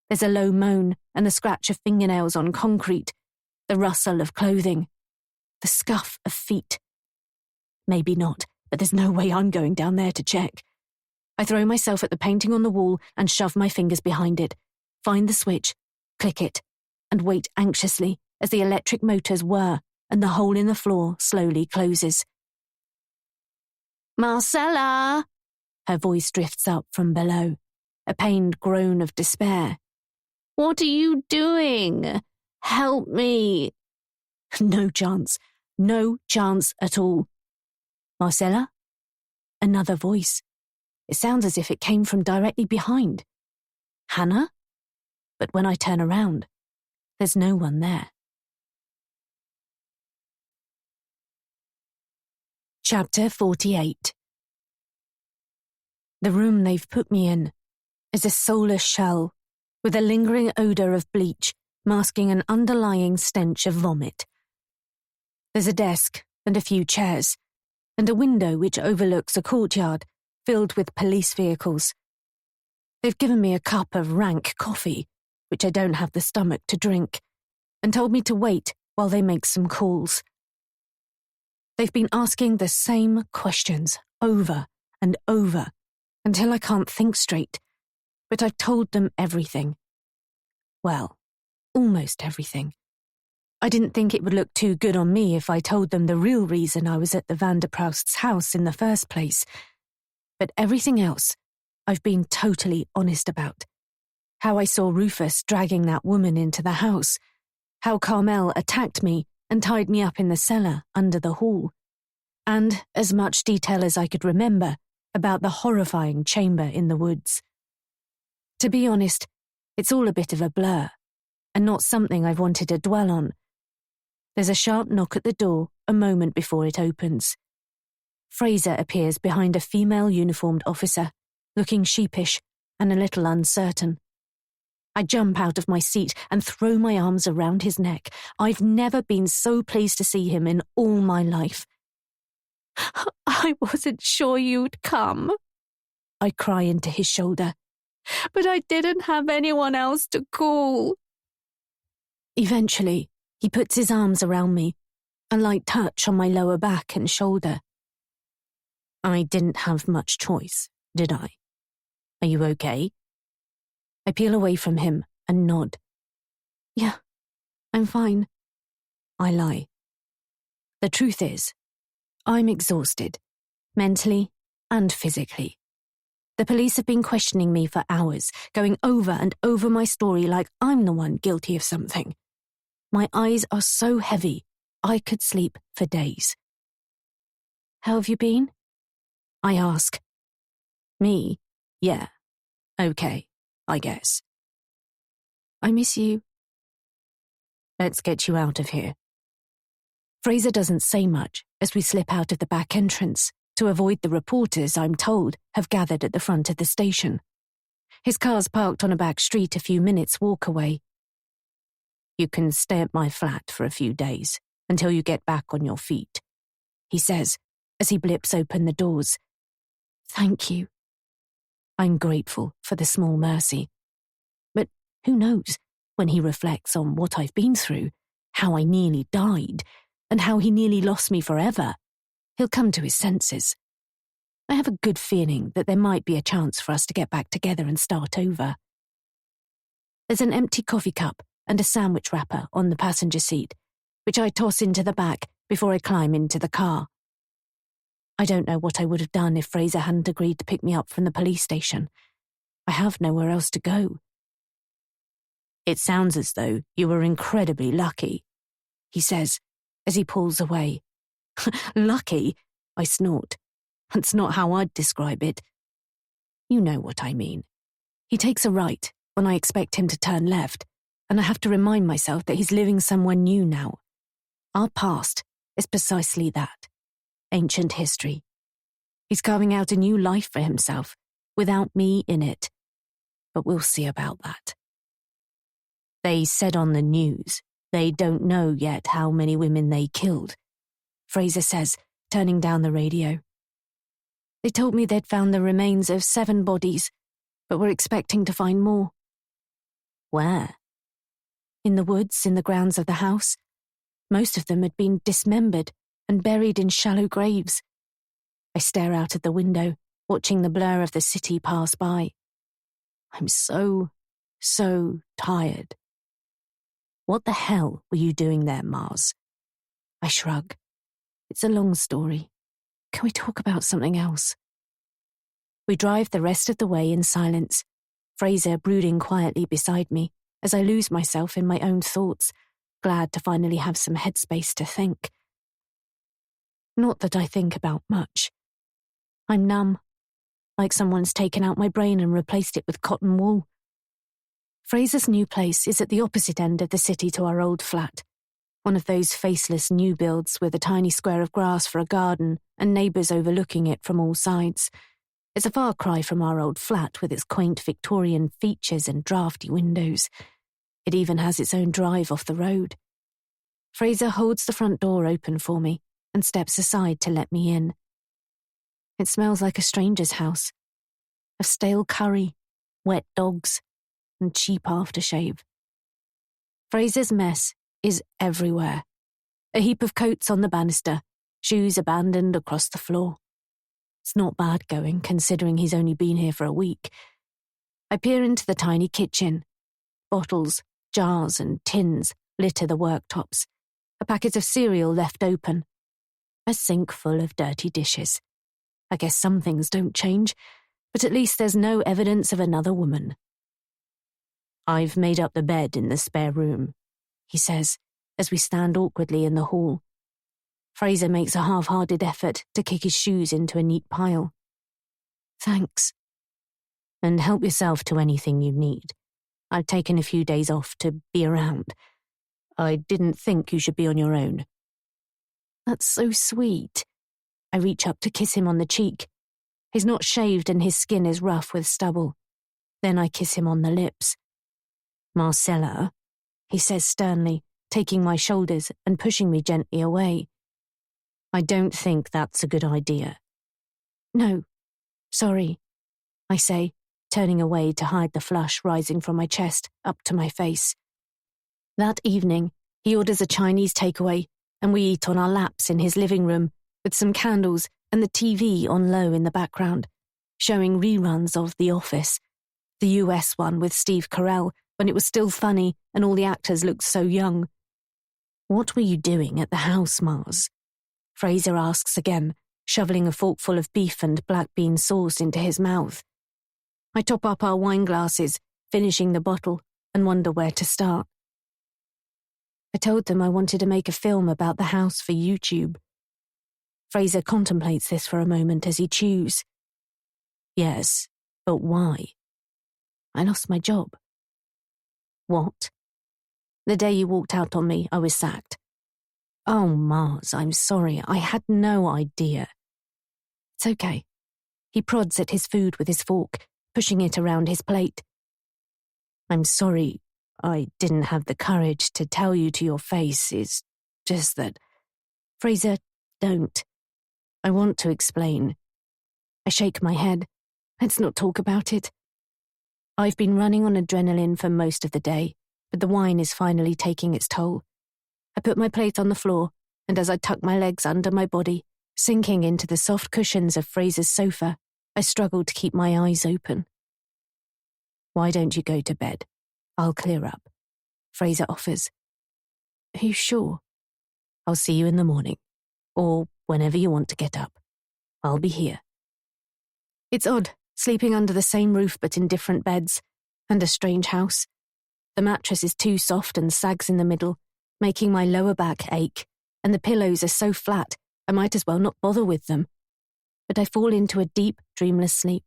S5: There's a low moan and the scratch of fingernails on concrete, the rustle of clothing, the scuff of feet. Maybe not, but there's no way I'm going down there to check. I throw myself at the painting on the wall and shove my fingers behind it, find the switch, click it, and wait anxiously as the electric motors whir and the hole in the floor slowly closes. Marcella! Her voice drifts up from below, a pained groan of despair. What are you doing? Help me. No chance at all. Marcella? Another voice. It sounds as if it came from directly behind. Hannah? But when I turn around, there's no one there. Chapter 48. The room they've put me in is a soulless shell with a lingering odour of bleach masking an underlying stench of vomit. There's a desk and a few chairs, and a window which overlooks a courtyard filled with police vehicles. They've given me a cup of rank coffee, which I don't have the stomach to drink, and told me to wait while they make some calls. They've been asking the same questions over and over until I can't think straight, but I've told them everything. Well, almost everything. I didn't think it would look too good on me if I told them the real reason I was at the Vanderproust's house in the first place, but everything else I've been totally honest about. How I saw Rufus dragging that woman into the house, how Carmel attacked me and tied me up in the cellar under the hall, and as much detail as I could remember about the horrifying chamber in the woods. To be honest, it's all a bit of a blur, and not something I've wanted to dwell on. There's a sharp knock at the door a moment before it opens. Fraser appears behind a female uniformed officer, looking sheepish and a little uncertain. I jump out of my seat and throw my arms around his neck. I've never been so pleased to see him in all my life. I wasn't sure you'd come. I cry into his shoulder. But I didn't have anyone else to call. Eventually, he puts his arms around me, a light touch on my lower back and shoulder. I didn't have much choice, did I? Are you okay? I peel away from him and nod. Yeah, I'm fine. I lie. The truth is, I'm exhausted, mentally and physically. The police have been questioning me for hours, going over and over my story like I'm the one guilty of something. My eyes are so heavy, I could sleep for days. How have you been? I ask. Me? Yeah. Okay, I guess. I miss you. Let's get you out of here. Fraser doesn't say much as we slip out of the back entrance to avoid the reporters, I'm told, have gathered at the front of the station. His car's parked on a back street a few minutes' walk away. You can stay at my flat for a few days until you get back on your feet, he says as he blips open the doors. Thank you. I'm grateful for the small mercy. But who knows, when he reflects on what I've been through, how I nearly died, and how he nearly lost me forever, he'll come to his senses. I have a good feeling that there might be a chance for us to get back together and start over. There's an empty coffee cup and a sandwich wrapper on the passenger seat, which I toss into the back before I climb into the car. I don't know what I would have done if Fraser hadn't agreed to pick me up from the police station. I have nowhere else to go. It sounds as though you were incredibly lucky, he says as he pulls away. Lucky? I snort. That's not how I'd describe it. You know what I mean. He takes a right when I expect him to turn left, and I have to remind myself that he's living somewhere new now. Our past is precisely that. Ancient history. He's carving out a new life for himself, without me in it. But we'll see about that. They said on the news they don't know yet how many women they killed, Fraser says, turning down the radio. They told me they'd found the remains of 7 bodies, but were expecting to find more. Where? In the woods in the grounds of the house. Most of them had been dismembered and buried in shallow graves. I stare out of the window, watching the blur of the city pass by. I'm so tired. What the hell were you doing there, Mars? I shrug. It's a long story. Can we talk about something else? We drive the rest of the way in silence, Fraser brooding quietly beside me as I lose myself in my own thoughts, glad to finally have some headspace to think. Not that I think about much. I'm numb, like someone's taken out my brain and replaced it with cotton wool. Fraser's new place is at the opposite end of the city to our old flat, one of those faceless new builds with a tiny square of grass for a garden and neighbours overlooking it from all sides. It's a far cry from our old flat with its quaint Victorian features and draughty windows. It even has its own drive off the road. Fraser holds the front door open for me and steps aside to let me in. It smells like a stranger's house, of stale curry, wet dogs, and cheap aftershave. Fraser's mess is everywhere. A heap of coats on the banister, shoes abandoned across the floor. It's not bad going, considering he's only been here for a week. I peer into the tiny kitchen. Bottles, jars, and tins litter the worktops. A packet of cereal left open. A sink full of dirty dishes. I guess some things don't change, but at least there's no evidence of another woman. I've made up the bed in the spare room, he says, as we stand awkwardly in the hall. Fraser makes a half-hearted effort to kick his shoes into a neat pile. Thanks. And help yourself to anything you need. I've taken a few days off to be around. I didn't think you should be on your own. That's so sweet. I reach up to kiss him on the cheek. He's not shaved and his skin is rough with stubble. Then I kiss him on the lips. Marcella, he says sternly, taking my shoulders and pushing me gently away.
S2: I don't think that's a good idea.
S5: No, sorry, I say, turning away to hide the flush rising from my chest up to my face. That evening, he orders a Chinese takeaway, and we eat on our laps in his living room with some candles and the TV on low in the background, showing reruns of The Office, the US one with Steve Carell when it was still funny and all the actors looked so young.
S2: What were you doing at the house, Mars?
S5: Fraser asks again, shoveling a forkful of beef and black bean sauce into his mouth. I top up our wine glasses, finishing the bottle, and wonder where to start. I told them I wanted to make a film about the house for YouTube. Fraser contemplates this for a moment as he chews.
S2: Yes, but why?
S5: I lost my job.
S2: What?
S5: The day you walked out on me, I was sacked.
S2: Oh, Mars, I'm sorry. I had no idea.
S5: It's okay. He prods at his food with his fork, pushing it around his plate.
S2: I'm sorry. I didn't have the courage to tell you to your face. It's just that...
S5: Fraser, don't.
S2: I want to explain.
S5: I shake my head. Let's not talk about it. I've been running on adrenaline for most of the day, but the wine is finally taking its toll. I put my plate on the floor, and as I tuck my legs under my body, sinking into the soft cushions of Fraser's sofa, I struggle to keep my eyes open.
S2: Why don't you go to bed? I'll clear up,
S5: Fraser offers. Are you sure?
S2: I'll see you in the morning, or whenever you want to get up. I'll be here.
S5: It's odd, sleeping under the same roof but in different beds, and a strange house. The mattress is too soft and sags in the middle, making my lower back ache, and the pillows are so flat I might as well not bother with them. But I fall into a deep, dreamless sleep,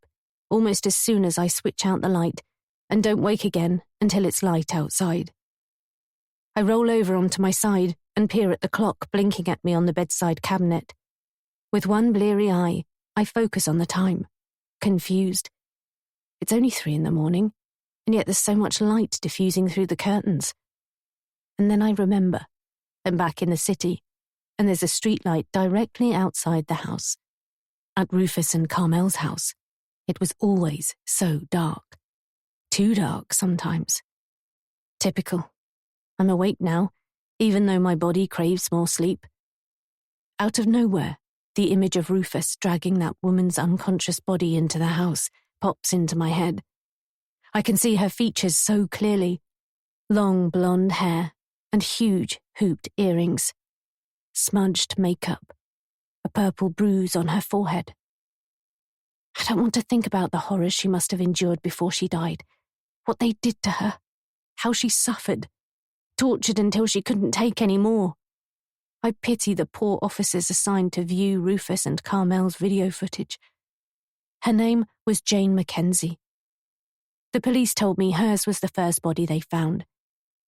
S5: almost as soon as I switch out the light, and don't wake again until it's light outside. I roll over onto my side and peer at the clock blinking at me on the bedside cabinet. With one bleary eye, I focus on the time, confused. It's only 3 a.m, and yet there's so much light diffusing through the curtains. And then I remember, I'm back in the city, and there's a streetlight directly outside the house. At Rufus and Carmel's house, it was always so dark. Too dark sometimes. Typical. I'm awake now, even though my body craves more sleep. Out of nowhere, the image of Rufus dragging that woman's unconscious body into the house pops into my head. I can see her features so clearly. Long blonde hair and huge hooped earrings. Smudged makeup. A purple bruise on her forehead. I don't want to think about the horrors she must have endured before she died. What they did to her. How she suffered. Tortured until she couldn't take any more. I pity the poor officers assigned to view Rufus and Carmel's video footage. Her name was Jane Mackenzie. The police told me hers was the first body they found,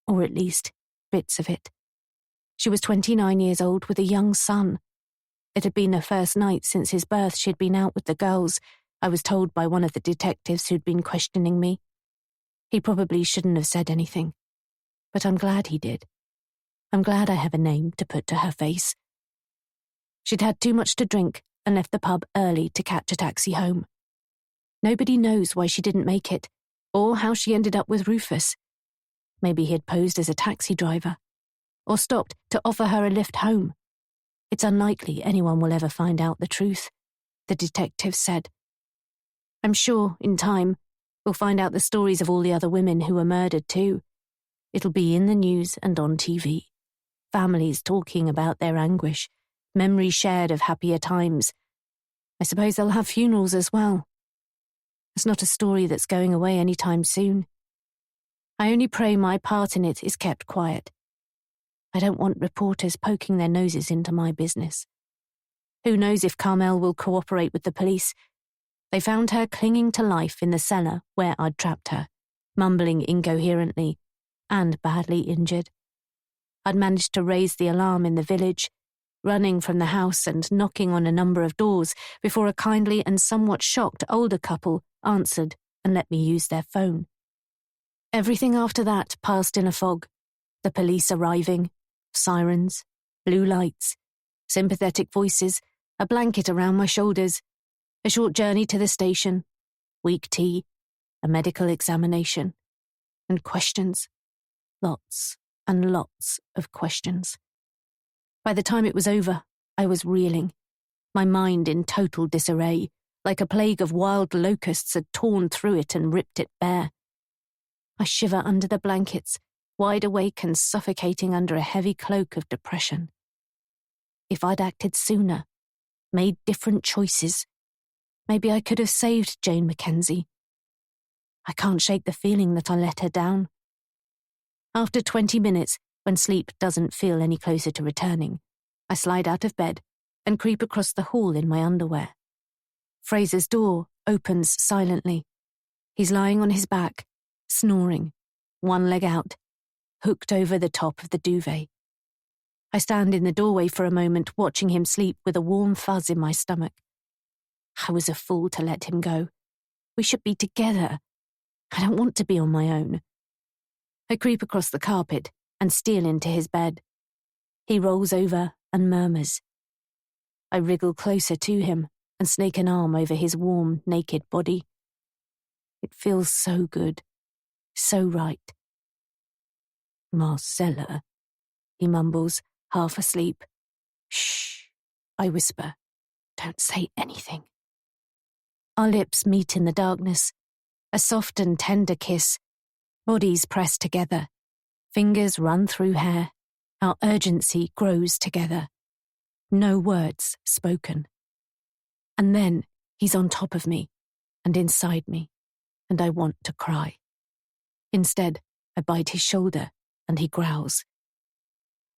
S5: or at least bits of it. She was 29 years old with a young son. It had been her first night since his birth. She'd been out with the girls, I was told by one of the detectives who'd been questioning me. He probably shouldn't have said anything, but I'm glad he did. I'm glad I have a name to put to her face. She'd had too much to drink and left the pub early to catch a taxi home. Nobody knows why she didn't make it, or how she ended up with Rufus. Maybe he had posed as a taxi driver, or stopped to offer her a lift home. It's unlikely anyone will ever find out the truth, the detective said. I'm sure, in time, we'll find out the stories of all the other women who were murdered too. It'll be in the news and on TV. Families talking about their anguish, memories shared of happier times. I suppose they'll have funerals as well. It's not a story that's going away anytime soon. I only pray my part in it is kept quiet. I don't want reporters poking their noses into my business. Who knows if Carmel will cooperate with the police? They found her clinging to life in the cellar where I'd trapped her, mumbling incoherently and badly injured. I'd managed to raise the alarm in the village, running from the house and knocking on a number of doors before a kindly and somewhat shocked older couple answered and let me use their phone. Everything after that passed in a fog, the police arriving, sirens, blue lights, Sympathetic voices, a blanket around my shoulders, a short journey to the station, weak tea, a medical examination, and questions. Lots and lots of questions. By the time it was over, I was reeling, my mind in total disarray, like a plague of wild locusts had torn through it and ripped it bare. I shiver under the blankets, wide awake and suffocating under a heavy cloak of depression. If I'd acted sooner, made different choices, maybe I could have saved Jane Mackenzie. I can't shake the feeling that I let her down. After 20 minutes, when sleep doesn't feel any closer to returning, I slide out of bed and creep across the hall in my underwear. Fraser's door opens silently. He's lying on his back, snoring, one leg out, hooked over the top of the duvet. I stand in the doorway for a moment, watching him sleep with a warm fuzz in my stomach. I was a fool to let him go. We should be together. I don't want to be on my own. I creep across the carpet and steal into his bed. He rolls over and murmurs. I wriggle closer to him and snake an arm over his warm, naked body. It feels so good, so right. Marcella, he mumbles, half asleep. Shh, I whisper. Don't say anything. Our lips meet in the darkness, a soft and tender kiss, bodies press together, fingers run through hair, our urgency grows together. No words spoken. And then he's on top of me and inside me, and I want to cry. Instead, I bite his shoulder and he growls.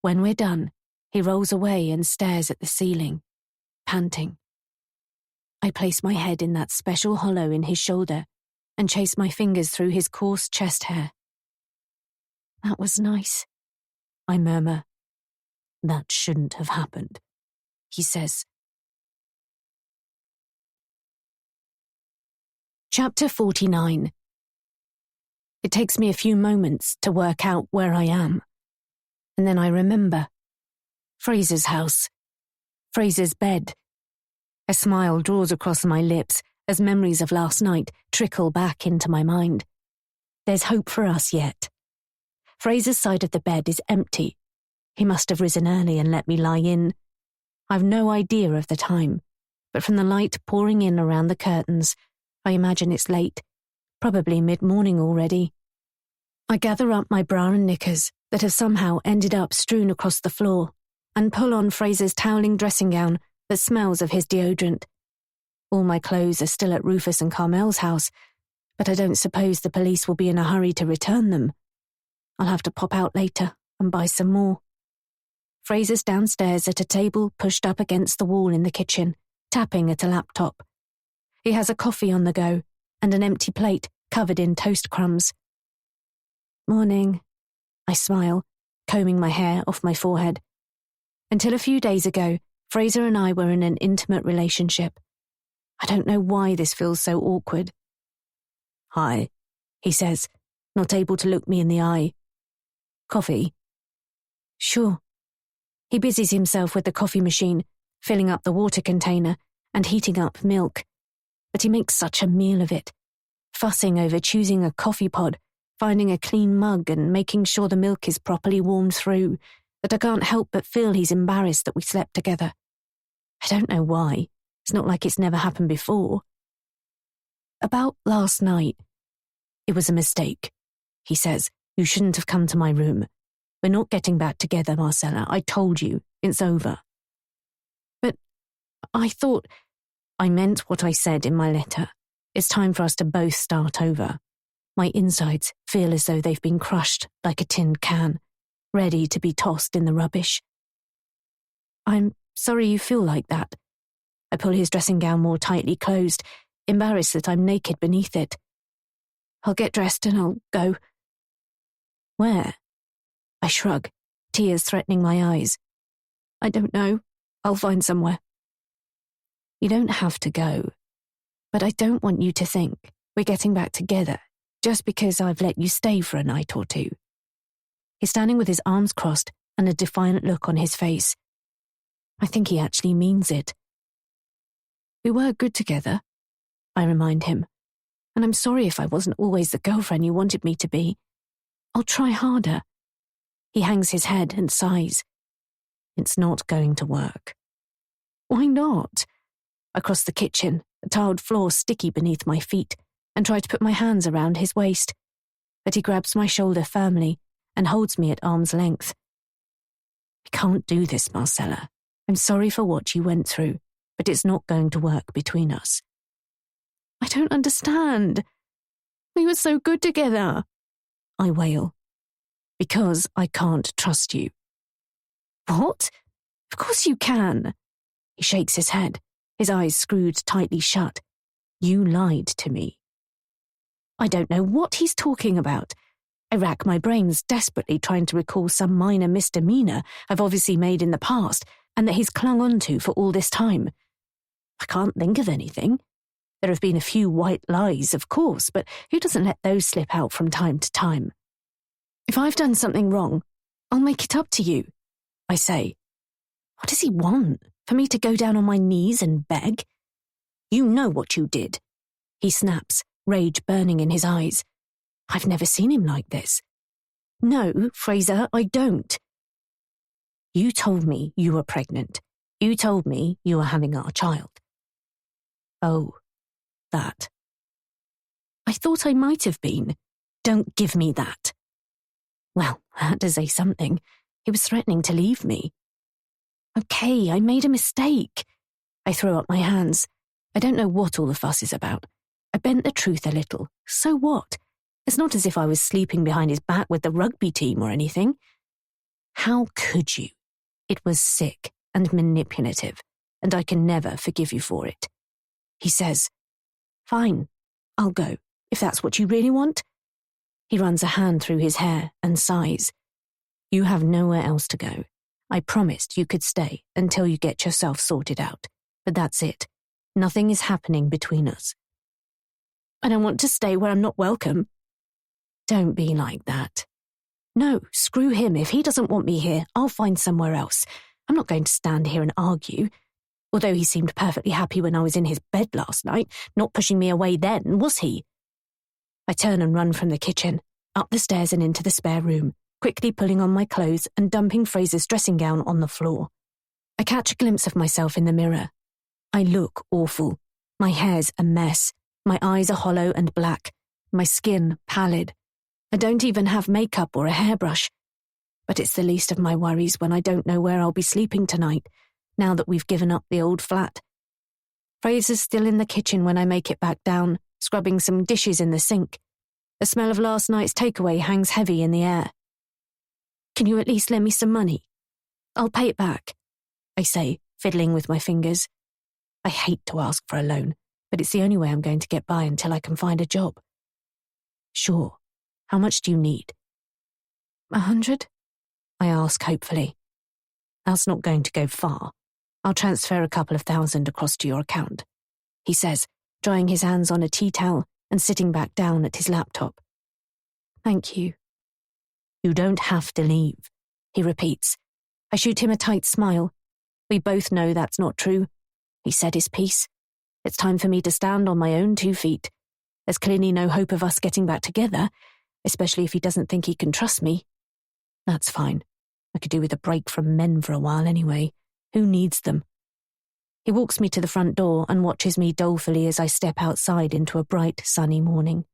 S5: When we're done, he rolls away and stares at the ceiling, panting. I place my head in that special hollow in his shoulder and chase my fingers through his coarse chest hair. That was nice, I murmur. That shouldn't have happened, he says. Chapter 49. It takes me a few moments to work out where I am. And then I remember. Fraser's house. Fraser's bed. A smile draws across my lips as memories of last night trickle back into my mind. There's hope for us yet. Fraser's side of the bed is empty. He must have risen early and let me lie in. I've no idea of the time, but from the light pouring in around the curtains, I imagine it's late, probably mid-morning already. I gather up my bra and knickers that have somehow ended up strewn across the floor and pull on Fraser's toweling dressing gown that smells of his deodorant. All my clothes are still at Rufus and Carmel's house, but I don't suppose the police will be in a hurry to return them. I'll have to pop out later and buy some more. Fraser's downstairs at a table pushed up against the wall in the kitchen, tapping at a laptop. He has a coffee on the go and an empty plate covered in toast crumbs. Morning, I smile, combing my hair off my forehead. Until a few days ago, Fraser and I were in an intimate relationship. I don't know why this feels so awkward. Hi, he says, not able to look me in the eye. Coffee? Sure. He busies himself with the coffee machine, filling up the water container and heating up milk. But he makes such a meal of it, fussing over choosing a coffee pod, finding a clean mug and making sure the milk is properly warmed through, that I can't help but feel he's embarrassed that we slept together. I don't know why. It's not like it's never happened before. About last night. It was a mistake, he says. You shouldn't have come to my room. We're not getting back together, Marcella. I told you. It's over. But I thought... I meant what I said in my letter. It's time for us to both start over. My insides feel as though they've been crushed like a tin can, ready to be tossed in the rubbish. I'm sorry you feel like that. I pull his dressing gown more tightly closed, embarrassed that I'm naked beneath it. I'll get dressed and I'll go. Where? I shrug, tears threatening my eyes. I don't know. I'll find somewhere. You don't have to go, but I don't want you to think we're getting back together just because I've let you stay for a night or two. He's standing with his arms crossed and a defiant look on his face. I think he actually means it. We were good together, I remind him, and I'm sorry if I wasn't always the girlfriend you wanted me to be. I'll try harder. He hangs his head and sighs. It's not going to work. Why not? I cross the kitchen, the tiled floor sticky beneath my feet, and try to put my hands around his waist. But he grabs my shoulder firmly and holds me at arm's length. I can't do this, Marcella. I'm sorry for what you went through, but it's not going to work between us. I don't understand. We were so good together, I wail. Because I can't trust you. What? Of course you can. He shakes his head, his eyes screwed tightly shut. You lied to me. I don't know what he's talking about. I rack my brains desperately trying to recall some minor misdemeanor I've obviously made in the past and that he's clung on to for all this time. I can't think of anything. There have been a few white lies, of course, but who doesn't let those slip out from time to time? If I've done something wrong, I'll make it up to you, I say. What does he want? For me to go down on my knees and beg? You know what you did, he snaps, rage burning in his eyes. I've never seen him like this. No, Fraser, I don't. You told me you were pregnant. You told me you were having our child. Oh, that. I thought I might have been. Don't give me that. Well, I had to say something. He was threatening to leave me. Okay, I made a mistake. I throw up my hands. I don't know what all the fuss is about. I bent the truth a little. So what? It's not as if I was sleeping behind his back with the rugby team or anything. How could you? It was sick and manipulative, and I can never forgive you for it. He says, Fine, I'll go, if that's what you really want. He runs a hand through his hair and sighs. You have nowhere else to go. I promised you could stay until you get yourself sorted out, but that's it. Nothing is happening between us. I don't want to stay where I'm not welcome. Don't be like that. No, screw him. If he doesn't want me here, I'll find somewhere else. I'm not going to stand here and argue. Although he seemed perfectly happy when I was in his bed last night, not pushing me away then, was he? I turn and run from the kitchen, up the stairs and into the spare room, quickly pulling on my clothes and dumping Fraser's dressing gown on the floor. I catch a glimpse of myself in the mirror. I look awful. My hair's a mess. My eyes are hollow and black. My skin pallid. I don't even have makeup or a hairbrush. But it's the least of my worries when I don't know where I'll be sleeping tonight, now that we've given up the old flat. Fraser's still in the kitchen when I make it back down, scrubbing some dishes in the sink. The smell of last night's takeaway hangs heavy in the air. Can you at least lend me some money? I'll pay it back, I say, fiddling with my fingers. I hate to ask for a loan, but it's the only way I'm going to get by until I can find a job. Sure. How much do you need? 100? I ask hopefully. That's not going to go far. I'll transfer a couple of thousand across to your account, he says, drying his hands on a tea towel and sitting back down at his laptop. Thank you. You don't have to leave, he repeats. I shoot him a tight smile. We both know that's not true. He said his piece. It's time for me to stand on my own 2 feet. There's clearly no hope of us getting back together, especially if he doesn't think he can trust me. That's fine. I could do with a break from men for a while anyway. Who needs them? He walks me to the front door and watches me dolefully as I step outside into a bright, sunny morning.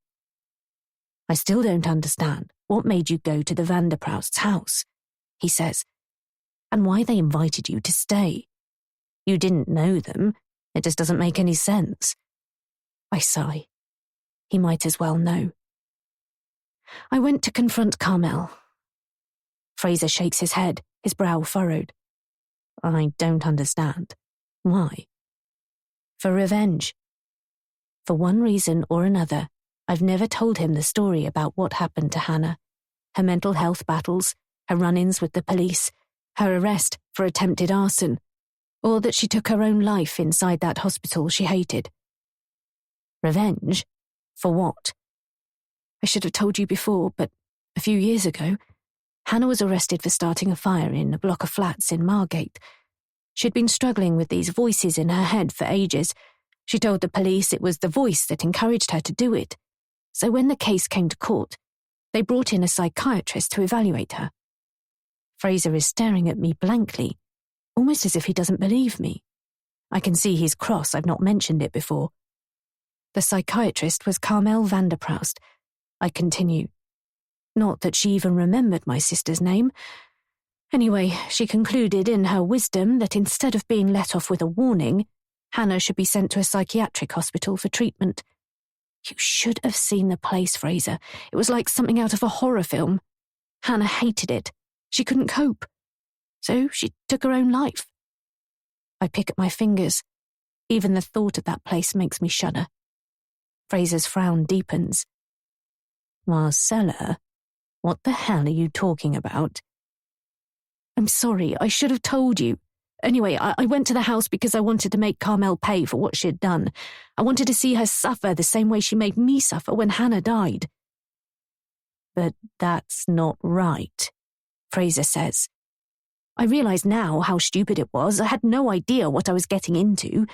S5: I still don't understand what made you go to the Vanderproust's house, he says, and why they invited you to stay. You didn't know them. It just doesn't make any sense. I sigh. He might as well know. I went to confront Carmel. Fraser shakes his head, his brow furrowed. I don't understand. Why? For revenge. For one reason or another, I've never told him the story about what happened to Hannah, her mental health battles, her run-ins with the police, her arrest for attempted arson, or that she took her own life inside that hospital she hated. Revenge? For what? I should have told you before, but a few years ago, Hannah was arrested for starting a fire in a block of flats in Margate. She'd been struggling with these voices in her head for ages. She told the police it was the voice that encouraged her to do it. So when the case came to court, they brought in a psychiatrist to evaluate her. Fraser is staring at me blankly, almost as if he doesn't believe me. I can see he's cross I've not mentioned it before. The psychiatrist was Carmel Vanderproust. I continue. Not that she even remembered my sister's name. Anyway, she concluded in her wisdom that instead of being let off with a warning, Hannah should be sent to a psychiatric hospital for treatment. You should have seen the place, Fraser. It was like something out of a horror film. Hannah hated it. She couldn't cope. So she took her own life. I pick at my fingers. Even the thought of that place makes me shudder. Fraser's frown deepens. Marcella, what the hell are you talking about? I'm sorry, I should have told you. Anyway, I went to the house because I wanted to make Carmel pay for what she had done. I wanted to see her suffer the same way she made me suffer when Hannah died. But that's not right, Fraser says. I realise now how stupid it was. I had no idea what I was getting into.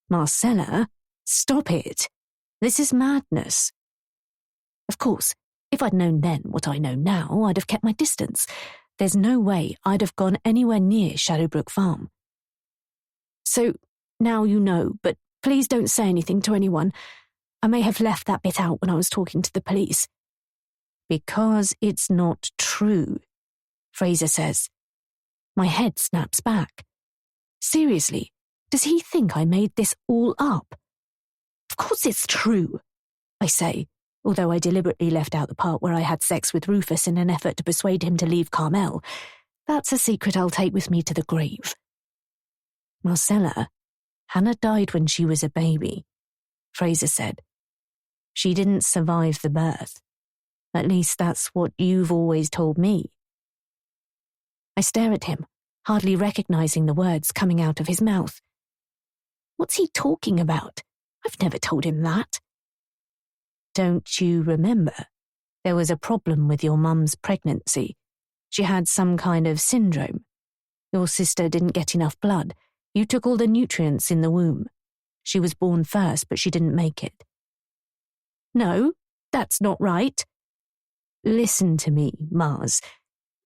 S5: Marcella, stop it. This is madness. Of course, if I'd known then what I know now, I'd have kept my distance. There's no way I'd have gone anywhere near Shadowbrook Farm. So, now you know, but please don't say anything to anyone. I may have left that bit out when I was talking to the police. Because it's not true, Fraser says. My head snaps back. Seriously, does he think I made this all up? Of course it's true, I say, although I deliberately left out the part where I had sex with Rufus in an effort to persuade him to leave Carmel. That's a secret I'll take with me to the grave. Marcella, Hannah died when she was a baby, Fraser said. She didn't survive the birth. At least that's what you've always told me. I stare at him, hardly recognizing the words coming out of his mouth. What's he talking about? I've never told him that. Don't you remember? There was a problem with your mum's pregnancy. She had some kind of syndrome. Your sister didn't get enough blood. You took all the nutrients in the womb. She was born first, but she didn't make it. No, that's not right. Listen to me, Mars.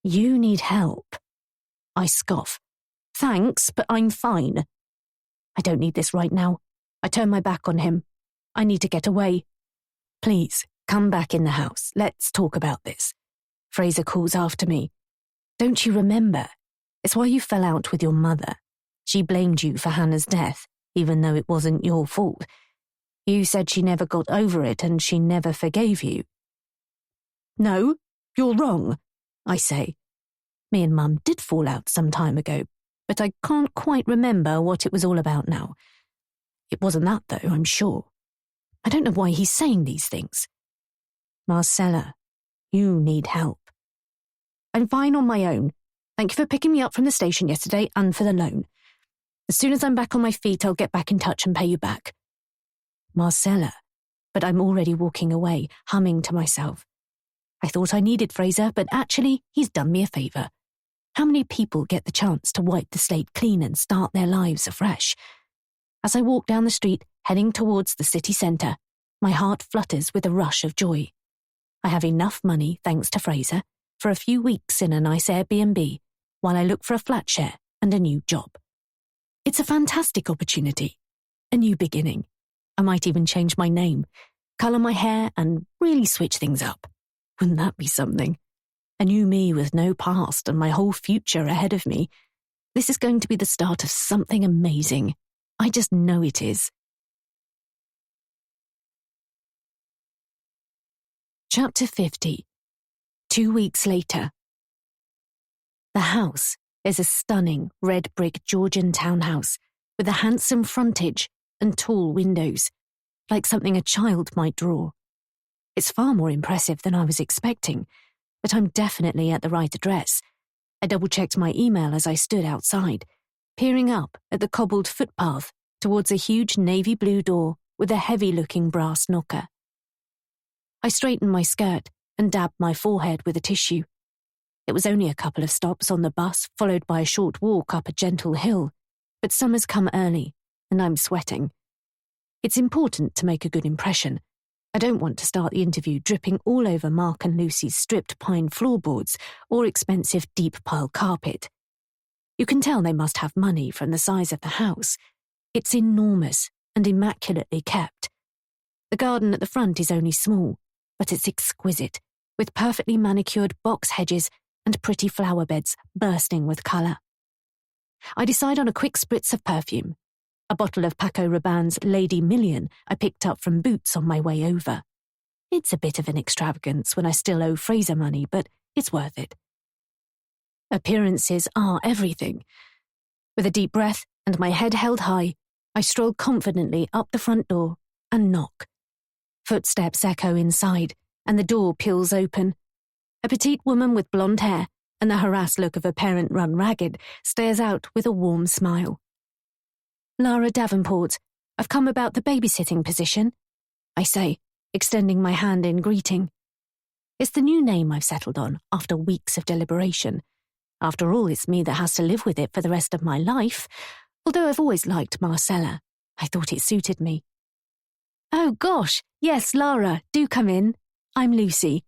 S5: You need help. I scoff. Thanks, but I'm fine. I don't need this right now. I turn my back on him. I need to get away. Please, come back in the house. Let's talk about this. Fraser calls after me. Don't you remember? It's why you fell out with your mother. She blamed you for Hannah's death, even though it wasn't your fault. You said she never got over it and she never forgave you. No, you're wrong, I say. Me and Mum did fall out some time ago, but I can't quite remember what it was all about now. It wasn't that, though, I'm sure. I don't know why he's saying these things. Marcella, you need help. I'm fine on my own. Thank you for picking me up from the station yesterday and for the loan. As soon as I'm back on my feet, I'll get back in touch and pay you back. Marcella, but I'm already walking away, humming to myself. I thought I needed Fraser, but actually, he's done me a favour. How many people get the chance to wipe the slate clean and start their lives afresh? As I walk down the street, heading towards the city centre, my heart flutters with a rush of joy. I have enough money, thanks to Fraser, for a few weeks in a nice Airbnb, while I look for a flat share and a new job. It's a fantastic opportunity. A new beginning. I might even change my name, colour my hair, and really switch things up. Wouldn't that be something? A new me with no past and my whole future ahead of me. This is going to be the start of something amazing. I just know it is. Chapter 50. 2 weeks later. The house is a stunning red brick Georgian townhouse with a handsome frontage and tall windows, like something a child might draw. It's far more impressive than I was expecting, but I'm definitely at the right address. I double-checked my email as I stood outside, peering up at the cobbled footpath towards a huge navy blue door with a heavy-looking brass knocker. I straightened my skirt and dabbed my forehead with a tissue. It was only a couple of stops on the bus, followed by a short walk up a gentle hill. But summer's come early, and I'm sweating. It's important to make a good impression. I don't want to start the interview dripping all over Mark and Lucy's stripped pine floorboards or expensive deep pile carpet. You can tell they must have money from the size of the house. It's enormous and immaculately kept. The garden at the front is only small, but it's exquisite, with perfectly manicured box hedges and pretty flower beds bursting with colour. I decide on a quick spritz of perfume, a bottle of Paco Rabanne's Lady Million I picked up from Boots on my way over. It's a bit of an extravagance when I still owe Fraser money, but it's worth it. Appearances are everything. With a deep breath and my head held high, I stroll confidently up the front door and knock. Footsteps echo inside, and the door peels open. A petite woman with blonde hair and the harassed look of a parent run ragged stares out with a warm smile. Lara Davenport, I've come about the babysitting position, I say, extending my hand in greeting. It's the new name I've settled on after weeks of deliberation. After all, it's me that has to live with it for the rest of my life, although I've always liked Marcella. I thought it suited me. Oh gosh, yes, Lara, do come in. I'm Lucy.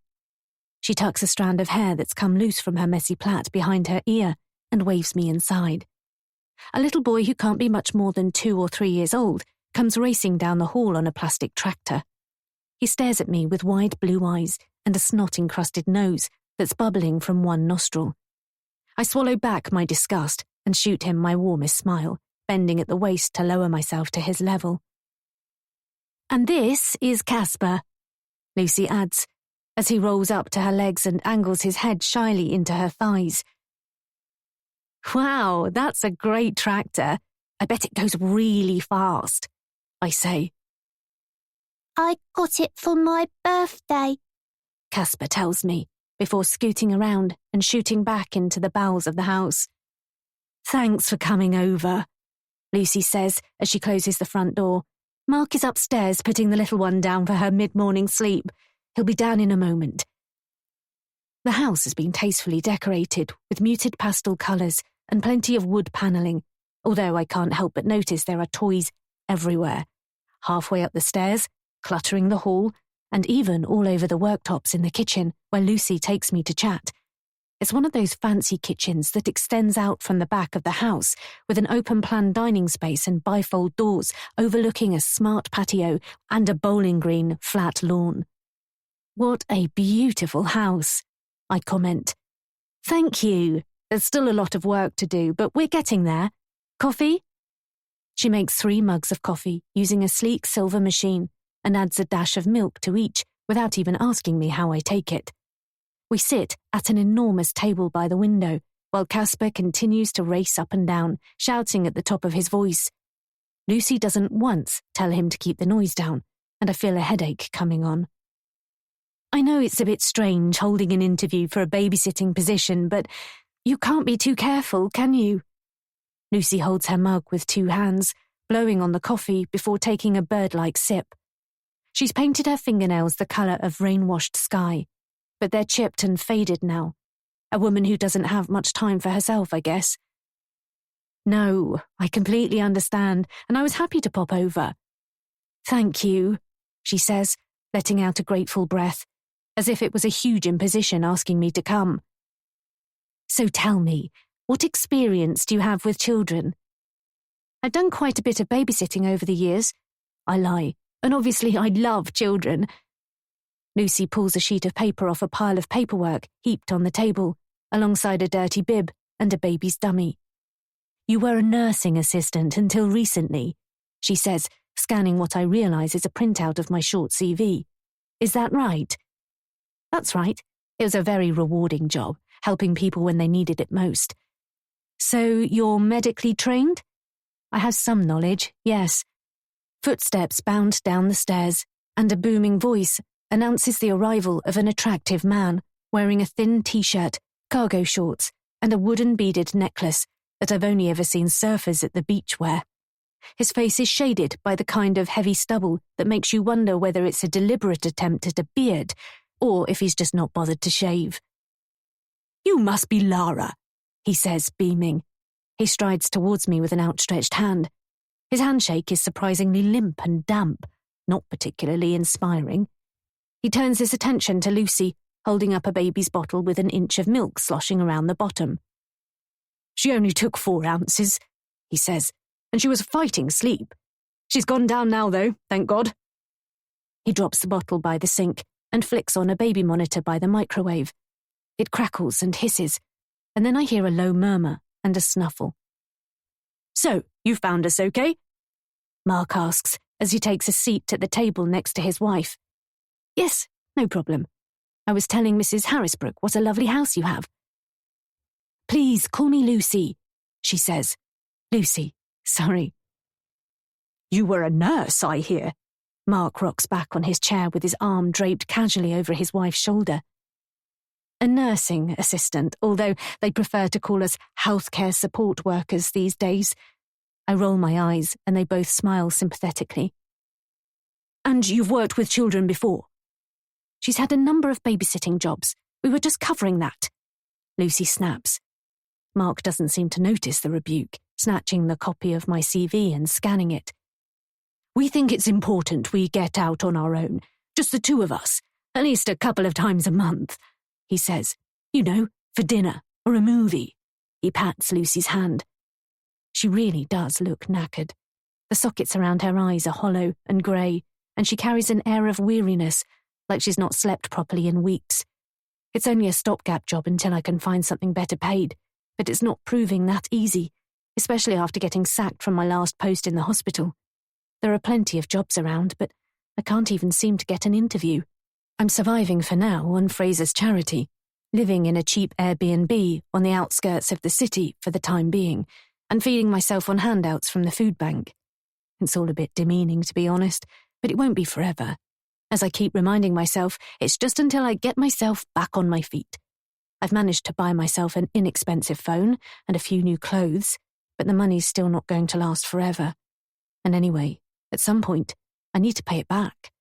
S5: She tucks a strand of hair that's come loose from her messy plait behind her ear and waves me inside. A little boy who can't be much more than 2 or 3 years old comes racing down the hall on a plastic tractor. He stares at me with wide blue eyes and a snot-encrusted nose that's bubbling from one nostril. I swallow back my disgust and shoot him my warmest smile, bending at the waist to lower myself to his level. And this is Casper, Lucy adds, as he rolls up to her legs and angles his head shyly into her thighs. Wow, that's a great tractor. I bet it goes really fast, I say.
S3: I got it for my birthday,
S5: Casper tells me, before scooting around and shooting back into the bowels of the house. Thanks for coming over, Lucy says as she closes the front door. Mark is upstairs putting the little one down for her mid-morning sleep. He'll be down in a moment. The house has been tastefully decorated with muted pastel colours and plenty of wood panelling, although I can't help but notice there are toys everywhere. Halfway up the stairs, cluttering the hall, and even all over the worktops in the kitchen, where Lucy takes me to chat. It's one of those fancy kitchens that extends out from the back of the house, with an open-plan dining space and bifold doors overlooking a smart patio and a bowling green flat lawn. What a beautiful house, I comment. Thank you. There's still a lot of work to do, but we're getting there. Coffee? She makes 3 mugs of coffee using a sleek silver machine and adds a dash of milk to each without even asking me how I take it. We sit at an enormous table by the window while Casper continues to race up and down, shouting at the top of his voice. Lucy doesn't once tell him to keep the noise down, and I feel a headache coming on. I know it's a bit strange holding an interview for a babysitting position, but you can't be too careful, can you? Lucy holds her mug with 2 hands, blowing on the coffee before taking a bird-like sip. She's painted her fingernails the colour of rain-washed sky, but they're chipped and faded now. A woman who doesn't have much time for herself, I guess. No, I completely understand, and I was happy to pop over. Thank you, she says, letting out a grateful breath, as if it was a huge imposition asking me to come. So tell me, what experience do you have with children? I've done quite a bit of babysitting over the years. I lie, and obviously I love children. Lucy pulls a sheet of paper off a pile of paperwork heaped on the table, alongside a dirty bib and a baby's dummy. You were a nursing assistant until recently, she says, scanning what I realise is a printout of my short CV. Is that right? That's right. It was a very rewarding job, helping people when they needed it most. So you're medically trained? I have some knowledge, yes. Footsteps bound down the stairs, and a booming voice announces the arrival of an attractive man wearing a thin t-shirt, cargo shorts, and a wooden beaded necklace that I've only ever seen surfers at the beach wear. His face is shaded by the kind of heavy stubble that makes you wonder whether it's a deliberate attempt at a beard or if he's just not bothered to shave. You must be Lara, he says, beaming. He strides towards me with an outstretched hand. His handshake is surprisingly limp and damp, not particularly inspiring. He turns his attention to Lucy, holding up a baby's bottle with an inch of milk sloshing around the bottom. She only took 4 ounces, he says, and she was fighting sleep. She's gone down now, though, thank God. He drops the bottle by the sink and flicks on a baby monitor by the microwave. It crackles and hisses, and then I hear a low murmur and a snuffle. So, you found us okay? Mark asks as he takes a seat at the table next to his wife. Yes, no problem. I was telling Mrs. Harrisbrook what a lovely house you have. Please call me Lucy, she says. Lucy, sorry. You were a nurse, I hear. Mark rocks back on his chair with his arm draped casually over his wife's shoulder. A nursing assistant, although they prefer to call us healthcare support workers these days. I roll my eyes and they both smile sympathetically. And you've worked with children before? She's had a number of babysitting jobs. We were just covering that. Lucy snaps. Mark doesn't seem to notice the rebuke, snatching the copy of my CV and scanning it. We think it's important we get out on our own, just the 2 of us, at least a couple of times a month, he says. You know, for dinner or a movie. He pats Lucy's hand. She really does look knackered. The sockets around her eyes are hollow and grey, and she carries an air of weariness, like she's not slept properly in weeks. It's only a stopgap job until I can find something better paid, but it's not proving that easy, especially after getting sacked from my last post in the hospital. There are plenty of jobs around, but I can't even seem to get an interview. I'm surviving for now on Fraser's charity, living in a cheap Airbnb on the outskirts of the city for the time being, and feeding myself on handouts from the food bank. It's all a bit demeaning, to be honest, but it won't be forever. As I keep reminding myself, it's just until I get myself back on my feet. I've managed to buy myself an inexpensive phone and a few new clothes, but the money's still not going to last forever. And anyway, at some point, I need to pay it back.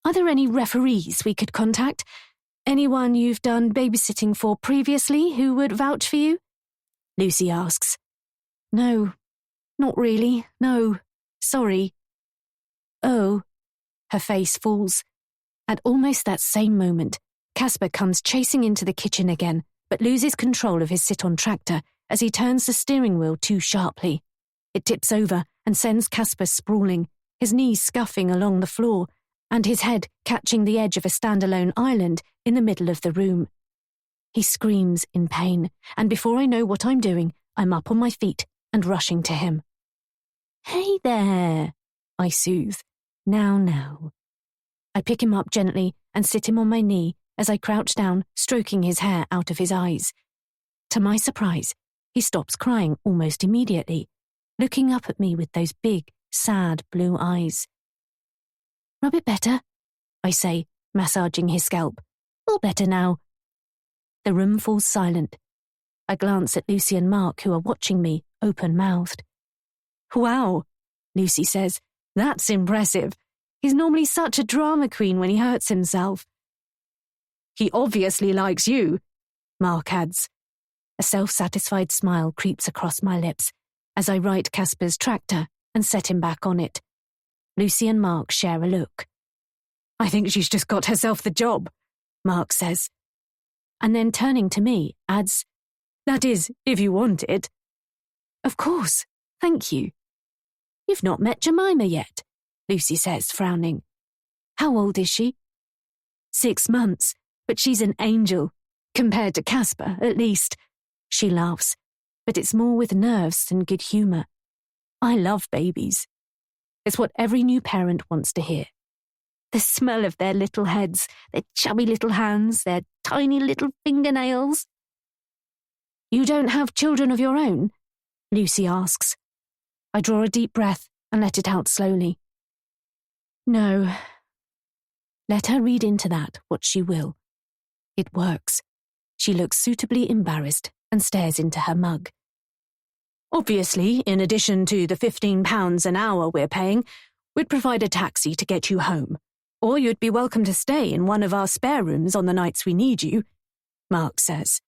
S5: Are there any referees we could contact? Anyone you've done babysitting for previously who would vouch for you? Lucy asks. No, not really, no, sorry. Oh, her face falls. At almost that same moment, Casper comes chasing into the kitchen again, but loses control of his sit-on tractor as he turns the steering wheel too sharply. It tips over and sends Casper sprawling, his knees scuffing along the floor, and his head catching the edge of a standalone island in the middle of the room. He screams in pain, and before I know what I'm doing, I'm up on my feet and rushing to him. Hey there, I soothe. Now. I pick him up gently and sit him on my knee as I crouch down, stroking his hair out of his eyes. To my surprise, he stops crying almost immediately, looking up at me with those big, sad blue eyes. Rub it better, I say, massaging his scalp. All better now. The room falls silent. I glance at Lucy and Mark, who are watching me, open-mouthed. Wow, Lucy says. That's impressive. He's normally such a drama queen when he hurts himself. He obviously likes you, Mark adds. A self-satisfied smile creeps across my lips as I right Casper's tractor and set him back on it. Lucy and Mark share a look. I think she's just got herself the job, Mark says. And then turning to me, adds, that is, if you want it. Of course, thank you. You've not met Jemima yet, Lucy says, frowning. How old is she? 6 months, but she's an angel, compared to Casper, at least. She laughs, but it's more with nerves than good humour. I love babies. It's what every new parent wants to hear. The smell of their little heads, their chubby little hands, their tiny little fingernails. You don't have children of your own? Lucy asks. I draw a deep breath and let it out slowly. No. Let her read into that what she will. It works. She looks suitably embarrassed and stares into her mug. Obviously, in addition to the £15 an hour we're paying, we'd provide a taxi to get you home. Or you'd be welcome to stay in one of our spare rooms on the nights we need you. Mark says.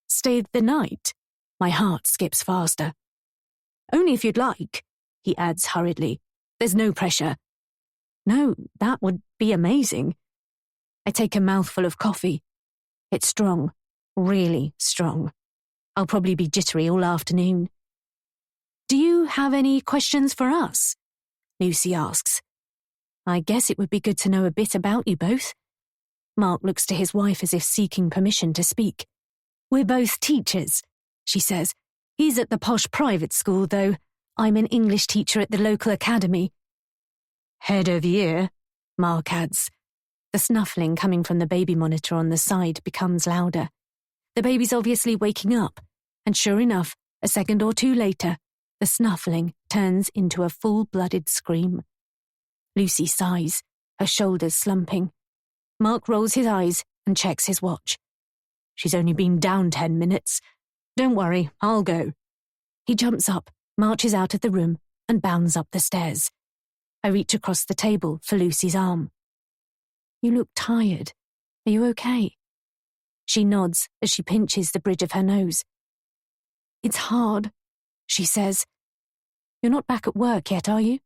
S5: Stay the night? My heart skips faster. Only if you'd like, he adds hurriedly. There's no pressure. No, that would be amazing. I take a mouthful of coffee. It's strong, really strong. I'll probably be jittery all afternoon. Do you have any questions for us? Lucy asks. I guess it would be good to know a bit about you both. Mark looks to his wife as if seeking permission to speak. We're both teachers, she says. He's at the posh private school, though. I'm an English teacher at the local academy. Head of year, Mark adds. The snuffling coming from the baby monitor on the side becomes louder. The baby's obviously waking up, and sure enough, a second or two later, the snuffling turns into a full-blooded scream. Lucy sighs, her shoulders slumping. Mark rolls his eyes and checks his watch. She's only been down 10 minutes. Don't worry, I'll go. He jumps up, marches out of the room, and bounds up the stairs. I reach across the table for Lucy's arm. You look tired. Are you okay? She nods as she pinches the bridge of her nose. It's hard, she says. You're not back at work yet, are you?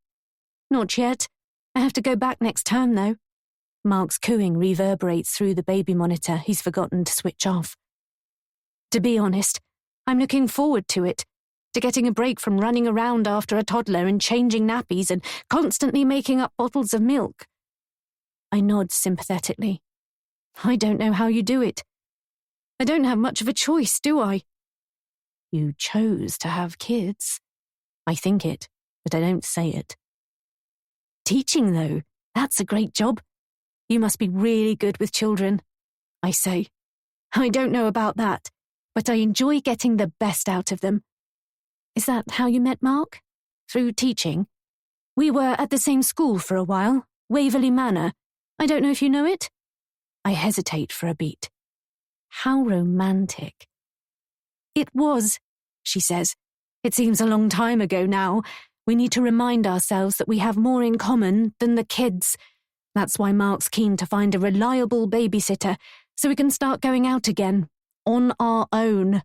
S5: Not yet. I have to go back next term, though. Mark's cooing reverberates through the baby monitor he's forgotten to switch off. To be honest, I'm looking forward to it, to getting a break from running around after a toddler and changing nappies and constantly making up bottles of milk. I nod sympathetically. I don't know how you do it. I don't have much of a choice, do I? You chose to have kids. I think it, but I don't say it. Teaching, though, that's a great job. You must be really good with children, I say. I don't know about that, but I enjoy getting the best out of them. Is that how you met Mark? Through teaching? We were at the same school for a while, Waverley Manor. I don't know if you know it? I hesitate for a beat. How romantic. It was, she says. It seems a long time ago now. We need to remind ourselves that we have more in common than the kids. That's why Mark's keen to find a reliable babysitter so we can start going out again, on our own.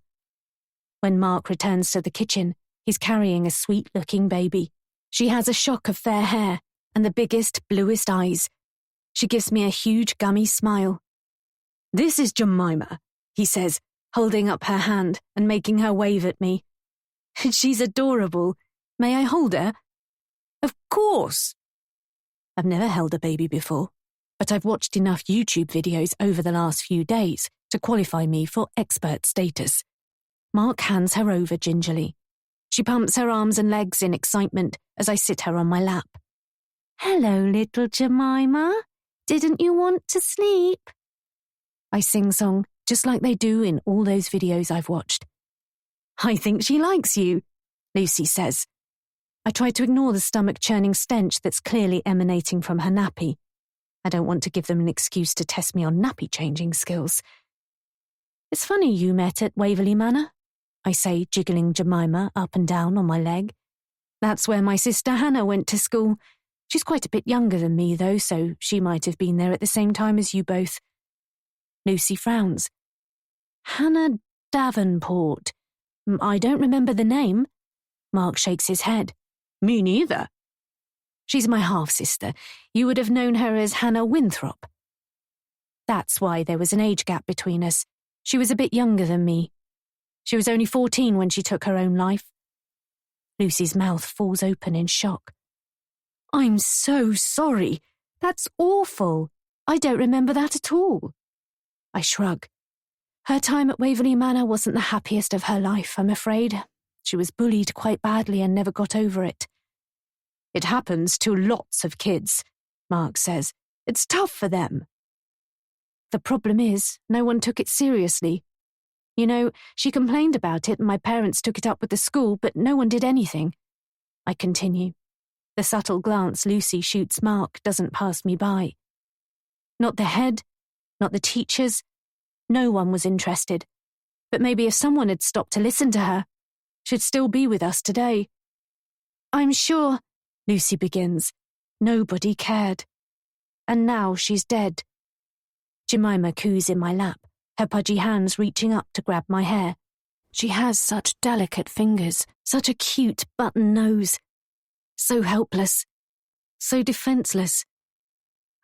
S5: When Mark returns to the kitchen, he's carrying a sweet-looking baby. She has a shock of fair hair and the biggest, bluest eyes. She gives me a huge, gummy smile. This is Jemima, he says, holding up her hand and making her wave at me. She's adorable. May I hold her? Of course. I've never held a baby before, but I've watched enough YouTube videos over the last few days to qualify me for expert status. Mark hands her over gingerly. She pumps her arms and legs in excitement as I sit her on my lap. Hello, little Jemima. Didn't you want to sleep? I sing-song, just like they do in all those videos I've watched. I think she likes you, Lucy says. I try to ignore the stomach-churning stench that's clearly emanating from her nappy. I don't want to give them an excuse to test me on nappy-changing skills. It's funny you met at Waverley Manor, I say, jiggling Jemima up and down on my leg. That's where my sister Hannah went to school. She's quite a bit younger than me, though, so she might have been there at the same time as you both. Lucy frowns. Hannah Davenport. I don't remember the name. Mark shakes his head. Me neither. She's my half-sister. You would have known her as Hannah Winthrop. That's why there was an age gap between us. She was a bit younger than me. She was only 14 when she took her own life. Lucy's mouth falls open in shock. I'm so sorry. That's awful. I don't remember that at all. I shrug. Her time at Waverley Manor wasn't the happiest of her life, I'm afraid. She was bullied quite badly and never got over it. It happens to lots of kids, Mark says. It's tough for them. The problem is, no one took it seriously. You know, she complained about it and my parents took it up with the school, but no one did anything. I continue. The subtle glance Lucy shoots Mark doesn't pass me by. Not the head, not the teachers. No one was interested. But maybe if someone had stopped to listen to her, she'd still be with us today. I'm sure, Lucy begins. Nobody cared. And now she's dead. Jemima coos in my lap, her pudgy hands reaching up to grab my hair. She has such delicate fingers, such a cute button nose. So helpless, so defenseless.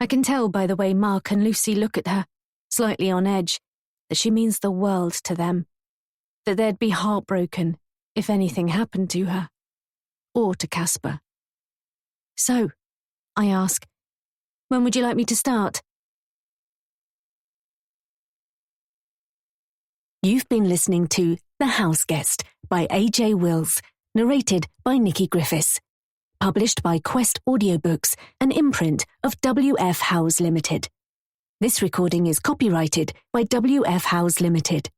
S5: I can tell by the way Mark and Lucy look at her, slightly on edge, that she means the world to them, that they'd be heartbroken if anything happened to her, or to Casper. So, I ask, when would you like me to start?
S2: You've been listening to The House Guest by A.J. Wills, narrated by Nikki Griffiths. Published by Quest Audiobooks, an imprint of W.F. Howes Limited. This recording is copyrighted by W.F. Howes Limited.